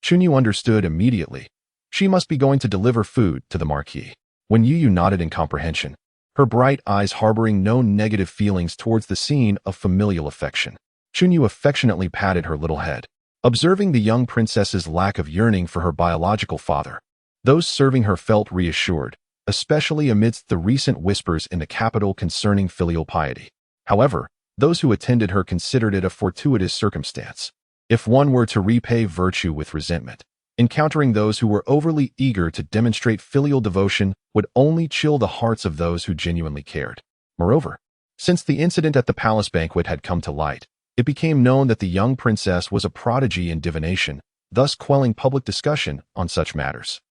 S1: Chunyu understood immediately. She must be going to deliver food to the marquis. When Youyou nodded in comprehension, her bright eyes harboring no negative feelings towards the scene of familial affection. Chunyu affectionately patted her little head, observing the young princess's lack of yearning for her biological father. Those serving her felt reassured, especially amidst the recent whispers in the capital concerning filial piety. However, those who attended her considered it a fortuitous circumstance. If one were to repay virtue with resentment, encountering those who were overly eager to demonstrate filial devotion would only chill the hearts of those who genuinely cared. Moreover, since the incident at the palace banquet had come to light, it became known that the young princess was a prodigy in divination, thus quelling public discussion on such matters.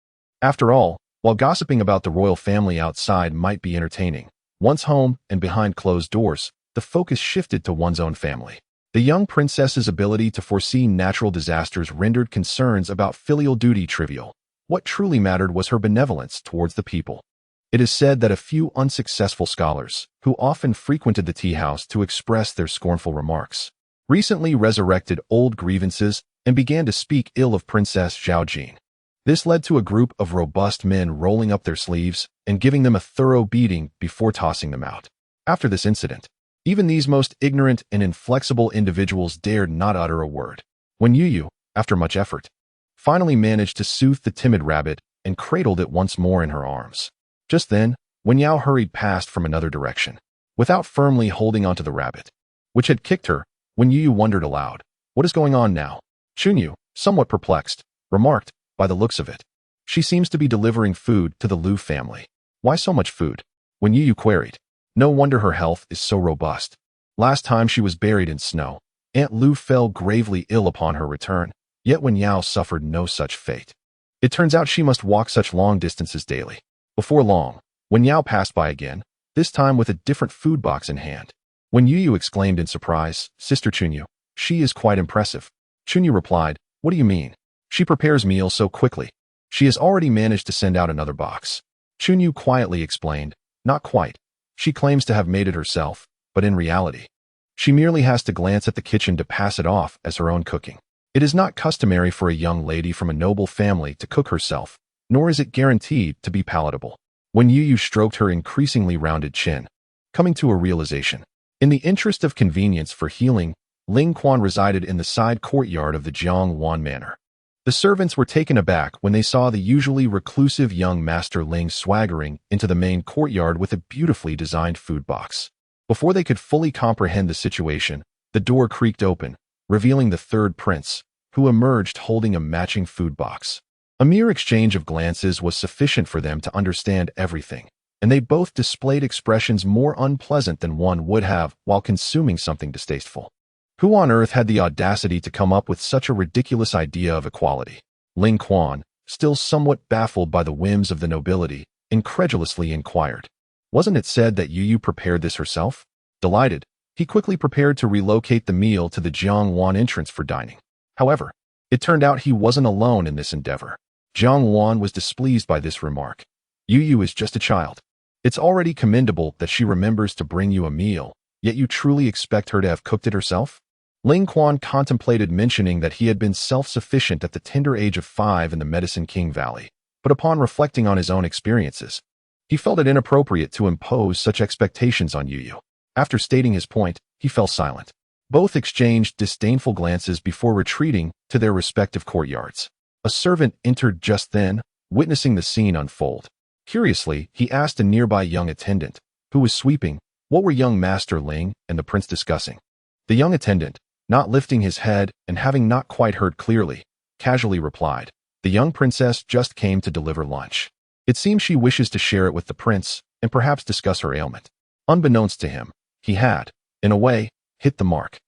S1: After all, while gossiping about the royal family outside might be entertaining, once home and behind closed doors, the focus shifted to one's own family. The young princess's ability to foresee natural disasters rendered concerns about filial duty trivial. What truly mattered was her benevolence towards the people. It is said that a few unsuccessful scholars, who often frequented the tea house to express their scornful remarks, recently resurrected old grievances and began to speak ill of Princess Zhaojin. This led to a group of robust men rolling up their sleeves and giving them a thorough beating before tossing them out. After this incident, even these most ignorant and inflexible individuals dared not utter a word. When Youyou, after much effort, finally managed to soothe the timid rabbit and cradled it once more in her arms. Just then, Wen Yao hurried past from another direction. without firmly holding onto the rabbit, which had kicked her. When Youyou wondered aloud, "What is going on now?" Youyou, somewhat perplexed, remarked, "By the looks of it, she seems to be delivering food to the Liu family." "Why so much food?" When Youyou queried. "No wonder her health is so robust. Last time she was buried in snow, Aunt Liu fell gravely ill upon her return, yet Wen Yao suffered no such fate. It turns out she must walk such long distances daily." Before long, Wen Yao passed by again, this time with a different food box in hand. When Youyou exclaimed in surprise, "Sister Youyou, she is quite impressive." Youyou replied, "What do you mean? She prepares meals so quickly. She has already managed to send out another box." Youyou quietly explained, "Not quite. She claims to have made it herself, but in reality, she merely has to glance at the kitchen to pass it off as her own cooking. It is not customary for a young lady from a noble family to cook herself, nor is it guaranteed to be palatable." When Youyou stroked her increasingly rounded chin, coming to a realization. In the interest of convenience for healing, Ling Quan resided in the side courtyard of the Jiangwan Manor. The servants were taken aback when they saw the usually reclusive young Master Ling swaggering into the main courtyard with a beautifully designed food box. Before they could fully comprehend the situation, the door creaked open, revealing the third prince, who emerged holding a matching food box. A mere exchange of glances was sufficient for them to understand everything, and they both displayed expressions more unpleasant than one would have while consuming something distasteful. Who on earth had the audacity to come up with such a ridiculous idea of equality? Ling Quan, still somewhat baffled by the whims of the nobility, incredulously inquired. "Wasn't it said that Youyou prepared this herself?" Delighted, he quickly prepared to relocate the meal to the Jiangwan entrance for dining. However, it turned out he wasn't alone in this endeavor. Jiangwan was displeased by this remark. "Youyou is just a child. It's already commendable that she remembers to bring you a meal, yet you truly expect her to have cooked it herself?" Ling Quan contemplated mentioning that he had been self-sufficient at the tender age of 5 in the Medicine King Valley, but upon reflecting on his own experiences, he felt it inappropriate to impose such expectations on Youyou. After stating his point, he fell silent. Both exchanged disdainful glances before retreating to their respective courtyards. A servant entered just then, witnessing the scene unfold. Curiously, he asked a nearby young attendant, who was sweeping, what were young Master Ling and the prince discussing. The young attendant, not lifting his head and having not quite heard clearly, casually replied, "The young princess just came to deliver lunch. It seems she wishes to share it with the prince and perhaps discuss her ailment." Unbeknownst to him, he had, in a way, hit the mark.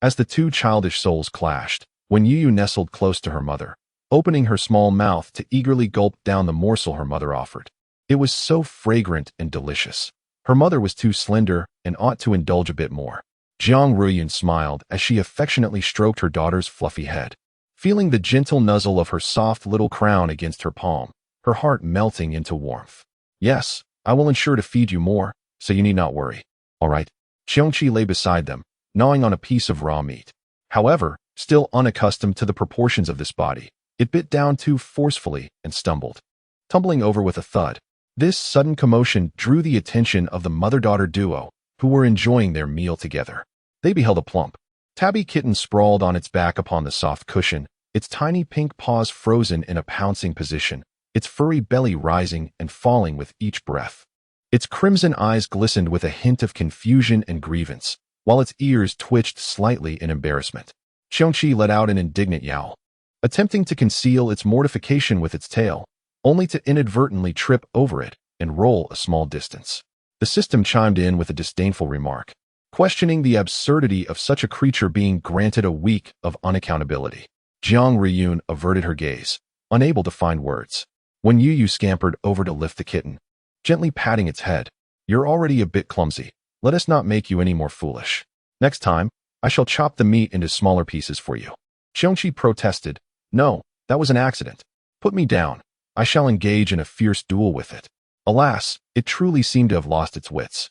S1: As the two childish souls clashed, when Youyou nestled close to her mother, opening her small mouth to eagerly gulp down the morsel her mother offered. It was so fragrant and delicious. Her mother was too slender and ought to indulge a bit more. Jiang Ruiyun smiled as she affectionately stroked her daughter's fluffy head. Feeling the gentle nuzzle of her soft little crown against her palm, her heart melting into warmth. "Yes, I will ensure to feed you more, so you need not worry." "All right." Qiongqi lay beside them, gnawing on a piece of raw meat. However, still unaccustomed to the proportions of this body, it bit down too forcefully and stumbled, tumbling over with a thud. This sudden commotion drew the attention of the mother-daughter duo, who were enjoying their meal together. They beheld a plump, tabby kitten sprawled on its back upon the soft cushion, its tiny pink paws frozen in a pouncing position, its furry belly rising and falling with each breath. Its crimson eyes glistened with a hint of confusion and grievance, while its ears twitched slightly in embarrassment. Qiongqi let out an indignant yowl, attempting to conceal its mortification with its tail, only to inadvertently trip over it and roll a small distance. The system chimed in with a disdainful remark, questioning the absurdity of such a creature being granted a week of unaccountability. Jiang Ruiyun averted her gaze, unable to find words. When Youyou scampered over to lift the kitten, gently patting its head, "You're already a bit clumsy. Let us not make you any more foolish. Next time, I shall chop the meat into smaller pieces for you." Qiongqi protested, "No, that was an accident. Put me down. I shall engage in a fierce duel with it." Alas, it truly seemed to have lost its wits.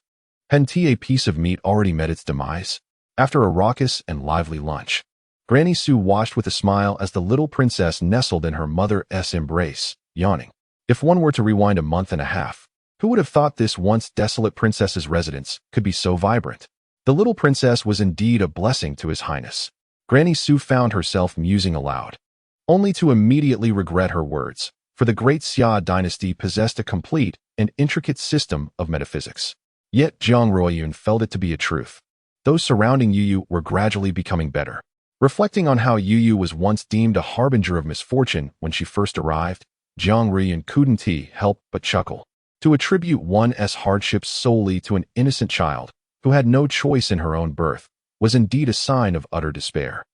S1: Hadn't a piece of meat already met its demise? After a raucous and lively lunch, Granny Sue watched with a smile as the little princess nestled in her mother's embrace, yawning. If one were to rewind a month and a half, who would have thought this once desolate princess's residence could be so vibrant? The little princess was indeed a blessing to His Highness. Granny Sue found herself musing aloud, only to immediately regret her words, for the great Xia dynasty possessed a complete and intricate system of metaphysics. Yet Jiang Ruoyun felt it to be a truth. Those surrounding Youyou were gradually becoming better. Reflecting on how Youyou was once deemed a harbinger of misfortune when she first arrived, Jiang Ruoyun couldn't help but chuckle. To attribute one's hardships solely to an innocent child who had no choice in her own birth was indeed a sign of utter despair.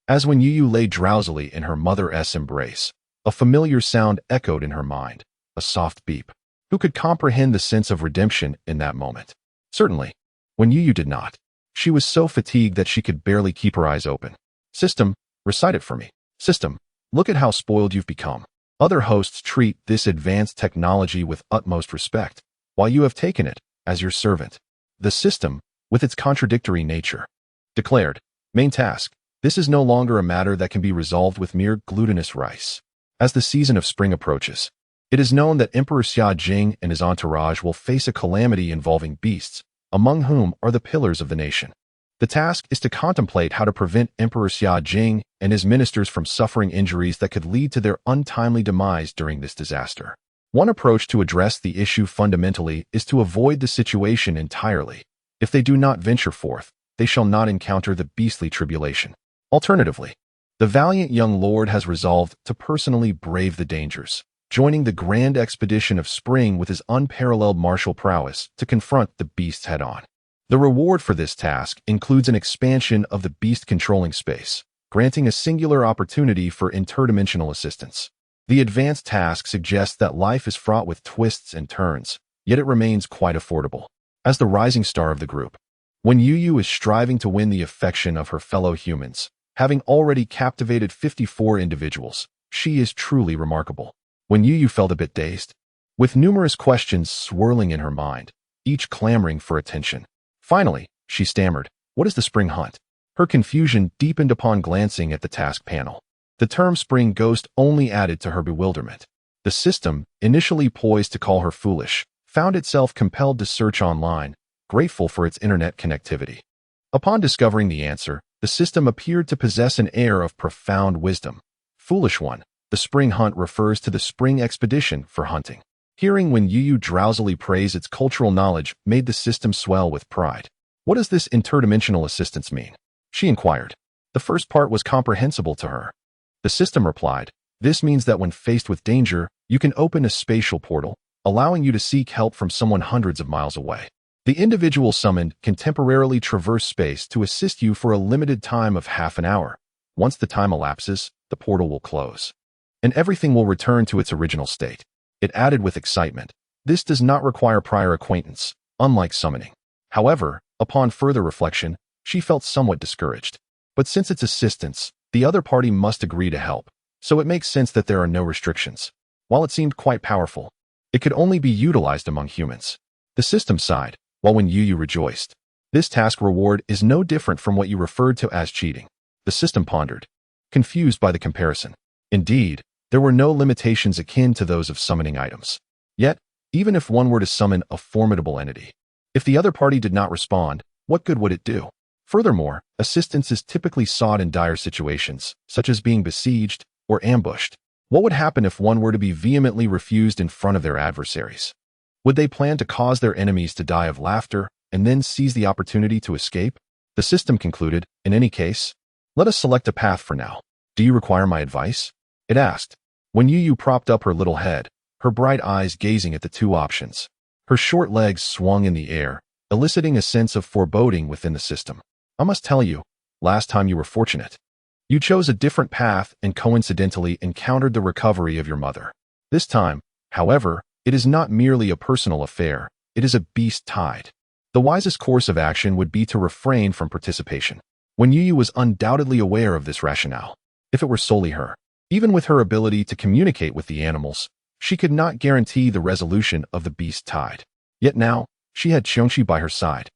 S1: As when Youyou lay drowsily in her mother's embrace, a familiar sound echoed in her mind, a soft beep. Who could comprehend the sense of redemption in that moment? Certainly, when Youyou did not. She was so fatigued that she could barely keep her eyes open. System, recite it for me. System, look at how spoiled you've become. Other hosts treat this advanced technology with utmost respect, while you have taken it as your servant. The system, with its contradictory nature, declared, main task, this is no longer a matter that can be resolved with mere glutinous rice. As the season of spring approaches, it is known that Emperor Xia Jing and his entourage will face a calamity involving beasts, among whom are the pillars of the nation. The task is to contemplate how to prevent Emperor Xia Jing and his ministers from suffering injuries that could lead to their untimely demise during this disaster. One approach to address the issue fundamentally is to avoid the situation entirely. If they do not venture forth, they shall not encounter the beastly tribulation. Alternatively, the valiant young lord has resolved to personally brave the dangers, joining the grand expedition of spring with his unparalleled martial prowess to confront the beasts head-on. The reward for this task includes an expansion of the beast controlling space, granting a singular opportunity for interdimensional assistance. The advanced task suggests that life is fraught with twists and turns, yet it remains quite affordable. As the rising star of the group, when Youyou is striving to win the affection of her fellow humans, having already captivated 54 individuals, she is truly remarkable. When Youyou felt a bit dazed, with numerous questions swirling in her mind, each clamoring for attention. Finally, she stammered, "What is the spring hunt?" Her confusion deepened upon glancing at the task panel. The term spring ghost only added to her bewilderment. The system, initially poised to call her foolish, found itself compelled to search online, grateful for its internet connectivity. Upon discovering the answer, the system appeared to possess an air of profound wisdom. Foolish one, the spring hunt refers to the spring expedition for hunting. Hearing when Youyou drowsily praise its cultural knowledge made the system swell with pride. What does this interdimensional assistance mean? She inquired. The first part was comprehensible to her. The system replied, this means that when faced with danger, you can open a spatial portal, allowing you to seek help from someone hundreds of miles away. The individual summoned can temporarily traverse space to assist you for a limited time of half an hour. Once the time elapses, the portal will close, and everything will return to its original state. It added with excitement. This does not require prior acquaintance, unlike summoning. However, upon further reflection, she felt somewhat discouraged. But since it's assistance, the other party must agree to help, so it makes sense that there are no restrictions. While it seemed quite powerful, it could only be utilized among humans. The system sighed, while when Youyou rejoiced. This task reward is no different from what you referred to as cheating. The system pondered, confused by the comparison. Indeed, there were no limitations akin to those of summoning items. Yet, even if one were to summon a formidable entity, if the other party did not respond, what good would it do? Furthermore, assistance is typically sought in dire situations, such as being besieged or ambushed. What would happen if one were to be vehemently refused in front of their adversaries? Would they plan to cause their enemies to die of laughter and then seize the opportunity to escape? The system concluded, in any case, let us select a path for now. Do you require my advice? It asked. When Youyou propped up her little head, her bright eyes gazing at the two options, her short legs swung in the air, eliciting a sense of foreboding within the system. I must tell you, last time you were fortunate. You chose a different path and coincidentally encountered the recovery of your mother. This time, however, it is not merely a personal affair, it is a beast tide. The wisest course of action would be to refrain from participation. When Youyou was undoubtedly aware of this rationale, if it were solely her, even with her ability to communicate with the animals, she could not guarantee the resolution of the beast tide. Yet now, she had Qiongqi by her side.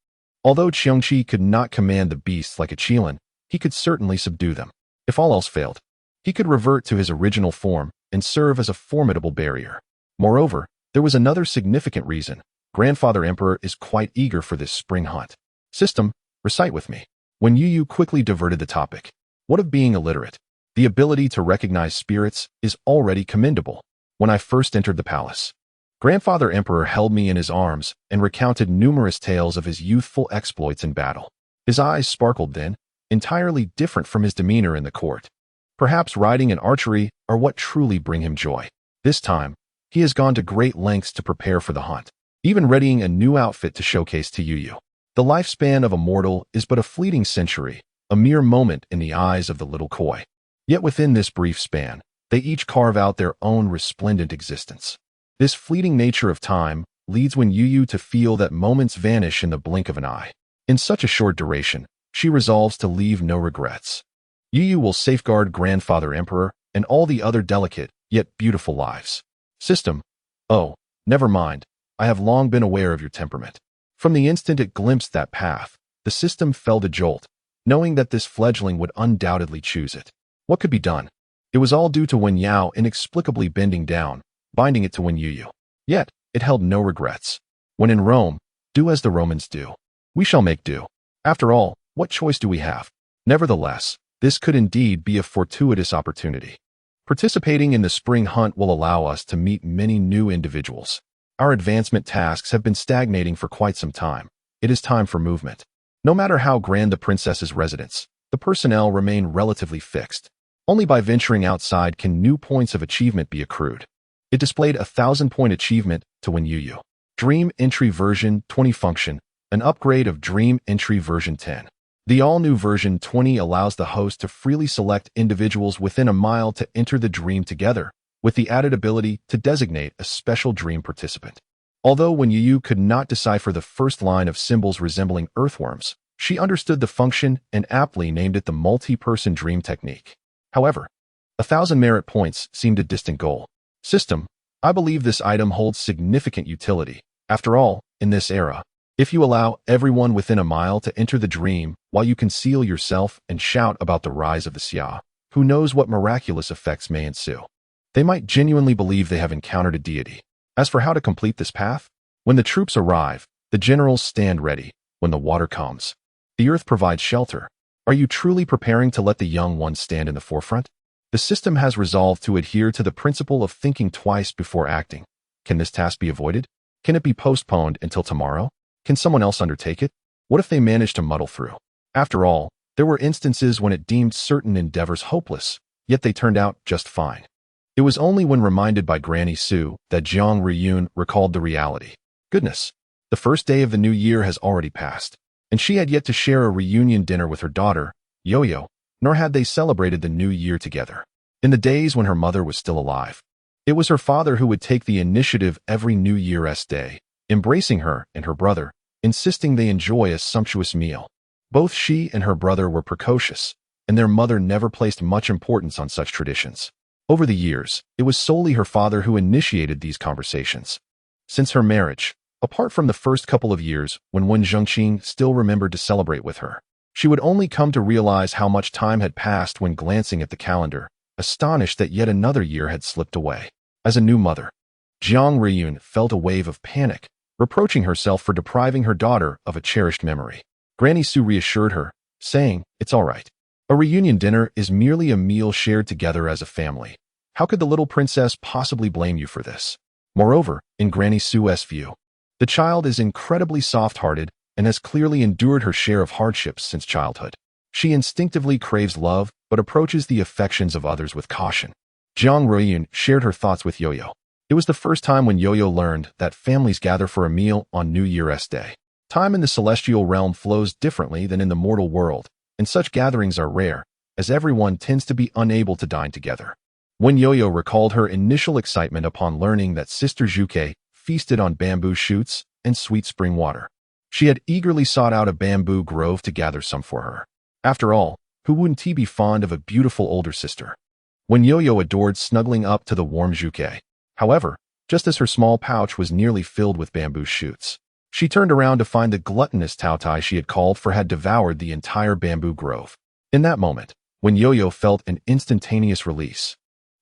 S1: Although Qiongqi could not command the beasts like a Qilin, he could certainly subdue them. If all else failed, he could revert to his original form and serve as a formidable barrier. Moreover, there was another significant reason. Grandfather Emperor is quite eager for this spring hunt. System, recite with me. When Youyou quickly diverted the topic. What of being illiterate? The ability to recognize spirits is already commendable. When I first entered the palace, Grandfather Emperor held me in his arms and recounted numerous tales of his youthful exploits in battle. His eyes sparkled then, entirely different from his demeanor in the court. Perhaps riding and archery are what truly bring him joy. This time, he has gone to great lengths to prepare for the hunt, even readying a new outfit to showcase to Youyou. The lifespan of a mortal is but a fleeting century, a mere moment in the eyes of the little koi. Yet within this brief span, they each carve out their own resplendent existence. This fleeting nature of time leads Youyou to feel that moments vanish in the blink of an eye. In such a short duration, she resolves to leave no regrets. Youyou will safeguard Grandfather Emperor and all the other delicate, yet beautiful lives. System. Oh, never mind. I have long been aware of your temperament. From the instant it glimpsed that path, the system felt a jolt, knowing that this fledgling would undoubtedly choose it. What could be done? It was all due to Youyou inexplicably bending down, binding it to Youyou. Yet, it held no regrets. When in Rome, do as the Romans do. We shall make do. After all, what choice do we have? Nevertheless, this could indeed be a fortuitous opportunity. Participating in the spring hunt will allow us to meet many new individuals. Our advancement tasks have been stagnating for quite some time. It is time for movement. No matter how grand the princess's residence, the personnel remain relatively fixed. Only by venturing outside can new points of achievement be accrued. It displayed a 1,000-point achievement to Youyou. Dream Entry version 20 function, an upgrade of Dream Entry version 10. The all-new version 20 allows the host to freely select individuals within a mile to enter the dream together, with the added ability to designate a special dream participant. Although Youyou could not decipher the first line of symbols resembling earthworms, she understood the function and aptly named it the multi-person dream technique. However, 1,000 merit points seemed a distant goal. System. I believe this item holds significant utility. After all, in this era, if you allow everyone within a mile to enter the dream while you conceal yourself and shout about the rise of the Xia, who knows what miraculous effects may ensue. They might genuinely believe they have encountered a deity. As for how to complete this path, when the troops arrive, the generals stand ready. When the water comes, the earth provides shelter. Are you truly preparing to let the young ones stand in the forefront? The system has resolved to adhere to the principle of thinking twice before acting. Can this task be avoided? Can it be postponed until tomorrow? Can someone else undertake it? What if they manage to muddle through? After all, there were instances when it deemed certain endeavors hopeless, yet they turned out just fine. It was only when reminded by Granny Sue that Jiang Riyun recalled the reality. Goodness, the first day of the new year has already passed, and she had yet to share a reunion dinner with her daughter, Youyou, nor had they celebrated the new year together. In the days when her mother was still alive, it was her father who would take the initiative every New Year's Day, embracing her and her brother, insisting they enjoy a sumptuous meal. Both she and her brother were precocious, and their mother never placed much importance on such traditions. Over the years, it was solely her father who initiated these conversations. Since her marriage, apart from the first couple of years when Wen Zhengqing still remembered to celebrate with her, she would only come to realize how much time had passed when glancing at the calendar, astonished that yet another year had slipped away. As a new mother, Jiang Riyun felt a wave of panic, reproaching herself for depriving her daughter of a cherished memory. Granny Sue reassured her, saying, "It's all right. A reunion dinner is merely a meal shared together as a family. How could the little princess possibly blame you for this?" Moreover, in Granny Sue's view, the child is incredibly soft-hearted and has clearly endured her share of hardships since childhood. She instinctively craves love, but approaches the affections of others with caution. Jiang Riyun shared her thoughts with Youyou. It was the first time when Youyou learned that families gather for a meal on New Year's Day. Time in the celestial realm flows differently than in the mortal world, and such gatherings are rare, as everyone tends to be unable to dine together. When Youyou recalled her initial excitement upon learning that Sister Zhuke feasted on bamboo shoots and sweet spring water, she had eagerly sought out a bamboo grove to gather some for her. After all, who wouldn't he be fond of a beautiful older sister? When Youyou adored snuggling up to the warm Zhuke. However, just as her small pouch was nearly filled with bamboo shoots, she turned around to find the gluttonous Taotai she had called for had devoured the entire bamboo grove. In that moment, when Youyou felt an instantaneous release,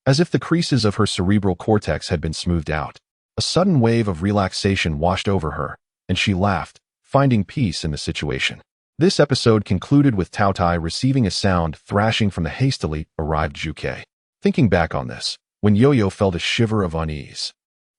S1: as if the creases of her cerebral cortex had been smoothed out, a sudden wave of relaxation washed over her, and she laughed, finding peace in the situation. This episode concluded with Taotai receiving a sound thrashing from the hastily arrived Zhuke. Thinking back on this, when Youyou felt a shiver of unease.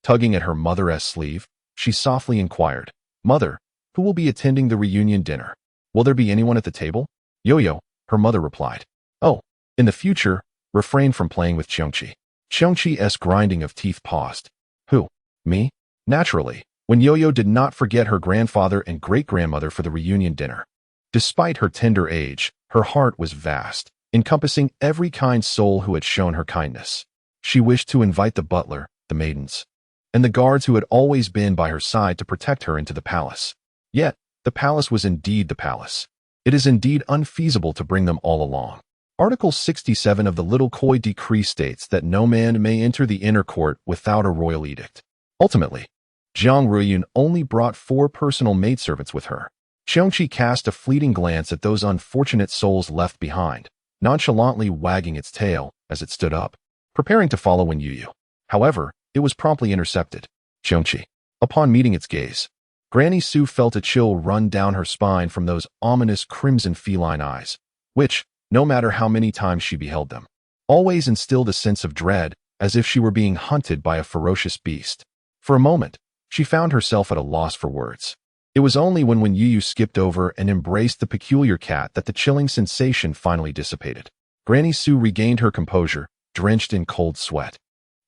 S1: Tugging at her mother's sleeve, she softly inquired, "Mother, who will be attending the reunion dinner? Will there be anyone at the table?" "Youyou," her mother replied. "Oh, in the future, refrain from playing with Qiongqi." Qiongqi's grinding of teeth paused. "Who? Me?" Naturally, when Youyou did not forget her grandfather and great-grandmother for the reunion dinner. Despite her tender age, her heart was vast, encompassing every kind soul who had shown her kindness. She wished to invite the butler, the maidens, and the guards who had always been by her side to protect her into the palace. Yet, the palace was indeed the palace. It is indeed unfeasible to bring them all along. Article 67 of the Little Koi Decree states that no man may enter the inner court without a royal edict. Ultimately, Jiang Ruiyun only brought 4 personal maidservants with her. Qiongqi cast a fleeting glance at those unfortunate souls left behind, nonchalantly wagging its tail as it stood up, preparing to follow in Youyou. However, it was promptly intercepted. Qiongqi. Upon meeting its gaze, Granny Su felt a chill run down her spine from those ominous crimson feline eyes, which, no matter how many times she beheld them, always instilled a sense of dread, as if she were being hunted by a ferocious beast. For a moment, she found herself at a loss for words. It was only when Youyou skipped over and embraced the peculiar cat that the chilling sensation finally dissipated. Granny Su regained her composure, drenched in cold sweat,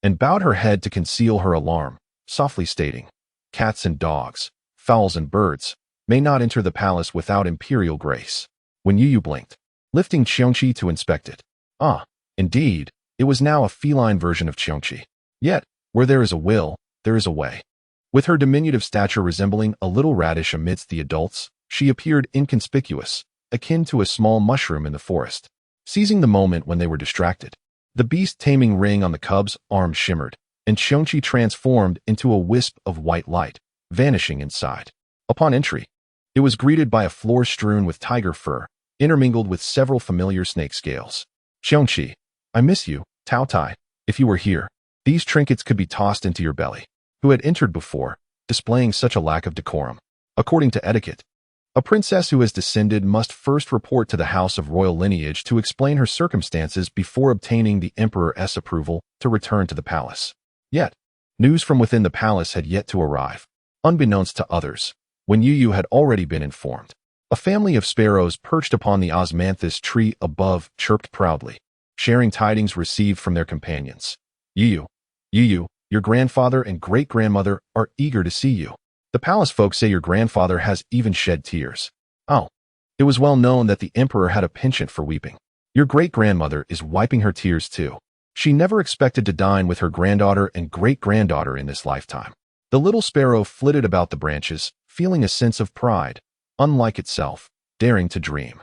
S1: and bowed her head to conceal her alarm, softly stating, "Cats and dogs, fowls and birds, may not enter the palace without imperial grace." When Youyou blinked, lifting Qiongqi to inspect it. Ah, indeed, it was now a feline version of Qiongqi. Yet, where there is a will, there is a way. With her diminutive stature resembling a little radish amidst the adults, she appeared inconspicuous, akin to a small mushroom in the forest. Seizing the moment when they were distracted, the beast-taming ring on the cub's arm shimmered, and Qiongqi transformed into a wisp of white light, vanishing inside. Upon entry, it was greeted by a floor strewn with tiger fur, intermingled with several familiar snake scales. "Qiongqi, I miss you, Tao Tai. If you were here, these trinkets could be tossed into your belly." Who had entered before, displaying such a lack of decorum. According to etiquette, a princess who has descended must first report to the house of royal lineage to explain her circumstances before obtaining the emperor's approval to return to the palace. Yet, news from within the palace had yet to arrive. Unbeknownst to others, when Youyou had already been informed, a family of sparrows perched upon the osmanthus tree above chirped proudly, sharing tidings received from their companions. "Youyou, Youyou, your grandfather and great-grandmother are eager to see you. The palace folks say your grandfather has even shed tears." Oh, it was well known that the emperor had a penchant for weeping. Your great-grandmother is wiping her tears too. She never expected to dine with her granddaughter and great-granddaughter in this lifetime. The little sparrow flitted about the branches, feeling a sense of pride, unlike itself, daring to dream.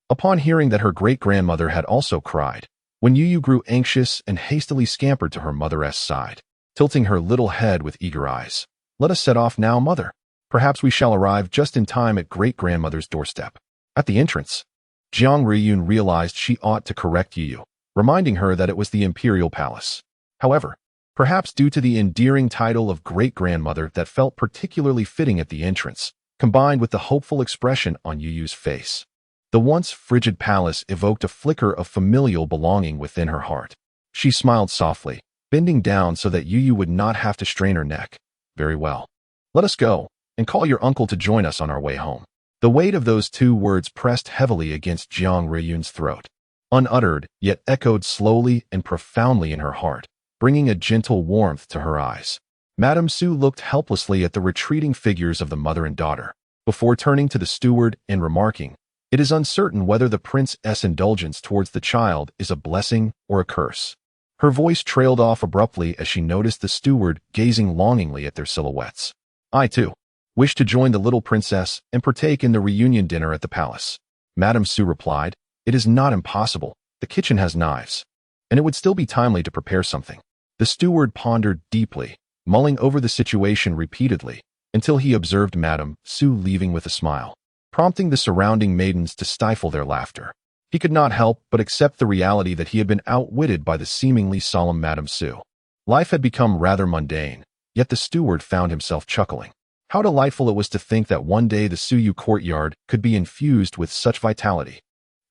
S1: Upon hearing that her great-grandmother had also cried, when Youyou grew anxious and hastily scampered to her mother's side, tilting her little head with eager eyes. "Let us set off now, mother. Perhaps we shall arrive just in time at great-grandmother's doorstep." At the entrance, Jiang Ruiyun realized she ought to correct Youyou, reminding her that it was the imperial palace. However, perhaps due to the endearing title of great-grandmother that felt particularly fitting at the entrance, combined with the hopeful expression on Youyou's face, the once frigid palace evoked a flicker of familial belonging within her heart. She smiled softly, bending down so that Youyou would not have to strain her neck. "Very well. Let us go, and call your uncle to join us on our way home." The weight of those 2 words pressed heavily against Jiang Ruiyun's throat, unuttered yet echoed slowly and profoundly in her heart, bringing a gentle warmth to her eyes. Madame Su looked helplessly at the retreating figures of the mother and daughter, before turning to the steward and remarking, "It is uncertain whether the prince's indulgence towards the child is a blessing or a curse." Her voice trailed off abruptly as she noticed the steward gazing longingly at their silhouettes. "I, too, wish to join the little princess and partake in the reunion dinner at the palace." Madame Su replied, "It is not impossible. The kitchen has knives, and it would still be timely to prepare something." The steward pondered deeply, mulling over the situation repeatedly, until he observed Madame Su leaving with a smile, prompting the surrounding maidens to stifle their laughter. He could not help but accept the reality that he had been outwitted by the seemingly solemn Madame Su. Life had become rather mundane, yet the steward found himself chuckling. How delightful it was to think that one day the Suyu courtyard could be infused with such vitality.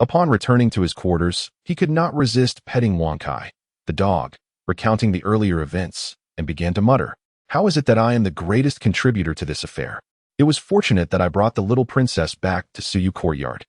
S1: Upon returning to his quarters, he could not resist petting Wankai, the dog, recounting the earlier events, and began to mutter, How is it that I am the greatest contributor to this affair? It was fortunate that I brought the little princess back to Youyou courtyard.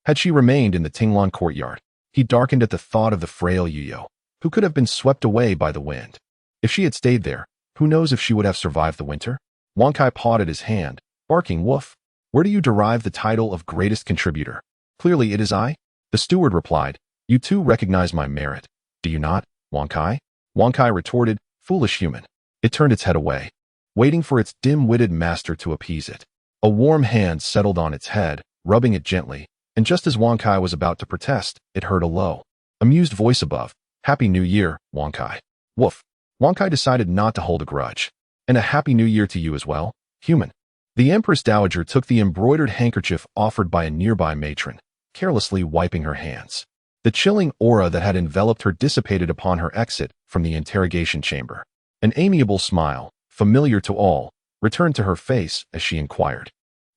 S1: Had she remained in the Tinglan courtyard, he darkened at the thought of the frail Youyou, who could have been swept away by the wind. If she had stayed there, who knows if she would have survived the winter? Wang Kai pawed at his hand, barking, "Woof! Where do you derive the title of greatest contributor?" "Clearly it is I." The steward replied, "You too recognize my merit, do you not, Wang Kai?" Wang Kai retorted, "Foolish human." It turned its head away, waiting for its dim-witted master to appease it. A warm hand settled on its head, rubbing it gently, and just as Wang Kai was about to protest, it heard a low, amused voice above. "Happy New Year, Wang Kai." Woof. Wang Kai decided not to hold a grudge. "And a Happy New Year to you as well, human." The Empress Dowager took the embroidered handkerchief offered by a nearby matron, carelessly wiping her hands. The chilling aura that had enveloped her dissipated upon her exit from the interrogation chamber. An amiable smile, familiar to all, returned to her face as she inquired,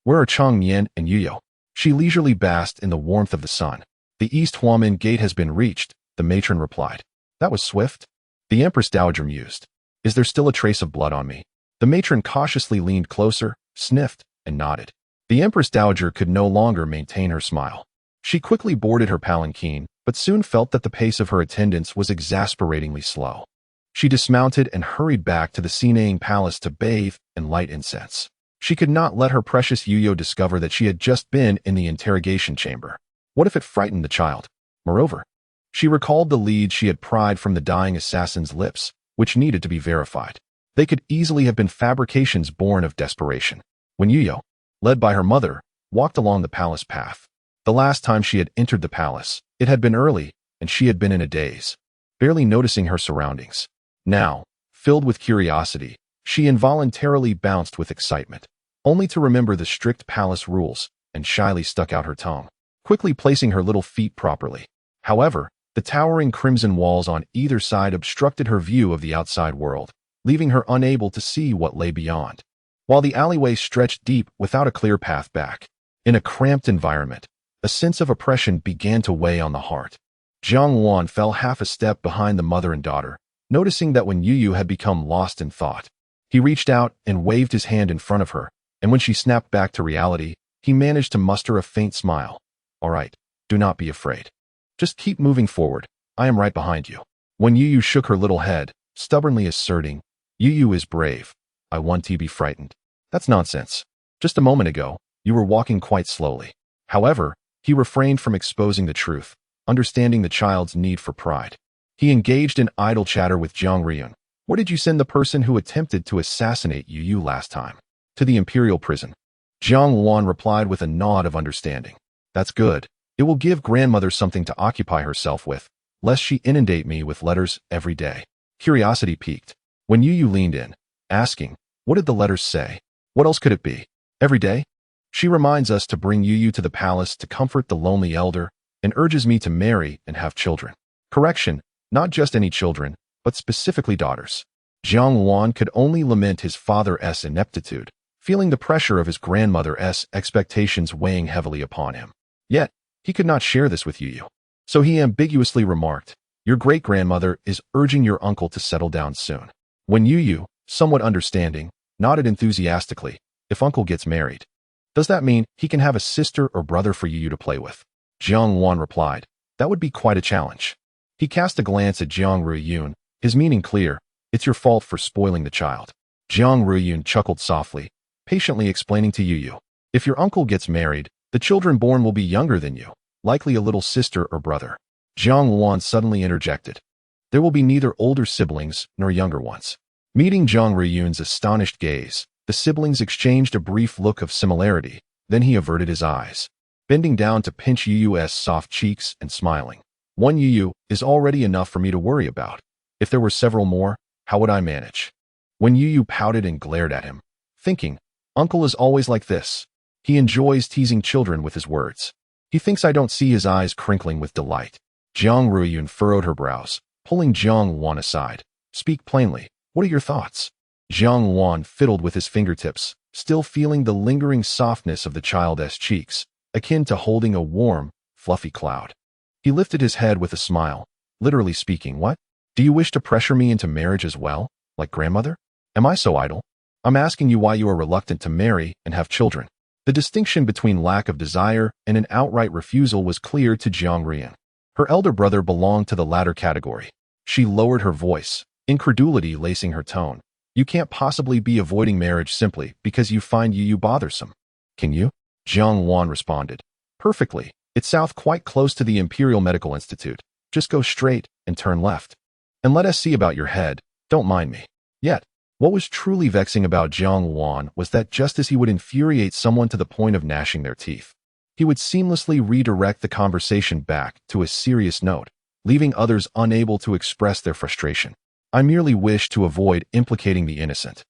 S1: "Where are Chang Mian and Youyou?" She leisurely basked in the warmth of the sun. "The East Huamin gate has been reached," the matron replied. "That was swift." The Empress Dowager mused. "Is there still a trace of blood on me?" The matron cautiously leaned closer, sniffed, and nodded. The Empress Dowager could no longer maintain her smile. She quickly boarded her palanquin, but soon felt that the pace of her attendants was exasperatingly slow. She dismounted and hurried back to the Sinaying Palace to bathe and light incense. She could not let her precious Youyou discover that she had just been in the interrogation chamber. What if it frightened the child? Moreover, she recalled the leads she had pried from the dying assassin's lips, which needed to be verified. They could easily have been fabrications born of desperation. When Youyou, led by her mother, walked along the palace path. The last time she had entered the palace, it had been early, and she had been in a daze, barely noticing her surroundings. Now, filled with curiosity, she involuntarily bounced with excitement, only to remember the strict palace rules, and shyly stuck out her tongue, quickly placing her little feet properly. However, the towering crimson walls on either side obstructed her view of the outside world, leaving her unable to see what lay beyond, while the alleyway stretched deep without a clear path back. In a cramped environment, a sense of oppression began to weigh on the heart. Jiang Wan fell half a step behind the mother and daughter, noticing that when Youyou had become lost in thought. He reached out and waved his hand in front of her, and when she snapped back to reality, he managed to muster a faint smile. "All right, do not be afraid. Just keep moving forward. I am right behind you." When Youyou shook her little head, stubbornly asserting, "Youyou is brave. I want to be frightened." "That's nonsense. Just a moment ago, you were walking quite slowly." However, he refrained from exposing the truth, understanding the child's need for pride. He engaged in idle chatter with Jiang Ryun. "Where did you send the person who attempted to assassinate Youyou last time?" "To the imperial prison." Jiang Wan replied with a nod of understanding. "That's good. It will give grandmother something to occupy herself with, lest she inundate me with letters every day." Curiosity piqued. When Youyou leaned in, asking, "What did the letters say? What else could it be?" "Every day? She reminds us to bring Youyou to the palace to comfort the lonely elder, and urges me to marry and have children." Correction, not just any children, but specifically daughters. Jiang Wan could only lament his father's ineptitude, feeling the pressure of his grandmother's expectations weighing heavily upon him. Yet, he could not share this with Youyou. So he ambiguously remarked, "Your great-grandmother is urging your uncle to settle down soon." When Youyou, somewhat understanding, nodded enthusiastically, "If uncle gets married, does that mean he can have a sister or brother for Youyou to play with?" Jiang Wan replied, "That would be quite a challenge." He cast a glance at Jiang Ryun, his meaning clear, "It's your fault for spoiling the child." Jiang Ryun chuckled softly, patiently explaining to Youyou, "If your uncle gets married, the children born will be younger than you, likely a little sister or brother." Jiang Wan suddenly interjected, "There will be neither older siblings nor younger ones." Meeting Jiang Ryun's astonished gaze, the siblings exchanged a brief look of similarity, then he averted his eyes, bending down to pinch Youyou's soft cheeks and smiling. "One Youyou is already enough for me to worry about. If there were several more, how would I manage?" When Youyou pouted and glared at him, thinking, "Uncle is always like this. He enjoys teasing children with his words. He thinks I don't see his eyes crinkling with delight." Jiang Ryun furrowed her brows, pulling Jiang Wan aside. "Speak plainly. What are your thoughts?" Jiang Wan fiddled with his fingertips, still feeling the lingering softness of the child's cheeks, akin to holding a warm, fluffy cloud. He lifted his head with a smile, literally speaking, "What? Do you wish to pressure me into marriage as well, like grandmother?" Am I so idle? I'm asking you why you are reluctant to marry and have children. The distinction between lack of desire and an outright refusal was clear to Jiang Rian. Her elder brother belonged to the latter category. She lowered her voice, incredulity lacing her tone. You can't possibly be avoiding marriage simply because you find Youyou bothersome. Can you? Jiang Wan responded. Perfectly. It's south quite close to the Imperial Medical Institute. Just go straight and turn left. And let us see about your head. Don't mind me. Yet, what was truly vexing about Jiang Wan was that just as he would infuriate someone to the point of gnashing their teeth, he would seamlessly redirect the conversation back to a serious note, leaving others unable to express their frustration. I merely wish to avoid implicating the innocent.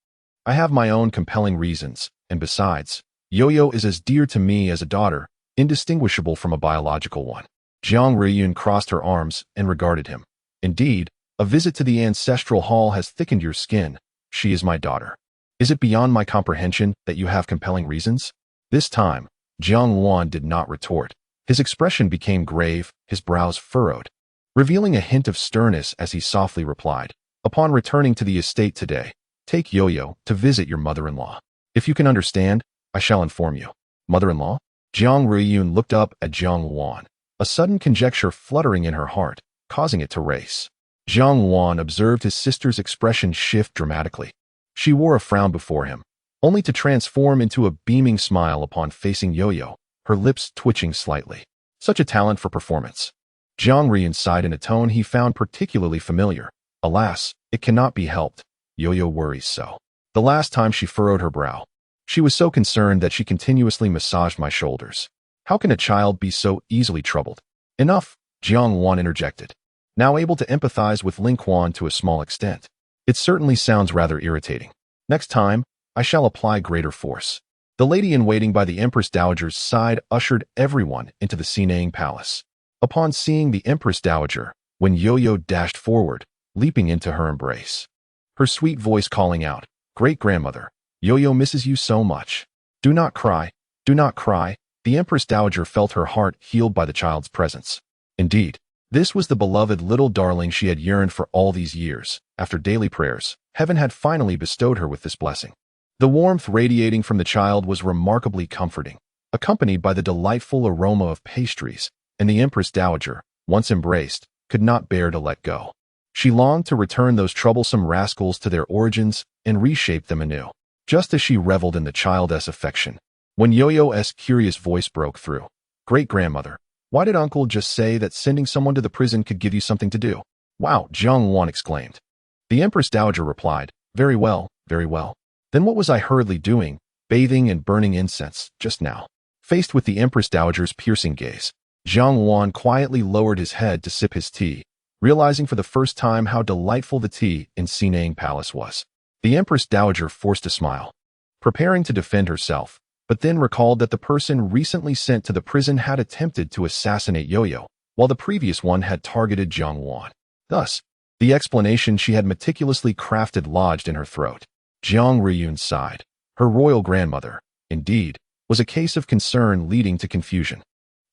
S1: I have my own compelling reasons, and besides, Youyou is as dear to me as a daughter, indistinguishable from a biological one. Jiang Riyun crossed her arms and regarded him. Indeed, a visit to the ancestral hall has thickened your skin. She is my daughter. Is it beyond my comprehension that you have compelling reasons? This time, Jiang Wan did not retort. His expression became grave, his brows furrowed, revealing a hint of sternness as he softly replied, upon returning to the estate today, take Youyou to visit your mother-in-law. If you can understand, I shall inform you. Mother-in-law? Jiang Riyun looked up at Jiang Wan, a sudden conjecture fluttering in her heart, causing it to race. Jiang Wan observed his sister's expression shift dramatically. She wore a frown before him, only to transform into a beaming smile upon facing Youyou, her lips twitching slightly. Such a talent for performance. Jiang Riyun sighed in a tone he found particularly familiar. Alas, it cannot be helped. Youyou worries so. The last time she furrowed her brow, she was so concerned that she continuously massaged my shoulders. How can a child be so easily troubled? Enough, Jiang Wan interjected, now able to empathize with Ling Quan to a small extent. It certainly sounds rather irritating. Next time, I shall apply greater force. The lady-in-waiting by the Empress Dowager's side ushered everyone into the Sinang Palace. Upon seeing the Empress Dowager, when Youyou dashed forward, leaping into her embrace, her sweet voice calling out, "Great-grandmother, Youyou misses you so much. Do not cry, do not cry." The Empress Dowager felt her heart healed by the child's presence. Indeed, this was the beloved little darling she had yearned for all these years. After daily prayers, heaven had finally bestowed her with this blessing. The warmth radiating from the child was remarkably comforting, accompanied by the delightful aroma of pastries, and the Empress Dowager, once embraced, could not bear to let go. She longed to return those troublesome rascals to their origins and reshape them anew, just as she reveled in the child's affection. When Youyou's curious voice broke through, "Great-grandmother, why did Uncle just say that sending someone to the prison could give you something to do?" "Wow," Jiang Wan exclaimed. The Empress Dowager replied, "Very well, very well. Then what was I hurriedly doing, bathing and burning incense, just now?" Faced with the Empress Dowager's piercing gaze, Jiang Wan quietly lowered his head to sip his tea, realizing for the first time how delightful the tea in Sinang Palace was. The Empress Dowager forced a smile, preparing to defend herself, but then recalled that the person recently sent to the prison had attempted to assassinate Youyou, while the previous one had targeted Jiang Wan. Thus, the explanation she had meticulously crafted lodged in her throat. Jiang Riyun sighed. Her royal grandmother, indeed, was a case of concern leading to confusion.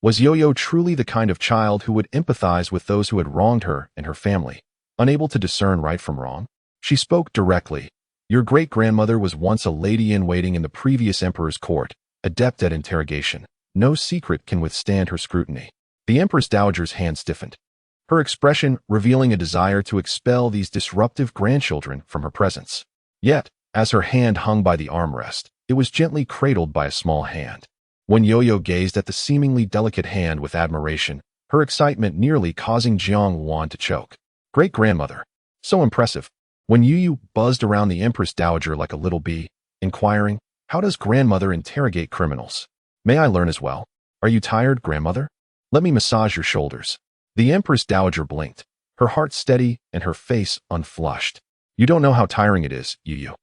S1: Was Youyou truly the kind of child who would empathize with those who had wronged her and her family, unable to discern right from wrong? She spoke directly. "Your great-grandmother was once a lady-in-waiting in the previous emperor's court, adept at interrogation. No secret can withstand her scrutiny." The Empress Dowager's hand stiffened, her expression revealing a desire to expel these disruptive grandchildren from her presence. Yet, as her hand hung by the armrest, it was gently cradled by a small hand. When Youyou gazed at the seemingly delicate hand with admiration, her excitement nearly causing Jiang Wan to choke. "Great-grandmother, so impressive." When Youyou buzzed around the Empress Dowager like a little bee, inquiring, "How does grandmother interrogate criminals? May I learn as well? Are you tired, grandmother? Let me massage your shoulders." The Empress Dowager blinked, her heart steady and her face unflushed. "You don't know how tiring it is, Youyou.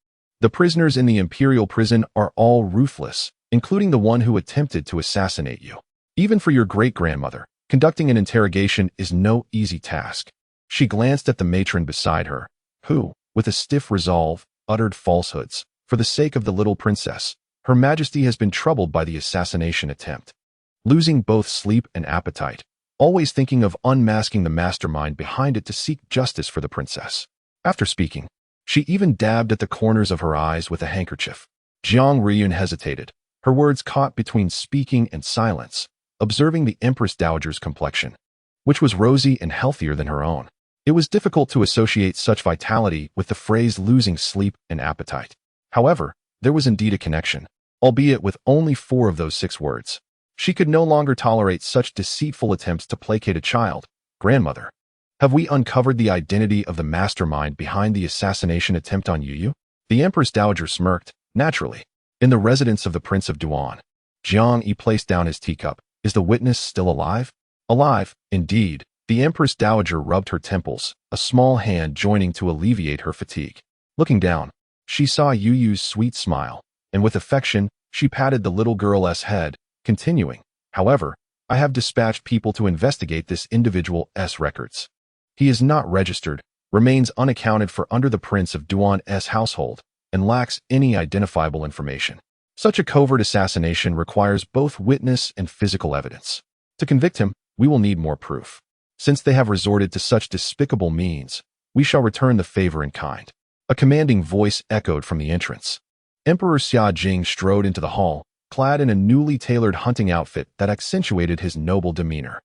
S1: The prisoners in the Imperial prison are all ruthless, including the one who attempted to assassinate you. Even for your great-grandmother, conducting an interrogation is no easy task." She glanced at the matron beside her, who, with a stiff resolve, uttered falsehoods. "For the sake of the little princess, Her Majesty has been troubled by the assassination attempt, losing both sleep and appetite, always thinking of unmasking the mastermind behind it to seek justice for the princess." After speaking, She even dabbed at the corners of her eyes with a handkerchief. Jiang Ruiyun hesitated, her words caught between speaking and silence, observing the Empress Dowager's complexion, which was rosy and healthier than her own. It was difficult to associate such vitality with the phrase losing sleep and appetite. However, there was indeed a connection, albeit with only 4 of those 6 words. She could no longer tolerate such deceitful attempts to placate a child. Grandmother, have we uncovered the identity of the mastermind behind the assassination attempt on Youyou? The Empress Dowager smirked, naturally. In the residence of the Prince of Duan, Jiang Yi placed down his teacup. Is the witness still alive? Alive, indeed. The Empress Dowager rubbed her temples, a small hand joining to alleviate her fatigue. Looking down, she saw Youyou's sweet smile, and with affection, she patted the little girl's head, continuing, however, I have dispatched people to investigate this individual's records. He is not registered, remains unaccounted for under the Prince of Duan's household, and lacks any identifiable information. Such a covert assassination requires both witness and physical evidence. To convict him, we will need more proof. Since they have resorted to such despicable means, we shall return the favor in kind. A commanding voice echoed from the entrance. Emperor Xia Jing strode into the hall, clad in a newly tailored hunting outfit that accentuated his noble demeanor.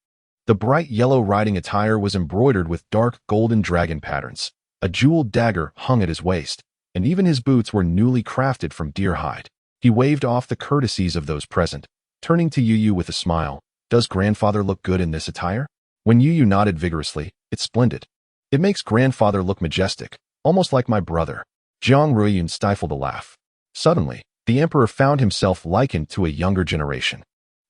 S1: The bright yellow riding attire was embroidered with dark golden dragon patterns. A jeweled dagger hung at his waist, and even his boots were newly crafted from deer hide. He waved off the courtesies of those present, turning to Youyou with a smile. Does grandfather look good in this attire? When Youyou nodded vigorously, it's splendid. It makes grandfather look majestic, almost like my brother. Jiang Ruiyun stifled a laugh. Suddenly, the emperor found himself likened to a younger generation.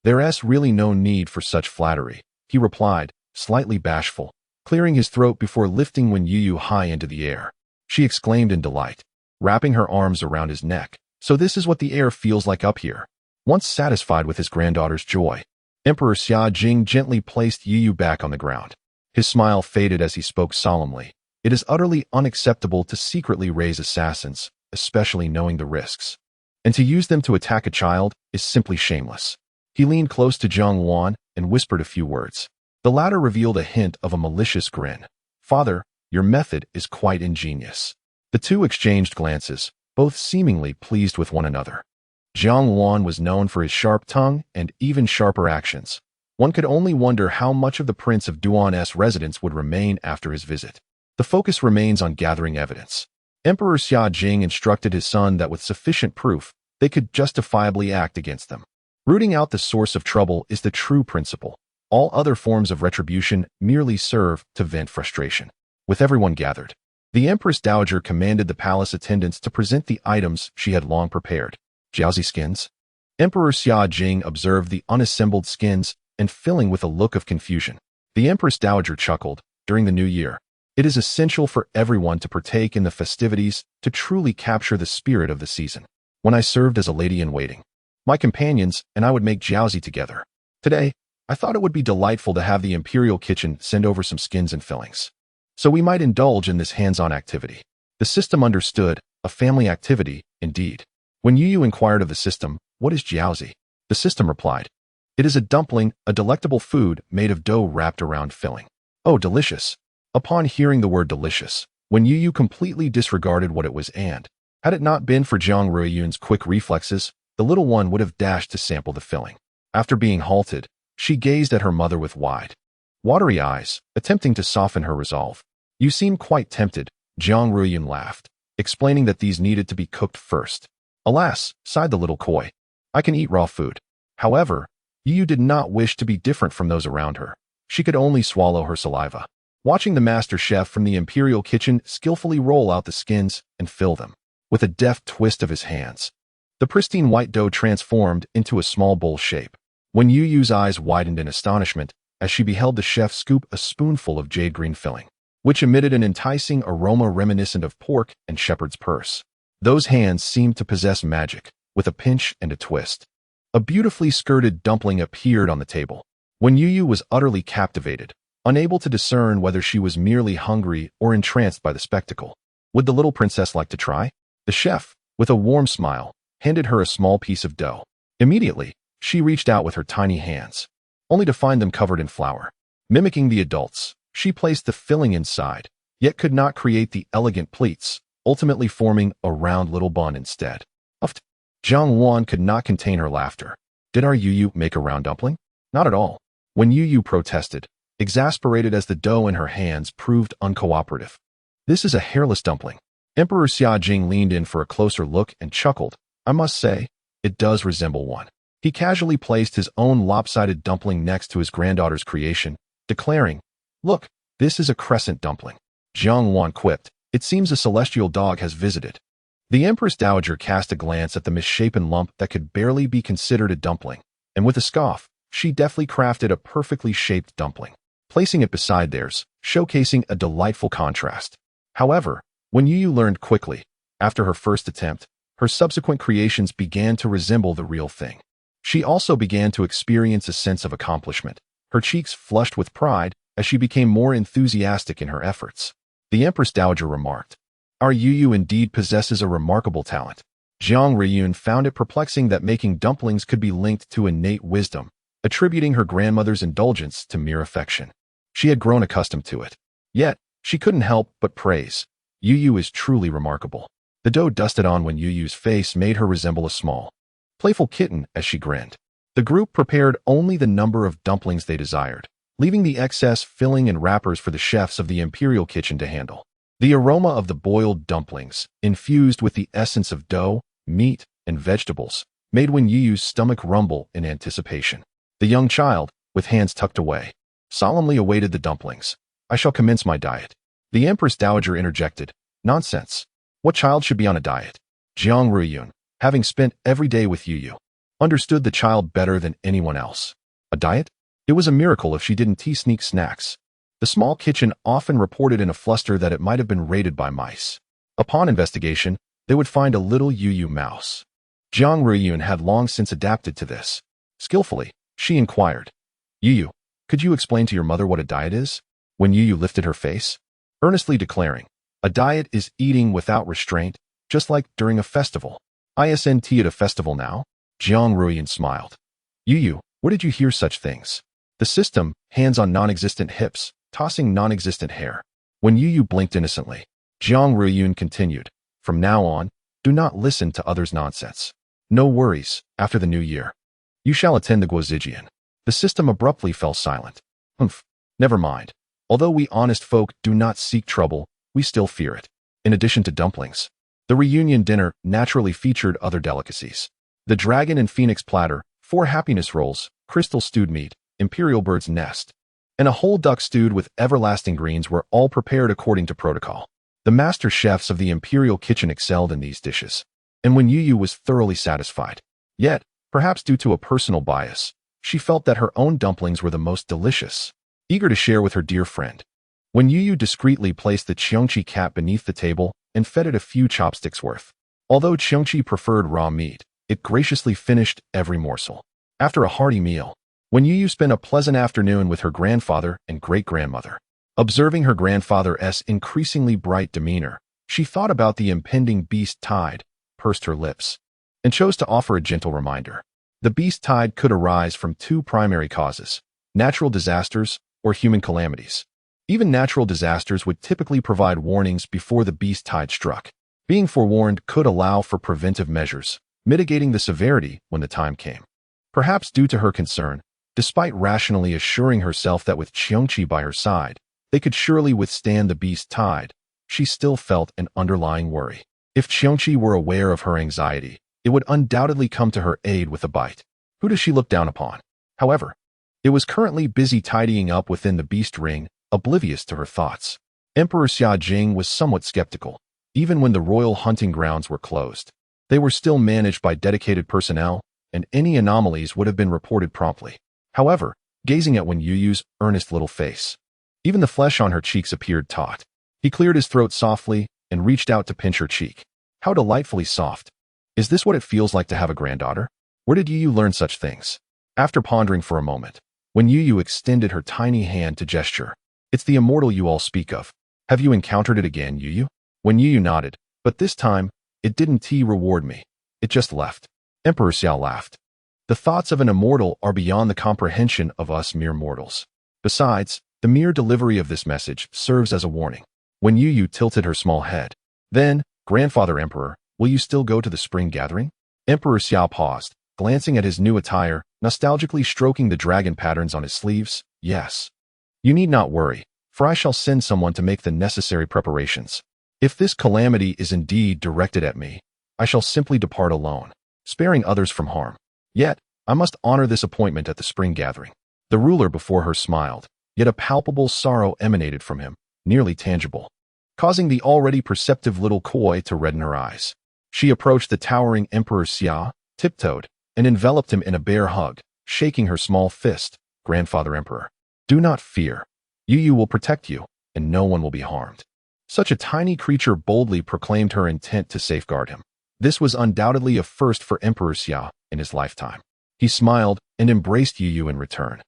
S1: There's really no need for such flattery, he replied, slightly bashful, clearing his throat before lifting Youyou high into the air. She exclaimed in delight, wrapping her arms around his neck. So this is what the heir feels like up here. Once satisfied with his granddaughter's joy, Emperor Xia Jing gently placed Youyou back on the ground. His smile faded as he spoke solemnly. It is utterly unacceptable to secretly raise assassins, especially knowing the risks. And to use them to attack a child is simply shameless. He leaned close to Zhang Wan and whispered a few words. The latter revealed a hint of a malicious grin. Father, your method is quite ingenious. The two exchanged glances, both seemingly pleased with one another. Zhang Wan was known for his sharp tongue and even sharper actions. One could only wonder how much of the Prince of Duan's residence would remain after his visit. The focus remains on gathering evidence. Emperor Xia Jing instructed his son that with sufficient proof, they could justifiably act against them. Rooting out the source of trouble is the true principle. All other forms of retribution merely serve to vent frustration. With everyone gathered, the Empress Dowager commanded the palace attendants to present the items she had long prepared. Jiaozi skins? Emperor Xia Jing observed the unassembled skins and filling with a look of confusion. The Empress Dowager chuckled. During the new year, it is essential for everyone to partake in the festivities to truly capture the spirit of the season. When I served as a lady-in-waiting, my companions and I would make jiaozi together. Today, I thought it would be delightful to have the imperial kitchen send over some skins and fillings, so we might indulge in this hands-on activity. The system understood, a family activity, indeed. When Youyou inquired of the system, what is jiaozi? The system replied, it is a dumpling, a delectable food made of dough wrapped around filling. Oh, delicious. Upon hearing the word delicious, when Youyou completely disregarded what it was and, had it not been for Jiang Ruiyun's quick reflexes, the little one would have dashed to sample the filling. After being halted, she gazed at her mother with wide, watery eyes, attempting to soften her resolve. You seem quite tempted, Jiang Ruiyun laughed, explaining that these needed to be cooked first. Alas, sighed the little koi, I can eat raw food. However, Youyou did not wish to be different from those around her. She could only swallow her saliva. Watching the master chef from the imperial kitchen skillfully roll out the skins and fill them, with a deft twist of his hands, the pristine white dough transformed into a small bowl shape. When Youyou's eyes widened in astonishment as she beheld the chef scoop a spoonful of jade green filling, which emitted an enticing aroma reminiscent of pork and shepherd's purse. Those hands seemed to possess magic, with a pinch and a twist. A beautifully skirted dumpling appeared on the table. When Youyou was utterly captivated, unable to discern whether she was merely hungry or entranced by the spectacle. Would the little princess like to try? The chef, with a warm smile, handed her a small piece of dough. Immediately, she reached out with her tiny hands, only to find them covered in flour. Mimicking the adults, she placed the filling inside, yet could not create the elegant pleats, ultimately forming a round little bun instead. Uffed. Jiang Wan could not contain her laughter. Did our Youyou make a round dumpling? Not at all. When Youyou protested, exasperated as the dough in her hands proved uncooperative. This is a hairless dumpling. Emperor Xiajing leaned in for a closer look and chuckled. I must say, it does resemble one. He casually placed his own lopsided dumpling next to his granddaughter's creation, declaring, Look, this is a crescent dumpling. Jiang Wan quipped, It seems a celestial dog has visited. The Empress Dowager cast a glance at the misshapen lump that could barely be considered a dumpling, and with a scoff, she deftly crafted a perfectly shaped dumpling, placing it beside theirs, showcasing a delightful contrast. However, when Youyou learned quickly, after her first attempt, her subsequent creations began to resemble the real thing. She also began to experience a sense of accomplishment, her cheeks flushed with pride as she became more enthusiastic in her efforts. The Empress Dowager remarked, Our Youyou indeed possesses a remarkable talent. Jiang Riyun found it perplexing that making dumplings could be linked to innate wisdom, attributing her grandmother's indulgence to mere affection. She had grown accustomed to it. Yet, she couldn't help but praise. Youyou is truly remarkable. The dough dusted on when Youyou's face made her resemble a small, playful kitten as she grinned. The group prepared only the number of dumplings they desired, leaving the excess filling and wrappers for the chefs of the imperial kitchen to handle. The aroma of the boiled dumplings, infused with the essence of dough, meat, and vegetables, made Youyou's stomach rumble in anticipation. The young child, with hands tucked away, solemnly awaited the dumplings. I shall commence my diet. The Empress Dowager interjected, Nonsense. What child should be on a diet? Jiang Riyun, having spent every day with Youyou, understood the child better than anyone else. A diet? It was a miracle if she didn't sneak snacks. The small kitchen often reported in a fluster that it might have been raided by mice. Upon investigation, they would find a little Youyou mouse. Jiang Riyun had long since adapted to this. Skillfully, she inquired, Youyou, could you explain to your mother what a diet is? When Youyou lifted her face, earnestly declaring, A diet is eating without restraint, just like during a festival. Isn't at a festival now? Jiang Riyun smiled. Youyou, where did you hear such things? The system, hands on non-existent hips, tossing non-existent hair. When Youyou blinked innocently, Jiang Riyun continued, From now on, do not listen to others' nonsense. No worries, after the new year. You shall attend the Guozijian. The system abruptly fell silent. Never mind. Although we honest folk do not seek trouble, we still fear it. In addition to dumplings, the reunion dinner naturally featured other delicacies. The dragon and phoenix platter, 4 happiness rolls, crystal stewed meat, imperial bird's nest, and a whole duck stewed with everlasting greens were all prepared according to protocol. The master chefs of the imperial kitchen excelled in these dishes, and when Youyou was thoroughly satisfied, yet, perhaps due to a personal bias, she felt that her own dumplings were the most delicious, eager to share with her dear friend. When Youyou discreetly placed the Qiongqi cat beneath the table and fed it a few chopsticks worth. Although Qiongqi preferred raw meat, it graciously finished every morsel. After a hearty meal, when Youyou spent a pleasant afternoon with her grandfather and great-grandmother, observing her grandfather's increasingly bright demeanor, she thought about the impending beast tide, pursed her lips, and chose to offer a gentle reminder. The beast tide could arise from 2 primary causes: natural disasters or human calamities. Even natural disasters would typically provide warnings before the beast tide struck. Being forewarned could allow for preventive measures, mitigating the severity when the time came. Perhaps due to her concern, despite rationally assuring herself that with Qiongqi by her side, they could surely withstand the beast tide, she still felt an underlying worry. If Qiongqi were aware of her anxiety, it would undoubtedly come to her aid with a bite. Who does she look down upon? However, it was currently busy tidying up within the beast ring, oblivious to her thoughts. Emperor Xiajing was somewhat skeptical. Even when the royal hunting grounds were closed, they were still managed by dedicated personnel, and any anomalies would have been reported promptly. However, gazing at Youyou's earnest little face, even the flesh on her cheeks appeared taut. He cleared his throat softly and reached out to pinch her cheek. How delightfully soft. Is this what it feels like to have a granddaughter? Where did Youyou learn such things? After pondering for a moment, Youyou extended her tiny hand to gesture. It's the immortal you all speak of. Have you encountered it again, Youyou? Youyou nodded, but this time, it didn't reward me. It just left. Emperor Xiao laughed. The thoughts of an immortal are beyond the comprehension of us mere mortals. Besides, the mere delivery of this message serves as a warning. Youyou tilted her small head. Then, Grandfather Emperor, will you still go to the spring gathering? Emperor Xiao paused, glancing at his new attire, nostalgically stroking the dragon patterns on his sleeves. Yes. You need not worry, for I shall send someone to make the necessary preparations. If this calamity is indeed directed at me, I shall simply depart alone, sparing others from harm. Yet, I must honor this appointment at the spring gathering. The ruler before her smiled, yet a palpable sorrow emanated from him, nearly tangible, causing the already perceptive little koi to redden her eyes. She approached the towering Emperor Xia, tiptoed, and enveloped him in a bear hug, shaking her small fist. Grandfather Emperor, do not fear. Youyou will protect you, and no one will be harmed. Such a tiny creature boldly proclaimed her intent to safeguard him. This was undoubtedly a first for Emperor Xia in his lifetime. He smiled and embraced Youyou in return.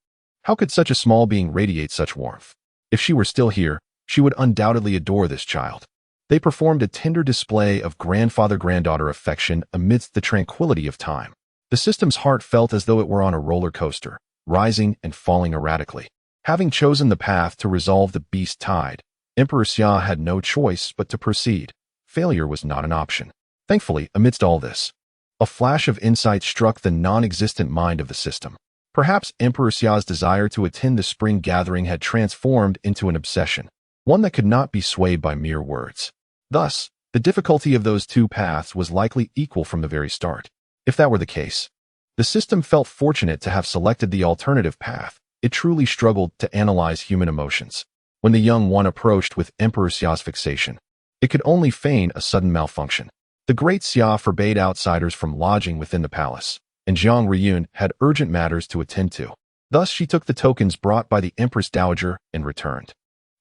S1: How could such a small being radiate such warmth? If she were still here, she would undoubtedly adore this child. They performed a tender display of grandfather-granddaughter affection amidst the tranquility of time. The system's heart felt as though it were on a roller coaster, rising and falling erratically. Having chosen the path to resolve the beast tide, Emperor Xia had no choice but to proceed. Failure was not an option. Thankfully, amidst all this, a flash of insight struck the non-existent mind of the system. Perhaps Emperor Xia's desire to attend the spring gathering had transformed into an obsession, one that could not be swayed by mere words. Thus, the difficulty of those two paths was likely equal from the very start. If that were the case, the system felt fortunate to have selected the alternative path. It truly struggled to analyze human emotions. When the young one approached with Emperor Xia's fixation, it could only feign a sudden malfunction. The great Xia forbade outsiders from lodging within the palace, and Jiang Riyun had urgent matters to attend to. Thus she took the tokens brought by the Empress Dowager and returned.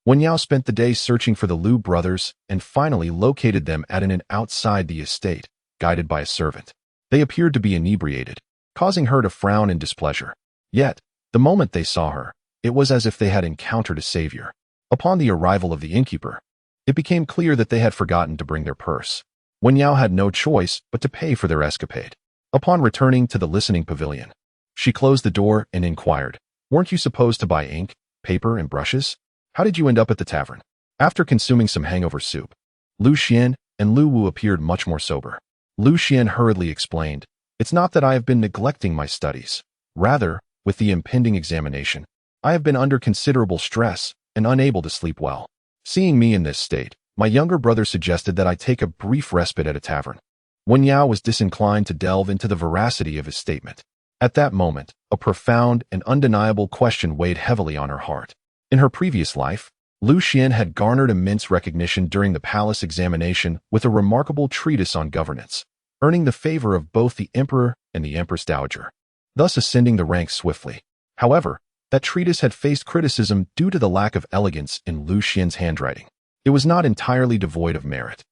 S1: Wenyao spent the day searching for the Liu brothers and finally located them at an inn outside the estate, guided by a servant. They appeared to be inebriated, causing her to frown in displeasure. Yet, the moment they saw her, it was as if they had encountered a savior. Upon the arrival of the innkeeper, it became clear that they had forgotten to bring their purse. Wenyao had no choice but to pay for their escapade. Upon returning to the listening pavilion, she closed the door and inquired, "Weren't you supposed to buy ink, paper, and brushes? How did you end up at the tavern?" After consuming some hangover soup, Lu Xian and Lu Wu appeared much more sober. Lu Xian hurriedly explained, "It's not that I have been neglecting my studies. Rather, with the impending examination, I have been under considerable stress and unable to sleep well. Seeing me in this state, my younger brother suggested that I take a brief respite at a tavern." Wenyao was disinclined to delve into the veracity of his statement. At that moment, a profound and undeniable question weighed heavily on her heart. In her previous life, Lu Xian had garnered immense recognition during the palace examination with a remarkable treatise on governance, earning the favor of both the emperor and the empress dowager, thus ascending the ranks swiftly. However, that treatise had faced criticism due to the lack of elegance in Lu Xian's handwriting. It was not entirely devoid of merit,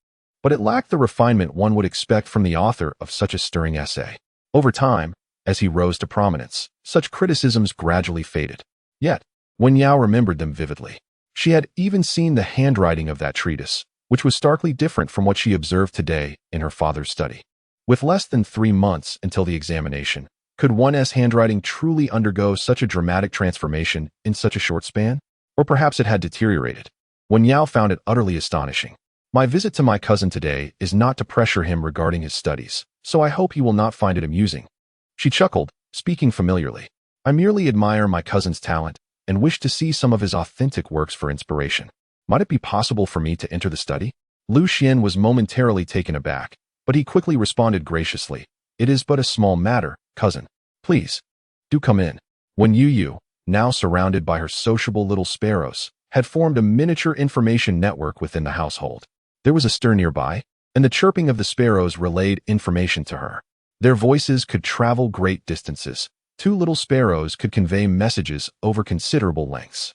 S1: but it lacked the refinement one would expect from the author of such a stirring essay. Over time, as he rose to prominence, such criticisms gradually faded. Yet, Wenyao remembered them vividly. She had even seen the handwriting of that treatise, which was starkly different from what she observed today in her father's study. With less than 3 months until the examination, could one's handwriting truly undergo such a dramatic transformation in such a short span? Or perhaps it had deteriorated. Wenyao found it utterly astonishing. "My visit to my cousin today is not to pressure him regarding his studies, so I hope he will not find it amusing." She chuckled, speaking familiarly. "I merely admire my cousin's talent and wish to see some of his authentic works for inspiration. Might it be possible for me to enter the study?" Lu Xian was momentarily taken aback, but he quickly responded graciously, "It is but a small matter, cousin. Please, do come in." When Youyou, now surrounded by her sociable little sparrows, had formed a miniature information network within the household, there was a stir nearby, and the chirping of the sparrows relayed information to her. Their voices could travel great distances. 2 little sparrows could convey messages over considerable lengths.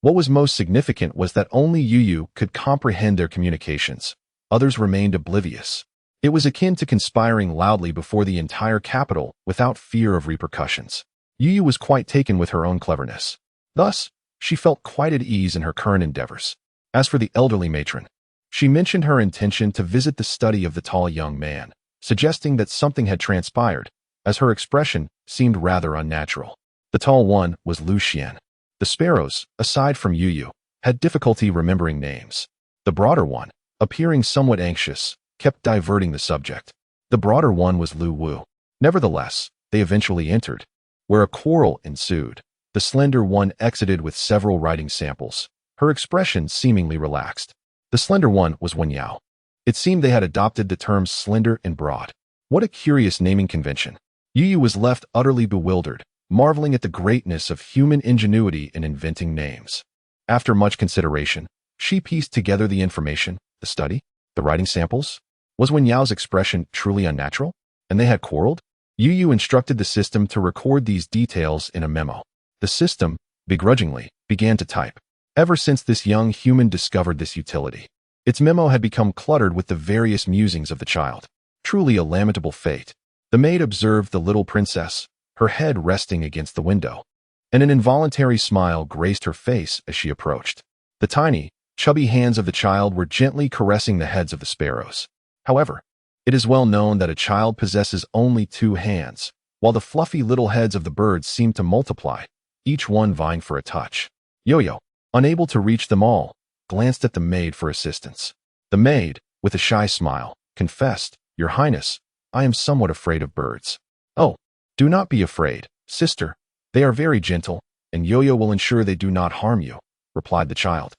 S1: What was most significant was that only Youyou could comprehend their communications. Others remained oblivious. It was akin to conspiring loudly before the entire capital without fear of repercussions. Youyou was quite taken with her own cleverness. Thus, she felt quite at ease in her current endeavors. As for the elderly matron, she mentioned her intention to visit the study of the tall young man, suggesting that something had transpired, as her expression seemed rather unnatural. The tall one was Lu Xian. The sparrows, aside from Youyou, had difficulty remembering names. The broader one, appearing somewhat anxious, kept diverting the subject. The broader one was Lu Wu. Nevertheless, they eventually entered, where a quarrel ensued. The slender one exited with several writing samples, her expression seemingly relaxed. The slender one was Youyou. It seemed they had adopted the terms slender and broad. What a curious naming convention. Youyou was left utterly bewildered, marveling at the greatness of human ingenuity in inventing names. After much consideration, she pieced together the information, the study, the writing samples. Was Youyou's expression truly unnatural? And they had quarreled? Youyou instructed the system to record these details in a memo. The system, begrudgingly, began to type. Ever since this young human discovered this utility, its memo had become cluttered with the various musings of the child. Truly a lamentable fate. The maid observed the little princess, her head resting against the window, and an involuntary smile graced her face as she approached. The tiny, chubby hands of the child were gently caressing the heads of the sparrows. However, it is well known that a child possesses only 2 hands, while the fluffy little heads of the birds seemed to multiply, each one vying for a touch. Youyou, unable to reach them all, glanced at the maid for assistance. The maid, with a shy smile, confessed, "Your Highness, I am somewhat afraid of birds." "Oh, do not be afraid, sister. They are very gentle, and Youyou will ensure they do not harm you," replied the child,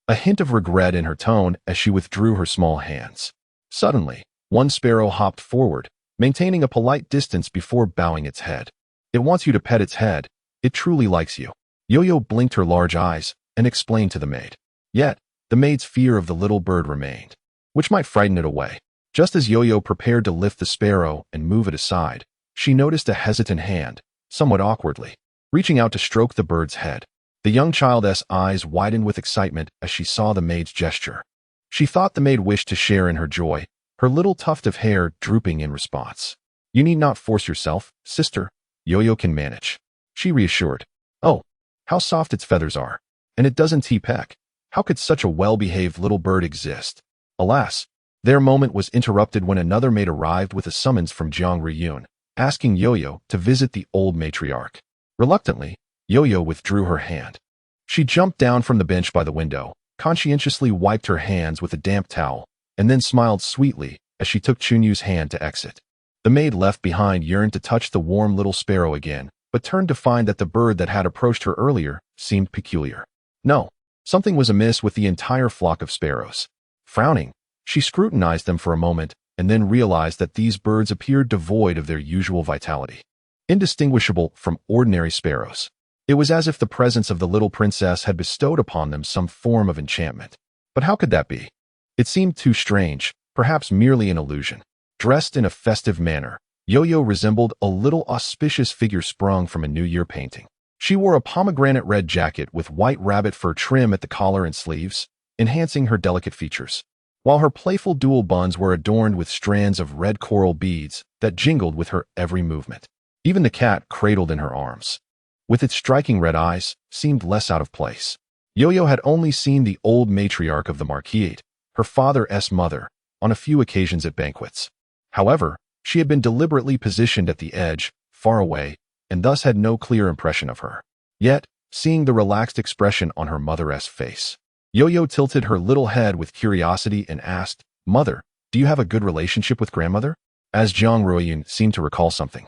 S1: a hint of regret in her tone as she withdrew her small hands. Suddenly, one sparrow hopped forward, maintaining a polite distance before bowing its head. "It wants you to pet its head. It truly likes you." Youyou blinked her large eyes and explained to the maid. Yet, the maid's fear of the little bird remained, which might frighten it away. Just as Youyou prepared to lift the sparrow and move it aside, she noticed a hesitant hand, somewhat awkwardly, reaching out to stroke the bird's head. The young child's eyes widened with excitement as she saw the maid's gesture. She thought the maid wished to share in her joy, her little tuft of hair drooping in response. "You need not force yourself, sister. Youyou can manage," she reassured. "Oh, how soft its feathers are. And it doesn't peck. How could such a well-behaved little bird exist?" Alas, their moment was interrupted when another maid arrived with a summons from Youyou, asking Youyou to visit the old matriarch. Reluctantly, Youyou withdrew her hand. She jumped down from the bench by the window, conscientiously wiped her hands with a damp towel, and then smiled sweetly as she took Chunyu's hand to exit. The maid left behind yearned to touch the warm little sparrow again, but turned to find that the bird that had approached her earlier seemed peculiar. No, something was amiss with the entire flock of sparrows. Frowning, she scrutinized them for a moment and then realized that these birds appeared devoid of their usual vitality, indistinguishable from ordinary sparrows. It was as if the presence of the little princess had bestowed upon them some form of enchantment. But how could that be? It seemed too strange, perhaps merely an illusion. Dressed in a festive manner, Youyou resembled a little auspicious figure sprung from a New Year painting. She wore a pomegranate red jacket with white rabbit fur trim at the collar and sleeves, enhancing her delicate features, while her playful dual buns were adorned with strands of red coral beads that jingled with her every movement. Even the cat cradled in her arms, with its striking red eyes, seemed less out of place. Youyou had only seen the old matriarch of the Marquise, her father's mother, on a few occasions at banquets. However, she had been deliberately positioned at the edge, far away, and thus had no clear impression of her. Yet, seeing the relaxed expression on her mother's face, Youyou tilted her little head with curiosity and asked, "Mother, do you have a good relationship with grandmother?" As Youyou seemed to recall something.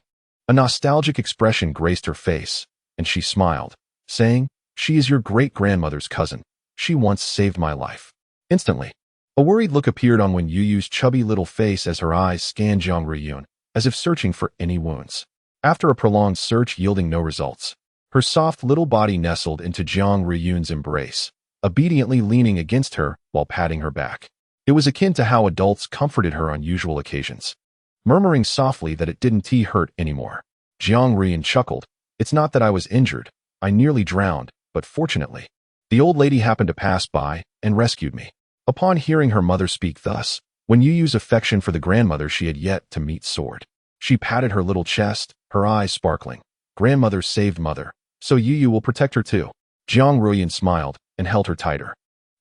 S1: A nostalgic expression graced her face, and she smiled, saying, "She is your great-grandmother's cousin. She once saved my life." Instantly, a worried look appeared on Youyou's chubby little face as her eyes scanned Youyou, as if searching for any wounds. After a prolonged search yielding no results, her soft little body nestled into Youyou's embrace, obediently leaning against her while patting her back. It was akin to how adults comforted her on usual occasions, murmuring softly that it didn't hurt anymore. Youyou chuckled. "It's not that I was injured. I nearly drowned, but fortunately, the old lady happened to pass by and rescued me." Upon hearing her mother speak thus, Youyou's affection for the grandmother she had yet to meet soared. She patted her little chest, her eyes sparkling. "Grandmother saved mother, so Youyou will protect her too." Youyou smiled and held her tighter.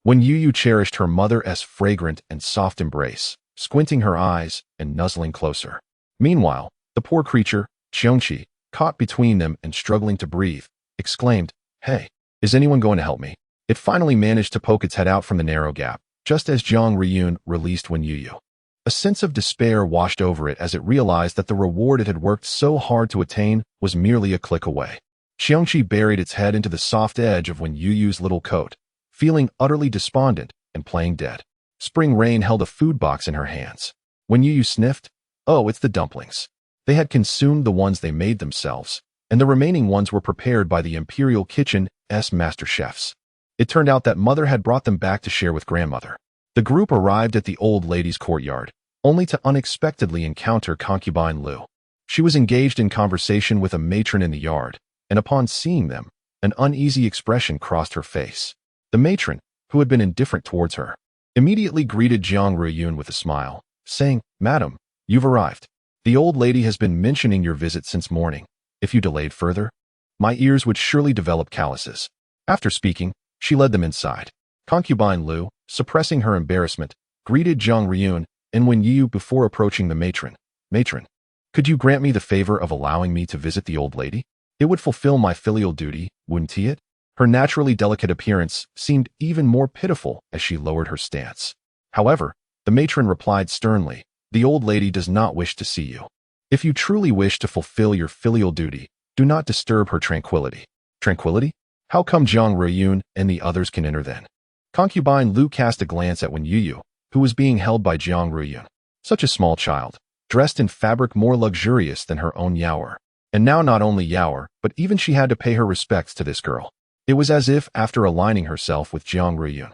S1: Youyou cherished her mother's fragrant and soft embrace, squinting her eyes and nuzzling closer. Meanwhile, the poor creature, Chionchi, caught between them and struggling to breathe, exclaimed, "Hey, is anyone going to help me?" It finally managed to poke its head out from the narrow gap, just as Youyou released Youyou. A sense of despair washed over it as it realized that the reward it had worked so hard to attain was merely a click away. Xiangqi buried its head into the soft edge of Youyou's little coat, feeling utterly despondent and playing dead. Spring Rain held a food box in her hands. When Youyou sniffed, "Oh, it's the dumplings." They had consumed the ones they made themselves, and the remaining ones were prepared by the Imperial Kitchen's master chefs. It turned out that Mother had brought them back to share with Grandmother. The group arrived at the old lady's courtyard, only to unexpectedly encounter concubine Lu. She was engaged in conversation with a matron in the yard, and upon seeing them, an uneasy expression crossed her face. The matron, who had been indifferent towards her, immediately greeted Jiang Ruiyun with a smile, saying, "Madam, you've arrived. The old lady has been mentioning your visit since morning. If you delayed further, my ears would surely develop calluses." After speaking, she led them inside. Concubine Lu, suppressing her embarrassment, greeted Jiang Ruiyun, and when Youyou before approaching the matron, "Matron, could you grant me the favor of allowing me to visit the old lady? It would fulfill my filial duty, wouldn't it?" Her naturally delicate appearance seemed even more pitiful as she lowered her stance. However, the matron replied sternly, "The old lady does not wish to see you. If you truly wish to fulfill your filial duty, do not disturb her tranquility." Tranquility? How come Jiang Ruiyun and the others can enter then? Concubine Lu cast a glance at Youyou, who was being held by Jiang Ruiyun. Such a small child, dressed in fabric more luxurious than her own Youyou. And now not only Youyou, but even she had to pay her respects to this girl. It was as if, after aligning herself with Jiang Ruiyun,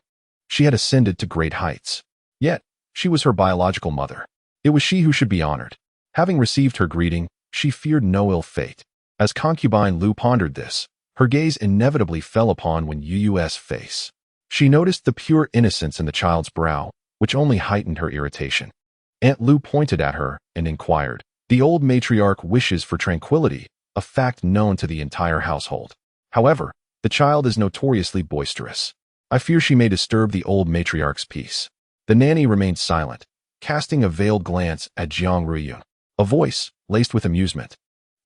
S1: she had ascended to great heights. Yet, she was her biological mother. It was she who should be honored. Having received her greeting, she feared no ill fate. As concubine Lu pondered this, her gaze inevitably fell upon Youyou's face. She noticed the pure innocence in the child's brow, which only heightened her irritation. Aunt Lu pointed at her and inquired, "The old matriarch wishes for tranquility, a fact known to the entire household. However, the child is notoriously boisterous. I fear she may disturb the old matriarch's peace." The nanny remained silent, casting a veiled glance at Jiang Ruiyun. A voice, laced with amusement,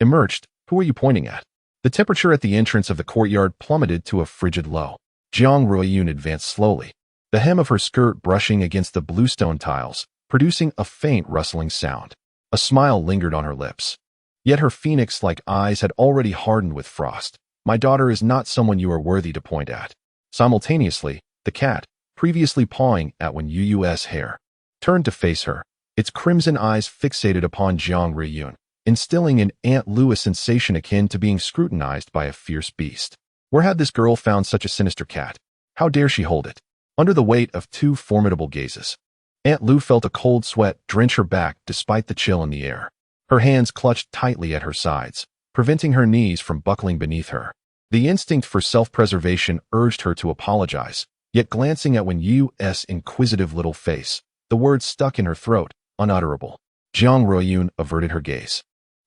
S1: emerged. "Who are you pointing at?" The temperature at the entrance of the courtyard plummeted to a frigid low. Jiang Ruiyun advanced slowly, the hem of her skirt brushing against the bluestone tiles, producing a faint rustling sound. A smile lingered on her lips. Yet her phoenix-like eyes had already hardened with frost. "My daughter is not someone you are worthy to point at." Simultaneously, the cat, previously pawing at Youyou's hair, turned to face her, its crimson eyes fixated upon Jiang Ruiyun, instilling in Aunt Lu a sensation akin to being scrutinized by a fierce beast. Where had this girl found such a sinister cat? How dare she hold it? Under the weight of two formidable gazes, Aunt Lu felt a cold sweat drench her back despite the chill in the air. Her hands clutched tightly at her sides, preventing her knees from buckling beneath her. The instinct for self-preservation urged her to apologize, yet glancing at Youyou's inquisitive little face, the words stuck in her throat, unutterable. Jiang Ruiyun averted her gaze,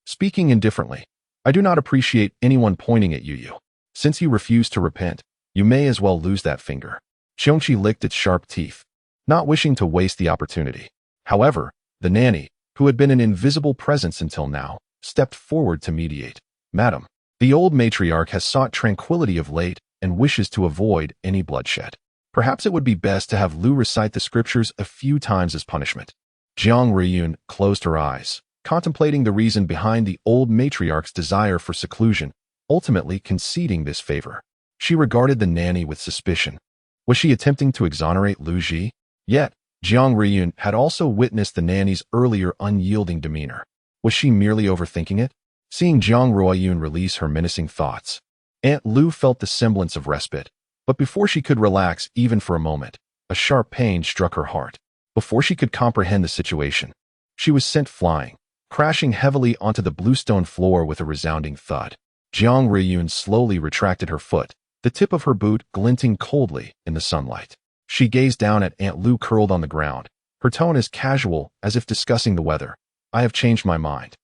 S1: speaking indifferently, "I do not appreciate anyone pointing at Youyou. Since you refuse to repent, you may as well lose that finger." Xiangqi licked its sharp teeth, not wishing to waste the opportunity. However, the nanny, who had been an invisible presence until now, stepped forward to mediate. "Madam, the old matriarch has sought tranquility of late and wishes to avoid any bloodshed. Perhaps it would be best to have Lu recite the scriptures a few times as punishment." Jiang Ruiyun closed her eyes, contemplating the reason behind the old matriarch's desire for seclusion, ultimately conceding this favor. She regarded the nanny with suspicion. Was she attempting to exonerate Lu Ji? Yet, Jiang Ruiyun had also witnessed the nanny's earlier unyielding demeanor. Was she merely overthinking it? Seeing Jiang Ruiyun release her menacing thoughts, Aunt Lu felt the semblance of respite. But before she could relax even for a moment, a sharp pain struck her heart. Before she could comprehend the situation, she was sent flying, crashing heavily onto the bluestone floor with a resounding thud. Jiang Ruiyun slowly retracted her foot, the tip of her boot glinting coldly in the sunlight. She gazed down at Aunt Lu curled on the ground, her tone as casual as if discussing the weather. "I have changed my mind."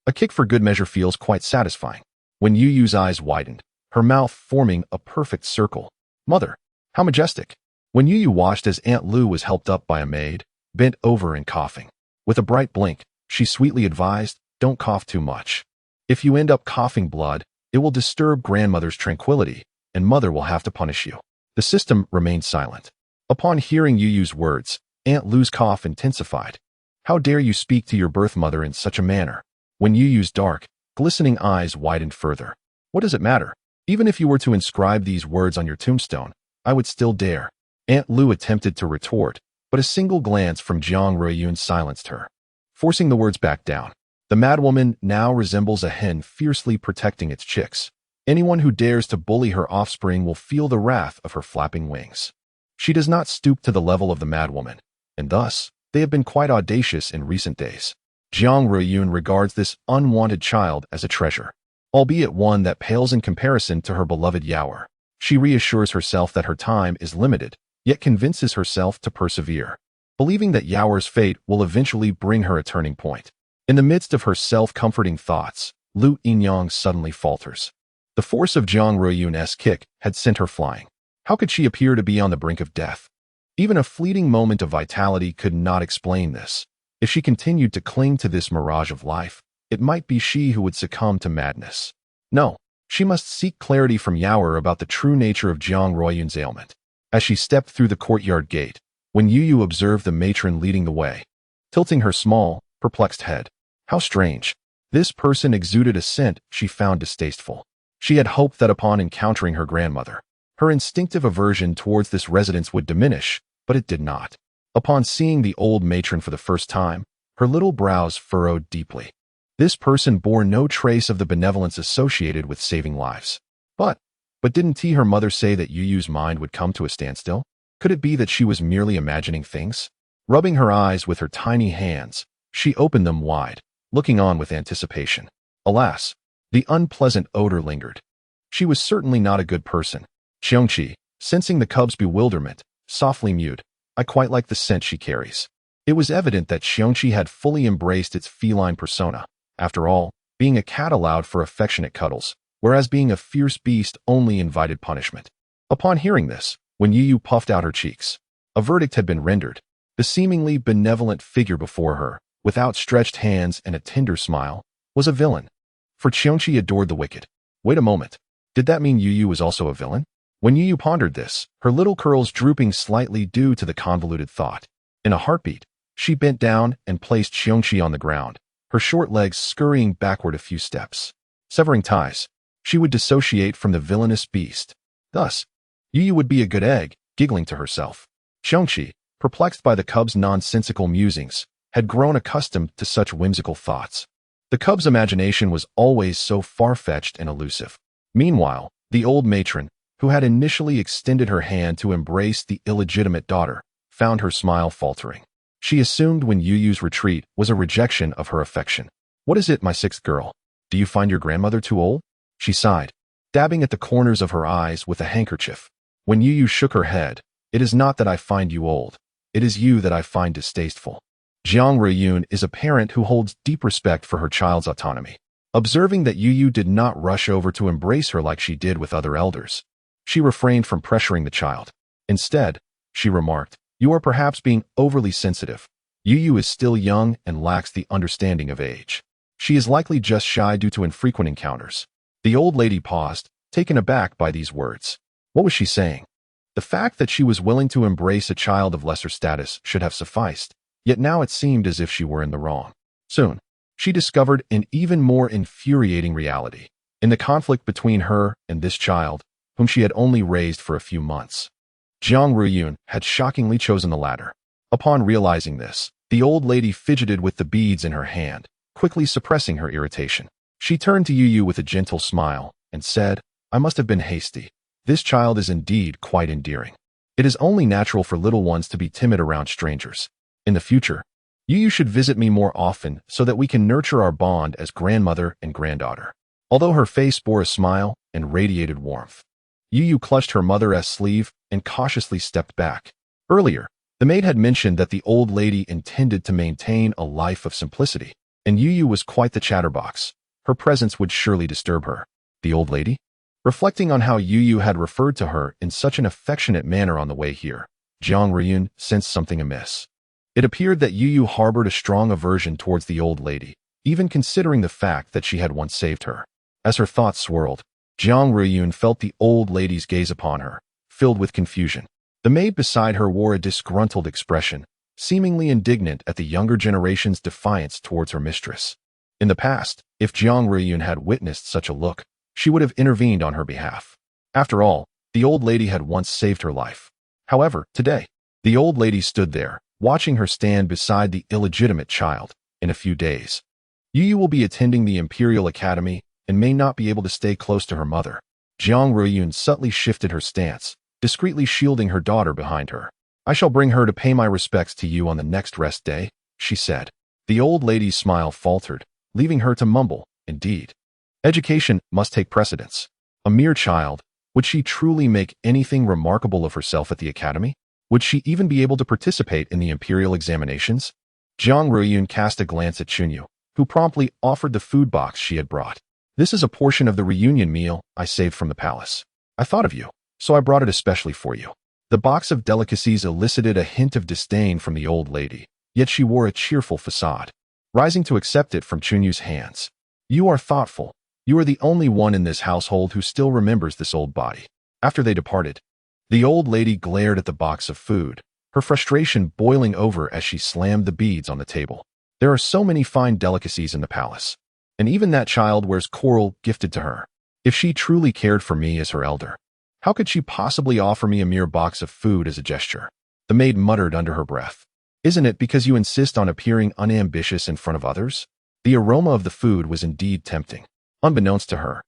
S1: A kick for good measure feels quite satisfying. When Youyou's eyes widened, her mouth forming a perfect circle. "Mother, how majestic." When Youyou watched as Aunt Lu was helped up by a maid, bent over and coughing. With a bright blink, she sweetly advised, "Don't cough too much. If you end up coughing blood, it will disturb grandmother's tranquility, and mother will have to punish you." The system remained silent. Upon hearing Youyou's words, Aunt Lu's cough intensified. How dare you speak to your birth mother in such a manner? When Youyou's dark, glistening eyes widened further. What does it matter? Even if you were to inscribe these words on your tombstone, I would still dare. Aunt Lu attempted to retort, but a single glance from Jiang Ruiyun silenced her, forcing the words back down. The madwoman now resembles a hen fiercely protecting its chicks. Anyone who dares to bully her offspring will feel the wrath of her flapping wings. She does not stoop to the level of the madwoman, and thus, they have been quite audacious in recent days. Jiang Ruiyun regards this unwanted child as a treasure, albeit one that pales in comparison to her beloved Youyou. She reassures herself that her time is limited, yet convinces herself to persevere, believing that Youyou's fate will eventually bring her a turning point. In the midst of her self-comforting thoughts, Lu Yinyang suddenly falters. The force of Jiang Ruiyun's kick had sent her flying. How could she appear to be on the brink of death? Even a fleeting moment of vitality could not explain this. If she continued to cling to this mirage of life, it might be she who would succumb to madness. No, she must seek clarity from Youyou about the true nature of Jiang Ruiyun's ailment. As she stepped through the courtyard gate, when Youyou observed the matron leading the way, tilting her small, perplexed head. How strange. This person exuded a scent she found distasteful. She had hoped that upon encountering her grandmother, her instinctive aversion towards this residence would diminish, but it did not. Upon seeing the old matron for the first time, her little brows furrowed deeply. This person bore no trace of the benevolence associated with saving lives. But didn't her mother say that Youyou's mind would come to a standstill? Could it be that she was merely imagining things? Rubbing her eyes with her tiny hands, she opened them wide, looking on with anticipation. Alas, the unpleasant odor lingered. She was certainly not a good person. Xiongqi, sensing the cub's bewilderment, softly mewed. I quite like the scent she carries. It was evident that Xiongqi had fully embraced its feline persona. After all, being a cat allowed for affectionate cuddles, whereas being a fierce beast only invited punishment. Upon hearing this, when Youyou puffed out her cheeks, a verdict had been rendered. The seemingly benevolent figure before her, with outstretched hands and a tender smile, was a villain. For Xiongqi adored the wicked. Wait a moment. Did that mean Youyou was also a villain? When Youyou pondered this, her little curls drooping slightly due to the convoluted thought. In a heartbeat, she bent down and placed Xiongqi on the ground, her short legs scurrying backward a few steps. Severing ties, she would dissociate from the villainous beast. Thus, Youyou would be a good egg, giggling to herself. Xiongqi, perplexed by the cub's nonsensical musings, had grown accustomed to such whimsical thoughts. The cub's imagination was always so far-fetched and elusive. Meanwhile, the old matron, who had initially extended her hand to embrace the illegitimate daughter, found her smile faltering. She assumed when Youyou's retreat was a rejection of her affection. What is it, my sixth girl? Do you find your grandmother too old? She sighed, dabbing at the corners of her eyes with a handkerchief. When Youyou shook her head, it is not that I find you old. It is you that I find distasteful. Jiang Ruiyun is a parent who holds deep respect for her child's autonomy. Observing that Youyou did not rush over to embrace her like she did with other elders, she refrained from pressuring the child. Instead, she remarked, you are perhaps being overly sensitive. Youyou is still young and lacks the understanding of age. She is likely just shy due to infrequent encounters. The old lady paused, taken aback by these words. What was she saying? The fact that she was willing to embrace a child of lesser status should have sufficed, yet now it seemed as if she were in the wrong. Soon, she discovered an even more infuriating reality. In the conflict between her and this child, whom she had only raised for a few months, Jiang Ruiyun had shockingly chosen the latter. Upon realizing this, the old lady fidgeted with the beads in her hand, quickly suppressing her irritation. She turned to Youyou with a gentle smile and said, I must have been hasty. This child is indeed quite endearing. It is only natural for little ones to be timid around strangers. In the future, Youyou should visit me more often so that we can nurture our bond as grandmother and granddaughter. Although her face bore a smile and radiated warmth, Youyou clutched her mother's sleeve and cautiously stepped back. Earlier, the maid had mentioned that the old lady intended to maintain a life of simplicity, and Youyou was quite the chatterbox. Her presence would surely disturb her. The old lady? Reflecting on how Youyou had referred to her in such an affectionate manner on the way here, Jiang Ruiyun sensed something amiss. It appeared that Youyou harbored a strong aversion towards the old lady, even considering the fact that she had once saved her. As her thoughts swirled, Jiang Ruiyun felt the old lady's gaze upon her, filled with confusion. The maid beside her wore a disgruntled expression, seemingly indignant at the younger generation's defiance towards her mistress. In the past, if Jiang Ruiyun had witnessed such a look, she would have intervened on her behalf. After all, the old lady had once saved her life. However, today, the old lady stood there, watching her stand beside the illegitimate child. In a few days, Youyou will be attending the Imperial Academy and may not be able to stay close to her mother. Jiang Ruiyun subtly shifted her stance, discreetly shielding her daughter behind her. I shall bring her to pay my respects to you on the next rest day, she said. The old lady's smile faltered, leaving her to mumble, indeed. Education must take precedence. A mere child, would she truly make anything remarkable of herself at the academy? Would she even be able to participate in the imperial examinations? Jiang Ruiyun cast a glance at Chunyu, who promptly offered the food box she had brought. This is a portion of the reunion meal I saved from the palace. I thought of you, so I brought it especially for you. The box of delicacies elicited a hint of disdain from the old lady, yet she wore a cheerful facade, rising to accept it from Chunyu's hands. You are thoughtful. You are the only one in this household who still remembers this old body. After they departed, the old lady glared at the box of food, her frustration boiling over as she slammed the beads on the table. There are so many fine delicacies in the palace, and even that child wears coral gifted to her. If she truly cared for me as her elder, how could she possibly offer me a mere box of food as a gesture? The maid muttered under her breath. Isn't it because you insist on appearing unambitious in front of others? The aroma of the food was indeed tempting. Unbeknownst to her,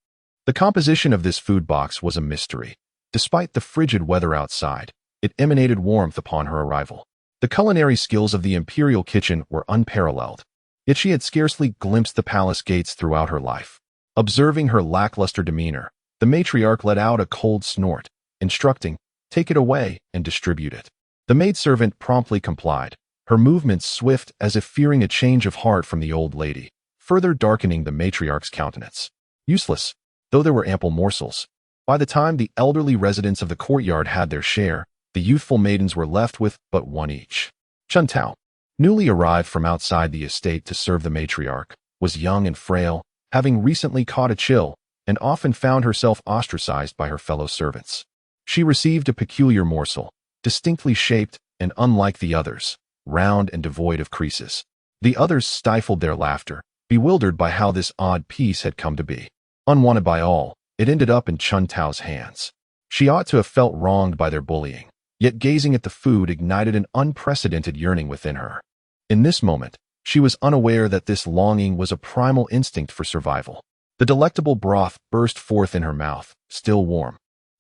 S1: the composition of this food box was a mystery. Despite the frigid weather outside, it emanated warmth upon her arrival. The culinary skills of the imperial kitchen were unparalleled, yet she had scarcely glimpsed the palace gates throughout her life. Observing her lackluster demeanor, the matriarch let out a cold snort, instructing, "Take it away and distribute it." The maidservant promptly complied, her movements swift as if fearing a change of heart from the old lady, further darkening the matriarch's countenance. Useless, though there were ample morsels. By the time the elderly residents of the courtyard had their share, the youthful maidens were left with but one each. Chun Tao, newly arrived from outside the estate to serve the matriarch, was young and frail, having recently caught a chill, and often found herself ostracized by her fellow servants. She received a peculiar morsel, distinctly shaped and unlike the others, round and devoid of creases. The others stifled their laughter, bewildered by how this odd piece had come to be. Unwanted by all, it ended up in Chun Tao's hands. She ought to have felt wronged by their bullying, yet gazing at the food ignited an unprecedented yearning within her. In this moment, she was unaware that this longing was a primal instinct for survival. The delectable broth burst forth in her mouth, still warm,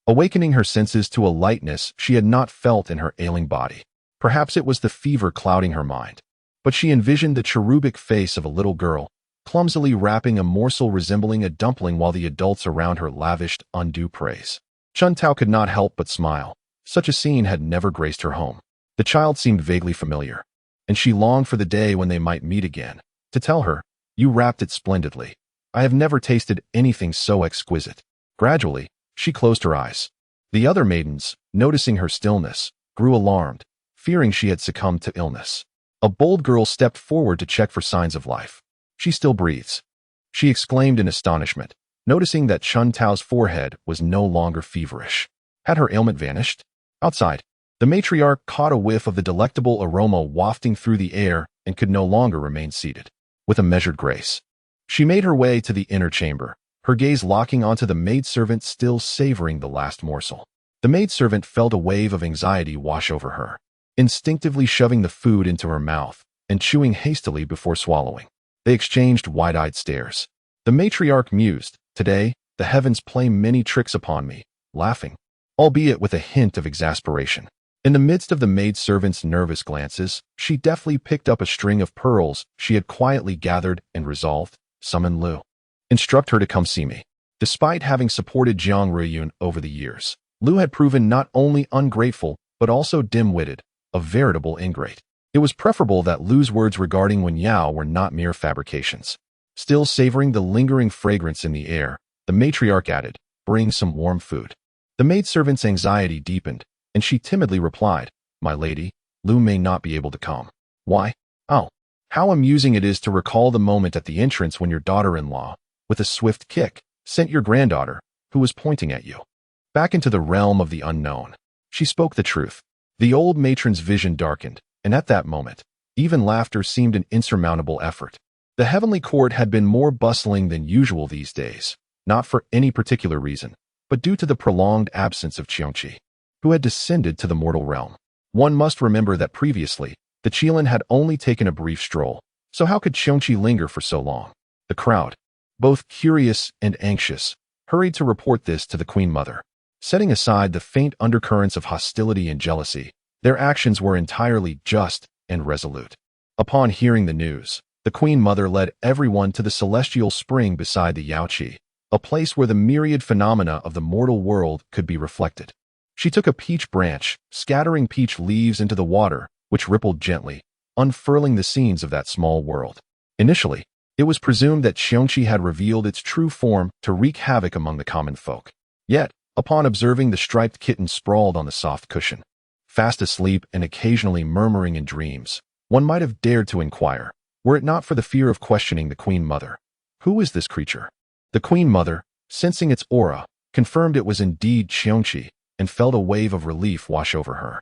S1: awakening her senses to a lightness she had not felt in her ailing body. Perhaps it was the fever clouding her mind, but she envisioned the cherubic face of a little girl, clumsily wrapping a morsel resembling a dumpling while the adults around her lavished undue praise. Chun Tao could not help but smile. Such a scene had never graced her home. The child seemed vaguely familiar, and she longed for the day when they might meet again, to tell her, "You wrapped it splendidly. I have never tasted anything so exquisite." Gradually, she closed her eyes. The other maidens, noticing her stillness, grew alarmed, fearing she had succumbed to illness. A bold girl stepped forward to check for signs of life. "She still breathes," she exclaimed in astonishment, noticing that Chun Tao's forehead was no longer feverish. Had her ailment vanished? Outside, the matriarch caught a whiff of the delectable aroma wafting through the air and could no longer remain seated. With a measured grace, she made her way to the inner chamber, her gaze locking onto the maidservant still savoring the last morsel. The maidservant felt a wave of anxiety wash over her, instinctively shoving the food into her mouth and chewing hastily before swallowing. They exchanged wide-eyed stares. The matriarch mused, "Today, the heavens play many tricks upon me," laughing, albeit with a hint of exasperation. In the midst of the maidservant's nervous glances, she deftly picked up a string of pearls she had quietly gathered and resolved, "Summon Lu. Instruct her to come see me." Despite having supported Jiang Ruiyun over the years, Lu had proven not only ungrateful, but also dim-witted, a veritable ingrate. It was preferable that Lu's words regarding Youyou were not mere fabrications. Still savoring the lingering fragrance in the air, the matriarch added, "Bring some warm food." The maidservant's anxiety deepened, and she timidly replied, "My lady, Lu may not be able to come." "Why? Oh, how amusing it is to recall the moment at the entrance when your daughter-in-law, with a swift kick, sent your granddaughter, who was pointing at you, back into the realm of the unknown." She spoke the truth. The old matron's vision darkened, and at that moment, even laughter seemed an insurmountable effort. The heavenly court had been more bustling than usual these days, not for any particular reason, but due to the prolonged absence of Qiongqi, who had descended to the mortal realm. One must remember that previously, the Qilin had only taken a brief stroll, so how could Qiongqi linger for so long? The crowd, both curious and anxious, hurried to report this to the Queen Mother. Setting aside the faint undercurrents of hostility and jealousy, their actions were entirely just and resolute. Upon hearing the news, the Queen Mother led everyone to the celestial spring beside the Youyou, a place where the myriad phenomena of the mortal world could be reflected. She took a peach branch, scattering peach leaves into the water, which rippled gently, unfurling the scenes of that small world. Initially, it was presumed that Qiongqi had revealed its true form to wreak havoc among the common folk. Yet, upon observing the striped kitten sprawled on the soft cushion, fast asleep and occasionally murmuring in dreams, one might have dared to inquire, were it not for the fear of questioning the Queen Mother. Who is this creature? The Queen Mother, sensing its aura, confirmed it was indeed Qiongqi and felt a wave of relief wash over her.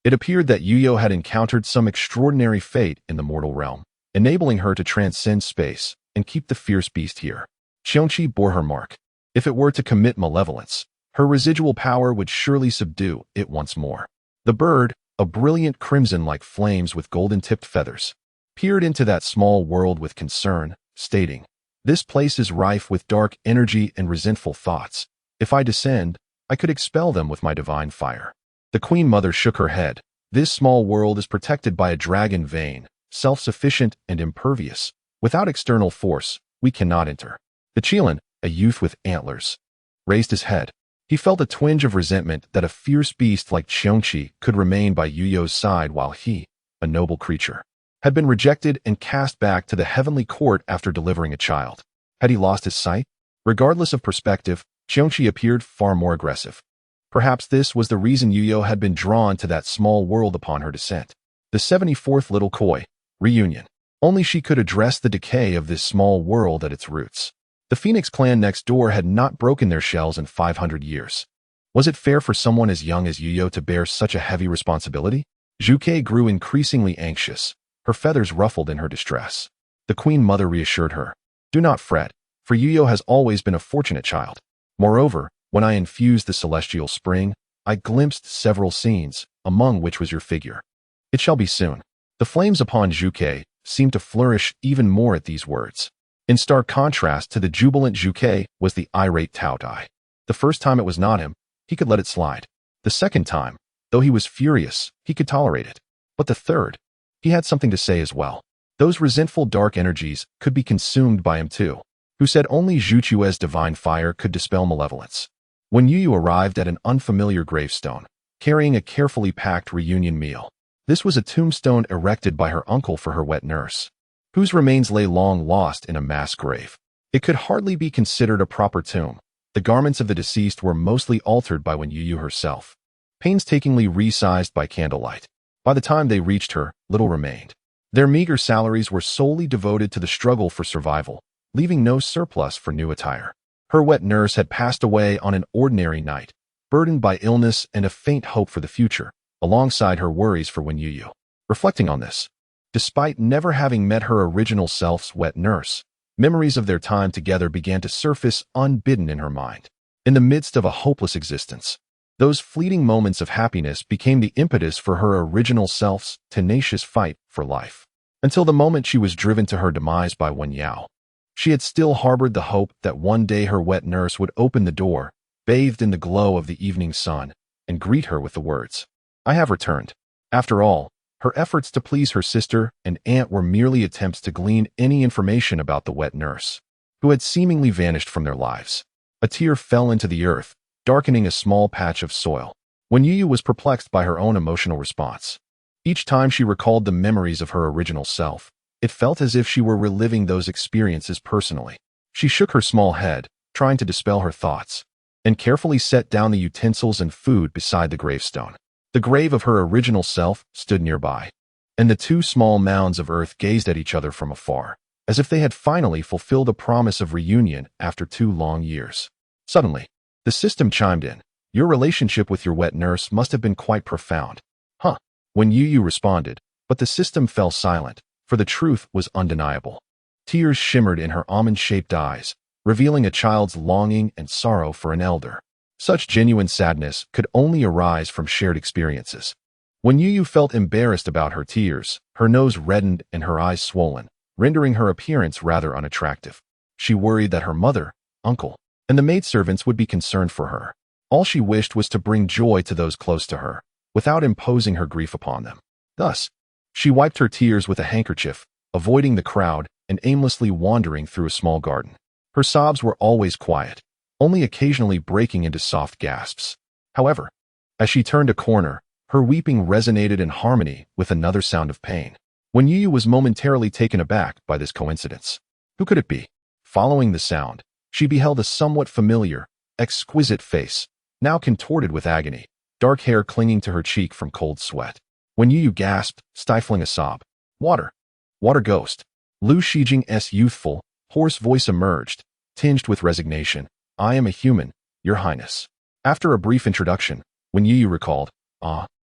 S1: It appeared that Youyou had encountered some extraordinary fate in the mortal realm, enabling her to transcend space and keep the fierce beast here. Qiongqi bore her mark. If it were to commit malevolence, her residual power would surely subdue it once more. The bird, a brilliant crimson like flames with golden-tipped feathers, peered into that small world with concern, stating, "This place is rife with dark energy and resentful thoughts. If I descend, I could expel them with my divine fire." The Queen Mother shook her head. "This small world is protected by a dragon vein, self-sufficient and impervious. Without external force, we cannot enter." The Qilin, a youth with antlers, raised his head. He felt a twinge of resentment that a fierce beast like Qiongqi could remain by Youyou's side while he, a noble creature, had been rejected and cast back to the heavenly court after delivering a child. Had he lost his sight? Regardless of perspective, Qiongqi appeared far more aggressive. Perhaps this was the reason Youyou had been drawn to that small world upon her descent. The 74th little koi, reunion. Only she could address the decay of this small world at its roots. The Phoenix clan next door had not broken their shells in 500 years. Was it fair for someone as young as Youyou to bear such a heavy responsibility? Zhuke grew increasingly anxious, her feathers ruffled in her distress. The Queen Mother reassured her, "Do not fret, for Youyou has always been a fortunate child. Moreover, when I infused the celestial spring, I glimpsed several scenes, among which was your figure. It shall be soon." The flames upon Zhuke seemed to flourish even more at these words. In stark contrast to the jubilant Zhuke was the irate Tao Dai. The first time it was not him, he could let it slide. The second time, though he was furious, he could tolerate it. But the third, he had something to say as well. Those resentful dark energies could be consumed by him too, who said only Zhuchue's divine fire could dispel malevolence. When Youyou arrived at an unfamiliar gravestone, carrying a carefully packed reunion meal, this was a tombstone erected by her uncle for her wet nurse, whose remains lay long lost in a mass grave. It could hardly be considered a proper tomb. The garments of the deceased were mostly altered by Youyou herself, painstakingly resized by candlelight. By the time they reached her, little remained. Their meager salaries were solely devoted to the struggle for survival, leaving no surplus for new attire. Her wet nurse had passed away on an ordinary night, burdened by illness and a faint hope for the future, alongside her worries for Youyou. Reflecting on this, despite never having met her original self's wet nurse, memories of their time together began to surface unbidden in her mind. In the midst of a hopeless existence, those fleeting moments of happiness became the impetus for her original self's tenacious fight for life. Until the moment she was driven to her demise by Youyou, she had still harbored the hope that one day her wet nurse would open the door, bathed in the glow of the evening sun, and greet her with the words, "I have returned." After all, her efforts to please her sister and aunt were merely attempts to glean any information about the wet nurse, who had seemingly vanished from their lives. A tear fell into the earth, darkening a small patch of soil. Youyou was perplexed by her own emotional response. Each time she recalled the memories of her original self, it felt as if she were reliving those experiences personally. She shook her small head, trying to dispel her thoughts, and carefully set down the utensils and food beside the gravestone. The grave of her original self stood nearby, and the two small mounds of earth gazed at each other from afar, as if they had finally fulfilled a promise of reunion after 2 long years. Suddenly, the system chimed in. "Your relationship with your wet nurse must have been quite profound." "Huh." When Youyou responded, But the system fell silent, for the truth was undeniable. Tears shimmered in her almond-shaped eyes, revealing a child's longing and sorrow for an elder. Such genuine sadness could only arise from shared experiences. When Youyou felt embarrassed about her tears, her nose reddened and her eyes swollen, rendering her appearance rather unattractive. She worried that her mother, uncle, and the maidservants would be concerned for her. All she wished was to bring joy to those close to her, without imposing her grief upon them. Thus, she wiped her tears with a handkerchief, avoiding the crowd and aimlessly wandering through a small garden. Her sobs were always quiet, only occasionally breaking into soft gasps. However, as she turned a corner, her weeping resonated in harmony with another sound of pain. When Youyou was momentarily taken aback by this coincidence. Who could it be? Following the sound, she beheld a somewhat familiar, exquisite face, now contorted with agony, dark hair clinging to her cheek from cold sweat. When Youyou gasped, stifling a sob, "Water! Water ghost!" Lu Shijing's youthful, hoarse voice emerged, tinged with resignation. "I am a human, Your Highness." After a brief introduction, when Youyou recalled,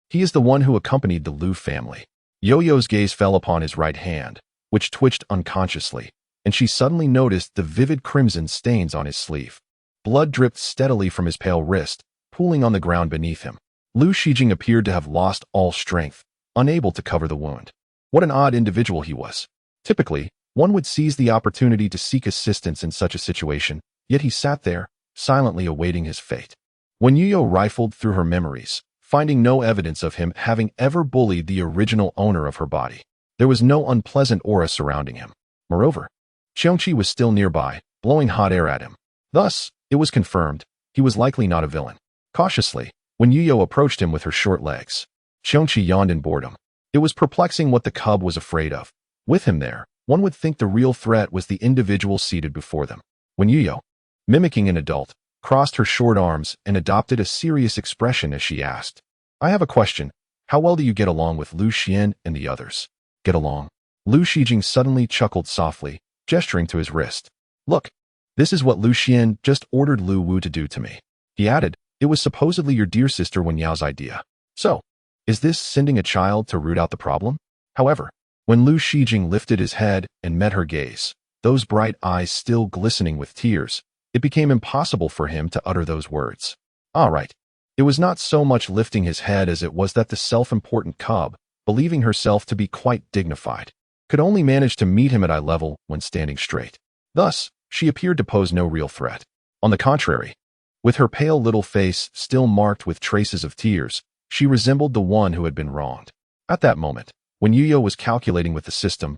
S1: he is the one who accompanied the Lu family. Youyou's gaze fell upon his right hand, which twitched unconsciously, and she suddenly noticed the vivid crimson stains on his sleeve. Blood dripped steadily from his pale wrist, pooling on the ground beneath him. Lu Shijing appeared to have lost all strength, unable to cover the wound. What an odd individual he was. Typically, one would seize the opportunity to seek assistance in such a situation, yet he sat there, silently awaiting his fate. When Youyou rifled through her memories, finding no evidence of him having ever bullied the original owner of her body, there was no unpleasant aura surrounding him. Moreover, Qiongqi was still nearby, blowing hot air at him. Thus, it was confirmed, he was likely not a villain. Cautiously, when Youyou approached him with her short legs, Qiongqi yawned in boredom. It was perplexing what the cub was afraid of. With him there, one would think the real threat was the individual seated before them. When Youyou, mimicking an adult, crossed her short arms and adopted a serious expression as she asked, "I have a question. How well do you get along with Lu Xian and the others?" "Get along?" Lu Shijing suddenly chuckled softly, gesturing to his wrist. "Look, this is what Lu Xian just ordered Lu Wu to do to me." He added, "It was supposedly your dear sister Wen Yao's idea. So, is this sending a child to root out the problem?" However, when Lu Shijing lifted his head and met her gaze, those bright eyes still glistening with tears, it became impossible for him to utter those words. All right. It was not so much lifting his head as it was that the self-important cub, believing herself to be quite dignified, could only manage to meet him at eye level when standing straight. Thus, she appeared to pose no real threat. On the contrary, with her pale little face still marked with traces of tears, she resembled the one who had been wronged. At that moment, when Youyou was calculating with the system,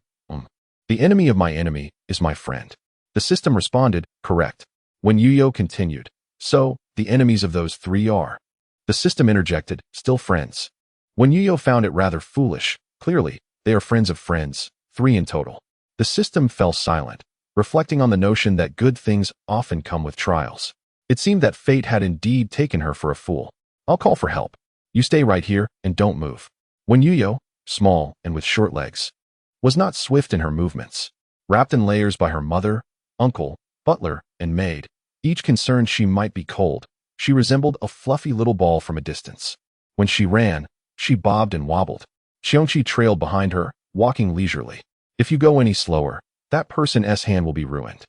S1: "The enemy of my enemy is my friend," the system responded, "Correct." When Youyou continued, "So, the enemies of those three are," the system interjected, "Still friends." When Youyou found it rather foolish, clearly, they are friends of friends, 3 in total. The system fell silent, reflecting on the notion that good things often come with trials. It seemed that fate had indeed taken her for a fool. "I'll call for help. You stay right here and don't move." When Youyou, small and with short legs, was not swift in her movements, wrapped in layers by her mother, uncle, butler, and maid, each concerned she might be cold, she resembled a fluffy little ball from a distance. When she ran, she bobbed and wobbled. Qiongqi trailed behind her, walking leisurely. "If you go any slower, that person's hand will be ruined.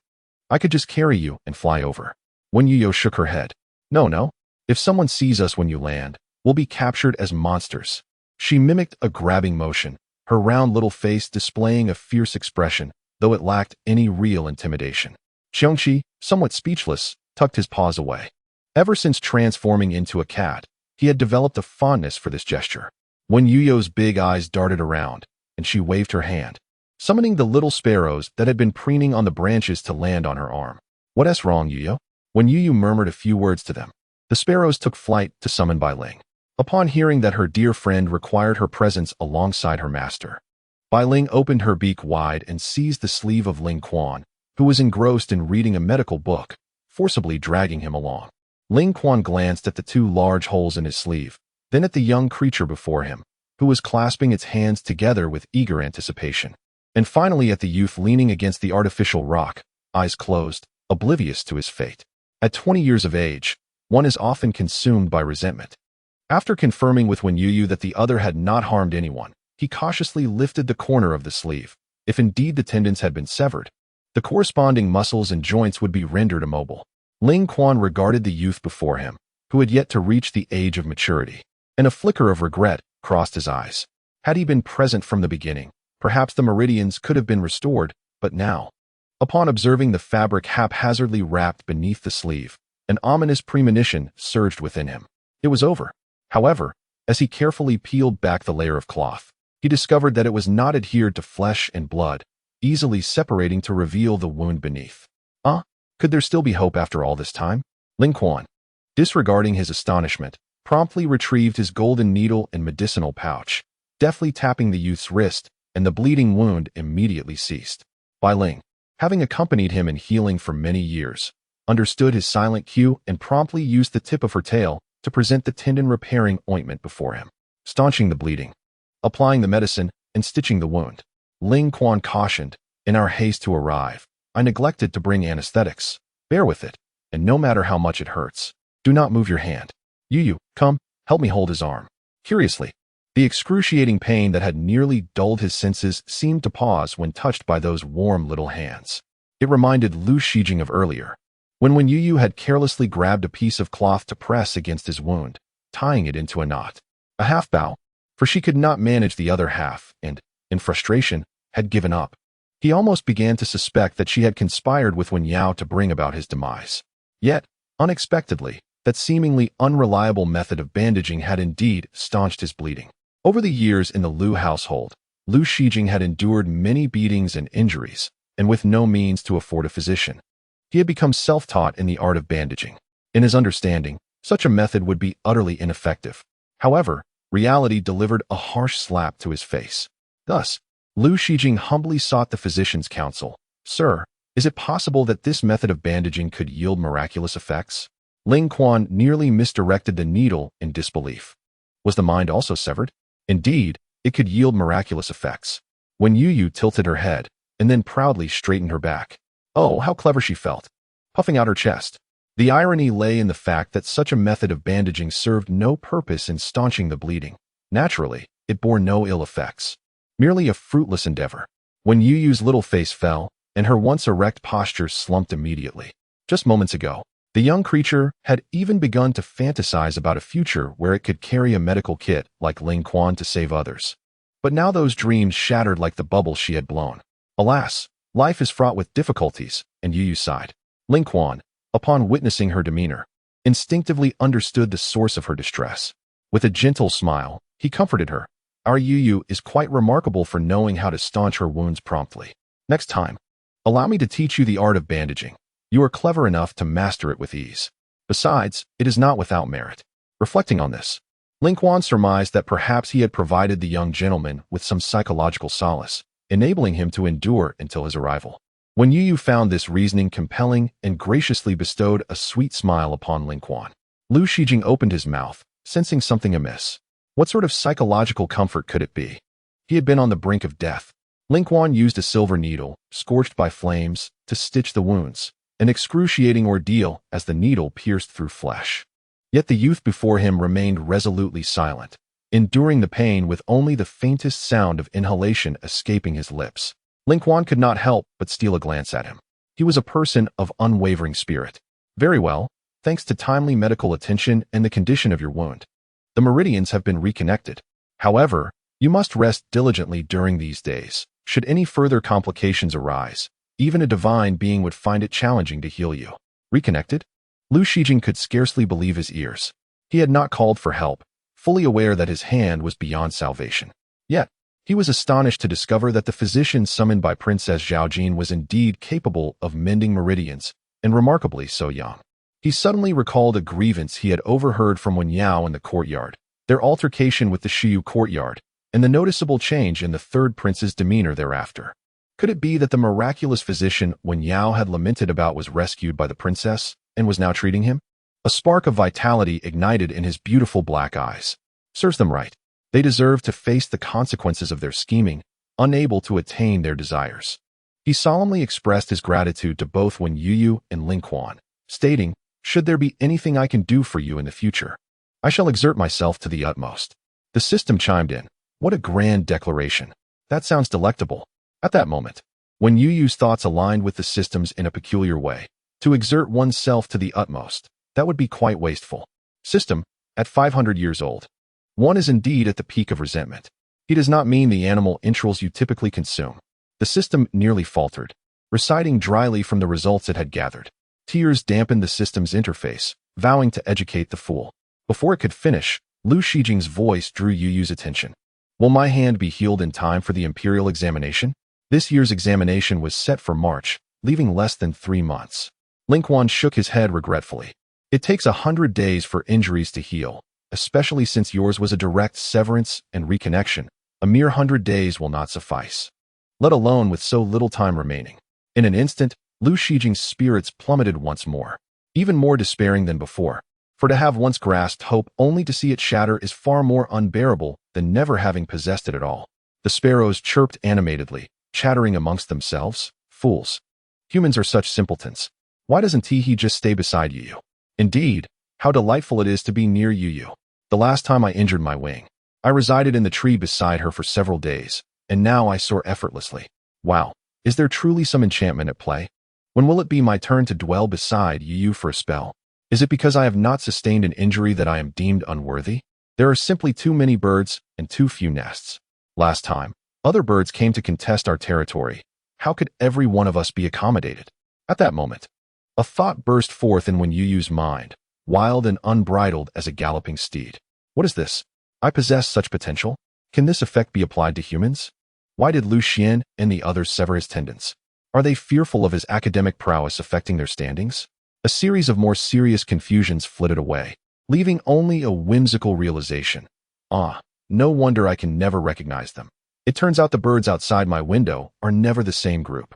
S1: I could just carry you and fly over." When Youyou shook her head, No. If someone sees us when you land, we'll be captured as monsters." She mimicked a grabbing motion, her round little face displaying a fierce expression, though it lacked any real intimidation. Qiongqi, somewhat speechless, tucked his paws away. Ever since transforming into a cat, he had developed a fondness for this gesture. When Youyou's big eyes darted around, and she waved her hand, summoning the little sparrows that had been preening on the branches to land on her arm. "What's wrong, Youyou?" When Youyou murmured a few words to them, the sparrows took flight to summon Bai Ling. Upon hearing that her dear friend required her presence alongside her master, Bai Ling opened her beak wide and seized the sleeve of Ling Quan, who was engrossed in reading a medical book, forcibly dragging him along. Ling Quan glanced at the 2 large holes in his sleeve, then at the young creature before him, who was clasping its hands together with eager anticipation, and finally at the youth leaning against the artificial rock, eyes closed, oblivious to his fate. At 20 years of age, one is often consumed by resentment. After confirming with Youyou that the other had not harmed anyone, He cautiously lifted the corner of the sleeve. If indeed the tendons had been severed, the corresponding muscles and joints would be rendered immobile. Ling Quan regarded the youth before him, who had yet to reach the age of maturity, and a flicker of regret crossed his eyes. Had he been present from the beginning, perhaps the meridians could have been restored, but now, upon observing the fabric haphazardly wrapped beneath the sleeve, an ominous premonition surged within him. It was over. However, as he carefully peeled back the layer of cloth, he discovered that it was not adhered to flesh and blood, easily separating to reveal the wound beneath. Could there still be hope after all this time? Ling Quan, disregarding his astonishment, promptly retrieved his golden needle and medicinal pouch, deftly tapping the youth's wrist, and the bleeding wound immediately ceased. Bai Ling, having accompanied him in healing for many years, understood his silent cue and promptly used the tip of her tail to present the tendon-repairing ointment before him, staunching the bleeding, applying the medicine, and stitching the wound. Ling Quan cautioned, "In our haste to arrive, I neglected to bring anesthetics. Bear with it, and no matter how much it hurts, do not move your hand. Youyou, come, help me hold his arm." Curiously, the excruciating pain that had nearly dulled his senses seemed to pause when touched by those warm little hands. It reminded Lu Shijing of earlier, when Youyou had carelessly grabbed a piece of cloth to press against his wound, tying it into a knot. A half bow, for she could not manage the other half, and, in frustration, had given up. He almost began to suspect that she had conspired with Youyou to bring about his demise. Yet, unexpectedly, that seemingly unreliable method of bandaging had indeed staunched his bleeding. Over the years in the Lu household, Lu Shijing had endured many beatings and injuries, and with no means to afford a physician, he had become self-taught in the art of bandaging. In his understanding, such a method would be utterly ineffective. However, reality delivered a harsh slap to his face. Thus, Lu Shijing humbly sought the physician's counsel. "Sir, is it possible that this method of bandaging could yield miraculous effects?" Ling Quan nearly misdirected the needle in disbelief. Was the mind also severed? Indeed, it could yield miraculous effects. When Youyou tilted her head, and then proudly straightened her back. Oh, how clever she felt, puffing out her chest. The irony lay in the fact that such a method of bandaging served no purpose in staunching the bleeding. Naturally, it bore no ill effects. Merely a fruitless endeavor. When Youyou's little face fell, and her once erect posture slumped immediately. Just moments ago, the young creature had even begun to fantasize about a future where it could carry a medical kit like Ling Quan to save others. But now those dreams shattered like the bubbles she had blown. Alas, life is fraught with difficulties, and Youyou sighed. Ling Quan, upon witnessing her demeanor, instinctively understood the source of her distress. With a gentle smile, he comforted her. "Our Youyou is quite remarkable for knowing how to staunch her wounds promptly. Next time, allow me to teach you the art of bandaging. You are clever enough to master it with ease. Besides, it is not without merit." Reflecting on this, Ling Quan surmised that perhaps he had provided the young gentleman with some psychological solace, enabling him to endure until his arrival. When Youyou found this reasoning compelling and graciously bestowed a sweet smile upon Ling Quan, Lu Shijing opened his mouth, sensing something amiss. What sort of psychological comfort could it be? He had been on the brink of death. Ling Quan used a silver needle, scorched by flames, to stitch the wounds, an excruciating ordeal as the needle pierced through flesh. Yet the youth before him remained resolutely silent, enduring the pain with only the faintest sound of inhalation escaping his lips. Ling Quan could not help but steal a glance at him. He was a person of unwavering spirit. "Very well, thanks to timely medical attention and the condition of your wound, the meridians have been reconnected. However, you must rest diligently during these days. Should any further complications arise, even a divine being would find it challenging to heal you." Reconnected? Lu Shijing could scarcely believe his ears. He had not called for help, fully aware that his hand was beyond salvation. Yet, he was astonished to discover that the physician summoned by Princess Zhaojin was indeed capable of mending meridians, and remarkably so young. He suddenly recalled a grievance he had overheard from Youyou in the courtyard, their altercation with the Youyou courtyard, and the noticeable change in the third prince's demeanor thereafter. Could it be that the miraculous physician Youyou had lamented about was rescued by the princess, and was now treating him? A spark of vitality ignited in his beautiful black eyes. Serves them right. They deserve to face the consequences of their scheming, unable to attain their desires. He solemnly expressed his gratitude to both Youyou and Ling Quan, stating, "Should there be anything I can do for you in the future, I shall exert myself to the utmost." The system chimed in. What a grand declaration. That sounds delectable. At that moment, when Youyou's thoughts aligned with the system's in a peculiar way, to exert oneself to the utmost, that would be quite wasteful. System, at 500 years old. One is indeed at the peak of resentment. He does not mean the animal entrails you typically consume. The system nearly faltered, reciting dryly from the results it had gathered. Tears dampened the system's interface, vowing to educate the fool. Before it could finish, Lu Shijing's voice drew Youyou's attention. Will my hand be healed in time for the imperial examination? This year's examination was set for March, leaving less than 3 months. Lingquan shook his head regretfully. It takes 100 days for injuries to heal, especially since yours was a direct severance and reconnection. A mere 100 days will not suffice, let alone with so little time remaining. In an instant, Lu Shijing's spirits plummeted once more, even more despairing than before. For to have once grasped hope only to see it shatter is far more unbearable than never having possessed it at all. The sparrows chirped animatedly, chattering amongst themselves. Fools. Humans are such simpletons. Why doesn't he just stay beside Youyou? Indeed, how delightful it is to be near Youyou. The last time I injured my wing, I resided in the tree beside her for several days, and now I soar effortlessly. Wow, is there truly some enchantment at play? When will it be my turn to dwell beside Youyou for a spell? Is it because I have not sustained an injury that I am deemed unworthy? There are simply too many birds and too few nests. Last time, other birds came to contest our territory. How could every one of us be accommodated? At that moment, a thought burst forth in Youyou's mind, wild and unbridled as a galloping steed. What is this? I possess such potential? Can this effect be applied to humans? Why did Lu Xian and the others sever his tendons? Are they fearful of his academic prowess affecting their standings? A series of more serious confusions flitted away, leaving only a whimsical realization. Ah, no wonder I can never recognize them. It turns out the birds outside my window are never the same group.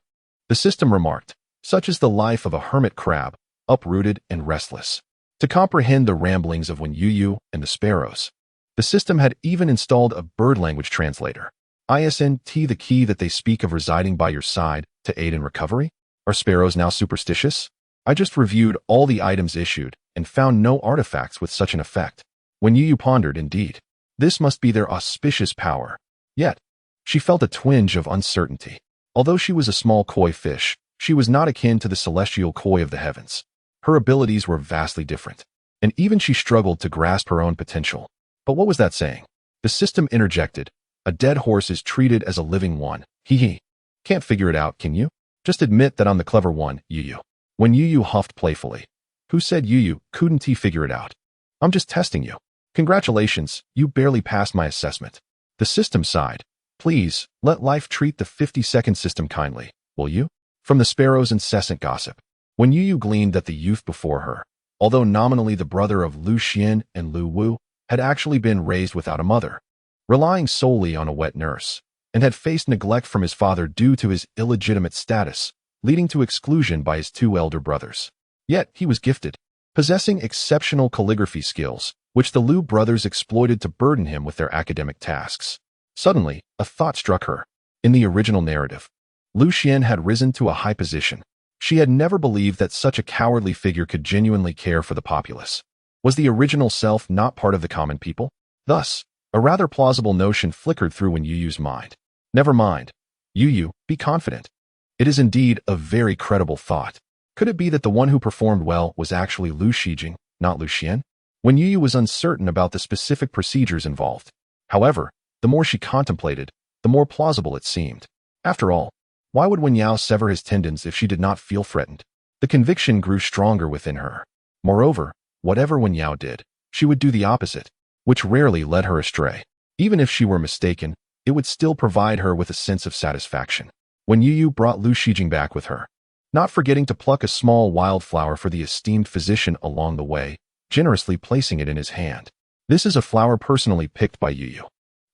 S1: The system remarked, such is the life of a hermit crab, uprooted and restless. To comprehend the ramblings of Youyou and the sparrows, the system had even installed a bird language translator. Isn't the key that they speak of residing by your side to aid in recovery? Are sparrows now superstitious? I just reviewed all the items issued and found no artifacts with such an effect. Youyou pondered, indeed, this must be their auspicious power. Yet, she felt a twinge of uncertainty. Although she was a small koi fish, she was not akin to the celestial koi of the heavens. Her abilities were vastly different, and even she struggled to grasp her own potential. But what was that saying? The system interjected. A dead horse is treated as a living one. Can't figure it out, can you? Just admit that I'm the clever one, Youyou. Youyou huffed playfully. Who said Youyou couldn't figure it out? I'm just testing you. Congratulations, you barely passed my assessment. The system sighed. Please, let life treat the 50-second system kindly, will you? From the sparrow's incessant gossip. Youyou gleaned that the youth before her, although nominally the brother of Lu Xian and Lu Wu, had actually been raised without a mother, relying solely on a wet nurse, and had faced neglect from his father due to his illegitimate status, leading to exclusion by his 2 elder brothers. Yet he was gifted, possessing exceptional calligraphy skills, which the Lu brothers exploited to burden him with their academic tasks. Suddenly, a thought struck her. In the original narrative, Lu Xian had risen to a high position. She had never believed that such a cowardly figure could genuinely care for the populace. Was the original self not part of the common people? Thus, a rather plausible notion flickered through Youyou's mind. Never mind. Youyou, be confident. It is indeed a very credible thought. Could it be that the one who performed well was actually Lu Shijing, not Lu Xian? Youyou was uncertain about the specific procedures involved. However, the more she contemplated, the more plausible it seemed. After all, why would Yao sever his tendons if she did not feel threatened? The conviction grew stronger within her. Moreover, whatever Yao did, she would do the opposite, which rarely led her astray. Even if she were mistaken, it would still provide her with a sense of satisfaction. Youyou brought Lu Shijing back with her, not forgetting to pluck a small wildflower for the esteemed physician along the way, generously placing it in his hand. This is a flower personally picked by Youyou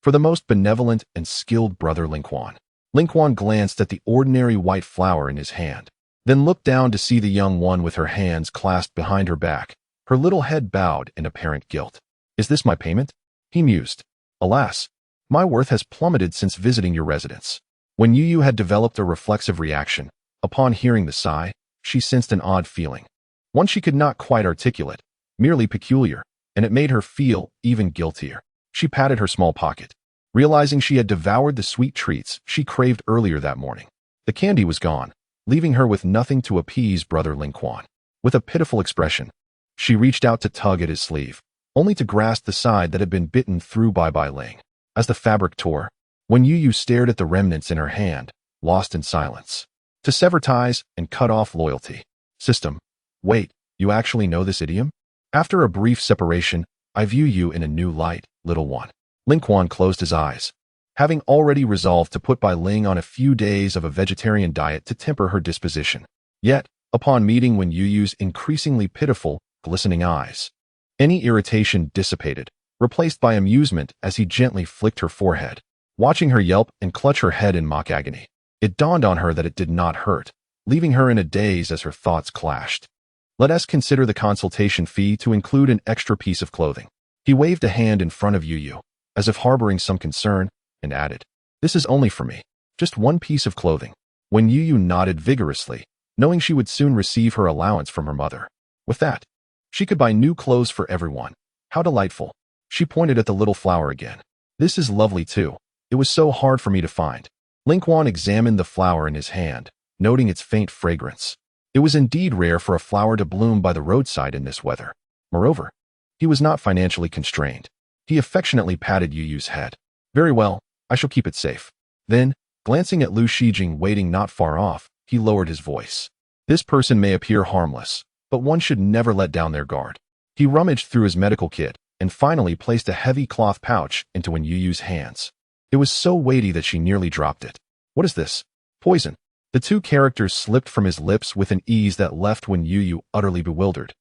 S1: for the most benevolent and skilled brother Lingquan. Lingquan glanced at the ordinary white flower in his hand, then looked down to see the young one with her hands clasped behind her back, her little head bowed in apparent guilt. Is this my payment? He mused. Alas, my worth has plummeted since visiting your residence. Youyou had developed a reflexive reaction. Upon hearing the sigh, she sensed an odd feeling. One she could not quite articulate, merely peculiar, and it made her feel even guiltier. She patted her small pocket. realizing she had devoured the sweet treats she craved earlier that morning. The candy was gone, leaving her with nothing to appease brother Linquan. With a pitiful expression, she reached out to tug at his sleeve, only to grasp the side that had been bitten through by Ling. As the fabric tore, when Youyou stared at the remnants in her hand, lost in silence. To sever ties and cut off loyalty. System. Wait, you actually know this idiom? After a brief separation, I view you in a new light, little one. Linquan closed his eyes, having already resolved to put Bai Ling on a few days of a vegetarian diet to temper her disposition. Yet, upon meeting Wen Youyou's increasingly pitiful, glistening eyes, any irritation dissipated, replaced by amusement as he gently flicked her forehead. Watching her yelp and clutch her head in mock agony, it dawned on her that it did not hurt, leaving her in a daze as her thoughts clashed. Let us consider the consultation fee to include an extra piece of clothing. He waved a hand in front of Youyou, as if harboring some concern, and added, "This is only for me. Just one piece of clothing." When Youyou nodded vigorously, knowing she would soon receive her allowance from her mother. With that, she could buy new clothes for everyone. How delightful. She pointed at the little flower again. "This is lovely too. It was so hard for me to find." Linquan examined the flower in his hand, noting its faint fragrance. It was indeed rare for a flower to bloom by the roadside in this weather. Moreover, he was not financially constrained. He affectionately patted Youyou's head. "Very well, I shall keep it safe." Then, glancing at Lu Shijing waiting not far off, he lowered his voice. "This person may appear harmless, but one should never let down their guard." He rummaged through his medical kit and finally placed a heavy cloth pouch into Wen Youyou's hands. It was so weighty that she nearly dropped it. "What is this?" "Poison." The two characters slipped from his lips with an ease that left Wen Youyou utterly bewildered,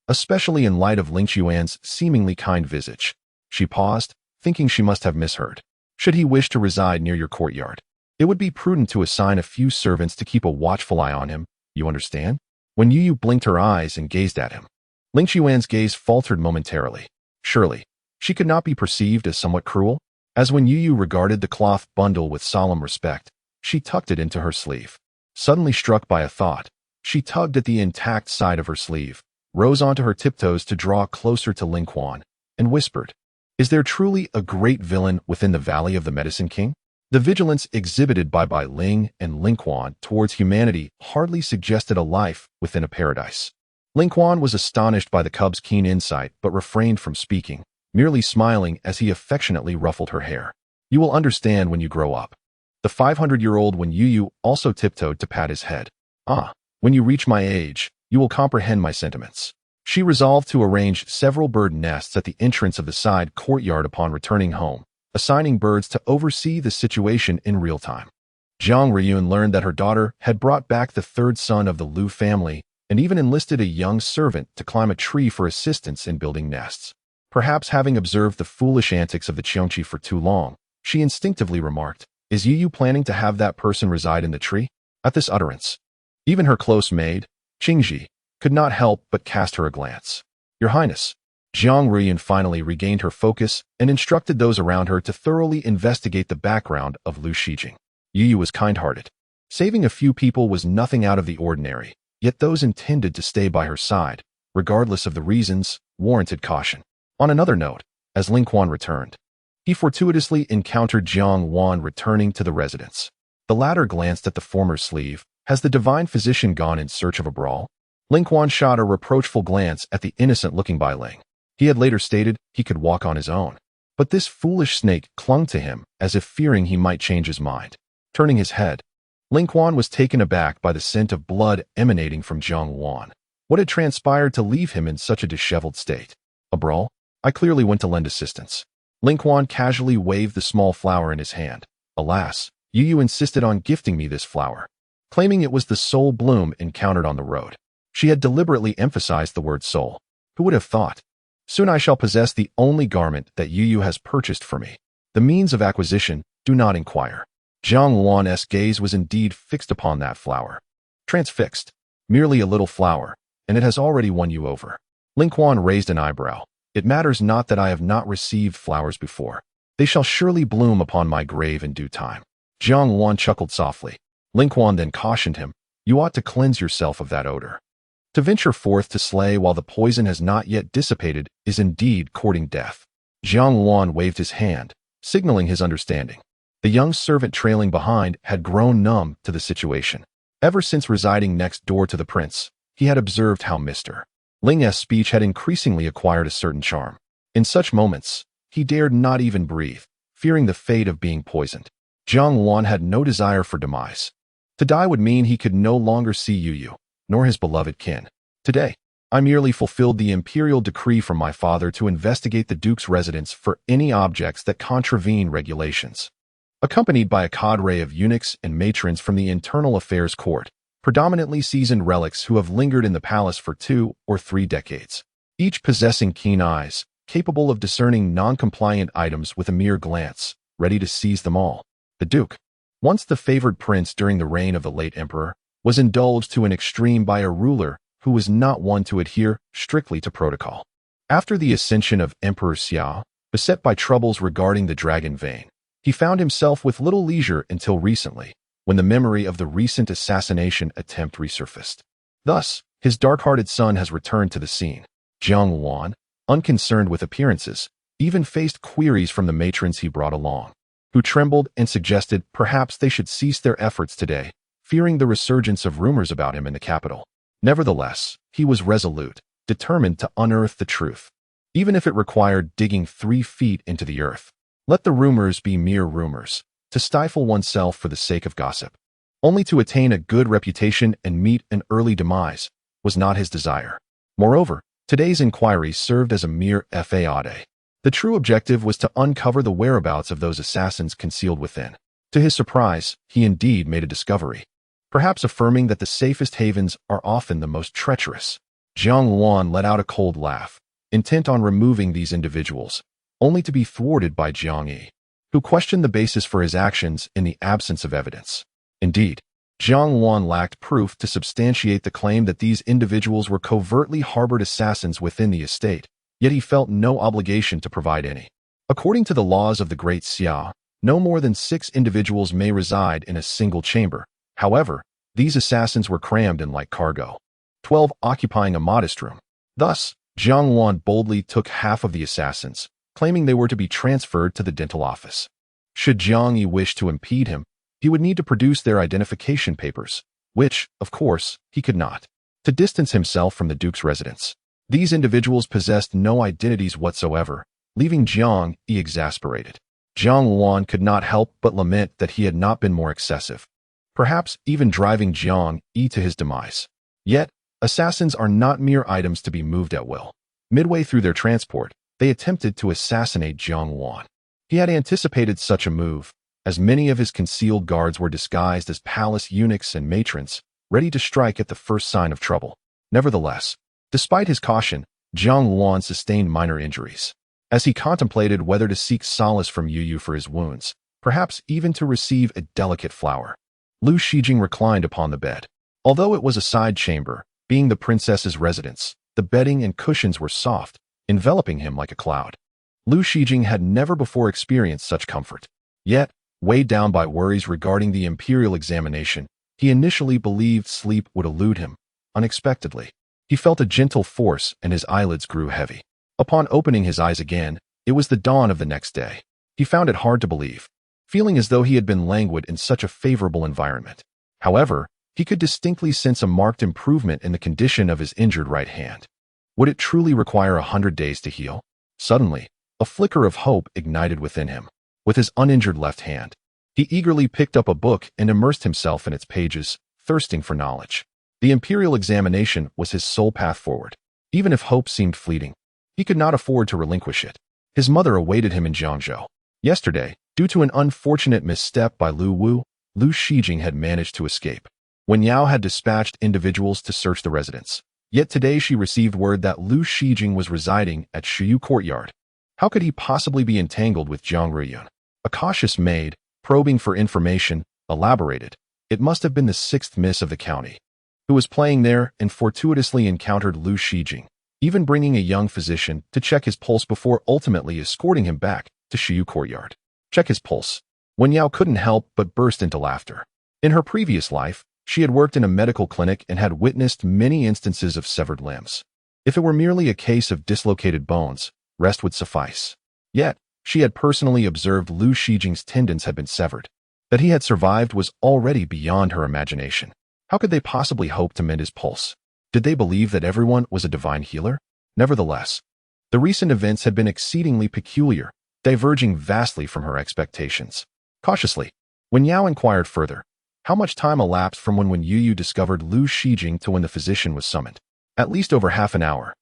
S1: especially in light of Ling Xuan's seemingly kind visage. She paused, thinking she must have misheard. "Should he wish to reside near your courtyard, it would be prudent to assign a few servants to keep a watchful eye on him, you understand?" Wen Youyou blinked her eyes and gazed at him. Ling Xuan's gaze faltered momentarily. Surely, she could not be perceived as somewhat cruel? As Wen Youyou regarded the cloth bundle with solemn respect, she tucked it into her sleeve. Suddenly struck by a thought, she tugged at the intact side of her sleeve, rose onto her tiptoes to draw closer to Linquan, and whispered, "Is there truly a great villain within the Valley of the Medicine King?" The vigilance exhibited by Bai Ling and Linquan towards humanity hardly suggested a life within a paradise. Linquan was astonished by the cub's keen insight but refrained from speaking, merely smiling as he affectionately ruffled her hair. "You will understand when you grow up." The 500-year-old Wen Youyou also tiptoed to pat his head. "Ah, when you reach my age, you will comprehend my sentiments." She resolved to arrange several bird nests at the entrance of the side courtyard upon returning home, assigning birds to oversee the situation in real time. Zhang Riyun learned that her daughter had brought back the third son of the Lu family and even enlisted a young servant to climb a tree for assistance in building nests. Perhaps having observed the foolish antics of the Qiongqi for too long, she instinctively remarked, "Is Youyou planning to have that person reside in the tree?" At this utterance, even her close maid, Qingji, could not help but cast her a glance. "Your Highness." Zhang Riyun finally regained her focus and instructed those around her to thoroughly investigate the background of Lu Shijing. Youyou was kind-hearted. Saving a few people was nothing out of the ordinary, yet those intended to stay by her side, regardless of the reasons, warranted caution. On another note, as Linquan returned, he fortuitously encountered Jiang Wan returning to the residence. The latter glanced at the former's sleeve. "Has the divine physician gone in search of a brawl?" Linquan shot a reproachful glance at the innocent-looking Bai Ling. He had later stated he could walk on his own, but this foolish snake clung to him as if fearing he might change his mind. Turning his head, Linquan was taken aback by the scent of blood emanating from Jiang Wan. What had transpired to leave him in such a disheveled state? A brawl? "I clearly went to lend assistance." Linquan casually waved the small flower in his hand. "Alas, Youyou insisted on gifting me this flower, claiming it was the sole bloom encountered on the road." She had deliberately emphasized the word soul. Who would have thought? "Soon I shall possess the only garment that Youyou has purchased for me. The means of acquisition, do not inquire." Jiang Wan's gaze was indeed fixed upon that flower. Transfixed. Merely a little flower, and it has already won you over. Linquan raised an eyebrow. "It matters not that I have not received flowers before. They shall surely bloom upon my grave in due time." Jiang Wan chuckled softly. Linquan then cautioned him, "You ought to cleanse yourself of that odor. To venture forth to slay while the poison has not yet dissipated is indeed courting death." Jiang Wan waved his hand, signaling his understanding. The young servant trailing behind had grown numb to the situation. Ever since residing next door to the prince, he had observed how Mr. Ling's speech had increasingly acquired a certain charm. In such moments, he dared not even breathe, fearing the fate of being poisoned. Jiang Wan had no desire for demise. To die would mean he could no longer see Youyou, nor his beloved kin. Today, I merely fulfilled the imperial decree from my father to investigate the duke's residence for any objects that contravene regulations. Accompanied by a cadre of eunuchs and matrons from the internal affairs court, predominantly seasoned relics who have lingered in the palace for 2 or 3 decades, each possessing keen eyes, capable of discerning non-compliant items with a mere glance, ready to seize them all. The duke, once the favored prince during the reign of the late emperor, was indulged to an extreme by a ruler who was not one to adhere strictly to protocol. After the ascension of Emperor Xiao, beset by troubles regarding the dragon vein, he found himself with little leisure until recently, when the memory of the recent assassination attempt resurfaced. Thus, his dark-hearted son has returned to the scene. Jiang Wan, unconcerned with appearances, even faced queries from the matrons he brought along, who trembled and suggested perhaps they should cease their efforts today, fearing the resurgence of rumors about him in the capital. Nevertheless, he was resolute, determined to unearth the truth, even if it required digging 3 feet into the earth. Let the rumors be mere rumors, to stifle oneself for the sake of gossip, only to attain a good reputation and meet an early demise, was not his desire. Moreover, today's inquiry served as a mere fade. The true objective was to uncover the whereabouts of those assassins concealed within. To his surprise, he indeed made a discovery, perhaps affirming that the safest havens are often the most treacherous. Jiang Wan let out a cold laugh, intent on removing these individuals, only to be thwarted by Jiang Yi, who questioned the basis for his actions in the absence of evidence. Indeed, Jiang Wan lacked proof to substantiate the claim that these individuals were covertly harbored assassins within the estate, yet he felt no obligation to provide any. According to the laws of the Great Xiao, no more than 6 individuals may reside in a single chamber. However, these assassins were crammed in like cargo, 12 occupying a modest room. Thus, Jiang Wan boldly took half of the assassins, claiming they were to be transferred to the dental office. Should Jiang Yi wish to impede him, he would need to produce their identification papers, which, of course, he could not. To distance himself from the duke's residence, these individuals possessed no identities whatsoever, leaving Jiang Yi exasperated. Jiang Wan could not help but lament that he had not been more excessive, perhaps even driving Jiang Yi to his demise. Yet, assassins are not mere items to be moved at will. Midway through their transport, they attempted to assassinate Jiang Wan. He had anticipated such a move, as many of his concealed guards were disguised as palace eunuchs and matrons, ready to strike at the first sign of trouble. Nevertheless, despite his caution, Jiang Wan sustained minor injuries. As he contemplated whether to seek solace from Youyou for his wounds, perhaps even to receive a delicate flower, Lu Shijing reclined upon the bed. Although it was a side chamber, being the princess's residence, the bedding and cushions were soft, enveloping him like a cloud. Lu Shijing had never before experienced such comfort. Yet, weighed down by worries regarding the imperial examination, he initially believed sleep would elude him. Unexpectedly, he felt a gentle force and his eyelids grew heavy. Upon opening his eyes again, it was the dawn of the next day. He found it hard to believe, feeling as though he had been languid in such a favorable environment. However, he could distinctly sense a marked improvement in the condition of his injured right hand. Would it truly require 100 days to heal? Suddenly, a flicker of hope ignited within him. With his uninjured left hand, he eagerly picked up a book and immersed himself in its pages, thirsting for knowledge. The imperial examination was his sole path forward. Even if hope seemed fleeting, he could not afford to relinquish it. His mother awaited him in Jiangzhou. Yesterday, due to an unfortunate misstep by Lu Wu, Lu Shijing had managed to escape. Wen Yao had dispatched individuals to search the residence. Yet today she received word that Lu Shijing was residing at Youyou courtyard. How could he possibly be entangled with Zhang Ruyun? A cautious maid, probing for information, elaborated. It must have been the 6th miss of the county, who was playing there and fortuitously encountered Lu Shijing, even bringing a young physician to check his pulse before ultimately escorting him back to Youyou courtyard. Check his pulse. Wen Yao couldn't help but burst into laughter. In her previous life, she had worked in a medical clinic and had witnessed many instances of severed limbs. If it were merely a case of dislocated bones, rest would suffice. Yet, She had personally observed Lu Shijing's tendons had been severed. That he had survived was already beyond her imagination. How could they possibly hope to mend his pulse? Did they believe that everyone was a divine healer? Nevertheless, the recent events had been exceedingly peculiar, diverging vastly from her expectations. Cautiously, Wen Yao inquired further, how much time elapsed from when Youyou discovered Lu Shijing to when the physician was summoned? At least over half an hour.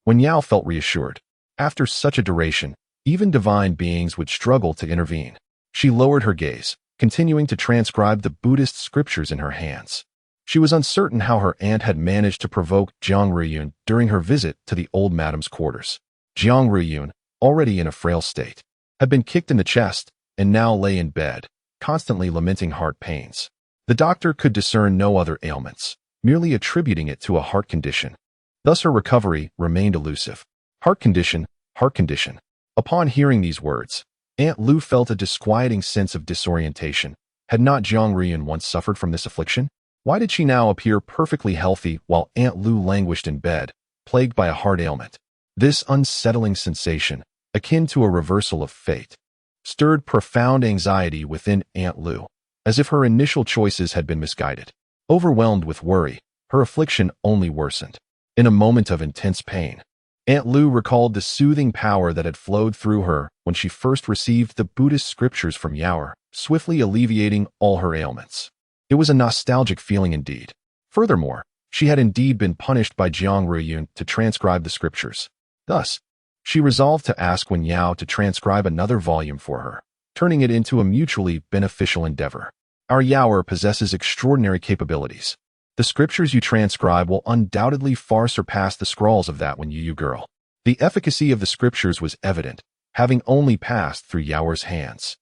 S1: Wen Yao felt reassured. After such a duration, even divine beings would struggle to intervene. She lowered her gaze, continuing to transcribe the Buddhist scriptures in her hands. She was uncertain how her aunt had managed to provoke Jiang Ruyun during her visit to the old madam's quarters. Jiang Ruyun, already in a frail state, had been kicked in the chest and now lay in bed, constantly lamenting heart pains. The doctor could discern no other ailments, merely attributing it to a heart condition. Thus her recovery remained elusive. Heart condition, heart condition. Upon hearing these words, Aunt Lu felt a disquieting sense of disorientation. Had not Jiang Ruyun once suffered from this affliction? Why did she now appear perfectly healthy while Aunt Lu languished in bed, plagued by a heart ailment? This unsettling sensation, akin to a reversal of fate, stirred profound anxiety within Aunt Lu, as if her initial choices had been misguided. Overwhelmed with worry, her affliction only worsened. In a moment of intense pain, Aunt Lu recalled the soothing power that had flowed through her when she first received the Buddhist scriptures from Youyou, swiftly alleviating all her ailments. It was a nostalgic feeling indeed. Furthermore, she had indeed been punished by Jiang Ruyun to transcribe the scriptures. Thus, she resolved to ask Wen Yao to transcribe another volume for her, turning it into a mutually beneficial endeavor. Our Youyou possesses extraordinary capabilities. The scriptures you transcribe will undoubtedly far surpass the scrawls of that Youyou girl. The efficacy of the scriptures was evident, having only passed through Youyou's hands.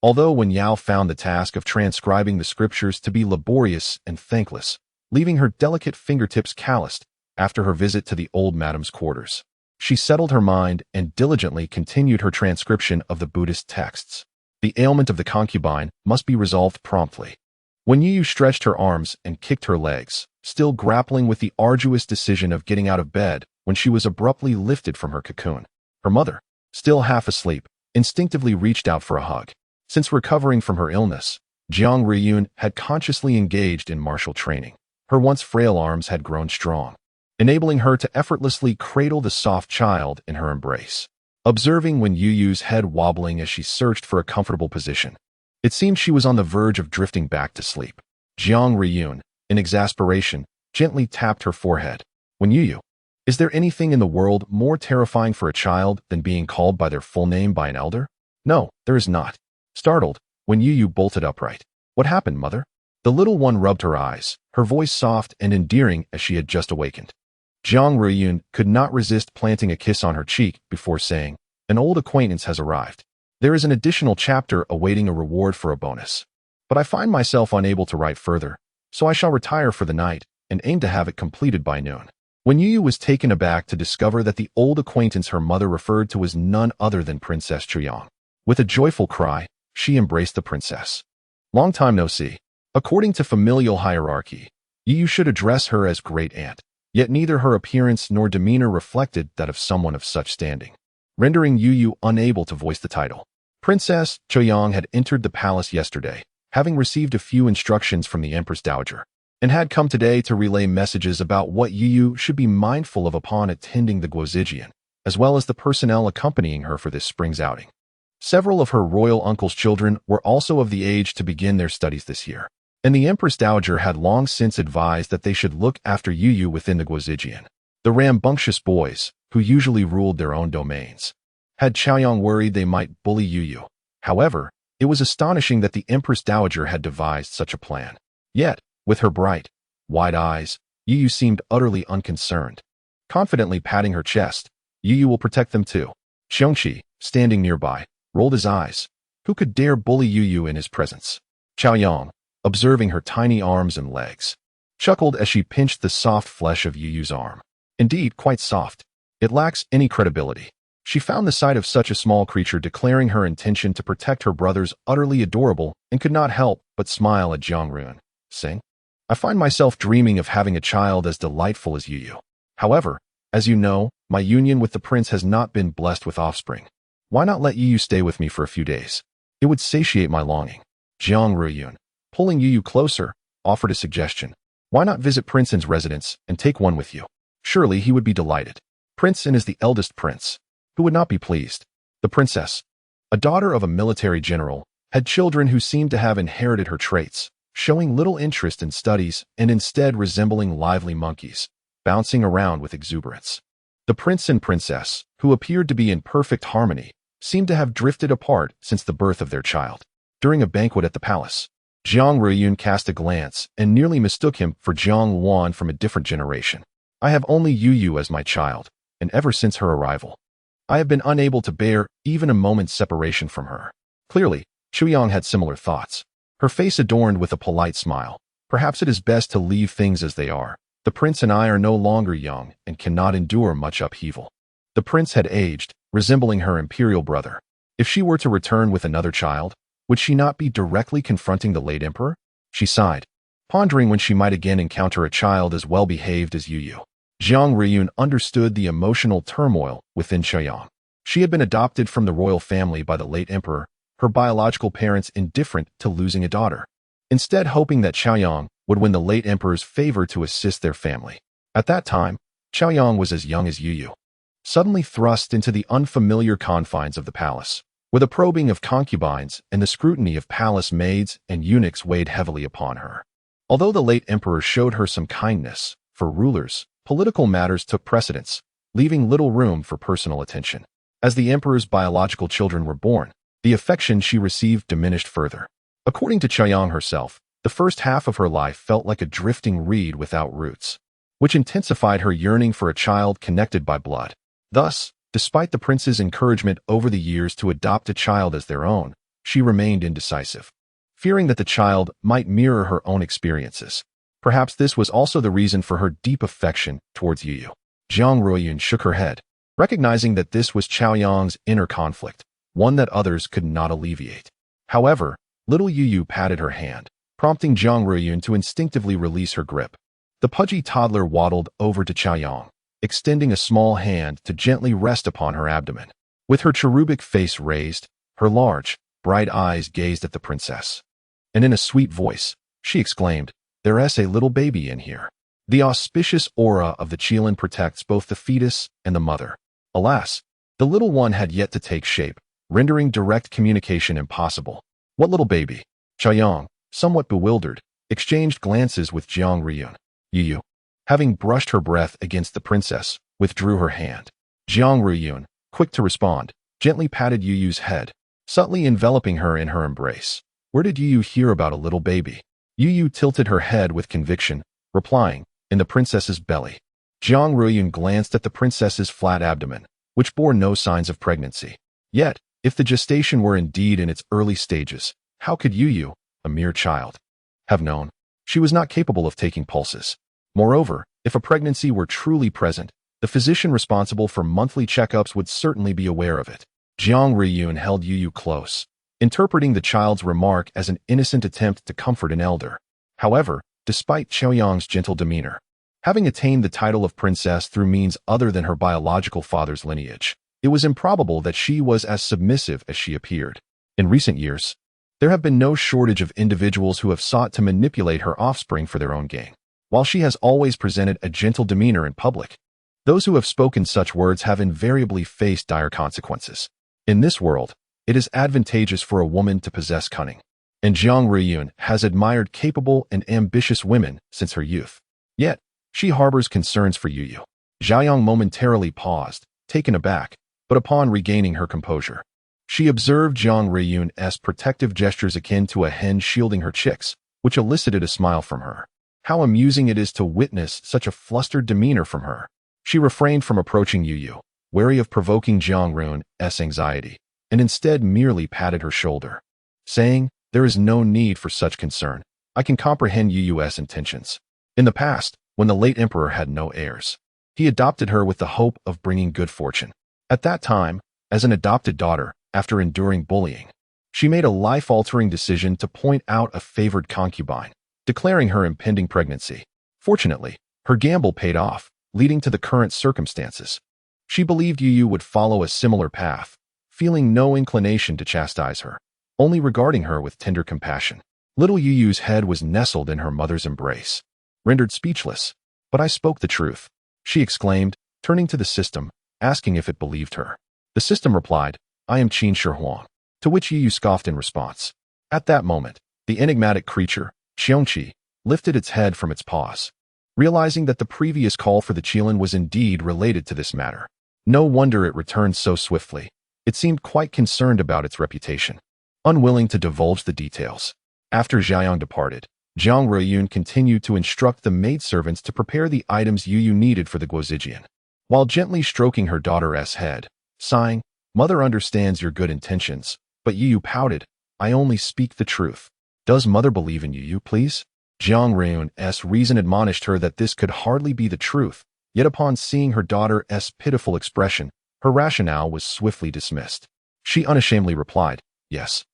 S1: Although Wen Yao found the task of transcribing the scriptures to be laborious and thankless, leaving her delicate fingertips calloused after her visit to the old madam's quarters, she settled her mind and diligently continued her transcription of the Buddhist texts. The ailment of the concubine must be resolved promptly. When Youyou stretched her arms and kicked her legs, still grappling with the arduous decision of getting out of bed when she was abruptly lifted from her cocoon, her mother, still half asleep, instinctively reached out for a hug. Since recovering from her illness, Jiang Ruyun had consciously engaged in martial training. Her once frail arms had grown strong, enabling her to effortlessly cradle the soft child in her embrace. Observing Youyou's head wobbling as she searched for a comfortable position, it seemed she was on the verge of drifting back to sleep. Jiang Ruyun, in exasperation, gently tapped her forehead. Youyou, is there anything in the world more terrifying for a child than being called by their full name by an elder? No, there is not. Startled, Youyou bolted upright. What happened, mother? The little one rubbed her eyes, her voice soft and endearing as she had just awakened. Jiang Ruyun could not resist planting a kiss on her cheek before saying, an old acquaintance has arrived. There is an additional chapter awaiting a reward for a bonus. But I find myself unable to write further, so I shall retire for the night and aim to have it completed by noon. Youyou was taken aback to discover that the old acquaintance her mother referred to was none other than Princess Chuyang. With a joyful cry, she embraced the princess. Long time no see. According to familial hierarchy, Youyou should address her as great aunt, yet neither her appearance nor demeanor reflected that of someone of such standing, rendering Youyou unable to voice the title. Princess Chuyang had entered the palace yesterday, having received a few instructions from the Empress Dowager, and had come today to relay messages about what Youyou should be mindful of upon attending the Guozijian, as well as the personnel accompanying her for this spring's outing. Several of her royal uncle's children were also of the age to begin their studies this year, and the Empress Dowager had long since advised that they should look after Youyou within the Guozijian. The rambunctious boys, who usually ruled their own domains, had Chaoyang worried they might bully Youyou. However, it was astonishing that the Empress Dowager had devised such a plan. Yet, with her bright, wide eyes, Youyou seemed utterly unconcerned. Confidently patting her chest, Youyou will protect them too. Xiongqi, standing nearby, rolled his eyes. Who could dare bully Youyou in his presence? Chaoyang, observing her tiny arms and legs, chuckled as she pinched the soft flesh of Youyou's arm. Indeed, quite soft. It lacks any credibility. She found the sight of such a small creature declaring her intention to protect her brothers utterly adorable and could not help but smile at Jiang Ruyun, saying, I find myself dreaming of having a child as delightful as Youyou. However, as you know, my union with the prince has not been blessed with offspring. Why not let Youyou stay with me for a few days? It would satiate my longing. Jiang Ruiyun, pulling Youyou closer, offered a suggestion. Why not visit Prince In's residence and take one with you? Surely he would be delighted. Prince In is the eldest prince. Who would not be pleased? The princess, a daughter of a military general, had children who seemed to have inherited her traits, showing little interest in studies and instead resembling lively monkeys, bouncing around with exuberance. The prince and princess, who appeared to be in perfect harmony, seemed to have drifted apart since the birth of their child. During a banquet at the palace, Jiang Ruiyun cast a glance and nearly mistook him for Jiang Wan from a different generation. I have only Youyou as my child, and ever since her arrival, I have been unable to bear even a moment's separation from her. Clearly, Chuyang had similar thoughts, her face adorned with a polite smile. Perhaps it is best to leave things as they are. The prince and I are no longer young and cannot endure much upheaval. The prince had aged, resembling her imperial brother. If she were to return with another child, would she not be directly confronting the late emperor? She sighed, pondering when she might again encounter a child as well-behaved as Youyou. Jiang Ruiyun understood the emotional turmoil within Chuyang. She had been adopted from the royal family by the late emperor, her biological parents indifferent to losing a daughter, instead hoping that Chaoyang would win the late emperor's favor to assist their family. At that time, Chaoyang was as young as Youyou. Suddenly thrust into the unfamiliar confines of the palace, where the probing of concubines and the scrutiny of palace maids and eunuchs weighed heavily upon her. Although the late emperor showed her some kindness, for rulers, political matters took precedence, leaving little room for personal attention. As the emperor's biological children were born, the affection she received diminished further. According to Chaoyang herself, the first half of her life felt like a drifting reed without roots, which intensified her yearning for a child connected by blood. Thus, despite the prince's encouragement over the years to adopt a child as their own, she remained indecisive, fearing that the child might mirror her own experiences. Perhaps this was also the reason for her deep affection towards Youyou. Jiang Ruiyun shook her head, recognizing that this was Chaoyang's inner conflict, one that others could not alleviate. However, little Youyou patted her hand, prompting Jiang Ruiyun to instinctively release her grip. The pudgy toddler waddled over to Chaoyang, extending a small hand to gently rest upon her abdomen. With her cherubic face raised, her large, bright eyes gazed at the princess. And in a sweet voice, she exclaimed, "There's a little baby in here." The auspicious aura of the Qilin protects both the fetus and the mother. Alas, the little one had yet to take shape, rendering direct communication impossible. What little baby? Chaoyang, somewhat bewildered, exchanged glances with Jiang Ruiyun. Youyou, having brushed her breath against the princess, withdrew her hand. Jiang Ruiyun, quick to respond, gently patted Youyou's head, subtly enveloping her in her embrace. Where did Youyou hear about a little baby? Youyou tilted her head with conviction, replying, in the princess's belly. Jiang Ruiyun glanced at the princess's flat abdomen, which bore no signs of pregnancy. Yet, if the gestation were indeed in its early stages, how could Youyou, a mere child, have known? She was not capable of taking pulses. Moreover, if a pregnancy were truly present, the physician responsible for monthly checkups would certainly be aware of it. Jiang Ruiyun held Youyou close, interpreting the child's remark as an innocent attempt to comfort an elder. However, despite Chaoyang's gentle demeanor, having attained the title of princess through means other than her biological father's lineage, it was improbable that she was as submissive as she appeared. In recent years, there have been no shortage of individuals who have sought to manipulate her offspring for their own gain. While she has always presented a gentle demeanor in public, those who have spoken such words have invariably faced dire consequences. In this world, it is advantageous for a woman to possess cunning, and Jiang Ruiyun has admired capable and ambitious women since her youth. Yet, she harbors concerns for Youyou. Jiang momentarily paused, taken aback, but upon regaining her composure, she observed Jiang Ruiyun's protective gestures akin to a hen shielding her chicks, which elicited a smile from her. How amusing it is to witness such a flustered demeanor from her. She refrained from approaching Youyou, wary of provoking Jiang Ruiyun's anxiety, and instead merely patted her shoulder, saying, "There is no need for such concern. I can comprehend Youyou's intentions. In the past, when the late emperor had no heirs, he adopted her with the hope of bringing good fortune. At that time, as an adopted daughter, after enduring bullying, she made a life-altering decision to point out a favored concubine, declaring her impending pregnancy. Fortunately, her gamble paid off, leading to the current circumstances. She believed Youyou would follow a similar path, feeling no inclination to chastise her, only regarding her with tender compassion. Little Youyou's head was nestled in her mother's embrace, rendered speechless. "But I spoke the truth," she exclaimed, turning to the system, asking if it believed her. The system replied, "I am Qin Shi Huang," to which Youyou scoffed in response. At that moment, the enigmatic creature, Xiongqi, lifted its head from its paws, realizing that the previous call for the Qilin was indeed related to this matter. No wonder it returned so swiftly. It seemed quite concerned about its reputation, unwilling to divulge the details. After Xiaoyang departed, Zhang Ruiyun continued to instruct the maidservants to prepare the items Youyou needed for the Guozijian, while gently stroking her daughter's head, sighing, "Mother understands your good intentions," but Youyou pouted, "I only speak the truth. Does mother believe in Youyou, please?" Zhang Ruiyun's reason admonished her that this could hardly be the truth, yet upon seeing her daughter's pitiful expression, her rationale was swiftly dismissed. She unashamedly replied, "Yes.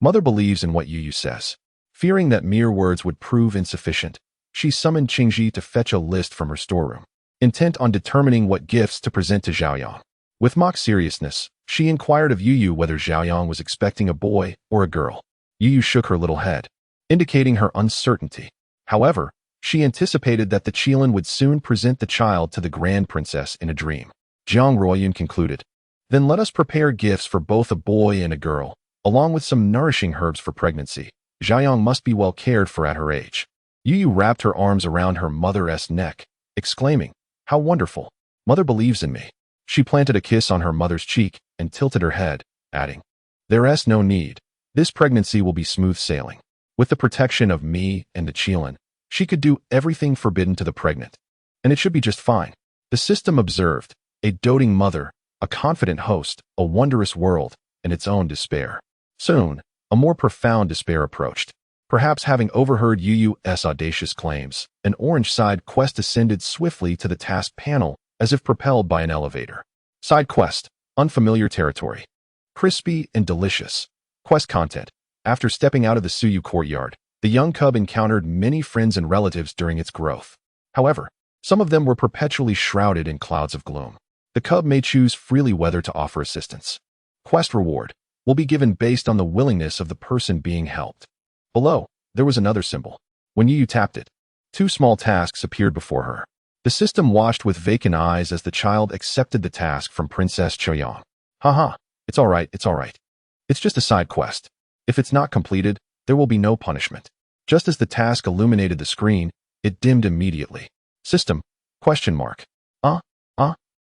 S1: Mother believes in what Youyou says." Fearing that mere words would prove insufficient, she summoned Qingji to fetch a list from her storeroom, intent on determining what gifts to present to Xiaoyang. With mock seriousness, she inquired of Youyou whether Xiaoyang was expecting a boy or a girl. Youyou shook her little head, indicating her uncertainty. However, she anticipated that the Qilin would soon present the child to the Grand Princess in a dream. Zhang Ruiyun concluded, "Then let us prepare gifts for both a boy and a girl, along with some nourishing herbs for pregnancy. Xiaoyang must be well cared for at her age." Youyou wrapped her arms around her mother's neck, exclaiming, "How wonderful! Mother believes in me." She planted a kiss on her mother's cheek and tilted her head, adding, "There's no need. This pregnancy will be smooth sailing. With the protection of me and the Qilin, she could do everything forbidden to the pregnant, and it should be just fine." The system observed, a doting mother, a confident host, a wondrous world, and its own despair. Soon, a more profound despair approached. Perhaps having overheard Youyou's audacious claims, an orange side quest ascended swiftly to the task panel as if propelled by an elevator. Side quest, unfamiliar territory. Crispy and delicious. Quest content. After stepping out of the Suyu courtyard, the young cub encountered many friends and relatives during its growth. However, some of them were perpetually shrouded in clouds of gloom. The cub may choose freely whether to offer assistance. Quest reward will be given based on the willingness of the person being helped. Below, there was another symbol. When Youyou tapped it, 2 small tasks appeared before her. The system watched with vacant eyes as the child accepted the task from Princess Choyang. "Haha, it's all right, it's all right. It's just a side quest. If it's not completed, there will be no punishment." Just as the task illuminated the screen, it dimmed immediately. System? Question mark.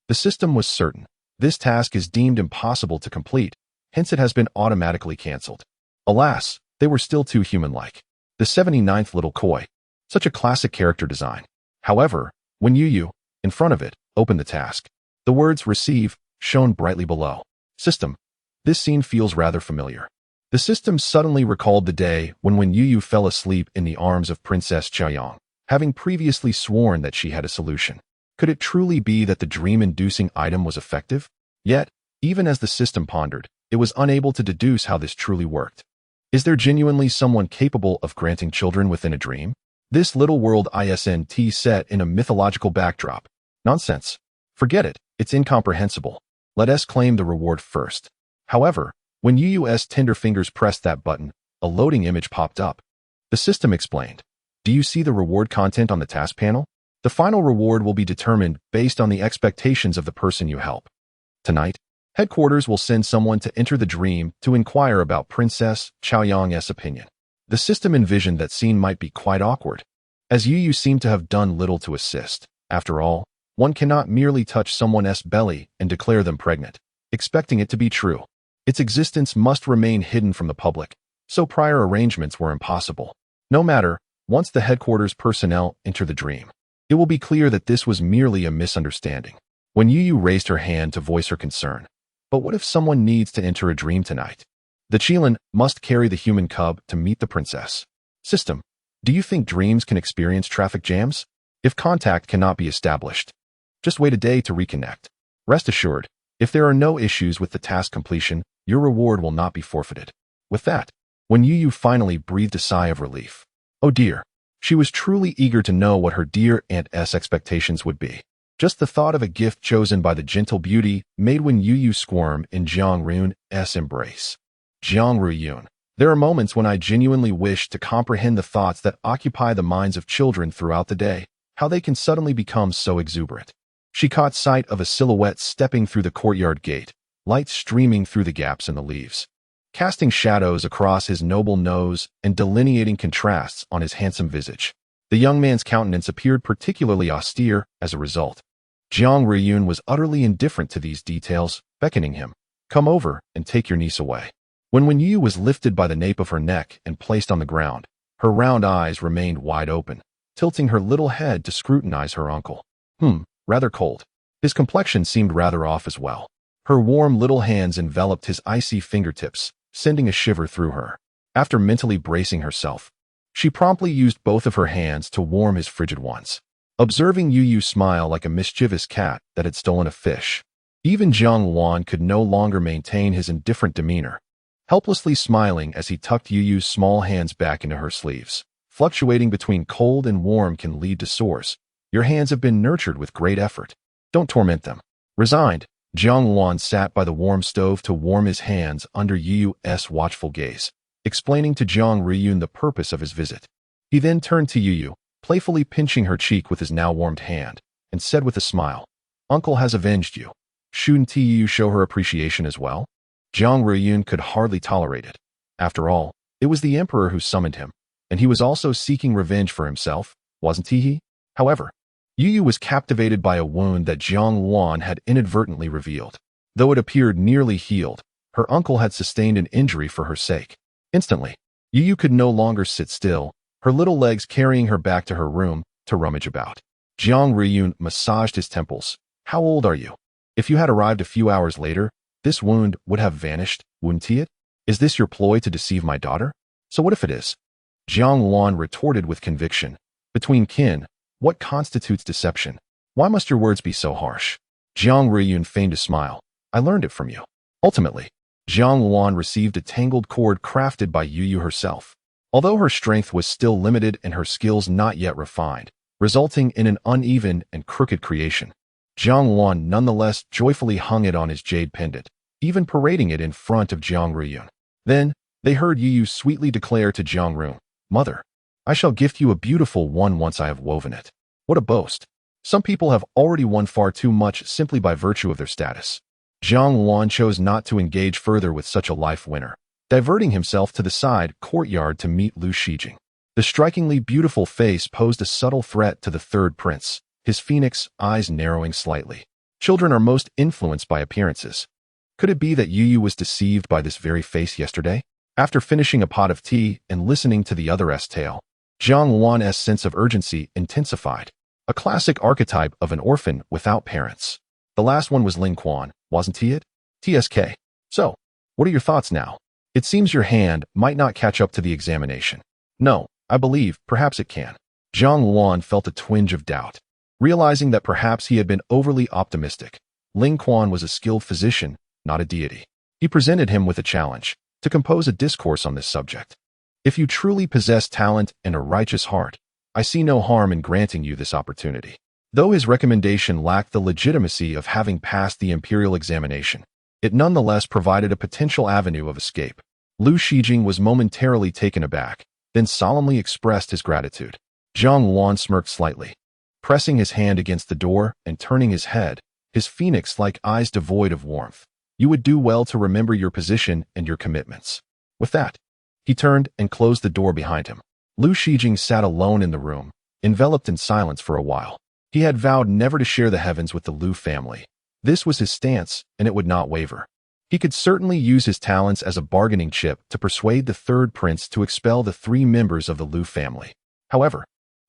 S1: The system was certain. This task is deemed impossible to complete, hence it has been automatically cancelled. Alas, they were still too human-like. The 79th little koi. Such a classic character design. However, when Youyou, in front of it, opened the task, the words "receive" shone brightly below. System. This scene feels rather familiar. The system suddenly recalled the day when Youyou fell asleep in the arms of Princess Choyang, having previously sworn that she had a solution. Could it truly be that the dream-inducing item was effective? Yet, even as the system pondered, it was unable to deduce how this truly worked. Is there genuinely someone capable of granting children within a dream? This little world isn't set in a mythological backdrop. Nonsense. Forget it, it's incomprehensible. Let us claim the reward first. However, when Youyou's tender fingers pressed that button, a loading image popped up. The system explained, "Do you see the reward content on the task panel? The final reward will be determined based on the expectations of the person you help. Tonight, headquarters will send someone to enter the dream to inquire about Princess Choyang's opinion." The system envisioned that scene might be quite awkward, as Youyou seemed to have done little to assist. After all, one cannot merely touch someone's belly and declare them pregnant, expecting it to be true. Its existence must remain hidden from the public, so prior arrangements were impossible. No matter, once the headquarters personnel enter the dream, it will be clear that this was merely a misunderstanding. When Youyou raised her hand to voice her concern, "But what if someone needs to enter a dream tonight? The Qilin must carry the human cub to meet the princess." System. Do you think dreams can experience traffic jams? If contact cannot be established, just wait a day to reconnect. Rest assured, if there are no issues with the task completion, your reward will not be forfeited. With that, when Youyou finally breathed a sigh of relief. Oh dear. She was truly eager to know what her dear aunt's expectations would be. Just the thought of a gift chosen by the gentle beauty made Youyou squirm in Jiang Rui's embrace. Jiang Ruiyun. There are moments when I genuinely wish to comprehend the thoughts that occupy the minds of children throughout the day, how they can suddenly become so exuberant. She caught sight of a silhouette stepping through the courtyard gate, light streaming through the gaps in the leaves, casting shadows across his noble nose and delineating contrasts on his handsome visage. The young man's countenance appeared particularly austere as a result. Jiang Ruiyun was utterly indifferent to these details, beckoning him, "Come over and take your niece away." When Youyou was lifted by the nape of her neck and placed on the ground, her round eyes remained wide open, tilting her little head to scrutinize her uncle. Rather cold. His complexion seemed rather off as well. Her warm little hands enveloped his icy fingertips, sending a shiver through her. After mentally bracing herself, she promptly used both of her hands to warm his frigid ones. Observing Youyou smile like a mischievous cat that had stolen a fish, even Jiang Wan could no longer maintain his indifferent demeanor, helplessly smiling as he tucked Youyou's small hands back into her sleeves. Fluctuating between cold and warm can lead to sores. Your hands have been nurtured with great effort. Don't torment them. Resigned, Jiang Wan sat by the warm stove to warm his hands under Youyou's watchful gaze, explaining to Jiang Ruiyun the purpose of his visit. He then turned to Youyou, playfully pinching her cheek with his now warmed hand, and said with a smile, "Uncle has avenged you. Shouldn't you show her appreciation as well?" Jiang Ruiyun could hardly tolerate it. After all, it was the emperor who summoned him, and he was also seeking revenge for himself, wasn't he? However, Youyou was captivated by a wound that Jiang Wan had inadvertently revealed. Though it appeared nearly healed, her uncle had sustained an injury for her sake. Instantly, Youyou could no longer sit still, her little legs carrying her back to her room to rummage about. Jiang Ruiyun massaged his temples. "How old are you? If you had arrived a few hours later, this wound would have vanished, wouldn't it? Is this your ploy to deceive my daughter? So what if it is?" Jiang Wan retorted with conviction. "Between kin, what constitutes deception? Why must your words be so harsh?" Jiang Ruiyun feigned a smile. "I learned it from you." Ultimately, Jiang Wan received a tangled cord crafted by Youyou herself. Although her strength was still limited and her skills not yet refined, resulting in an uneven and crooked creation, Jiang Wan nonetheless joyfully hung it on his jade pendant, even parading it in front of Jiang Ruiyun. Then, they heard Youyou sweetly declare to Jiang Ruiyun, "Mother, I shall gift you a beautiful one once I have woven it." What a boast. Some people have already won far too much simply by virtue of their status. Jiang Wan chose not to engage further with such a life winner, diverting himself to the side courtyard to meet Lu Shijing. The strikingly beautiful face posed a subtle threat to the third prince, his phoenix eyes narrowing slightly. Children are most influenced by appearances. Could it be that Youyou was deceived by this very face yesterday? After finishing a pot of tea and listening to the other's tale, Jiang Wan's sense of urgency intensified. A classic archetype of an orphan without parents. The last one was Ling Quan, wasn't he it? TSK. So, what are your thoughts now? It seems your hand might not catch up to the examination. No, I believe perhaps it can. Jiang Wan felt a twinge of doubt. Realizing that perhaps he had been overly optimistic, Ling Quan was a skilled physician, not a deity. He presented him with a challenge, to compose a discourse on this subject. "If you truly possess talent and a righteous heart, I see no harm in granting you this opportunity." Though his recommendation lacked the legitimacy of having passed the imperial examination, it nonetheless provided a potential avenue of escape. Lu Shijing was momentarily taken aback, then solemnly expressed his gratitude. Jiang Wan smirked slightly, pressing his hand against the door and turning his head, his phoenix-like eyes devoid of warmth. "You would do well to remember your position and your commitments." With that, he turned and closed the door behind him. Lu Shijing sat alone in the room, enveloped in silence for a while. He had vowed never to share the heavens with the Lu family. This was his stance, and it would not waver. He could certainly use his talents as a bargaining chip to persuade the third prince to expel the 3 members of the Lu family. However,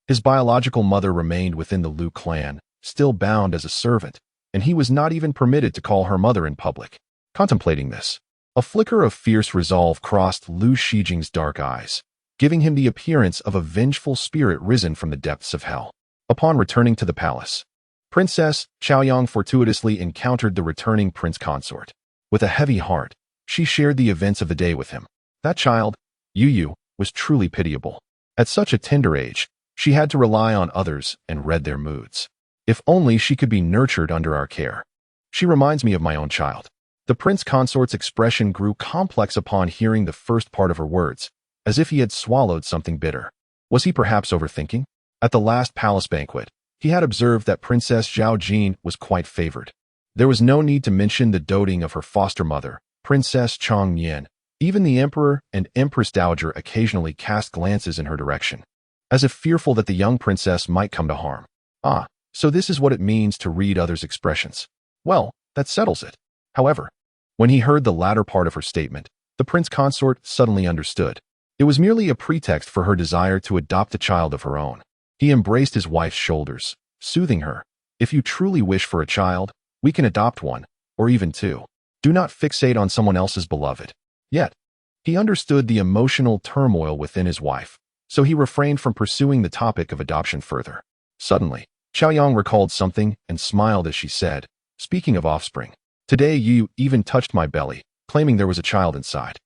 S1: his biological mother remained within the Lu clan, still bound as a servant, and he was not even permitted to call her mother in public. Contemplating this, a flicker of fierce resolve crossed Lu Shijing's dark eyes, giving him the appearance of a vengeful spirit risen from the depths of hell. Upon returning to the palace, Princess Chaoyang fortuitously encountered the returning prince consort. With a heavy heart, she shared the events of the day with him. That child, Youyou, was truly pitiable. At such a tender age, she had to rely on others and read their moods. If only she could be nurtured under our care. She reminds me of my own child. The prince consort's expression grew complex upon hearing the first part of her words, as if he had swallowed something bitter. Was he perhaps overthinking? At the last palace banquet, he had observed that Princess Zhao Jin was quite favored. There was no need to mention the doting of her foster mother, Princess Chang Mian. Even the emperor and empress dowager occasionally cast glances in her direction, as if fearful that the young princess might come to harm. Ah, so this is what it means to read others' expressions. Well, that settles it. However, when he heard the latter part of her statement, the prince consort suddenly understood. It was merely a pretext for her desire to adopt a child of her own. He embraced his wife's shoulders, soothing her. If you truly wish for a child, we can adopt one, or even two. Do not fixate on someone else's beloved. Yet, he understood the emotional turmoil within his wife, so he refrained from pursuing the topic of adoption further. Suddenly, Xiaoyang recalled something and smiled as she said, speaking of offspring, today you even touched my belly, claiming there was a child inside.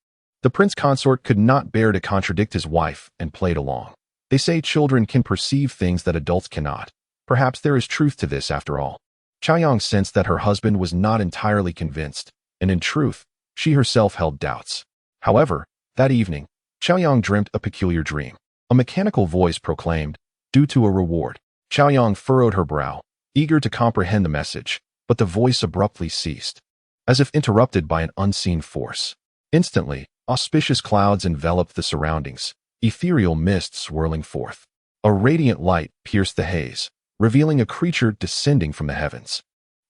S1: The prince consort could not bear to contradict his wife and played along. They say children can perceive things that adults cannot. Perhaps there is truth to this after all. Xiaoyang sensed that her husband was not entirely convinced, and in truth, she herself held doubts. However, that evening, Xiaoyang dreamt a peculiar dream. A mechanical voice proclaimed, due to a reward. Xiaoyang furrowed her brow, eager to comprehend the message, but the voice abruptly ceased, as if interrupted by an unseen force. Instantly, auspicious clouds enveloped the surroundings, ethereal mists swirling forth. A radiant light pierced the haze, revealing a creature descending from the heavens.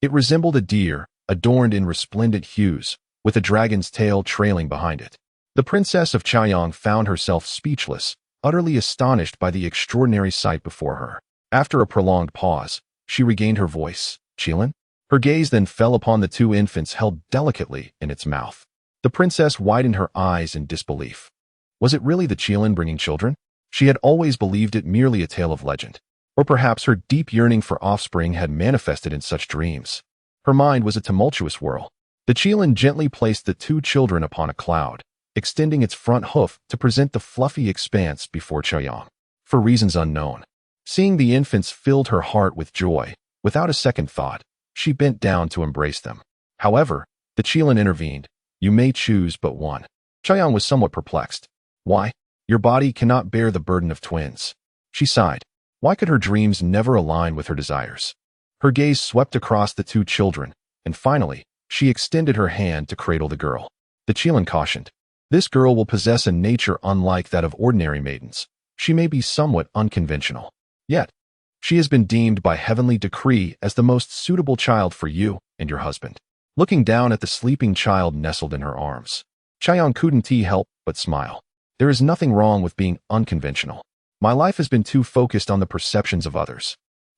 S1: It resembled a deer, adorned in resplendent hues, with a dragon's tail trailing behind it. The princess of Chaoyang found herself speechless, utterly astonished by the extraordinary sight before her. After a prolonged pause, she regained her voice. Qilin? Her gaze then fell upon the two infants held delicately in its mouth. The princess widened her eyes in disbelief. Was it really the Qilin bringing children? She had always believed it merely a tale of legend. Or perhaps her deep yearning for offspring had manifested in such dreams. Her mind was a tumultuous whirl. The Qilin gently placed the two children upon a cloud, extending its front hoof to present the fluffy expanse before Chaoyang. For reasons unknown, seeing the infants filled her heart with joy. Without a second thought, she bent down to embrace them. However, the Qilin intervened. You may choose but one. Chaoyang was somewhat perplexed. Why? Your body cannot bear the burden of twins. She sighed. Why could her dreams never align with her desires? Her gaze swept across the two children, and finally, she extended her hand to cradle the girl. The Qilin cautioned. This girl will possess a nature unlike that of ordinary maidens. She may be somewhat unconventional. Yet, she has been deemed by heavenly decree as the most suitable child for you and your husband. Looking down at the sleeping child nestled in her arms, Chaoyang couldn't help but smile. There is nothing wrong with being unconventional. My life has been too focused on the perceptions of others.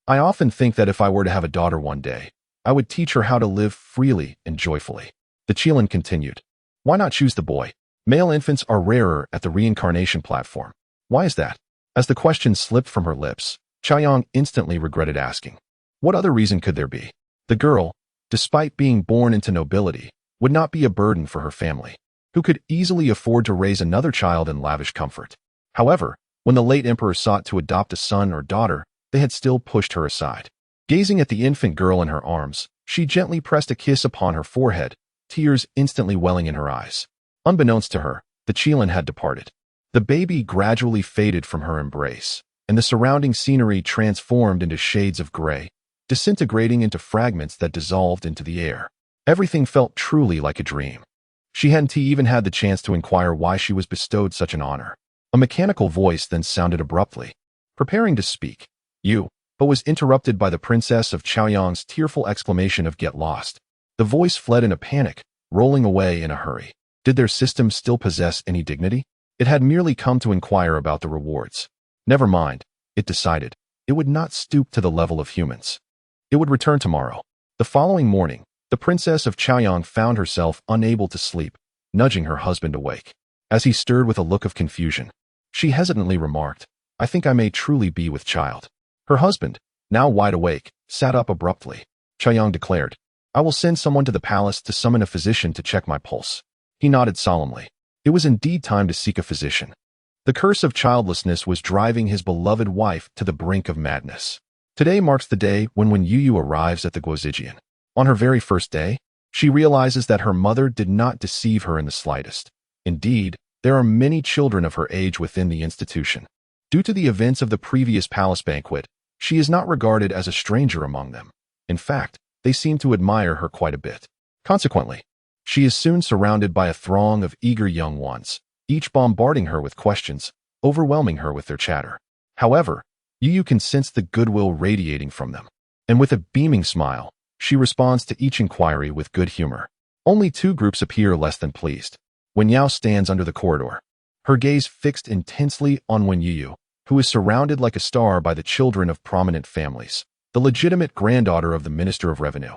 S1: I often think that if I were to have a daughter one day, I would teach her how to live freely and joyfully. The Qilin continued. Why not choose the boy? Male infants are rarer at the reincarnation platform. Why is that? As the question slipped from her lips, Chaoyang instantly regretted asking. What other reason could there be? The girl, despite being born into nobility, would not be a burden for her family, who could easily afford to raise another child in lavish comfort. However, when the late emperor sought to adopt a son or daughter, they had still pushed her aside. Gazing at the infant girl in her arms, she gently pressed a kiss upon her forehead, tears instantly welling in her eyes. Unbeknownst to her, the Qilin had departed. The baby gradually faded from her embrace, and the surrounding scenery transformed into shades of gray, disintegrating into fragments that dissolved into the air. Everything felt truly like a dream. She hadn't even had the chance to inquire why she was bestowed such an honor. A mechanical voice then sounded abruptly, preparing to speak. But was interrupted by the princess of Chaoyang's tearful exclamation of get lost. The voice fled in a panic, rolling away in a hurry. Did their system still possess any dignity? It had merely come to inquire about the rewards. Never mind, it decided. It would not stoop to the level of humans. It would return tomorrow. The following morning, the princess of Chaoyang found herself unable to sleep, nudging her husband awake. As he stirred with a look of confusion, she hesitantly remarked, I think I may truly be with child. Her husband, now wide awake, sat up abruptly. Chaoyang declared, I will send someone to the palace to summon a physician to check my pulse. He nodded solemnly. It was indeed time to seek a physician. The curse of childlessness was driving his beloved wife to the brink of madness. Today marks the day when Youyou arrives at the Guozijian. On her very first day, she realizes that her mother did not deceive her in the slightest. Indeed, there are many children of her age within the institution. Due to the events of the previous palace banquet, she is not regarded as a stranger among them. In fact, they seem to admire her quite a bit. Consequently, she is soon surrounded by a throng of eager young ones, each bombarding her with questions, overwhelming her with their chatter. However, Youyou can sense the goodwill radiating from them, and with a beaming smile, she responds to each inquiry with good humor. Only two groups appear less than pleased. Youyou stands under the corridor, her gaze fixed intensely on Youyou, who is surrounded like a star by the children of prominent families, the legitimate granddaughter of the Minister of Revenue,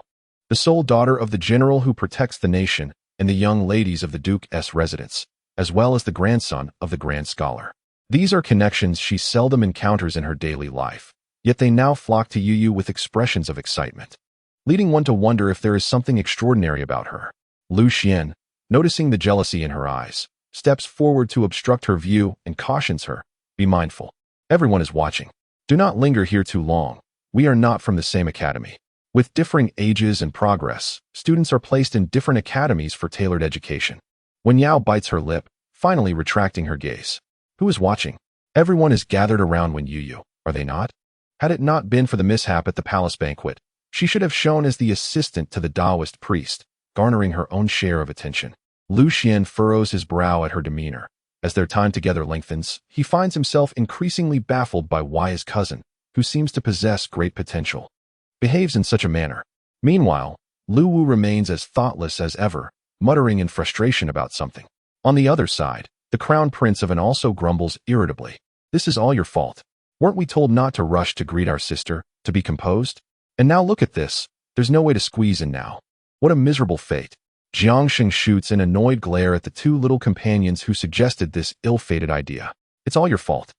S1: the sole daughter of the general who protects the nation, and the young ladies of the Duke's residence, as well as the grandson of the Grand Scholar. These are connections she seldom encounters in her daily life, yet they now flock to Youyou with expressions of excitement, leading one to wonder if there is something extraordinary about her. Lu Xian, noticing the jealousy in her eyes, steps forward to obstruct her view and cautions her, "Be mindful. Everyone is watching. Do not linger here too long. We are not from the same academy." With differing ages and progress, students are placed in different academies for tailored education. Youyou bites her lip, finally retracting her gaze. Who is watching? Everyone is gathered around Youyou, are they not? Had it not been for the mishap at the palace banquet, she should have shown as the assistant to the Taoist priest, garnering her own share of attention. Lu Xian furrows his brow at her demeanor. As their time together lengthens, he finds himself increasingly baffled by why his cousin, who seems to possess great potential, behaves in such a manner. Meanwhile, Lu Wu remains as thoughtless as ever, muttering in frustration about something. On the other side, the crown prince of an also grumbles irritably. "This is all your fault. Weren't we told not to rush to greet our sister, to be composed? And now look at this, there's no way to squeeze in now. What a miserable fate." Jiangsheng shoots an annoyed glare at the two little companions who suggested this ill-fated idea. "It's all your fault."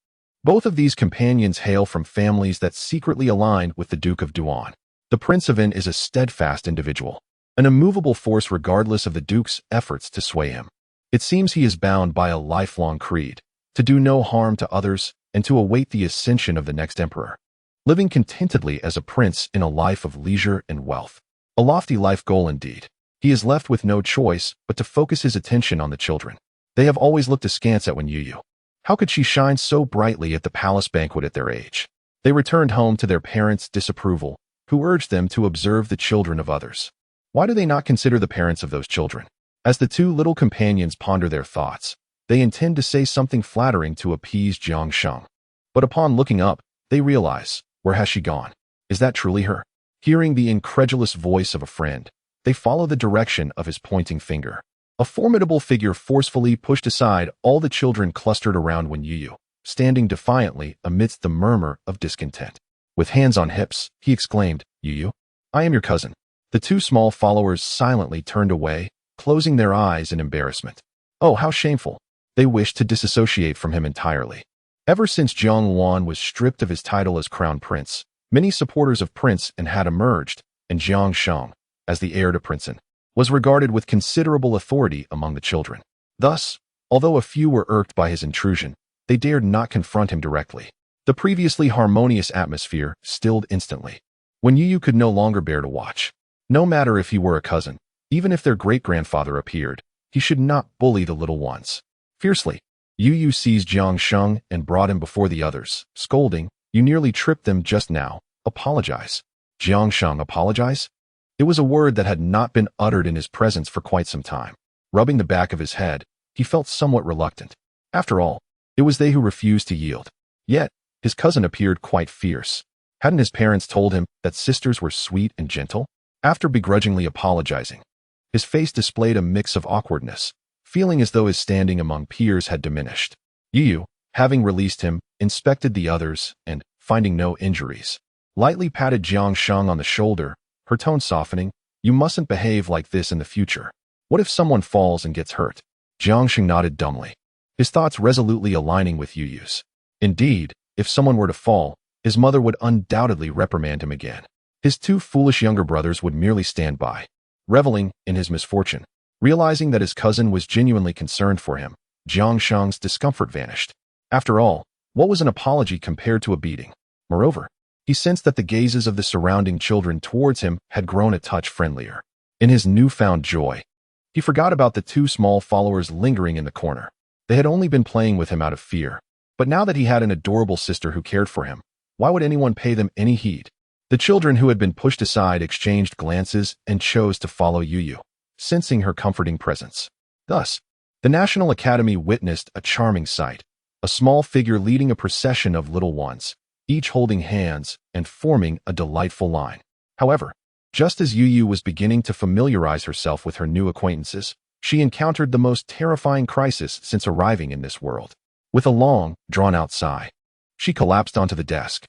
S1: Both of these companions hail from families that secretly align with the Duke of Duan. The Prince of In is a steadfast individual, an immovable force regardless of the Duke's efforts to sway him. It seems he is bound by a lifelong creed, to do no harm to others and to await the ascension of the next emperor, living contentedly as a prince in a life of leisure and wealth. A lofty life goal indeed. He is left with no choice but to focus his attention on the children. They have always looked askance at Youyou. How could she shine so brightly at the palace banquet at their age? They returned home to their parents' disapproval, who urged them to observe the children of others. Why do they not consider the parents of those children? As the two little companions ponder their thoughts, they intend to say something flattering to appease Jiangsheng. But upon looking up, they realize, where has she gone? Is that truly her? Hearing the incredulous voice of a friend, they follow the direction of his pointing finger. A formidable figure forcefully pushed aside all the children clustered around Youyou, standing defiantly amidst the murmur of discontent. With hands on hips, he exclaimed, "Youyou, I am your cousin." The two small followers silently turned away, closing their eyes in embarrassment. Oh, how shameful. They wished to disassociate from him entirely. Ever since Jiang Wan was stripped of his title as crown prince, many supporters of Prince An had emerged, and Jiang Sheng, as the heir to Prince An, was regarded with considerable authority among the children. Thus, although a few were irked by his intrusion, they dared not confront him directly. The previously harmonious atmosphere stilled instantly. Youyou could no longer bear to watch. No matter if he were a cousin, even if their great-grandfather appeared, he should not bully the little ones. Fiercely, Youyou seized Jiang Sheng and brought him before the others, scolding, "You nearly tripped them just now. Apologize." Jiang Sheng apologize? It was a word that had not been uttered in his presence for quite some time. Rubbing the back of his head, he felt somewhat reluctant. After all, it was they who refused to yield. Yet, his cousin appeared quite fierce. Hadn't his parents told him that sisters were sweet and gentle? After begrudgingly apologizing, his face displayed a mix of awkwardness, feeling as though his standing among peers had diminished. Youyou, having released him, inspected the others and, finding no injuries, lightly patted Jiang Sheng on the shoulder, her tone softening. "You mustn't behave like this in the future. What if someone falls and gets hurt?" Jiang Sheng nodded dumbly, his thoughts resolutely aligning with Youyou's. Indeed, if someone were to fall, his mother would undoubtedly reprimand him again. His two foolish younger brothers would merely stand by, reveling in his misfortune. Realizing that his cousin was genuinely concerned for him, Jiang Sheng's discomfort vanished. After all, what was an apology compared to a beating? Moreover, He sensed that the gazes of the surrounding children towards him had grown a touch friendlier. In his newfound joy, he forgot about the two small followers lingering in the corner. They had only been playing with him out of fear. But now that he had an adorable sister who cared for him, why would anyone pay them any heed? The children who had been pushed aside exchanged glances and chose to follow Youyou, sensing her comforting presence. Thus, the National Academy witnessed a charming sight, a small figure leading a procession of little ones, each holding hands and forming a delightful line. However, just as Youyou was beginning to familiarize herself with her new acquaintances, she encountered the most terrifying crisis since arriving in this world. With a long, drawn-out sigh, she collapsed onto the desk.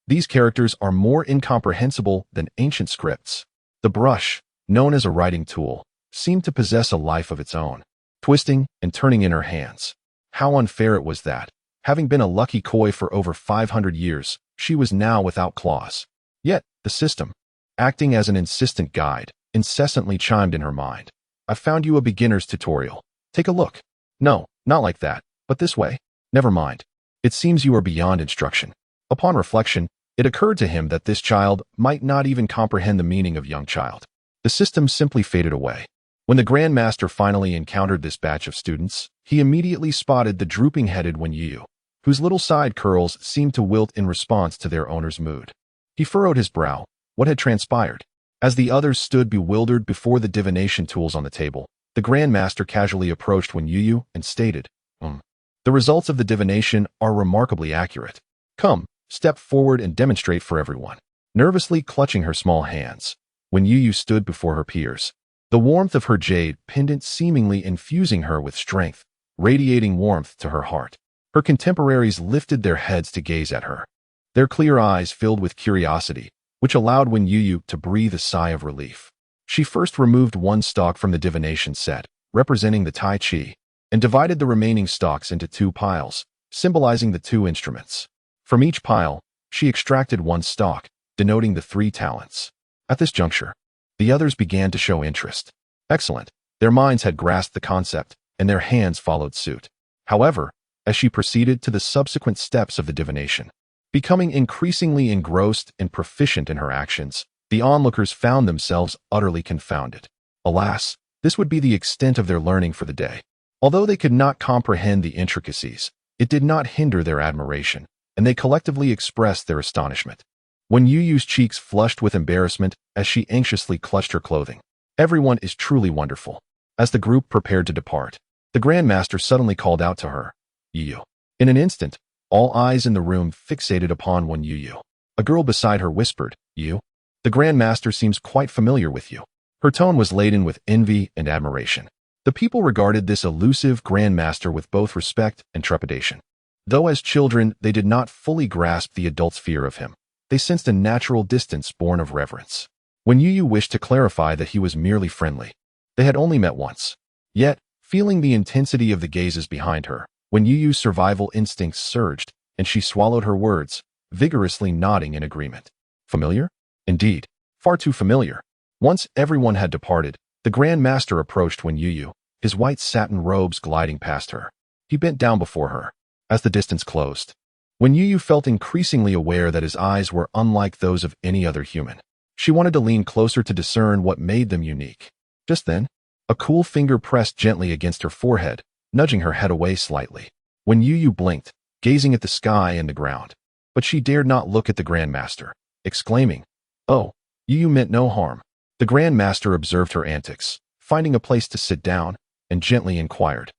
S1: These characters are more incomprehensible than ancient scripts. The brush, known as a writing tool, seemed to possess a life of its own, twisting and turning in her hands. How unfair it was that, having been a lucky koi for over 500 years, she was now without claws. Yet, the system, acting as an insistent guide, incessantly chimed in her mind. "I found you a beginner's tutorial. Take a look." "No, not like that, but this way." "Never mind. It seems you are beyond instruction." Upon reflection, it occurred to him that this child might not even comprehend the meaning of young child. The system simply faded away. When the Grand Master finally encountered this batch of students, he immediately spotted the drooping-headed Youyou, whose little side curls seemed to wilt in response to their owner's mood. He furrowed his brow. What had transpired? As the others stood bewildered before the divination tools on the table, the Grand Master casually approached Youyou and stated, "The results of the divination are remarkably accurate. Come, step forward and demonstrate for everyone." Nervously clutching her small hands, Youyou stood before her peers, the warmth of her jade pendant seemingly infusing her with strength, radiating warmth to her heart. Her contemporaries lifted their heads to gaze at her, their clear eyes filled with curiosity, which allowed Youyou to breathe a sigh of relief. She first removed one stalk from the divination set, representing the Tai Chi, and divided the remaining stalks into two piles, symbolizing the two instruments. From each pile, she extracted one stalk, denoting the 3 talents. At this juncture, the others began to show interest. Excellent. Their minds had grasped the concept, and their hands followed suit. However, as she proceeded to the subsequent steps of the divination, becoming increasingly engrossed and proficient in her actions, the onlookers found themselves utterly confounded. Alas, this would be the extent of their learning for the day. Although they could not comprehend the intricacies, it did not hinder their admiration, and they collectively expressed their astonishment. Youyou's cheeks flushed with embarrassment as she anxiously clutched her clothing. "Everyone is truly wonderful." As the group prepared to depart, the Grand Master suddenly called out to her, "Youyou." In an instant, all eyes in the room fixated upon Youyou. A girl beside her whispered, "You? The Grand Master seems quite familiar with you." Her tone was laden with envy and admiration. The people regarded this elusive Grand Master with both respect and trepidation. Though as children they did not fully grasp the adult's fear of him, they sensed a natural distance born of reverence. Youyou wished to clarify that he was merely friendly. They had only met once. Yet, feeling the intensity of the gazes behind her, Youyou's survival instincts surged, and she swallowed her words, vigorously nodding in agreement. Familiar? Indeed, far too familiar. Once everyone had departed, the Grand Master approached Youyou, his white satin robes gliding past her. He bent down before her. As the distance closed, Youyou felt increasingly aware that his eyes were unlike those of any other human. She wanted to lean closer to discern what made them unique. Just then, a cool finger pressed gently against her forehead, nudging her head away slightly. Youyou blinked, gazing at the sky and the ground. But she dared not look at the Grand Master, exclaiming, "Oh, Youyou meant no harm." The Grand Master observed her antics, finding a place to sit down, and gently inquired,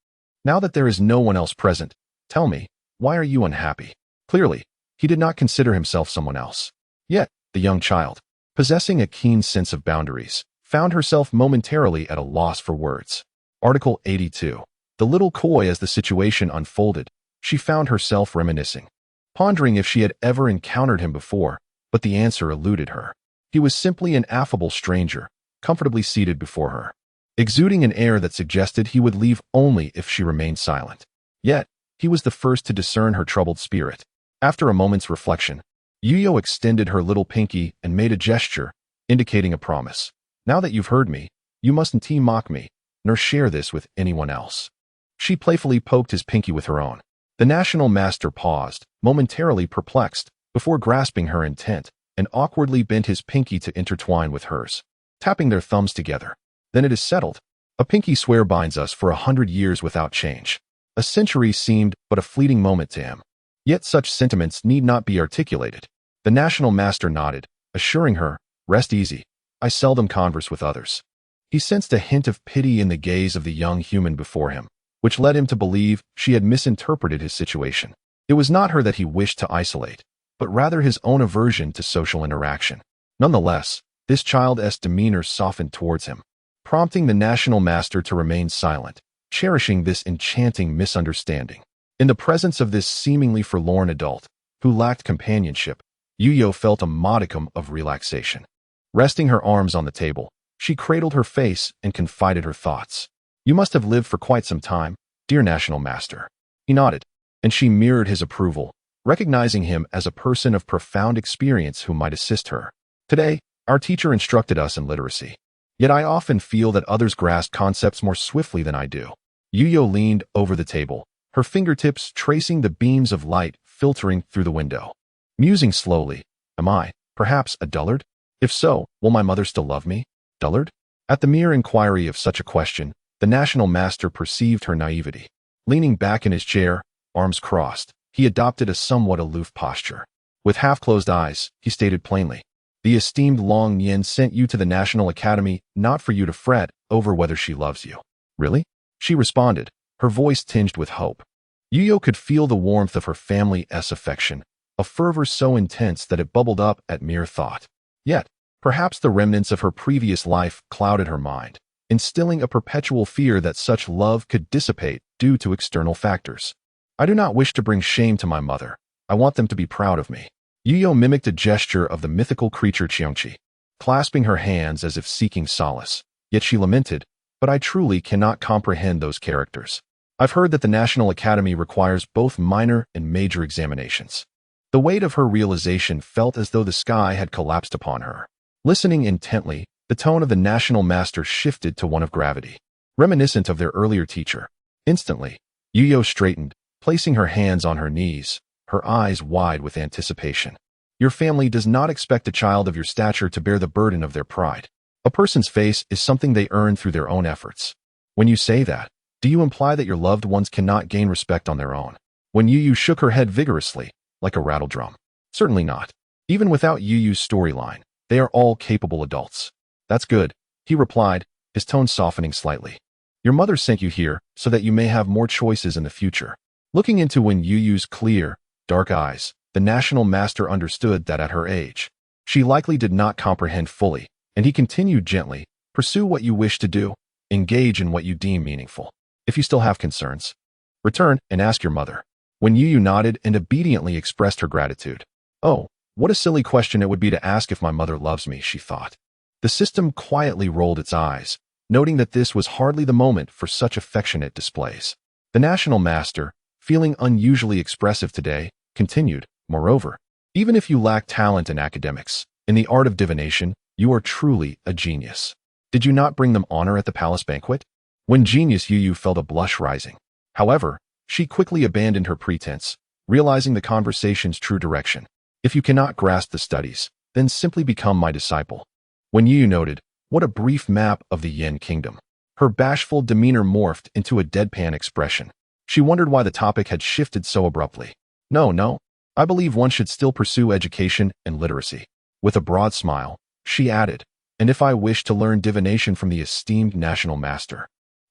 S1: "Now that there is no one else present, tell me, why are you unhappy?" Clearly, he did not consider himself someone else. Yet, the young child, possessing a keen sense of boundaries, found herself momentarily at a loss for words. Article 82. The little koi. As the situation unfolded, she found herself reminiscing, pondering if she had ever encountered him before, but the answer eluded her. He was simply an affable stranger, comfortably seated before her, exuding an air that suggested he would leave only if she remained silent. Yet, he was the first to discern her troubled spirit. After a moment's reflection, Youyou extended her little pinky and made a gesture, indicating a promise. "Now that you've heard me, you mustn't mock me, nor share this with anyone else." She playfully poked his pinky with her own. The National Master paused, momentarily perplexed, before grasping her intent and awkwardly bent his pinky to intertwine with hers, tapping their thumbs together. Then it is settled. A pinky swear binds us for 100 years without change. A century seemed but a fleeting moment to him. Yet such sentiments need not be articulated. The national master nodded, assuring her, "Rest easy. I seldom converse with others." He sensed a hint of pity in the gaze of the young human before him, which led him to believe she had misinterpreted his situation. It was not her that he wished to isolate, but rather his own aversion to social interaction. Nonetheless, this child's demeanor softened towards him, prompting the national master to remain silent, cherishing this enchanting misunderstanding. In the presence of this seemingly forlorn adult, who lacked companionship, Youyou felt a modicum of relaxation. Resting her arms on the table, she cradled her face and confided her thoughts. "You must have lived for quite some time, dear national master." He nodded, and she mirrored his approval, recognizing him as a person of profound experience who might assist her. "Today, our teacher instructed us in literacy. Yet I often feel that others grasp concepts more swiftly than I do." Youyou leaned over the table, her fingertips tracing the beams of light filtering through the window. Musing slowly, "Am I, perhaps, a dullard? If so, will my mother still love me? Dullard?" At the mere inquiry of such a question, the national master perceived her naivety. Leaning back in his chair, arms crossed, he adopted a somewhat aloof posture. With half-closed eyes, he stated plainly, "The esteemed Long Yin sent you to the National Academy not for you to fret over whether she loves you." "Really?" she responded, her voice tinged with hope. Youyou could feel the warmth of her family's affection, a fervor so intense that it bubbled up at mere thought. Yet, perhaps the remnants of her previous life clouded her mind, instilling a perpetual fear that such love could dissipate due to external factors. "I do not wish to bring shame to my mother. I want them to be proud of me." Youyou mimicked a gesture of the mythical creature Qiongqi, clasping her hands as if seeking solace. Yet she lamented, "But I truly cannot comprehend those characters. I've heard that the National Academy requires both minor and major examinations." The weight of her realization felt as though the sky had collapsed upon her. Listening intently, the tone of the national master shifted to one of gravity, reminiscent of their earlier teacher. Instantly, Youyou straightened, placing her hands on her knees, her eyes wide with anticipation. "Your family does not expect a child of your stature to bear the burden of their pride. A person's face is something they earn through their own efforts. When you say that, do you imply that your loved ones cannot gain respect on their own?" When Youyou shook her head vigorously, like a rattledrum. "Certainly not. Even without Youyou's storyline, they are all capable adults." "That's good," he replied, his tone softening slightly. "Your mother sent you here so that you may have more choices in the future." Looking into Youyou's clear, dark eyes, the national master understood that at her age, she likely did not comprehend fully, and he continued gently, "Pursue what you wish to do, engage in what you deem meaningful. If you still have concerns, return and ask your mother." When Youyou nodded and obediently expressed her gratitude. "Oh, what a silly question it would be to ask if my mother loves me," she thought. The system quietly rolled its eyes, noting that this was hardly the moment for such affectionate displays. The national master, feeling unusually expressive today, continued, "Moreover, even if you lack talent in academics, in the art of divination, you are truly a genius. Did you not bring them honor at the palace banquet?" When genius Youyou felt a blush rising. However, she quickly abandoned her pretense, realizing the conversation's true direction. "If you cannot grasp the studies, then simply become my disciple." When Youyou noted, "What a brief map of the Yin kingdom," her bashful demeanor morphed into a deadpan expression. She wondered why the topic had shifted so abruptly. No, I believe one should still pursue education and literacy." With a broad smile, she added, "And if I wish to learn divination from the esteemed national master,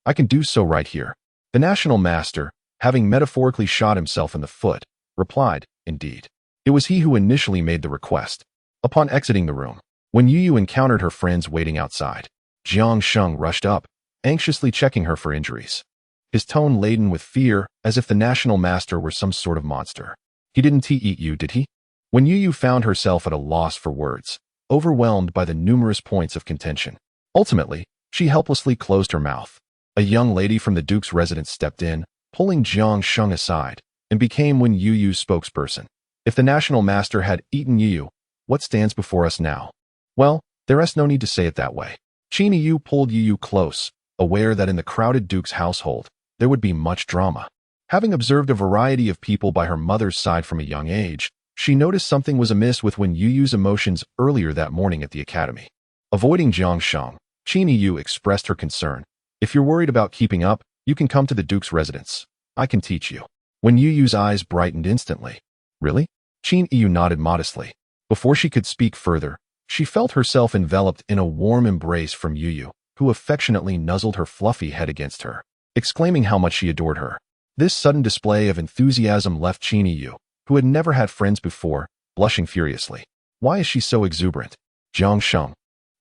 S1: I can do so right here." The national master, having metaphorically shot himself in the foot, replied, "Indeed." It was he who initially made the request. Upon exiting the room, when Youyou encountered her friends waiting outside, Jiang Sheng rushed up, anxiously checking her for injuries. His tone laden with fear, as if the national master were some sort of monster. "He didn't eat you, did he?" When Youyou found herself at a loss for words, overwhelmed by the numerous points of contention. Ultimately, she helplessly closed her mouth. A young lady from the Duke's residence stepped in, pulling Jiang Sheng aside, and became Youyou's spokesperson. "If the national master had eaten Youyou, what stands before us now?" "Well, there's no need to say it that way." Qin Youyou pulled Youyou close, aware that in the crowded Duke's household, there would be much drama. Having observed a variety of people by her mother's side from a young age, She noticed something was amiss with Youyou's emotions earlier that morning at the academy. Avoiding Jiangshang, Youyou expressed her concern. If you're worried about keeping up, you can come to the Duke's residence. I can teach you. Youyou's eyes brightened instantly. Really? Youyou nodded modestly. Before she could speak further, she felt herself enveloped in a warm embrace from Youyou, who affectionately nuzzled her fluffy head against her, exclaiming how much she adored her. This sudden display of enthusiasm left Youyou, who had never had friends before, blushing furiously. Why is she so exuberant? Jiangsheng,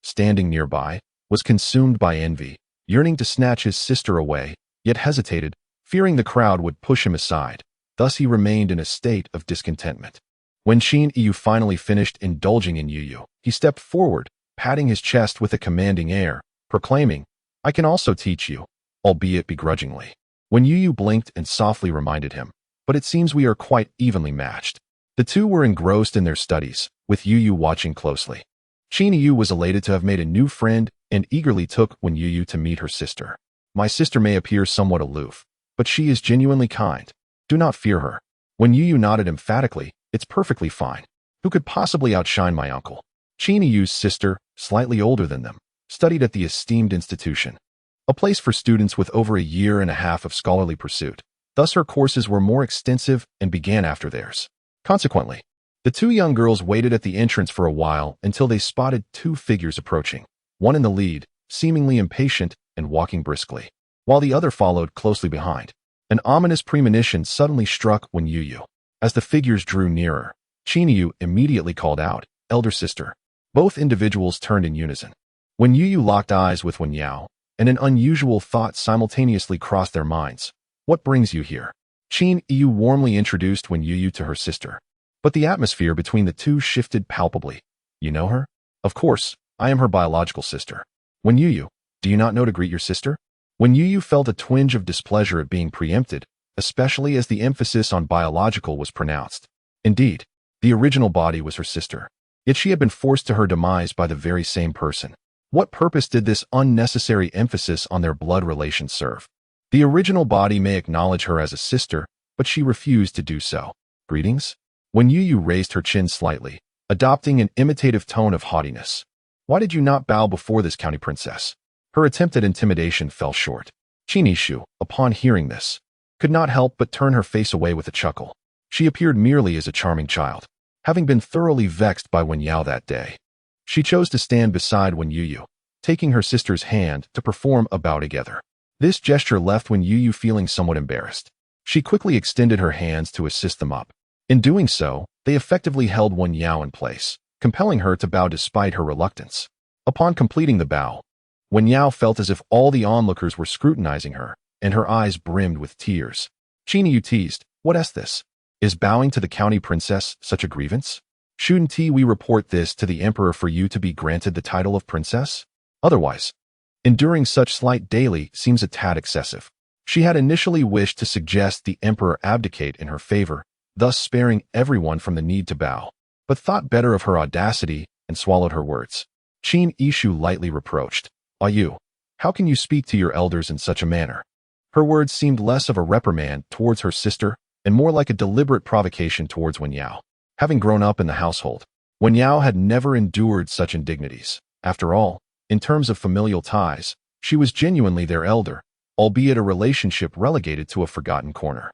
S1: standing nearby, was consumed by envy, yearning to snatch his sister away, yet hesitated, fearing the crowd would push him aside. Thus he remained in a state of discontentment. When Youyou finally finished indulging in Youyou, he stepped forward, patting his chest with a commanding air, proclaiming, I can also teach you, albeit begrudgingly. Youyou blinked and softly reminded him, but it seems we are quite evenly matched. The two were engrossed in their studies, with Youyou watching closely. Youyou was elated to have made a new friend and eagerly took Youyou to meet her sister. My sister may appear somewhat aloof, but she is genuinely kind. Do not fear her. Youyou nodded emphatically, it's perfectly fine. Who could possibly outshine my uncle? Youyou's sister, slightly older than them, studied at the esteemed institution, a place for students with over a year and a half of scholarly pursuit. Thus her courses were more extensive and began after theirs. Consequently, the two young girls waited at the entrance for a while until they spotted two figures approaching, one in the lead, seemingly impatient and walking briskly, while the other followed closely behind. An ominous premonition suddenly struck Youyou. As the figures drew nearer, Youyou immediately called out, Elder sister. Both individuals turned in unison. Youyou locked eyes with Yao, and an unusual thought simultaneously crossed their minds. What brings you here? Youyou warmly introduced Youyou to her sister. But the atmosphere between the two shifted palpably. You know her? Of course, I am her biological sister. Youyou, do you not know to greet your sister? Youyou felt a twinge of displeasure at being preempted, especially as the emphasis on biological was pronounced. Indeed, the original body was her sister, yet she had been forced to her demise by the very same person. What purpose did this unnecessary emphasis on their blood relation serve? The original body may acknowledge her as a sister, but she refused to do so. Greetings? Youyou raised her chin slightly, adopting an imitative tone of haughtiness. Why did you not bow before this county princess? Her attempt at intimidation fell short. Qinishu, upon hearing this, could not help but turn her face away with a chuckle. She appeared merely as a charming child, having been thoroughly vexed by Yao that day. She chose to stand beside Youyou, taking her sister's hand to perform a bow together. This gesture left Youyou feeling somewhat embarrassed. She quickly extended her hands to assist them up. In doing so, they effectively held Yao in place, compelling her to bow despite her reluctance. Upon completing the bow, Yao felt as if all the onlookers were scrutinizing her, and her eyes brimmed with tears. Youyou teased, what is this? Is bowing to the county princess such a grievance? Shouldn't we report this to the emperor for you to be granted the title of princess? Otherwise, enduring such slight daily seems a tad excessive. She had initially wished to suggest the emperor abdicate in her favor, thus sparing everyone from the need to bow, but thought better of her audacity and swallowed her words. Qinishu lightly reproached, Youyou, how can you speak to your elders in such a manner? Her words seemed less of a reprimand towards her sister and more like a deliberate provocation towards Yao. Having grown up in the household, Yao had never endured such indignities. After all, in terms of familial ties, she was genuinely their elder, albeit a relationship relegated to a forgotten corner.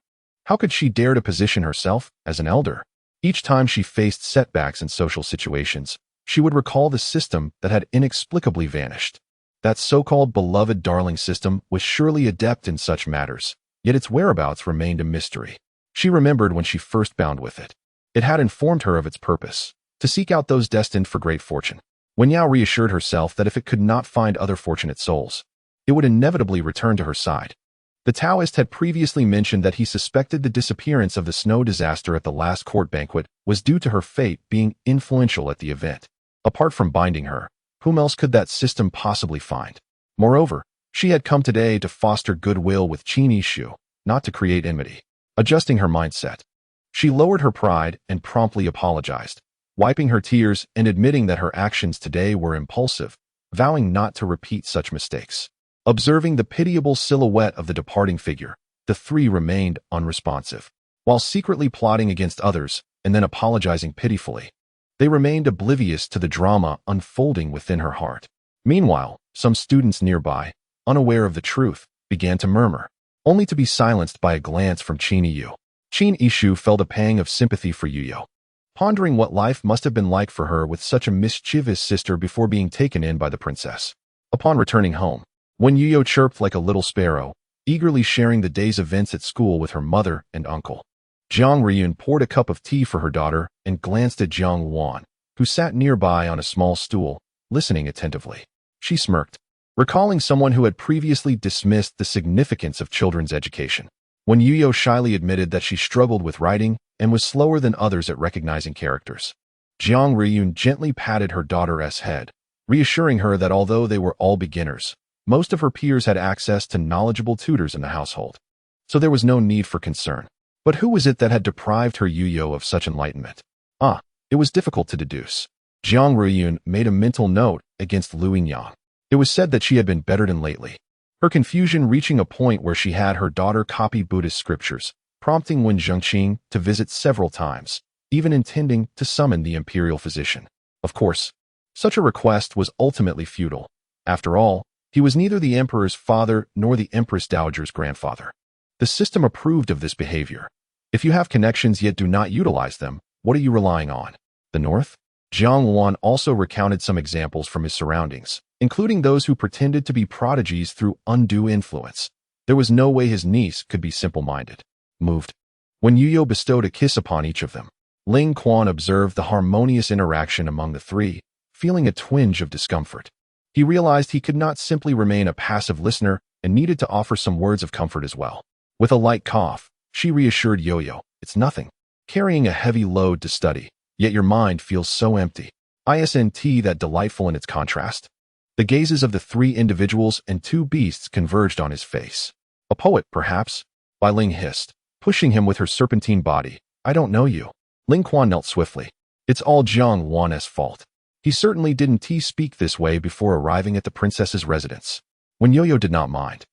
S1: How could she dare to position herself as an elder? Each time she faced setbacks in social situations, she would recall the system that had inexplicably vanished. That so-called beloved darling system was surely adept in such matters, yet its whereabouts remained a mystery. She remembered when she first bound with it. It had informed her of its purpose, to seek out those destined for great fortune. Yao reassured herself that if it could not find other fortunate souls, it would inevitably return to her side. The Taoist had previously mentioned that he suspected the disappearance of the snow disaster at the last court banquet was due to her fate being influential at the event. Apart from binding her, whom else could that system possibly find? Moreover, she had come today to foster goodwill with Qinishu, not to create enmity. Adjusting her mindset, she lowered her pride and promptly apologized, wiping her tears and admitting that her actions today were impulsive, vowing not to repeat such mistakes. Observing the pitiable silhouette of the departing figure, the three remained unresponsive. While secretly plotting against others, and then apologizing pitifully. They remained oblivious to the drama unfolding within her heart. Meanwhile, some students nearby, unaware of the truth, began to murmur, only to be silenced by a glance from Youyou. Youyou felt a pang of sympathy for Youyou, pondering what life must have been like for her with such a mischievous sister before being taken in by the princess. Upon returning home, when Youyou chirped like a little sparrow, eagerly sharing the day's events at school with her mother and uncle, Jiang Ryun poured a cup of tea for her daughter and glanced at Jiang Wan, who sat nearby on a small stool, listening attentively. She smirked, recalling someone who had previously dismissed the significance of children's education. When Youyou shyly admitted that she struggled with writing and was slower than others at recognizing characters, Jiang Ryun gently patted her daughter's head, reassuring her that although they were all beginners, most of her peers had access to knowledgeable tutors in the household, so there was no need for concern. But who was it that had deprived her Youyou of such enlightenment? It was difficult to deduce. Jiang Ryun made a mental note against Luoyang. It was said that she had been bettered in lately, her confusion reaching a point where she had her daughter copy Buddhist scriptures, prompting Wen Zhengqing to visit several times, even intending to summon the imperial physician. Of course, such a request was ultimately futile. After all, he was neither the emperor's father nor the empress dowager's grandfather. The system approved of this behavior. If you have connections yet do not utilize them, what are you relying on? The North? Jiang Wan also recounted some examples from his surroundings, including those who pretended to be prodigies through undue influence. There was no way his niece could be simple-minded. Moved. When Youyou bestowed a kiss upon each of them, Ling Quan observed the harmonious interaction among the three, feeling a twinge of discomfort. He realized he could not simply remain a passive listener and needed to offer some words of comfort as well. With a light cough, she reassured Youyou, "It's nothing. Carrying a heavy load to study, yet your mind feels so empty. Isn't that delightful in its contrast?" The gazes of the three individuals and two beasts converged on his face. "A poet, perhaps?" Bai Ling hissed, pushing him with her serpentine body. "I don't know you." Ling Quan knelt swiftly. "It's all Jiang Wan's fault. He certainly didn't speak this way before arriving at the princess's residence." When Youyou did not mind.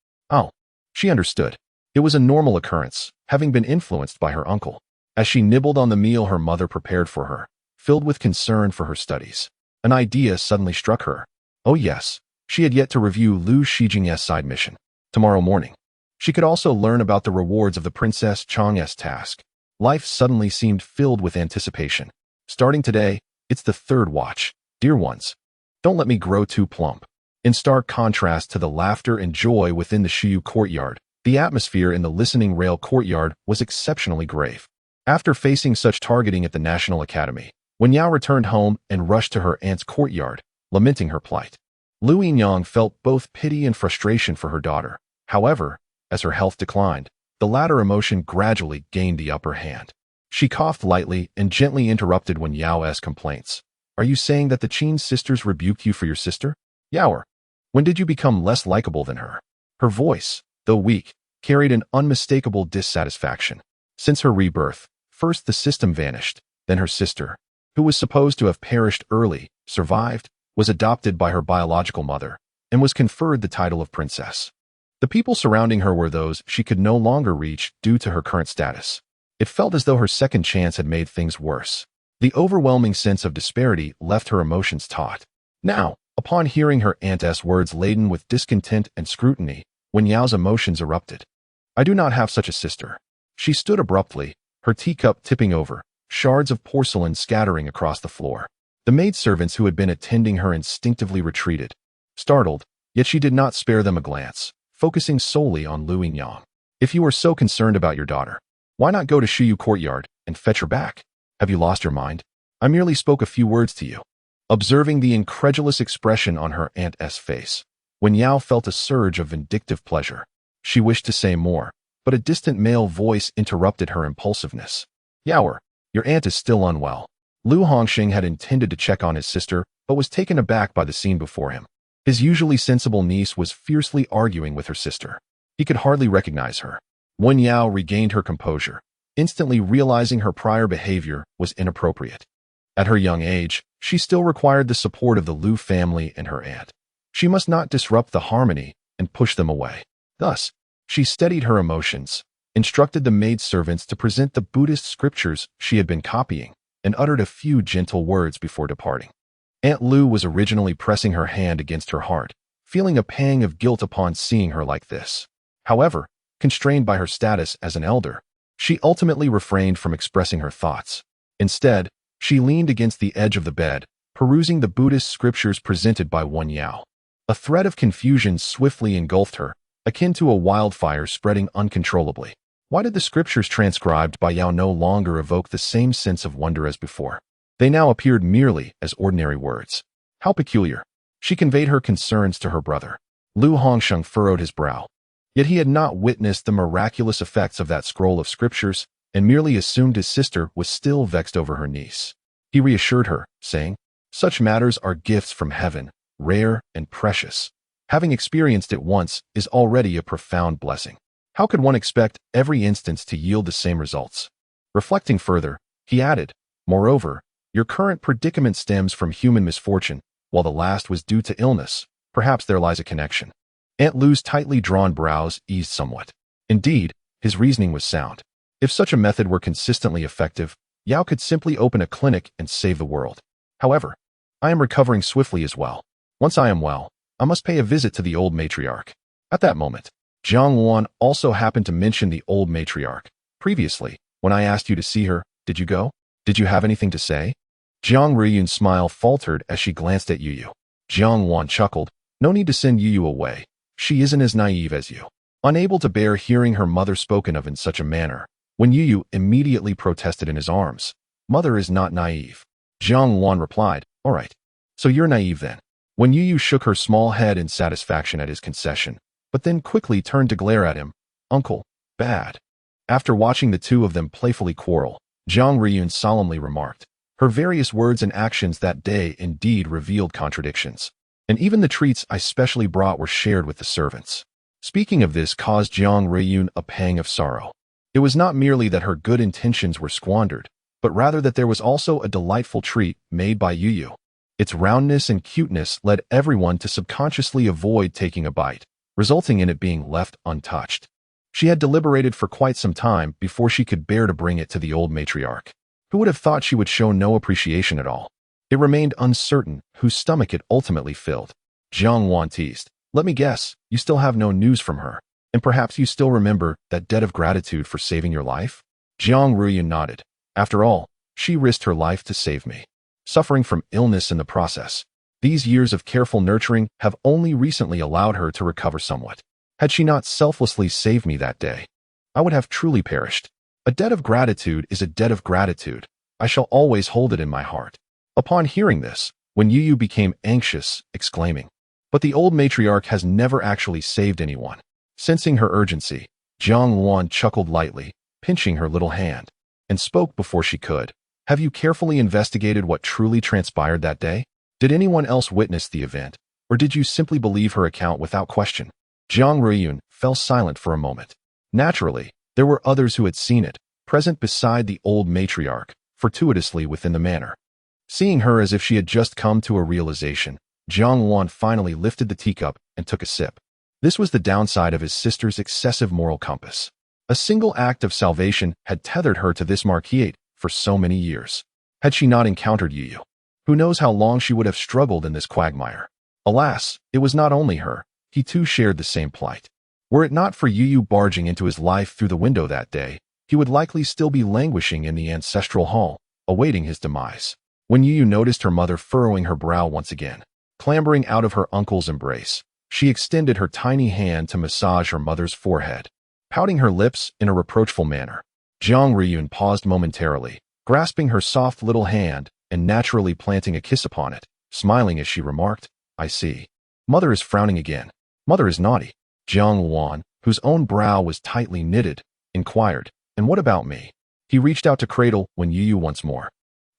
S1: She understood. It was a normal occurrence, having been influenced by her uncle. As she nibbled on the meal her mother prepared for her, filled with concern for her studies, an idea suddenly struck her. Oh yes, she had yet to review Lu Shijing's side mission. Tomorrow morning, she could also learn about the rewards of the Princess Chang's task. Life suddenly seemed filled with anticipation. Starting today, it's the third watch. Dear ones, don't let me grow too plump. In stark contrast to the laughter and joy within the Youyou courtyard, the atmosphere in the listening rail courtyard was exceptionally grave. After facing such targeting at the National Academy, Wen Yao returned home and rushed to her aunt's courtyard, lamenting her plight. Luoyang felt both pity and frustration for her daughter. However, as her health declined, the latter emotion gradually gained the upper hand. She coughed lightly and gently interrupted Wen Yao's complaints. "Are you saying that the Qin sisters rebuked you for your sister? Yaoer, when did you become less likable than her?" Her voice, though weak, carried an unmistakable dissatisfaction. Since her rebirth, first the system vanished, then her sister, who was supposed to have perished early, survived, was adopted by her biological mother, and was conferred the title of princess. The people surrounding her were those she could no longer reach due to her current status. It felt as though her second chance had made things worse. The overwhelming sense of disparity left her emotions taut. Now, upon hearing her aunt's words laden with discontent and scrutiny, Wen Yao's emotions erupted. "I do not have such a sister." She stood abruptly, her teacup tipping over, shards of porcelain scattering across the floor. The maidservants who had been attending her instinctively retreated. Startled, yet she did not spare them a glance, focusing solely on Luoyang. "If you are so concerned about your daughter, why not go to Youyou courtyard and fetch her back? Have you lost your mind? I merely spoke a few words to you." Observing the incredulous expression on her aunt's face, Wen Yao felt a surge of vindictive pleasure. She wished to say more, but a distant male voice interrupted her impulsiveness. "Yaoer, your aunt is still unwell." Lu Hongxing had intended to check on his sister, but was taken aback by the scene before him. His usually sensible niece was fiercely arguing with her sister. He could hardly recognize her. Wen Yao regained her composure, instantly realizing her prior behavior was inappropriate. At her young age, she still required the support of the Lu family and her aunt. She must not disrupt the harmony and push them away. Thus, she steadied her emotions, instructed the maidservants to present the Buddhist scriptures she had been copying, and uttered a few gentle words before departing. Aunt Lu was originally pressing her hand against her heart, feeling a pang of guilt upon seeing her like this. However, constrained by her status as an elder, she ultimately refrained from expressing her thoughts. Instead, she leaned against the edge of the bed, perusing the Buddhist scriptures presented by Youyou. A thread of confusion swiftly engulfed her, akin to a wildfire spreading uncontrollably. Why did the scriptures transcribed by Youyou no longer evoke the same sense of wonder as before? They now appeared merely as ordinary words. How peculiar. She conveyed her concerns to her brother. Lu Hongsheng furrowed his brow. Yet he had not witnessed the miraculous effects of that scroll of scriptures and merely assumed his sister was still vexed over her niece. He reassured her, saying, "Such matters are gifts from heaven, rare and precious. Having experienced it once is already a profound blessing. How could one expect every instance to yield the same results?" Reflecting further, he added, "Moreover, your current predicament stems from human misfortune, while the last was due to illness. Perhaps there lies a connection." Aunt Lu's tightly drawn brows eased somewhat. Indeed, his reasoning was sound. If such a method were consistently effective, Youyou could simply open a clinic and save the world. However, I am recovering swiftly as well. Once I am well, I must pay a visit to the old matriarch. At that moment, Jiang Luan also happened to mention the old matriarch. Previously, when I asked you to see her, did you go? Did you have anything to say? Jiang Riyun's smile faltered as she glanced at Youyou. Jiang Luan chuckled. No need to send Youyou away. She isn't as naive as you. Unable to bear hearing her mother spoken of in such a manner, when Youyou immediately protested in his arms. Mother is not naive. Jiang Luan replied, all right. So you're naive then. When Youyou shook her small head in satisfaction at his concession, but then quickly turned to glare at him, Uncle, bad. After watching the two of them playfully quarrel, Jiang Riyun solemnly remarked, her various words and actions that day indeed revealed contradictions. And even the treats I specially brought were shared with the servants. Speaking of this caused Jiang Riyun a pang of sorrow. It was not merely that her good intentions were squandered, but rather that there was also a delightful treat made by Youyou. Its roundness and cuteness led everyone to subconsciously avoid taking a bite, resulting in it being left untouched. She had deliberated for quite some time before she could bear to bring it to the old matriarch. Who would have thought she would show no appreciation at all? It remained uncertain whose stomach it ultimately filled. Jiang Luan teased, let me guess, you still have no news from her, and perhaps you still remember that debt of gratitude for saving your life? Jiang Riyun nodded. After all, she risked her life to save me, suffering from illness in the process. These years of careful nurturing have only recently allowed her to recover somewhat. Had she not selflessly saved me that day, I would have truly perished. A debt of gratitude is a debt of gratitude. I shall always hold it in my heart. Upon hearing this, when Youyou became anxious, exclaiming, but the old matriarch has never actually saved anyone. Sensing her urgency, Jiang Luan chuckled lightly, pinching her little hand, and spoke before she could. Have you carefully investigated what truly transpired that day? Did anyone else witness the event, or did you simply believe her account without question? Jiang Riyun fell silent for a moment. Naturally, there were others who had seen it, present beside the old matriarch, fortuitously within the manor. Seeing her as if she had just come to a realization, Jiang Luan finally lifted the teacup and took a sip. This was the downside of his sister's excessive moral compass. A single act of salvation had tethered her to this marquise for so many years. Had she not encountered Youyou, who knows how long she would have struggled in this quagmire. Alas, it was not only her, he too shared the same plight. Were it not for Youyou barging into his life through the window that day, he would likely still be languishing in the ancestral hall, awaiting his demise. When Youyou noticed her mother furrowing her brow once again, clambering out of her uncle's embrace, she extended her tiny hand to massage her mother's forehead, pouting her lips in a reproachful manner. Jiang Riyun paused momentarily, grasping her soft little hand and naturally planting a kiss upon it, smiling as she remarked, I see. Mother is frowning again. Mother is naughty. Jiang Luan, whose own brow was tightly knitted, inquired, and what about me? He reached out to cradle when Youyou once more,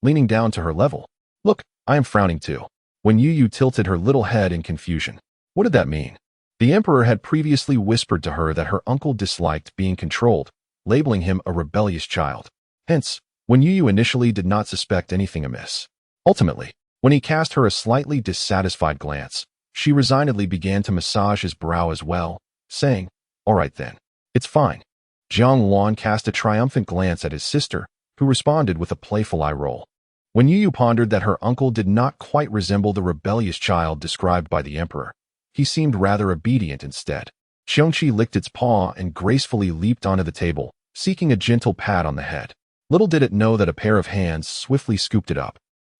S1: leaning down to her level. Look, I am frowning too. When Youyou tilted her little head in confusion. What did that mean? The emperor had previously whispered to her that her uncle disliked being controlled, labeling him a rebellious child. Hence, when Youyou initially did not suspect anything amiss. Ultimately, when he cast her a slightly dissatisfied glance, she resignedly began to massage his brow as well, saying, all right then. It's fine. Jiang Wan cast a triumphant glance at his sister, who responded with a playful eye roll. When Youyou pondered that her uncle did not quite resemble the rebellious child described by the emperor, he seemed rather obedient instead. Xiongqi licked its paw and gracefully leaped onto the table, seeking a gentle pat on the head. Little did it know that a pair of hands swiftly scooped it up.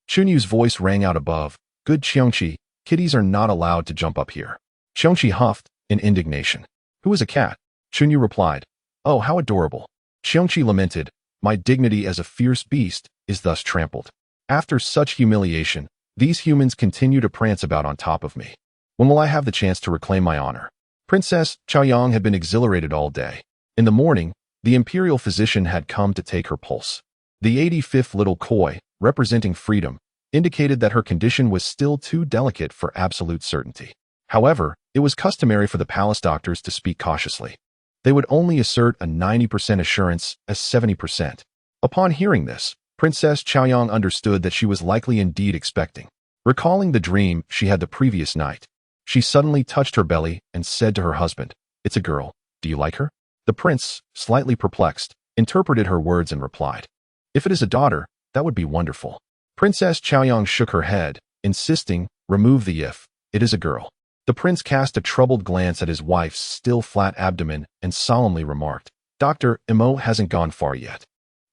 S1: Chunyu's voice rang out above, "Good Xiongqi, kitties are not allowed to jump up here." Xiongqi huffed in indignation. "Who is a cat?" Chunyu replied, "Oh, how adorable." Xiongqi lamented, "My dignity as a fierce beast is thus trampled. After such humiliation, these humans continue to prance about on top of me. When will I have the chance to reclaim my honor?" Princess Chaoyang had been exhilarated all day. In the morning, the imperial physician had come to take her pulse. The 85th little koi, representing freedom, indicated that her condition was still too delicate for absolute certainty. However, it was customary for the palace doctors to speak cautiously. They would only assert a 90% assurance as 70%. Upon hearing this, Princess Chaoyang understood that she was likely indeed expecting. Recalling the dream she had the previous night, she suddenly touched her belly and said to her husband, "It's a girl. Do you like her?" The prince, slightly perplexed, interpreted her words and replied, "If it is a daughter, that would be wonderful." Princess Chaoyang shook her head, insisting, "Remove the if. It is a girl." The prince cast a troubled glance at his wife's still flat abdomen and solemnly remarked, "Dr. Imo hasn't gone far yet.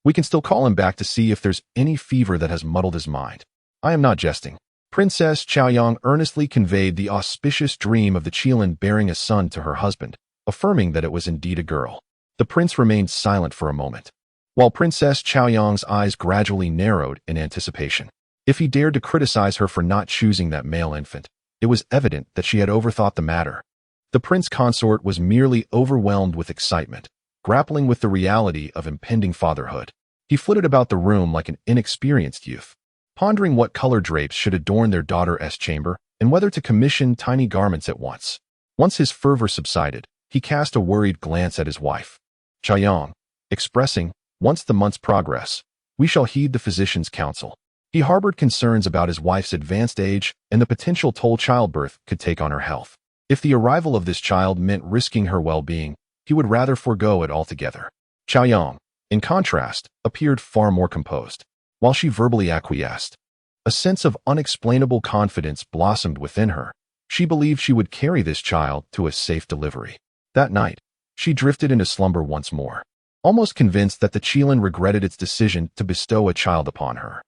S1: We can still call him back to see if there's any fever that has muddled his mind. I am not jesting." Princess Chaoyang earnestly conveyed the auspicious dream of the Qilin bearing a son to her husband, affirming that it was indeed a girl. The prince remained silent for a moment, while Princess Chaoyang's eyes gradually narrowed in anticipation. If he dared to criticize her for not choosing that male infant, it was evident that she had overthought the matter. The prince consort was merely overwhelmed with excitement, grappling with the reality of impending fatherhood. He flitted about the room like an inexperienced youth, pondering what color drapes should adorn their daughter's chamber and whether to commission tiny garments at once. Once his fervor subsided, he cast a worried glance at his wife, Chaoyang, expressing, "Once the months progress, we shall heed the physician's counsel." He harbored concerns about his wife's advanced age and the potential toll childbirth could take on her health. If the arrival of this child meant risking her well-being, he would rather forego it altogether. Chaoyang, in contrast, appeared far more composed. While she verbally acquiesced, a sense of unexplainable confidence blossomed within her. She believed she would carry this child to a safe delivery. That night, she drifted into slumber once more, almost convinced that the Qilin regretted its decision to bestow a child upon her.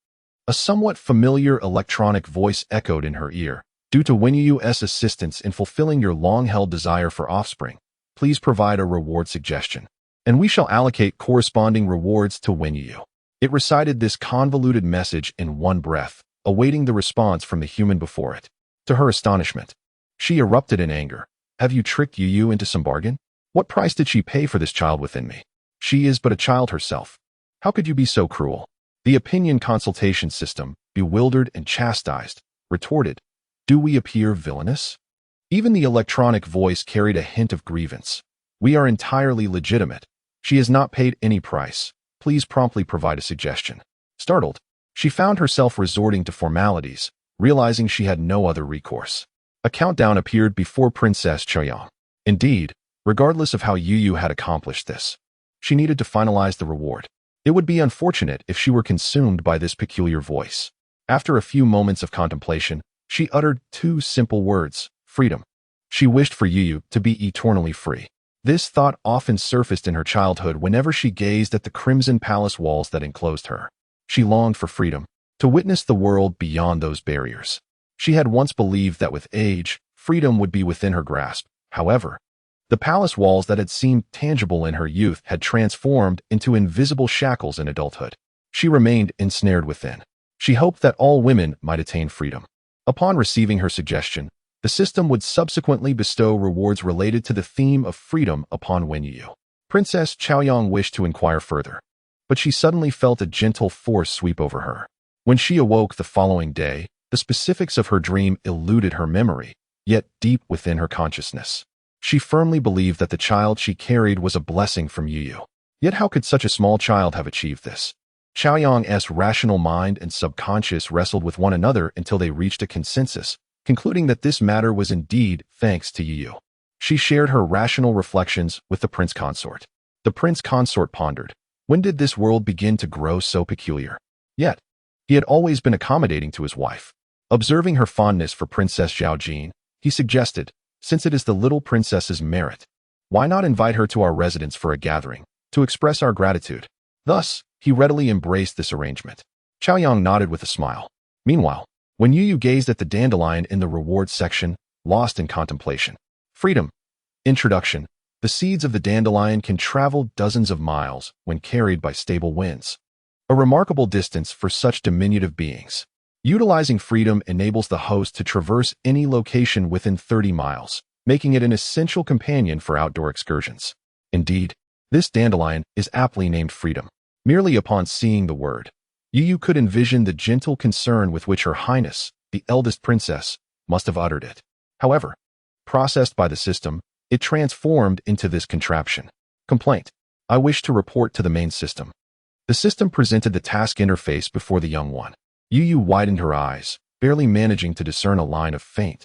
S1: A somewhat familiar electronic voice echoed in her ear. "Due to Youyou's assistance in fulfilling your long-held desire for offspring, please provide a reward suggestion, and we shall allocate corresponding rewards to Youyou." It recited this convoluted message in one breath, awaiting the response from the human before it. To her astonishment, she erupted in anger. "Have you tricked Youyou into some bargain? What price did she pay for this child within me? She is but a child herself. How could you be so cruel?" The opinion consultation system, bewildered and chastised, retorted, "Do we appear villainous?" Even the electronic voice carried a hint of grievance. "We are entirely legitimate. She has not paid any price. Please promptly provide a suggestion." Startled, she found herself resorting to formalities, realizing she had no other recourse. A countdown appeared before Princess Chaoyang. Indeed, regardless of how Youyou had accomplished this, she needed to finalize the reward. It would be unfortunate if she were consumed by this peculiar voice. After a few moments of contemplation, she uttered two simple words, "freedom." She wished for Youyou to be eternally free. This thought often surfaced in her childhood whenever she gazed at the crimson palace walls that enclosed her. She longed for freedom, to witness the world beyond those barriers. She had once believed that with age, freedom would be within her grasp. However, the palace walls that had seemed tangible in her youth had transformed into invisible shackles in adulthood. She remained ensnared within. She hoped that all women might attain freedom. Upon receiving her suggestion, the system would subsequently bestow rewards related to the theme of freedom upon Youyou. Princess Chaoyang wished to inquire further, but she suddenly felt a gentle force sweep over her. When she awoke the following day, the specifics of her dream eluded her memory, yet deep within her consciousness, she firmly believed that the child she carried was a blessing from Youyou. Yet how could such a small child have achieved this? Chaoyang's rational mind and subconscious wrestled with one another until they reached a consensus, concluding that this matter was indeed thanks to Youyou. She shared her rational reflections with the prince consort. The prince consort pondered. When did this world begin to grow so peculiar? Yet, he had always been accommodating to his wife. Observing her fondness for Princess Zhaojin, he suggested, since it is the little princess's merit, why not invite her to our residence for a gathering, to express our gratitude? Thus, he readily embraced this arrangement. Chaoyang nodded with a smile. Meanwhile, when Youyou gazed at the dandelion in the rewards section, lost in contemplation. Freedom. Introduction. The seeds of the dandelion can travel dozens of miles when carried by stable winds. A remarkable distance for such diminutive beings. Utilizing freedom enables the host to traverse any location within 30 miles, making it an essential companion for outdoor excursions. Indeed, this dandelion is aptly named Freedom. Merely upon seeing the word, Youyou could envision the gentle concern with which Her Highness, the eldest princess, must have uttered it. However, processed by the system, it transformed into this contraption. Complaint. I wish to report to the main system. The system presented the task interface before the young one. Youyou widened her eyes, barely managing to discern a line of faint,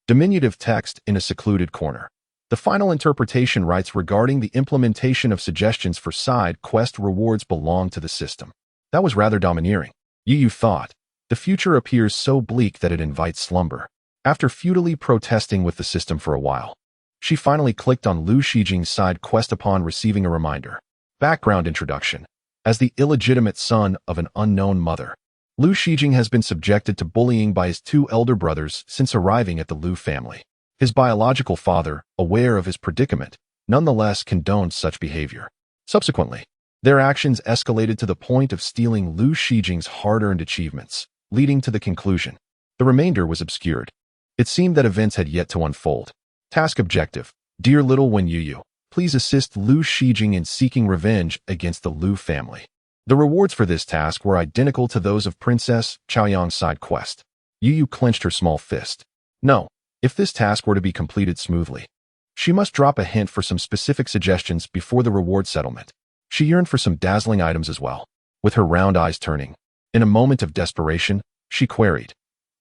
S1: diminutive text in a secluded corner. The final interpretation writes regarding the implementation of suggestions for side quest rewards belong to the system. That was rather domineering. Youyou thought. The future appears so bleak that it invites slumber. After futilely protesting with the system for a while, she finally clicked on Lu Shijing's side quest upon receiving a reminder. Background introduction. As the illegitimate son of an unknown mother, Lu Shijing has been subjected to bullying by his two elder brothers since arriving at the Lu family. His biological father, aware of his predicament, nonetheless condoned such behavior. Subsequently, their actions escalated to the point of stealing Lu Shijing's hard-earned achievements, leading to the conclusion. The remainder was obscured. It seemed that events had yet to unfold. Task objective. Dear little one Youyou, please assist Lu Shijing in seeking revenge against the Lu family. The rewards for this task were identical to those of Princess Chaoyang's side quest. Youyou clenched her small fist. No, if this task were to be completed smoothly, she must drop a hint for some specific suggestions before the reward settlement. She yearned for some dazzling items as well. With her round eyes turning, in a moment of desperation, she queried,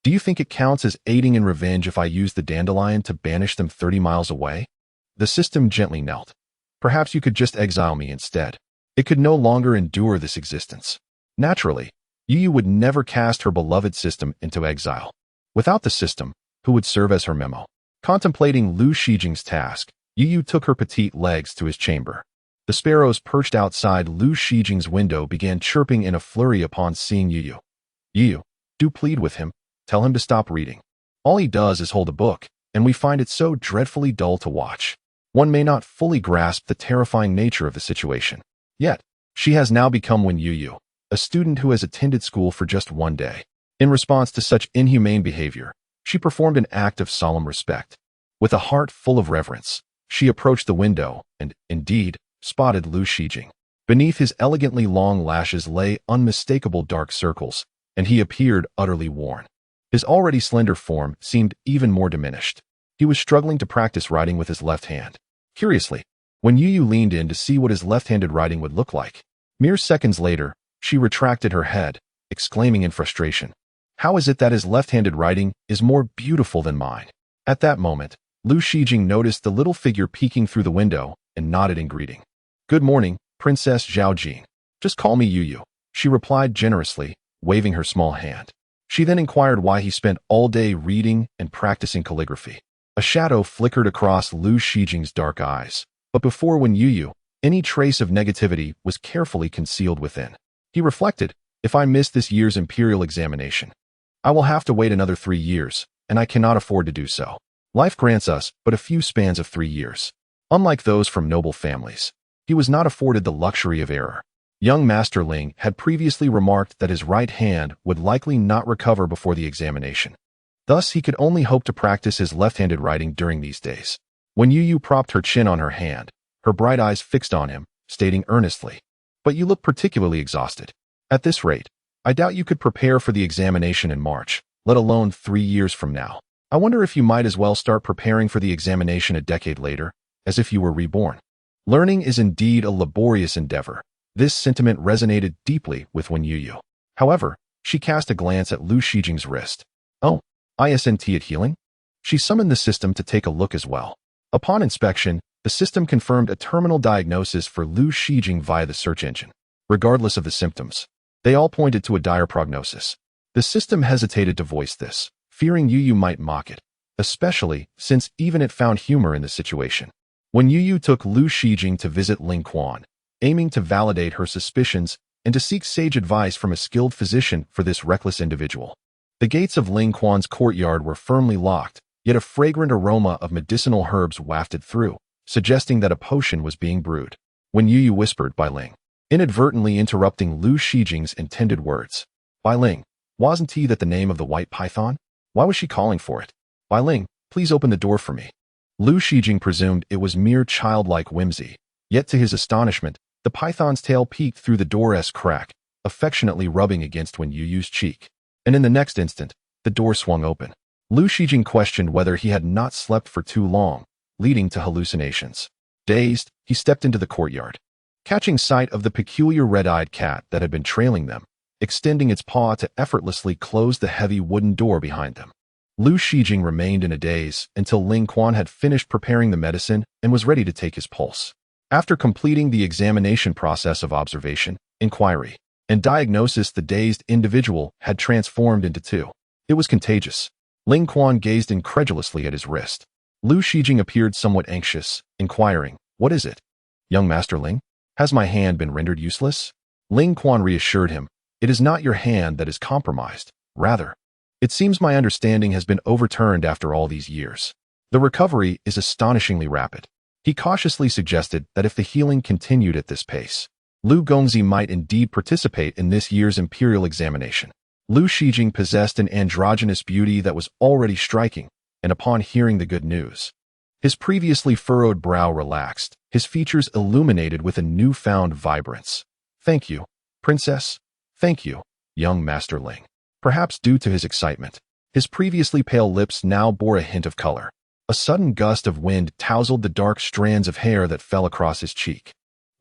S1: do you think it counts as aiding in revenge if I use the dandelion to banish them 30 miles away? The system gently knelt. Perhaps you could just exile me instead. It could no longer endure this existence. Naturally, Youyou would never cast her beloved system into exile. Without the system, who would serve as her memo? Contemplating Lu Shijing's task, Youyou took her petite legs to his chamber. The sparrows perched outside Lu Shijing's window began chirping in a flurry upon seeing Youyou. Youyou, do plead with him. Tell him to stop reading. All he does is hold a book, and we find it so dreadfully dull to watch. One may not fully grasp the terrifying nature of the situation. Yet, she has now become Youyou, a student who has attended school for just one day. In response to such inhumane behavior, she performed an act of solemn respect. With a heart full of reverence, she approached the window and, indeed, spotted Lu Shijing. Beneath his elegantly long lashes lay unmistakable dark circles, and he appeared utterly worn. His already slender form seemed even more diminished. He was struggling to practice writing with his left hand. Curiously, when Youyou leaned in to see what his left-handed writing would look like, mere seconds later, she retracted her head, exclaiming in frustration, how is it that his left-handed writing is more beautiful than mine? At that moment, Lu Shijing noticed the little figure peeking through the window and nodded in greeting. Good morning, Princess Zhaojin. Just call me Youyou, she replied generously, waving her small hand. She then inquired why he spent all day reading and practicing calligraphy. A shadow flickered across Lu Shijing's dark eyes, but before Youyou, any trace of negativity was carefully concealed within. He reflected, if I miss this year's imperial examination, I will have to wait another 3 years, and I cannot afford to do so. Life grants us but a few spans of 3 years. Unlike those from noble families, he was not afforded the luxury of error. Young Master Ling had previously remarked that his right hand would likely not recover before the examination. Thus, he could only hope to practice his left-handed writing during these days. When Youyou propped her chin on her hand, her bright eyes fixed on him, stating earnestly, but you look particularly exhausted. At this rate, I doubt you could prepare for the examination in March, let alone 3 years from now. I wonder if you might as well start preparing for the examination a decade later, as if you were reborn. Learning is indeed a laborious endeavor. This sentiment resonated deeply with Youyou. However, she cast a glance at Lu Shijing's wrist. Oh, isn't it healing? She summoned the system to take a look as well. Upon inspection, The system confirmed a terminal diagnosis for Liu Shijing via the search engine. Regardless of the symptoms, they all pointed to a dire prognosis. The system hesitated to voice this, fearing Youyou might mock it, especially since even it found humor in the situation. When Youyou took Liu Shijing to visit Ling Quan, aiming to validate her suspicions and to seek sage advice from a skilled physician for this reckless individual, the gates of Ling Quan's courtyard were firmly locked, yet a fragrant aroma of medicinal herbs wafted through, suggesting that a potion was being brewed. When Youyou whispered Bai Ling, inadvertently interrupting Liu Shijing's intended words. Bai Ling, wasn't he that the name of the white python? Why was she calling for it? Bai Ling, please open the door for me. Liu Shijing presumed it was mere childlike whimsy, yet to his astonishment, the python's tail peeked through the door's crack, affectionately rubbing against Youyou's cheek. And in the next instant, the door swung open. Liu Shijing questioned whether he had not slept for too long, leading to hallucinations. Dazed, he stepped into the courtyard. Catching sight of the peculiar red-eyed cat that had been trailing them, extending its paw to effortlessly close the heavy wooden door behind them. Liu Shijing remained in a daze until Ling Quan had finished preparing the medicine and was ready to take his pulse. After completing the examination process of observation, inquiry, and diagnosis, the dazed individual had transformed into two. It was contagious. Ling Quan gazed incredulously at his wrist. Liu Shijing appeared somewhat anxious, inquiring, "What is it? Young Master Ling? Has my hand been rendered useless?" Ling Quan reassured him, "It is not your hand that is compromised. Rather, it seems my understanding has been overturned after all these years. The recovery is astonishingly rapid." He cautiously suggested that if the healing continued at this pace, Liu Gongzi might indeed participate in this year's imperial examination. Liu Shijing possessed an androgynous beauty that was already striking, and upon hearing the good news, his previously furrowed brow relaxed, his features illuminated with a newfound vibrance. "Thank you, Princess. Thank you, young Master Ling." Perhaps due to his excitement, his previously pale lips now bore a hint of color. A sudden gust of wind tousled the dark strands of hair that fell across his cheek.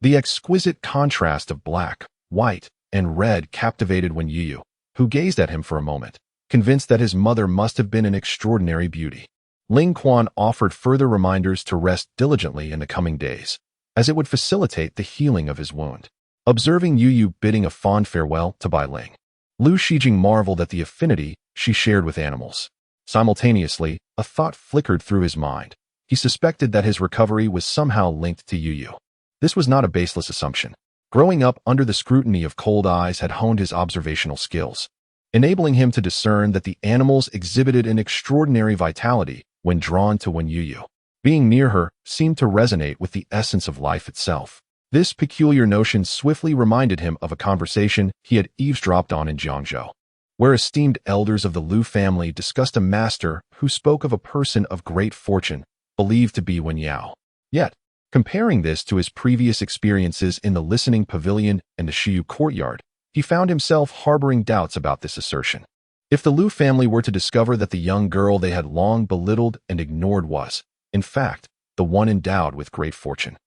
S1: The exquisite contrast of black, white, and red captivated Youyou, who gazed at him for a moment, convinced that his mother must have been an extraordinary beauty. Ling Quan offered further reminders to rest diligently in the coming days, as it would facilitate the healing of his wound. Observing Youyou bidding a fond farewell to Bai Ling, Liu Shijing marveled at the affinity she shared with animals. Simultaneously, a thought flickered through his mind. He suspected that his recovery was somehow linked to Youyou. This was not a baseless assumption. Growing up under the scrutiny of cold eyes had honed his observational skills, enabling him to discern that the animals exhibited an extraordinary vitality when drawn to Youyou. Being near her seemed to resonate with the essence of life itself. This peculiar notion swiftly reminded him of a conversation he had eavesdropped on in Jiangzhou, where esteemed elders of the Liu family discussed a master who spoke of a person of great fortune, believed to be Youyou. Yet, comparing this to his previous experiences in the listening pavilion and the Shiyu courtyard, he found himself harboring doubts about this assertion. If the Liu family were to discover that the young girl they had long belittled and ignored was, in fact, the one endowed with great fortune,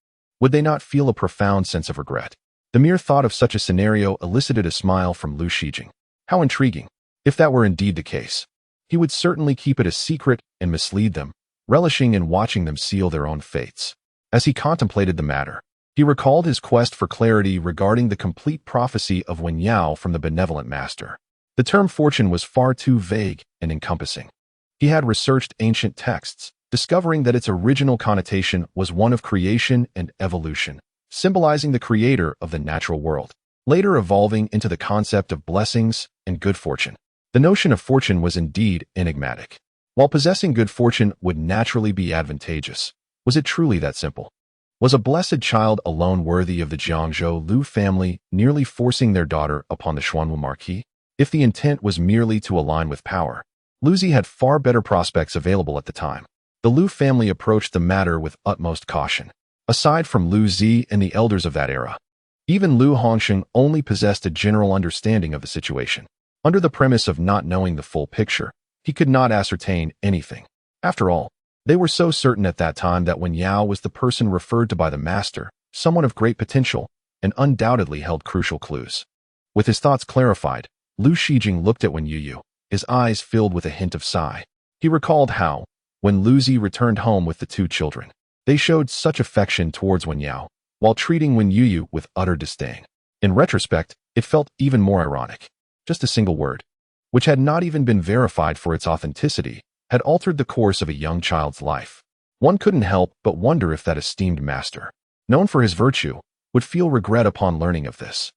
S1: would they not feel a profound sense of regret? The mere thought of such a scenario elicited a smile from Liu Shijing. How intriguing! If that were indeed the case, he would certainly keep it a secret and mislead them, relishing in watching them seal their own fates. As he contemplated the matter, he recalled his quest for clarity regarding the complete prophecy of Youyou from the benevolent master. The term fortune was far too vague and encompassing. He had researched ancient texts, discovering that its original connotation was one of creation and evolution, symbolizing the creator of the natural world, later evolving into the concept of blessings and good fortune. The notion of fortune was indeed enigmatic. While possessing good fortune would naturally be advantageous, was it truly that simple? Was a blessed child alone worthy of the Jiangzhou Liu family nearly forcing their daughter upon the Xuanwu marquis? If the intent was merely to align with power, Luzi had far better prospects available at the time. The Liu family approached the matter with utmost caution. Aside from Liu Zi and the elders of that era, even Liu Hongsheng only possessed a general understanding of the situation. Under the premise of not knowing the full picture, he could not ascertain anything. After all, they were so certain at that time that Youyou was the person referred to by the master, someone of great potential, and undoubtedly held crucial clues. With his thoughts clarified, Liu Shijing looked at Youyou, his eyes filled with a hint of sigh. He recalled how, when Lu Zi returned home with the two children, They showed such affection towards Youyou, while treating Youyou with utter disdain. In retrospect, it felt even more ironic. Just a single word, which had not even been verified for its authenticity, had altered the course of a young child's life. One couldn't help but wonder if that esteemed master, known for his virtue, would feel regret upon learning of this.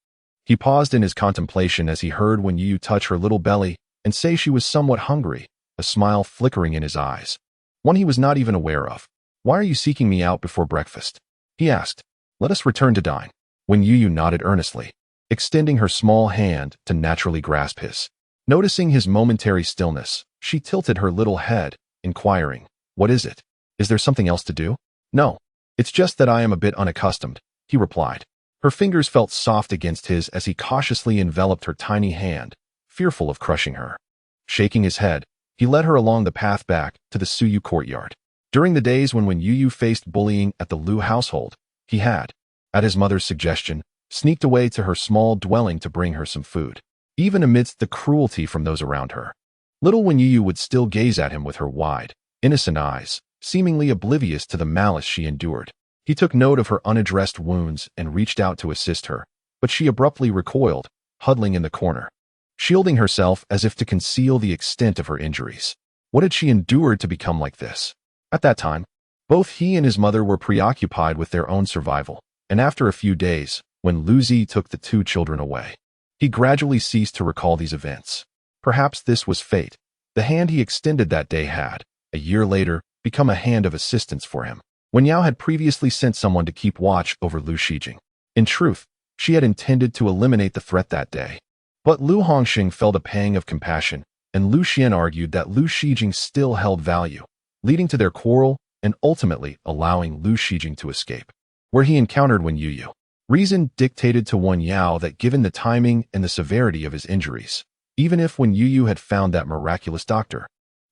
S1: He paused in his contemplation as he heard Youyou touch her little belly and say she was somewhat hungry, a smile flickering in his eyes, one he was not even aware of. "Why are you seeking me out before breakfast?" he asked. "Let us return to dine." Youyou nodded earnestly, extending her small hand to naturally grasp his. Noticing his momentary stillness, she tilted her little head, inquiring, "What is it? Is there something else to do?" "No, it's just that I am a bit unaccustomed," he replied. Her fingers felt soft against his as he cautiously enveloped her tiny hand, fearful of crushing her. Shaking his head, he led her along the path back to the Youyou courtyard. During the days when Youyou faced bullying at the Liu household, he had, at his mother's suggestion, sneaked away to her small dwelling to bring her some food. Even amidst the cruelty from those around her, little Youyou would still gaze at him with her wide, innocent eyes, seemingly oblivious to the malice she endured. He took note of her unaddressed wounds and reached out to assist her, but she abruptly recoiled, huddling in the corner, shielding herself as if to conceal the extent of her injuries. What had she endured to become like this? At that time, both he and his mother were preoccupied with their own survival, and after a few days, when Luzi took the two children away, he gradually ceased to recall these events. Perhaps this was fate. The hand he extended that day had, a year later, become a hand of assistance for him. Youyou had previously sent someone to keep watch over Lu Shijing. In truth, she had intended to eliminate the threat that day. But Lu Hongxing felt a pang of compassion, and Lu Xian argued that Lu Shijing still held value, leading to their quarrel and ultimately allowing Lu Shijing to escape, where he encountered Youyou. Reason dictated to Youyou that given the timing and the severity of his injuries, even if Youyou had found that miraculous doctor,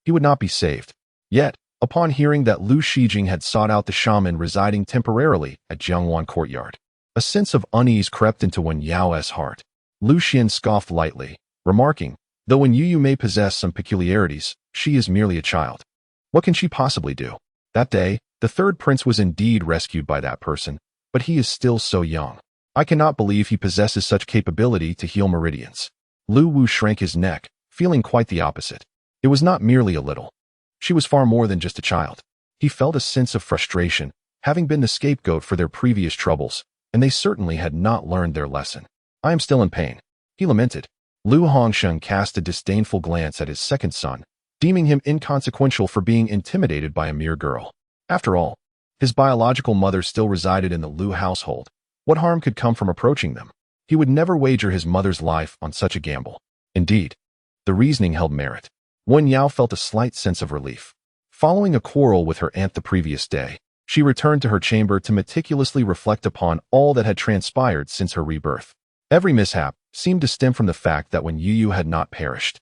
S1: he would not be saved. Yet, upon hearing that Lu Shijing had sought out the shaman residing temporarily at Jiangwan courtyard, a sense of unease crept into Youyou's heart. Lu Xian scoffed lightly, remarking, "Though Youyou may possess some peculiarities, she is merely a child. What can she possibly do?" That day, the third prince was indeed rescued by that person, but he is still so young. I cannot believe he possesses such capability to heal meridians. Lu Wu shrank his neck, feeling quite the opposite. It was not merely a little. She was far more than just a child. He felt a sense of frustration, having been the scapegoat for their previous troubles, and they certainly had not learned their lesson. "I am still in pain," he lamented. Lu Hongxing cast a disdainful glance at his second son, deeming him inconsequential for being intimidated by a mere girl. After all, his biological mother still resided in the Liu household. What harm could come from approaching them? He would never wager his mother's life on such a gamble. Indeed, the reasoning held merit. Youyou felt a slight sense of relief. Following a quarrel with her aunt the previous day, she returned to her chamber to meticulously reflect upon all that had transpired since her rebirth. Every mishap seemed to stem from the fact that Youyou had not perished.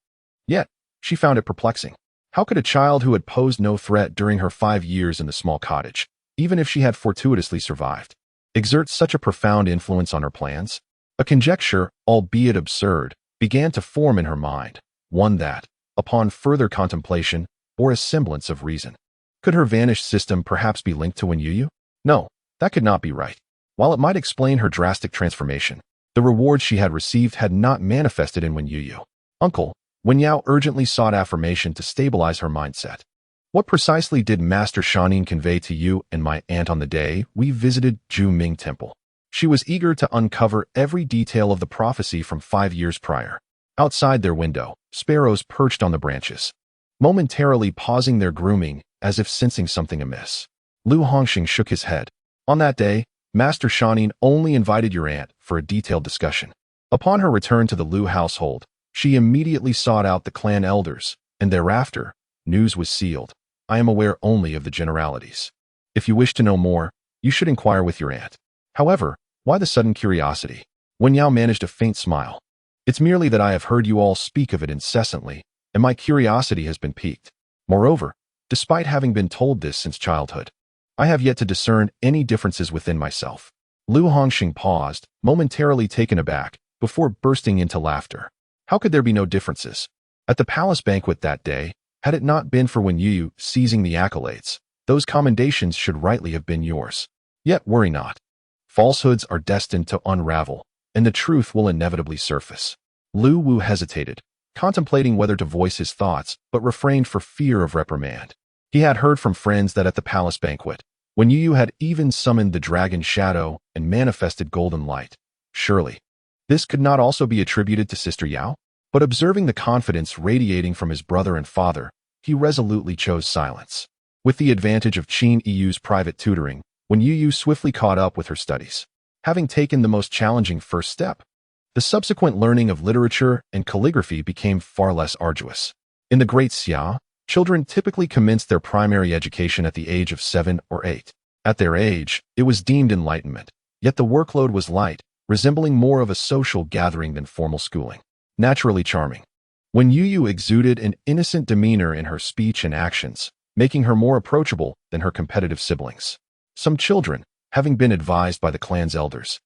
S1: Yet, she found it perplexing. How could a child who had posed no threat during her 5 years in the small cottage, even if she had fortuitously survived, exert such a profound influence on her plans? A conjecture, albeit absurd, began to form in her mind, one that, upon further contemplation, bore a semblance of reason. Could her vanished system perhaps be linked to Youyou? No, that could not be right. While it might explain her drastic transformation, the rewards she had received had not manifested in Youyou. "Uncle," Youyou urgently sought affirmation to stabilize her mindset. "What precisely did Master Shanin convey to you and my aunt on the day we visited Ju Ming Temple?" She was eager to uncover every detail of the prophecy from 5 years prior. Outside their window, sparrows perched on the branches, momentarily pausing their grooming as if sensing something amiss. Lu Hongxing shook his head. "On that day, Master Shanin only invited your aunt for a detailed discussion. Upon her return to the Liu household, she immediately sought out the clan elders, and thereafter, news was sealed. I am aware only of the generalities. If you wish to know more, you should inquire with your aunt. However, why the sudden curiosity?" Youyou managed a faint smile. "It's merely that I have heard you all speak of it incessantly, and my curiosity has been piqued. Moreover, despite having been told this since childhood, I have yet to discern any differences within myself." Lu Hongxing paused, momentarily taken aback, before bursting into laughter. How could there be no differences? At the palace banquet that day, had it not been for Youyou seizing the accolades, Those commendations should rightly have been yours. Yet worry not. Falsehoods are destined to unravel, and the truth will inevitably surface. Youyou hesitated, contemplating whether to voice his thoughts, but refrained for fear of reprimand. He had heard from friends that at the palace banquet, when Youyou had even summoned the dragon shadow and manifested golden light, surely this could not also be attributed to Sister Yao? But observing the confidence radiating from his brother and father, he resolutely chose silence. With the advantage of Youyou's private tutoring, when Youyou swiftly caught up with her studies, having taken the most challenging first step, the subsequent learning of literature and calligraphy became far less arduous. In the Great Xia, children typically commenced their primary education at the age of 7 or 8. At their age, it was deemed enlightenment, yet the workload was light, resembling more of a social gathering than formal schooling. Naturally charming. When Youyou exuded an innocent demeanor in her speech and actions, making her more approachable than her competitive siblings. Some children, having been advised by the clan's elders,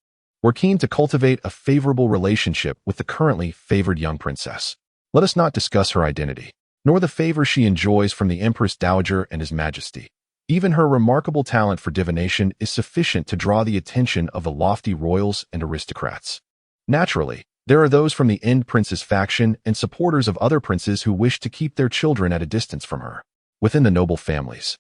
S1: were keen to cultivate a favorable relationship with the currently favored young princess. Let us not discuss her identity, nor the favor she enjoys from the Empress Dowager and His Majesty. Even her remarkable talent for divination is sufficient to draw the attention of the lofty royals and aristocrats. Naturally, there are those from the End Princess faction and supporters of other princes who wish to keep their children at a distance from her. Within the noble families,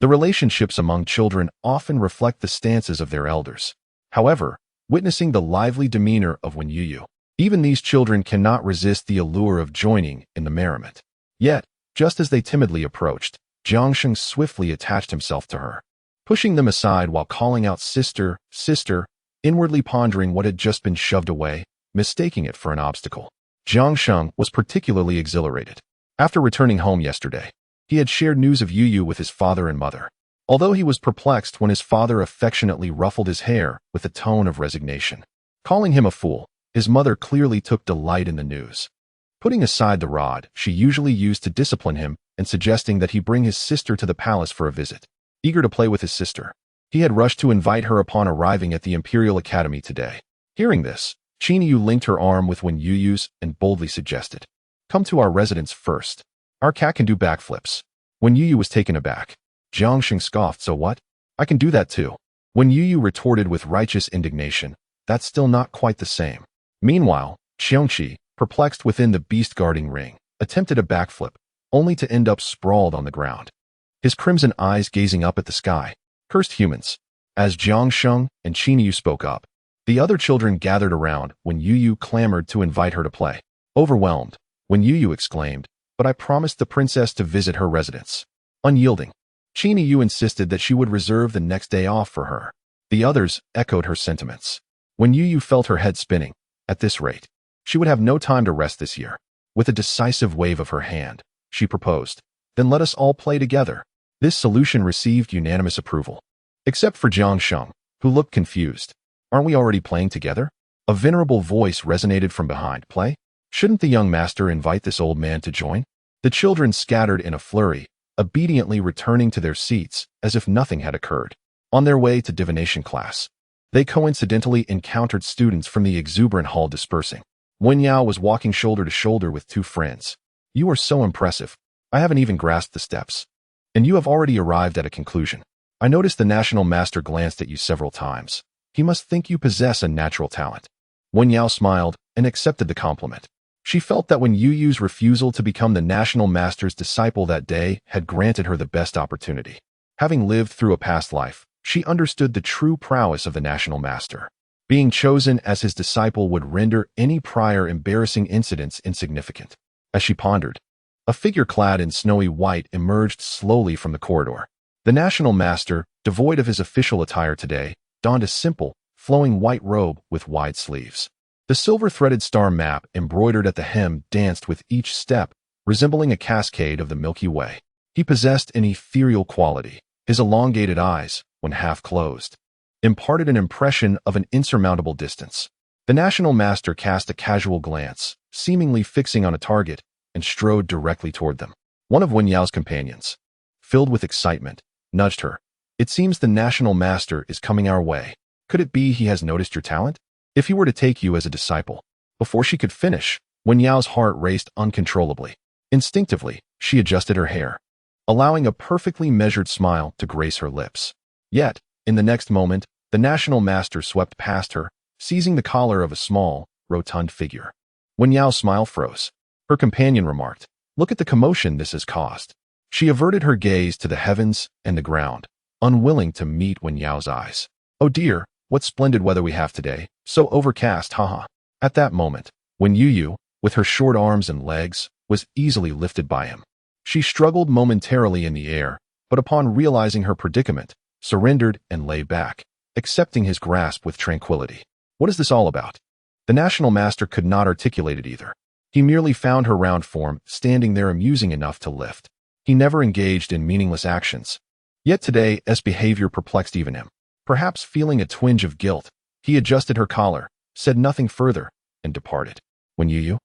S1: the relationships among children often reflect the stances of their elders. However, witnessing the lively demeanor of Youyou, even these children cannot resist the allure of joining in the merriment. Yet, just as they timidly approached, Jiangsheng swiftly attached himself to her, pushing them aside while calling out "Sister, sister," inwardly pondering what had just been shoved away, mistaking it for an obstacle. Jiangsheng was particularly exhilarated. After returning home yesterday, he had shared news of Youyou with his father and mother. Although he was perplexed when his father affectionately ruffled his hair with a tone of resignation, calling him a fool, his mother clearly took delight in the news. Putting aside the rod she usually used to discipline him and suggesting that he bring his sister to the palace for a visit. Eager to play with his sister, he had rushed to invite her upon arriving at the Imperial Academy today. Hearing this, Youyou linked her arm with Youyou's and boldly suggested, "Come to our residence first. Our cat can do backflips." Youyou was taken aback. Jiangsheng scoffed, "So what? I can do that too." Youyou retorted with righteous indignation, "That's still not quite the same." Meanwhile, Xiongqi, perplexed within the beast-guarding ring, attempted a backflip, only to end up sprawled on the ground, his crimson eyes gazing up at the sky. Cursed humans. As Jiangsheng and Youyou spoke up, the other children gathered around when Youyou clamored to invite her to play. Overwhelmed, Youyou exclaimed, "But I promised the princess to visit her residence." Unyielding, Youyou insisted that she would reserve the next day off for her. The others echoed her sentiments. Youyou felt her head spinning. At this rate, she would have no time to rest this year. With a decisive wave of her hand, she proposed, "Then let us all play together." This solution received unanimous approval, except for Jiangsheng, who looked confused. "Aren't we already playing together?" A venerable voice resonated from behind. "Play? Shouldn't the young master invite this old man to join?" The children scattered in a flurry, obediently returning to their seats as if nothing had occurred. On their way to divination class, they coincidentally encountered students from the exuberant hall dispersing. Wenyao was walking shoulder to shoulder with two friends. "You are so impressive. I haven't even grasped the steps. And you have already arrived at a conclusion. I noticed the national master glanced at you several times. He must think you possess a natural talent." Wenyao smiled and accepted the compliment. She felt that Youyou's refusal to become the national master's disciple that day had granted her the best opportunity. Having lived through a past life, she understood the true prowess of the national master. Being chosen as his disciple would render any prior embarrassing incidents insignificant. As she pondered, a figure clad in snowy white emerged slowly from the corridor. The national master, devoid of his official attire today, donned a simple, flowing white robe with wide sleeves. The silver-threaded star map embroidered at the hem danced with each step, resembling a cascade of the Milky Way. He possessed an ethereal quality. His elongated eyes, when half closed, imparted an impression of an insurmountable distance. The national master cast a casual glance, seemingly fixing on a target, and strode directly toward them. One of Wenyao's companions, filled with excitement, nudged her. "It seems the national master is coming our way. Could it be he has noticed your talent? If he were to take you as a disciple." Before she could finish, Wenyao's heart raced uncontrollably. Instinctively, she adjusted her hair. allowing a perfectly measured smile to grace her lips. Yet, in the next moment, the national master swept past her, seizing the collar of a small, rotund figure. When Yao's smile froze, her companion remarked, "Look at the commotion this has caused." She averted her gaze to the heavens and the ground, unwilling to meet Wen Yao's eyes. "Oh dear, what splendid weather we have today, so overcast, haha." At that moment, when Youyou, with her short arms and legs, was easily lifted by him. She struggled momentarily in the air, but upon realizing her predicament, surrendered and lay back, accepting his grasp with tranquility. What is this all about? The national master could not articulate it either. He merely found her round form standing there amusing enough to lift. He never engaged in meaningless actions. Yet today's behavior perplexed even him. Perhaps feeling a twinge of guilt, he adjusted her collar, said nothing further, and departed. When Youyou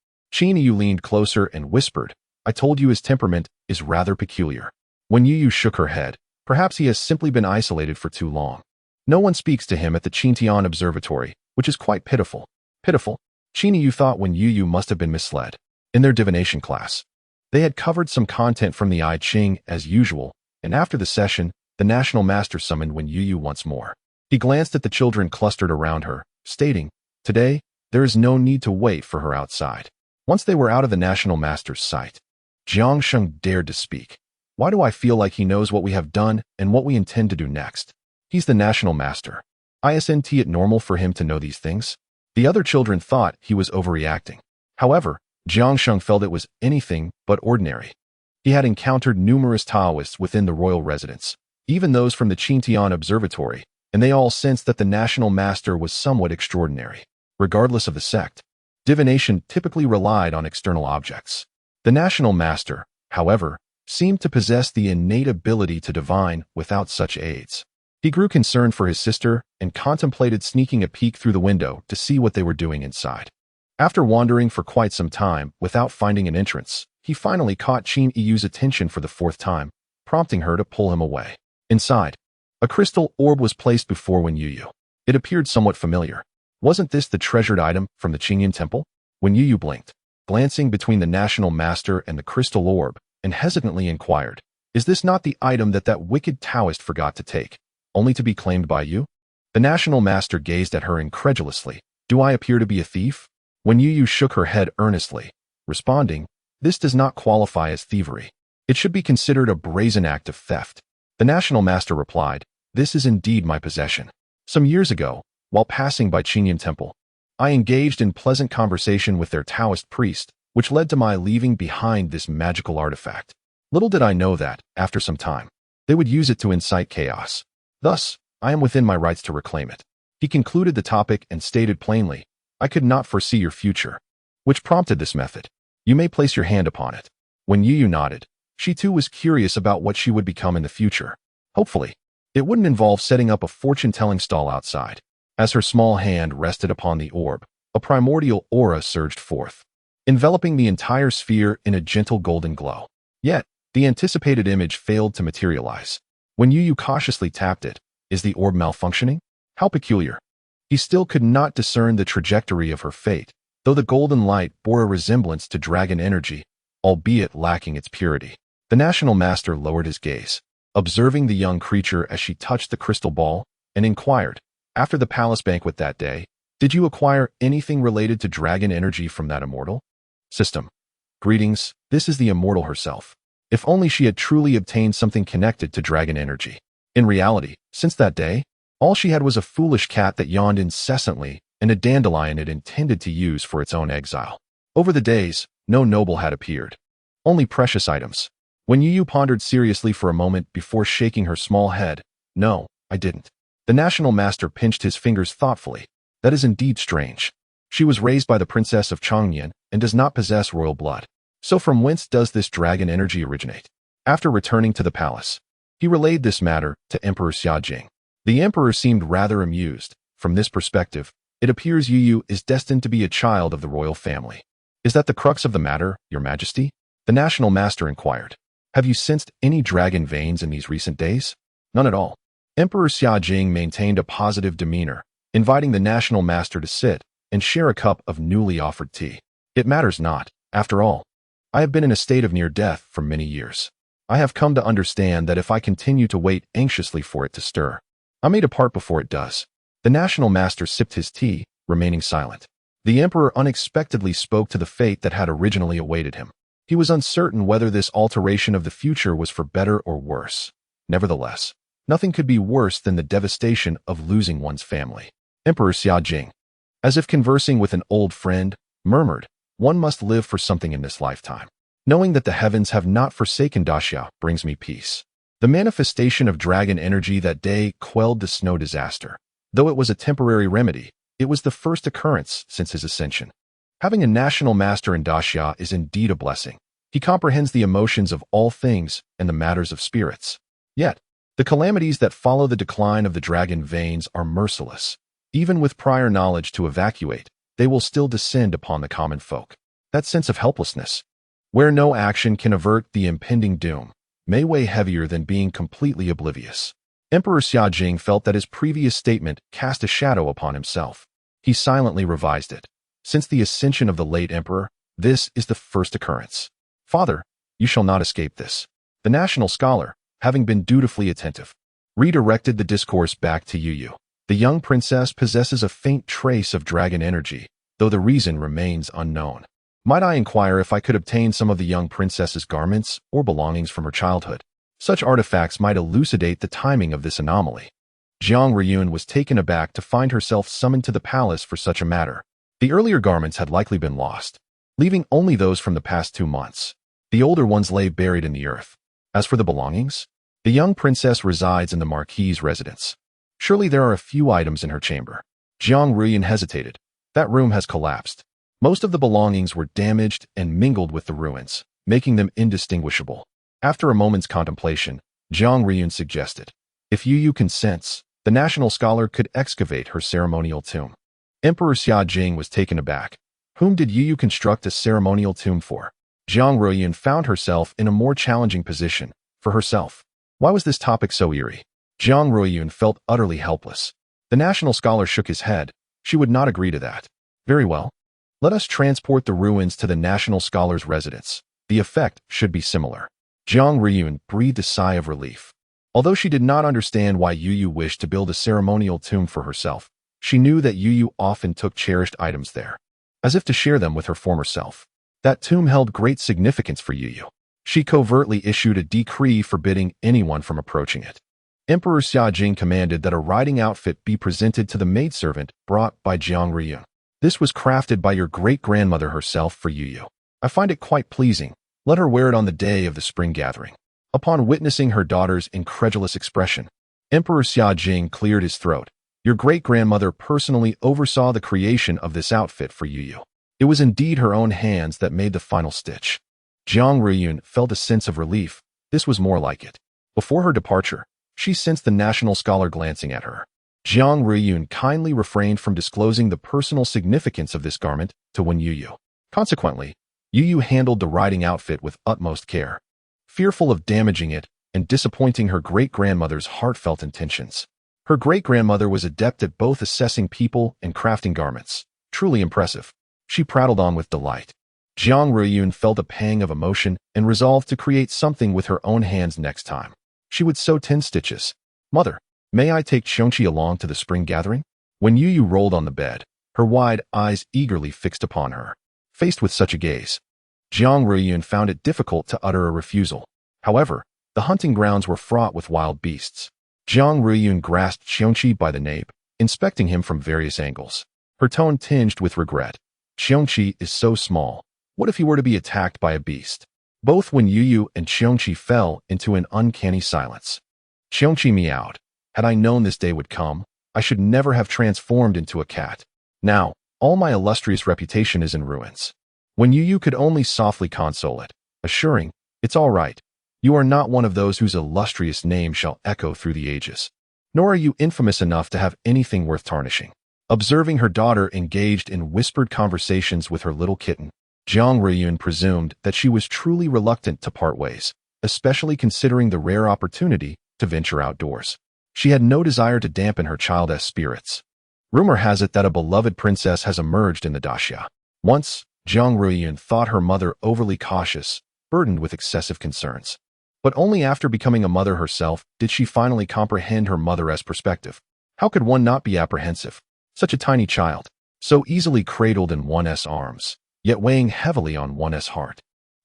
S1: leaned closer and whispered, "I told you his temperament is rather peculiar." When Youyou shook her head, perhaps he has simply been isolated for too long. No one speaks to him at the Qintian Observatory, which is quite pitiful. Pitiful? Youyou thought when Youyou must have been misled. In their divination class, they had covered some content from the I Ching as usual, and after the session, the national master summoned Wen Youyou once more. He glanced at the children clustered around her, stating, "Today, there is no need to wait for her outside." Once they were out of the national master's sight, Jiang Sheng dared to speak. "Why do I feel like he knows what we have done and what we intend to do next? He's the national master. Isn't it normal for him to know these things?" The other children thought he was overreacting. However, Jiang Sheng felt it was anything but ordinary. He had encountered numerous Taoists within the royal residence, even those from the Qintian Observatory, and they all sensed that the national master was somewhat extraordinary. Regardless of the sect, divination typically relied on external objects. The national master, however, seemed to possess the innate ability to divine without such aids. He grew concerned for his sister and contemplated sneaking a peek through the window to see what they were doing inside. After wandering for quite some time without finding an entrance, he finally caught Youyou's attention for the fourth time, prompting her to pull him away. Inside, a crystal orb was placed before Wen Youyou. It appeared somewhat familiar. Wasn't this the treasured item from the Qingyan temple? Wen Youyou blinked, glancing between the national master and the crystal orb, and hesitantly inquired, "Is this not the item that wicked Taoist forgot to take, only to be claimed by you?" The national master gazed at her incredulously. "Do I appear to be a thief?" Wen Youyou shook her head earnestly, responding, "This does not qualify as thievery. It should be considered a brazen act of theft." The national master replied, "This is indeed my possession. Some years ago, while passing by Qingyan Temple, I engaged in pleasant conversation with their Taoist priest, which led to my leaving behind this magical artifact. Little did I know that, after some time, they would use it to incite chaos. Thus, I am within my rights to reclaim it." He concluded the topic and stated plainly, "I could not foresee your future, which prompted this method. You may place your hand upon it." When Youyou nodded, she too was curious about what she would become in the future. Hopefully, it wouldn't involve setting up a fortune-telling stall outside. As her small hand rested upon the orb, a primordial aura surged forth, enveloping the entire sphere in a gentle golden glow. Yet, the anticipated image failed to materialize. When Youyou cautiously tapped it, "Is the orb malfunctioning? How peculiar." He still could not discern the trajectory of her fate, though the golden light bore a resemblance to dragon energy, albeit lacking its purity. The national master lowered his gaze, observing the young creature as she touched the crystal ball, and inquired, "After the palace banquet that day, did you acquire anything related to dragon energy from that immortal?" System. Greetings, this is the immortal herself. If only she had truly obtained something connected to dragon energy. In reality, since that day, all she had was a foolish cat that yawned incessantly and a dandelion it intended to use for its own exile. Over the days, no noble had appeared. Only precious items. When Youyou pondered seriously for a moment before shaking her small head, "No, I didn't." The national master pinched his fingers thoughtfully. "That is indeed strange. She was raised by the princess of Changyan and does not possess royal blood. So from whence does this dragon energy originate?" After returning to the palace, he relayed this matter to Emperor Xiajing. The emperor seemed rather amused. "From this perspective, it appears Youyou is destined to be a child of the royal family. Is that the crux of the matter, your majesty?" The national master inquired. "Have you sensed any dragon veins in these recent days?" "None at all." Emperor Xiajing maintained a positive demeanor, inviting the national master to sit and share a cup of newly offered tea. "It matters not, after all. I have been in a state of near death for many years. I have come to understand that if I continue to wait anxiously for it to stir, I may depart before it does." The national master sipped his tea, remaining silent. The emperor unexpectedly spoke to the fate that had originally awaited him. He was uncertain whether this alteration of the future was for better or worse. Nevertheless, nothing could be worse than the devastation of losing one's family. Emperor Xia Jing, as if conversing with an old friend, murmured, "One must live for something in this lifetime. Knowing that the heavens have not forsaken Daxia brings me peace." The manifestation of dragon energy that day quelled the snow disaster. Though it was a temporary remedy, it was the first occurrence since his ascension. Having a national master in Daxia is indeed a blessing. He comprehends the emotions of all things and the matters of spirits. Yet, the calamities that follow the decline of the dragon veins are merciless. Even with prior knowledge to evacuate, they will still descend upon the common folk. That sense of helplessness, where no action can avert the impending doom, may weigh heavier than being completely oblivious. Emperor Xia Jing felt that his previous statement cast a shadow upon himself. He silently revised it. Since the ascension of the late emperor, this is the first occurrence. "Father, you shall not escape this." The national scholar, having been dutifully attentive, redirected the discourse back to Youyou. The young princess possesses a faint trace of dragon energy, though the reason remains unknown. Might I inquire if I could obtain some of the young princess's garments or belongings from her childhood? Such artifacts might elucidate the timing of this anomaly. Jiang Ryun was taken aback to find herself summoned to the palace for such a matter. The earlier garments had likely been lost, leaving only those from the past 2 months. The older ones lay buried in the earth. As for the belongings, the young princess resides in the marquis's residence. Surely there are a few items in her chamber. Jiang Ryun hesitated. That room has collapsed. Most of the belongings were damaged and mingled with the ruins, making them indistinguishable. After a moment's contemplation, Jiang Ryun suggested, "If Youyou consents, the national scholar could excavate her ceremonial tomb." Emperor Xia Jing was taken aback. Whom did Youyou construct a ceremonial tomb for? Jiang Ryun found herself in a more challenging position. For herself. Why was this topic so eerie? Jiang Ryun felt utterly helpless. The national scholar shook his head. She would not agree to that. "Very well. Let us transport the ruins to the national scholar's residence. The effect should be similar." Jiang Ryun breathed a sigh of relief. Although she did not understand why Youyou wished to build a ceremonial tomb for herself, she knew that Youyou often took cherished items there, as if to share them with her former self. That tomb held great significance for Youyou. She covertly issued a decree forbidding anyone from approaching it. Emperor Xia Jing commanded that a riding outfit be presented to the maidservant brought by Jiang Ryun. "This was crafted by your great-grandmother herself for Youyou. I find it quite pleasing. Let her wear it on the day of the spring gathering." Upon witnessing her daughter's incredulous expression, Emperor Xia Jing cleared his throat. "Your great-grandmother personally oversaw the creation of this outfit for Youyou. It was indeed her own hands that made the final stitch." Jiang Ryun felt a sense of relief. This was more like it. Before her departure, she sensed the national scholar glancing at her. Jiang Ryun kindly refrained from disclosing the personal significance of this garment to Youyou. Consequently, Youyou handled the riding outfit with utmost care, fearful of damaging it and disappointing her great-grandmother's heartfelt intentions. Her great-grandmother was adept at both assessing people and crafting garments. Truly impressive. She prattled on with delight. Jiang Ryun felt a pang of emotion and resolved to create something with her own hands next time. She would sew 10 stitches. "Mother, may I take Xiongqi along to the spring gathering?" When Youyou rolled on the bed, her wide eyes eagerly fixed upon her. Faced with such a gaze, Jiang Ryun found it difficult to utter a refusal. However, the hunting grounds were fraught with wild beasts. Jiang Ryun grasped Xiongqi by the nape, inspecting him from various angles. Her tone tinged with regret. "Xiongqi is so small. What if he were to be attacked by a beast?" Both Youyou and Xiongqi fell into an uncanny silence. Xiongqi meowed. "Had I known this day would come, I should never have transformed into a cat. Now, all my illustrious reputation is in ruins." Youyou could only softly console it, assuring, "It's all right. You are not one of those whose illustrious name shall echo through the ages. Nor are you infamous enough to have anything worth tarnishing." Observing her daughter engaged in whispered conversations with her little kitten, Jiang Ryun presumed that she was truly reluctant to part ways, especially considering the rare opportunity to venture outdoors. She had no desire to dampen her child's spirits. Rumor has it that a beloved princess has emerged in the Daxia. Once, Jiang Ryun thought her mother overly cautious, burdened with excessive concerns. But only after becoming a mother herself did she finally comprehend her mother's perspective. How could one not be apprehensive? Such a tiny child, so easily cradled in one's arms, yet weighing heavily on one's heart.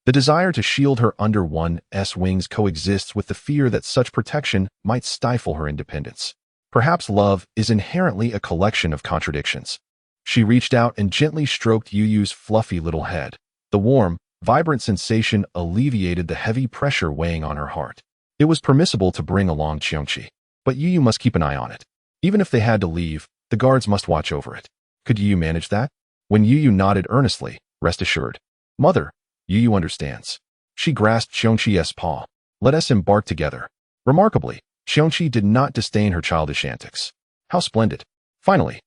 S1: The desire to shield her under one's wings coexists with the fear that such protection might stifle her independence. Perhaps love is inherently a collection of contradictions. She reached out and gently stroked Youyou's fluffy little head. The warm, vibrant sensation alleviated the heavy pressure weighing on her heart. It was permissible to bring along Qiongqi, but Youyou must keep an eye on it. Even if they had to leave, the guards must watch over it. Could Youyou manage that? When Youyou nodded earnestly, rest assured. Mother, Youyou understands. She grasped Qiongqi's paw. Let us embark together. Remarkably, Qiongqi did not disdain her childish antics. How splendid. Finally,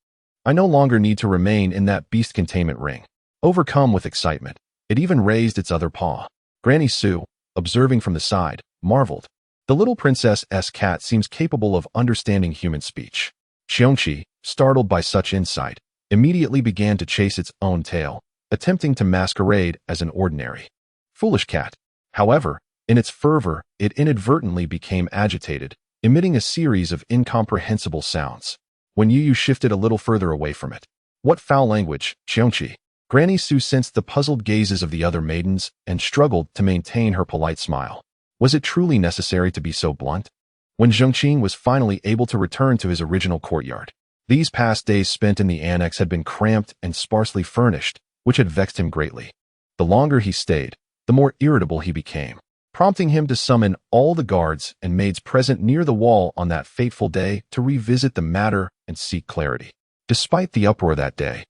S1: I no longer need to remain in that beast containment ring. Overcome with excitement, it even raised its other paw. Granny Sue, observing from the side, marveled. The little princess's cat seems capable of understanding human speech. Qiongqi, startled by such insight, immediately began to chase its own tail, attempting to masquerade as an ordinary, foolish cat. However, in its fervor, it inadvertently became agitated, emitting a series of incomprehensible sounds. When Youyou shifted a little further away from it. What foul language, Qiongqi? Granny Sue sensed the puzzled gazes of the other maidens and struggled to maintain her polite smile. Was it truly necessary to be so blunt? When Zhengqing was finally able to return to his original courtyard, these past days spent in the annex had been cramped and sparsely furnished, which had vexed him greatly. The longer he stayed, the more irritable he became, prompting him to summon all the guards and maids present near the wall on that fateful day to revisit the matter and seek clarity. Despite the uproar that day,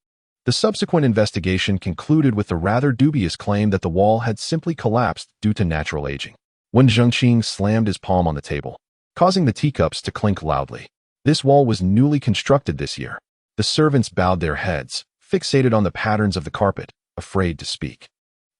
S1: the subsequent investigation concluded with the rather dubious claim that the wall had simply collapsed due to natural aging. When Zhengqing slammed his palm on the table, causing the teacups to clink loudly. This wall was newly constructed this year. The servants bowed their heads, fixated on the patterns of the carpet, afraid to speak.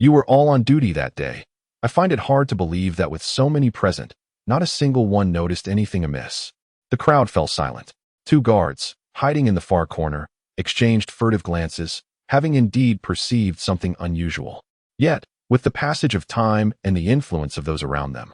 S1: You were all on duty that day. I find it hard to believe that with so many present, not a single one noticed anything amiss. The crowd fell silent. 2 guards, hiding in the far corner, exchanged furtive glances, having indeed perceived something unusual. Yet, with the passage of time and the influence of those around them,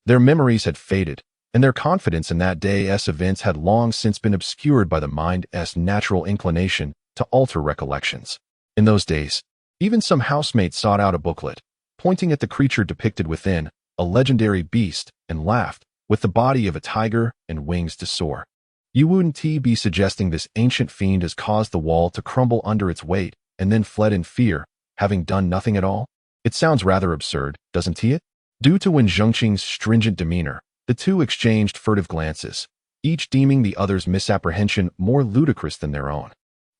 S1: their memories had faded, and their confidence in that day's events had long since been obscured by the mind's natural inclination to alter recollections. In those days, even some housemates sought out a booklet, pointing at the creature depicted within, a legendary beast, and laughed, with the body of a tiger and wings to soar. You wouldn't be suggesting this ancient fiend has caused the wall to crumble under its weight and then fled in fear, having done nothing at all? It sounds rather absurd, doesn't it? Due to Wen Zhengqing's stringent demeanor, the 2 exchanged furtive glances, each deeming the other's misapprehension more ludicrous than their own.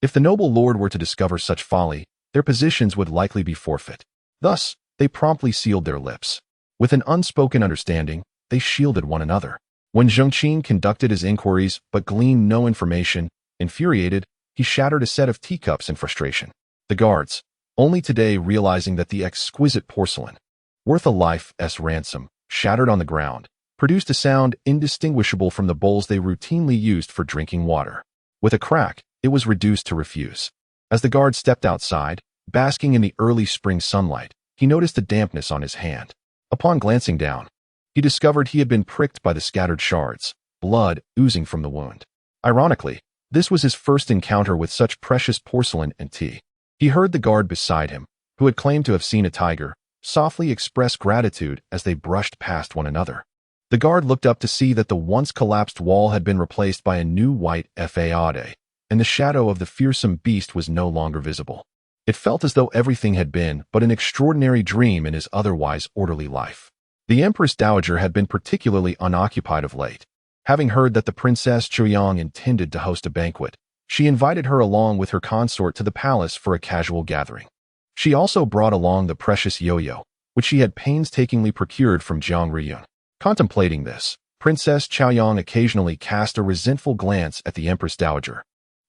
S1: If the noble lord were to discover such folly, their positions would likely be forfeit. Thus, they promptly sealed their lips. With an unspoken understanding, they shielded one another. When Zhengqing conducted his inquiries but gleaned no information, infuriated, he shattered a set of teacups in frustration. The guards, only today realizing that the exquisite porcelain, worth a life's ransom, shattered on the ground, produced a sound indistinguishable from the bowls they routinely used for drinking water. With a crack, it was reduced to refuse. As the guard stepped outside, basking in the early spring sunlight, he noticed a dampness on his hand. Upon glancing down, he discovered he had been pricked by the scattered shards, blood oozing from the wound. Ironically, this was his first encounter with such precious porcelain and tea. He heard the guard beside him, who had claimed to have seen a tiger, softly express gratitude as they brushed past one another. The guard looked up to see that the once collapsed wall had been replaced by a new white faade, and the shadow of the fearsome beast was no longer visible. It felt as though everything had been but an extraordinary dream in his otherwise orderly life. The Empress Dowager had been particularly unoccupied of late. Having heard that the Princess Chuyang intended to host a banquet, she invited her along with her consort to the palace for a casual gathering. She also brought along the precious Youyou, which she had painstakingly procured from Jiang Riyun. Contemplating this, Princess Chaoyang occasionally cast a resentful glance at the Empress Dowager,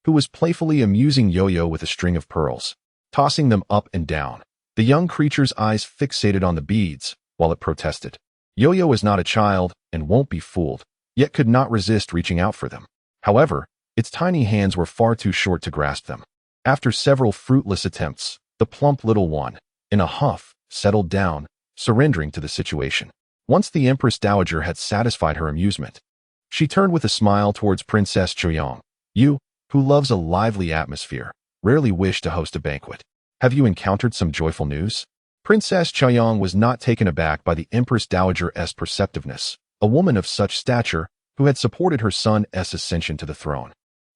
S1: who was playfully amusing Youyou with a string of pearls, tossing them up and down. The young creature's eyes fixated on the beads, while it protested. Youyou is not a child and won't be fooled, yet could not resist reaching out for them. However, its tiny hands were far too short to grasp them. After several fruitless attempts, the plump little one, in a huff, settled down, surrendering to the situation. Once the Empress Dowager had satisfied her amusement, she turned with a smile towards Princess Youyou. You, who loves a lively atmosphere, rarely wish to host a banquet. Have you encountered some joyful news? Princess Youyou was not taken aback by the Empress Dowager's perceptiveness. A woman of such stature, who had supported her son's ascension to the throne,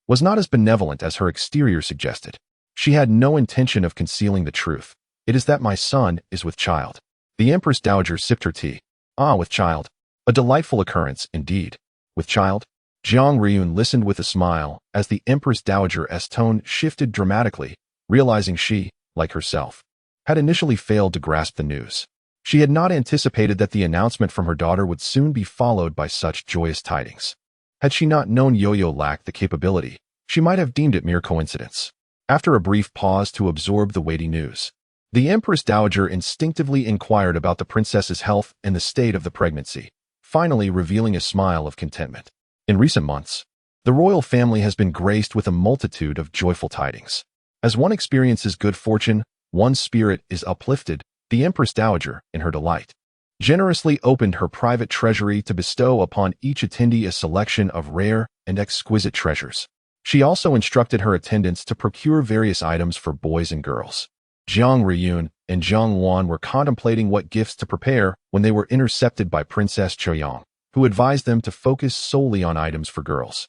S1: was not as benevolent as her exterior suggested. She had no intention of concealing the truth. It is that my son is with child. The Empress Dowager sipped her tea. Ah, with child. A delightful occurrence, indeed. With child? Jiang Ryun listened with a smile as the Empress Dowager's tone shifted dramatically, realizing she, like herself, had initially failed to grasp the news. She had not anticipated that the announcement from her daughter would soon be followed by such joyous tidings. Had she not known Youyou lacked the capability, she might have deemed it mere coincidence. After a brief pause to absorb the weighty news, the Empress Dowager instinctively inquired about the princess's health and the state of the pregnancy, finally revealing a smile of contentment. In recent months, the royal family has been graced with a multitude of joyful tidings. As one experiences good fortune, one's spirit is uplifted. The Empress Dowager, in her delight, generously opened her private treasury to bestow upon each attendee a selection of rare and exquisite treasures. She also instructed her attendants to procure various items for boys and girls. Jiang Ryun and Jiang Wan were contemplating what gifts to prepare when they were intercepted by Princess Youyou, who advised them to focus solely on items for girls.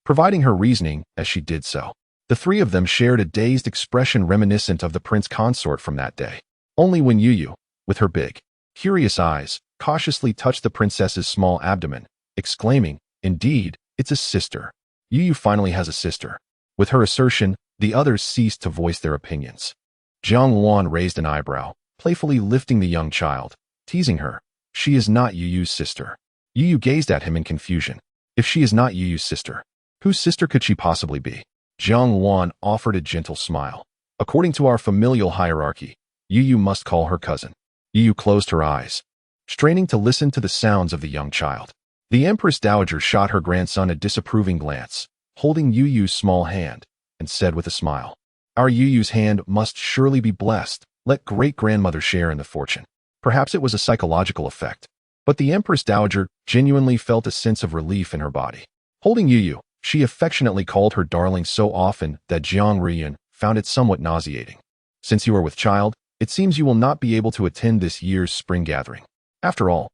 S1: Providing her reasoning as she did so, the three of them shared a dazed expression reminiscent of the prince consort from that day. Only when Youyou, with her big, curious eyes, cautiously touched the princess's small abdomen, exclaiming, "Indeed, it's a sister. Youyou finally has a sister." With her assertion, the others ceased to voice their opinions. Jiang Wan raised an eyebrow, playfully lifting the young child, teasing her. "She is not Youyou's sister." Youyou gazed at him in confusion. If she is not Youyou's sister, whose sister could she possibly be? Jiang Wan offered a gentle smile. "According to our familial hierarchy, Youyou must call her cousin." Youyou closed her eyes, straining to listen to the sounds of the young child. The Empress Dowager shot her grandson a disapproving glance, holding Youyou's small hand, and said with a smile, "Our Youyou's hand must surely be blessed. Let great-grandmother share in the fortune." Perhaps it was a psychological effect, but the Empress Dowager genuinely felt a sense of relief in her body. Holding Youyou, she affectionately called her darling so often that Jiang Ryun found it somewhat nauseating. "Since you are with child, it seems you will not be able to attend this year's spring gathering. After all,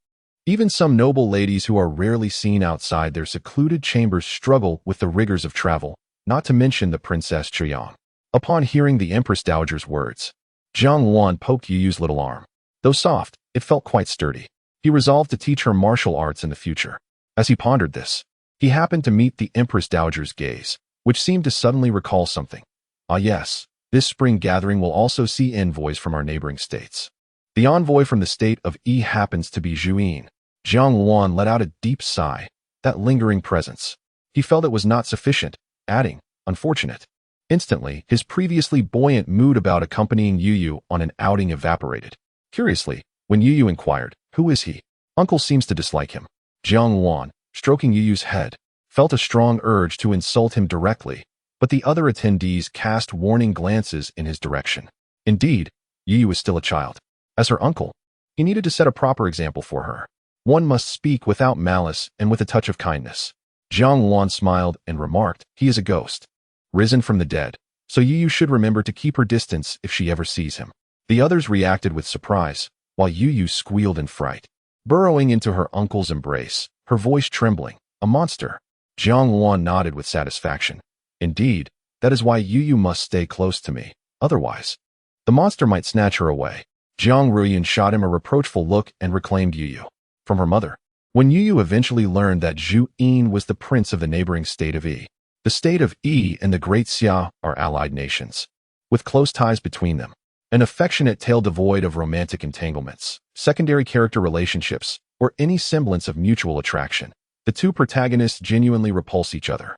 S1: even some noble ladies who are rarely seen outside their secluded chambers struggle with the rigors of travel, not to mention the Princess Youyou." Upon hearing the Empress Dowager's words, Jiang Wan poked Youyou's little arm. Though soft, it felt quite sturdy. He resolved to teach her martial arts in the future. As he pondered this, he happened to meet the Empress Dowager's gaze, which seemed to suddenly recall something. "Ah yes, this spring gathering will also see envoys from our neighboring states. The envoy from the state of E happens to be Youyou." Jiang Wan let out a deep sigh, that lingering presence. He felt it was not sufficient, adding, "Unfortunate." Instantly, his previously buoyant mood about accompanying Youyou on an outing evaporated. Curiously, when Youyou inquired, "Who is he? Uncle seems to dislike him." Jiang Wan, stroking Youyou's head, felt a strong urge to insult him directly, but the other attendees cast warning glances in his direction. Indeed, Youyou is still a child. As her uncle, he needed to set a proper example for her. One must speak without malice and with a touch of kindness. Jiang Wan smiled and remarked, "He is a ghost, risen from the dead, so Youyou should remember to keep her distance if she ever sees him." The others reacted with surprise, while Youyou squealed in fright, burrowing into her uncle's embrace, her voice trembling. "A monster." Jiang Wan nodded with satisfaction. "Indeed, that is why Youyou must stay close to me. Otherwise, the monster might snatch her away." Jiang Ryun shot him a reproachful look and reclaimed Youyou from her mother. When Youyou eventually learned that Youyou was the prince of the neighboring state of E, the state of E and the Great Xia are allied nations, with close ties between them, an affectionate tale devoid of romantic entanglements, secondary character relationships, or any semblance of mutual attraction. The two protagonists genuinely repulse each other.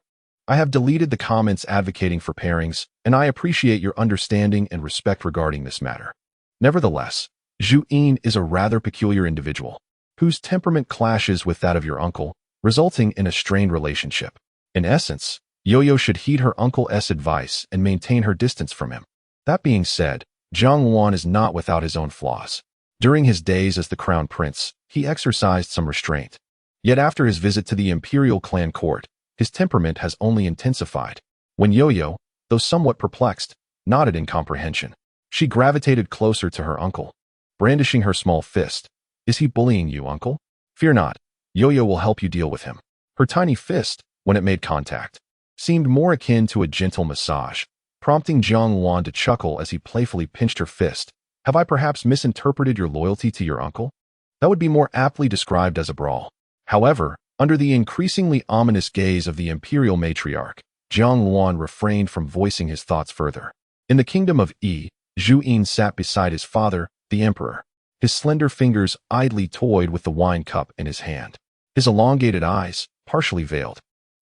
S1: I have deleted the comments advocating for pairings, and I appreciate your understanding and respect regarding this matter. Nevertheless, Youyou is a rather peculiar individual, whose temperament clashes with that of your uncle, resulting in a strained relationship. In essence, Youyou should heed her uncle's advice and maintain her distance from him. That being said, Jiang Wan is not without his own flaws. During his days as the crown prince, he exercised some restraint. Yet after his visit to the imperial clan court, his temperament has only intensified. When Youyou, though somewhat perplexed, nodded in comprehension, she gravitated closer to her uncle, brandishing her small fist. "Is he bullying you, uncle?" "Fear not. Youyou will help you deal with him." Her tiny fist, when it made contact, seemed more akin to a gentle massage, prompting Jiang Wan to chuckle as he playfully pinched her fist. "Have I perhaps misinterpreted your loyalty to your uncle?" That would be more aptly described as a brawl. However, under the increasingly ominous gaze of the imperial matriarch, Jiang Wan refrained from voicing his thoughts further. In the kingdom of Yi, Youyou sat beside his father, the emperor. His slender fingers idly toyed with the wine cup in his hand. His elongated eyes, partially veiled,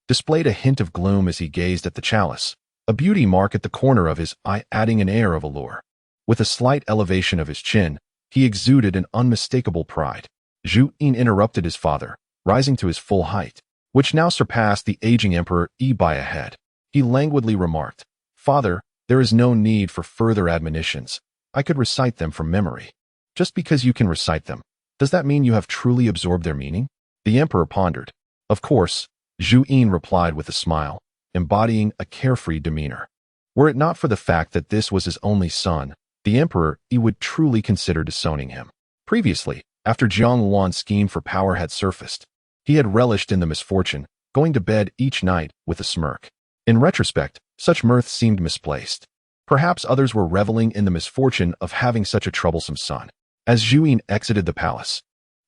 S1: displayed a hint of gloom as he gazed at the chalice, a beauty mark at the corner of his eye adding an air of allure. With a slight elevation of his chin, he exuded an unmistakable pride. Youyou interrupted his father, rising to his full height, which now surpassed the aging emperor Yi by a head. He languidly remarked, "Father, there is no need for further admonitions. I could recite them from memory." "Just because you can recite them, does that mean you have truly absorbed their meaning?" The emperor pondered. "Of course," Youyou replied with a smile, embodying a carefree demeanor. Were it not for the fact that this was his only son, the emperor Yi would truly consider disowning him. Previously, after Jiang Wan's scheme for power had surfaced, he had relished in the misfortune, going to bed each night with a smirk. In retrospect, such mirth seemed misplaced. Perhaps others were reveling in the misfortune of having such a troublesome son. As Youyou exited the palace,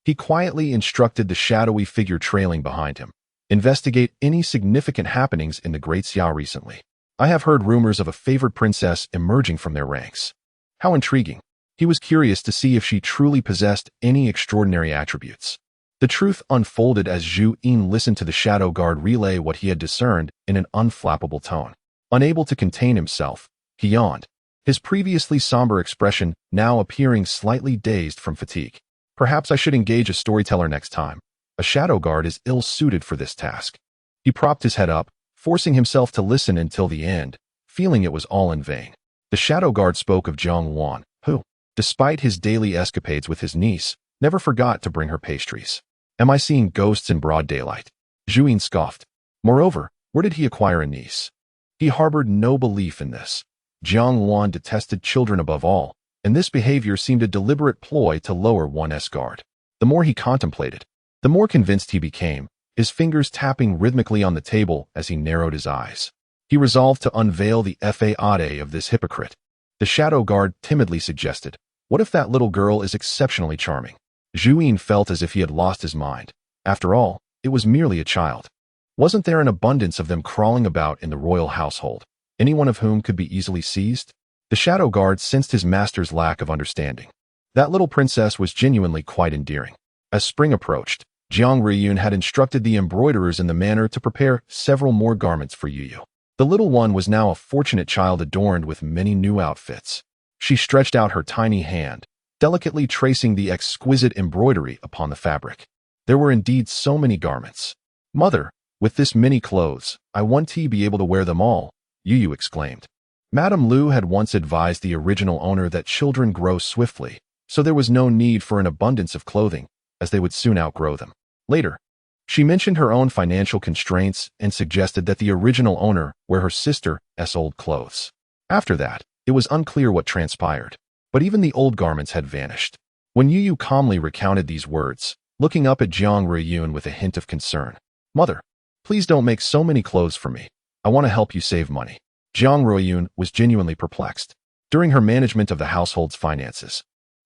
S1: he quietly instructed the shadowy figure trailing behind him, "Investigate any significant happenings in the Great Xiao recently. I have heard rumors of a favored princess emerging from their ranks." How intriguing. He was curious to see if she truly possessed any extraordinary attributes. The truth unfolded as Youyou listened to the shadow guard relay what he had discerned in an unflappable tone. Unable to contain himself, he yawned, his previously somber expression now appearing slightly dazed from fatigue. "Perhaps I should engage a storyteller next time. A shadow guard is ill-suited for this task." He propped his head up, forcing himself to listen until the end, feeling it was all in vain. The shadow guard spoke of Jiang Wan, who, despite his daily escapades with his niece, never forgot to bring her pastries. "Am I seeing ghosts in broad daylight?" Youyou scoffed. Moreover, where did he acquire a niece? He harbored no belief in this. Jiang Wan detested children above all, and this behavior seemed a deliberate ploy to lower one's guard. The more he contemplated, the more convinced he became, his fingers tapping rhythmically on the table as he narrowed his eyes. He resolved to unveil the facade of this hypocrite. The shadow guard timidly suggested, "What if that little girl is exceptionally charming?" Youyou felt as if he had lost his mind. After all, it was merely a child. Wasn't there an abundance of them crawling about in the royal household, any one of whom could be easily seized? The shadow guard sensed his master's lack of understanding. That little princess was genuinely quite endearing. As spring approached, Jiang Ruiyun had instructed the embroiderers in the manor to prepare several more garments for Youyou. The little one was now a fortunate child adorned with many new outfits. She stretched out her tiny hand, delicately tracing the exquisite embroidery upon the fabric. There were indeed so many garments. "Mother, with this many clothes, I want to be able to wear them all," Youyou exclaimed. Madame Lu had once advised the original owner that children grow swiftly, so there was no need for an abundance of clothing, as they would soon outgrow them. Later, she mentioned her own financial constraints and suggested that the original owner wear her sister's old clothes. After that, it was unclear what transpired, but even the old garments had vanished. When Youyou calmly recounted these words, looking up at Jiang Ruiyun with a hint of concern, "Mother, please don't make so many clothes for me. I want to help you save money." Jiang Ruiyun was genuinely perplexed. During her management of the household's finances,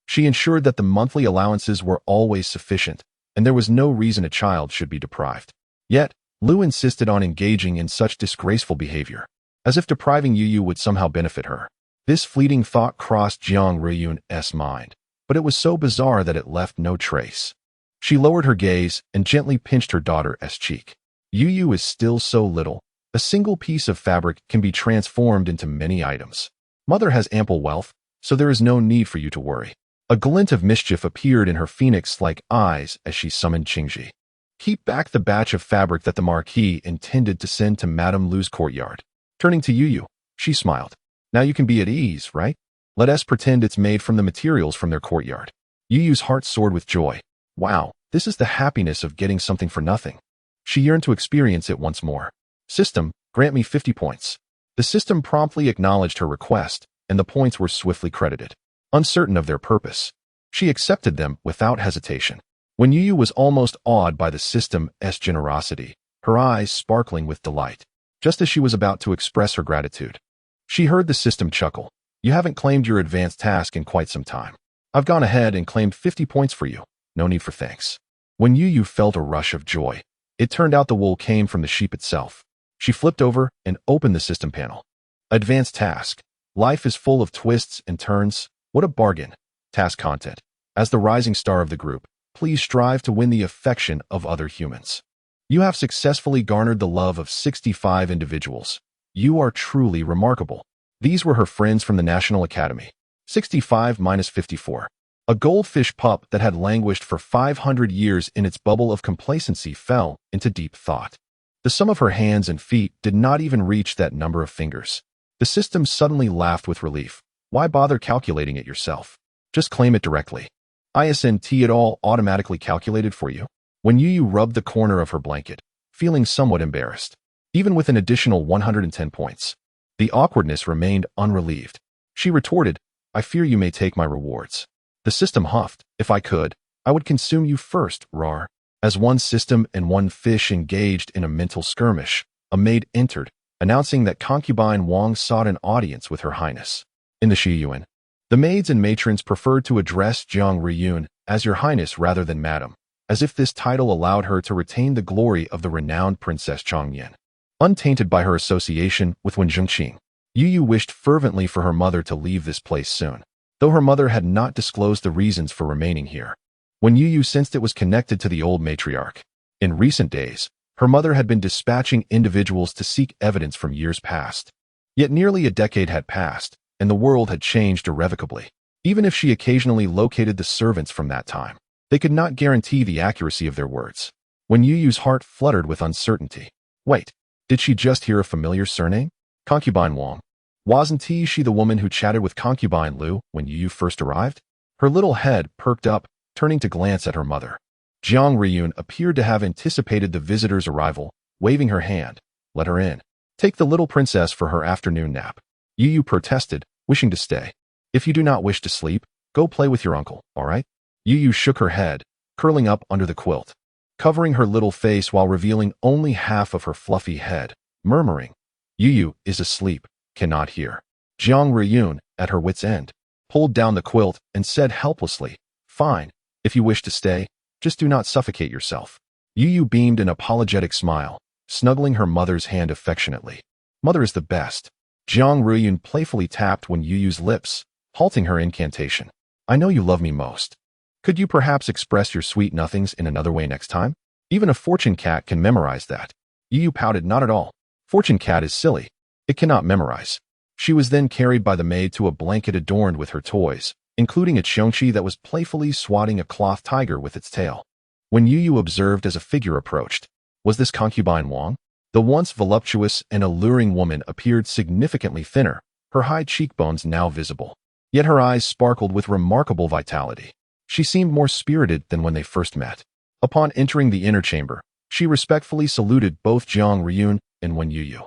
S1: she ensured that the monthly allowances were always sufficient, and there was no reason a child should be deprived. Yet, Lu insisted on engaging in such disgraceful behavior, as if depriving Youyou would somehow benefit her. This fleeting thought crossed Jiang Ruiyun's mind, but it was so bizarre that it left no trace. She lowered her gaze and gently pinched her daughter's cheek. "Youyou is still so little. A single piece of fabric can be transformed into many items. Mother has ample wealth, so there is no need for you to worry." A glint of mischief appeared in her phoenix-like eyes as she summoned Qingji. "Keep back the batch of fabric that the Marquis intended to send to Madame Lu's courtyard." Turning to Youyou, she smiled. "Now you can be at ease, right? Let us pretend it's made from the materials from their courtyard." Youyou's heart soared with joy. Wow, this is the happiness of getting something for nothing. She yearned to experience it once more. System, grant me 50 points. The system promptly acknowledged her request, and the points were swiftly credited. Uncertain of their purpose, she accepted them without hesitation. When Youyou was almost awed by the system's generosity, her eyes sparkling with delight, just as she was about to express her gratitude, she heard the system chuckle. You haven't claimed your advanced task in quite some time. I've gone ahead and claimed 50 points for you. No need for thanks. When Youyou felt a rush of joy, it turned out the wool came from the sheep itself. She flipped over and opened the system panel. Advanced task. Life is full of twists and turns. What a bargain. Task content. As the rising star of the group, please strive to win the affection of other humans. You have successfully garnered the love of 65 individuals. You are truly remarkable. These were her friends from the National Academy. 65 minus 54. A goldfish pup that had languished for 500 years in its bubble of complacency fell into deep thought. The sum of her hands and feet did not even reach that number of fingers. The system suddenly laughed with relief. Why bother calculating it yourself? Just claim it directly. Isn't it all automatically calculated for you? When Youyou rubbed the corner of her blanket, feeling somewhat embarrassed, even with an additional 110 points, the awkwardness remained unrelieved. She retorted, I fear you may take my rewards. The system huffed, if I could, I would consume you first, rar. As one system and one fish engaged in a mental skirmish, a maid entered, announcing that concubine Wang sought an audience with Her Highness. In the Shiyuan, the maids and matrons preferred to address Jiang Riyun as Your Highness rather than Madam, as if this title allowed her to retain the glory of the renowned Princess Changyan. Untainted by her association with Wen Zhengqing, Youyou wished fervently for her mother to leave this place soon, though her mother had not disclosed the reasons for remaining here. When Youyou sensed it was connected to the old matriarch. In recent days, her mother had been dispatching individuals to seek evidence from years past. Yet nearly a decade had passed, and the world had changed irrevocably. Even if she occasionally located the servants from that time, they could not guarantee the accuracy of their words. When Youyou's heart fluttered with uncertainty. Wait, did she just hear a familiar surname? Concubine Wang. Wasn't she the woman who chatted with concubine Liu when Youyou first arrived? Her little head perked up, turning to glance at her mother. Jiang Riyun appeared to have anticipated the visitor's arrival, waving her hand. Let her in. Take the little princess for her afternoon nap. Youyou protested, wishing to stay. If you do not wish to sleep, go play with your uncle, all right? Youyou shook her head, curling up under the quilt, covering her little face while revealing only half of her fluffy head, murmuring, Youyou is asleep, cannot hear. Jiang Riyun, at her wit's end, pulled down the quilt and said helplessly, Fine, if you wish to stay, just do not suffocate yourself. Youyou beamed an apologetic smile, snuggling her mother's hand affectionately. Mother is the best. Jiang Riyun playfully tapped Wen Youyou's lips, halting her incantation. I know you love me most. Could you perhaps express your sweet nothings in another way next time? Even a fortune cat can memorize that. Youyou pouted, not at all. Fortune cat is silly. It cannot memorize. She was then carried by the maid to a blanket adorned with her toys, including a Qiongqi that was playfully swatting a cloth tiger with its tail. When Youyou observed as a figure approached, was this concubine Wang? The once voluptuous and alluring woman appeared significantly thinner, her high cheekbones now visible. Yet her eyes sparkled with remarkable vitality. She seemed more spirited than when they first met. Upon entering the inner chamber, she respectfully saluted both Jiang Riyun and Wen Youyou.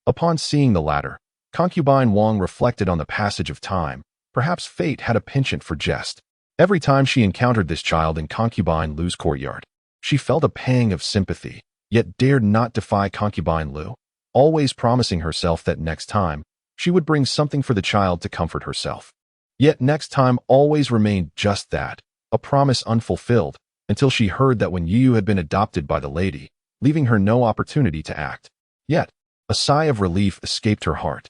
S1: Upon seeing the latter, concubine Wang reflected on the passage of time. Perhaps fate had a penchant for jest. Every time she encountered this child in concubine Liu's courtyard, she felt a pang of sympathy, yet dared not defy concubine Liu, always promising herself that next time, she would bring something for the child to comfort herself. Yet next time always remained just that, a promise unfulfilled, until she heard that Wen Youyou had been adopted by the lady, leaving her no opportunity to act. Yet, a sigh of relief escaped her heart,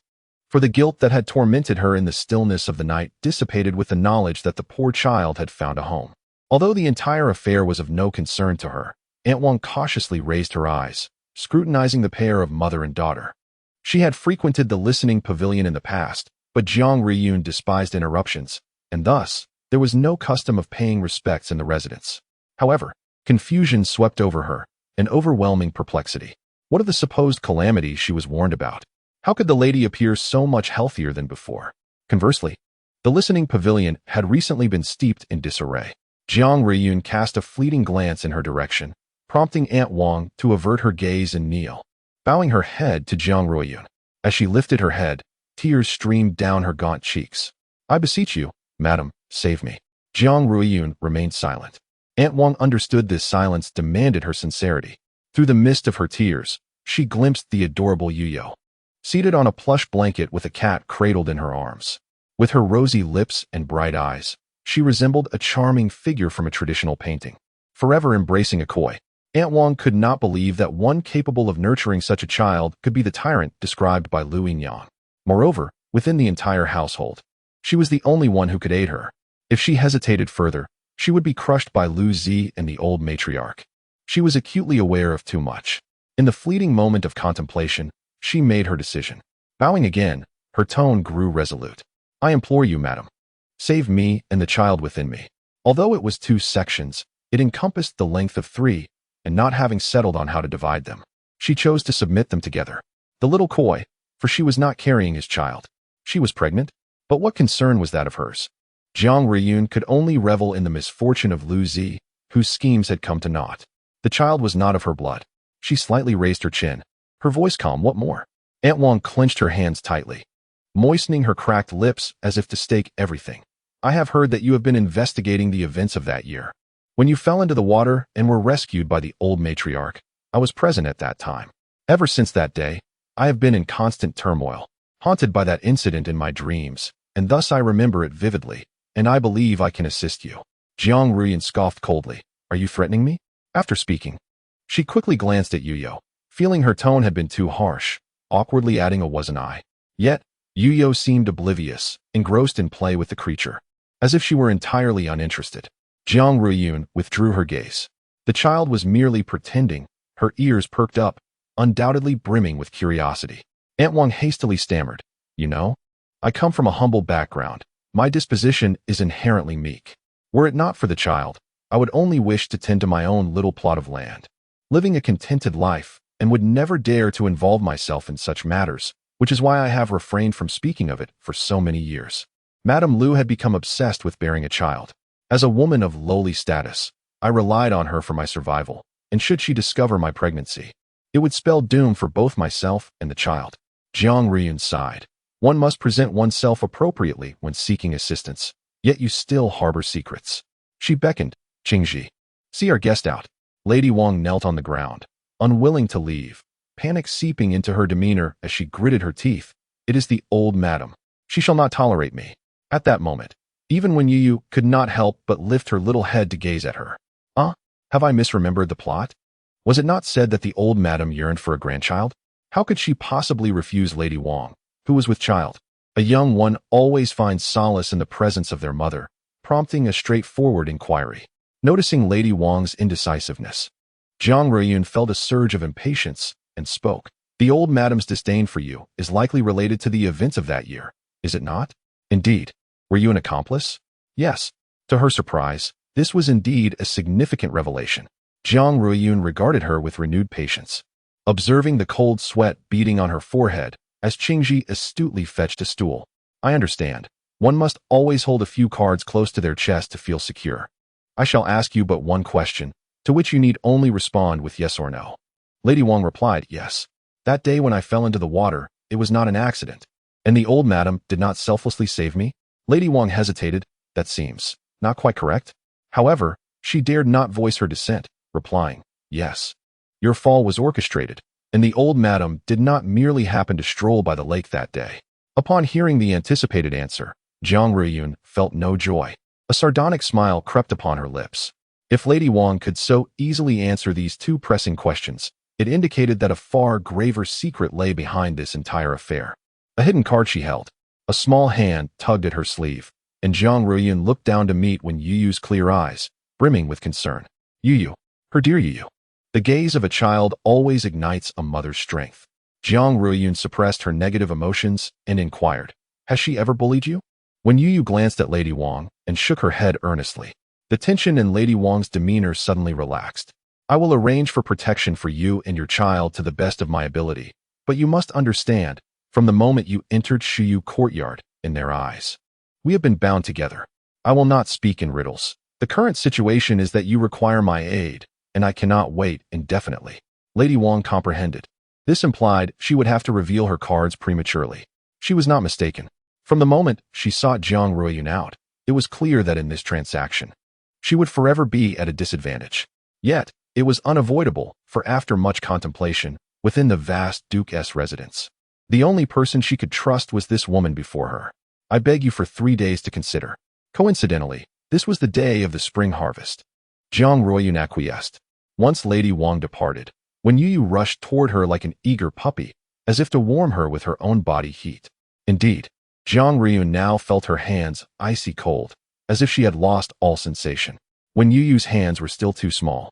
S1: for the guilt that had tormented her in the stillness of the night dissipated with the knowledge that the poor child had found a home. Although the entire affair was of no concern to her, Aunt Wang cautiously raised her eyes, scrutinizing the pair of mother and daughter. She had frequented the listening pavilion in the past, but Jiang Riyun despised interruptions, and thus, there was no custom of paying respects in the residence. However, confusion swept over her, an overwhelming perplexity. What of the supposed calamities she was warned about? How could the lady appear so much healthier than before? Conversely, The listening pavilion had recently been steeped in disarray. Jiang Ruiyun cast a fleeting glance in her direction, prompting Aunt Wang to avert her gaze and kneel. Bowing her head to Jiang Ruiyun. As she lifted her head, tears streamed down her gaunt cheeks. "I beseech you, madam, save me." Jiang Ruiyun remained silent. Aunt Wang understood this silence demanded her sincerity. Through the mist of her tears, she glimpsed the adorable Youyou, seated on a plush blanket with a cat cradled in her arms. With her rosy lips and bright eyes, she resembled a charming figure from a traditional painting. Forever embracing a koi, Aunt Wang could not believe that one capable of nurturing such a child could be the tyrant described by Lu Yinyang. Moreover, within the entire household, she was the only one who could aid her. If she hesitated further, she would be crushed by Lu Zi and the old matriarch. She was acutely aware of too much. In the fleeting moment of contemplation, she made her decision. Bowing again, her tone grew resolute. "I implore you, madam. Save me and the child within me." Although it was 2 sections, it encompassed the length of 3, and not having settled on how to divide them, she chose to submit them together. The little koi, for she was not carrying his child. She was pregnant, but what concern was that of hers? Jiang Ruiyun could only revel in the misfortune of Lu Zi, whose schemes had come to naught. The child was not of her blood. She slightly raised her chin, her voice calm. "What more?" Aunt Wang clenched her hands tightly, moistening her cracked lips as if to stake everything. "I have heard that you have been investigating the events of that year. When you fell into the water and were rescued by the old matriarch, I was present at that time. Ever since that day, I have been in constant turmoil, haunted by that incident in my dreams, and thus I remember it vividly, and I believe I can assist you." Jiang Ruiyun scoffed coldly. "Are you threatening me?" After speaking, she quickly glanced at Youyou, feeling her tone had been too harsh, awkwardly adding a "wasn't I?" Yet, Youyou seemed oblivious, engrossed in play with the creature, as if she were entirely uninterested. Jiang Ruiyun withdrew her gaze. The child was merely pretending, her ears perked up, undoubtedly brimming with curiosity. Aunt Wang hastily stammered, "You know, I come from a humble background. My disposition is inherently meek. Were it not for the child, I would only wish to tend to my own little plot of land, living a contented life, and would never dare to involve myself in such matters, which is why I have refrained from speaking of it for so many years." Madame Lu had become obsessed with bearing a child. As a woman of lowly status, I relied on her for my survival, and should she discover my pregnancy, it would spell doom for both myself and the child. Jiang Ruiyun sighed. "One must present oneself appropriately when seeking assistance, yet you still harbor secrets." She beckoned, "Qingji, see our guest out." Lady Wang knelt on the ground, unwilling to leave, panic seeping into her demeanor as she gritted her teeth. "It is the old madam. She shall not tolerate me." At that moment, even when Youyou could not help but lift her little head to gaze at her. Have I misremembered the plot? Was it not said that the old madam yearned for a grandchild? How could she possibly refuse Lady Wang, who was with child? A young one always finds solace in the presence of their mother, prompting a straightforward inquiry. Noticing Lady Wang's indecisiveness, Jiang Ruiyun felt a surge of impatience and spoke. "The old madam's disdain for you is likely related to the events of that year, is it not?" "Indeed. Were you an accomplice?" "Yes." To her surprise, this was indeed a significant revelation. Jiang Ruiyun regarded her with renewed patience, observing the cold sweat beading on her forehead as Qingji astutely fetched a stool. "I understand. One must always hold a few cards close to their chest to feel secure. I shall ask you but one question, to which you need only respond with yes or no." Lady Wang replied, "Yes. That day when I fell into the water, it was not an accident. And the old madam did not selflessly save me?" Lady Wang hesitated. "That seems not quite correct." However, she dared not voice her dissent, replying, "Yes. Your fall was orchestrated, and the old madam did not merely happen to stroll by the lake that day." Upon hearing the anticipated answer, Jiang Ruiyun felt no joy. A sardonic smile crept upon her lips. If Lady Wang could so easily answer these 2 pressing questions, it indicated that a far graver secret lay behind this entire affair. A hidden card she held. A small hand tugged at her sleeve, and Jiang Ruiyun looked down to meet Youyou's clear eyes, brimming with concern. Youyou, her dear Youyou. The gaze of a child always ignites a mother's strength. Jiang Ruiyun suppressed her negative emotions and inquired, "Has she ever bullied you?" When Youyou glanced at Lady Wang and shook her head earnestly, the tension in Lady Wang's demeanor suddenly relaxed. "I will arrange for protection for you and your child to the best of my ability, but you must understand, from the moment you entered Youyou courtyard, in their eyes, We have been bound together. I will not speak in riddles. The current situation is that you require my aid, and I cannot wait indefinitely. Lady Wang comprehended. This implied she would have to reveal her cards prematurely. She was not mistaken. From the moment she sought Jiang Ruiyun out, it was clear that in this transaction, she would forever be at a disadvantage. Yet, it was unavoidable, for after much contemplation, within the vast Duke's residence, the only person she could trust was this woman before her. I beg you for 3 days to consider. Coincidentally, this was the day of the spring harvest. Jiang Ruiyun acquiesced. Once Lady Wang departed, when Youyou rushed toward her like an eager puppy, as if to warm her with her own body heat. Indeed, Jiang Ruiyun now felt her hands icy cold, as if she had lost all sensation. When Youyou's hands were still too small,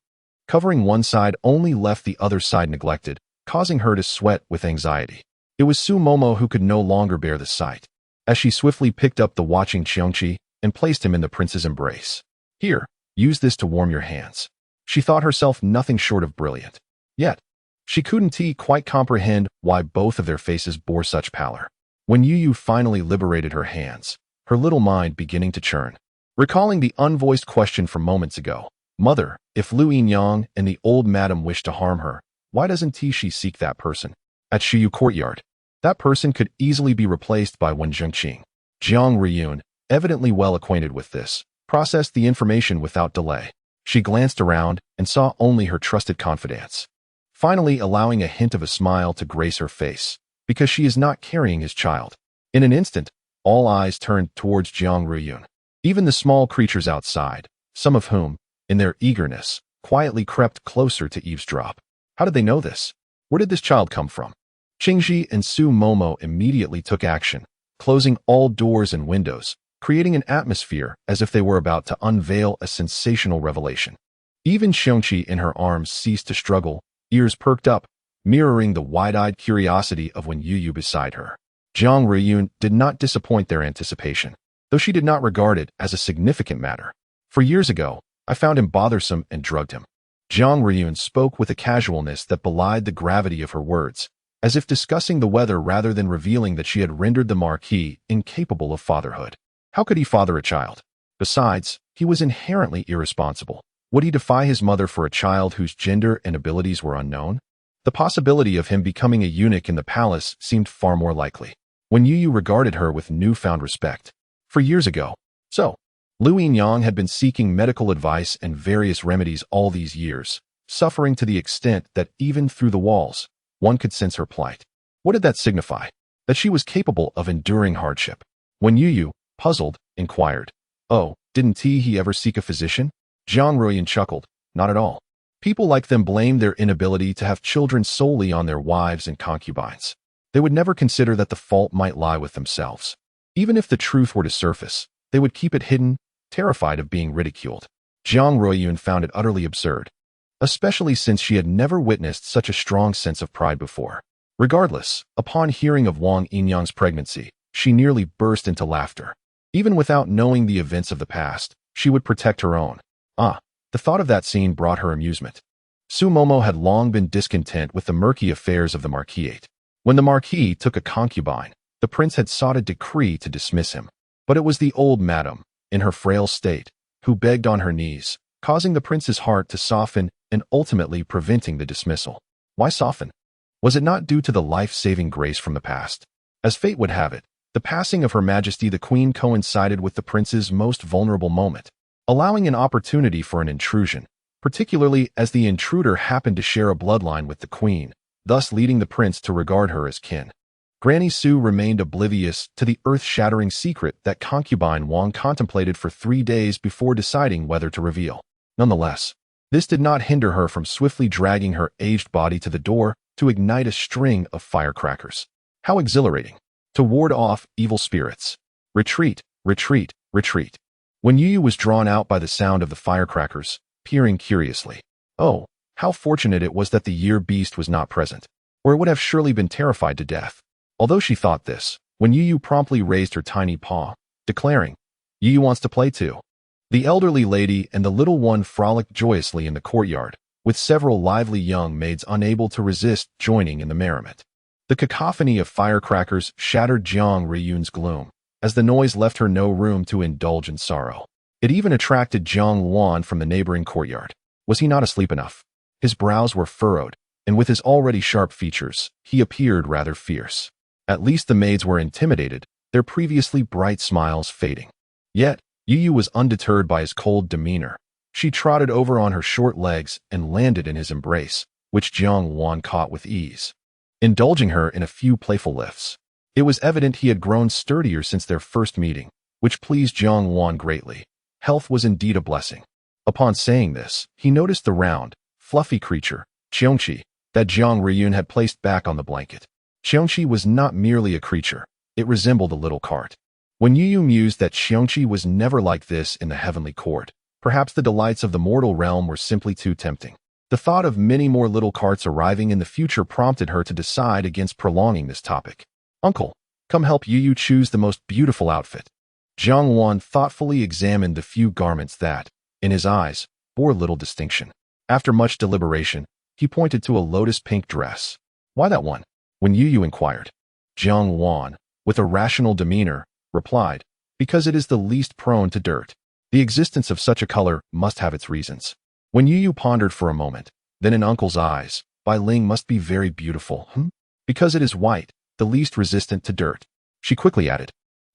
S1: covering one side only left the other side neglected, causing her to sweat with anxiety. It was Su Momo who could no longer bear the sight, as she swiftly picked up the watching Qiongqi and placed him in the prince's embrace. Here, use this to warm your hands. She thought herself nothing short of brilliant. Yet, she couldn't quite comprehend why both of their faces bore such pallor. When Youyou finally liberated her hands, her little mind beginning to churn, recalling the unvoiced question from moments ago, "Mother, if Lu Yinyang and the old madam wish to harm her, why doesn't she seek that person at Youyou courtyard?" That person could easily be replaced by Wen Zhengqing. Jiang Ruiyun, evidently well acquainted with this, processed the information without delay. She glanced around and saw only her trusted confidants, finally allowing a hint of a smile to grace her face, because she is not carrying his child. In an instant, all eyes turned towards Jiang Ruiyun. Even the small creatures outside, some of whom, in their eagerness, quietly crept closer to eavesdrop. How did they know this? Where did this child come from? Qingji and Su Momo immediately took action, closing all doors and windows, creating an atmosphere as if they were about to unveil a sensational revelation. Even Qiongqi in her arms ceased to struggle, ears perked up, mirroring the wide-eyed curiosity of Wen Youyou beside her. Jiang Ruiyun did not disappoint their anticipation, though she did not regard it as a significant matter. For years ago, I found him bothersome and drugged him. Jiang Ruiyun spoke with a casualness that belied the gravity of her words, as if discussing the weather rather than revealing that she had rendered the Marquis incapable of fatherhood. How could he father a child? Besides, he was inherently irresponsible. Would he defy his mother for a child whose gender and abilities were unknown? The possibility of him becoming a eunuch in the palace seemed far more likely. When Youyou regarded her with newfound respect. For years ago. So, Lu Yinyang had been seeking medical advice and various remedies all these years, suffering to the extent that even through the walls, one could sense her plight. What did that signify? That she was capable of enduring hardship. When Youyou, puzzled, inquired, "Oh, didn't he ever seek a physician?" Jiang Ruiyun chuckled, "Not at all. People like them blame their inability to have children solely on their wives and concubines. They would never consider that the fault might lie with themselves. Even if the truth were to surface, they would keep it hidden, terrified of being ridiculed." Jiang Ruiyun found it utterly absurd, especially since she had never witnessed such a strong sense of pride before. Regardless, upon hearing of Wang Yinyang's pregnancy, she nearly burst into laughter. Even without knowing the events of the past, she would protect her own. The thought of that scene brought her amusement. Su Momo had long been discontent with the murky affairs of the Marquisate. When the Marquis took a concubine, the prince had sought a decree to dismiss him. But it was the old madam, in her frail state, who begged on her knees, causing the prince's heart to soften and ultimately preventing the dismissal. Why soften? Was it not due to the life-saving grace from the past? As fate would have it, the passing of Her Majesty the Queen coincided with the prince's most vulnerable moment, allowing an opportunity for an intrusion, particularly as the intruder happened to share a bloodline with the Queen, thus leading the prince to regard her as kin. Granny Su remained oblivious to the earth-shattering secret that concubine Wang contemplated for 3 days before deciding whether to reveal. Nonetheless, this did not hinder her from swiftly dragging her aged body to the door to ignite a string of firecrackers. How exhilarating! To ward off evil spirits. Retreat, retreat, retreat. When Youyou was drawn out by the sound of the firecrackers, peering curiously. Oh, how fortunate it was that the year beast was not present, or it would have surely been terrified to death. Although she thought this, when Youyou promptly raised her tiny paw, declaring, "Youyou wants to play too." The elderly lady and the little one frolicked joyously in the courtyard, with several lively young maids unable to resist joining in the merriment. The cacophony of firecrackers shattered Jiang Ruiyun's gloom. as the noise left her no room to indulge in sorrow. It even attracted Jiang Luan from the neighboring courtyard. Was he not asleep enough? His brows were furrowed, and with his already sharp features, he appeared rather fierce. At least the maids were intimidated, their previously bright smiles fading. Yet, Youyou was undeterred by his cold demeanor. She trotted over on her short legs and landed in his embrace, which Jiang Luan caught with ease, indulging her in a few playful lifts. It was evident he had grown sturdier since their first meeting, which pleased Jiang Luan greatly. Health was indeed a blessing. Upon saying this, he noticed the round, fluffy creature, Qiongqi, that Jiang Riyun had placed back on the blanket. Qiongqi was not merely a creature, it resembled a little cart. When Youyou mused that Qiongqi was never like this in the heavenly court, perhaps the delights of the mortal realm were simply too tempting. The thought of many more little carts arriving in the future prompted her to decide against prolonging this topic. Uncle, come help Youyou choose the most beautiful outfit. Jiang Luan thoughtfully examined the few garments that, in his eyes, bore little distinction. After much deliberation, he pointed to a lotus-pink dress. Why that one? When Youyou inquired. Jiang Luan, with a rational demeanor, replied, because it is the least prone to dirt. The existence of such a color must have its reasons. When Youyou pondered for a moment, then in Uncle's eyes, Bai Ling must be very beautiful, because it is white, the least resistant to dirt. She quickly added,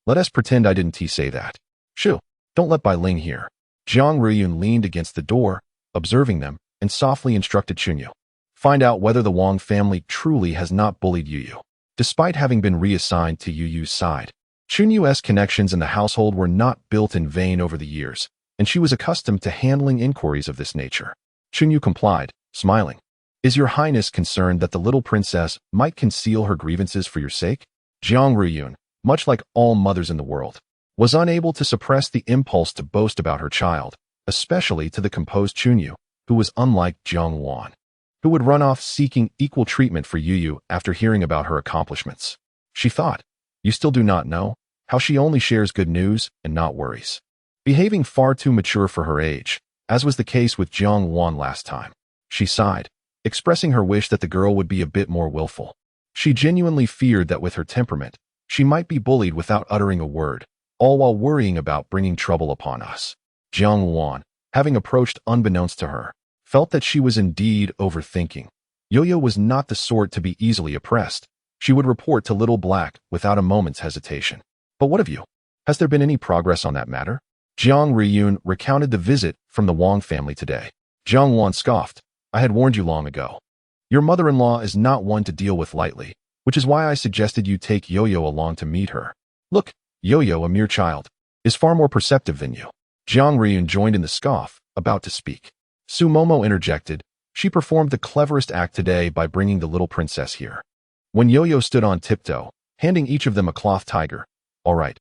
S1: let us pretend I didn't say that. Shoo, don't let Bai Ling hear. Jiang Riyun leaned against the door, observing them, and softly instructed Chunyu. Find out whether the Wang family truly has not bullied Youyou. Despite having been reassigned to Youyou's side, Chunyu's connections in the household were not built in vain over the years, and she was accustomed to handling inquiries of this nature. Chunyu complied, smiling. Is your highness concerned that the little princess might conceal her grievances for your sake? Jiang Riyun, much like all mothers in the world, was unable to suppress the impulse to boast about her child, especially to the composed Chunyu, who was unlike Jiang Luan, who would run off seeking equal treatment for Youyou after hearing about her accomplishments. She thought, you still do not know how she only shares good news and not worries. Behaving far too mature for her age, as was the case with Jiang Luan last time. She sighed, expressing her wish that the girl would be a bit more willful. She genuinely feared that with her temperament, she might be bullied without uttering a word, all while worrying about bringing trouble upon us. Jiang Luan, having approached unbeknownst to her, felt that she was indeed overthinking. Youyou was not the sort to be easily oppressed. She would report to Little Black without a moment's hesitation. But what of you? Has there been any progress on that matter? Jiang Riyun recounted the visit from the Wang family today. Jiang Luan scoffed. I had warned you long ago. Your mother-in-law is not one to deal with lightly, which is why I suggested you take Youyou along to meet her. Look, Youyou, a mere child, is far more perceptive than you. Jiang Riyun joined in the scoff, about to speak. Sumomo interjected. She performed the cleverest act today by bringing the little princess here. When Youyou stood on tiptoe, handing each of them a cloth tiger. All right,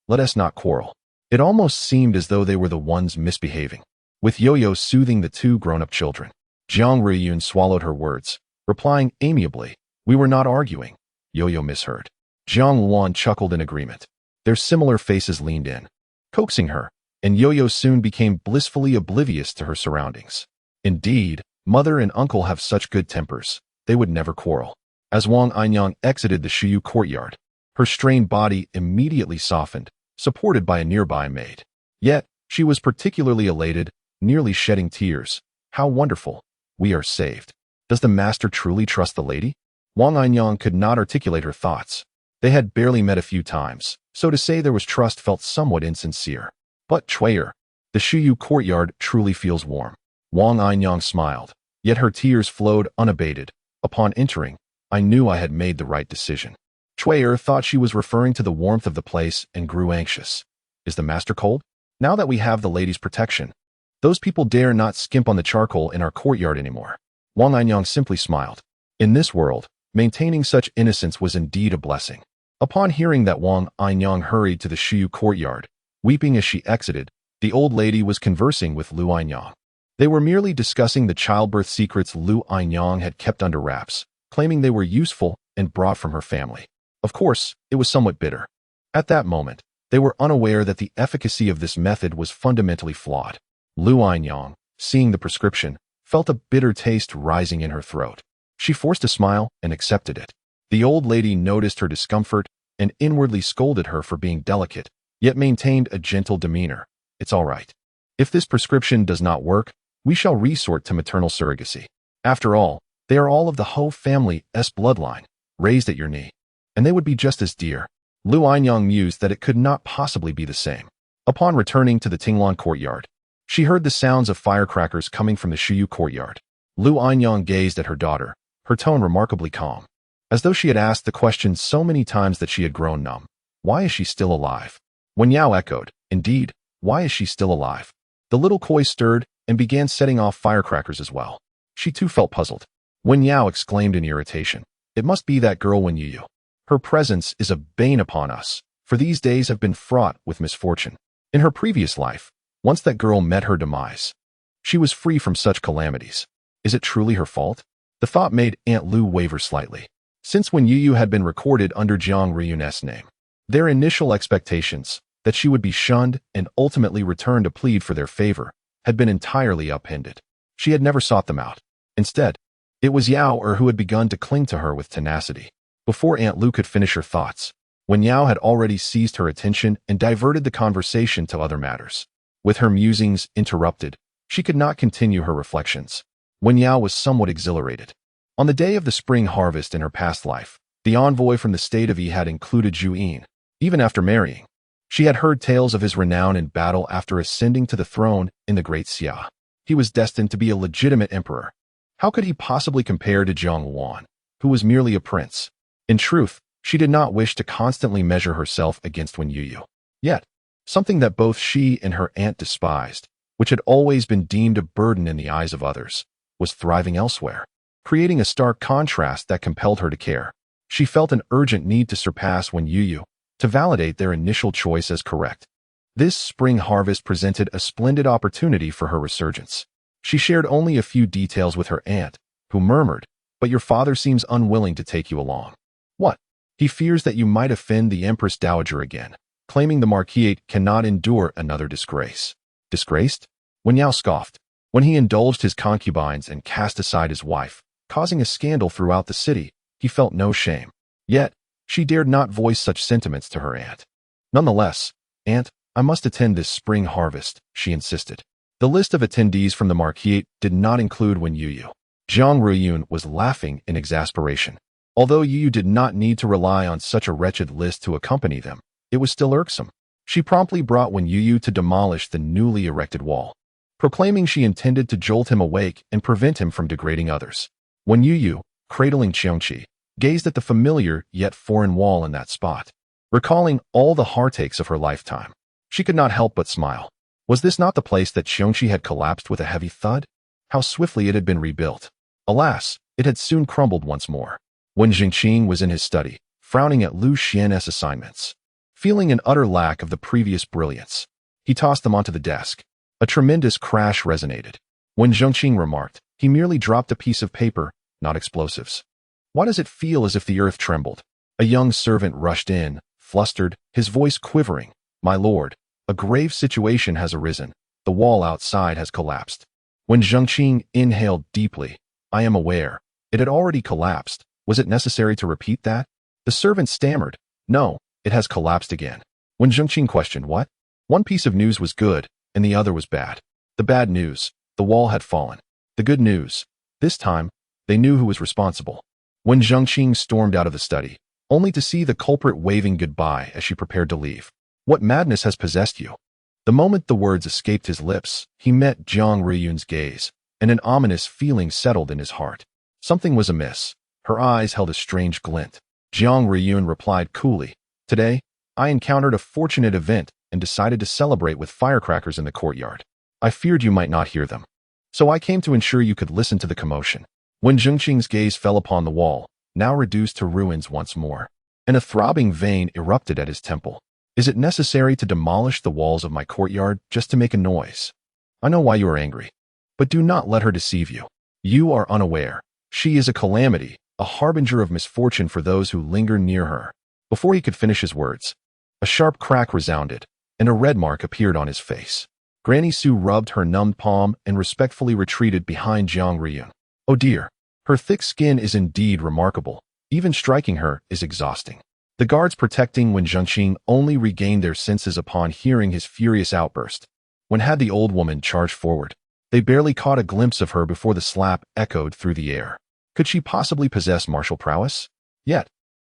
S1: let us not quarrel. It almost seemed as though they were the ones misbehaving, with Youyou soothing the two grown-up children. Jiang Riyun swallowed her words, replying amiably, we were not arguing. Youyou misheard. Jiang Luan chuckled in agreement. Their similar faces leaned in, coaxing her, and Youyou soon became blissfully oblivious to her surroundings. Indeed, mother and uncle have such good tempers, they would never quarrel. As Wang Anyang exited the Youyou courtyard, her strained body immediately softened, supported by a nearby maid. Yet, she was particularly elated, nearly shedding tears. How wonderful. We are saved. Does the master truly trust the lady? Wang Anyang could not articulate her thoughts. They had barely met a few times, so to say there was trust felt somewhat insincere. But Chuyer, the Youyou courtyard truly feels warm. Wang Anyang smiled, yet her tears flowed unabated. Upon entering, I knew I had made the right decision. Chuyer thought she was referring to the warmth of the place and grew anxious. Is the master cold? Now that we have the lady's protection, those people dare not skimp on the charcoal in our courtyard anymore. Wang Anyang simply smiled. In this world, maintaining such innocence was indeed a blessing. Upon hearing that, Wang Anyang hurried to the Youyou courtyard. Weeping as she exited, the old lady was conversing with Lu Anyang. They were merely discussing the childbirth secrets Lu Anyang had kept under wraps, claiming they were useful and brought from her family. Of course, it was somewhat bitter. At that moment, they were unaware that the efficacy of this method was fundamentally flawed. Lu Anyang, seeing the prescription, felt a bitter taste rising in her throat. She forced a smile and accepted it. The old lady noticed her discomfort and inwardly scolded her for being delicate, yet maintained a gentle demeanor. It's all right. If this prescription does not work, we shall resort to maternal surrogacy. After all, they are all of the Ho family's bloodline, raised at your knee, and they would be just as dear. Lu Anyang mused that it could not possibly be the same. Upon returning to the Tinglan courtyard, she heard the sounds of firecrackers coming from the Youyou courtyard. Lu Anyang gazed at her daughter, her tone remarkably calm, as though she had asked the question so many times that she had grown numb. Why is she still alive? Youyou echoed, indeed, why is she still alive? The little koi stirred and began setting off firecrackers as well. She too felt puzzled. Youyou exclaimed in irritation, it must be that girl Youyou. Her presence is a bane upon us, for these days have been fraught with misfortune. In her previous life, once that girl met her demise, she was free from such calamities. Is it truly her fault? The thought made Aunt Lu waver slightly. Since when Youyou had been recorded under Jiang Ryun's name, their initial expectations, that she would be shunned and ultimately return to plead for their favor, had been entirely upended. She had never sought them out. Instead, it was Youyou who had begun to cling to her with tenacity. Before Aunt Lu could finish her thoughts, Youyou had already seized her attention and diverted the conversation to other matters. With her musings interrupted, she could not continue her reflections. Youyou was somewhat exhilarated. On the day of the spring harvest in her past life, the envoy from the state of Yi had included Youyou. Even after marrying, she had heard tales of his renown in battle after ascending to the throne in the Great Xia. He was destined to be a legitimate emperor. How could he possibly compare to Jiang Wan, who was merely a prince? In truth, she did not wish to constantly measure herself against Youyou. Yet, something that both she and her aunt despised, which had always been deemed a burden in the eyes of others, was thriving elsewhere, creating a stark contrast that compelled her to care. She felt an urgent need to surpass Youyou, to validate their initial choice as correct. This spring harvest presented a splendid opportunity for her resurgence. She shared only a few details with her aunt, who murmured, "But your father seems unwilling to take you along." "What? He fears that you might offend the Empress Dowager again, claiming the Marquis cannot endure another disgrace." Disgraced? Youyou scoffed. When he indulged his concubines and cast aside his wife, causing a scandal throughout the city, he felt no shame. Yet, she dared not voice such sentiments to her aunt. Nonetheless, "Aunt, I must attend this spring harvest," she insisted. The list of attendees from the Marquis did not include Youyou. Jiang Ryun was laughing in exasperation. Although Youyou did not need to rely on such a wretched list to accompany them, it was still irksome. She promptly brought Youyou to demolish the newly erected wall, proclaiming she intended to jolt him awake and prevent him from degrading others. Youyou, cradling Qiongqi, gazed at the familiar yet foreign wall in that spot, recalling all the heartaches of her lifetime. She could not help but smile. Was this not the place that Qiongqi had collapsed with a heavy thud? How swiftly it had been rebuilt. Alas, it had soon crumbled once more. When Jingqing was in his study, frowning at Lu Xian's assignments, feeling an utter lack of the previous brilliance, he tossed them onto the desk. A tremendous crash resonated. When Jingqing remarked, he merely dropped a piece of paper, not explosives. Why does it feel as if the earth trembled? A young servant rushed in, flustered, his voice quivering. "My lord, a grave situation has arisen. The wall outside has collapsed." When Jingqing inhaled deeply, "I am aware. It had already collapsed. Was it necessary to repeat that?" The servant stammered, "No, it has collapsed again." When Jingqing questioned what, one piece of news was good, and the other was bad. The bad news, the wall had fallen. The good news, this time, they knew who was responsible. When Jingqing stormed out of the study, only to see the culprit waving goodbye as she prepared to leave. "What madness has possessed you?" The moment the words escaped his lips, he met Jiang Ryun's gaze, and an ominous feeling settled in his heart. Something was amiss. Her eyes held a strange glint. Jiang Ryun replied coolly, "Today, I encountered a fortunate event and decided to celebrate with firecrackers in the courtyard. I feared you might not hear them, so I came to ensure you could listen to the commotion." When Jingqing's gaze fell upon the wall, now reduced to ruins once more, and a throbbing vein erupted at his temple. "Is it necessary to demolish the walls of my courtyard just to make a noise? I know why you are angry, but do not let her deceive you. You are unaware. She is a calamity, a harbinger of misfortune for those who linger near her." Before he could finish his words, a sharp crack resounded, and a red mark appeared on his face. Granny Sue rubbed her numbed palm and respectfully retreated behind Jiang Ryun. "Oh dear, her thick skin is indeed remarkable. Even striking her is exhausting." The guards protecting Wen Zhengqing only regained their senses upon hearing his furious outburst. When had the old woman charged forward, they barely caught a glimpse of her before the slap echoed through the air. Could she possibly possess martial prowess? Yet,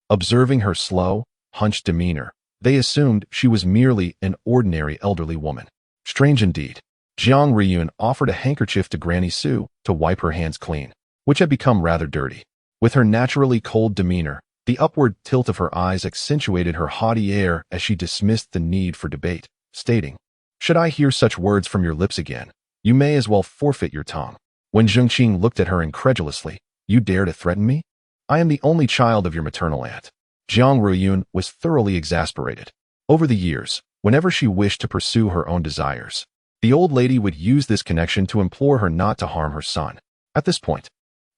S1: observing her slow, hunched demeanor, they assumed she was merely an ordinary elderly woman. Strange indeed. Jiang Riyun offered a handkerchief to Granny Su to wipe her hands clean, which had become rather dirty. With her naturally cold demeanor, the upward tilt of her eyes accentuated her haughty air as she dismissed the need for debate, stating, "Should I hear such words from your lips again, you may as well forfeit your tongue." When Zhengqing looked at her incredulously, "You dare to threaten me? I am the only child of your maternal aunt." Jiang Riyun was thoroughly exasperated. Over the years, whenever she wished to pursue her own desires, the old lady would use this connection to implore her not to harm her son. At this point,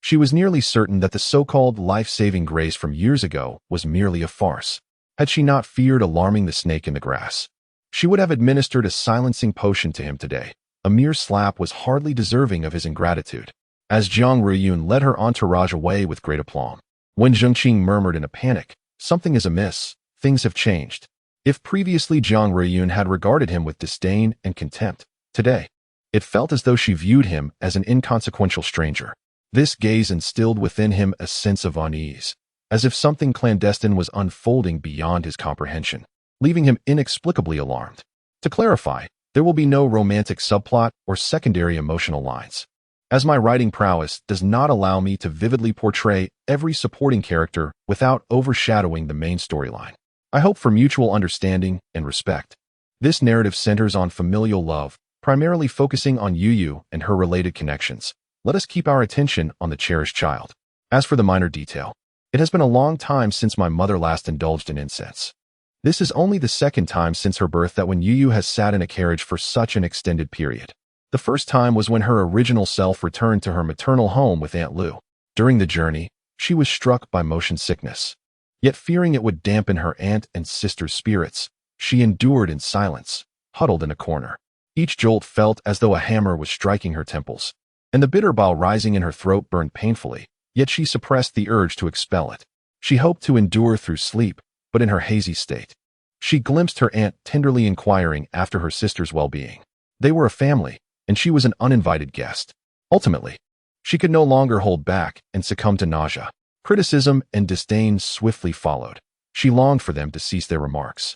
S1: she was nearly certain that the so-called life-saving grace from years ago was merely a farce. Had she not feared alarming the snake in the grass, she would have administered a silencing potion to him today. A mere slap was hardly deserving of his ingratitude. As Jiang Riyun led her entourage away with great aplomb, Wen Zhengqing murmured in a panic, "Something is amiss. Things have changed." If previously Jiang Riyun had regarded him with disdain and contempt, today, it felt as though she viewed him as an inconsequential stranger. This gaze instilled within him a sense of unease, as if something clandestine was unfolding beyond his comprehension, leaving him inexplicably alarmed. To clarify, there will be no romantic subplot or secondary emotional lines, as my writing prowess does not allow me to vividly portray every supporting character without overshadowing the main storyline. I hope for mutual understanding and respect. This narrative centers on familial love, primarily focusing on Youyou and her related connections. Let us keep our attention on the cherished child. As for the minor detail, it has been a long time since my mother last indulged in incense. This is only the second time since her birth that when Youyou has sat in a carriage for such an extended period. The first time was when her original self returned to her maternal home with Aunt Lu. During the journey, she was struck by motion sickness. Yet fearing it would dampen her aunt and sister's spirits, she endured in silence, huddled in a corner. Each jolt felt as though a hammer was striking her temples, and the bitter bile rising in her throat burned painfully, yet she suppressed the urge to expel it. She hoped to endure through sleep, but in her hazy state, she glimpsed her aunt tenderly inquiring after her sister's well-being. They were a family, and she was an uninvited guest. Ultimately, she could no longer hold back and succumb to nausea. Criticism and disdain swiftly followed. She longed for them to cease their remarks.